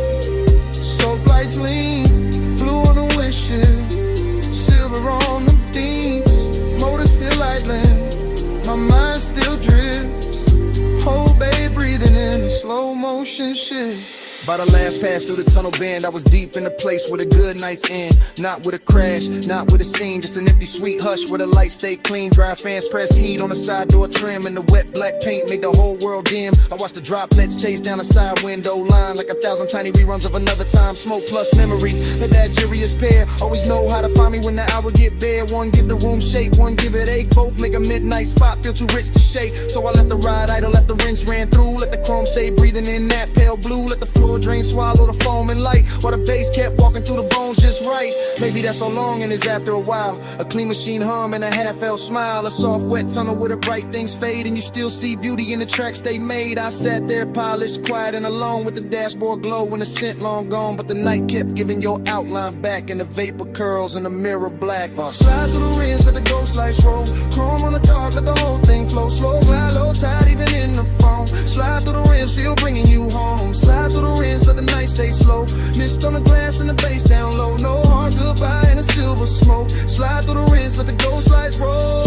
soap lights lean. Blue on the windshield, silver on the beams. Motor still idling, my mind still drifts. Whole bay breathing in a slow motion shift. By the last pass through the tunnel bend, I was deep in the place where the good nights end. Not with a crash, not with a scene, just an empty sweet hush where the lights stay clean. Dry fans press heat on the side door trim, and the wet black paint made the whole world dim. I watched the droplets chase down the side window line like 1,000 tiny reruns of another time. Smoke plus memory, that jury's pair. Always know how to find me when the hour get bare. One give the room shape, one give it ache. Both make a midnight spot feel too rich to shake. So I let the ride idle, let the rinse ran through. Let the chrome stay breathing in that pale blue. Let the floor drain, swallow the foam and light. While the bass kept walking through the bones just right. night. Maybe that's all longing is after a while. A clean machine hum and a half-felt smile. A soft wet tunnel where the bright things fade and you still see beauty in the tracks they made. I sat there polished, quiet and alone with the dashboard glow when the scent long gone. But the night kept giving your outline back and the vapor curls in the mirror black. Slide through the rims, let the ghost lights roll. Chrome on the dark, let the whole thing flow. Slow, glide, low tide, even in the phone. Slide through the rims, still bringing you home. Slide through the rims, let the night stay slow. Mist on the glass and the bass down low. No hard goodbye and a silver smoke. Slide through the rims, let the ghost lights roll.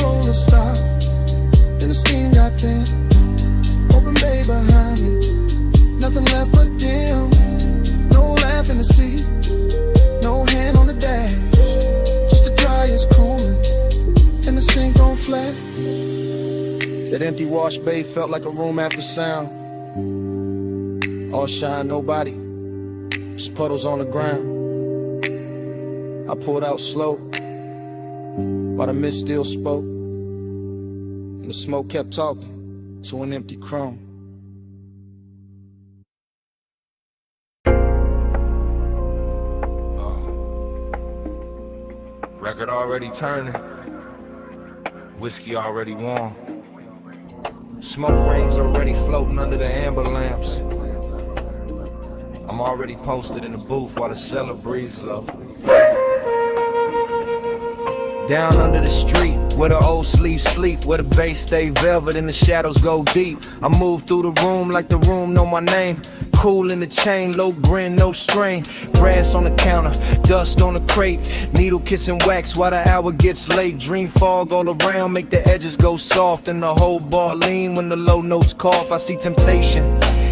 Roll and stop, then the steam got thin. Open bay behind me, nothing left but dim. No laugh in the seat, no hand on the dash. Just the dryer's cooling and the sink on flat. That empty wash bay felt like a room after sound. All shine, nobody, just puddles on the ground. I pulled out slow, while the mist still spoke, and the smoke kept talking to an empty chrome. Record already turning, whiskey already warm. Smoke rings already floating under the amber lamps. I'm already posted in the booth while the cellar breathes low. Down under the street, where the old sleeves sleep, where the bass stay velvet and the shadows go deep. I move through the room like the room know my name. Cool in the chain, low grin, no strain. Brass on the counter, dust on the crate. Needle kissing wax while the hour gets late. Dream fog all around, make the edges go soft. And the whole bar lean when the low notes cough. I see temptation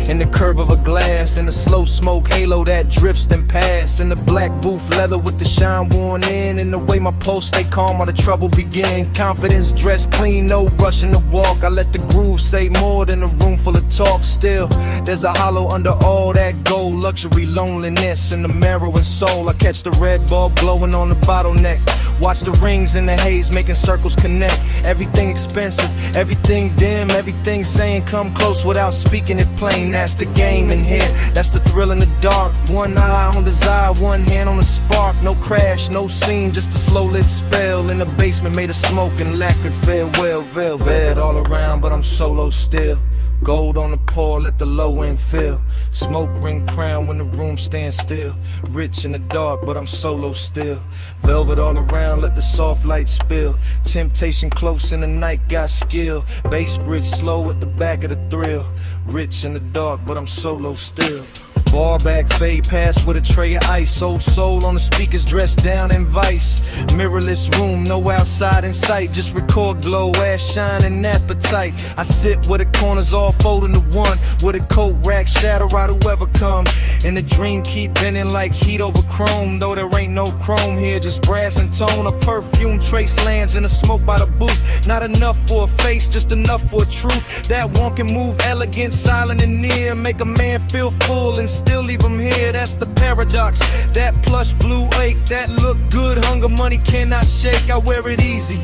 in the curve of a glass, in the slow smoke halo that drifts and pass, in the black booth leather with the shine worn in, and the way my pulse stay calm while the trouble begin. Confidence dressed clean, no rushing to walk. I let the groove say more than a room full of talk. Still, there's a hollow under all that gold. Luxury, loneliness, and the marrow and soul. I catch the red bulb glowing on the bottleneck. Watch the rings in the haze making circles connect. Everything expensive, everything dim, everything saying come close without speaking it plain. That's the game in here, that's the thrill in the dark. One eye on desire, one hand on the spark. No crash, no scene, just a slow lit spell. In the basement made of smoke and lacquered farewell. Velvet all around, but I'm solo still. Gold on the pour, let the low end fill. Smoke ring crown when the room stands still. Rich in the dark, but I'm solo still. Velvet all around, let the soft light spill. Temptation close in the night, got skill. Bass bridge slow at the back of the thrill. Rich in the dark, but I'm solo still. Bar back, fade past with a tray of ice. Old soul on the speakers, dressed down in vice. Mirrorless room, no outside in sight. Just record glow, ass shine and appetite. I sit where the corners all fold into one, with a coat rack shadow out whoever come. And the dream keep bending like heat over chrome. Though there ain't no chrome here, just brass and tone. A perfume trace lands in the smoke by the booth. Not enough for a face, just enough for a truth. That one can move elegant, silent and near. Make a man feel full and still leave him here. That's the paradox. That plush blue ache, that look good, hunger money cannot shake. I wear it easy,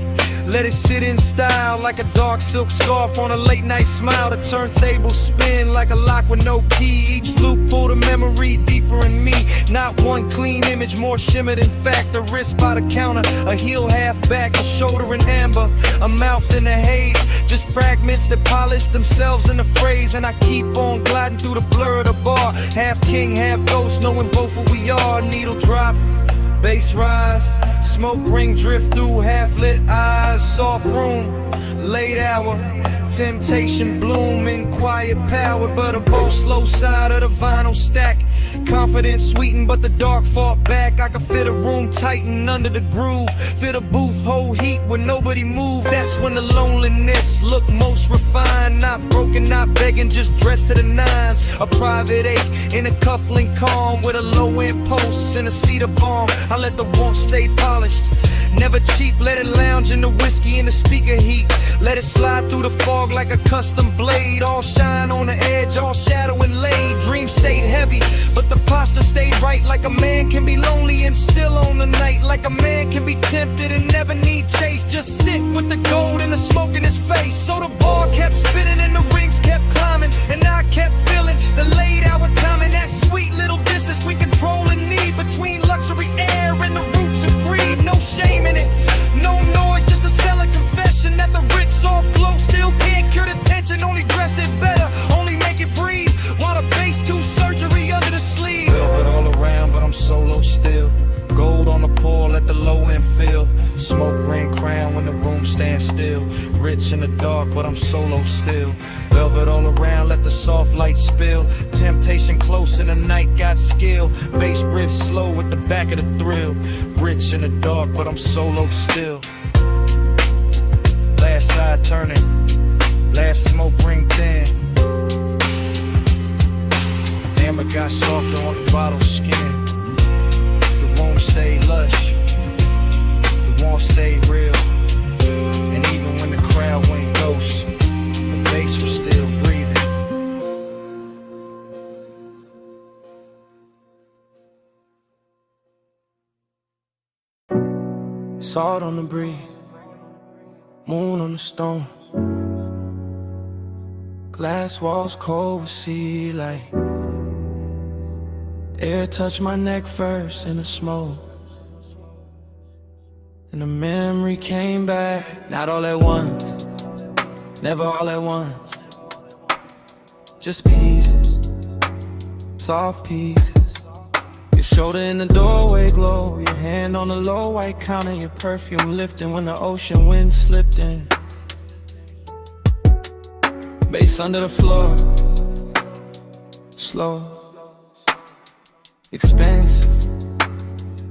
let it sit in style, like a dark silk scarf on a late night smile. The turntable spin like a lock with no key. Each loop pull the memory deeper in me. Not one clean image, more shimmer than fact. A wrist by the counter, a heel half back, a shoulder in amber, a mouth in the haze. Just fragments that polish themselves in the phrase. And I keep on gliding through the blur of the bar. Half king, half ghost, knowing both who we are. Needle drop, bass rise, smoke ring drift through half-lit eyes. Soft room, late hour, temptation bloom in quiet power. But a bold slow side of the vinyl stack. Confidence sweetened, but the dark fought back. I could fit a room tighten under the groove. Fit a booth, hold heat when nobody moved. That's when the loneliness look most refined. Not broken, not begging, just dressed to the nines. A private eight in a cufflink calm, with a low end post and a cedar bomb. I let the warmth stay polished, never cheap. Let it lounge in the whiskey and the speaker heat. Let it slide through the fog like a custom blade. All shine on the edge, all shadow and laid. Dream stayed heavy, but the posture stayed right. Like a man can be lonely and still on the night. Like a man can be tempted and never need chase. Just sit with the gold and the smoke in his face. So the bar kept spinning and the rings kept climbing, and I kept feeling the late hour timing. That sweet little distance we control and need between luxury rich in the dark, but I'm solo still. Velvet all around, let the soft light spill. Temptation close and the night got skill. Bass riff slow with the back of the thrill. Rich in the dark, but I'm solo still. Last side turning, last smoke ring thin. Damn, it got softer on the bottle skin. The room stayed lush, the wall stayed real. And even when the crowd went ghost, the bass was still breathing. Salt on the breeze, moon on the stone. Glass walls cold with sea light. Air touched my neck first in the smoke. And the memory came back, not all at once, never all at once. Just pieces, soft pieces. Your shoulder in the doorway glow, your hand on the low white counter, your perfume lifting when the ocean wind slipped in. Bass under the floor, slow, expensive.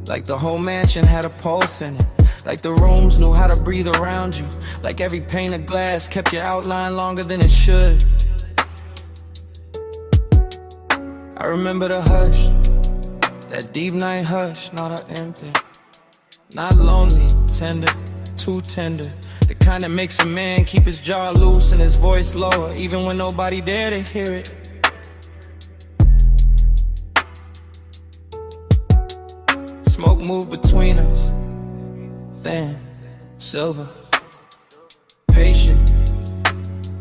Like the whole mansion had a pulse in it. Like the rooms knew how to breathe around you. Like every pane of glass kept your outline longer than it should. I remember the hush, that deep night hush, not an empty. Not lonely, tender, too tender. The kind that makes a man keep his jaw loose and his voice lower, even when nobody there to hear it. Smoke moved between us, thin, silver, patient.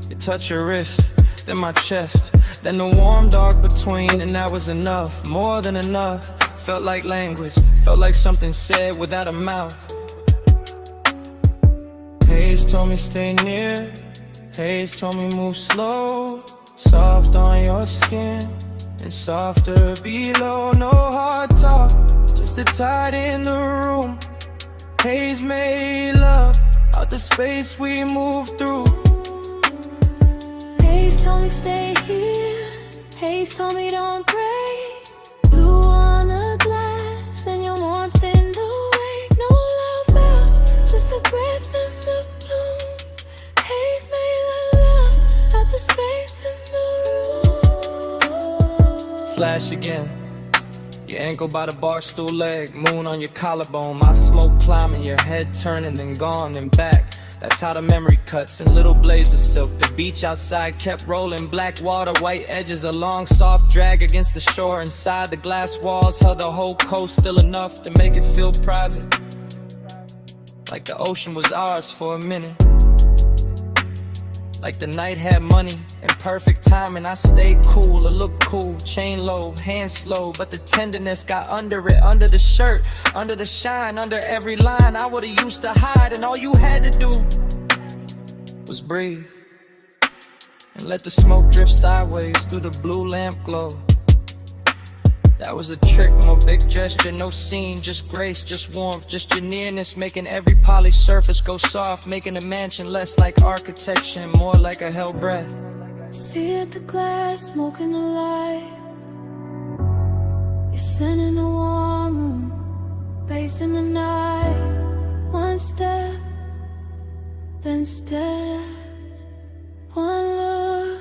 It touched your wrist, then my chest, then the warm dark between, and that was enough, more than enough. Felt like language, felt like something said without a mouth. Haze told me stay near, Haze told me move slow. Soft on your skin, and softer below. No hard talk, just a tide in the room. Haze made love out the space we moved through. Haze told me stay here, Haze told me don't break. Blue on a glass and your warmth in the wake. No love out, just the breath and the bloom. Haze made love out the space in the room. Flash again, your ankle by the bar stool leg, moon on your collarbone, my smoke climbing, your head turning, then gone, then back. That's how the memory cuts in little blades of silk. The beach outside kept rolling, black water, white edges, a long soft drag against the shore. Inside the glass walls held the whole coast, still enough to make it feel private, like the ocean was ours for a minute. Like the night had money and perfect timing. I stayed cool, or looked cool, chain low, hand slow, but the tenderness got under it, under the shirt, under the shine, under every line. I would've used to hide, and all you had to do was breathe and let the smoke drift sideways through the blue lamp glow. That was a trick, no big gesture, no scene, just grace, just warmth, just your nearness, making every polished surface go soft, making the mansion less like architecture and more like a held breath. See at the glass, smoking the light. You're sending the warm room, bass in the night. One step, then steps. One look,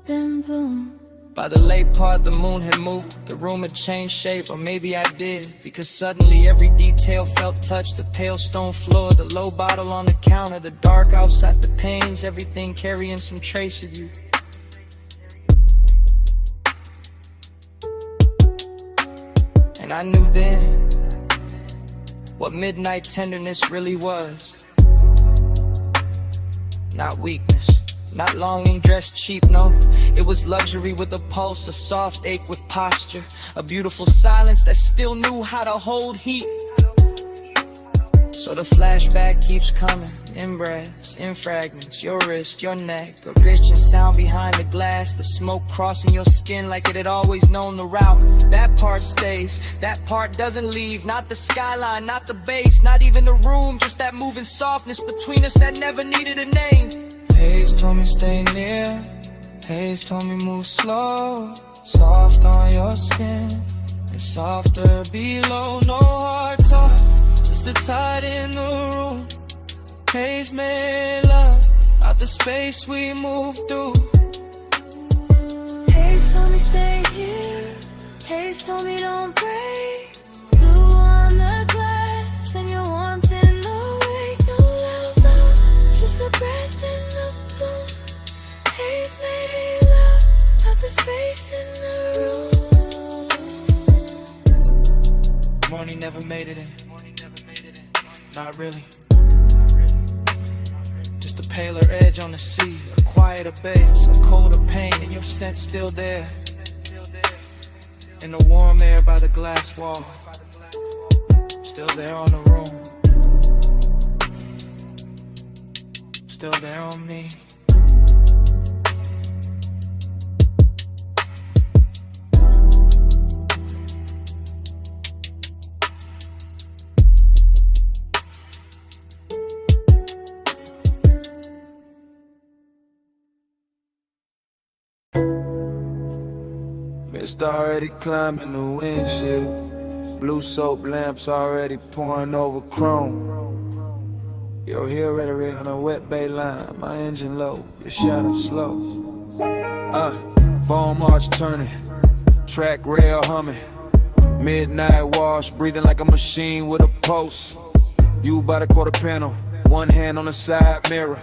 then bloom. By the late part, the moon had moved, the room had changed shape, or maybe I did, because suddenly every detail felt touched. The pale stone floor, the low bottle on the counter, the dark outside the panes, everything carrying some trace of you. And I knew then what midnight tenderness really was. Not weakness, not longing dressed cheap, no. It was luxury with a pulse, a soft ache with posture, a beautiful silence that still knew how to hold heat. So the flashback keeps coming, in breaths, in fragments, your wrist, your neck, a rich and sound behind the glass, the smoke crossing your skin like it had always known the route. That part stays, that part doesn't leave, not the skyline, not the bass, not even the room, just that moving softness between us that never needed a name. Haze told me stay near, Haze told me move slow, soft on your skin, and softer below, no hard talk. The tide in the room. Haze made love out the space we moved through. Haze told me stay here, Haze told me don't break. Blue on the glass and your warmth in the wake. No love, just a breath in the bloom. Haze made love out the space in the room. Morning never made it in. Not really. Just a paler edge on the sea, a quieter base, a colder pain, and your scent still there. In the warm air by the glass wall, still there on the room, still there on me. Mist already climbing the windshield. Blue soap lamps already pouring over chrome. Your heel rhetoric on a wet bay line. My engine low, your shadow slow. Foam arch turning, track rail humming. Midnight wash, breathing like a machine with a pulse. You by the quarter panel, one hand on the side mirror.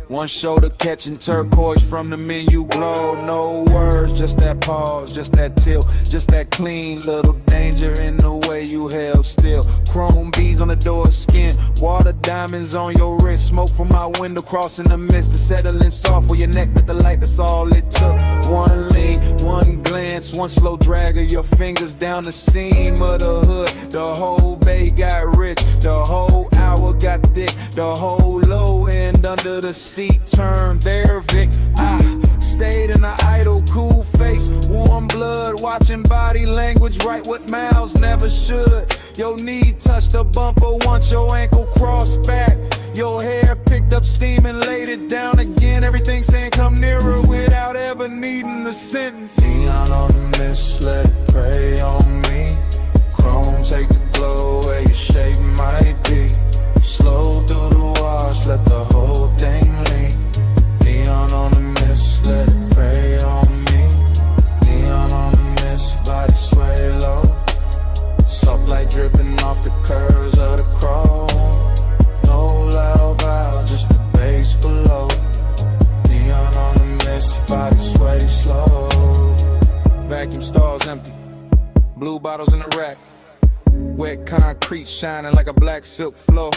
One shoulder catching turquoise from the menu glow. No words, just that pause, just that tilt, just that clean little danger in the way you held still. Chrome beads on the door skin, water diamonds on your wrist. Smoke from my window crossing the mist and settling soft where your neck with the light, that's all it took. One lean, one glance, one slow drag of your fingers down the seam of the hood. The whole bay got rich, the whole hour got thick, the whole low end under the seat turned there, Vic. I stayed in an idle, cool face, warm blood, watching body language, write what mouths never should. Your knee touched the bumper once your ankle crossed back. Your hair picked up steam and laid it down again. Everything saying come nearer without ever needing the sentence. Neon on the mist, let it prey on me. Chrome, take the glow where your shape might be. Slow through the wash, let the whole thing lean. Neon on the mist, let it prey on me. Neon on the mist, body sway low. Soft light dripping off the curves of the chrome. No loud valve, just the bass below. Neon on the mist, body sway slow. Vacuum stalls empty, blue bottles in the rack. Wet concrete shining like a black silk floor.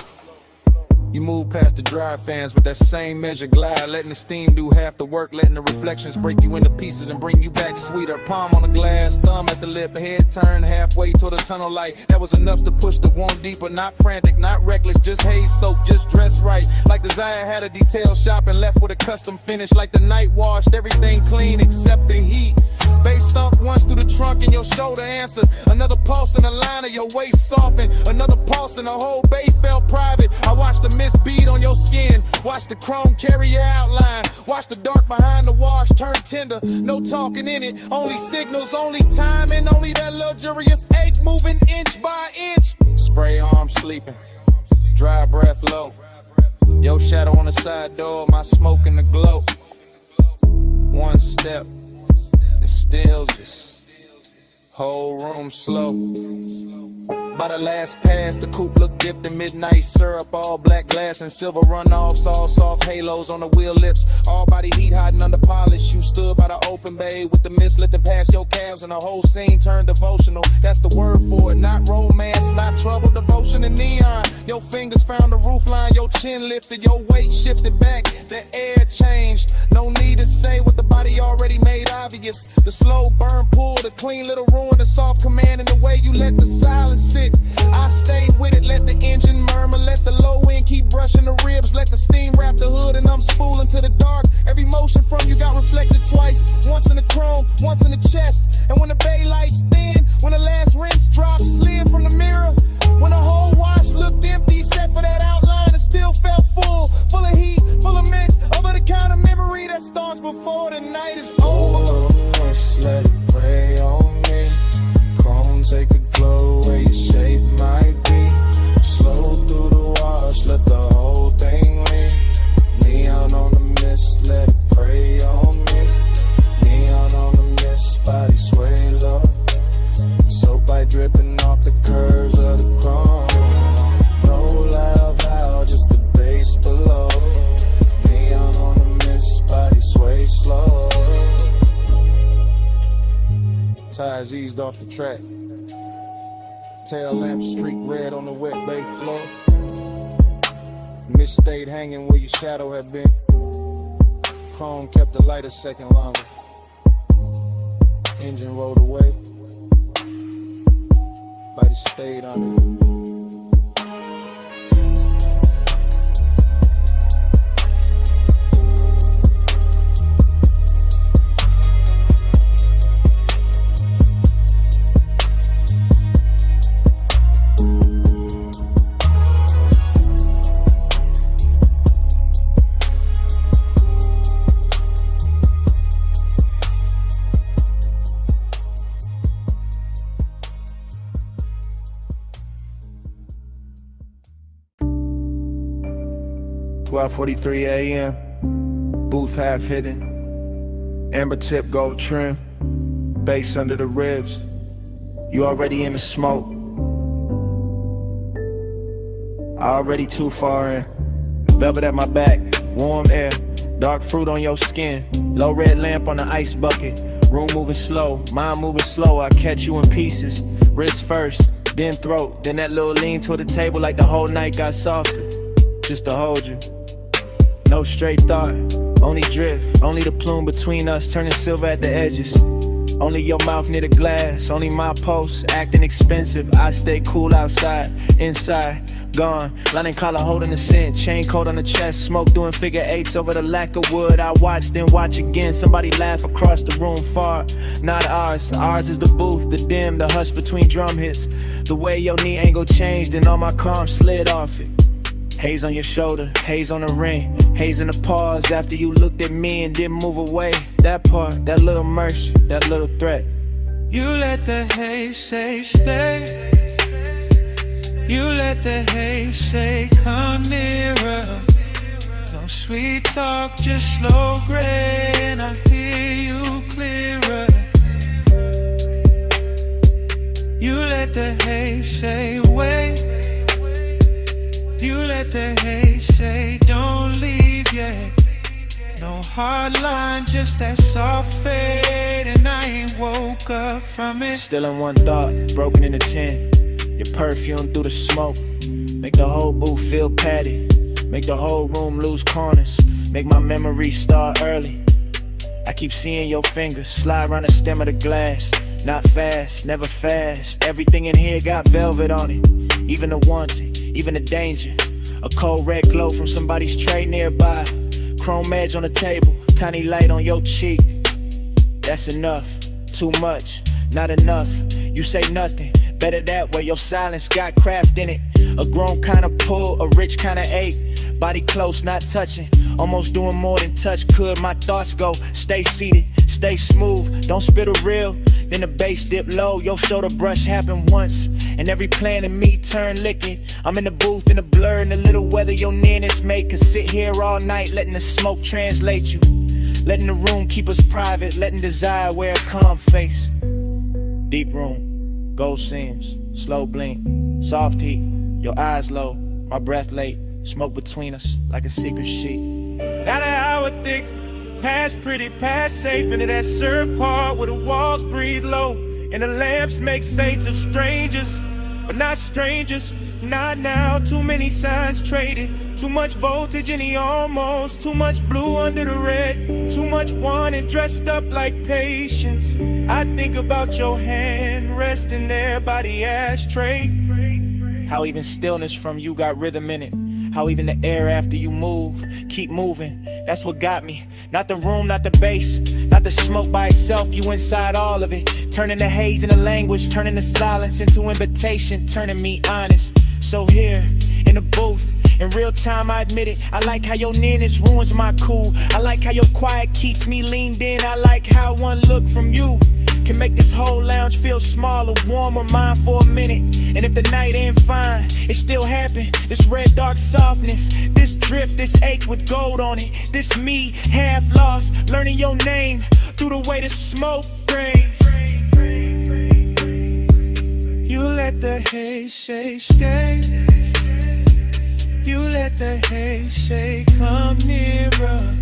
You move past the dry fans with that same measure glide, letting the steam do half the work, letting the reflections break you into pieces and bring you back sweeter. Palm on the glass, thumb at the lip, head turned halfway toward the tunnel light. That was enough to push the warm deeper, not frantic, not reckless, just haze soaked, just dressed right. Like Desire had a detail shop and left with a custom finish. Like the night washed everything clean except the heat. Bass stomp once through the trunk and your shoulder answered. Another pulse in the line of your waist softened. Another pulse and the whole bay felt private. I watched the mist bead on your skin. Watch the chrome carry your outline. Watch the dark behind the wash turn tender. No talking in it, only signals, only time, and only that luxurious ache moving inch by inch. Spray arm sleeping, dry breath low. Your shadow on the side door, my smoke in the glow. One step, it still just whole room slow. By the last pass, the coupe looked dipped in midnight syrup. All black glass and silver runoffs, all soft halos on the wheel lips. All body heat hiding under polish. You stood by the open bay with the mist lifting past your calves, and the whole scene turned devotional. That's the word for it, not romance, not trouble, devotion and neon. Your fingers found the roofline, your chin lifted, your weight shifted back, the air changed. No need to say what the body already made obvious. The slow burn pull, the clean little ruin, the soft command, and the way you let the silence sit. I stay with it, let the engine murmur, let the low end keep brushing the ribs, let the steam wrap the hood, and I'm spooling to the dark. Every motion from you got reflected twice, once in the chrome, once in the chest. And when the bay lights thin, when the last rinse drops, slid from the mirror, when the whole wash looked empty, set for that outline, it still felt full of heat, full of mix, over the kind of memory that starts before the night is over. Just let it pray on me. Chrome take a glow where your shape might be. Slow through the wash, let the whole thing lean. Neon on the mist, let it pray on me. Neon on the mist, body sway low. Soap light dripping off the curves of the chrome. No loud valve, just the bass below. Neon on the mist, body sway slow. Tires eased off the track. Tail lamp streak red on the wet bay floor. Mist stayed hanging where your shadow had been. Chrome kept the light a second longer. Engine rolled away. Body stayed under it. 12:43 a.m. Booth half hidden. Amber tip gold trim. Bass under the ribs. You already in the smoke. Already too far in. Velvet at my back. Warm air. Dark fruit on your skin. Low red lamp on the ice bucket. Room moving slow. Mind moving slow. I catch you in pieces. Wrist first. Then throat. Then that little lean toward the table like the whole night got softer. Just to hold you. No straight thought, only drift. Only the plume between us turning silver at the edges. Only your mouth near the glass. Only my pulse acting expensive. I stay cool outside, inside, gone. Lining collar holding the scent. Chain coat on the chest. Smoke doing figure eights over the lack of wood. I watch, then watch again. Somebody laugh across the room far. Not ours. Ours is the booth, the dim, the hush between drum hits. The way your knee angle changed and all my calm slid off it. Haze on your shoulder, haze on the ring. Haze in the pause after you looked at me and didn't move away. That part, that little mercy, that little threat. You let the haze say stay. You let the haze say come nearer. No sweet talk, just slow gray, and I hear you clearer. You let the haze say wait. You let the haze say don't leave yet. No hard line, just that soft fade, and I ain't woke up from it. Still in one thought, broken into 10. Your perfume through the smoke. Make the whole booth feel patty. Make the whole room lose corners. Make my memories start early. I keep seeing your fingers slide around the stem of the glass. Not fast, never fast. Everything in here got velvet on it. Even the wanted, even the danger. A cold red glow from somebody's tray nearby. Chrome edge on the table, tiny light on your cheek. That's enough, too much, not enough. You say nothing, better that way. Your silence got craft in it. A grown kind of pull, a rich kind of ache. Body close, not touching. Almost doing more than touch could. My thoughts go, stay seated, stay smooth. Don't spit a reel, then the bass dip low. Your shoulder brush happened once, and every plan in me turned licking. I'm in the booth in the blur, and the little weather your nearness make. Can sit here all night, letting the smoke translate you. Letting the room keep us private, letting desire wear a calm face. Deep room, gold seams, slow blink, soft heat. Your eyes low, my breath late. Smoke between us like a secret sheet. Not an hour thick, past pretty, past safe. Into that syrup part where the walls breathe low, and the lamps make saints of strangers, but not strangers. Not now, too many signs traded. Too much voltage in the almost. Too much blue under the red. Too much wanted dressed up like patience. I think about your hand resting there by the ashtray. How even stillness from you got rhythm in it. How even the air after you move, keep moving. That's what got me. Not the room, not the bass, not the smoke by itself, you inside all of it. Turning the haze into language, turning the silence into invitation, turning me honest. So here, in the booth, in real time I admit it, I like how your nearness ruins my cool. I like how your quiet keeps me leaned in. I like how one look from you can make this whole lounge feel smaller, warmer, mine for a minute. And if the night ain't fine, it still happen. This red dark softness, this drift, this ache with gold on it. This me, half lost, learning your name through the way the smoke brings. You let the haze say stay. You let the haze say come nearer.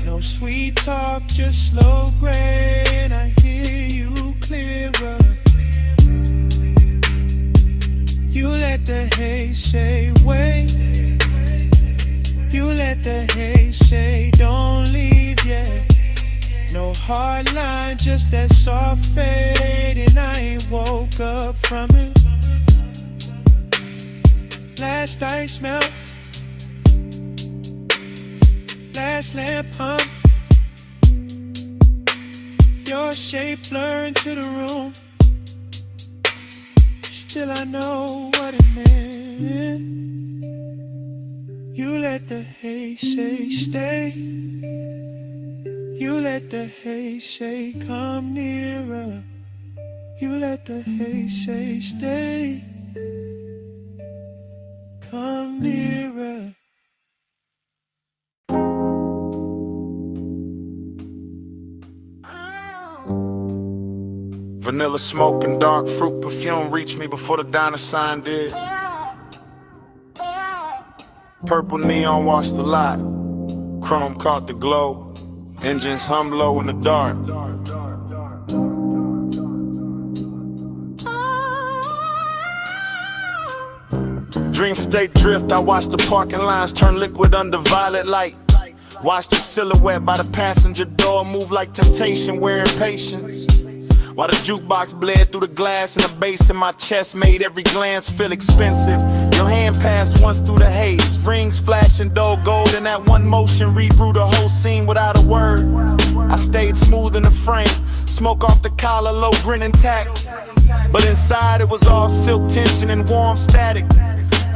No sweet talk, just slow gray, and I hear you clearer. You let the haze say wait. You let the haze say don't leave yet. No hard line, just that soft fade, and I ain't woke up from it. Last ice melt, last lamp hum. Your shape blurred into the room. Still I know what it meant. You let the haze say stay. You let the haze say come nearer. You let the haze say stay. Come nearer. Vanilla smoke and dark fruit perfume reached me before the diner sign did. Purple neon washed the lot. Chrome caught the glow. Engines hum low in the dark. Dream state drift, I watch the parking lines turn liquid under violet light. Watch the silhouette by the passenger door move like temptation, wearing patience. While the jukebox bled through the glass and the bass in my chest made every glance feel expensive. Your hand passed once through the haze, rings flashing dull gold, and that one motion redrew the whole scene without a word. I stayed smooth in the frame, smoke off the collar, low grin intact. But inside it was all silk tension and warm static.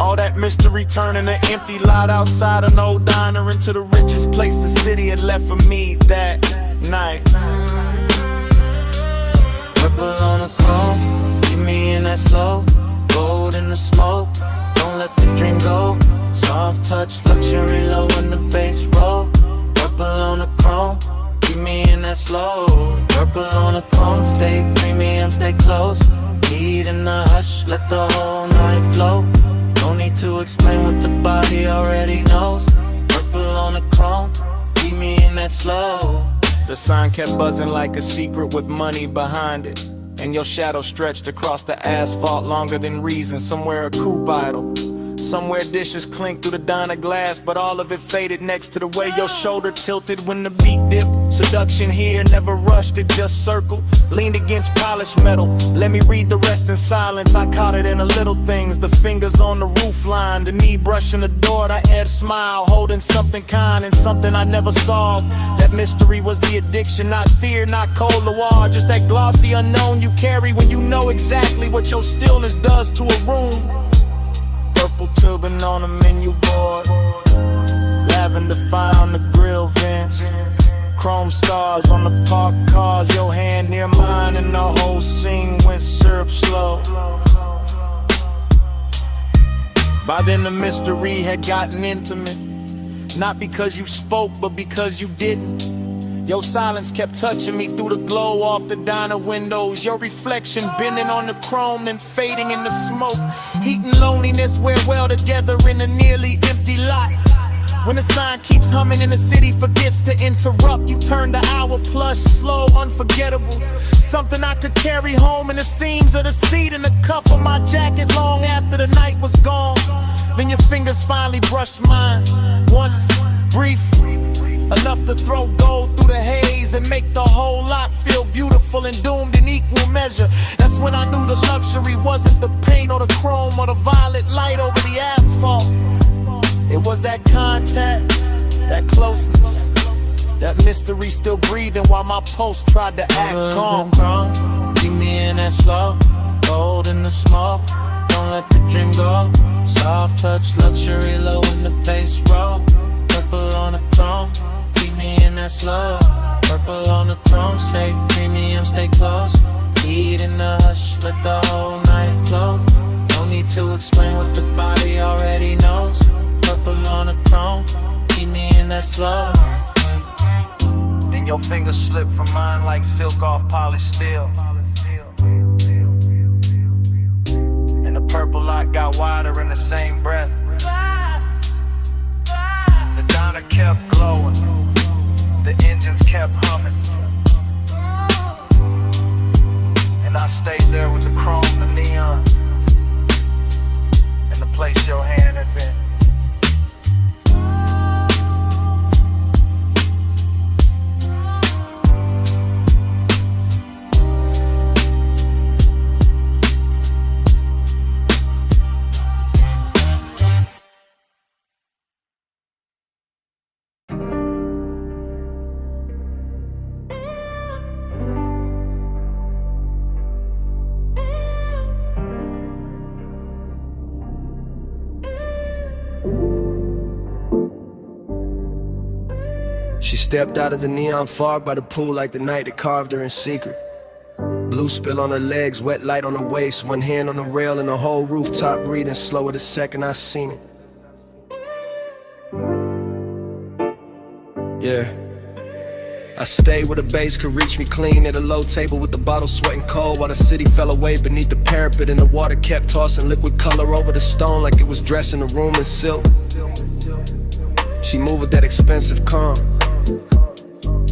All that mystery turning an empty lot outside an old diner into the richest place the city had left for me that night. Purple on the chrome, keep me in that slow. Gold in the smoke, don't let the dream go. Soft touch, luxury low when the bass roll. Purple on the chrome, keep me in that slow. Purple on the chrome, stay premium, stay close. Heat in the hush, let the whole night flow. No need to explain what the body already knows. Purple on the chrome, keep me in that slow. The sign kept buzzing like a secret with money behind it. And your shadow stretched across the asphalt longer than reason. Somewhere a coupe idle, somewhere dishes clink through the diner glass, but all of it faded next to the way your shoulder tilted when the beat dipped. Seduction here, never rushed it, just circled. Leaned against polished metal, let me read the rest in silence. I caught it in the little things, the fingers on the roof line, the knee brushing the door, the head smile, holding something kind and something I never solved. That mystery was the addiction, not fear, not cold war, just that glossy unknown you carry when you know exactly what your stillness does to a room. Purple turban on the menu board, lavender fire on the grill vents, chrome stars on the parked cars, your hand near mine, and the whole scene went syrup slow. By then the mystery had gotten intimate, not because you spoke, but because you didn't. Your silence kept touching me through the glow off the diner windows. Your reflection bending on the chrome and fading in the smoke. Heat and loneliness wear well together in a nearly empty lot. When the sign keeps humming and the city forgets to interrupt, you turn the hour plus slow, unforgettable. Something I could carry home in the seams of the seat and the cuff of my jacket long after the night was gone. Then your fingers finally brush mine, once, brief, enough to throw gold through the haze and make the whole lot feel beautiful and doomed in equal measure. That's when I knew the luxury wasn't the paint or the chrome or the vibe. that contact, that closeness, that mystery still breathing while my pulse tried to act calm. Keep me in that slow, gold in the smoke. Don't let the dream go. Soft touch, luxury, low in the bass roll. Purple on the throne, keep me in that slow. Purple on the throne, stay premium, stay close. Heat in the hush, let the whole night flow. No need to explain what the body already knows. Purple on the throne, keep me in that slow. Then your fingers slip from mine like silk off polished steel. And the purple light got wider in the same breath. The diner kept glowing, the engines kept humming. And I stayed there with the chrome, the neon, and the place your hand had been. She stepped out of the neon fog by the pool like the night that carved her in secret. Blue spill on her legs, wet light on her waist, one hand on the rail and the whole rooftop breathing slower the second I seen it. Yeah. I stayed where the bass could reach me clean at a low table with the bottle sweating cold while the city fell away beneath the parapet and the water kept tossing liquid color over the stone like it was dressing the room in silk. She moved with that expensive calm.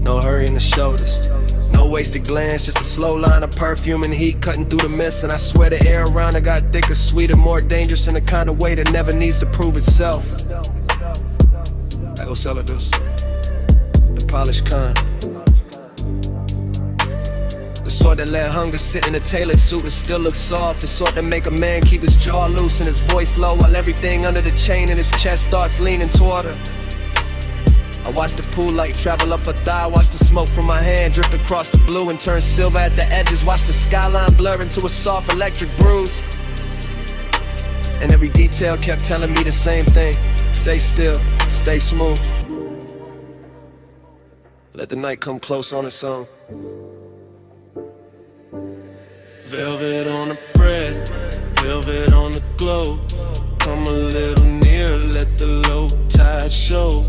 No hurry in the shoulders, no wasted glance, just a slow line of perfume and heat cutting through the mist. And I swear the air around her got thicker, sweeter, more dangerous in the kind of way that never needs to prove itself. I go sell her this, the polished kind, the sort that let hunger sit in a tailored suit and still look soft. The sort that make a man keep his jaw loose and his voice low while everything under the chain in his chest starts leaning toward her. I watch the pool light travel up her thigh, watch the smoke from my hand drift across the blue and turn silver at the edges, watch the skyline blur into a soft electric bruise. And every detail kept telling me the same thing: stay still, stay smooth. Let the night come close on its own. Velvet on the bread, velvet on the glow. Come a little nearer, let the low tide show.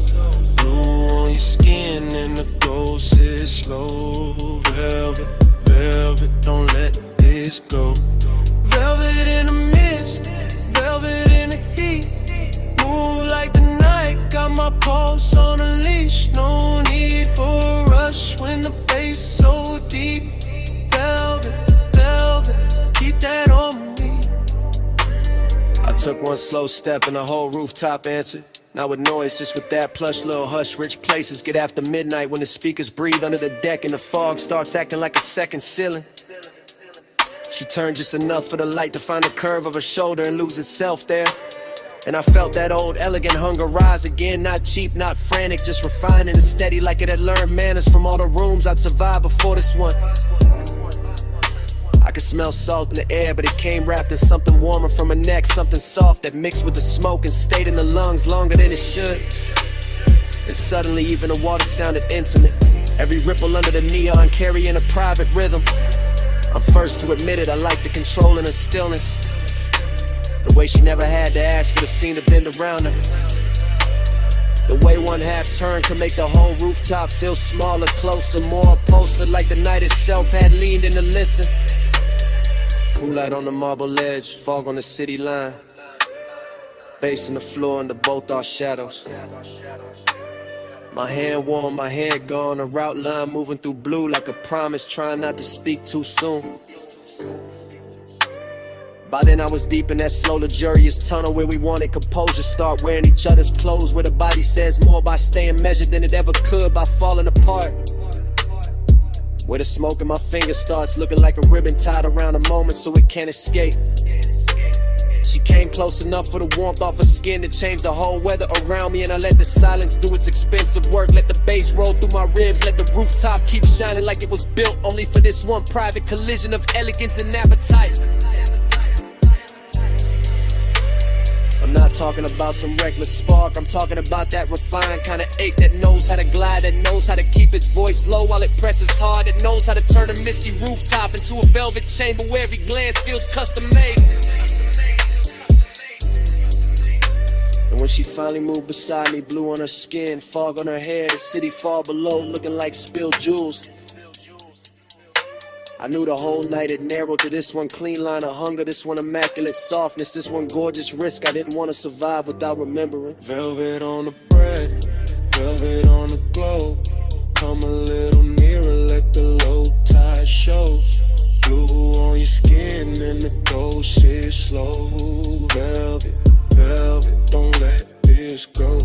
Blue on your skin and the gold sits slow. Velvet, velvet, don't let this go. Velvet in the mist, velvet in the heat. Move like the night, got my pulse on a leash. No need for a rush when the bass so deep. Velvet, velvet, keep that on me. I took one slow step and the whole rooftop answered. Not with noise, just with that plush little hush. Rich places get after midnight when the speakers breathe under the deck and the fog starts acting like a second ceiling. She turned just enough for the light to find the curve of her shoulder and lose itself there. And I felt that old elegant hunger rise again. Not cheap, not frantic, just refined and steady, like it had learned manners from all the rooms I'd survived before this one. I could smell salt in the air, but it came wrapped in something warmer from her neck, something soft that mixed with the smoke and stayed in the lungs longer than it should. And suddenly even the water sounded intimate, every ripple under the neon carrying a private rhythm. I'm first to admit it, I like the control in her stillness, the way she never had to ask for the scene to bend around her. The way one half turn could make the whole rooftop feel smaller, closer, more upholstered, like the night itself had leaned in to listen. Pool light on the marble ledge, fog on the city line, bass in the floor under both our shadows. My hand warm, my head gone, a route line moving through blue like a promise, trying not to speak too soon. By then I was deep in that slow luxurious tunnel where we wanted composure, start wearing each other's clothes, where the body says more by staying measured than it ever could by falling apart. Where the smoke in my fingers starts looking like a ribbon tied around a moment so it can't escape. She came close enough for the warmth off her skin to change the whole weather around me, and I let the silence do its expensive work. Let the bass roll through my ribs, let the rooftop keep shining like it was built only for this one private collision of elegance and appetite. I'm not talking about some reckless spark, I'm talking about that refined kind of ache that knows how to glide, that knows how to keep its voice low while it presses hard, that knows how to turn a misty rooftop into a velvet chamber where every glance feels custom made. And when she finally moved beside me, blue on her skin, fog on her hair, the city far below looking like spilled jewels, I knew the whole night it narrowed to this one clean line of hunger, this one immaculate softness, this one gorgeous risk I didn't want to survive without remembering. Velvet on the bread, velvet on the globe. Come a little nearer, let the low tide show. Blue on your skin and the gold shit slow. Velvet, velvet, don't let this go.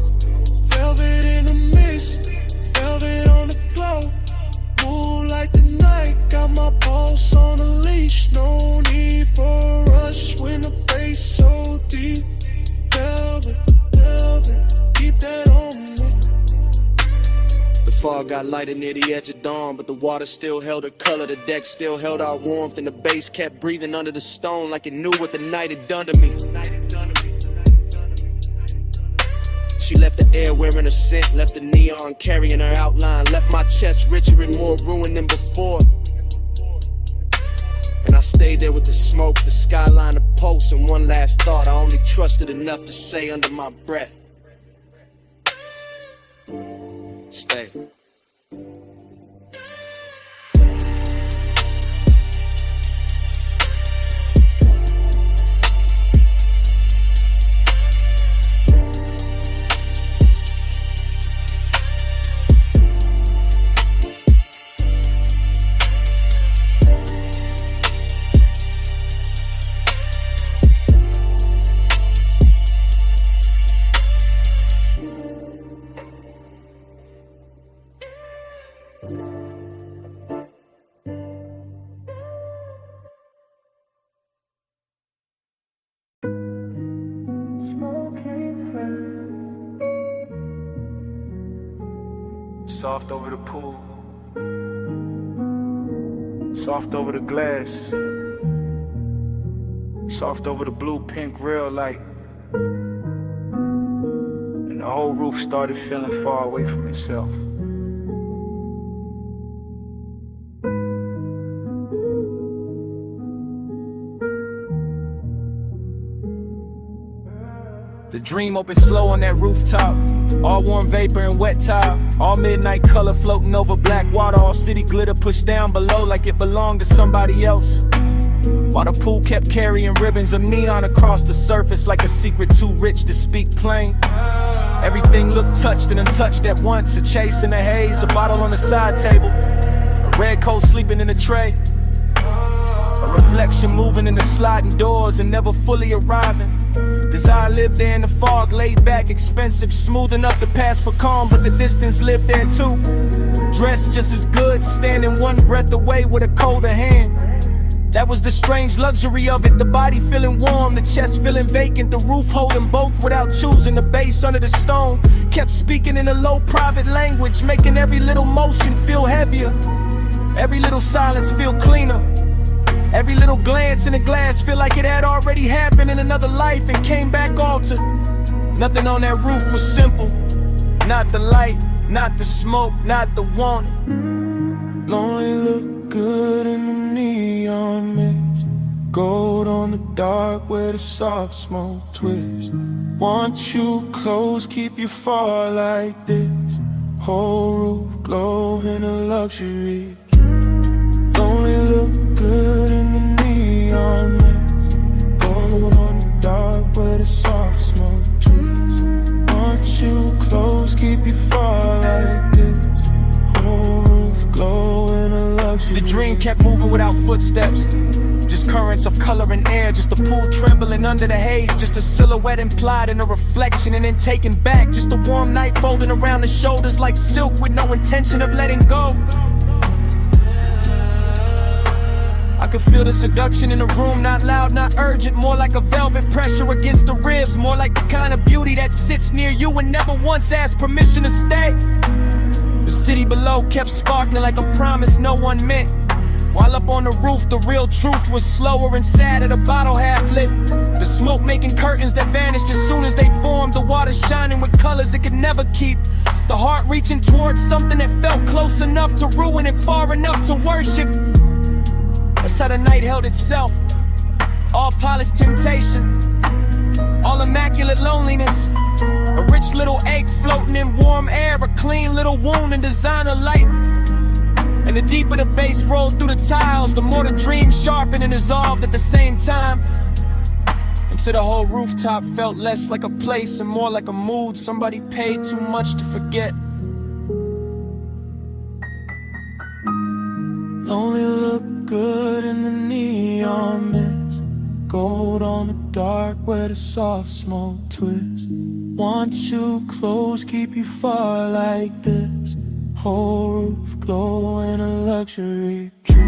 Velvet in the mist, velvet on the glow. Move like the night, got my pulse on a leash. No need for a rush when the bass so deep. Velvet, velvet, keep that on me. The fog got lighter near the edge of dawn, but the water still held her color, the deck still held our warmth, and the bass kept breathing under the stone like it knew what the night had done to me. She left the air wearing a scent, left the neon carrying her outline, left my chest richer and more ruined than before. And I stayed there with the smoke, the skyline, the pulse, and one last thought I only trusted enough to say under my breath. Stay. Soft over the pool, soft over the glass, soft over the blue pink real light, and the whole roof started feeling far away from itself. The dream opened slow on that rooftop, all warm vapor and wet tile, all midnight color floating over black water, all city glitter pushed down below like it belonged to somebody else. While the pool kept carrying ribbons of neon across the surface like a secret too rich to speak plain. Everything looked touched and untouched at once, a chase in the haze, a bottle on the side table, a red coat sleeping in a tray, a reflection moving in the sliding doors and never fully arriving. Desire lived there in the fog, laid back, expensive, smooth enough to pass for calm, but the distance lived there too. Dressed just as good, standing one breath away with a colder hand. That was the strange luxury of it, the body feeling warm, the chest feeling vacant, the roof holding both without choosing. The bass under the stone kept speaking in a low private language, making every little motion feel heavier, every little silence feel cleaner. Every little glance in the glass feel like it had already happened in another life and came back altered. Nothing on that roof was simple. Not the light, not the smoke, not the want. Lonely look good in the neon mist, gold on the dark where the soft smoke twists. Want you close, keep you far like this. Whole roof glow in a luxury. Lonely look good in the neon mist, gold on the dark where the soft smoke twists. Want you close, keep you far like this. Whole roof glow in a luxury. The dream kept moving without footsteps, just currents of color and air, just a pool trembling under the haze, just a silhouette implied in a reflection and then taken back, just a warm night folding around the shoulders like silk with no intention of letting go. I I could feel the seduction in the room, not loud, not urgent. More like a velvet pressure against the ribs. More like the kind of beauty that sits near you and never once asked permission to stay. The city below kept sparkling like a promise no one meant. While up on the roof, the real truth was slower and sadder, the bottle half lit. The smoke making curtains that vanished as soon as they formed. The water shining with colors it could never keep. The heart reaching towards something that felt close enough to ruin and far enough to worship. That's how the night held itself. All polished temptation, all immaculate loneliness. A rich little ache floating in warm air, a clean little wound in designer light. And the deeper the bass rolled through the tiles, the more the dream sharpened and dissolved at the same time. Until the whole rooftop felt less like a place and more like a mood somebody paid too much to forget. Only look good in the neon mist. Gold on the dark where the soft smoke twists. Want you close, keep you far like this. Whole roof glow in a luxury trip.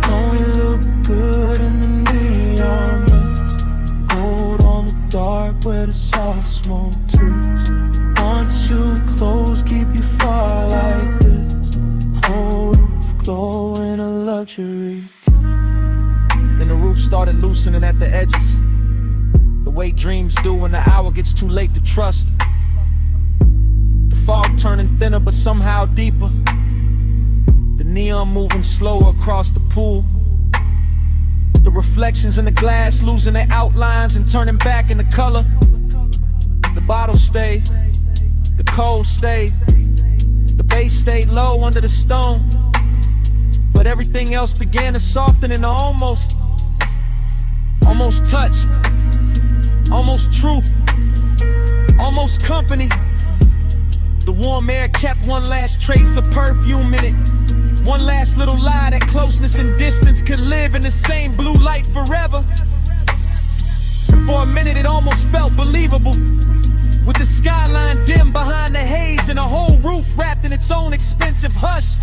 Only look good in the neon mist. Gold on the dark where the soft smoke twists. Want you close, keep you far like this. Whole roof glow in a luxury. Then the roof started loosening at the edges, the way dreams do when the hour gets too late to trust. The fog turning thinner but somehow deeper. The neon moving slower across the pool. The reflections in the glass losing their outlines and turning back into color. The bottle stayed, the cold stayed, the bass stayed low under the stone. But everything else began to soften into almost touch, almost truth, almost company. The warm air kept one last trace of perfume in it. One last little lie that closeness and distance could live in the same blue light forever. And for a minute it almost felt believable, with the skyline dim behind the haze and a whole roof wrapped in its own expensive hush.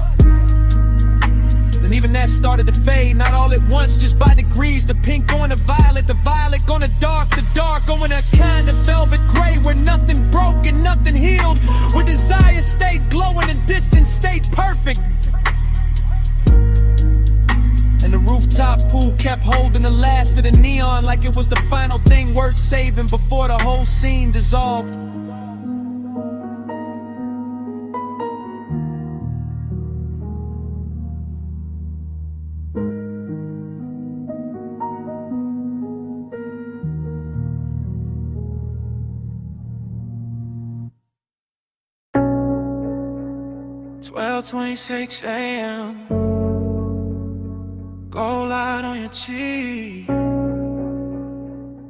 Then even that started to fade, not all at once, just by degrees. The pink going to violet, the violet going to dark, the dark going to a kind of velvet gray, where nothing broke and nothing healed, where desire stayed glowing and distance stayed perfect. And the rooftop pool kept holding the last of the neon like it was the final thing worth saving before the whole scene dissolved. "12:26 a.m. Gold light on your cheek,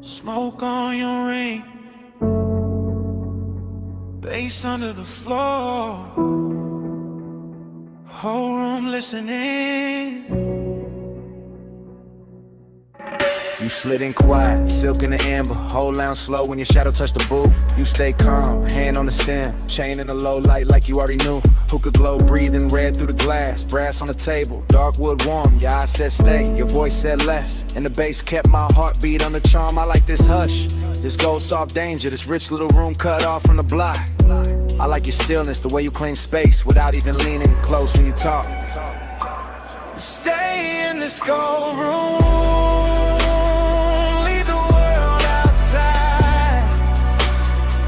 smoke on your ring, bass under the floor, whole room listening." You slid in quiet, silk in the amber. Hold down slow when your shadow touched the booth. You stay calm, hand on the stem, chain in the low light like you already knew. Hookah glow, breathing red through the glass. Brass on the table, dark wood warm. Your eyes said stay, your voice said less. And the bass kept my heartbeat on the charm. I like this hush, this gold soft danger, this rich little room cut off from the block. I like your stillness, the way you claim space without even leaning close when you talk. Stay in this gold room.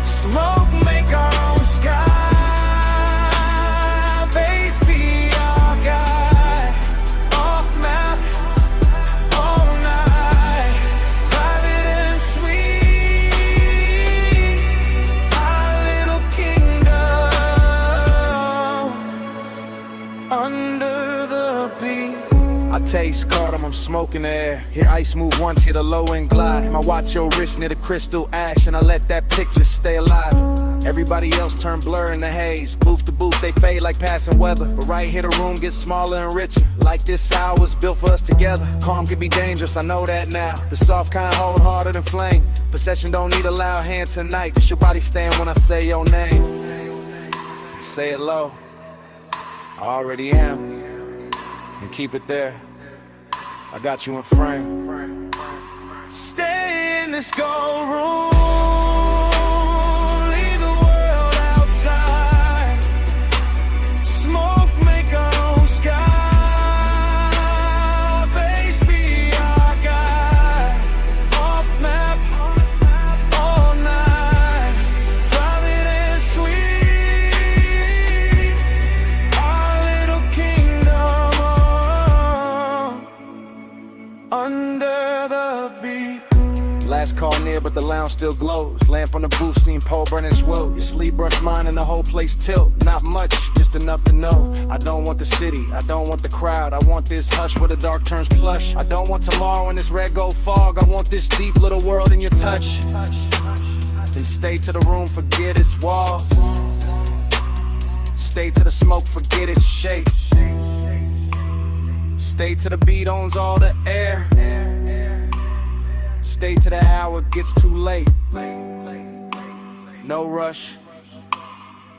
Smoke, make our own sky. Bass be our guide. Off map, all night. Private and sweet. Our little kingdom. Under the beat. I taste cardamom, I'm smoking the air. Hear ice move once, hit a low and glide. And I watch your wrist near the crystal ash, and I let that picture stay alive. Everybody else turn blur in the haze. Booth to booth, they fade like passing weather. But right here the room gets smaller and richer. Like this hour was built for us together. Calm can be dangerous, I know that now. The soft kind hold harder than flame. Possession don't need a loud hand tonight. Just your body stand when I say your name. Say it low, I already am. And keep it there. I got you in frame. Stay in this gold room. Leave the world outside. Smoke, make our own sky. Base be our guide. Off map, all night. Private and sweet. Our little kingdom under the beat. Last call near, but the lounge still glows. Lamp on the booth, seen pole burning swell. Your sleep brush mine and the whole place tilt. Not much, just enough to know. I don't want the city, I don't want the crowd. I want this hush where the dark turns plush. I don't want tomorrow in this red gold fog. I want this deep little world in your touch. Then stay to the room, forget its walls. Stay to the smoke, forget its shape. Stay to the beat, owns all the air. Stay to the hour, gets too late. No rush,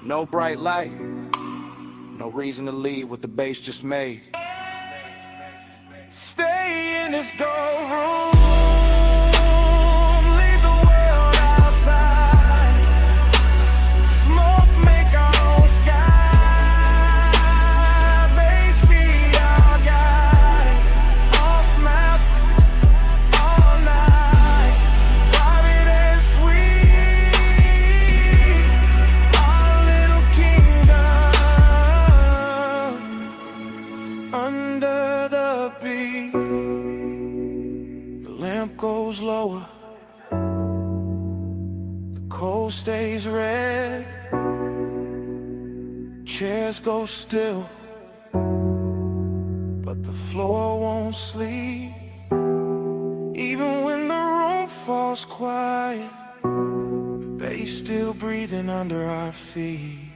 no bright light. No reason to leave what the bass just made. Stay in this gold room. Leave the world outside. Smoke, make our own sky. Base be our guide. Off map, all night. Private and sweet. Our little kingdom under the beat. The lamp goes lower. The coal stays red. Chairs go still, but the floor won't sleep. Even when the room falls quiet, the bass still breathing under our feet.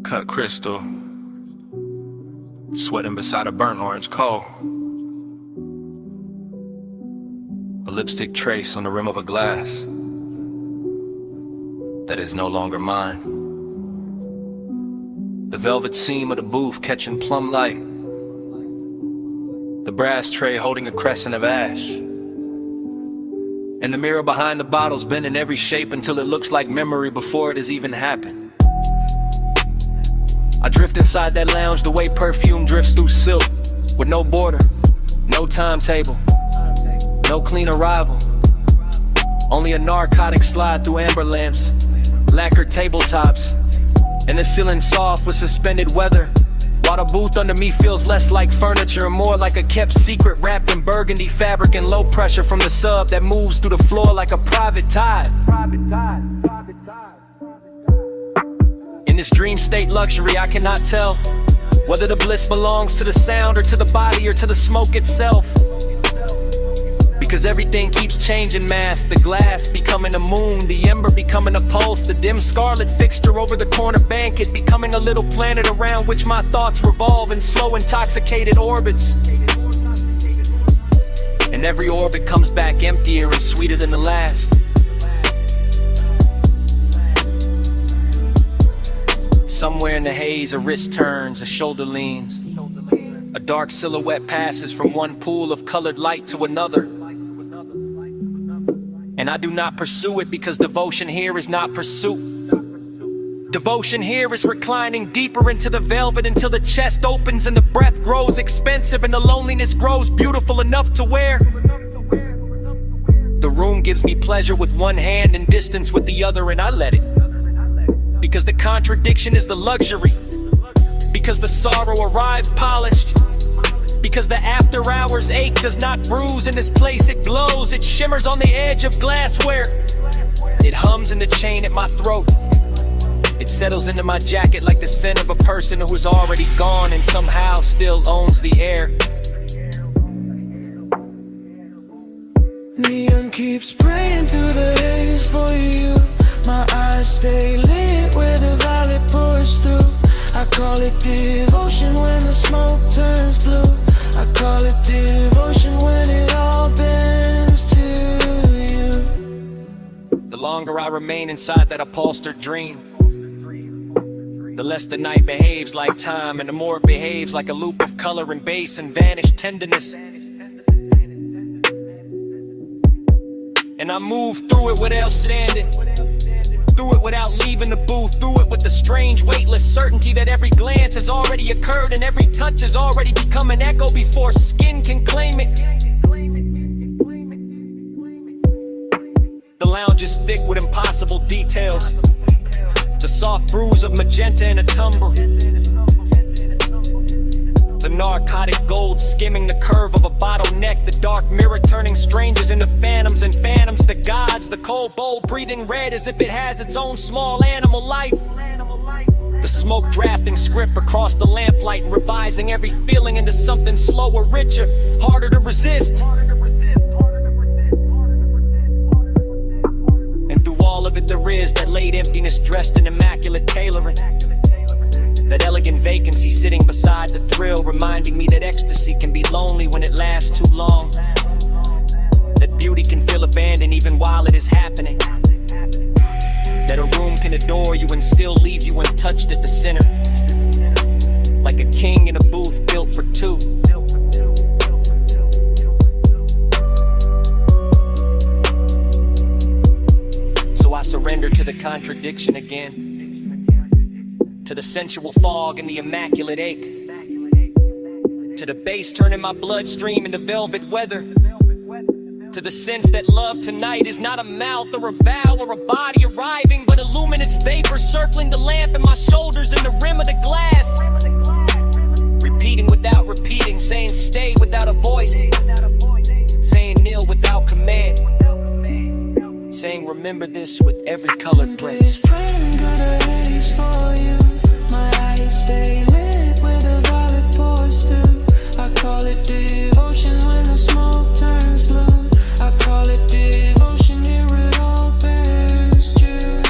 Cut crystal, sweating beside a burnt orange coal. A lipstick trace on the rim of a glass that is no longer mine. The velvet seam of the booth catching plum light. The brass tray holding a crescent of ash. And the mirror behind the bottles bent in every shape until it looks like memory before it has even happened. I drift inside that lounge the way perfume drifts through silk, with no border, no timetable, no clean arrival. Only a narcotic slide through amber lamps, lacquered tabletops, and the ceiling soft with suspended weather. While the booth under me feels less like furniture and more like a kept secret wrapped in burgundy fabric and low pressure from the sub that moves through the floor like a private tide. In this dream state luxury, I cannot tell whether the bliss belongs to the sound or to the body or to the smoke itself. Because everything keeps changing mass. The glass becoming a moon, the ember becoming a pulse, the dim scarlet fixture over the corner banquet becoming a little planet around which my thoughts revolve in slow intoxicated orbits. And every orbit comes back emptier and sweeter than the last. Somewhere in the haze, a wrist turns, a shoulder leans. A dark silhouette passes from one pool of colored light to another. And I do not pursue it because devotion here is not pursuit. Devotion here is reclining deeper into the velvet until the chest opens and the breath grows expensive and the loneliness grows beautiful enough to wear. The room gives me pleasure with one hand and distance with the other, and I let it. Because the contradiction is the luxury. Because the sorrow arrives polished. Because the after hours ache does not bruise in this place, it glows. It shimmers on the edge of glassware. It hums in the chain at my throat. It settles into my jacket like the scent of a person who is already gone and somehow still owns the air. Neon keeps praying through the haze for you. My eyes stay lit where the violet pours through. I call it devotion when the smoke turns blue. I call it devotion when it all bends to you. The longer I remain inside that upholstered dream, The less the night behaves like time, and the more it behaves like a loop of color and bass and vanished tenderness. And I move through it without standing, through it without leaving the booth, through it with the strange weightless certainty that every glance has already occurred and every touch has already become an echo before skin can claim it. The lounge is thick with impossible details, the soft bruise of magenta in a tumble, the narcotic gold skimming the curve of a bottleneck, the dark mirror turning strangers into phantoms and phantoms to gods, the cold bowl breathing red as if it has its own small animal life, the smoke drafting script across the lamplight and revising every feeling into something slower, richer, harder to resist. And through all of it there is that late emptiness dressed in immaculate tailoring, that elegant vacancy sitting beside the thrill, reminding me that ecstasy can be lonely when it lasts too long, that beauty can feel abandoned even while it is happening, that a room can adore you and still leave you untouched at the center, like a king in a booth built for two. So I surrender to the contradiction again, to the sensual fog and the immaculate ache, to the bass turning my bloodstream into velvet weather, to the sense that love tonight is not a mouth or a vow or a body arriving, but a luminous vapor circling the lamp and my shoulders and the rim of the glass, repeating without repeating, saying stay without a voice, saying kneel without command, saying remember this with every colored place. For you, my eyes stay lit with a violet pours through. I call it devotion when the smoke turns blue. I call it devotion, here it all bears true.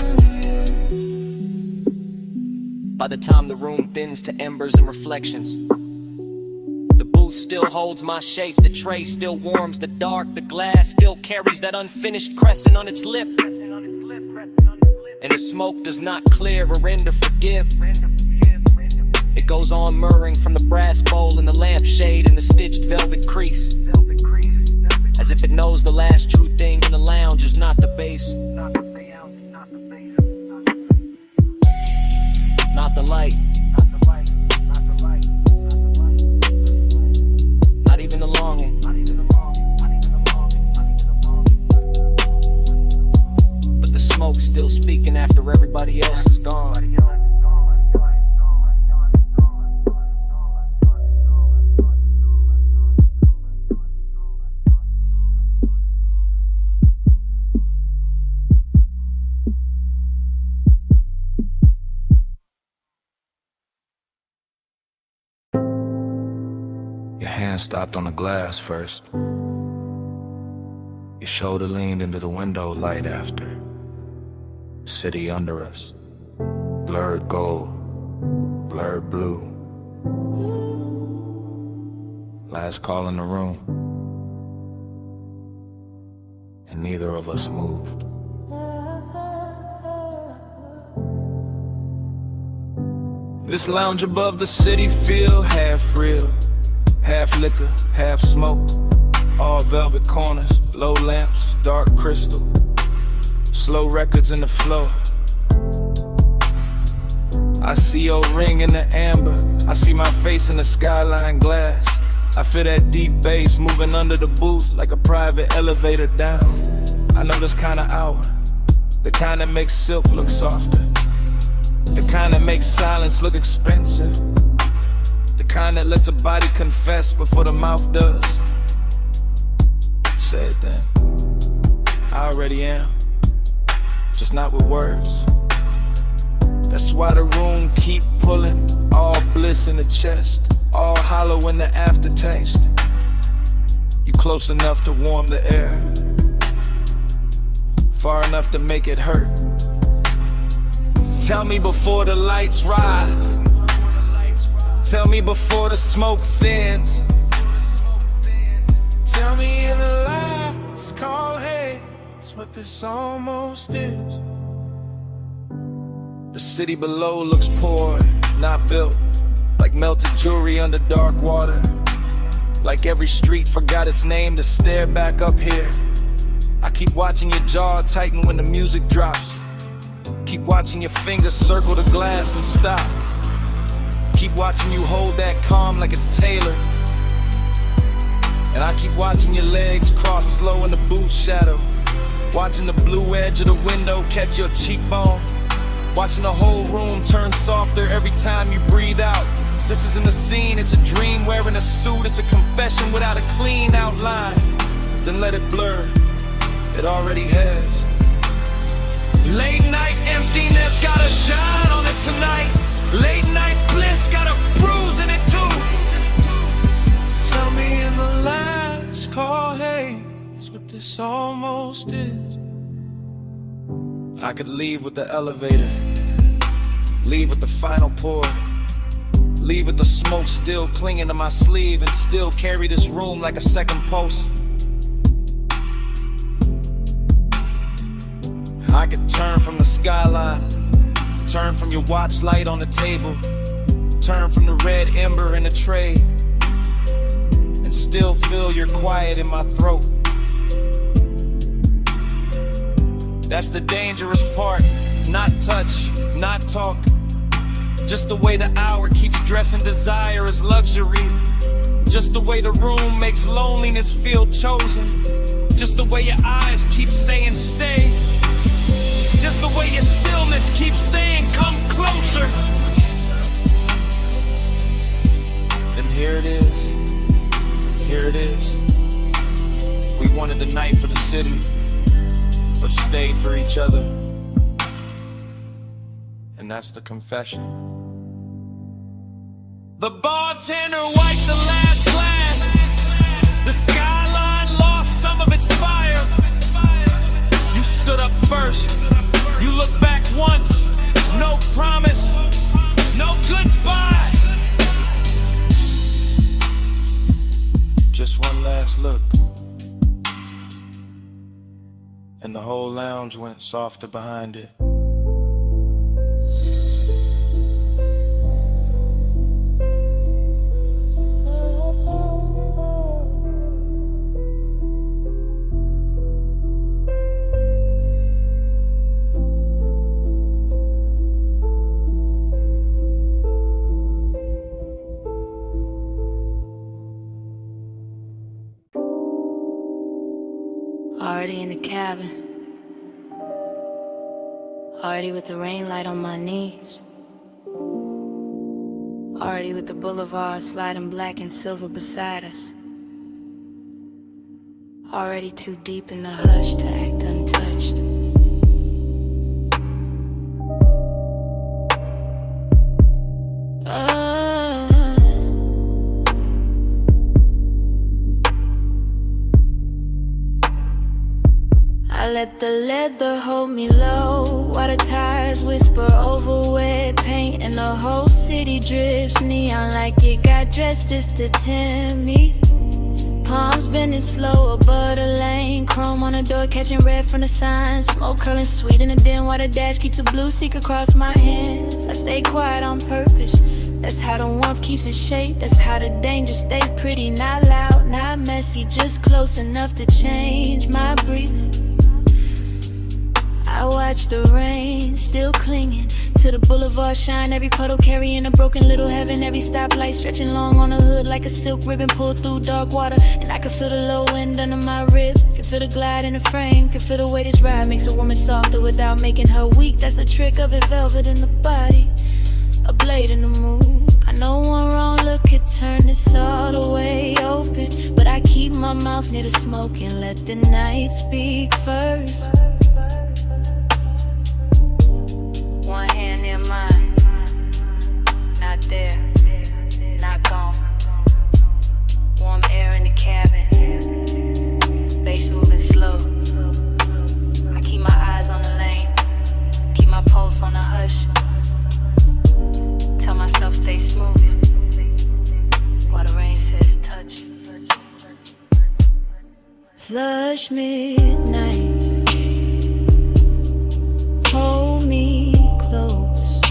By the time the room thins to embers and reflections, the booth still holds my shape, the tray still warms the dark, the glass still carries that unfinished crescent on its lip, and the smoke does not clear or end to forgive. It goes on murmuring from the brass bowl and the lampshade and the stitched velvet crease, as if it knows the last true thing in the lounge is not the bass, not the light, not even the longing, but the smoke still speaking after everybody else is gone. Your hand stopped on the glass first. Your shoulder leaned into the window light after. City under us, blurred gold, blurred blue. Last call in the room, and neither of us moved. This lounge above the city feel half real, half liquor, half smoke. All velvet corners, low lamps, dark crystal, slow records in the flow. I see your ring in the amber, I see my face in the skyline glass. I feel that deep bass moving under the booth like a private elevator down. I know this kind of hour, the kind that makes silk look softer, the kind that makes silence look expensive, the kind that lets a body confess before the mouth does. Say it then. I already am, just not with words. That's why the room keep pulling, all bliss in the chest, all hollow in the aftertaste. You close enough to warm the air, far enough to make it hurt. Tell me before the lights rise, tell me before the smoke thins, Tell me in the last call, hey, it's what this almost is. the city below looks poor, not built, like melted jewelry under dark water. Like every street forgot its name to stare back up here. I keep watching your jaw tighten when the music drops. Keep watching your fingers circle the glass and stop. Keep watching you hold that calm like it's tailored. And I keep watching your legs cross slow in the booth shadow. Watching the blue edge of the window catch your cheekbone. Watching the whole room turn softer every time you breathe out. This isn't a scene, it's a dream wearing a suit. It's a confession without a clean outline. Then let it blur, it already has. Late night emptiness got a shine on it tonight. Late night bliss got a bruise in it too. Tell me in the last call, Haze, what this almost is. I could leave with the elevator, leave with the final pour, leave with the smoke still clinging to my sleeve, and still carry this room like a second pulse. I could turn from the skyline, turn from your watch light on the table, turn from the red ember in the tray, and still feel your quiet in my throat. That's the dangerous part. Not touch, not talk. Just the way the hour keeps dressing desire as luxury. Just the way the room makes loneliness feel chosen. Just the way your eyes keep saying stay. Just the way your stillness keeps saying come closer. Then here it is. Here it is. We wanted the night for the city, but stayed for each other. And that's the confession. The bartender wiped the last glass. The skyline lost some of its fire. You stood up first. You looked back once. No promise. No goodbye. Just one last look. And the whole lounge went softer behind it. Already in the cabin, already with the rain light on my knees, already with the boulevard sliding black and silver beside us, already too deep in the hush to act untouched. I let the leather hold me low, while the tires whisper over wet paint, and the whole city drips neon like it got dressed just to tempt me. Palms bending slow above the lane, chrome on the door catching red from the signs, smoke curling sweet in the den while the dash keeps a blue seek across my hands. I stay quiet on purpose, that's how the warmth keeps its shape. That's how the danger stays pretty, not loud, not messy, just close enough to change my breathing. I watch the rain, still clinging to the boulevard shine. Every puddle carrying a broken little heaven. Every stoplight stretching long on the hood like a silk ribbon pulled through dark water. And I can feel the low wind under my ribs, can feel the glide in the frame, can feel the way this ride makes a woman softer without making her weak. That's the trick of it, velvet in the body, a blade in the mood. I know one wrong look could turn this all the way open, but I keep my mouth near the smoke and let the night speak first. One hand near mine, not there, not gone. Warm air in the cabin, bass moving slow. I keep my eyes on the lane, keep my pulse on the hush. Tell myself stay smooth, while the rain says touch. Flush midnight, hold me close.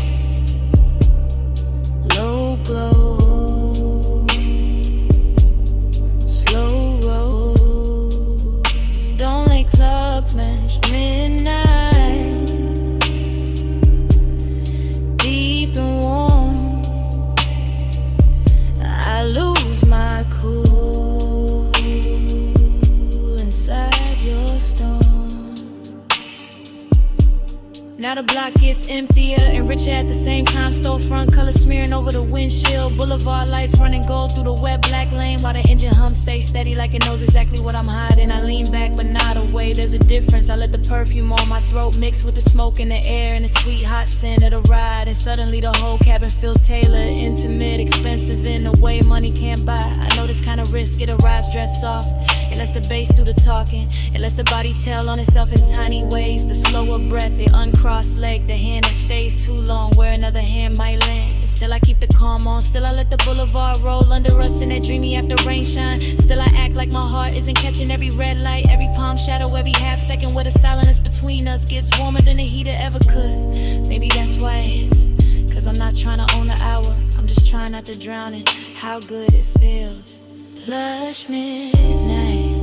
Now the block gets emptier and richer at the same time. Storefront color smearing over the windshield. Boulevard lights running gold through the wet black lane, while the engine hum stays steady like it knows exactly what I'm hiding. I lean back but not away, there's a difference. I let the perfume on my throat mix with the smoke in the air and the sweet hot scent of the ride. And suddenly the whole cabin feels tailored, intimate, expensive in a way money can't buy. I know this kind of risk, it arrives dressed soft. It lets the bass do the talking. It lets the body tell on itself in tiny ways. The slower breath, the uncrossed leg, the hand that stays too long where another hand might land. And still I keep the calm on. Still I let the boulevard roll under us in that dreamy after rain shine. Still I act like my heart isn't catching every red light, every palm shadow, every half second where the silence between us gets warmer than the heater ever could. Maybe that's why it is, cause I'm not trying to own the hour. I'm just trying not to drown in how good it feels. Plush midnight,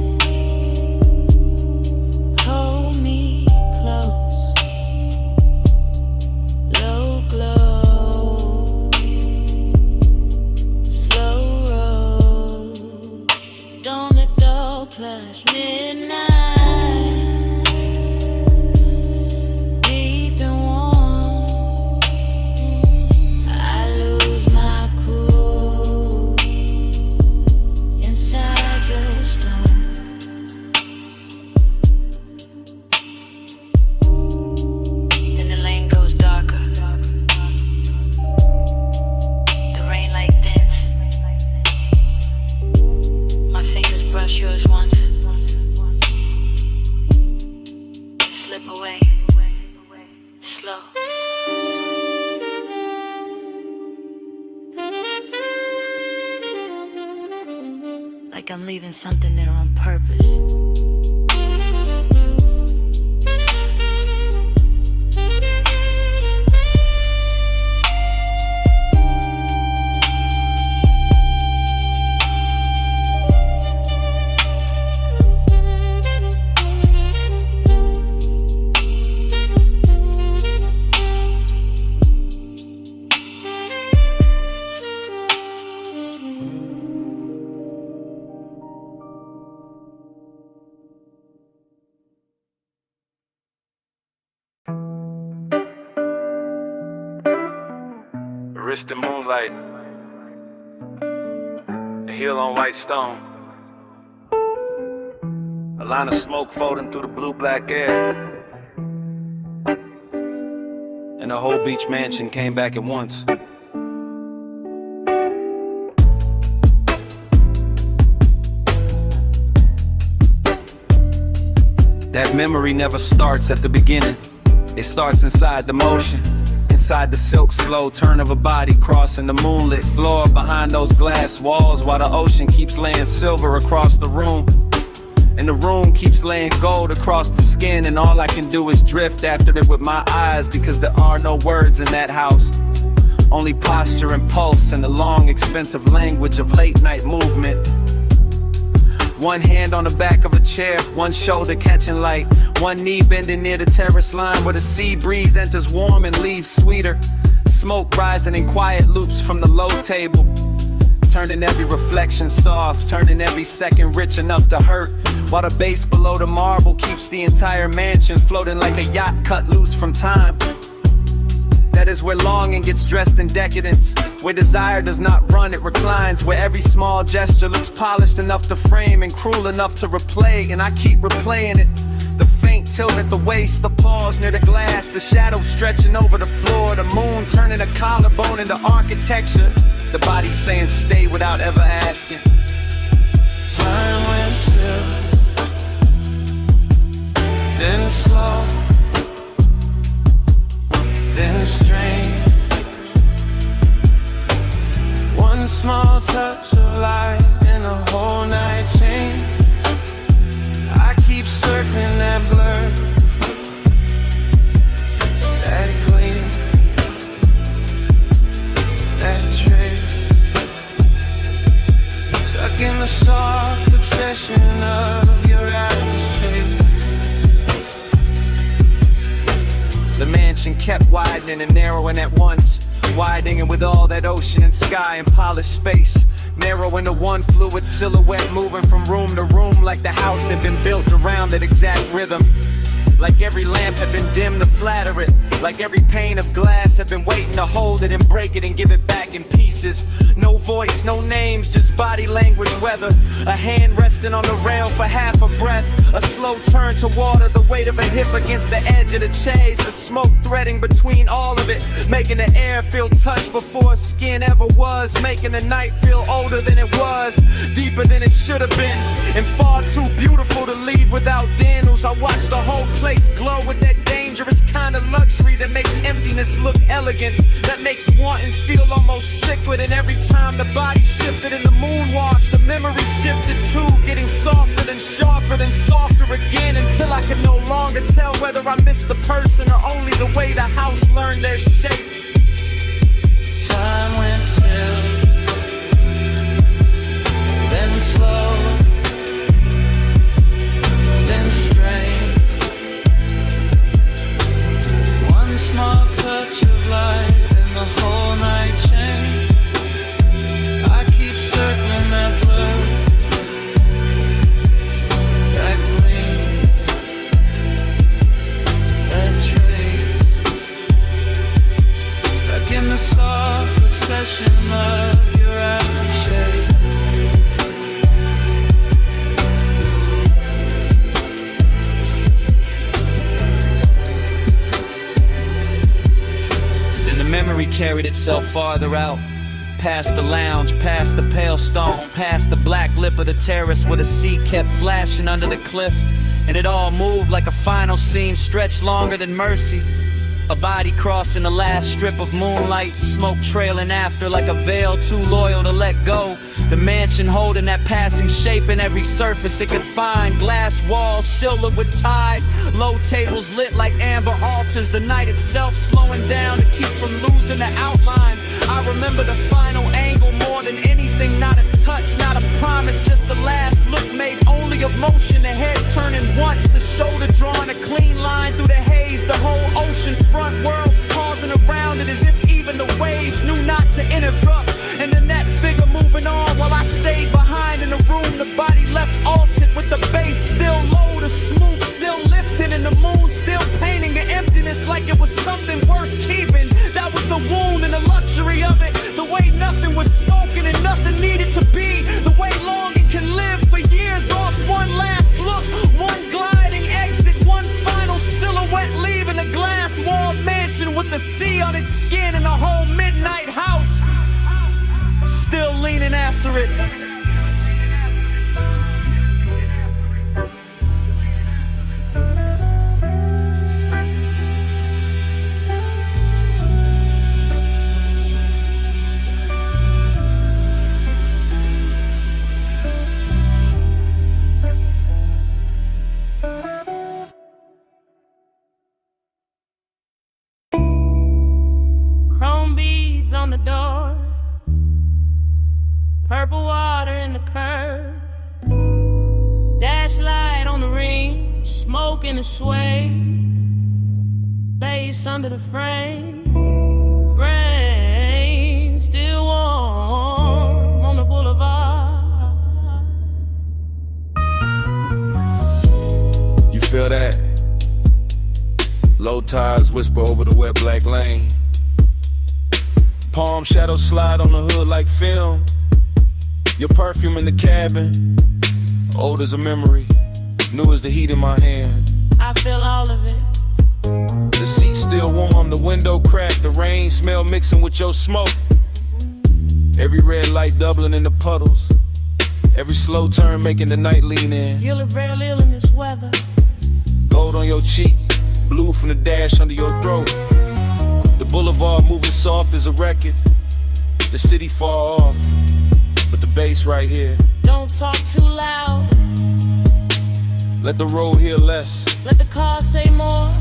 hold me close, low glow, slow roll, don't let go. Plush midnight, deep and warm, I lose my cool inside your stone. Then the lane goes darker, the rain light thins, my fingers brush yours once, slip away, slow. Like I'm leaving something there on purpose. Wrist in moonlight, a heel on white stone, a line of smoke folding through the blue-black air, and the whole beach mansion came back at once. That memory never starts at the beginning, it starts inside the motion. Inside the silk slow turn of a body crossing the moonlit floor behind those glass walls, while the ocean keeps laying silver across the room, and the room keeps laying gold across the skin. And all I can do is drift after it with my eyes, because there are no words in that house, only posture and pulse and the long expensive language of late night movement. One hand on the back of a chair, one shoulder catching light, one knee bending near the terrace line where the sea breeze enters warm and leaves sweeter. Smoke rising in quiet loops from the low table, turning every reflection soft, turning every second rich enough to hurt, while the base below the marble keeps the entire mansion floating like a yacht cut loose from time. That is where longing gets dressed in decadence, where desire does not run, it reclines, where every small gesture looks polished enough to frame and cruel enough to replay, and I keep replaying it. The faint tilt at the waist, the pause near the glass, the shadow stretching over the floor, the moon turning a collarbone into architecture, the body saying stay without ever asking. Time went still, then slow, then strange. One small touch of light and a whole night change. I keep circling that blur, that gleam, that trace, stuck in the soft obsession of your aftershave. The mansion kept widening and narrowing at once, widening with all that ocean and sky and polished space, narrowing to one fluid silhouette moving from room to room like the house had been built around that exact rhythm. Like every lamp had been dimmed to flatter it. Like every pane of glass had been waiting to hold it and break it and give it back in pieces. No voice, no names, just body language, weather. A hand resting on the rail for half a breath. A slow turn to water, the weight of a hip against the edge of the chase. The smoke threading between all of it, making the air feel touched before skin ever was. Making the night feel older than it was, deeper than it should have been, and far too beautiful to leave without Daniels. I watched the whole place glow with that dangerous kind of luxury that makes emptiness look elegant, that makes wanting feel almost sacred. And every time the body shifted in the moonwash, the memory shifted too, getting softer than sharper than softer again, until I could no longer tell whether I missed the person or only the way the house learned their shape. Time went still, then slow, then strange. One small touch of light and the whole night changed. I keep circling that blur, that gleam, that trace. Stuck in the soft obsession of your aftershave. Memory carried itself farther out, past the lounge, past the pale stone, past the black lip of the terrace where the sea kept flashing under the cliff, and it all moved like a final scene stretched longer than mercy. A body crossing the last strip of moonlight, smoke trailing after like a veil too loyal to let go. The mansion holding that passing shape in every surface it could find. Glass walls silvered with tide, low tables lit like amber altars. The night itself slowing down to keep from losing the outline. I remember the final angle more than anything. Not a touch, not a promise, just the last look made only of motion. The head turning once, the shoulder drawing a clean line through the haze. The whole ocean front world pausing around it as if even the waves knew not to interrupt. And then that figure moving on while I stayed behind in the room. The body left altered with the bass still low, the smooth still lifting, and the moon still painting the emptiness like it was something worth keeping. That was the wound and the luxury of it. The way nothing was spoken and nothing needed to be. The way longing can live for years off one last look, one gliding exit, one final silhouette leaving a glass-walled mansion with the sea on its skin and the whole midnight house still leaning after it. Chrome beads on the door, purple water in the curb, dash light on the ring, smoke in the sway, lace under the frame, rain still warm on the boulevard. You feel that? Low tides whisper over the wet black lane. Palm shadows slide on the hood like film. Your perfume in the cabin, old as a memory, new as the heat in my hand. I feel all of it. The seat still warm, the window cracked, the rain smell mixing with your smoke. Every red light doubling in the puddles, every slow turn making the night lean in. You look real ill in this weather. Gold on your cheek, blue from the dash under your throat. The boulevard moving soft as a record, the city far off, but the bass right here. Don't talk too loud. Let the road hear less. Let the car say more.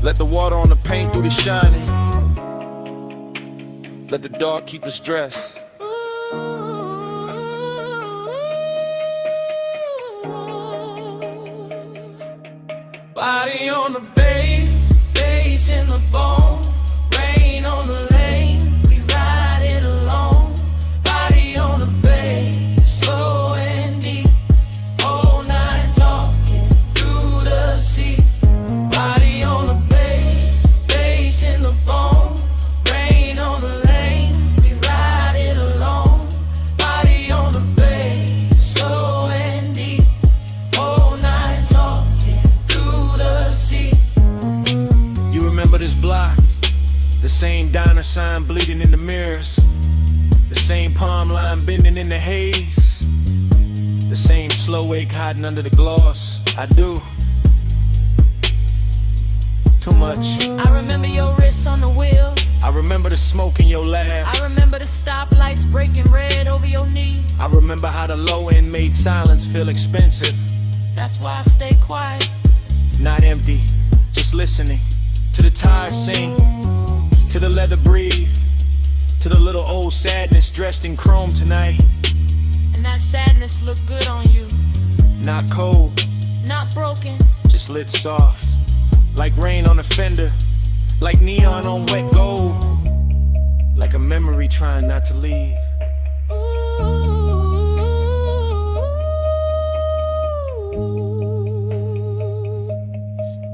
Let the water on the paint do the shining. Let the dark keep the stress. Body on the bass, bass in the bone, rain on the lane, we ride it alone. Body on the bass, slow and deep, all night talking through the sea. sign bleeding in the mirrors. The same palm line bending in the haze. The same slow ache hiding under the gloss. I do. Too much. I remember your wrists on the wheel. I remember the smoke in your laugh. I remember the stoplights breaking red over your knee. I remember how the low end made silence feel expensive. That's why I stay quiet. Not empty, just listening to the tires sing, to the leather breathe, to the little old sadness dressed in chrome tonight. And that sadness look good on you. Not cold, not broken, just lit soft, like rain on a fender, like neon on wet gold, like a memory trying not to leave.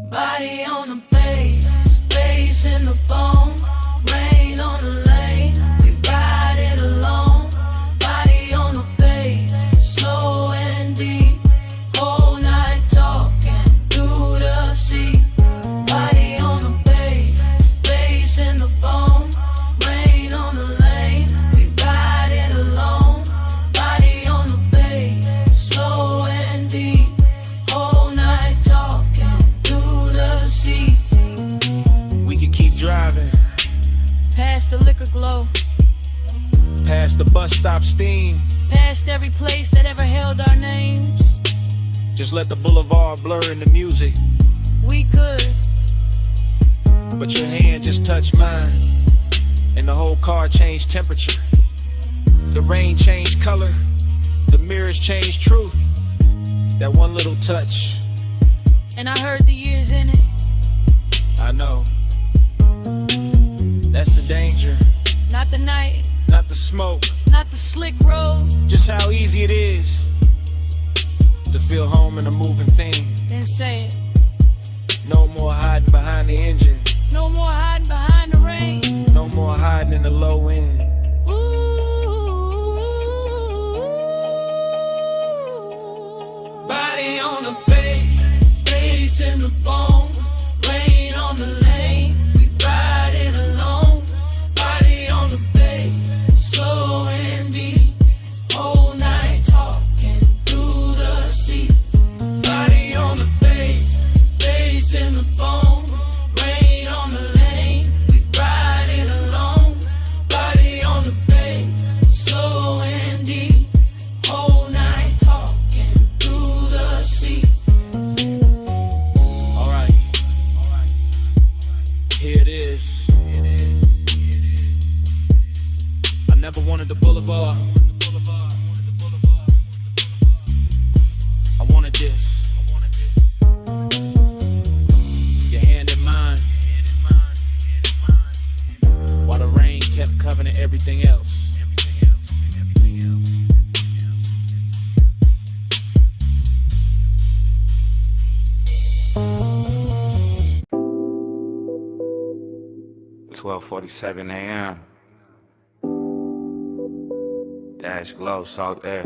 Body on the bass, bass in the bone, rain on the lane, we ride it alone. Body on the bass, slow and deep, whole night talking through the sea. Body on the bass, bass in the bone, rain on the lane, we ride it alone. Body on the bass, slow and deep, whole night talking through the sea. We could keep driving Past the liquor glow, past the bus stop steam. past every place that ever held our names. Just let the boulevard blur in the music. We could, But your hand just touched mine, and the whole car changed temperature. The rain changed color, the mirrors changed truth. That one little touch, and I heard the years in it. I know. That's the danger, Not the night, not the smoke. not the slick road. Just how easy it is to feel home in a moving thing. Then say it. No more hiding behind the engine, No more hiding behind the rain. no more hiding in the low end. Body on the bass, bass in the bone, rain on the lane, we ride it alone. Body on the bass, slow and deep, whole night talking through the sea. Body on the bass, bass in the bone, rain on the lane, we ride it alone. Body on the bass, slow and deep, whole night talking through the sea. Alright, here it is. I never wanted the boulevard, I wanted this. Your hand in mine, while the rain kept covering everything else. It's 12:47 a.m. Dash glow, salt air.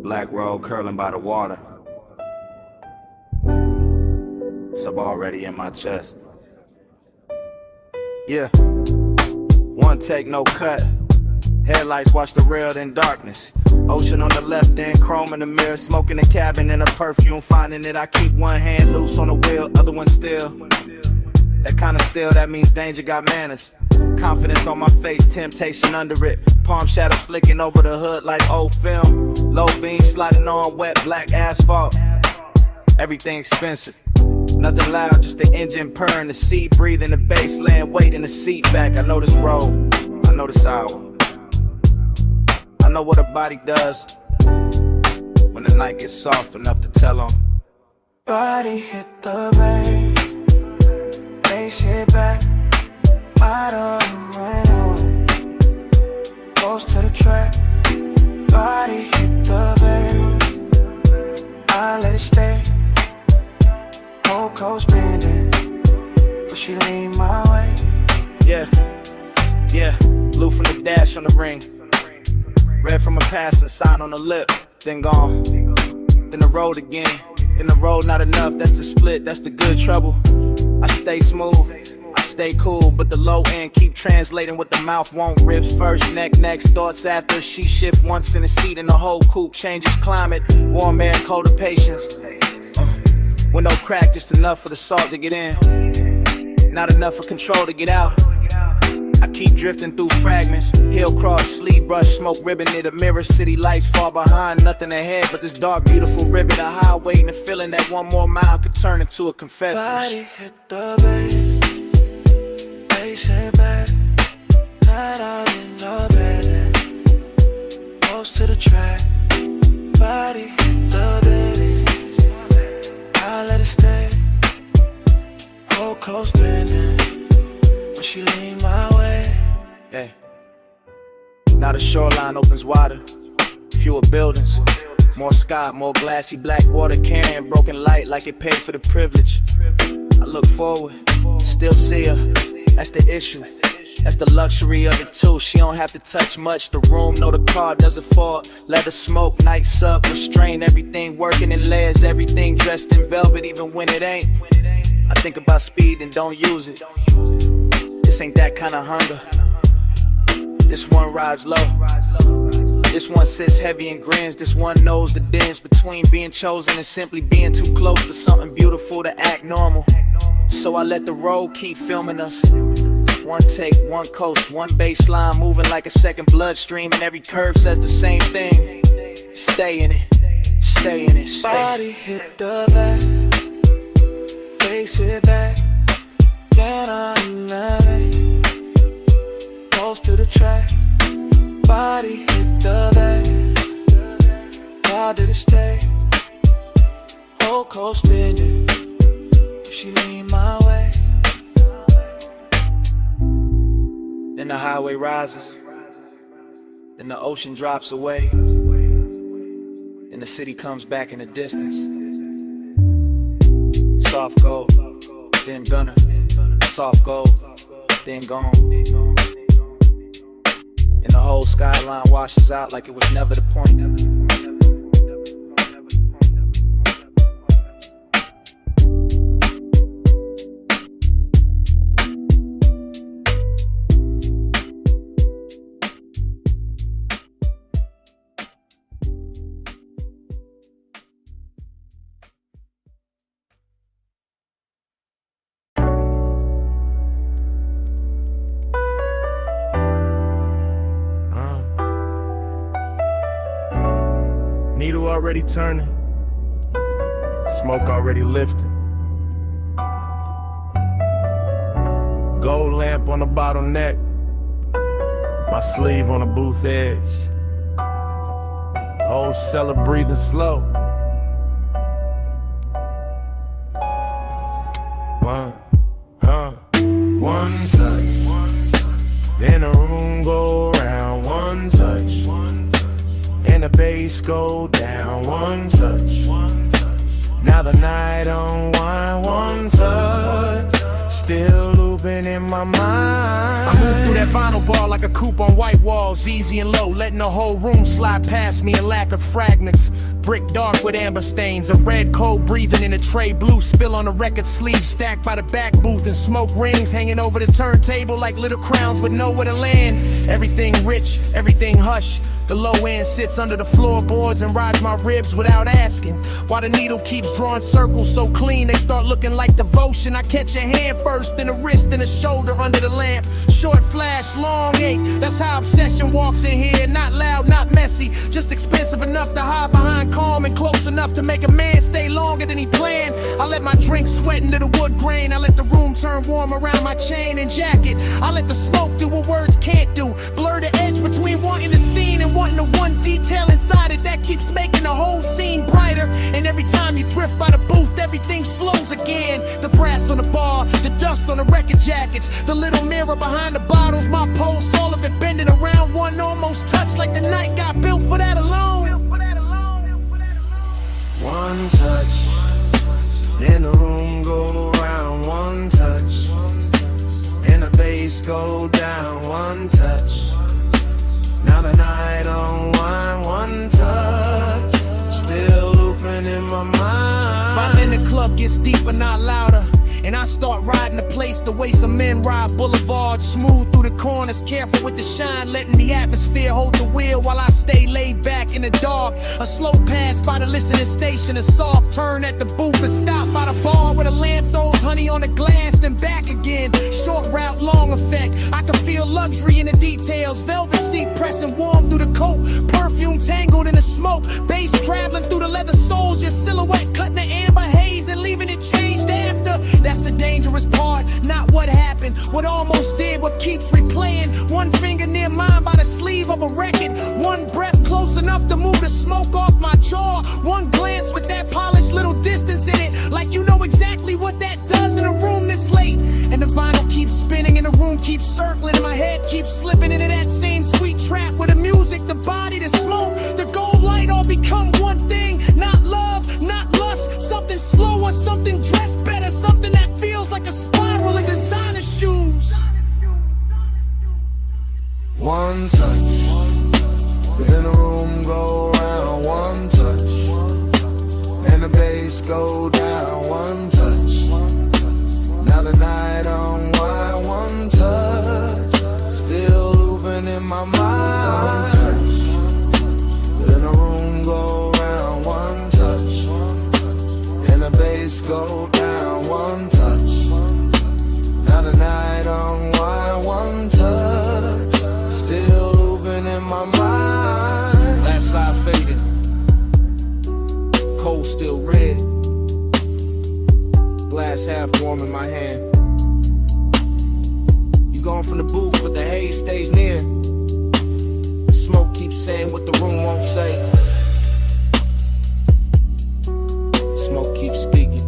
Black road curling by the water. Sub already in my chest. Yeah. One take, no cut. Headlights watch the rail in darkness. Ocean on the left end, chrome in the mirror. Smoking the cabin in a perfume, finding it. I keep one hand loose on the wheel, other one still. That kind of still, that means danger got manners. Confidence on my face, temptation under it. Palm shadows flicking over the hood like old film. Low beam sliding on wet black asphalt. Everything expensive. Nothing loud, just the engine purring, the seat breathing, the bass laying weight in the seat back. I know this road, I know this hour. I know what a body does when the night gets soft enough to tell on. Body hit the bay, bass hit back, model ran on, close to the track. Body hit the bay, I let it stay. Whole coast bending, but she lean my way. Yeah, yeah, blue from the dash on the ring. Red from a passer, sign on the lip, then gone. Then the road again. In the road, not enough, that's the split, that's the good trouble. I stay smooth, stay cool, but the low end keep translating what the mouth won't. Ribs first, neck next, thoughts after. She shift once in the seat and the whole coupe changes climate. Warm air, colder patience. With no crack, just enough for the salt to get in. Not enough for control to get out. I keep drifting through fragments. Hill cross, sleeve brush, smoke ribbon near the mirror. City lights far behind, nothing ahead but this dark, beautiful ribbon. A highway and the feeling that one more mile could turn into a confession. Body hit the bass it back. Night out in the bed, close to the track. Body hit the bed, I let it stay. Hold close bending when she lean my way. Yeah. Now the shoreline opens wider, fewer buildings, more sky, more glassy black water carrying broken light like it paid for the privilege. I look forward, still see her, that's the issue. That's the luxury of it too. She don't have to touch much. The room, no, the car doesn't fall. Let her smoke, night sub, restrain. Everything working in layers, everything dressed in velvet, even when it ain't. I think about speed and don't use it. This ain't that kind of hunger. This one rides low. This one sits heavy and grins. This one knows the difference between being chosen and simply being too close to something beautiful to act normal. So I let the road keep filming us. One take, one coast, one baseline moving like a second bloodstream, and every curve says the same thing. Stay in it, stay in it, stay. Body hit the back, face it back. Get on the lane, close to the track. Body hit the back, how did it stay? Whole coast bending, she lean my way. Then the highway rises, then the ocean drops away, and the city comes back in the distance. Soft gold, then gunner, soft gold, then gone. And the whole skyline washes out like it was never the point. Needle already turning, smoke already lifting. Gold lamp on the bottleneck, my sleeve on the booth edge. Whole cellar breathing slow. One touch, then the room go round. One touch, and the bass go down. One touch, now the night unwind. One touch, still looping in my mind. I move through that vinyl bar like a coupe on white walls, easy and low, letting the whole room slide past me in lack of fragments. Brick dark with amber stains, a red cold breathing in a tray, blue spill on the record sleeve stacked by the back booth, and smoke rings hanging over the turntable like little crowns with nowhere to land. Everything rich, everything hush. The low end sits under the floorboards and rides my ribs without asking. While the needle keeps drawing circles so clean they start looking like devotion. I catch a hand first, then a wrist, then a shoulder under the lamp. Short flash, long ache, that's how obsession walks in here. Not loud, not messy, just expensive enough to hide behind calm and close enough to make a man stay longer than he planned. I let my drink sweat into the wood grain. I let the room turn warm around my chain and jacket. I let the smoke do what words can't do. Blur the edge between wanting the scene and wanting the one detail inside it that keeps making the whole scene brighter. And every time you drift by the booth, everything slows again. The brass on the bar, the dust on the record jackets, the little mirror behind the bottles, my pulse, all of it bending around. One almost touch like the night got built for that alone. One touch, then the room go round. One touch, and the bass go down. One touch, now the night unwind. One touch, still looping in my mind. While in the club gets deeper, not louder. and I start riding the place the way some men ride boulevards. Smooth through the corners, careful with the shine, letting the atmosphere hold the wheel while I stay laid back in the dark. A slow pass by the listening station, a soft turn at the booth, and stop by the bar where the lamp throws honey on the glass, then back again. Short route, long effect. I can feel luxury in the details. Velvet seat pressing warm through the coat, perfume tangled in the smoke, bass traveling through the leather soles, your silhouette cutting the amber haze and leaving it changed after. That's the dangerous part, not what happened, what almost did, what keeps replaying. One finger near mine by the sleeve of a record, one breath close enough to move the smoke off my jaw, one glance with that polished little distance in it, like you know exactly what that does in a room this late. And the vinyl keeps spinning and the room keeps circling and my head keeps slipping into that same sweet trap where the music, the body, the smoke, the gold light all become one thing. Not love, not lust, something slower, something dressed better, something that feels like a spiral in designer shoes. One touch, then the room go round. One touch, and the bass go down. One touch, now the night unwind. One touch, still looping in my mind. One touch, then the room go round. One touch, and the bass go down. One touch, now the night unwind. One touch, still looping in my mind. Last side faded, cold still red, glass half warm in my hand. You gone from the booth, but the haze stays near. The smoke keeps saying what the room won't say. Smoke keeps speaking.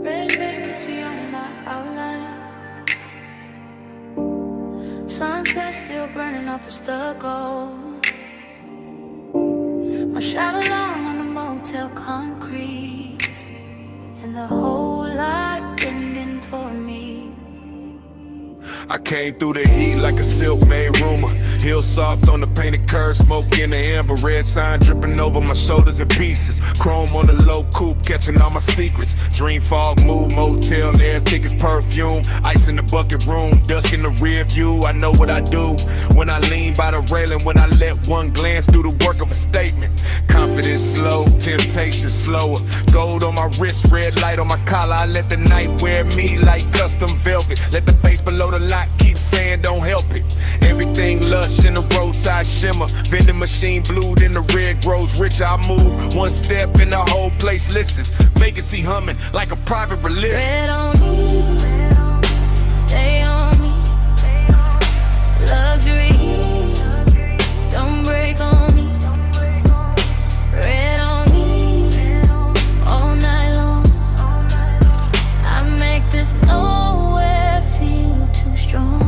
Red vacancy on my outline. Sunset still burning off the stucco. My shadow long on the motel concrete, and the whole lot bending toward me. I came through the heat like a silk made rumor. Heel soft on the painted curve, smoke in the amber, red sign dripping over my shoulders in pieces. Chrome on the low coupe, catching all my secrets. Dream fog, mood, motel, air tickets, perfume. Ice in the bucket room, dusk in the rear view. I know what I do when I lean by the railing, when I let one glance do the work of a statement. Confidence slow, temptation slower. Gold on my wrist, red light on my collar. I let the night wear me like custom velvet. Let the bass below the lock keep saying don't help it. Everything lush in the roadside shimmer. Vending machine blue, then the red grows richer. I move one step and the whole place listens. Vacancy humming like a private religion. Red on me, stay on me. Luxury, don't break on me. Red on me, all night long. I make this nowhere feel too strong.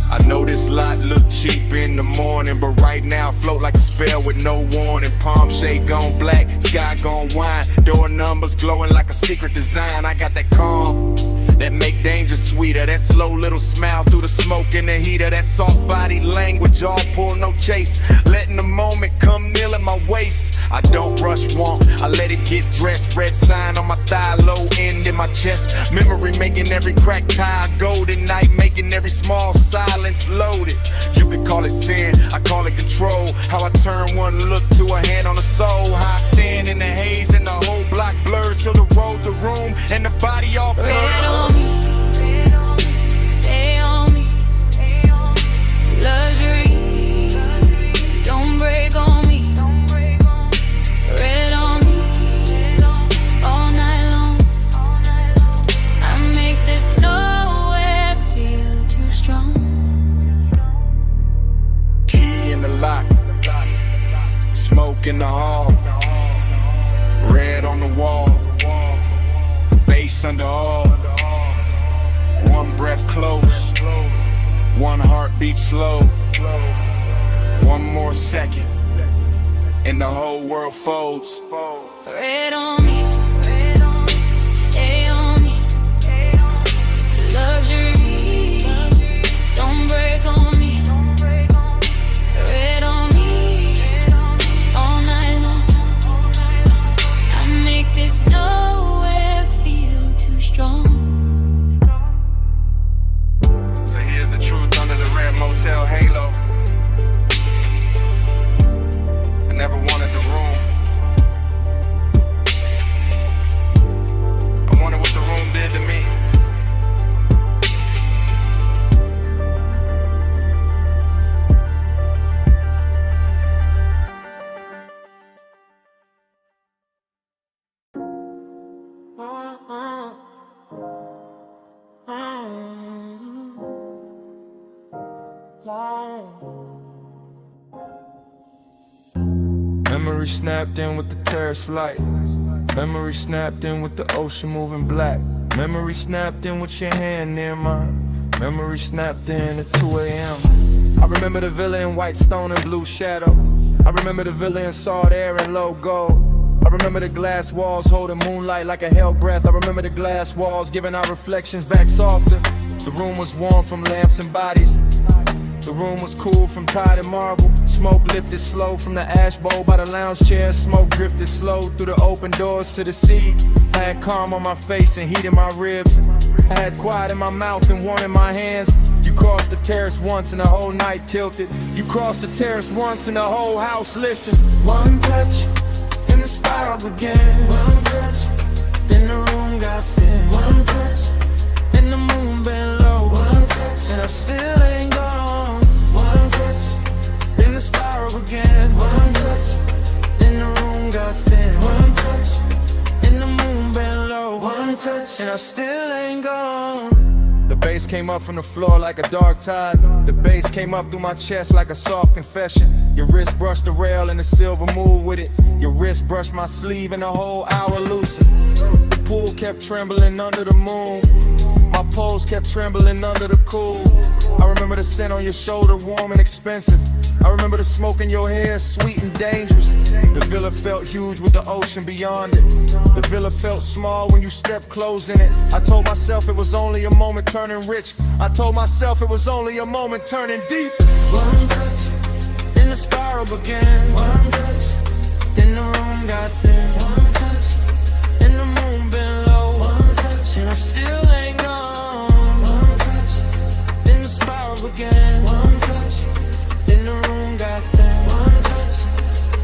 I know this lot look cheap in the morning, but right now float like a spell with no warning. Palm shade gone black, sky gone wine. Door numbers glowing like a secret design. I got that calm that make danger sweeter. That slow little smile through the smoke and the heater. That soft body language, all pull, no chase. Letting the moment come kneel at my waist. I don't rush want, I let it get dressed. Red sign on my thigh, low end in my chest. Memory making every crack tie golden night, making every small silence loaded. You could call it sin, I call it control. How I turn one look to a hand on the soul. How I stand in the haze and the whole block blurs till the road, the room, and the body all blurred. Red on me, stay on me. Luxury, don't break on me. Red on me, all night long. I make this nowhere feel too strong. Key in the lock, smoke in the hall, red on the wall, bass under all. One breath close, one heartbeat slow. One more second, and the whole world folds. Red on me, stay on me. Luxury, don't break on me. Red on me, all night long. I make this nowhere feel too strong. So here's the truth under the red motel halo. I never wanted the room. I wonder what the room did to me. Memory snapped in with the terrace flight. Memory snapped in with the ocean moving black. Memory snapped in with your hand near mine. Memory snapped in at 2 a.m. I remember the villa in white stone and blue shadow. I remember the villa in salt air and low gold. I remember the glass walls holding moonlight like a hell breath. I remember the glass walls giving our reflections back softer. The room was warm from lamps and bodies. The room was cool from tide and marble. Smoke lifted slow from the ash bowl by the lounge chair. Smoke drifted slow through the open doors to the sea. I had calm on my face and heat in my ribs. I had quiet in my mouth and warmth in my hands. You crossed the terrace once and the whole night tilted. You crossed the terrace once and the whole house listened. One touch, and the spiral began. One touch, then the room got thin. One touch, and the moon bent low. One touch, and I still ain't gone. One touch, then the spiral began. One touch, then the room got thin. One touch, and the moon bent low. One touch, and I still ain't gone. The bass came up from the floor like a dark tide. The bass came up through my chest like a soft confession. Your wrist brushed the rail and the silver moved with it. Your wrist brushed my sleeve and the whole hour loosened. The pool kept trembling under the moon. My pose kept trembling under the cool. I remember the scent on your shoulder, warm and expensive. I remember the smoke in your hair, sweet and dangerous. The villa felt huge with the ocean beyond it. The villa felt small when you stepped close in it. I told myself it was only a moment turning rich. I told myself it was only a moment turning deep. One touch, then the spiral began. One touch, then the room got thin. One touch, then the moon bent low. One touch, and I still ain't gone. One touch, then the spiral began. One touch, then the room got thin. One touch,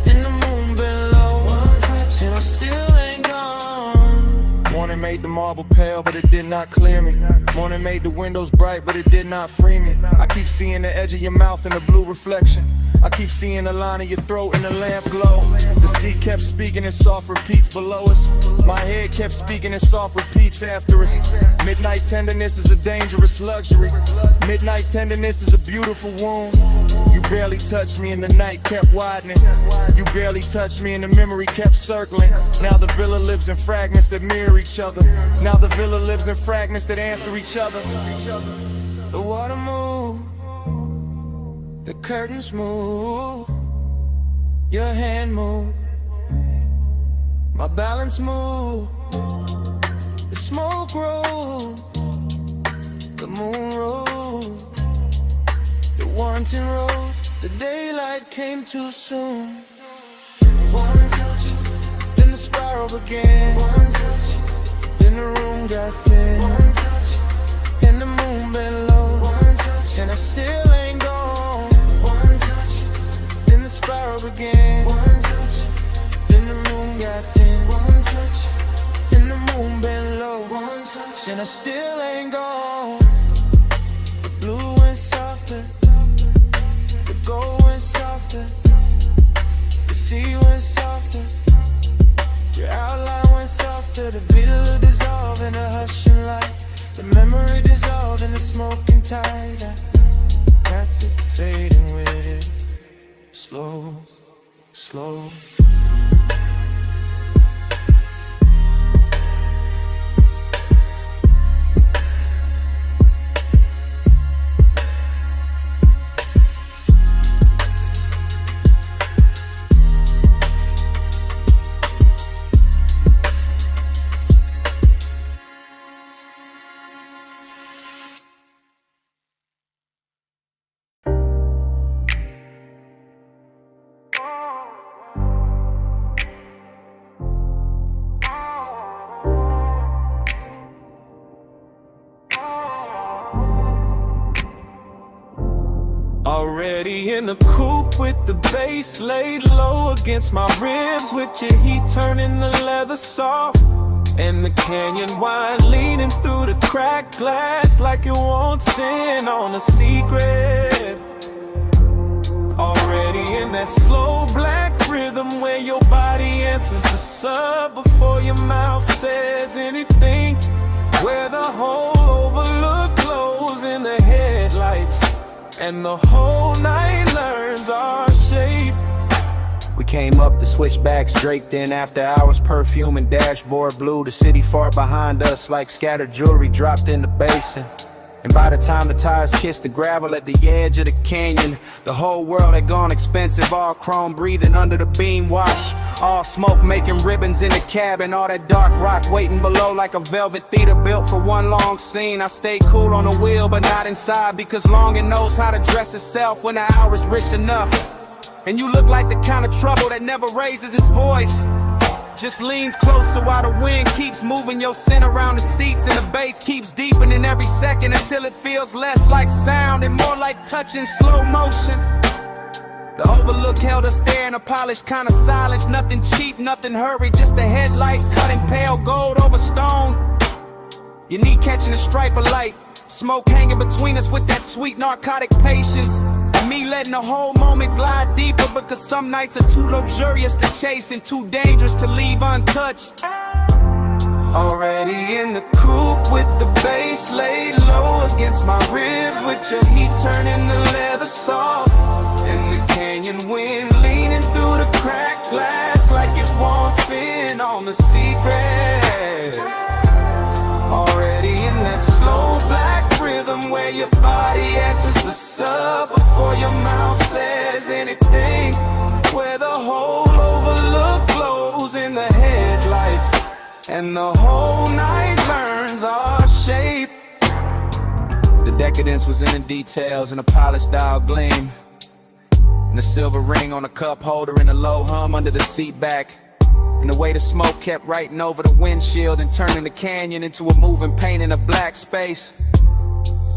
then the moon bent low. One touch, and I still ain't gone. Morning made the marble pale, but it did not clear me. Morning made the windows bright, but it did not free me. I keep seeing the edge of your mouth in the blue reflection. I keep seeing the line of your throat in the lamp glow. The sea kept speaking in soft repeats below us. My head kept speaking in soft repeats after us. Midnight tenderness is a dangerous luxury. Midnight tenderness is a beautiful wound. You barely touched me and the night kept widening. You barely touched me and the memory kept circling. Now the villa lives in fragments that mirror each other. Now the villa lives in fragments that answer each other. The water moved, the curtains moved, your hand moved, my balance moved, the smoke rolled, the moon rose, the wanting rose, the daylight came too soon. One touch, then the spiral began. One touch, then the room got thin. One touch, and the moon bent low. One touch, and I still ain't gone. One touch, then the spiral began. One touch, then the moon got thin. One touch, and the moon bent low. One touch, and I still ain't gone. The blue went softer, the gold went softer, the sea went softer, your outline went softer. The villa dissolved in a hushing light. The memory dissolved in the smoking tide. I got it fading with it, slow, slow. Already in the coupe with the bass laid low against my ribs, with your heat turning the leather soft, and the canyon wine leaning through the cracked glass like it wants in on a secret. Already in that slow black rhythm where your body answers the sub before your mouth says anything, where the whole overlook glows in the headlights and the whole night learns our shape. We came up the switchbacks draped in after hours perfume and dashboard blue. The city far behind us like scattered jewelry dropped in the basin. And by the time the tires kissed the gravel at the edge of the canyon, the whole world had gone expensive, all chrome breathing under the beam wash. All smoke making ribbons in the cabin, all that dark rock waiting below like a velvet theater built for one long scene. I stayed cool on the wheel but not inside, because longing knows how to dress itself when the hour is rich enough. And you look like the kind of trouble that never raises its voice, just leans closer while the wind keeps moving your scent around the seats, and the bass keeps deepening every second until it feels less like sound and more like touch in slow motion. The overlook held us there in a polished kind of silence, nothing cheap, nothing hurried, just the headlights cutting pale gold over stone. Your knee catching a stripe of light, smoke hanging between us with that sweet narcotic patience. Me letting the whole moment glide deeper, because some nights are too luxurious to chase and too dangerous to leave untouched. Already in the coupe with the bass laid low against my ribs, with your heat turning the leather soft, and the canyon wind leaning through the cracked glass like it wants in on the secret. Already in that slow black rhythm where your body answers the sub before your mouth says anything, where the whole overlook glows in the headlights and the whole night learns our shape. The decadence was in the details, and a polished dial gleam, and the silver ring on a cup holder, and a low hum under the seat back. And the way the smoke kept writing over the windshield and turning the canyon into a moving paint in a black space.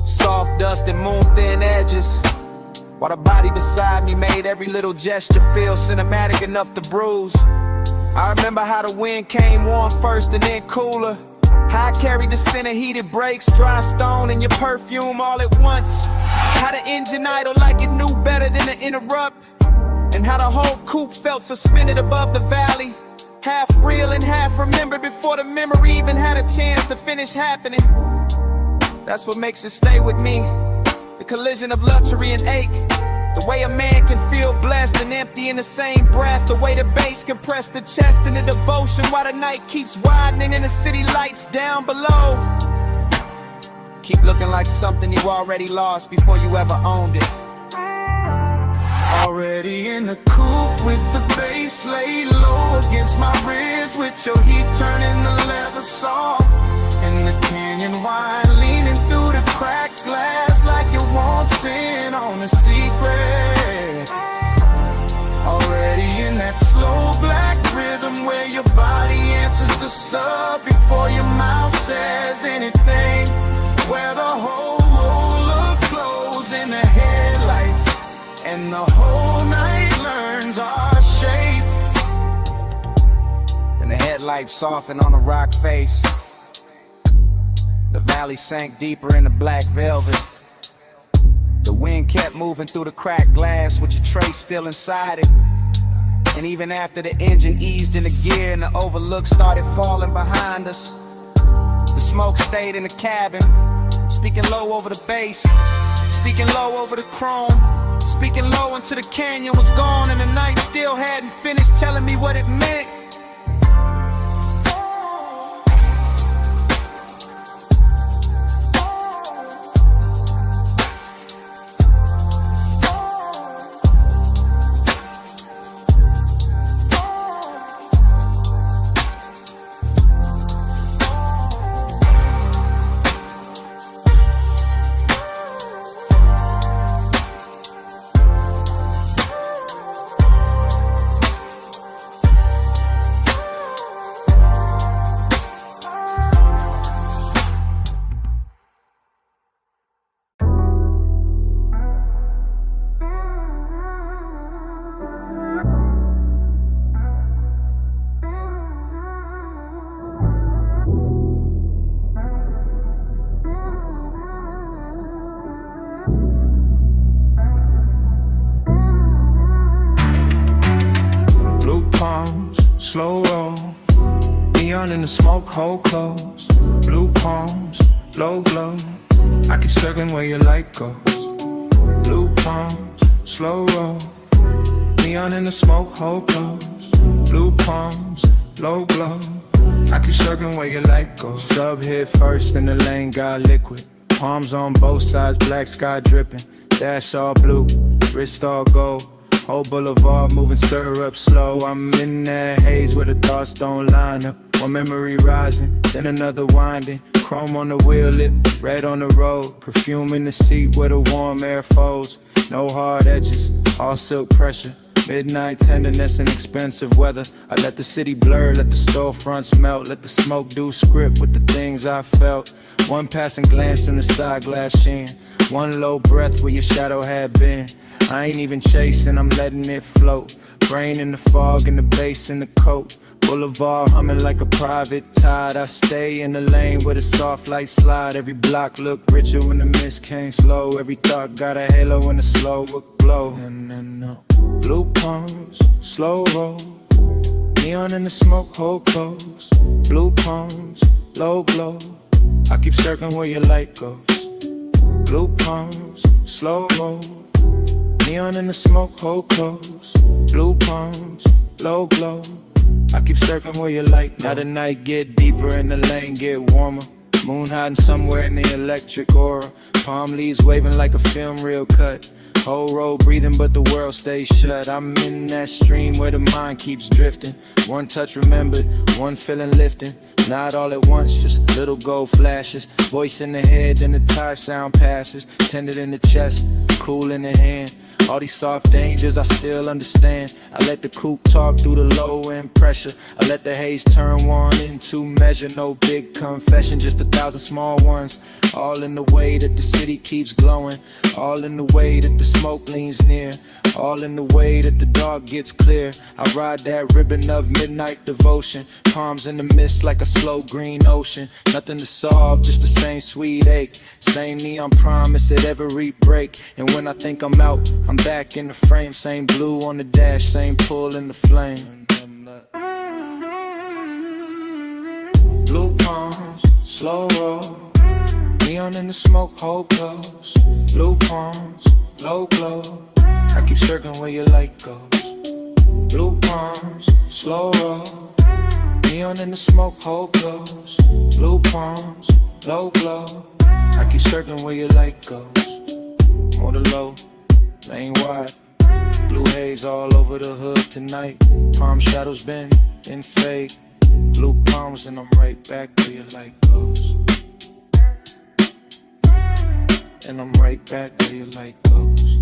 Soft dust and moon-thin edges, while the body beside me made every little gesture feel cinematic enough to bruise. I remember how the wind came warm first and then cooler, how I carried the scent of heated brakes, dry stone, and your perfume all at once. How the engine idle like it knew better than to interrupt, and how the whole coupe felt suspended above the valley, half real and half remembered before the memory even had a chance to finish happening. That's what makes it stay with me, the collision of luxury and ache, the way a man can feel blessed and empty in the same breath, the way the bass can press the chest in the devotion while the night keeps widening and the city lights down below keep looking like something you already lost before you ever owned it. Already in the coupe with the bass laid low against my ribs, with your heat turning the leather soft, and the canyon wine leaning through the cracked glass like it wants in on a secret. Already in that slow black rhythm where your body answers the sub before your mouth says anything, where the whole look glows in the headlights and the whole night learns our shape. And the headlights softened on the rock face, the valley sank deeper in the black velvet. The wind kept moving through the cracked glass with your tray still inside it. And even after the engine eased into gear and the overlook started falling behind us, the smoke stayed in the cabin, speaking low over the bass, speaking low over the chrome, speaking low until the canyon was gone and the night still hadn't finished telling me what it meant. palms, slow roll. Neon in the smoke, hold close. Blue palms, low glow. I keep circling where your light goes. Blue palms, slow roll. Neon in the smoke, hold close. Blue palms, low glow. I keep circling where your light goes. Sub hit first in the lane, got liquid. Palms on both sides, black sky dripping. Dash all blue, wrist all gold. Whole boulevard moving syrup slow. I'm in that haze where the thoughts don't line up. One memory rising, then another winding. Chrome on the wheel lip, red on the road. Perfume in the seat where the warm air folds. No hard edges, all silk pressure. Midnight tenderness and expensive weather. I let the city blur, let the storefronts melt. Let the smoke do script with the things I felt. One passing glance in the side glass sheen. One low breath where your shadow had been. I ain't even chasing, I'm letting it float. Brain in the fog and the bass in the coat. Boulevard humming like a private tide. I stay in the lane where the soft light slide. Every block look richer when the mist came slow. Every thought got a halo when the slow would glow. And blue palms, slow roll. Neon in the smoke, hold close. Blue palms, low glow. I keep circling where your light goes. Blue palms, slow roll. Neon in the smoke, hold close. Blue palms, low glow. I keep circling where your light goes. Now the night get deeper and the lane get warmer. Moon hiding somewhere in the electric aura. Palm leaves waving like a film reel cut. Whole road breathing but the world stays shut. I'm in that stream where the mind keeps drifting. One touch remembered, one feeling lifting. Not all at once, just little gold flashes. Voice in the head, then the tire sound passes. Tended in the chest, cool in the hand. All these soft dangers I still understand. I let the coupe talk through the low end pressure. I let the haze turn one into measure. No big confession, just 1,000 small ones. All in the way that the city keeps glowing. All in the way that the smoke leans near. All in the way that the dark gets clear. I ride that ribbon of midnight devotion. Palms in the mist like a slow green ocean. Nothing to solve, just the same sweet ache. Same neon promise at every break. And when I think I'm out, I'm back in the frame. Same blue on the dash, same pull in the flame. Blue palms, slow roll. Neon in the smoke, hold close. Blue palms, low glow. I keep circling where your light goes. Blue palms, slow roll. Neon in the smoke, hold close. Blue palms, low glow. I keep circling where your light goes. More the low, lane wide. Blue haze all over the hood tonight. Palm shadows bend and fade. Blue palms and I'm right back where your light goes. And I'm right back where your light goes.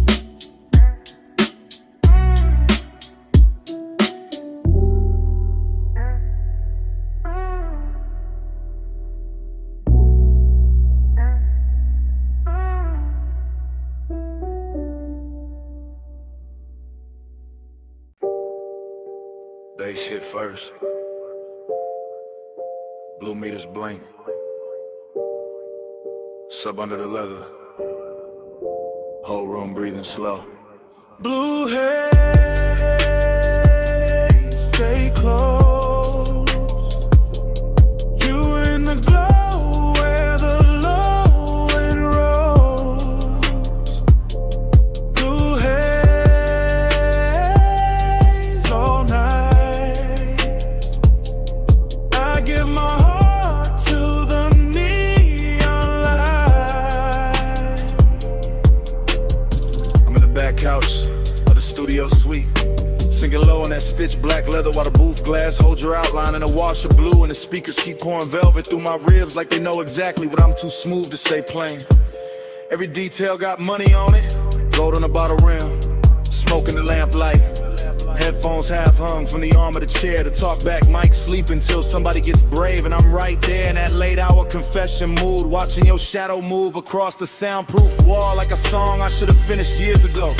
Bass hit first. Blue meters blink. Sub under the leather. Whole room breathing slow. Blue haze, stay close. You in the glow where the low end rolls. Blue haze all night. I give my heart to the neon light. I'm in the back couch of the studio suite, sinking low on that stitched black leather while the booth glass holds your outline in a wash of blue, and the speakers keep pouring velvet through my ribs like they know exactly what I'm too smooth to say plain. Every detail got money on it, gold on the bottle rim, smoke in the lamplight. Headphones half hung from the arm of the chair. The talk back mic sleep until somebody gets brave, and I'm right there in that late hour confession mood, watching your shadow move across the soundproof wall like a song I should have finished years ago.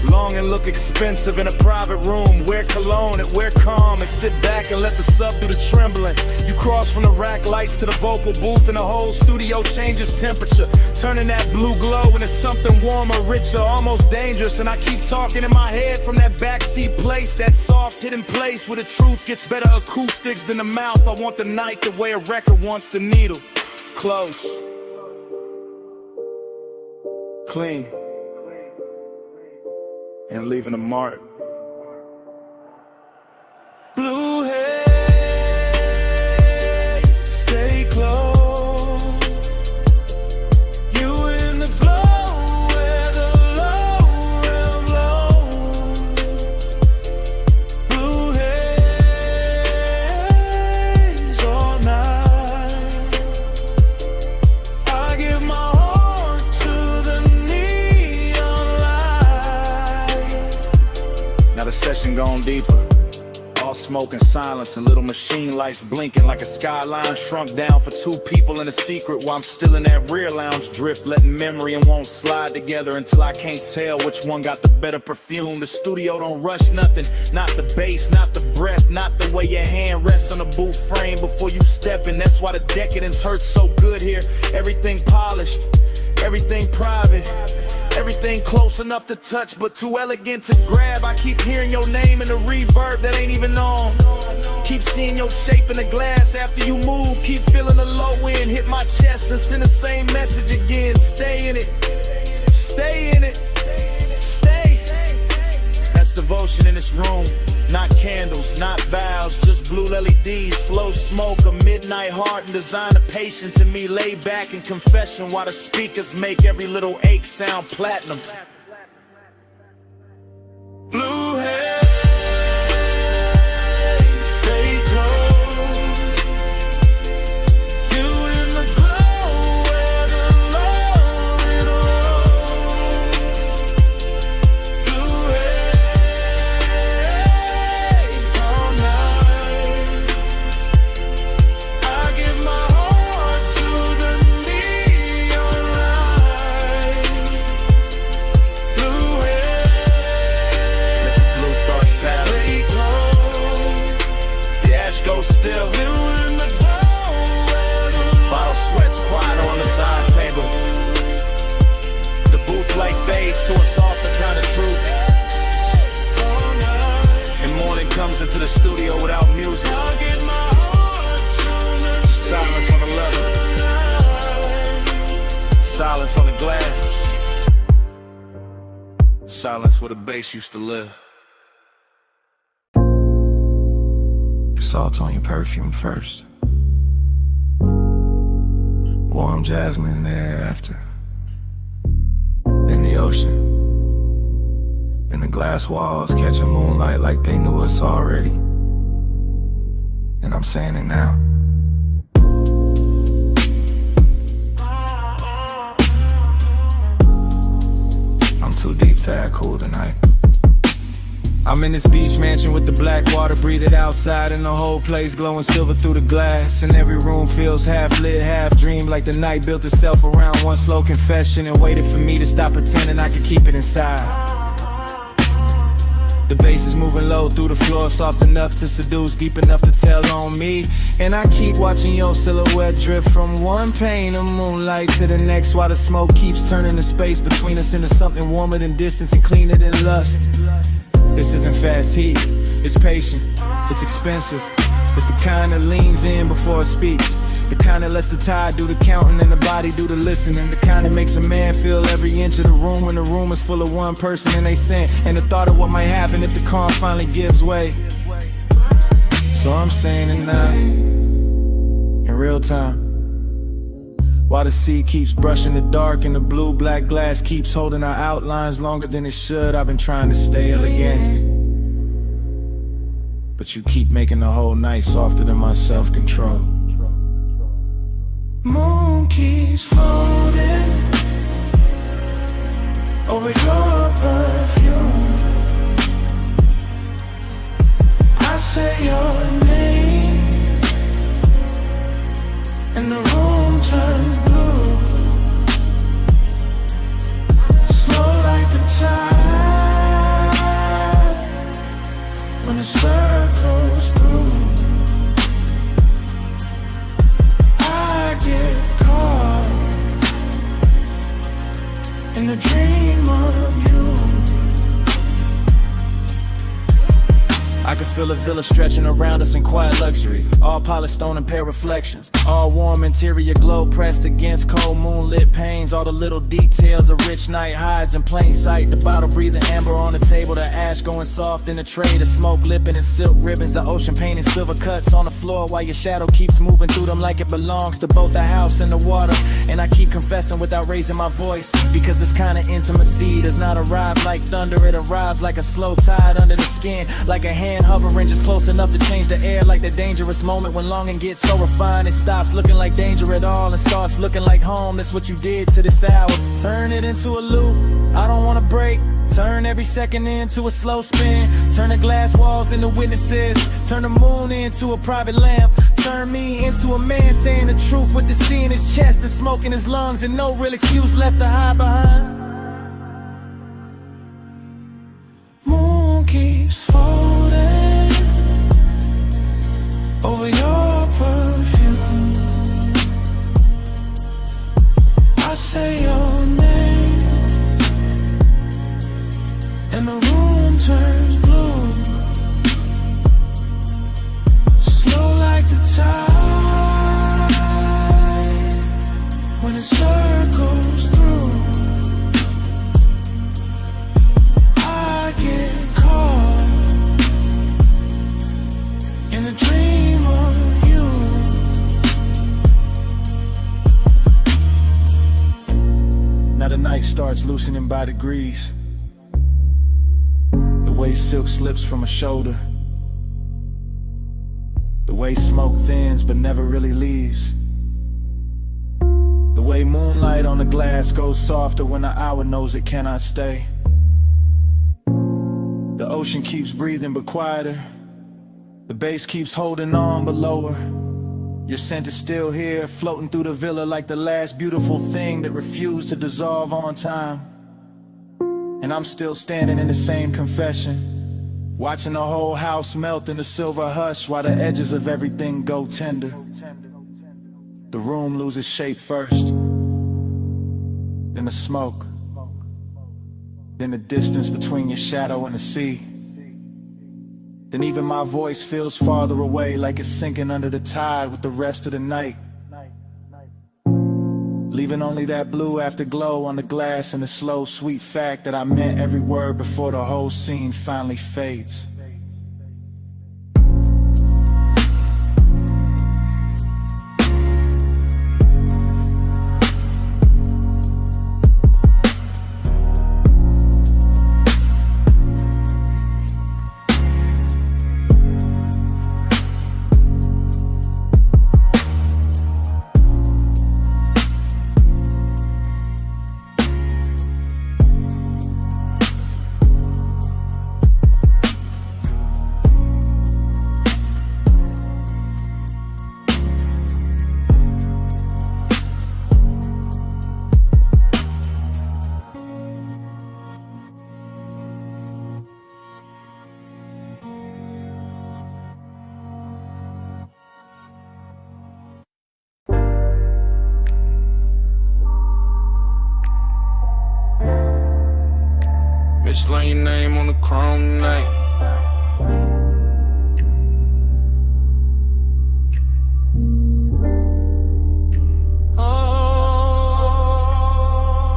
Long and look expensive in a private room. Wear cologne and wear calm and sit back and let the sub do the trembling. You cross from the rack lights to the vocal booth and the whole studio changes temperature, turning that blue glow into something warmer, richer, almost dangerous. And I keep talking in my head from that backseat place, that soft hidden place where the truth gets better acoustics than the mouth. I want the night the way a record wants the needle. Close, clean, and leaving a mark. Blue haze, stay close. You in the glow where the low rev low. Blue haze all night. I give my heart to the neon light. Now the session gone deeper. All smoke and silence and little machine lights blinking like a skyline shrunk down for two people in a secret while I'm still in that rear lounge drift, letting memory and won't slide together until I can't tell which one got the better perfume. The studio don't rush nothing, not the bass, not the breath, not the way your hand rests on the booth frame before you step in. That's why the decadence hurts so good here. Everything polished, everything private, everything close enough to touch but too elegant to grab. I keep hearing your name in the reverb that ain't even on. Keep seeing your shape in the glass after you move. Keep feeling the low end hit my chest and send the same message again. Stay in it, stay in it, stay. That's devotion in this room. Not candles, not vows, just blue LEDs, slow smoke, a midnight heart, and designer patience in me. Lay back in confession while the speakers make every little ache sound platinum. Blue haze, stay close. You in the glow where the low it all. Blue haze all night. I give my heart to the neon light. Blue haze, Blue stars pattern. stay close. The ash goes still. You in the glow where the Bottle sweats quiet on the side table. The booth light fades to a softer kind of truth. all night. And morning comes into the studio without music. I give my heart to the Silence on the leather, silence on the glass, silence where the bass used to live. Salt on your perfume first. Warm jasmine in the air after. Then the ocean. Then the glass walls catching moonlight like they knew us already. And I'm saying it now. I'm too deep to act cool tonight. I'm in this beach mansion with the black water, breathe it outside, and the whole place glowing silver through the glass. And every room feels half lit, half dream, like the night built itself around one slow confession and waited for me to stop pretending I could keep it inside. The bass is moving low through the floor, soft enough to seduce, deep enough to tell on me. And I keep watching your silhouette drift from one pane of moonlight to the next, while the smoke keeps turning the space between us into something warmer than distance and cleaner than lust. This isn't fast heat, it's patient, it's expensive. It's the kind that leans in before it speaks, the kind that lets the tide do the counting and the body do the listening, the kind that makes a man feel every inch of the room when the room is full of one person and they sent, and the thought of what might happen if the calm finally gives way. So I'm saying it now, in real time, while the sea keeps brushing the dark and the blue-black glass keeps holding our outlines longer than it should. I've been trying to stay elegant, but you keep making the whole night softer than my self-control. moon keeps floating over your perfume. I say your name and the room turns blue, slow like the tide. Real a villa stretching around us in quiet luxury. All polished stone and pale reflections. All warm interior glow pressed against cold moonlit panes. All the little details a rich night hides in plain sight. The bottle breathing amber on the table. The ash going soft in the tray. The smoke lipping in silk ribbons. The ocean painting silver cuts on the floor while your shadow keeps moving through them like it belongs to both the house and the water. And I keep confessing without raising my voice, because this kind of intimacy does not arrive like thunder. It arrives like a slow tide under the skin, like a hand hovering just close enough to change the air. Like the dangerous moment when longing gets so refined it stops looking like danger at all and starts looking like home. That's what you did to this hour. Turn it into a loop, I don't wanna break. Turn every second into a slow spin. Turn the glass walls into witnesses. Turn the moon into a private lamp. Turn me into a man saying the truth with the sea in his chest and smoke in his lungs and no real excuse left to hide behind. Moon keeps folding over your perfume. I say your name and the room turns blue, slow like the tide when it circles through. I get caught in a dream of you. Now the night starts loosening by degrees. The way silk slips from a shoulder. The way smoke thins but never really leaves. The way moonlight on the glass goes softer when the hour knows it cannot stay. The ocean keeps breathing but quieter. The bass keeps holding on but lower. Your scent is still here, floating through the villa like the last beautiful thing that refused to dissolve on time. And I'm still standing in the same confession, watching the whole house melt in a silver hush while the edges of everything go tender. The room loses shape first, then the smoke, then the distance between your shadow and the sea. Then even my voice feels farther away, like it's sinking under the tide with the rest of the night, leaving only that blue afterglow on the glass and the slow, sweet fact that I meant every word before the whole scene finally fades. Miscellaneous name on the chrome tonight.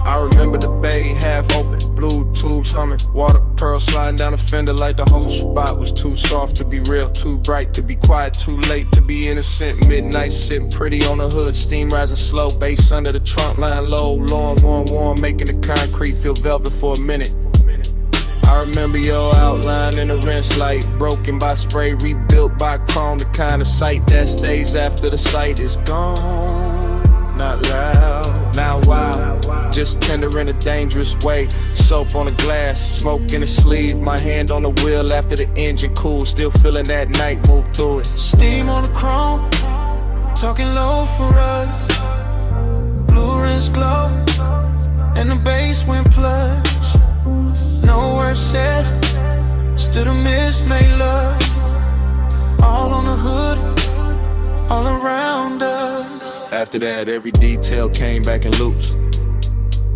I remember the bay half open, blue tubes humming, water pearls sliding down the fender like the whole spot was too soft to be real, too bright to be quiet, too late to be innocent. Midnight sitting pretty on the hood, steam rising slow, bass under the trunk line low, long, warm, making the concrete feel velvet for a minute. I remember your outline in the rinse light, broken by spray, rebuilt by chrome, the kind of sight that stays after the sight is gone. Not loud, now wild, just tender in a dangerous way. Soap on the glass, smoke in the sleeve, my hand on the wheel after the engine cool, still feeling that night move through it. Steam on the chrome, talking low for us. Blue rinse glow, and the bass went plush. No words said, still the mist made love. All on the hood, all around us. After that, every detail came back in loops.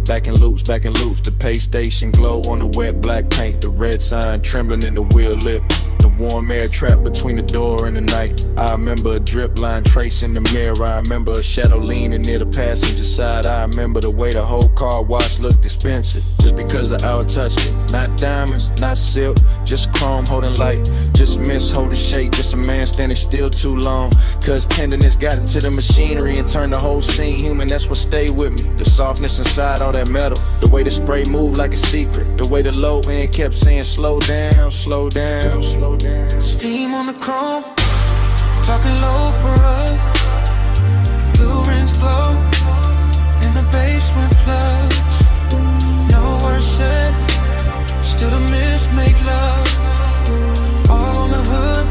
Back in loops, back in loops. The pay station glow on the wet black paint. The red sign trembling in the wheel lip. The warm air trapped between the door and the night. I remember a drip line tracing the mirror. I remember a shadow leaning near the passenger side. I remember the way the whole car wash looked expensive, just because the hour touched it. Not diamonds, not silk, just chrome holding light, just mist holding shake, just a man standing still too long. Cause tenderness got into the machinery and turned the whole scene human. That's what stayed with me. The softness inside all that metal, the way the spray moved like a secret, the way the low end kept saying slow down, slow down, slow down. Steam on the chrome, talking low for us. Blue rims glow in the basement plush. No words said, still the mist make love. All on the hood,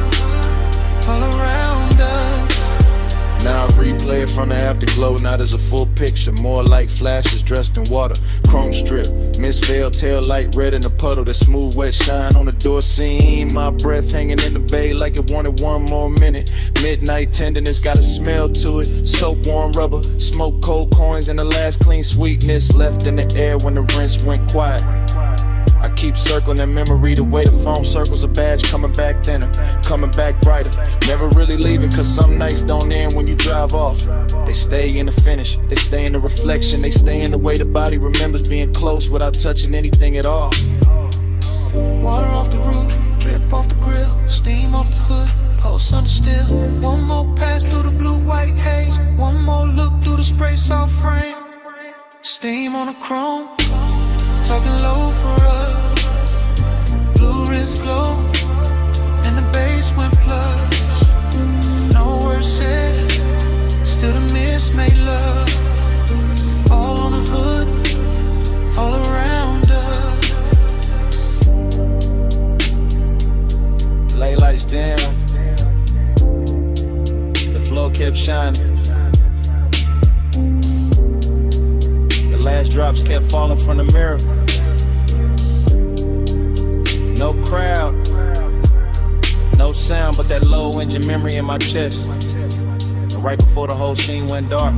all around us. Now I replay it from the afterglow, not as a full picture, more like flashes dressed in water. Chrome strip, mist veil, tail light red in the puddle, the smooth wet shine on the door seam. My breath hanging in the bay like it wanted one more minute. Midnight tenderness got a smell to it, soap warm rubber, smoke cold coins, and the last clean sweetness left in the air when the rinse went quiet. I keep circling in memory the way the phone circles a badge, coming back thinner, coming back brighter. Never really leaving, cause some nights don't end when you drive off. They stay in the finish, they stay in the reflection, they stay in the way the body remembers being close without touching anything at all. Water off the roof, drip off the grill, steam off the hood, pulse under still. One more pass through the blue-white haze, one more look through the spray soft frame. Steam on the chrome, talking low for us. Blue rims glow in the basement plush. No words said, still the mist made love. All on the hood, all around us. Lay lights down, the floor kept shining. The last drops kept falling from the mirror. No crowd, no sound, but that low engine memory in my chest. And right before the whole scene went dark,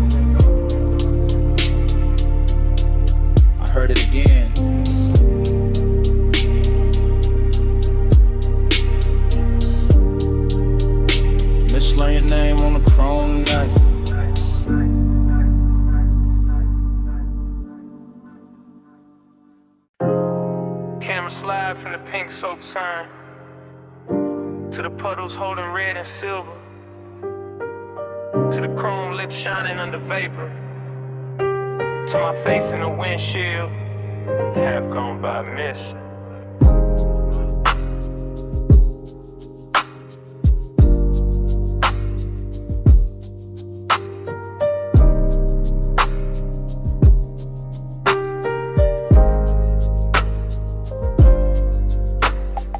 I heard it again. Mislaying your name on the chrome night. Camera slide from the pink soap sign to the puddles holding red and silver, to the chrome lips shining under vapor, to my face in the windshield, half gone by mist.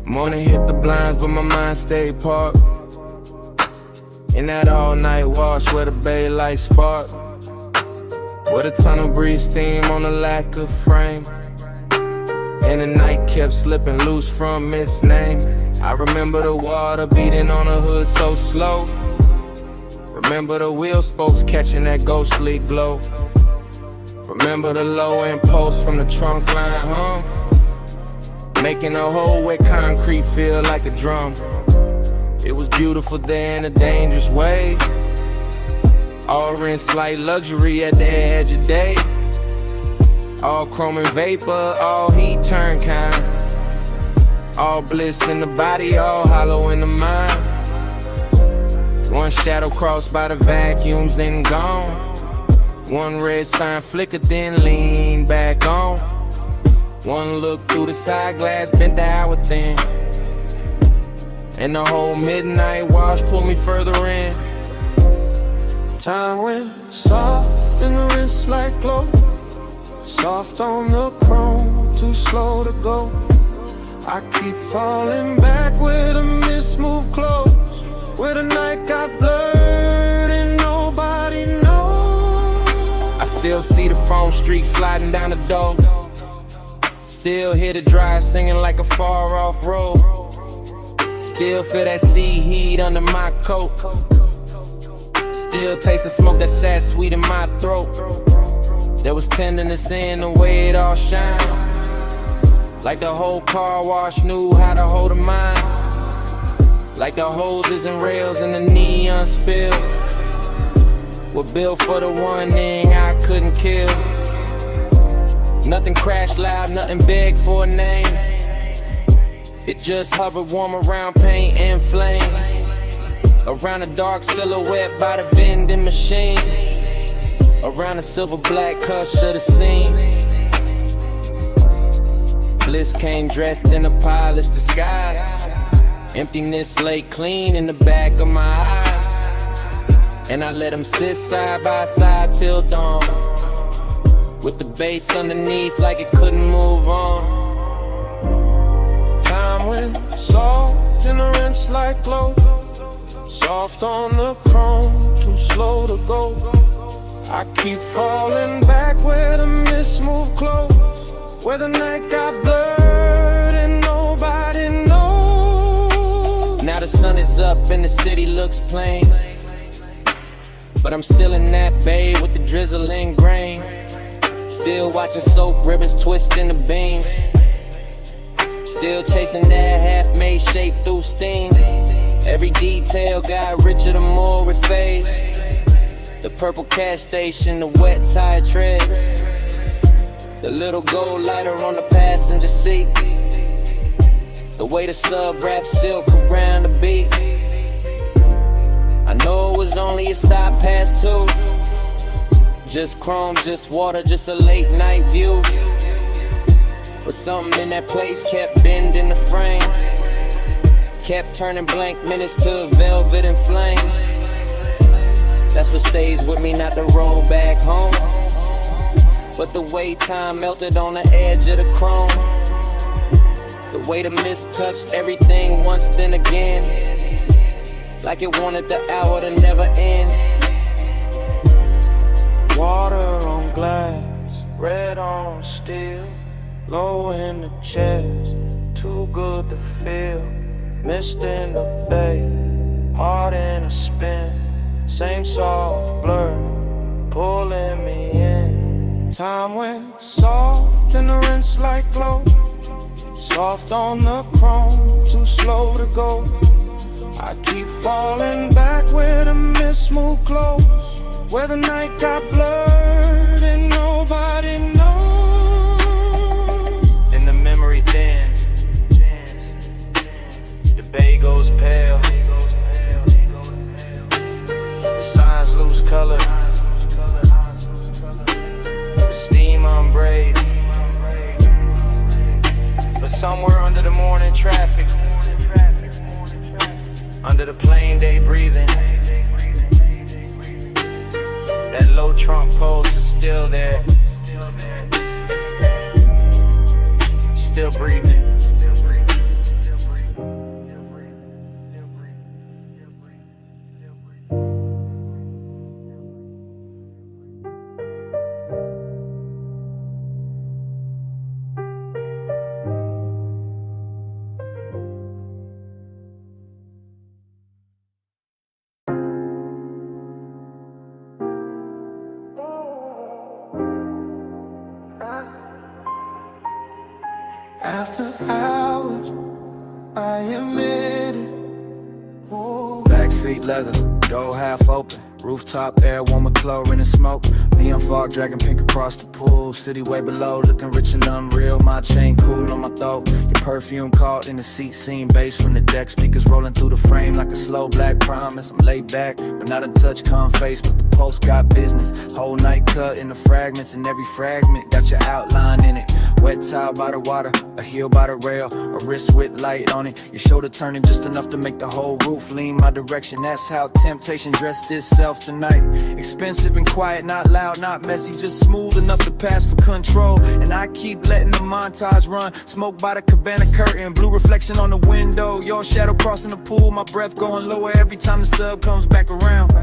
Morning hit the blinds, but my mind stayed parked in that all-night wash where the bay lights spark, where the tunnel breeze steam on the lack of frame, and the night kept slipping loose from its name. I remember the water beating on the hood so slow. Remember the wheel spokes catching that ghostly glow. Remember the low impulse from the trunk line hum, making the whole wet concrete feel like a drum. It was beautiful there in a dangerous way, all in slight luxury at the edge of day. All chrome and vapor, all heat turn kind, all bliss in the body, all hollow in the mind. One shadow crossed by the vacuums, then gone. One red sign flickered, then leaned back on. One look through the side glass, bent the hour thin, and the whole midnight wash pulled me further in. Time went soft in the wrist like glow, soft on the chrome, too slow to go. I keep falling back where the mist moved close, where the night got blurred and nobody knows. I still see the phone streak sliding down the door, still hear the drive singing like a far off road, still feel that sea heat under my coat, still taste the smoke that sat sweet in my throat. There was tenderness in the way it all shined, like the whole car wash knew how to hold a mind. like the hoses and rails in the neon spill. We're built for the one thing I couldn't kill. Nothing crashed loud, nothing begged for a name. It just hovered warm around paint and flame, around a dark silhouette by the vending machine, around a silver black cuss of the scene. Bliss came dressed in a polished disguise. Emptiness lay clean in the back of my eyes, and I let them sit side by side till dawn, with the bass underneath like it couldn't move on. Time went soft in the rinse like glow, soft on the chrome, too slow to go. I keep falling back where the mist moved close, where the night got blurred and nobody knows. Now the sun is up and the city looks plain, but I'm still in that bay with the drizzling grain, still watching soap ribbons twist in the beams, still chasing that half-made shape through steam. Every detail got richer the more it fades. The purple cash station, the wet tire treads, the little gold lighter on the passenger seat, the way the sub wraps silk around the beat. I know it was only a stop past 2, just chrome, just water, just a late night view. But something in that place kept bending the frame, kept turning blank minutes to velvet and flame. That's what stays with me, not the road back home, but the way time melted on the edge of the chrome, the way the mist touched everything once then again, like it wanted the hour to never end. Water on glass, red on steel, low in the chest, too good to feel. Mist in the bay, heart in a spin, same soft blur, pulling me in. Time went soft in the rinse like glow, soft on the chrome, too slow to go. I keep falling back where the mist moved close, where the night got blurred and nobody knows. And the memory thins, the bay goes pale, the signs lose color, the steam unbraids. But somewhere under the morning traffic, under the plain day breathing, that low trunk pulse is still there, still breathing. After hours, I admit it. Backseat leather, door half open, rooftop air warm with chlorine and smoke. Neon fog dragging pink across the pool, city way below, looking rich and unreal. My chain cool on my throat, your perfume caught in the seat, seeing bass from the deck, speakers rolling through the frame like a slow black promise. I'm laid back, but not in touch, calm face, but the pulse got business. Whole night cut in the fragments, and every fragment got your outline in it. Wet towel by the water, a heel by the rail, a wrist with light on it, your shoulder turning just enough to make the whole roof lean my direction. That's how temptation dressed itself tonight. Expensive and quiet, not loud, not messy, just smooth enough to pass for control. And I keep letting the montage run, smoke by the cabana curtain, blue reflection on the window, your shadow crossing the pool, my breath going lower every time the sub comes back around.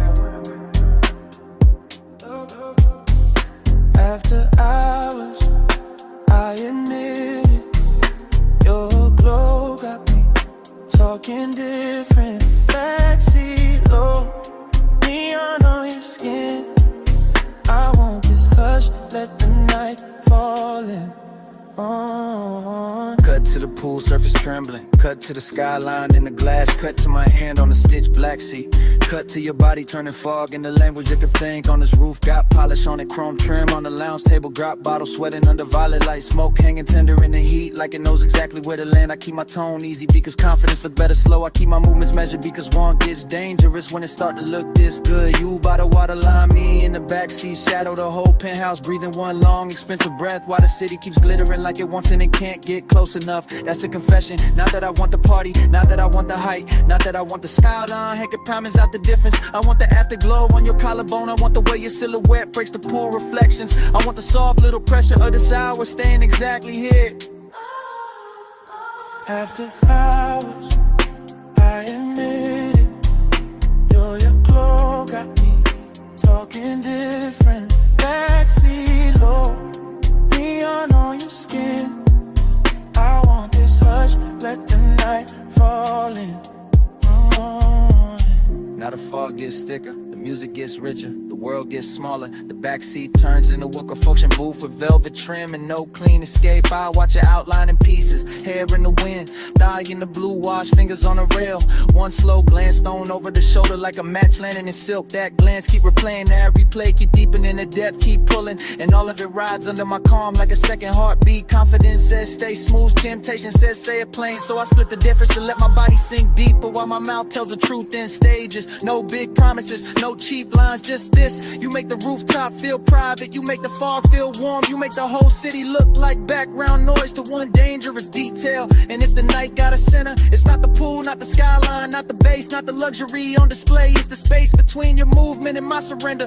After hours, I admit it, your glow got me talking different. Backseat low, neon on your skin. I want this hush, let the night fall in. Cut to the pool, surface trembling. Cut to the skyline in the glass, cut to my hand on the stitched black seat. Cut to your body turning fog in the language you could think. On this roof, got polish on it, chrome trim on the lounge table, drop bottle sweating under violet light, smoke hanging tender in the heat, like it knows exactly where to land. I keep my tone easy because confidence look better slow. I keep my movements measured because one gets dangerous when it start to look this good. You by the waterline, me in the backseat, shadow the whole penthouse, breathing one long expensive breath while the city keeps glittering like it wants and it can't get close enough. That's the confession. Not that I want the party, not that I want the height, not that I want the skyline, heck it promise out the difference. I want the afterglow on your collarbone, I want the way your silhouette breaks the pool reflections. I want the soft little pressure of this hour staying exactly here. After hours, I admit it. Your glow got me talking different. Backseat low, neon on your skin. I want this hush, let the night fall in. Now the fog gets thicker, the music gets richer, the world gets smaller, the backseat turns into a function booth with velvet trim and no clean escape. I watch it outline in pieces, hair in the wind, thigh in the blue wash, fingers on the rail. One slow glance thrown over the shoulder like a match landing in silk. That glance keep replaying that replay, keep deepening the depth, keep pulling, and all of it rides under my calm like a second heartbeat. Confidence says stay smooth, temptation says say it plain, so I split the difference to let my body sink deeper while my mouth tells the truth in stages. No big promises, no cheap lines, just this. You make the rooftop feel private, you make the fog feel warm, you make the whole city look like background noise to one dangerous detail. And if the night got a center, it's not the pool, not the skyline, not the base, not the luxury on display, it's the space between your movement and my surrender.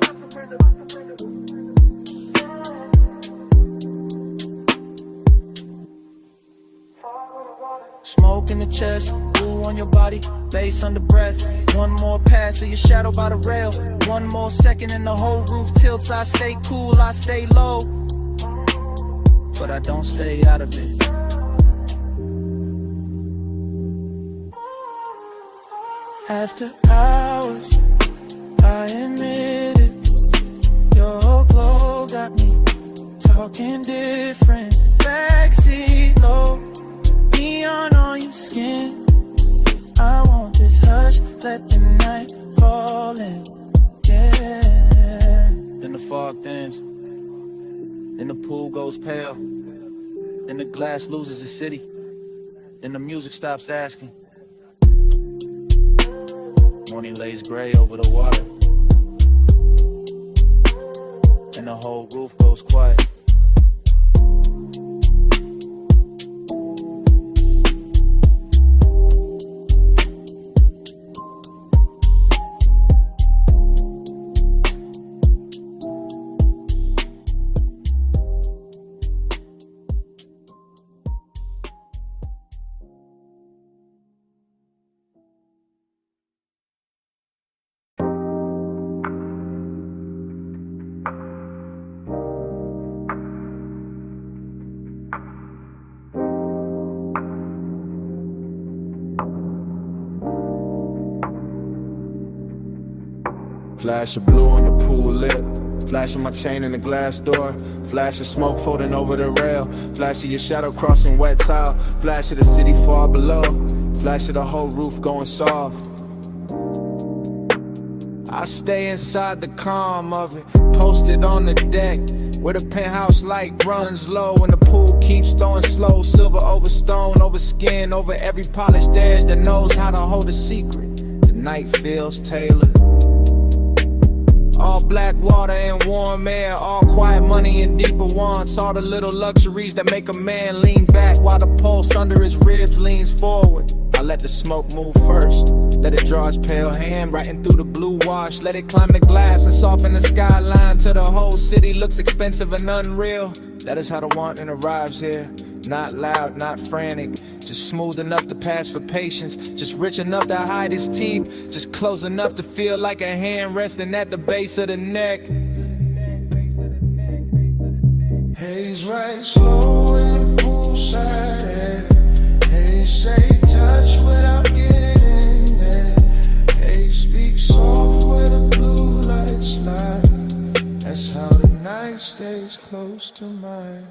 Smoke in the chest, blue on your body, bass under breath. One more pass of your shadow by the rail. One more second and the whole roof tilts. I stay cool, I stay low, but I don't stay out of it. After hours, I admit it. Your glow got me talking different. Backseat low, neon on your skin. I want this hush, let the night fall in. Yeah. Then the fog thins, then the pool goes pale, then the glass loses its city, then the music stops asking. Morning lays gray over the water, and the whole roof goes quiet. Flash of blue on the pool lip, flash of my chain in the glass door, flash of smoke floating over the rail, flash of your shadow crossing wet tile, flash of the city far below, flash of the whole roof going soft. I stay inside the calm of it, posted on the deck, where the penthouse light runs low and the pool keeps throwing slow. Silver over stone, over skin, over every polished edge that knows how to hold a secret. The night feels tailored. All black water and warm air, all quiet money and deeper wants, all the little luxuries that make a man lean back while the pulse under his ribs leans forward. I let the smoke move first, let it draw its pale hand right in through the blue wash, let it climb the glass and soften the skyline till the whole city looks expensive and unreal. That is how the wanting arrives here. Not loud, not frantic, just smooth enough to pass for patience, just rich enough to hide his teeth, just close enough to feel like a hand resting at the base of the neck. Haze right slow in the poolside air. Haze say touch without getting there. Haze speak soft where the blue lights lie. That's how the night stays close to mine.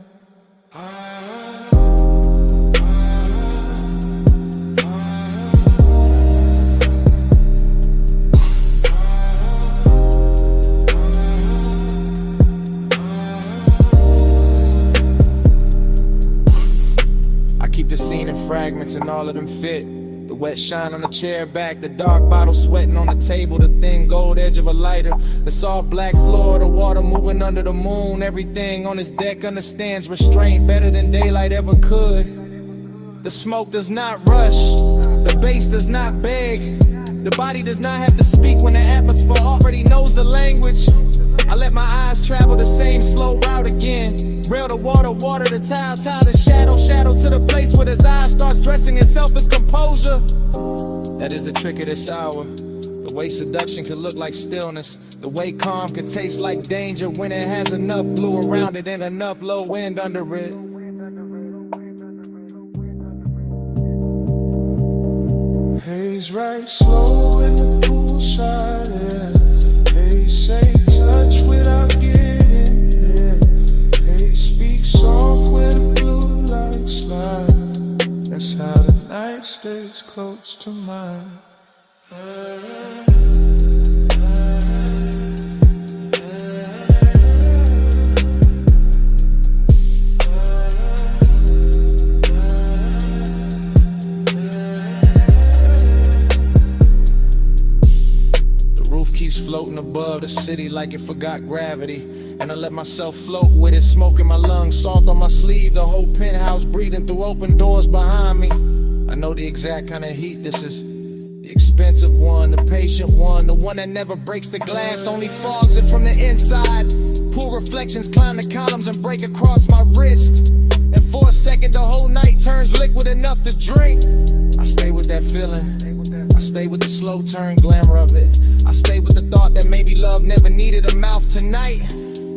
joints and all of them fit. The wet shine on the chair back, the dark bottle sweating on the table, the thin gold edge of a lighter, the soft black floor, the water moving under the moon. Everything on this deck understands restraint better than daylight ever could. The smoke does not rush, the bass does not beg, the body does not have to speak when the atmosphere already knows the language. I let my eyes travel the same slow route again. Rail to water, water to tile, tile to shadow, shadow to the place where his eyes starts dressing in selfish composure. That is the trick of this hour. The way seduction can look like stillness, the way calm can taste like danger when it has enough blue around it and enough low wind under it. Haze right slow in the poolside air. Haze say touch without getting there. Haze speak soft where the blue light slide. That's how the night stays close to mine. Keeps floating above the city like it forgot gravity, and I let myself float with it, smoke in my lungs, salt on my sleeve, the whole penthouse breathing through open doors behind me. I know the exact kind of heat this is, the expensive one, the patient one, the one that never breaks the glass, only fogs it from the inside. Pool reflections climb the columns and break across my wrist, and for a second the whole night turns liquid enough to drink. I stay with that feeling, I stay with the slow turn glamour of it. I stay with the thought that maybe love never needed a mouth tonight.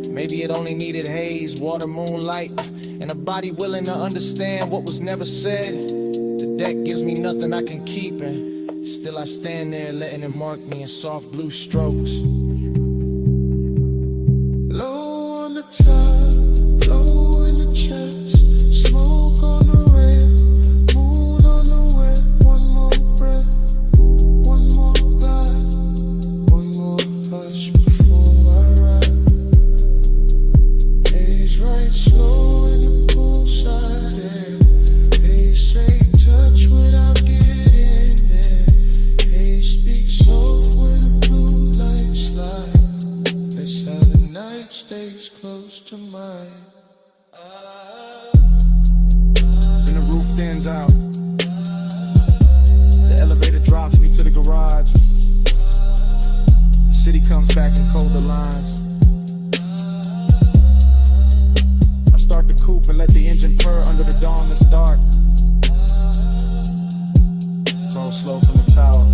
Maybe it only needed haze, water, moonlight, and a body willing to understand what was never said. The deck gives me nothing I can keep, and still I stand there letting it mark me in soft blue strokes. Low on the top, low in the chest, smoke on the rail, moon on the wet. One more breath, one more glide, one more hush before I ride. Haze right slow in the poolside air. Haze say touch without getting there. Haze speak soft where the blue light slide. That's how the night stays close to mine. Then the roof thins out, the elevator drops me to the garage. The city comes back in colder lines. I start the coupe and let the engine purr under the dawn that's dark. It's all slow from the tower,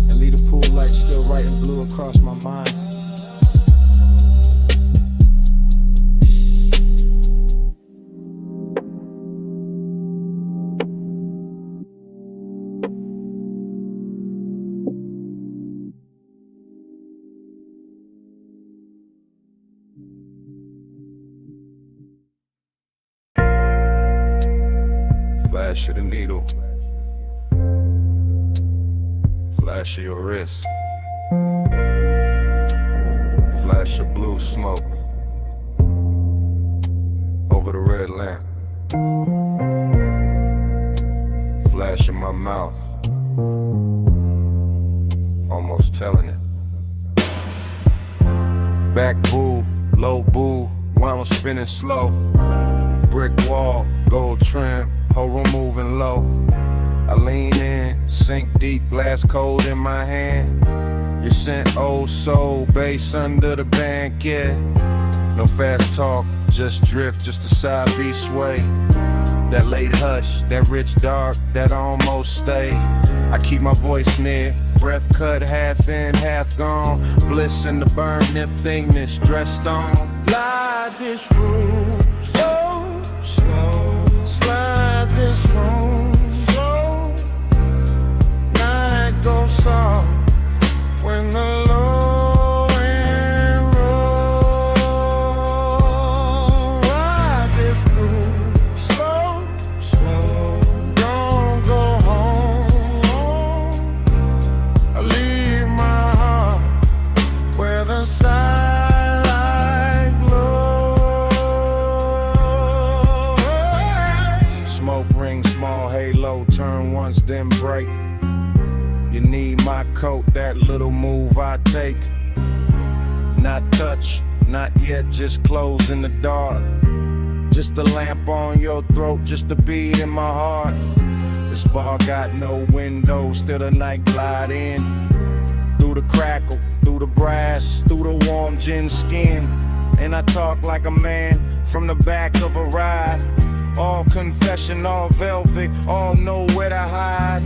and leave the pool light still bright and blue across my mind. Flash of the needle, flash of your wrist, flash of blue smoke over the red lamp, flash in my mouth, almost telling it. Back boo, low boo, wound spinning slow, brick wall, gold trim, whole room moving low. I lean in, sink deep, blast cold in my hand. You sent old soul, bass under the band, yeah. No fast talk, just drift, just a side beat sway. That late hush, that rich dark, that almost stay. I keep my voice near, breath cut half in, half gone. Bliss in the burn, nip thing that's dressed on. Slide this room slow, slow. Slide this room slow. Night goes soft when the low end roll. Ride this room slow, slow. Don't go home. I leave my heart where the side. break. You need my coat, that little move I take. Not touch, not yet, just close in the dark. Just a lamp on your throat, just a beat in my heart. This bar got no windows, still the night glide in. Through the crackle, through the brass, through the warm gin skin. And I talk like a man from the back of a ride. All confession, all velvet, all know where to hide.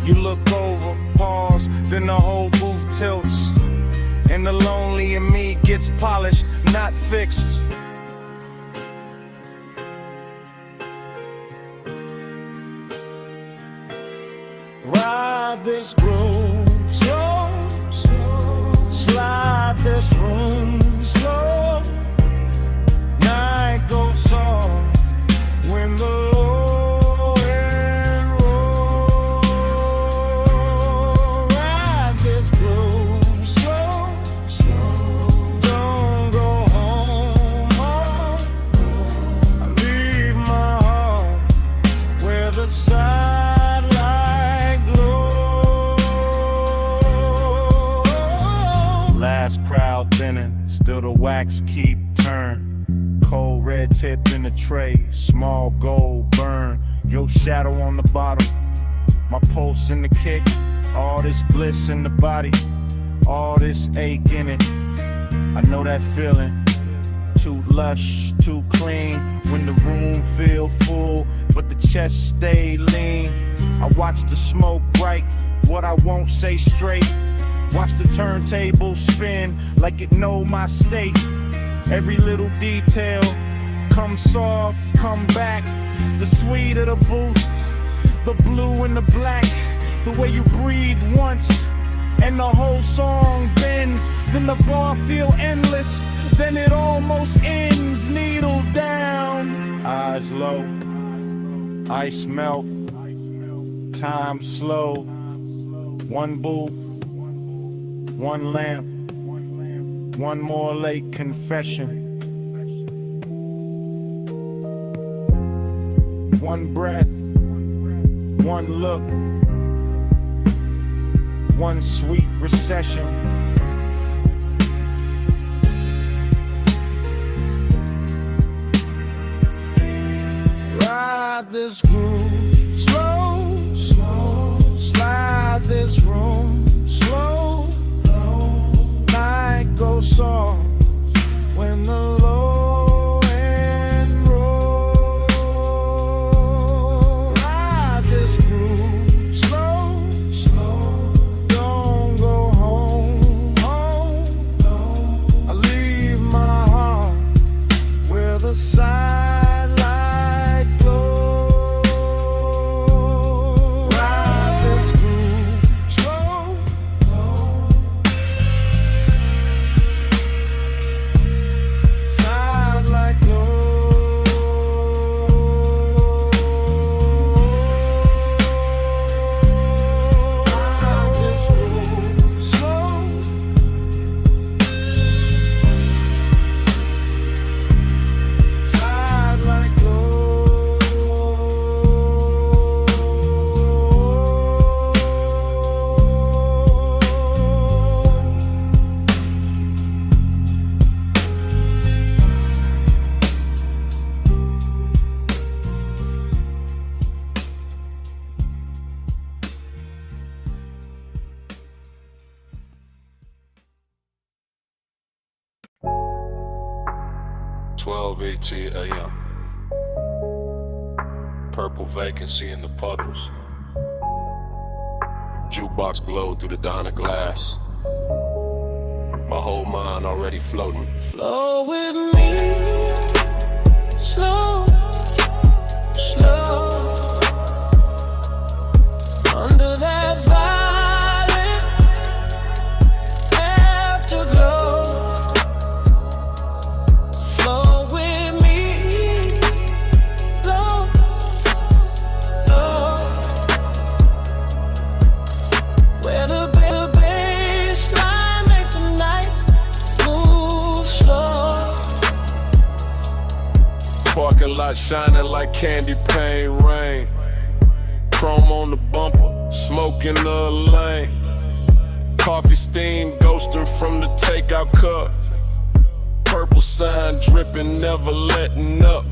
You look over, pause, then the whole booth tilts. And the lonely in me gets polished, not fixed. Ride this groove slow, slow. Slide this room slow. Night goes soft when the low end roll. Ride this groove slow, slow. Don't go home, home. I leave my heart where the side. Last crowd thinning, still the wax keep turn. Cold red tip in the tray, small gold burn. Your shadow on the bottle, my pulse in the kick. All this bliss in the body, all this ache in it. I know that feeling, too lush, too clean. When the room feel full, but the chest stay lean. I watch the smoke right, what I won't say straight. Watch the turntable spin like it know my state. Every little detail, come soft, come back. The sweet of the booth, the blue and the black. The way you breathe once, and the whole song bends. Then the bar feel endless, then it almost ends. Needle down, eyes low, ice melt, time slow. One boo, one lamp, one more late confession. One breath, one look, one sweet recession. Ride this groove slow, slow. Slide this room slow. Night goes soft when the low end roll. Ride this groove slow, slow. Don't go home, home. I leave my heart where the sidelight glows. Ride this groove slow. A.M. Purple vacancy in the puddles. Jukebox glowed through the dawn of glass. My whole mind already floating. Flow with me, slow, slow. Under that violet afterglow. Flow with me, slow, slow. Where the bassline make the night move slow. Parking lot shining like candy paint rain. Chrome on the bumper, smoking the lane. Coffee steam ghosting from the takeout cup. Purple sign dripping, never letting up.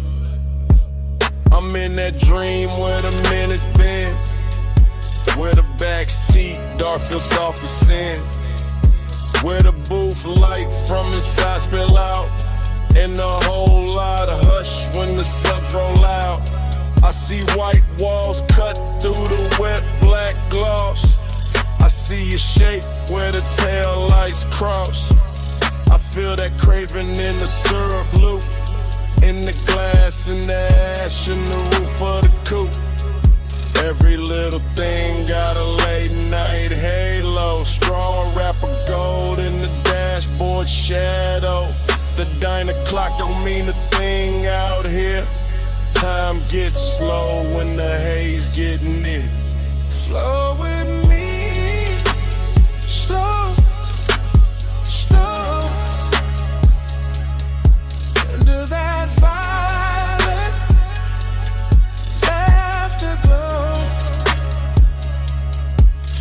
I'm in that dream where the minutes been, where the back seat dark feels soft as sin, where the booth light from inside spill out, and a whole lot of hush when the subs roll out. I see white walls cut through the wet black gloss. I see your shape where the tail lights cross. I feel that craving in the syrup loop, in the glass, in the ash, in the roof of the coupe. Every little thing got a late night halo. Straw wrapper gold in the dashboard shadow. The diner clock don't mean a thing out here. Time gets slow when the haze get near. Flow with me, slow, slow, under that violet afterglow.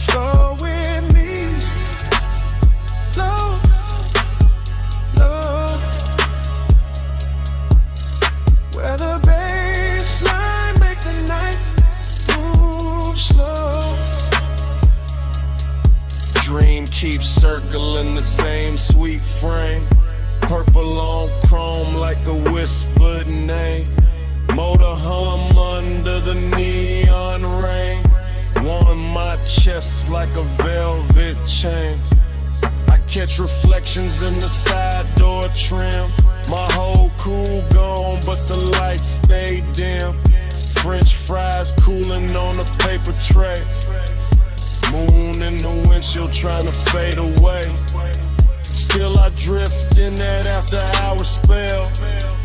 Flow with me, low, low, where the baseline make the night move slow. Dream keeps circling the same sweet frame. Purple on chrome like a whispered name. Motor hum under the neon rain. Warm my chest like a velvet chain. I catch reflections in the side door trim. My whole cool gone, but the lights stay dim. French fries cooling on a paper tray. Moon in the windshield trying to fade away. Still I drift in that after hour spell.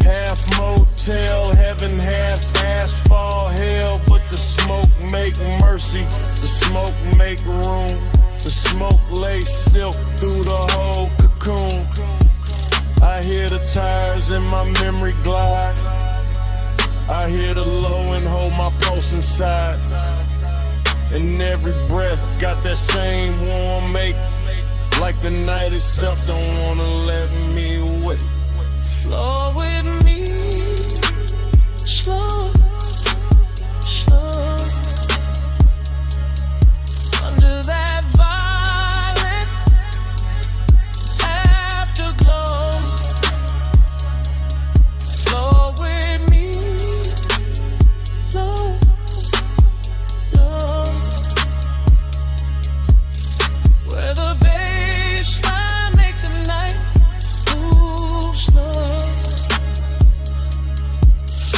Half motel heaven, half asphalt hell. But the smoke make mercy, the smoke make room. The smoke lays silk through the whole cocoon. I hear the tires in my memory glide. I hear the low and hold my pulse inside. And every breath got that same warm make. Like the night itself don't wanna let me wait. Flow with me, slow, slow, under that violet afterglow. Flow with me, low, low, where the baseline make the night move slow.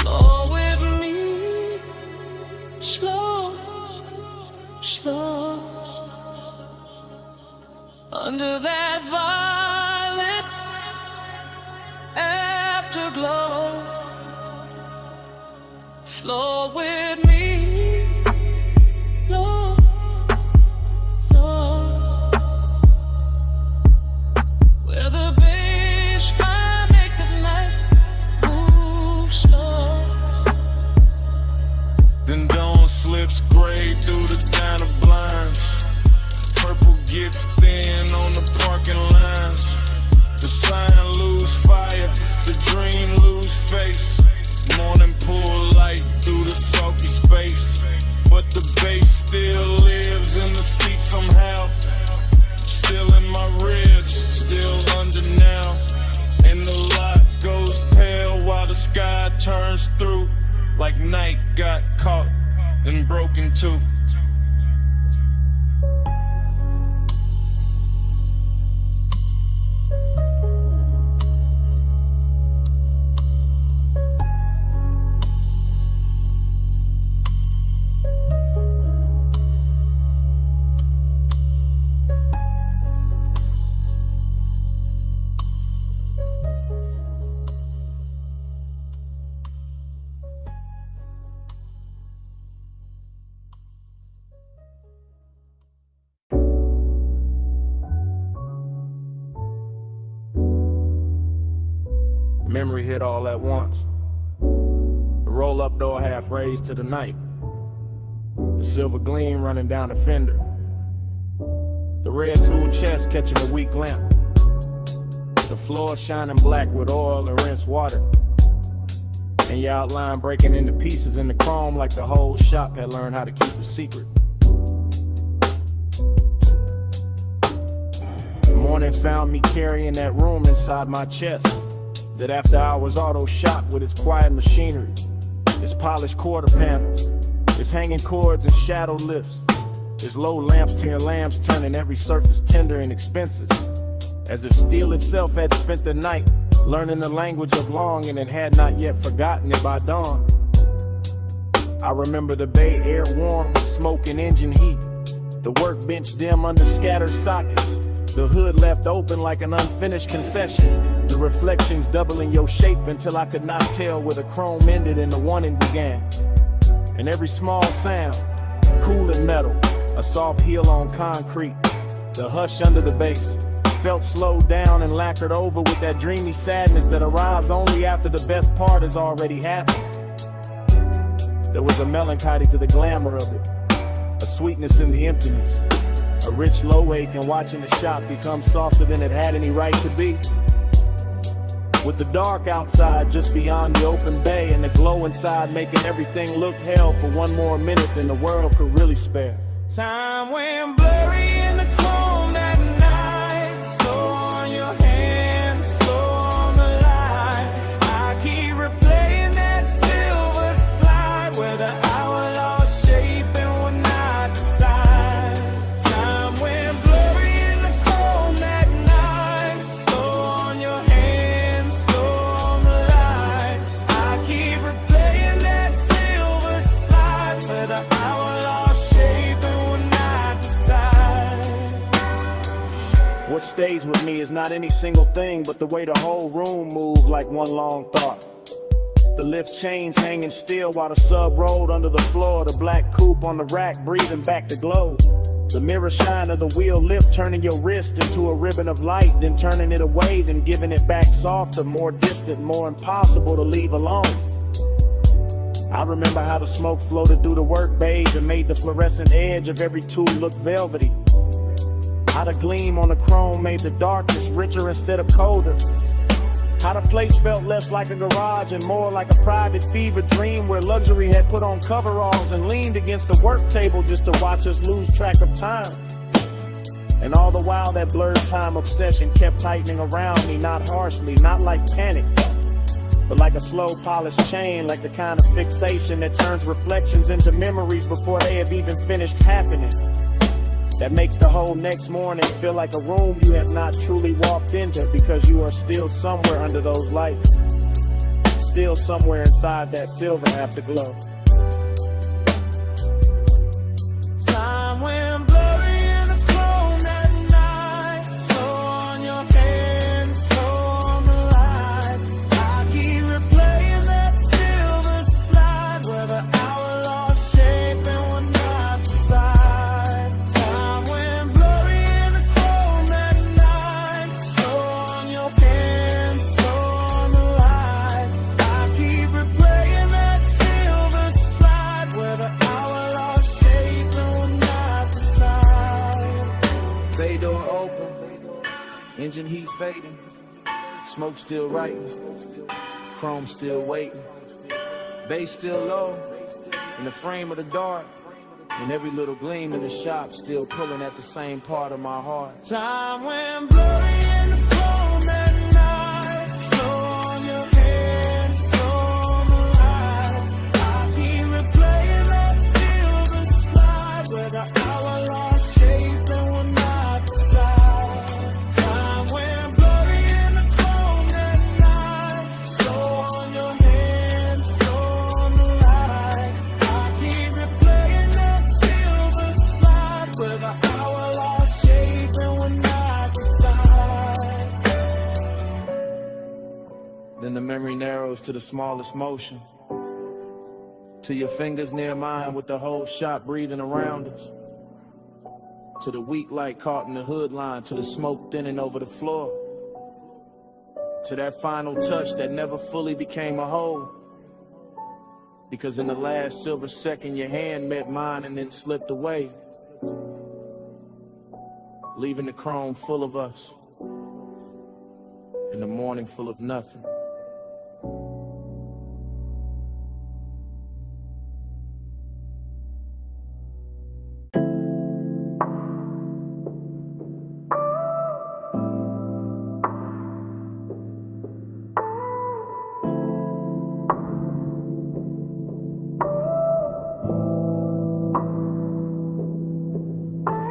Flow with me, slow, slow, under that violet afterglow. Flow with me, low, low, where the baseline make the night move slow. Then dawn slips gray through the diner blinds. Purple gets thin on the parking lines. The sign lose fire, the dream lose face. Morning pull light through the sulky space. But the bass still lives in the seat somehow. Still in my ribs, still under now. And the light goes pale while the sky turns through. Like night got caught and broken too. Memory hit all at once. The roll-up door half raised to the night. the silver gleam running down the fender, the red tool chest catching a weak lamp, the floor shining black with oil and rinsed water, and your outline breaking into pieces in the chrome like the whole shop had learned how to keep a secret. The morning found me carrying that room inside my chest, that after hours auto shop with its quiet machinery, its polished quarter panels, its hanging cords and shadow lifts, its low lamps to your lamps turning every surface tender and expensive, as if steel itself had spent the night learning the language of longing and had not yet forgotten it by dawn. I remember the bay air warm with smoke and engine heat, the workbench dim under scattered sockets, the hood left open like an unfinished confession, the reflections doubling your shape until I could not tell where the chrome ended and the wanting began. And every small sound, cool and metal, a soft heel on concrete, the hush under the bass, felt slowed down and lacquered over with that dreamy sadness that arrives only after the best part has already happened. There was a melancholy to the glamour of it, a sweetness in the emptiness, a rich low ache in watching the shop become softer than it had any right to be. With the dark outside just beyond the open bay and the glow inside making everything look hell for one more minute than the world could really spare. Time went blurry in the chrome that night. Slow on your hands, slow on the light. I keep replaying that silver slide where the hour lost shape and would not decide. Time went blurry in the chrome that night. Slow on your hands, slow on the light. I keep replaying that silver slide where the hour lost shape and would not decide. What stays with me is not any single thing, but the way the whole room moved like one long thought. The lift chains hanging still while the sub rolled under the floor, the black coupe on the rack breathing back the glow. The mirror shine of the wheel lift turning your wrist into a ribbon of light, then turning it away, then giving it back softer, more distant, more impossible to leave alone. I remember how the smoke floated through the work bays and made the fluorescent edge of every tool look velvety. How the gleam on the chrome made the darkness richer instead of colder. How the place felt less like a garage and more like a private fever dream where luxury had put on coveralls and leaned against the work table just to watch us lose track of time. And all the while that blurred time obsession kept tightening around me, not harshly, not like panic, but like a slow polished chain, like the kind of fixation that turns reflections into memories before they have even finished happening. That makes the whole next morning feel like a room you have not truly walked into because you are still somewhere under those lights, still somewhere inside that silver afterglow. Time went blurry in the chrome that night. Slow on your hands, slow on the light. I keep replaying that silver slide where the hour lost shape and would not decide. Time went blurry in the chrome that night. Slow on your hands, slow on the light. I keep replaying that silver slide where the hour lost shape and would not decide. Bay door open, engine heat fading, smoke still writing, chrome still waiting, bass still low, in the frame of the dark, and every little gleam in the shop still pulling at the same part of my heart. Time went blurry in the chrome that night. Slow on your hands, slow on the light. I keep replaying that silver slide where the hour lost shape and would not decide. Time went blurry in the chrome that night. Slow on your hands, slow on the light. I keep replaying that silver slide where the hour lost shape and would not decide. Then the memory narrows to the smallest motion, to your fingers near mine with the whole shop breathing around us, to the weak light caught in the hood line, to the smoke thinning over the floor, to that final touch that never fully became a whole, Because in the last silver second, your hand met mine and then slipped away, leaving the chrome full of us, and the morning full of nothing.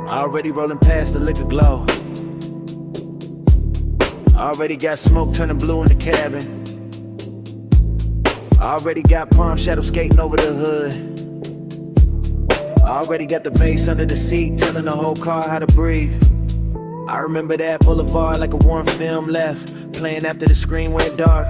Already rolling past the liquor glow. Already got smoke turning blue in the cabin. Already got palm shadow skating over the hood. Already got the bass under the seat telling the whole car how to breathe. I remember that boulevard like a warm film left, playing after the screen went dark.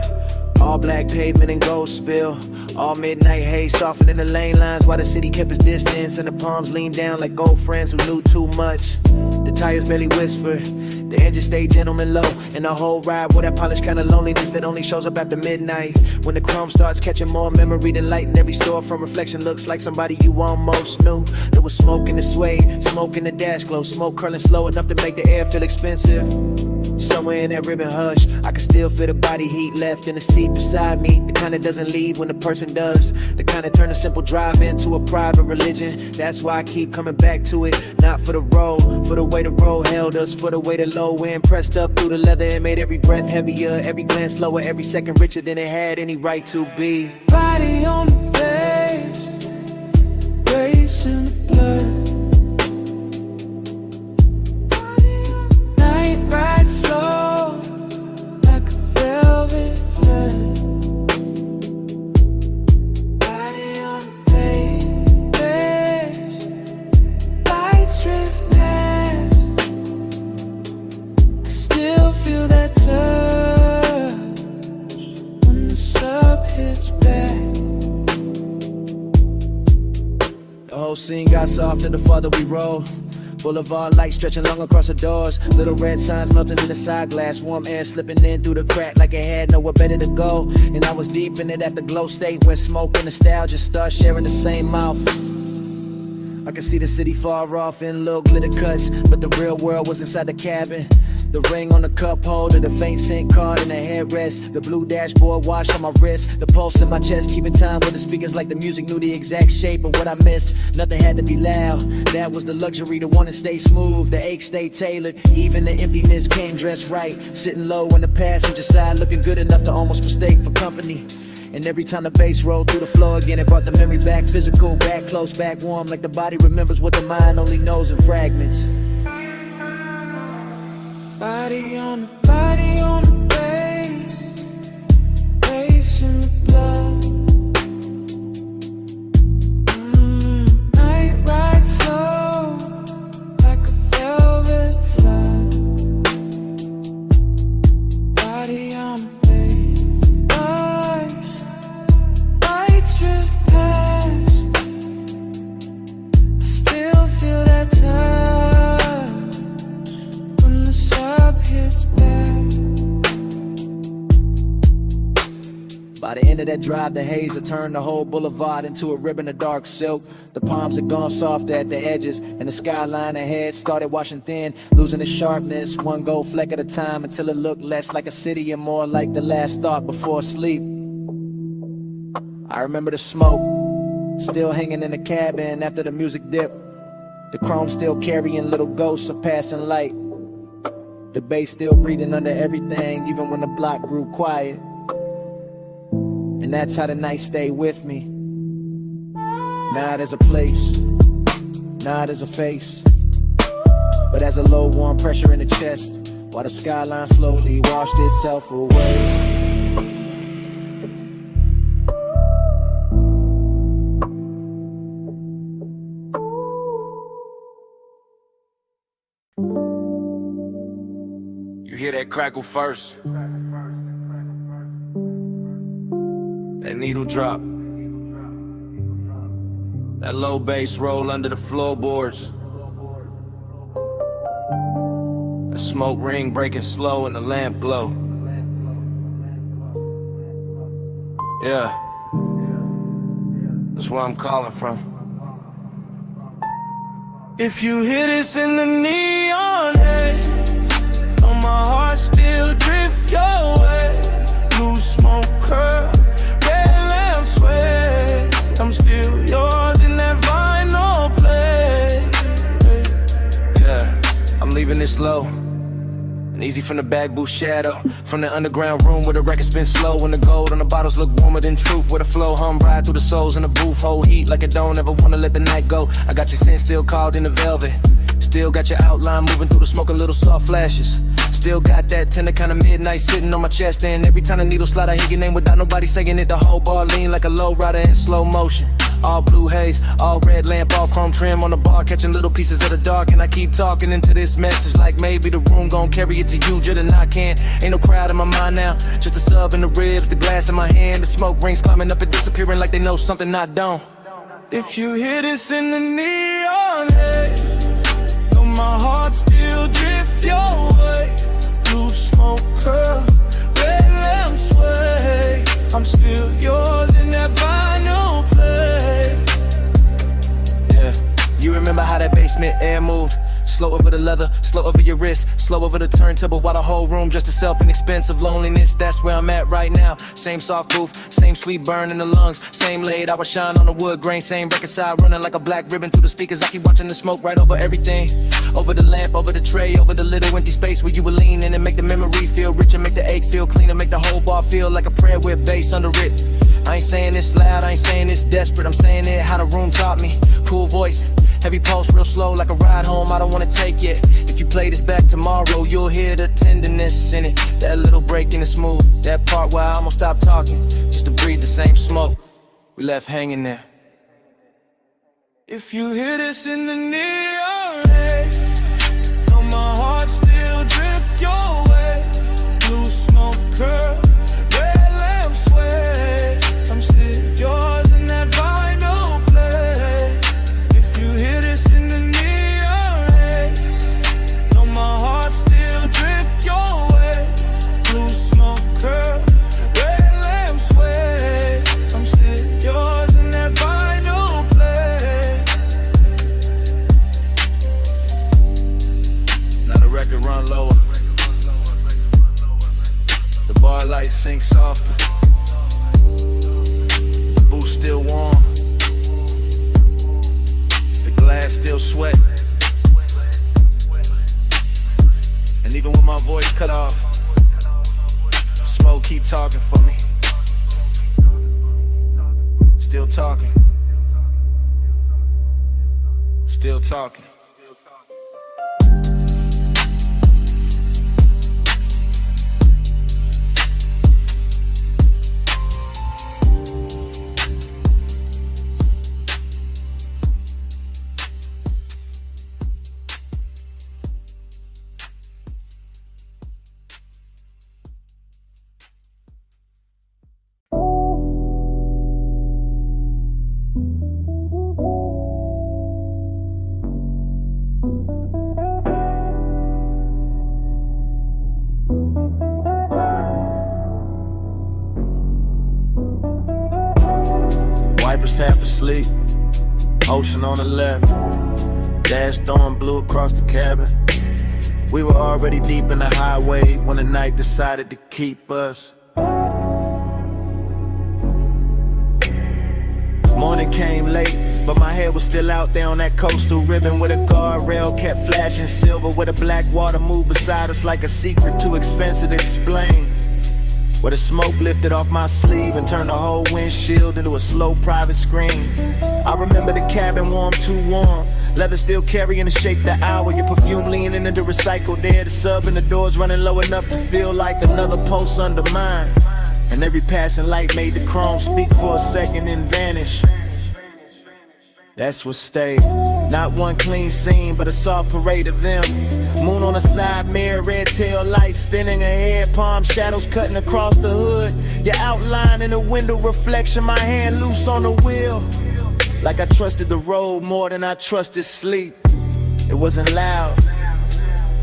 All black pavement and gold spill. All midnight haze softening the lane lines while the city kept its distance and the palms leaned down like old friends who knew too much. The tires barely whisper, the engine stayed gentleman low, and the whole ride with that polished kind of loneliness that only shows up after midnight. When the chrome starts catching more memory than light, and every store from reflection looks like somebody you almost knew. There was smoke in the suede, smoke in the dash glow, smoke curling slow enough to make the air feel expensive. Somewhere in that ribbon hush, I can still feel the body heat left in the seat beside me. The kind that doesn't leave when the person does. The kind that turn a simple drive into a private religion. That's why I keep coming back to it. Not for the road, for the way the road held us, for the way the low wind pressed up through the leather and made every breath heavier, every glance slower, every second richer than it had any right to be. Body on the bed, racing the blood. Night ride slow, like a velvet flood. Body on the bed, lights drift past. I still feel that touch when the sub hits back. The whole scene got softer the farther we rolled. Boulevard lights stretching long across the doors. Little red signs melting in the side glass. Warm air slipping in through the crack like it had nowhere better to go. And I was deep in it at the glow state when smoke and nostalgia start sharing the same mouth. I could see the city far off in little glitter cuts, but the real world was inside the cabin. The ring on the cup holder, the faint scent card in the headrest, the blue dashboard watch on my wrist, the pulse in my chest, keeping time with the speakers like the music knew the exact shape of what I missed. Nothing had to be loud, that was the luxury, to want to stay smooth, the ache stayed tailored, even the emptiness came dressed right, sitting low on the passenger side, looking good enough to almost mistake for company. And every time the bass rolled through the floor again, it brought the memory back, physical, back close, back warm, like the body remembers what the mind only knows in fragments. Body on the base, racing the blood. Night ride slow, like a velvet flood. Body on the base, lights drift past. I still feel that touch when the sub hits back. By the end of that drive, the haze had turned the whole boulevard into a ribbon of dark silk. The palms had gone soft at the edges, and the skyline ahead started washing thin, losing its sharpness, one gold fleck at a time, until it looked less like a city and more like the last thought before sleep. I remember the smoke, still hanging in the cabin after the music dipped. The chrome still carrying little ghosts of passing light. The bass still breathing under everything, even when the block grew quiet. And that's how the night stayed with me. Not as a place, not as a face, but as a low warm pressure in the chest, while the skyline slowly washed itself away. You hear that crackle first, that needle drop, that low bass roll under the floorboards, the smoke ring breaking slow and the lamp glow. That's where I'm calling from. If you hear this in the neon, hey, know my heart still drift your way. Blue smoke curl, red lamp sway. I'm still yours in that vinyl play. Yeah, I'm leaving this low and easy from the back booth shadow. From the underground room where the record spin slow. When the gold on the bottles look warmer than truth. Where the flow hum ride through the souls in the booth. Hold heat like I don't ever wanna let the night go. I got your scent still called in the velvet. Still got your outline moving through the smoke, a little soft flashes. Still got that tender kind of midnight sitting on my chest. And every time the needle slide, I hear your name without nobody saying it. The whole bar lean like a low rider in slow motion. All blue haze, all red lamp, all chrome trim on the bar, catching little pieces of the dark. And I keep talking into this message like maybe the room gon' carry it to you, just than I can. Ain't no crowd in my mind now, just a sub in the ribs, the glass in my hand. The smoke rings climbing up and disappearing like they know something I don't. If you hear this in the neon, hey, know my heart still drift your way. Blue smoke curl, red lamp sway. I'm still yours in that vinyl play. Yeah, you remember how that basement air moved? Slow over the leather, slow over your wrist, slow over the turntable while the whole room just itself in expensive loneliness. That's where I'm at right now. Same soft booth, same sweet burn in the lungs, same laid hour shine on the wood grain, same record side running like a black ribbon through the speakers. I keep watching the smoke right over everything, over the lamp, over the tray, over the little empty space where you were leaning and make the memory feel richer, make the ache feel cleaner, make the whole bar feel like a prayer with bass under it. I ain't saying this loud, I ain't saying this desperate, I'm saying it how the room taught me. Cool voice, heavy pulse, real slow like a ride home I don't wanna take yet. If you play this back tomorrow, you'll hear the tenderness in it. That little break in the smooth, that part where I almost stopped talking, just to breathe the same smoke we left hanging there. If you hear this in the neon, hey, know my heart still drift your way. Blue smoke curl, red lamp sway. I'm still yours in that vinyl play. If you hear this in the neon, hey, know my heart still drift your way. Blue smoke curl, red lamp sway. I'm still yours in that vinyl play. Now the record run lower, the bar lights sink softer, the booth still warm, the glass still sweat. And even with my voice cut off, smoke keep talking for me. Still talking, still talking. Wipers half asleep, ocean on the left, dash throwing blue across the cabin. We were already deep in the highway when the night decided to keep us. Morning came late, but my head was still out there on that coastal ribbon where the guardrail kept flashing silver, where the black water moved beside us like a secret too expensive to explain. Where the smoke lifted off my sleeve and turned the whole windshield into a slow private screen. I remember the cabin warm, too warm, leather still carrying the shape the hour, your perfume leaning into recycled air, the sub and the doors running low enough to feel like another pulse under mine. And every passing light made the chrome speak for a second and vanish. That's what stayed. Not one clean scene, but a soft parade of them. Moon on the side mirror, red tail lights thinning ahead, palm shadows cutting across the hood. Your outline in the window reflection, my hand loose on the wheel. Like I trusted the road more than I trusted sleep. It wasn't loud,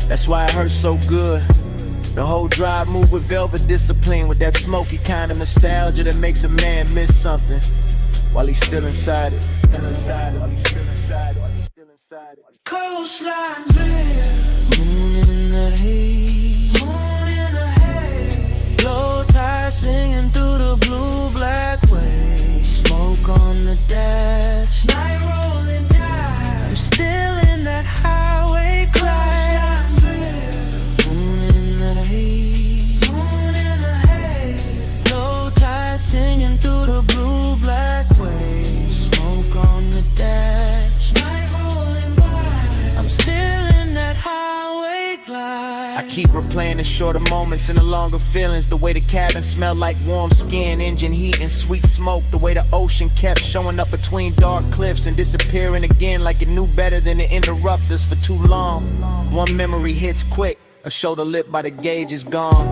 that's why it hurt so good. The whole drive moved with velvet discipline, with that smoky kind of nostalgia that makes a man miss something. while he's still inside it. Coastline drift, moon in the haze, low tide singing through the blue black waves, smoke on the dash, night rolling down. I'm still in that highway crash. Moon in the haze, low tide singing through the blue black waves, smoke on the dash, night rolling by. I'm still in that highway glide. I keep replaying the shorter moments and the longer feelings. The way the cabin smelled like warm skin, engine heat and sweet smoke. The way the ocean kept showing up between dark cliffs and disappearing again like it knew better than to interrupt us for too long. One memory hits quick, a shoulder lit by the gauge is gone.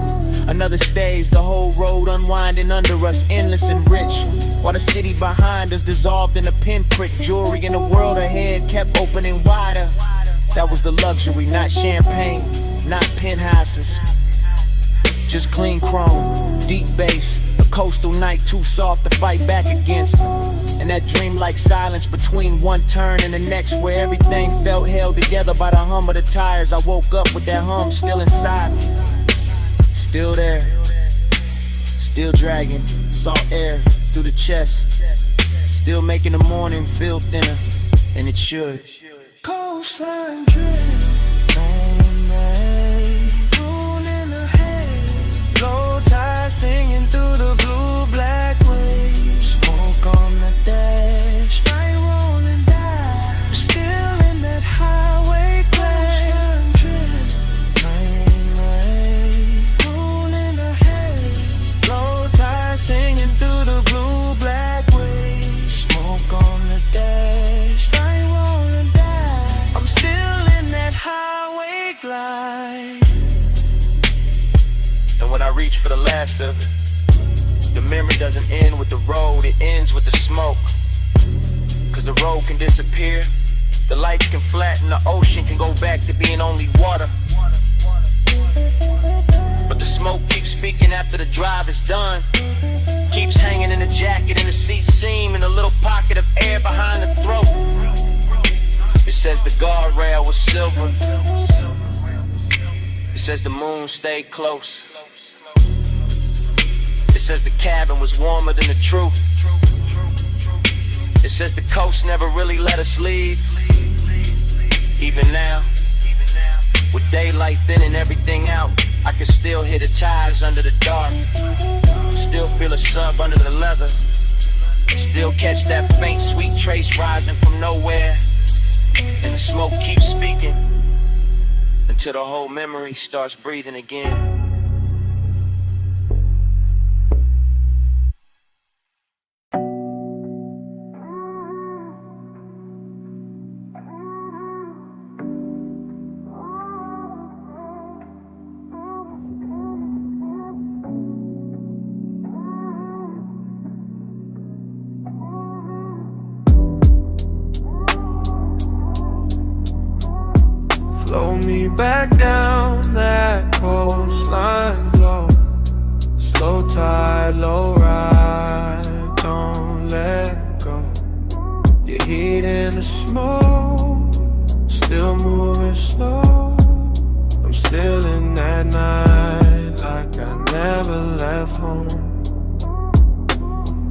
Another stays, the whole road unwinding under us, endless and rich, while the city behind us dissolved in a pinprick. Jewelry in the world ahead kept opening wider. That was the luxury, not champagne, not penthouses, just clean chrome, deep bass, a coastal night too soft to fight back against, and that dreamlike silence between one turn and the next, where everything felt held together by the hum of the tires. I woke up with that hum still inside me, still there, still dragging salt air through the chest, still making the morning feel thinner, and it should. Coastline drift, on the haze, moon in the haze, low tide singing through the blue black waves, smoke on the dash, night rolling down. I'm still in that highway crash. Coastline drift, in the haze, moon in the haze, low tide singing through the blue black waves, smoke on the dash, night rolling down. I'm still in that highway glide. And when I reach for the last of it, the memory doesn't end with the road, it ends with the smoke. Cause the road can disappear, the lights can flatten, the ocean can go back to being only water. But the smoke keeps speaking after the drive is done, keeps hanging in the jacket, in the seat seam, in a little pocket of air behind the throat. It says the guardrail was silver. It says the moon stayed close. It says the cabin was warmer than the truth. It says the coast never really let us leave. Even now, with daylight thinning everything out, I can still hear the tires under the dark, still feel a sub under the leather, still catch that faint sweet trace rising from nowhere. And the smoke keeps speaking until the whole memory starts breathing again. Flow me back down that coastline low, slow tide, low ride, don't let go. Your heat in the smoke, still moving slow. I'm still in that night like I never left home.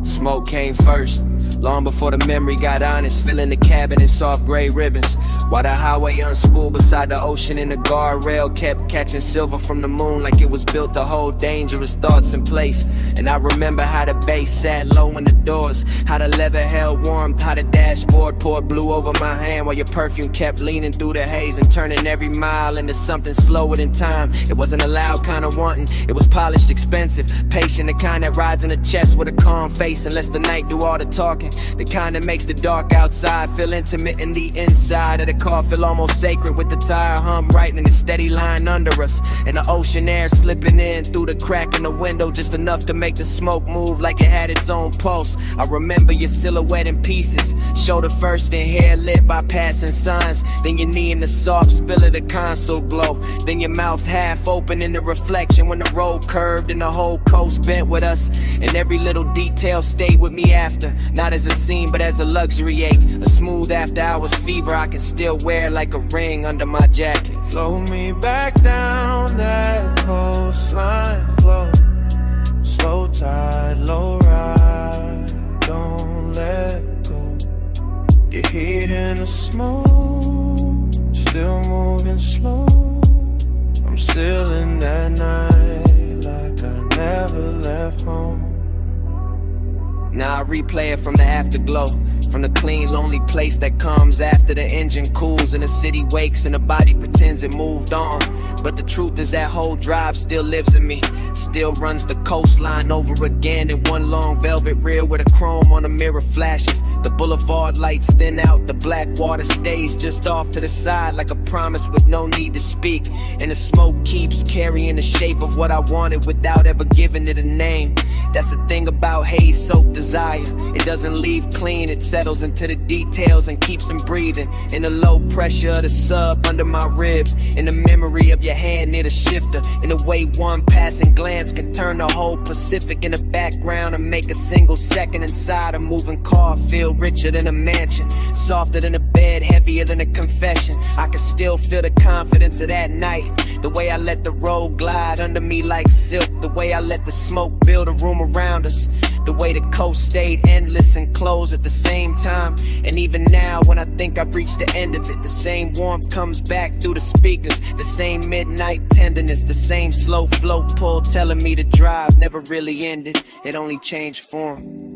Smoke came first, long before the memory got honest, filling the cabin in soft gray ribbons, while the highway unspooled beside the ocean and the guardrail kept catching silver from the moon like it was built to hold dangerous thoughts in place. And I remember how the bass sat low in the doors, how the leather held warm, how the dashboard poured blue over my hand, while your perfume kept leaning through the haze and turning every mile into something slower than time. It wasn't a loud kind of wanting, it was polished, expensive, patient, the kind that rides in the chest with a calm face and lets the night do all the talking, the kind that makes the dark outside feel intimate in the inside of the car feel almost sacred with the tire hum right in a steady line under us. And the ocean air slipping in through the crack in the window, just enough to make the smoke move like it had its own pulse. I remember your silhouette in pieces, shoulder first and hair lit by passing signs. Then your knee in the soft spill of the console glow. Then your mouth half open in the reflection when the road curved and the whole coast bent with us. And every little detail stayed with me after, not as a scene but as a luxury ache. A smooth after hours fever I can still wear like a ring under my jacket. Flow me back down that coastline, flow. Slow tide, low ride, don't let go. Your heat in the smoke, still moving slow. I'm still in that night like I never left home. Now I replay it from the afterglow, from the clean, lonely place that comes after the engine cools and the city wakes and the body pretends it moved on. But the truth is that whole drive still lives in me, still runs the coastline over again in one long velvet reel where the chrome on the mirror flashes. The boulevard lights thin out, the black water stays just off to the side like a promise with no need to speak. And the smoke keeps carrying the shape of what I wanted without ever giving it a name. That's the thing about haze soaked desire. It doesn't leave clean, it settles into the details and keeps them breathing. In the low pressure of the sub under my ribs, in the memory of your hand near the shifter, in the way one passing glance can turn the whole Pacific in the background and make a single second inside a moving car feel richer than a mansion, softer than a bed, heavier than a confession. I can still feel the confidence of that night, the way I let the road glide under me like silk, the way I let the smoke build a room around us, the way the coast stayed endless and closed at the same time. And even now when I think I've reached the end of it, the same warmth comes back through the speakers, the same midnight tenderness, the same slow flow pull telling me the drive never really ended, it only changed form.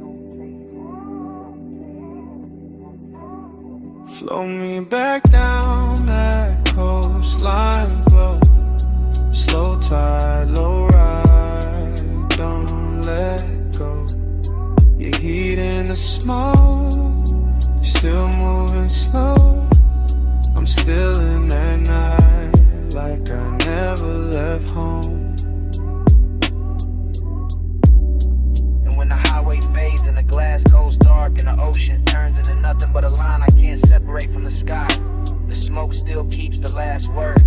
Flow me back down that coastline, flow. Slow tide, low ride, don't let go. Your heat in the smoke, still moving slow. I'm still in that night like I never left home. And when the highway fades and the glass goes dark and the ocean turns into nothing but a line I can't separate from the sky, the smoke still keeps the last word,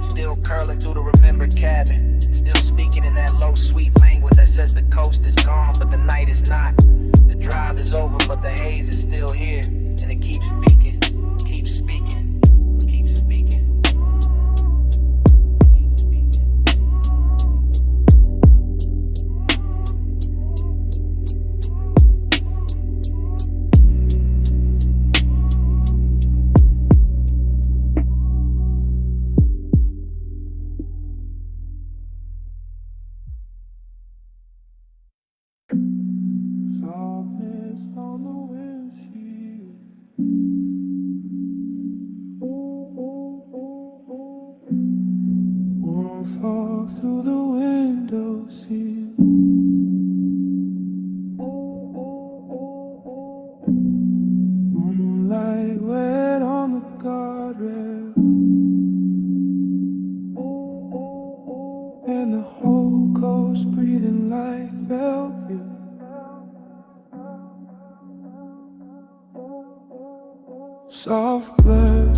still curling through the remembered cabin, still speaking in that low sweet language that says the coast is gone but the night is not. The drive is over but the haze is still here, and it keeps speaking, keeps speaking, keeps speaking. Fall through the window sill. Moonlight wet on the guardrail, and the whole coast breathing like velvet. Soft blur,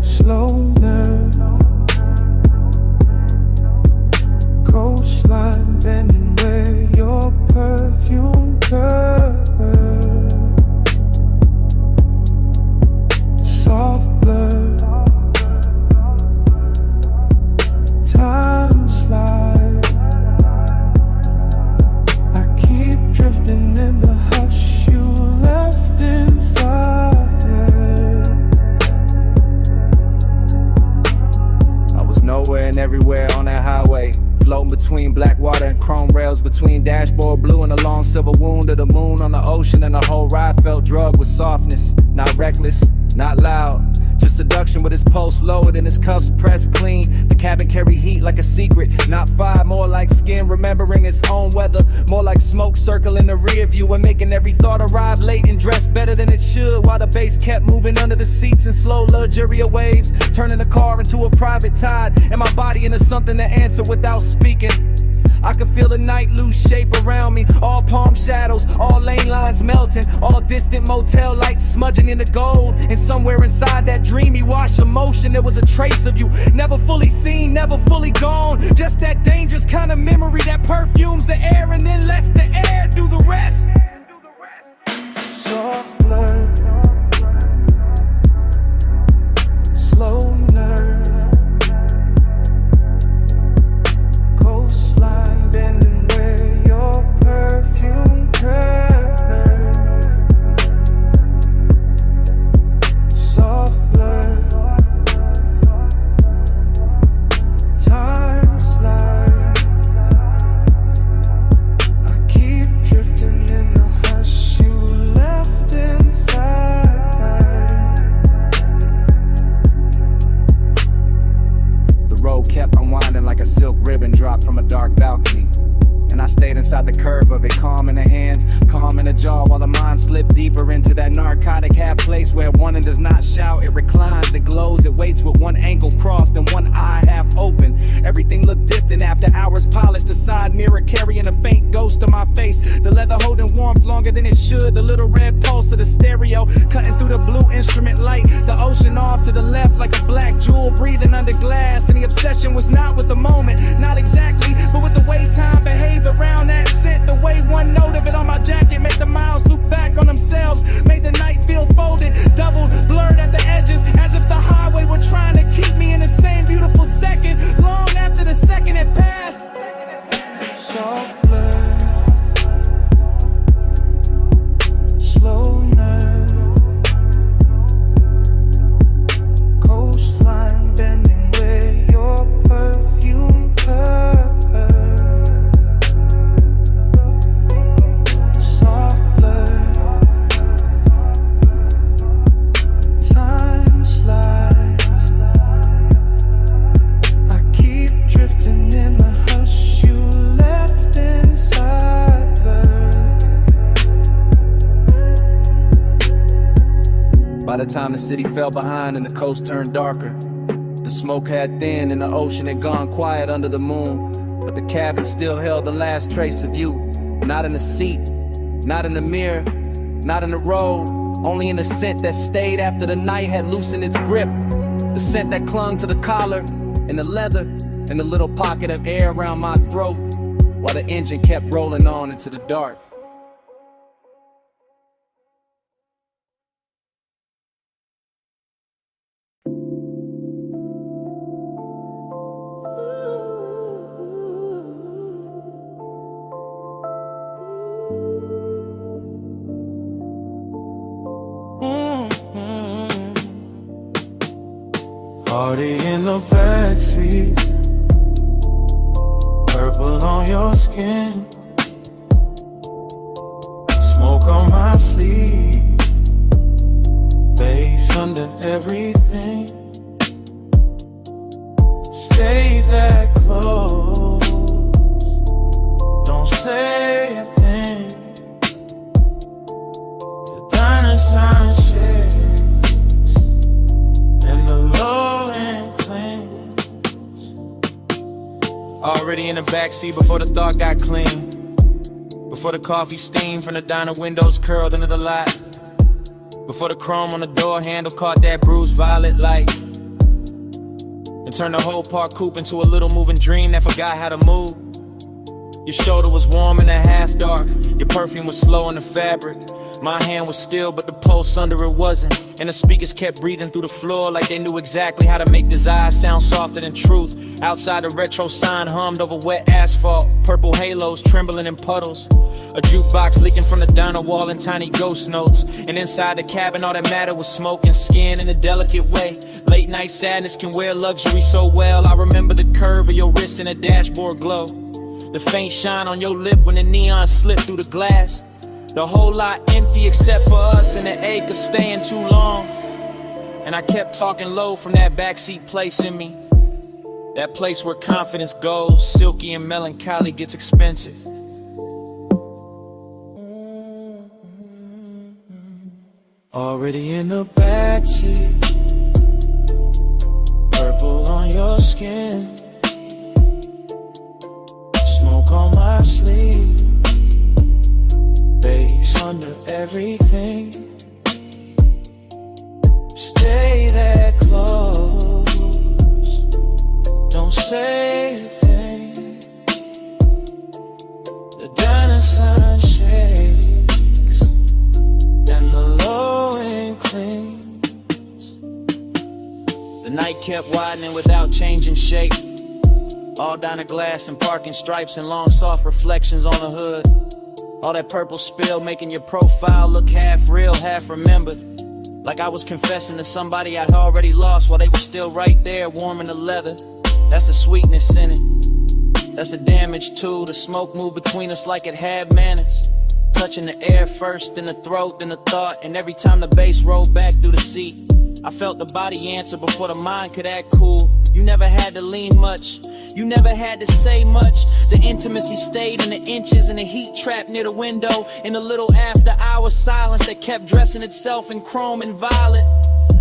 slow nerve, coastline bending where your perfume curves. Soft blur, time slide. I keep drifting in the hush you left inside. Nowhere and everywhere on that highway, floating between black water and chrome rails, between dashboard blue and a long silver wound of the moon on the ocean, and the whole ride felt drugged with softness. Not reckless, not loud, just a production with his pulse lowered and his cuffs pressed clean. The cabin carry heat like a secret, not fire, more like skin remembering its own weather. More like smoke circling the rear view and making every thought arrive late and dress better than it should. While the bass kept moving under the seats in slow luxurious waves, turning the car into a private tide and my body into something to answer without speaking. I could feel the night lose shape around me. All palm shadows, all lane lines melting, all distant motel lights smudging into gold. And somewhere inside that dreamy wash of motion, there was a trace of you. Never fully seen, never fully gone. Just that dangerous kind of memory that perfumes the air and then lets the air do the rest. Soft blur, slow nerve, coastline bending where your perfume curves. Soft blur, time slides. I keep drifting in the hush you left inside. The road kept unwinding like a silk ribbon dropped from a dark balcony. And I stayed inside the curve of it, calm in the hands, calm in the jaw, while the mind slipped deeper into that narcotic half place where one does not shout, it reclines, it glows, it waits with one ankle crossed and one eye half open. Everything looked different after hours polished, the side mirror carrying a faint ghost of my face, the leather holding warmth longer than it should, the little red pulse of the stereo cutting through the blue instrument light, the ocean off to the left like a black jewel breathing under glass. And the obsession was not with the moment, not exactly, but with the way time behaved around that scent. The way one note of it on my jacket made the miles loop back on themselves, made the night feel folded, double blurred at the edges, as if the highway were trying to keep me in the same beautiful second, long after the second had passed. Soft blur, slow nerve, coastline bending where your perfume curves. Soft blur, time slides. I keep drifting in the hush you left inside her. By the time the city fell behind and the coast turned darker, the smoke had thinned and the ocean had gone quiet under the moon. But the cabin still held the last trace of you. Not in the seat, not in the mirror, not in the road, only in the scent that stayed after the night had loosened its grip. The scent that clung to the collar and the leather and the little pocket of air around my throat while the engine kept rolling on into the dark. Party in the backseat, purple on your skin, smoke on my sleeve, bass under everything. Stay that close, don't say a thing. The diner sign shakes and the low end clings. Already in the backseat before the thought got clean, before the coffee steam from the diner windows curled into the lot, before the chrome on the door handle caught that bruised violet light, and turned the whole park coupe into a little moving dream that forgot how to move. Your shoulder was warm in the half dark, your perfume was slow in the fabric. My hand was still, but the pulse under it wasn't. And the speakers kept breathing through the floor like they knew exactly how to make desire sound softer than truth. Outside, the retro sign hummed over wet asphalt, purple halos trembling in puddles, a jukebox leaking from the diner wall in tiny ghost notes. And inside the cabin, all that mattered was smoke and skin in a delicate way. Late night sadness can wear luxury so well. I remember the curve of your wrist and a dashboard glow, the faint shine on your lip when the neon slipped through the glass. The whole lot empty except for us and the ache of staying too long. And I kept talking low from that backseat place in me. That place where confidence goes, silky and melancholy gets expensive. Already in the backseat, purple on your skin, smoke on my sleeve, bass under everything. Stay that close, don't say a thing. The diner sign shakes and the low end clings. The night kept widening without changing shape. All down the glass and parking stripes and long soft reflections on the hood. All that purple spill making your profile look half real, half remembered. Like I was confessing to somebody I'd already lost while they were still right there warming the leather. That's the sweetness in it. That's the damage too. The smoke moved between us like it had manners. Touching the air first, then the throat, then the thought. And every time the bass rolled back through the seat, I felt the body answer before the mind could act cool. You never had to lean much, you never had to say much. The intimacy stayed in the inches and the heat trapped near the window. In the little after hour silence that kept dressing itself in chrome and violet.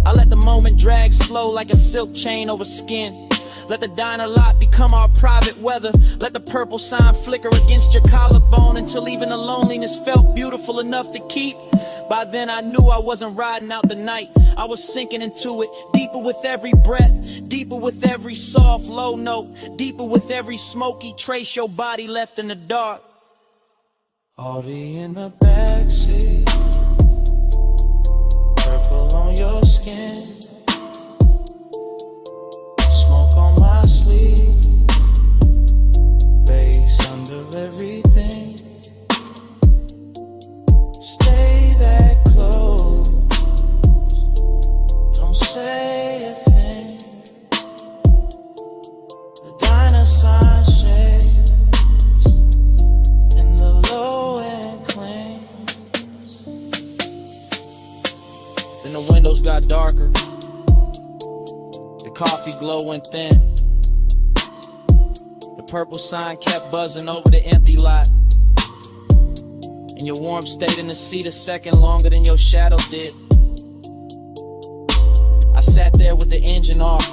I let the moment drag slow like a silk chain over skin. Let the diner lot become our private weather. Let the purple sign flicker against your collarbone until even the loneliness felt beautiful enough to keep. By then I knew I wasn't riding out the night. I was sinking into it, deeper with every breath, deeper with every soft low note, deeper with every smoky trace your body left in the dark. Already in the backseat, purple on your skin, smoke on my sleeve, bass under everything. Stay that close, don't say a thing. The diner sign shakes and the low end clings. Then the windows got darker, the coffee glow went thin. The purple sign kept buzzing over the empty lot, and your warmth stayed in the seat a second longer than your shadow did. I sat there with the engine off,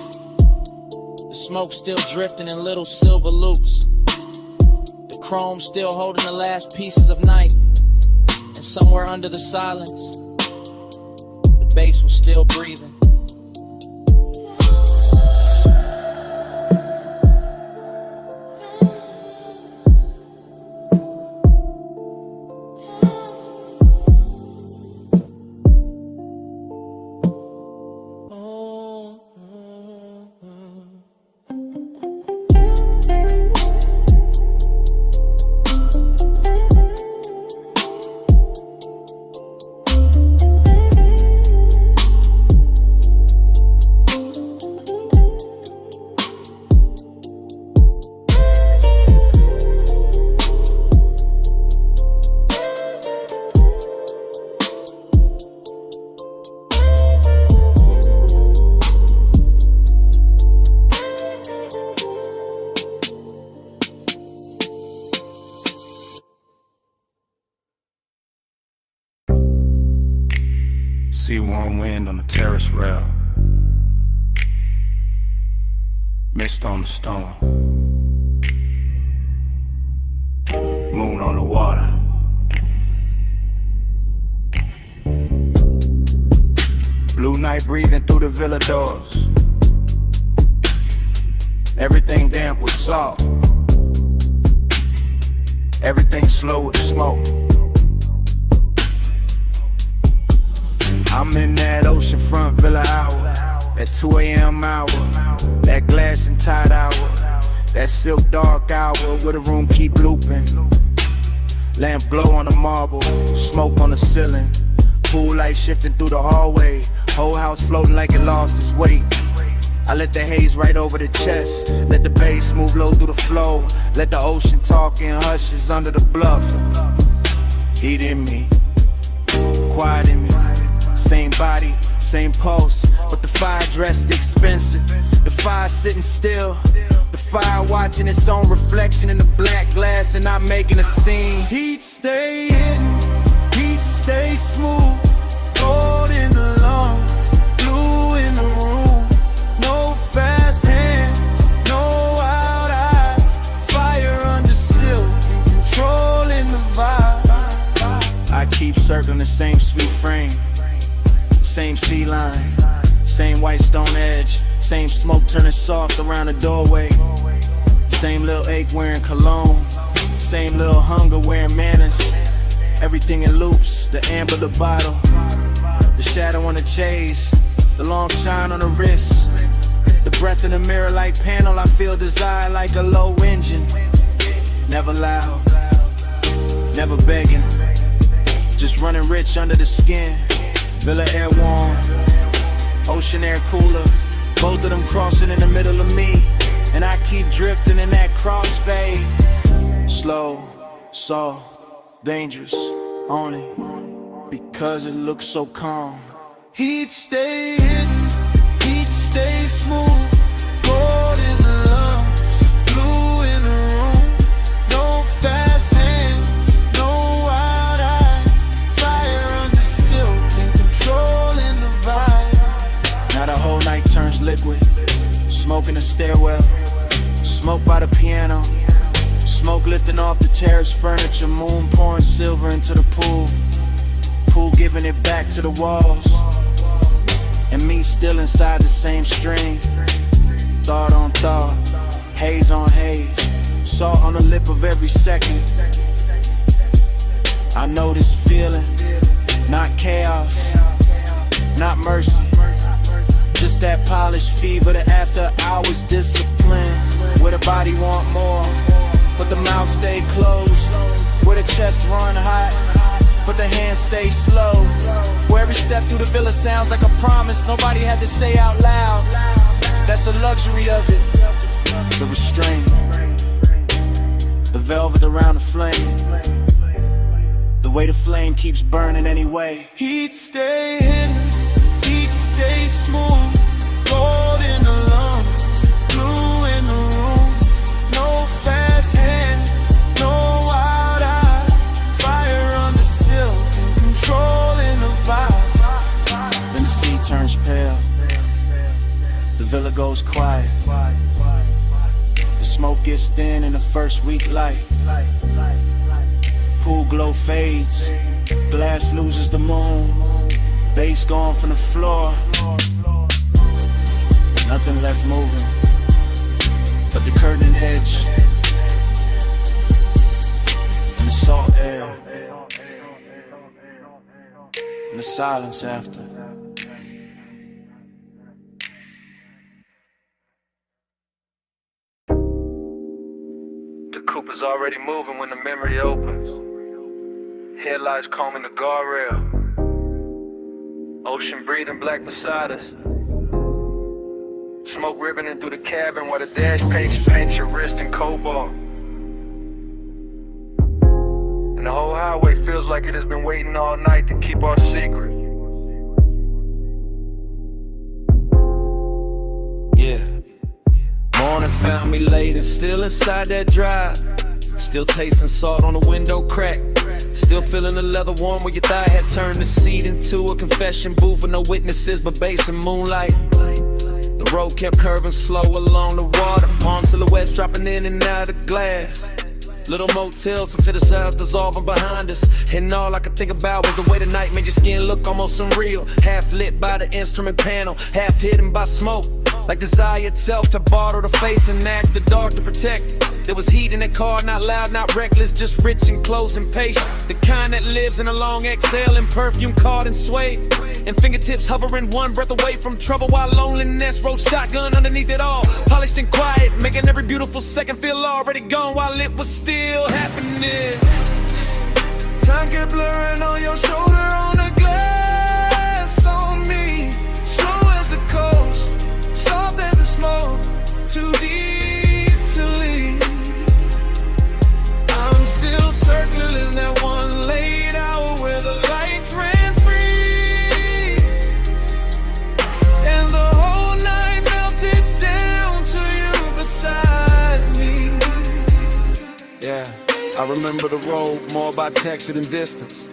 the smoke still drifting in little silver loops, the chrome still holding the last pieces of night. And somewhere under the silence, the bass was still breathing. See warm wind on the terrace rail, mist on the stone, moon on the water. Blue night breathing through the villa doors. Everything damp with salt, everything slow with smoke. I'm in that oceanfront villa hour, that 2 a.m. hour, that glass and tide hour, that silk dark hour where the room keep looping. Lamp glow on the marble, smoke on the ceiling, pool light shifting through the hallway, whole house floating like it lost its weight. I let the haze right over the chest, let the bass move low through the flow, let the ocean talk in hushes under the bluff. Heat in me, quiet in me, same body, same pulse, but the fire dressed expensive. The fire sitting still, the fire watching its own reflection in the black glass and not making a scene. Heat stay hidden, heat stay smooth. Gold in the lungs, blue in the room. No fast hands, no wild eyes. Fire under silk, controlling the vibe. I keep circling the same sweet frame, same sea line, same white stone edge, same smoke turning soft around the doorway. Same little ache wearing cologne, same little hunger wearing manners. Everything in loops, the amber, the bottle, the shadow on the chase, the long shine on the wrist, the breath in the mirror like panel. I feel desire like a low engine. Never loud, never begging, just running rich under the skin. Villa air warm, ocean air cooler. Both of them crossing in the middle of me, and I keep drifting in that crossfade. Slow, soft, dangerous, only because it looks so calm. Heat stay hidden, heat stay smooth. Gold in the lungs, blue in the room. No fast hands, no wild eyes. Fire under silk and controlling the vibe. Now the whole night turns liquid. Smoke in the stairwell, smoke by the piano, smoke lifting off the terrace furniture. Moon pouring silver into the pool, pool giving it back to the walls, and me still inside the same stream. Thought on thought, haze on haze, salt on the lip of every second. I know this feeling, not chaos, not mercy, just that polished fever, the after hours discipline, where the body want more, but the mouth stay closed, where the chest run hot, but the hands stay slow, where every step through the villa sounds like a promise nobody had to say out loud. That's the luxury of it, the restraint, the velvet around the flame, the way the flame keeps burning anyway. Heat stay hidden, heat stay smooth. Gold in the lungs, blue in the room. No fast hands, no wild eyes. Fire under silk and controlling the vibe. Then the sea turns pale, the villa goes quiet, the smoke gets thin in the first weak light. Pool glow fades, glass loses the moon, bass gone from the floor. Nothing left moving but the curtain edge and the salt air and the silence after. The coupe is already moving when the memory opens. Headlights combing the guardrail. Ocean breathing black beside us. Smoke ribboning through the cabin while the dash paints your wrist in cobalt. And the whole highway feels like it has been waiting all night to keep our secret. Yeah. Morning found me late and still inside that drive. Still tasting salt on the window crack. Still feeling the leather warm where your thigh had turned the seat into a confession booth with no witnesses but bass and moonlight. The road kept curving slow along the water, palm silhouettes dropping in and out of glass. Little motels, some fitters house dissolving behind us, and all I could think about was the way the night made your skin look almost unreal. Half lit by the instrument panel, half hidden by smoke, like desire itself to bottle the face and ask the dark to protect it. There was heat in that car, not loud, not reckless, just rich and close and patient. The kind that lives in a long exhale and perfume caught and swayed, and fingertips hovering one breath away from trouble while loneliness rode shotgun underneath it all. Polished and quiet, making every beautiful second feel already gone while it was still happening. Time kept blurring on your shoulder, on the glass on me. Slow as the coast, soft as the smoke, too deep to leave. I'm still circling that one late hour where the lights ran free. remember the road more by texture than distance.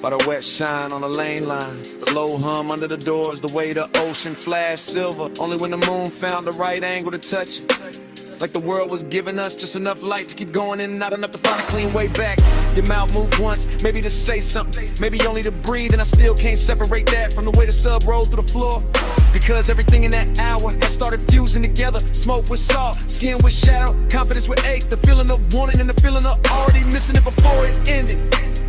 By the wet shine on the lane lines, the low hum under the doors, the way the ocean flashed silver. Only when the moon found the right angle to touch it. Like the world was giving us just enough light to keep going in and not enough to find a clean way back. Your mouth moved once, maybe to say something, maybe only to breathe, and I still can't separate that from the way the sub rolled through the floor. Because everything in that hour had started fusing together. Smoke with salt, skin with shadow, confidence with ache, the feeling of wanting and the feeling of already missing it before it ended.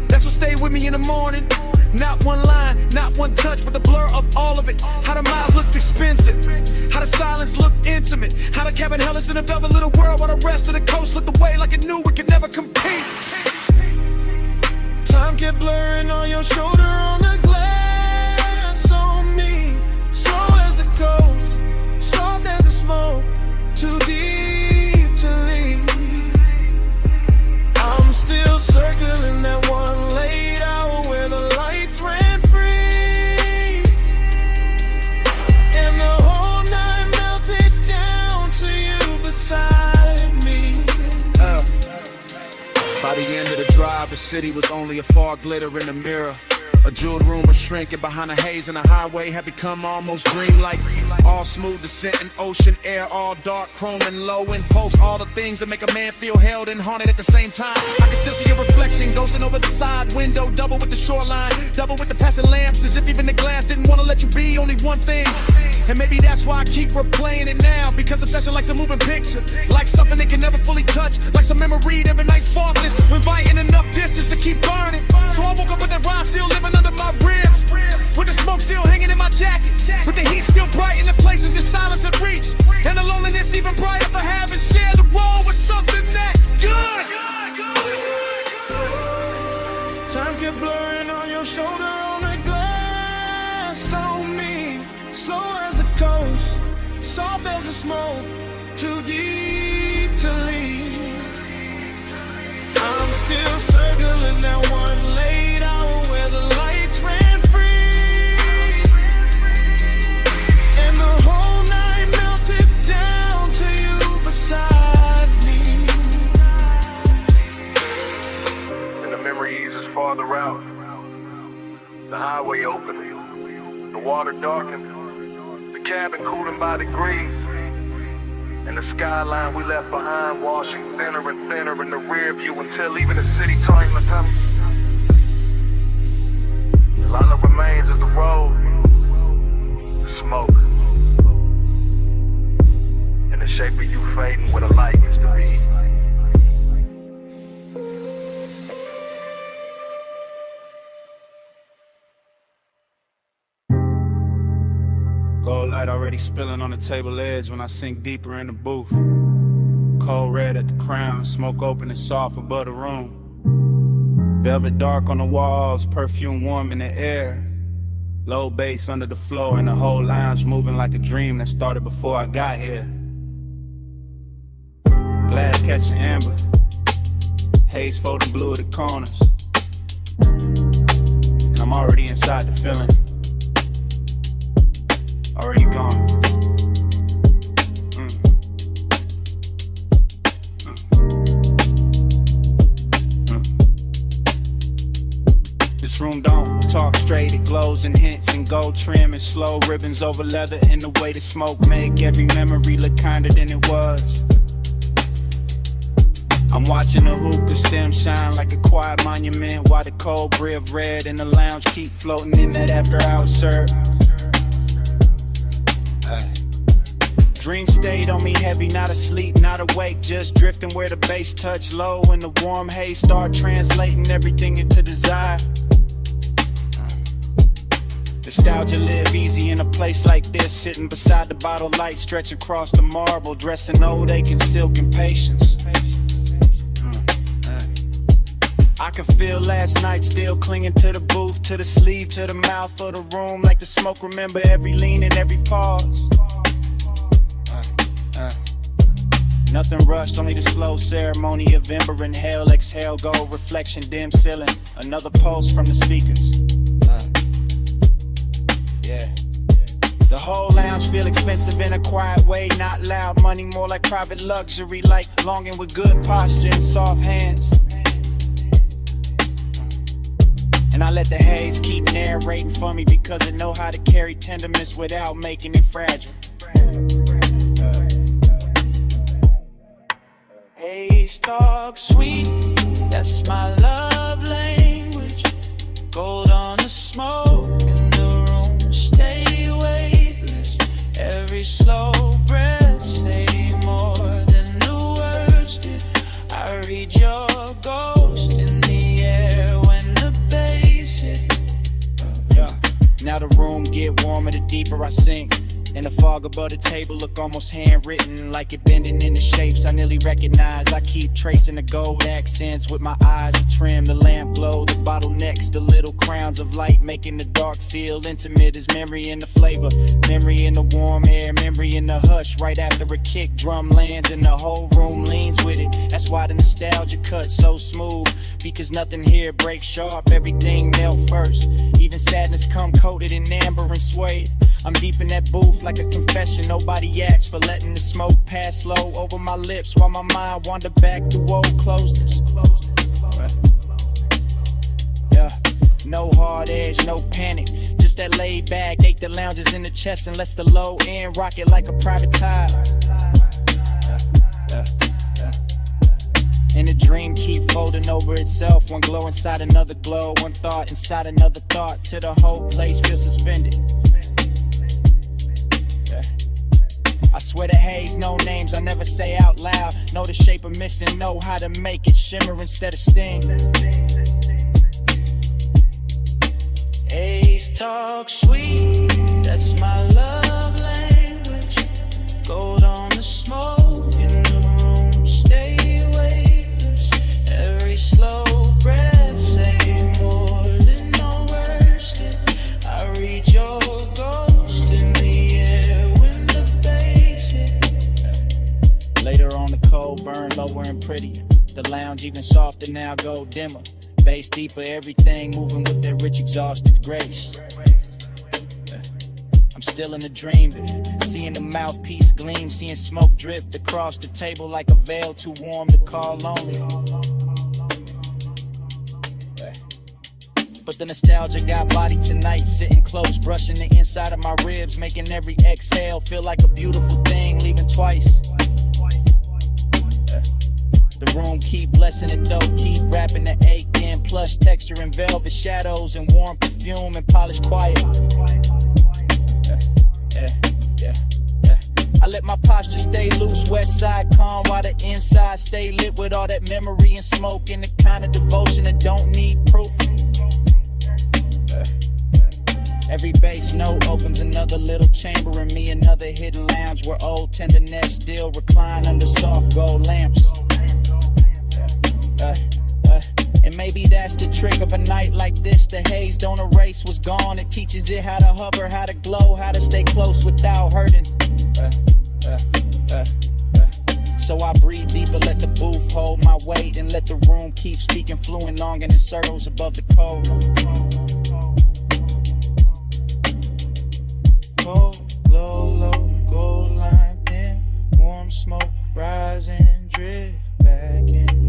That's what stayed with me in the morning. Not one line, not one touch, but the blur of all of it. How the miles looked expensive, how the silence looked intimate, how the cabin held us in a velvet little world while the rest of the coast looked away like it knew we could never compete. Time kept blurring on your shoulder, on the glass on me. Slow as the coast, soft as the smoke, too deep to leave. I'm still circling that one late hour where the lights ran free, and the whole night melted down to you beside me. By the end of the drive, the city was only a fog glitter in the mirror. A jeweled room was shrinking behind a haze, and the highway had become almost dreamlike. All smooth descent and ocean air, all dark, chrome and low and pulse. All the things that make a man feel held and haunted at the same time. I can still see your reflection ghosting over the side window, double with the shoreline, double with the passing lamps, as if even the glass didn't want to let you be only one thing. And maybe that's why I keep replaying it now, because obsession likes a moving picture, like something they can never fully touch, like some memory of a night's faultless, when inviting enough distance to keep burning. So I woke up with that rhyme still living under my ribs, with the smoke still hanging in my jacket, with the heat still bright in the places your silence had reached, and the loneliness even brighter for having shared the role with something that good. Time kept blurring on your shoulder, on the glass on me. Slow as the coast, soft as the smoke, too deep to leave. I'm still circling that one late hour where the lights ran free, and the whole night melted down to you beside me. And the memory eases farther out. The highway opened, the water darkened, the cabin cooling by degrees, and the skyline we left behind washing thinner and thinner in the rear view until even the city turned to come. All that remains is the road, the smoke, and the shape of you fading where the light used to be. Gold light already spilling on the table edge when I sink deeper in the booth. Cold red at the crown, smoke open and soft above the room. Velvet dark on the walls, perfume warm in the air. Low bass under the floor and the whole lounge moving like a dream that started before I got here. Glass catching amber, haze folding blue at the corners. And I'm already inside the feeling. Already gone. This room don't talk straight, it glows and hints and gold trim and slow ribbons over leather, and the way the smoke make every memory look kinder than it was. I'm watching the hookah stem shine like a quiet monument, while the cold brie of red in the lounge keep floating in that after hours serve. Dream stayed on me heavy, not asleep, not awake, just drifting where the bass touch low and the warm haze start translating everything into desire. Nostalgia live easy in a place like this, sitting beside the bottle light, stretch across the marble, dressing old aching silk and patience. I can feel last night still clinging to the booth, to the sleeve, to the mouth of the room, like the smoke remember every lean and every pause. Nothing rushed, only the slow ceremony of ember and hell. Exhale, gold reflection, dim ceiling. Another pulse from the speakers. Yeah. The whole lounge feel expensive in a quiet way, not loud money, more like private luxury, like longing with good posture and soft hands. And I let the haze keep narrating for me because it know how to carry tenderness without making it fragile. Haze talk sweet, that's my love language. Gold on the smoke in the room, stay weightless. Every slow breath say more than the words did. I read your ghost in the air when the bass hit. Yeah. Now the room get warmer the deeper I sink. And the fog above the table look almost handwritten, like it bending into shapes I nearly recognize. I keep tracing the gold accents with my eyes to trim the lamp glow, the bottlenecks, the little crowns of light, making the dark feel intimate as memory in the flavor. Memory in the warm air, memory in the hush, right after a kick drum lands and the whole room leans with it. That's why the nostalgia cuts so smooth, because nothing here breaks sharp, everything melt first. Even sadness come coated in amber and suede. I'm deep in that booth like a confession. Nobody asked for letting the smoke pass slow over my lips while my mind wandered back through old closeness. Yeah, no hard edge, no panic. Just that laid back, ache the lounges in the chest and lets the low end rock it like a private tide. And the dream keep folding over itself. One glow inside another glow, one thought inside another thought, till the whole place feels suspended. I swear to haze, no names I never say out loud. Know the shape of missing, know how to make it shimmer instead of sting. Haze talk sweet, that's my love language. Gold on the smoke in the room, stay weightless. Every slow breath say more than no words did. I read your ghost in the air when the bass hit. Later on the cold burn lower and prettier. The lounge even softer now, go dimmer. Bass deeper, everything moving with that rich exhausted grace. I'm still in a dream, seeing the mouthpiece gleam, seeing smoke drift across the table like a veil too warm to call lonely. But the nostalgia got body tonight, sitting close, brushing the inside of my ribs, making every exhale feel like a beautiful thing, leaving twice. The room keep blessing it though, keep wrapping the ache in, plush texture and velvet shadows and warm perfume and polished quiet. I let my posture stay loose, west side calm, while the inside stay lit with all that memory and smoke and the kind of devotion that don't need proof. Every bass note opens another little chamber in me, another hidden lounge where old tenderness still recline under soft gold lamps. And maybe that's the trick of a night like this. The haze don't erase what's gone. It teaches it how to hover, how to glow, how to stay close without hurting. So I breathe deeper, let the booth hold my weight, and let the room keep speaking fluent long in the circles above the cold. Cold, glow, low, gold line thin, warm smoke rising, drift back in.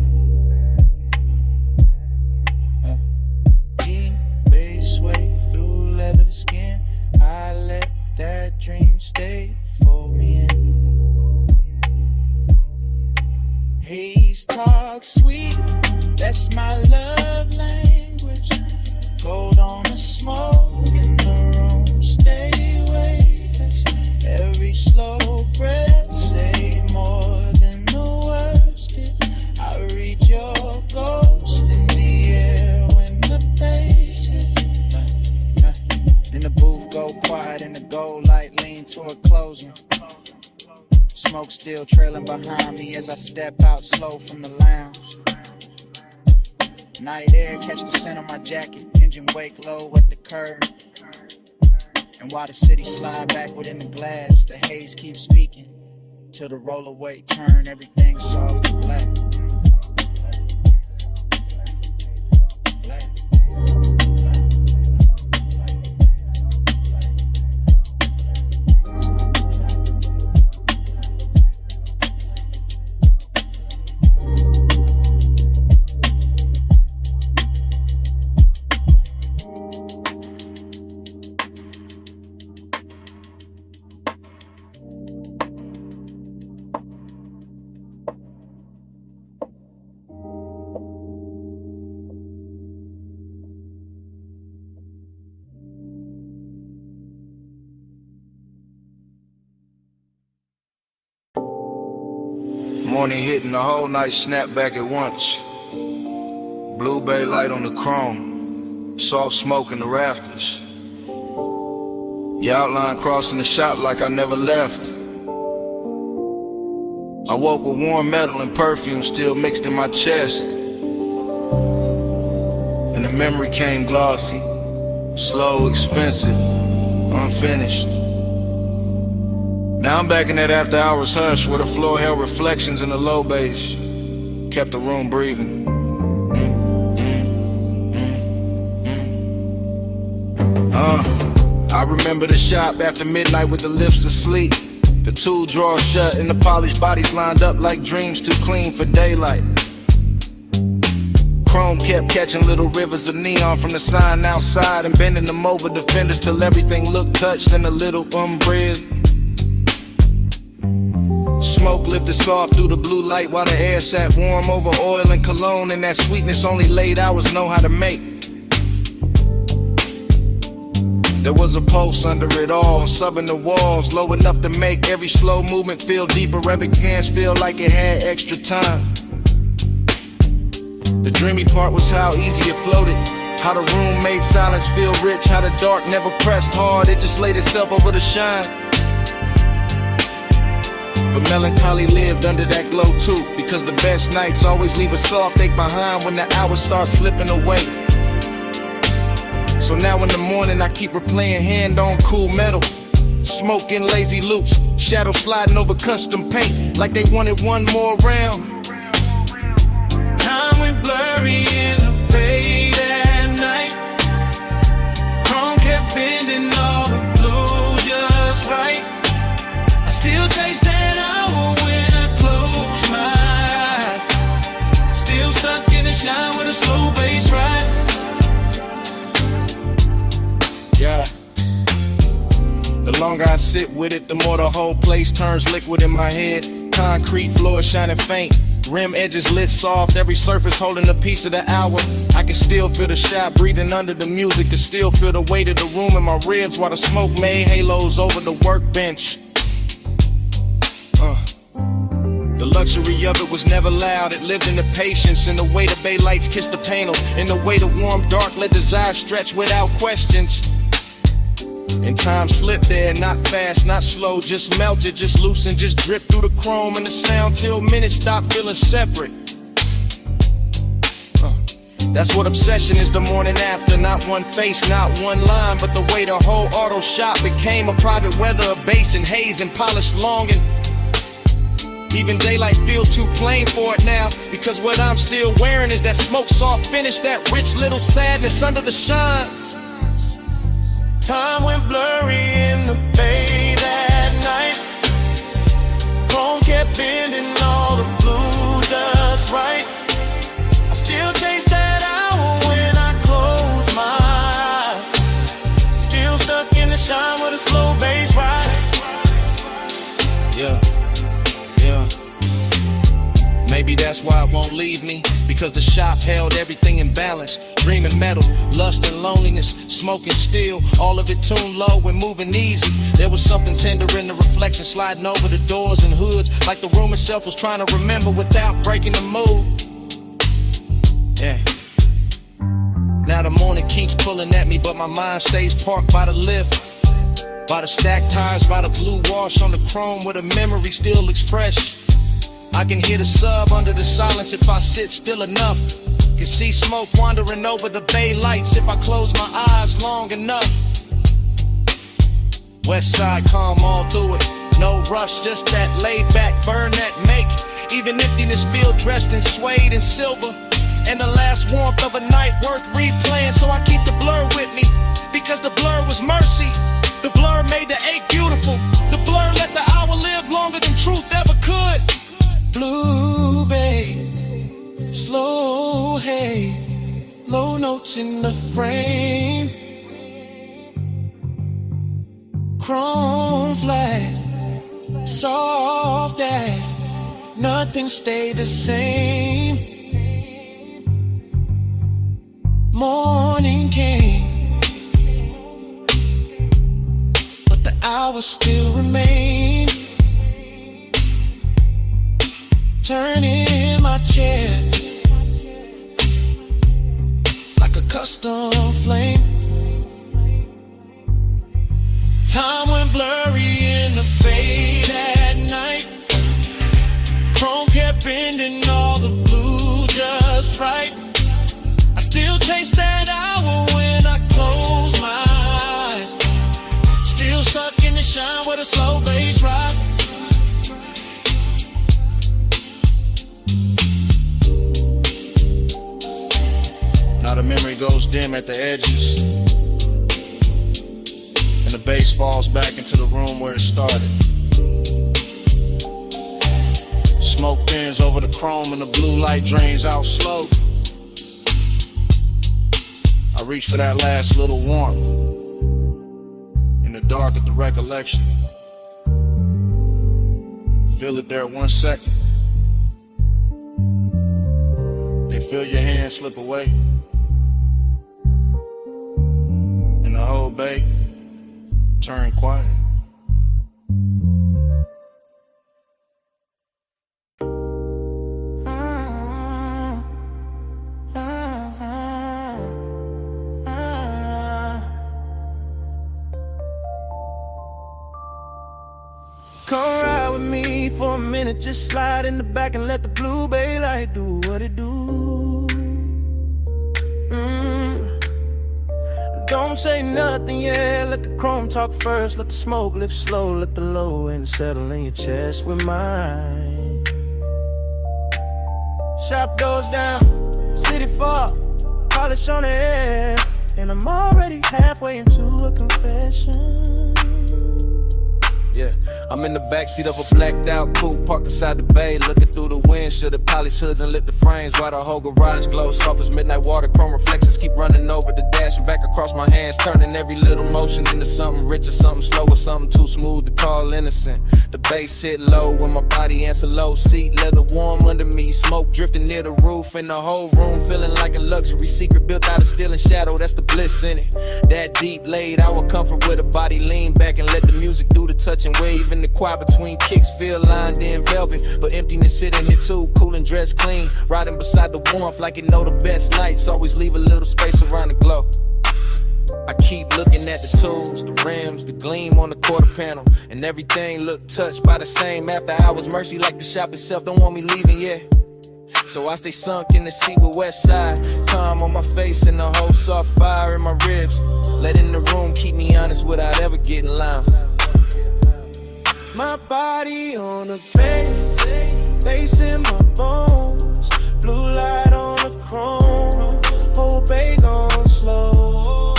Deep bass sway through leather skin. I let that dream stay for me in. Haze talk sweet, that's my love language. Gold on the smoke in the room, stay weightless. Every slow breath say more than the words did. I read your ghost in the air when the bass hit. Then the booth go quiet and the gold light lean toward closing. Smoke still trailing behind me as I step out slow from the lounge. Night air catch the scent of my jacket, engine wake low at the curb. And while the city slide back within the glass, the haze keeps speaking, till the rollaway turn everything soft and black. Morning hitting the whole night, snap back at once. Blue bay light on the chrome, soft smoke in the rafters. Your outline crossing the shop like I never left. I woke with warm metal and perfume still mixed in my chest. And the memory came glossy, slow, expensive, unfinished. Now I'm back in that after hours hush where the floor held reflections in the low bass, kept the room breathing. I remember the shop after midnight with the lifts asleep, the two drawers shut and the polished bodies lined up like dreams too clean for daylight. Chrome kept catching little rivers of neon from the sign outside and bending them over the fenders till everything looked touched in a little umbrella. Smoke lifted soft through the blue light while the air sat warm over oil and cologne, and that sweetness only late hours know how to make. There was a pulse under it all, subbing the walls, low enough to make every slow movement feel deeper, every glance feel like it had extra time. The dreamy part was how easy it floated, how the room made silence feel rich, how the dark never pressed hard, it just laid itself over the shine. But melancholy lived under that glow too, because the best nights always leave a soft ache behind when the hours start slipping away. So now in the morning I keep replaying hand on cool metal, smoking lazy loops, shadows sliding over custom paint like they wanted one more round. Time went blurry in the bay that night. Chrome kept bending all the blue just right. I still chase that hour when I close my eyes. Still stuck in the shine with a slow bass ride. Yeah. The longer I sit with it, the more the whole place turns liquid in my head. Concrete floor shining faint, rim edges lit soft, every surface holding a piece of the hour. I can still feel the shop breathing under the music, can still feel the weight of the room in my ribs while the smoke made halos over the workbench. The luxury of it was never loud, it lived in the patience, in the way the bay lights kissed the panels, in the way the warm dark let desire stretch without questions. And time slipped there, not fast, not slow, just melted, just loosened, just dripped through the chrome and the sound till minutes stopped feeling separate. That's what obsession is the morning after, not one face, not one line, but the way the whole auto shop became a private weather, a bass and haze and polished longing. Even daylight feels too plain for it now, because what I'm still wearing is that smoke soft finish, that rich little sadness under the shine. Time went blurry in the bay that night. Chrome kept bending all the blue just right. I still chase that hour when I close my eyes. Still stuck in the shine with a slow bass ride. Yeah. Maybe that's why it won't leave me, because the shop held everything in balance. Dreaming metal, lust and loneliness, smoking steel, all of it tuned low and moving easy. There was something tender in the reflection sliding over the doors and hoods, like the room itself was trying to remember without breaking the mood. Yeah. Now the morning keeps pulling at me, but my mind stays parked by the lift, by the stacked tires, by the blue wash on the chrome where the memory still looks fresh. I can hear the sub under the silence if I sit still enough. Can see smoke wandering over the bay lights if I close my eyes long enough. West side calm all through it, no rush, just that laid back burn that make even emptiness feel dressed in suede and silver. And the last warmth of a night worth replaying, so I keep the blur with me, because the blur was mercy. The blur made the ache beautiful. The blur let the hour live longer than truth ever could. Blue bay, slow hay, low notes in the frame. Chrome flat, soft ash, nothing stayed the same. Morning came, but the hours still remain. turning in my chair like a custom flame. Time went blurry in the fade at night. Chrome kept bending all the blue just right. I still chase that hour when I close my eyes. Still stuck in the shine with a slow bass ride. Now the memory goes dim at the edges, and the bass falls back into the room where it started. Smoke thins over the chrome and the blue light drains out slow. I reach for that last little warmth in the dark at the recollection. Feel it there 1 second. Then feel your hand slip away, and the whole bay turn quiet. Come ride with me for a minute, just slide in the back and let the blue bay light do what it do. Don't say nothing, yeah, let the chrome talk first. Let the smoke lift slow, let the low end settle in your chest with mine. Shop doors down, city far, polish on the air, and I'm already halfway into a confession. Yeah, I'm in the backseat of a blacked out coupe parked beside the bay, looking through the windshield at polished hoods and lit the frames while the whole garage glows soft as midnight water. Chrome reflections keep running over the dash and back across my hands, turning every little motion into something rich or something slow or something too smooth to call innocent. The bass hit low when my body answer low, seat leather warm under me, smoke drifting near the roof, and the whole room feeling like a luxury secret built out of steel and shadow. That's the bliss in it. That deep laid our comfort with a body lean back and let the music do the touching. Wave in the choir between kicks, feel lined in velvet, but emptiness sitting here too, cool and dressed clean, riding beside the warmth like you know the best nights always leave a little space around the glow. I keep looking at the tools, the rims, the gleam on the quarter panel, and everything look touched by the same after hours mercy like the shop itself don't want me leaving yet. So I stay sunk in the seat with west side, calm on my face and the whole soft fire in my ribs, letting the room keep me honest without ever getting loud. My body on the bass, bass in my bones, blue light on the chrome, whole bay gone slow,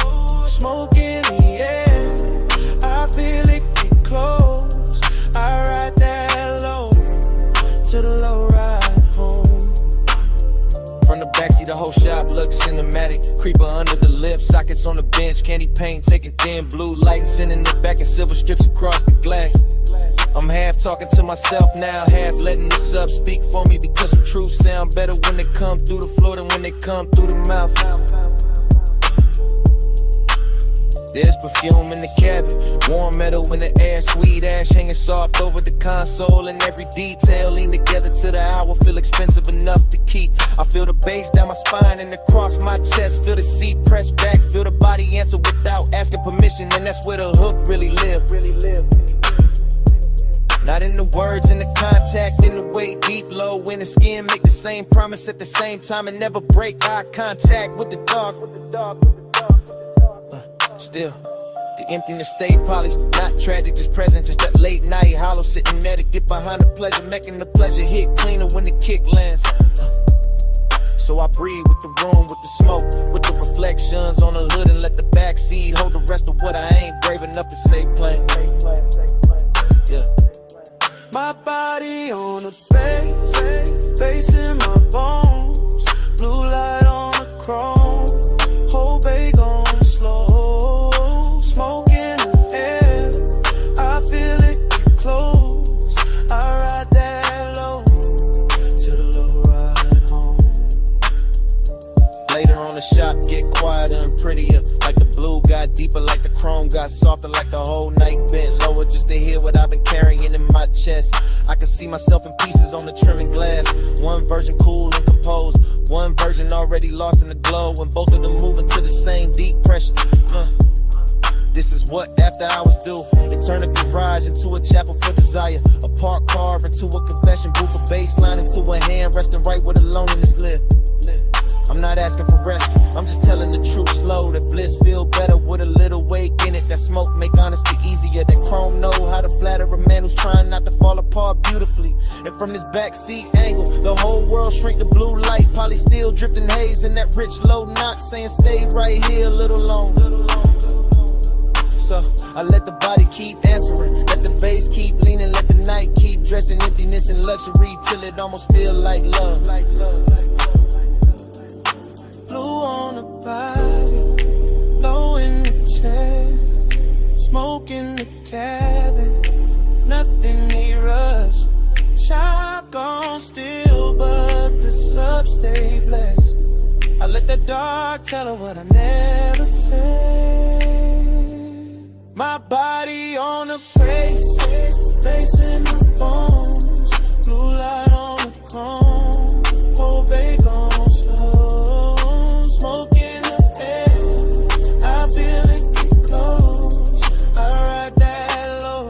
smoke in the air, I feel it get close, I ride that low, to the low ride home. From the backseat, the whole shop looks cinematic. Creeper under the lift, sockets on the bench, candy paint taking thin blue light, sending it back in silver strips across the glass. I'm half talking to myself now, half letting this up speak for me, because some truths sound better when they come through the floor than when they come through the mouth. There's perfume in the cabin, warm metal in the air, sweet ash hanging soft over the console, and every detail lean together to the hour, feel expensive enough to keep. I feel the bass down my spine and across my chest, feel the seat pressed back, feel the body answer without asking permission, and that's where the hook really live. Not in the words, in the contact, in the way deep low in the skin, make the same promise at the same time and never break eye contact with the dark. Still, the emptiness stay polished, not tragic, just present, just that late night hollow, sitting there to get behind the pleasure, making the pleasure hit cleaner when the kick lands. So I breathe with the room, with the smoke, with the reflections on the hood, and let the backseat hold the rest of what I ain't brave enough to say plain. Yeah. My body on the bass, bass in my bones, blue light on the chrome, whole bay gone slow, smoke in the air, I feel it get close, I ride that low, to the low ride home. Later on the shop get quieter and prettier, like the blue got deeper, like the chrome got softer, like the whole night bent lower, just to hear what I've been carrying in my chest. chest. I can see myself in pieces on the trimming glass. One version cool and composed, one version already lost in the glow, and both of them moving to the same deep pressure. This is what after hours do. They turn a garage into a chapel for desire, a parked car into a confession booth, a bass line into a hand resting right where the loneliness live. I'm not asking for rescue, I'm just telling the truth slow. That bliss feel better with a little wake in it. That smoke make honesty easier. That chrome know how to flatter a man who's trying not to fall apart beautifully. And from this backseat angle, the whole world shrink to blue light. Poly still drifting haze in that rich low knock, saying stay right here a little longer. So I let the body keep answering, let the bass keep leaning, let the night keep dressing emptiness and luxury till it almost feel like love. Blue on the body, low in the chest, smoke in the cabin, nothing near us. Shotgun still, but the sub stay blessed. I let the dark tell her what I never said. My body on the bass in the bones, blue light on the chrome, whole bacon slow, smoke in the air, I feel it get close, I ride that low,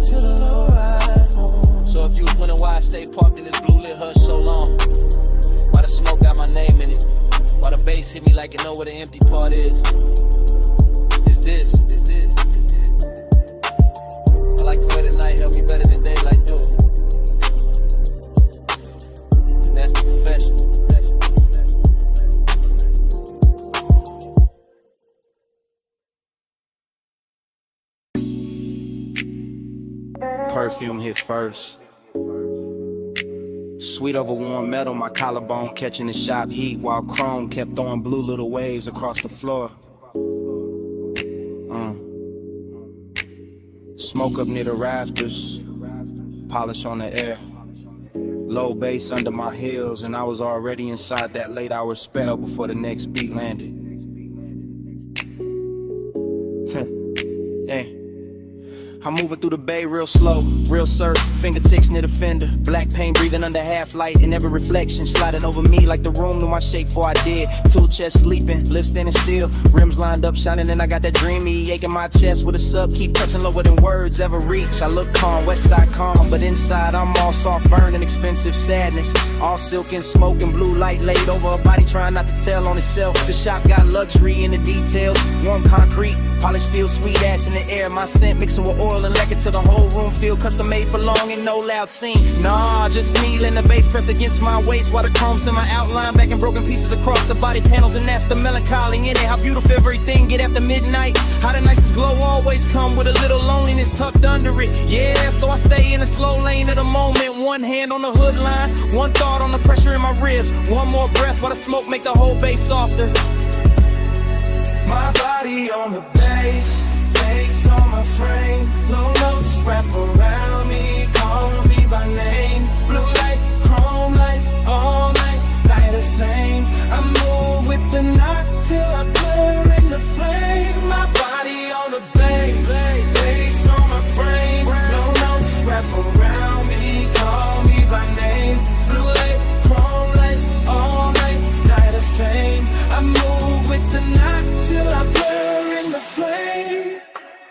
till the low ride home. So if you was wondering why I stayed parked in this blue lit hush so long, why the smoke got my name in it, why the bass hit me like you know where the empty part is, it's this. I like the way the night helped me better than daylight do. And that's the confession. Perfume hit first. Sweet over warm metal, my collarbone catching the shop heat, while chrome kept throwing blue little waves across the floor. Smoke up near the rafters, polish on the air. Low bass under my heels, and I was already inside that late hour spell before the next beat landed. Yeah. I'm moving through the bay real slow, real surf, fingertips near the fender. Black paint breathing under half light, and every reflection sliding over me like the room knew my shape before I did. Tool chest sleeping, lips standing still, rims lined up shining, and I got that dreamy ache in my chest with a sub, keep touching lower than words ever reach. I look calm, west side calm, but inside I'm all soft burning, expensive sadness. All silk and smoke and blue light laid over a body trying not to tell on itself. The shop got luxury in the details, warm concrete, polished steel, sweet ash in the air. My scent mixing with oil and lekker till the whole room feel custom made for long and no loud scene. Nah, just me letting the bass press against my waist while the chrome's in my outline, back in broken pieces across the body panels, and that's the melancholy in it. How beautiful everything get after midnight. How the nicest glow always come with a little loneliness tucked under it. Yeah, so I stay in the slow lane of the moment. One hand on the hood line, one thought on the pressure in my ribs. One more breath while the smoke make the whole bass softer. My body on the bass, bass on my frame. Low notes wrap around me, call me by name. Blue light, chrome light, all night, light the same. I move with the knock till I blur in the flame. My body on the bass, bass on my frame. Low notes wrap around me, call me by name. Blue light, chrome light, all night, light the same. I move with the knock till I blur in the flame.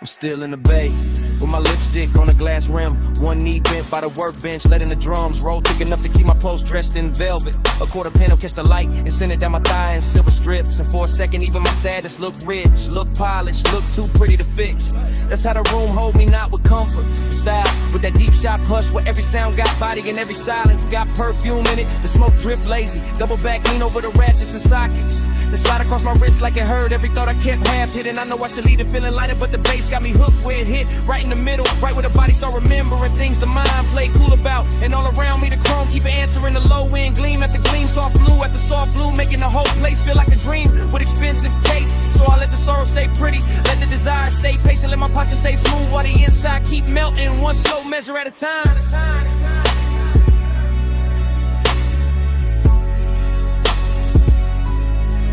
I'm still in the bay, with my lipstick on a glass rim. One knee bent by the workbench, letting the drums roll thick enough to keep my pulse dressed in velvet. A quarter panel catch the light and send it down my thigh in silver strips. And for a second, even my sadness looked rich, looked polished, looked too pretty to fix. That's how the room hold me, not with comfort. Style, with that deep shot hush where every sound got body and every silence got perfume in it. The smoke drift lazy, double back lean over the ratchets and sockets. The slide across my wrist like it hurt. Every thought I kept half hidden. I know I should leave it feeling lighter, but the bass got me hooked where it hit. Right in the middle, right where the body start remembering things the mind play cool about. And all around me the chrome keep answering the low end gleam after gleam, soft blue after soft blue, making the whole place feel like a dream with expensive taste. So I let the sorrow stay pretty, let the desire stay patient, let my posture stay smooth while the inside keep melting, one slow measure at a time.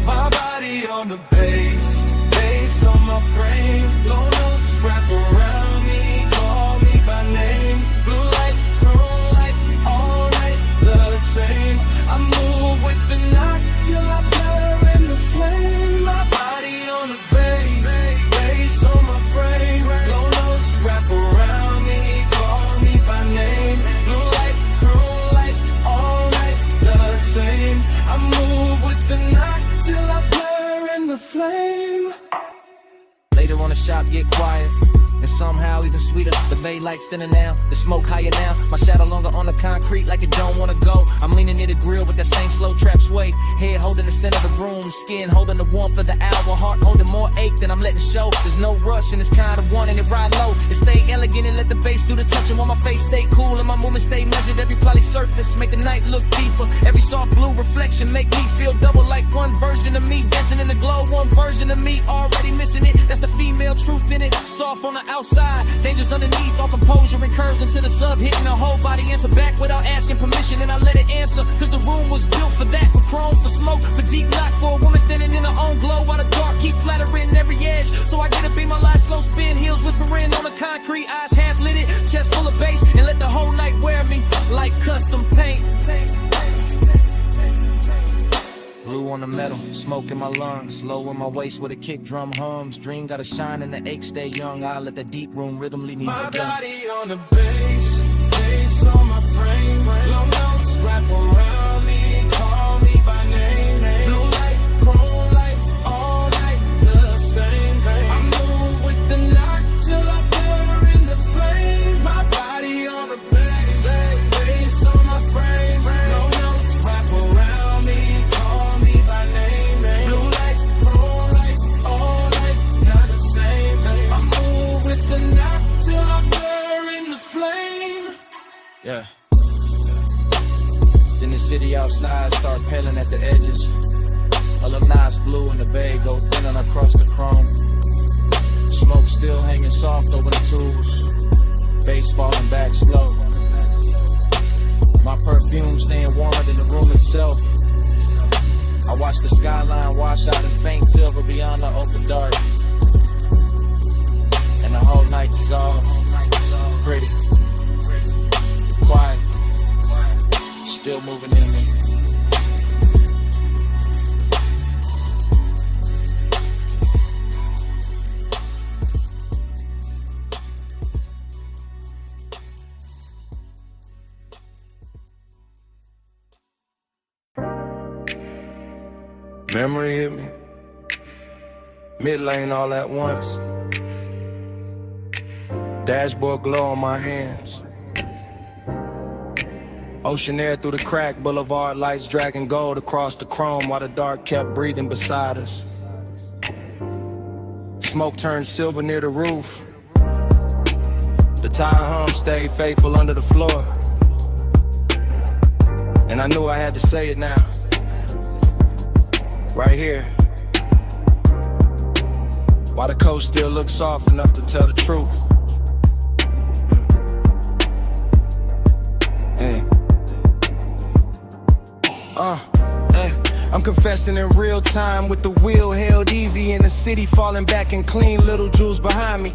My body on the bass, bass on my frame. Low notes wrap around me, call me by name. Blue somehow even sweeter. The bay lights thinner now, the smoke higher now. My shadow longer on the concrete like it don't wanna go. I'm leaning near the grill with that same slow trap sway. Head holding the center of the room, skin holding the warmth of the hour. Heart holding more ache than I'm letting show. There's no rush and it's kind of one and it ride low. It stay elegant and let the bass do the touching while my face stay cool and my movement stay measured. Every poly surface make the night look deeper. Every soft blue reflection make me feel double like one version of me dancing in the glow. One version of me already missing it. That's the female truth in it. Soft on the outside, dangerous underneath. All composure and curves into the sub, hitting the whole body. Answer back without asking permission, and I let it answer. Cause the room was built for that, for chrome, for smoke, for deep lock, for a woman standing in her own glow. While the dark keep flattering every edge. So I get to be my life slow spin, heels whispering on the concrete, eyes half lit it, chest full of bass, and let the whole night wear me like custom paint. Blue on the metal, smoke in my lungs, low in my waist with a kick drum hums. Dream gotta shine and the ache stay young. I let the deep room rhythm lead me. My body on the bass, bass on my frame. Long notes wrap around me, call me by name. Blue light, chrome light, all night, the same thing. I move with the knock till I burn in the flame. My body on the bass, bass on my frame. Long notes wrap around me. Yeah. Then the city outside start paling at the edges. A little nice blue in the bay go thinning across the chrome. Smoke still hanging soft over the tools. Bass falling back slow. My perfume staying warmer than the room itself. I watch the skyline wash out in faint silver beyond the open dark. And the whole night dissolve. Pretty. Quiet, still moving in me. Memory hit me. Mid lane all at once. Dashboard glow on my hands. Ocean air through the crack, boulevard lights dragging gold across the chrome while the dark kept breathing beside us. Smoke turned silver near the roof. The tire hum stayed faithful under the floor. And I knew I had to say it now. Right here. While the coast still looks soft enough to tell the truth. I'm confessing in real time with the wheel held easy in the city, falling back and clean, little jewels behind me.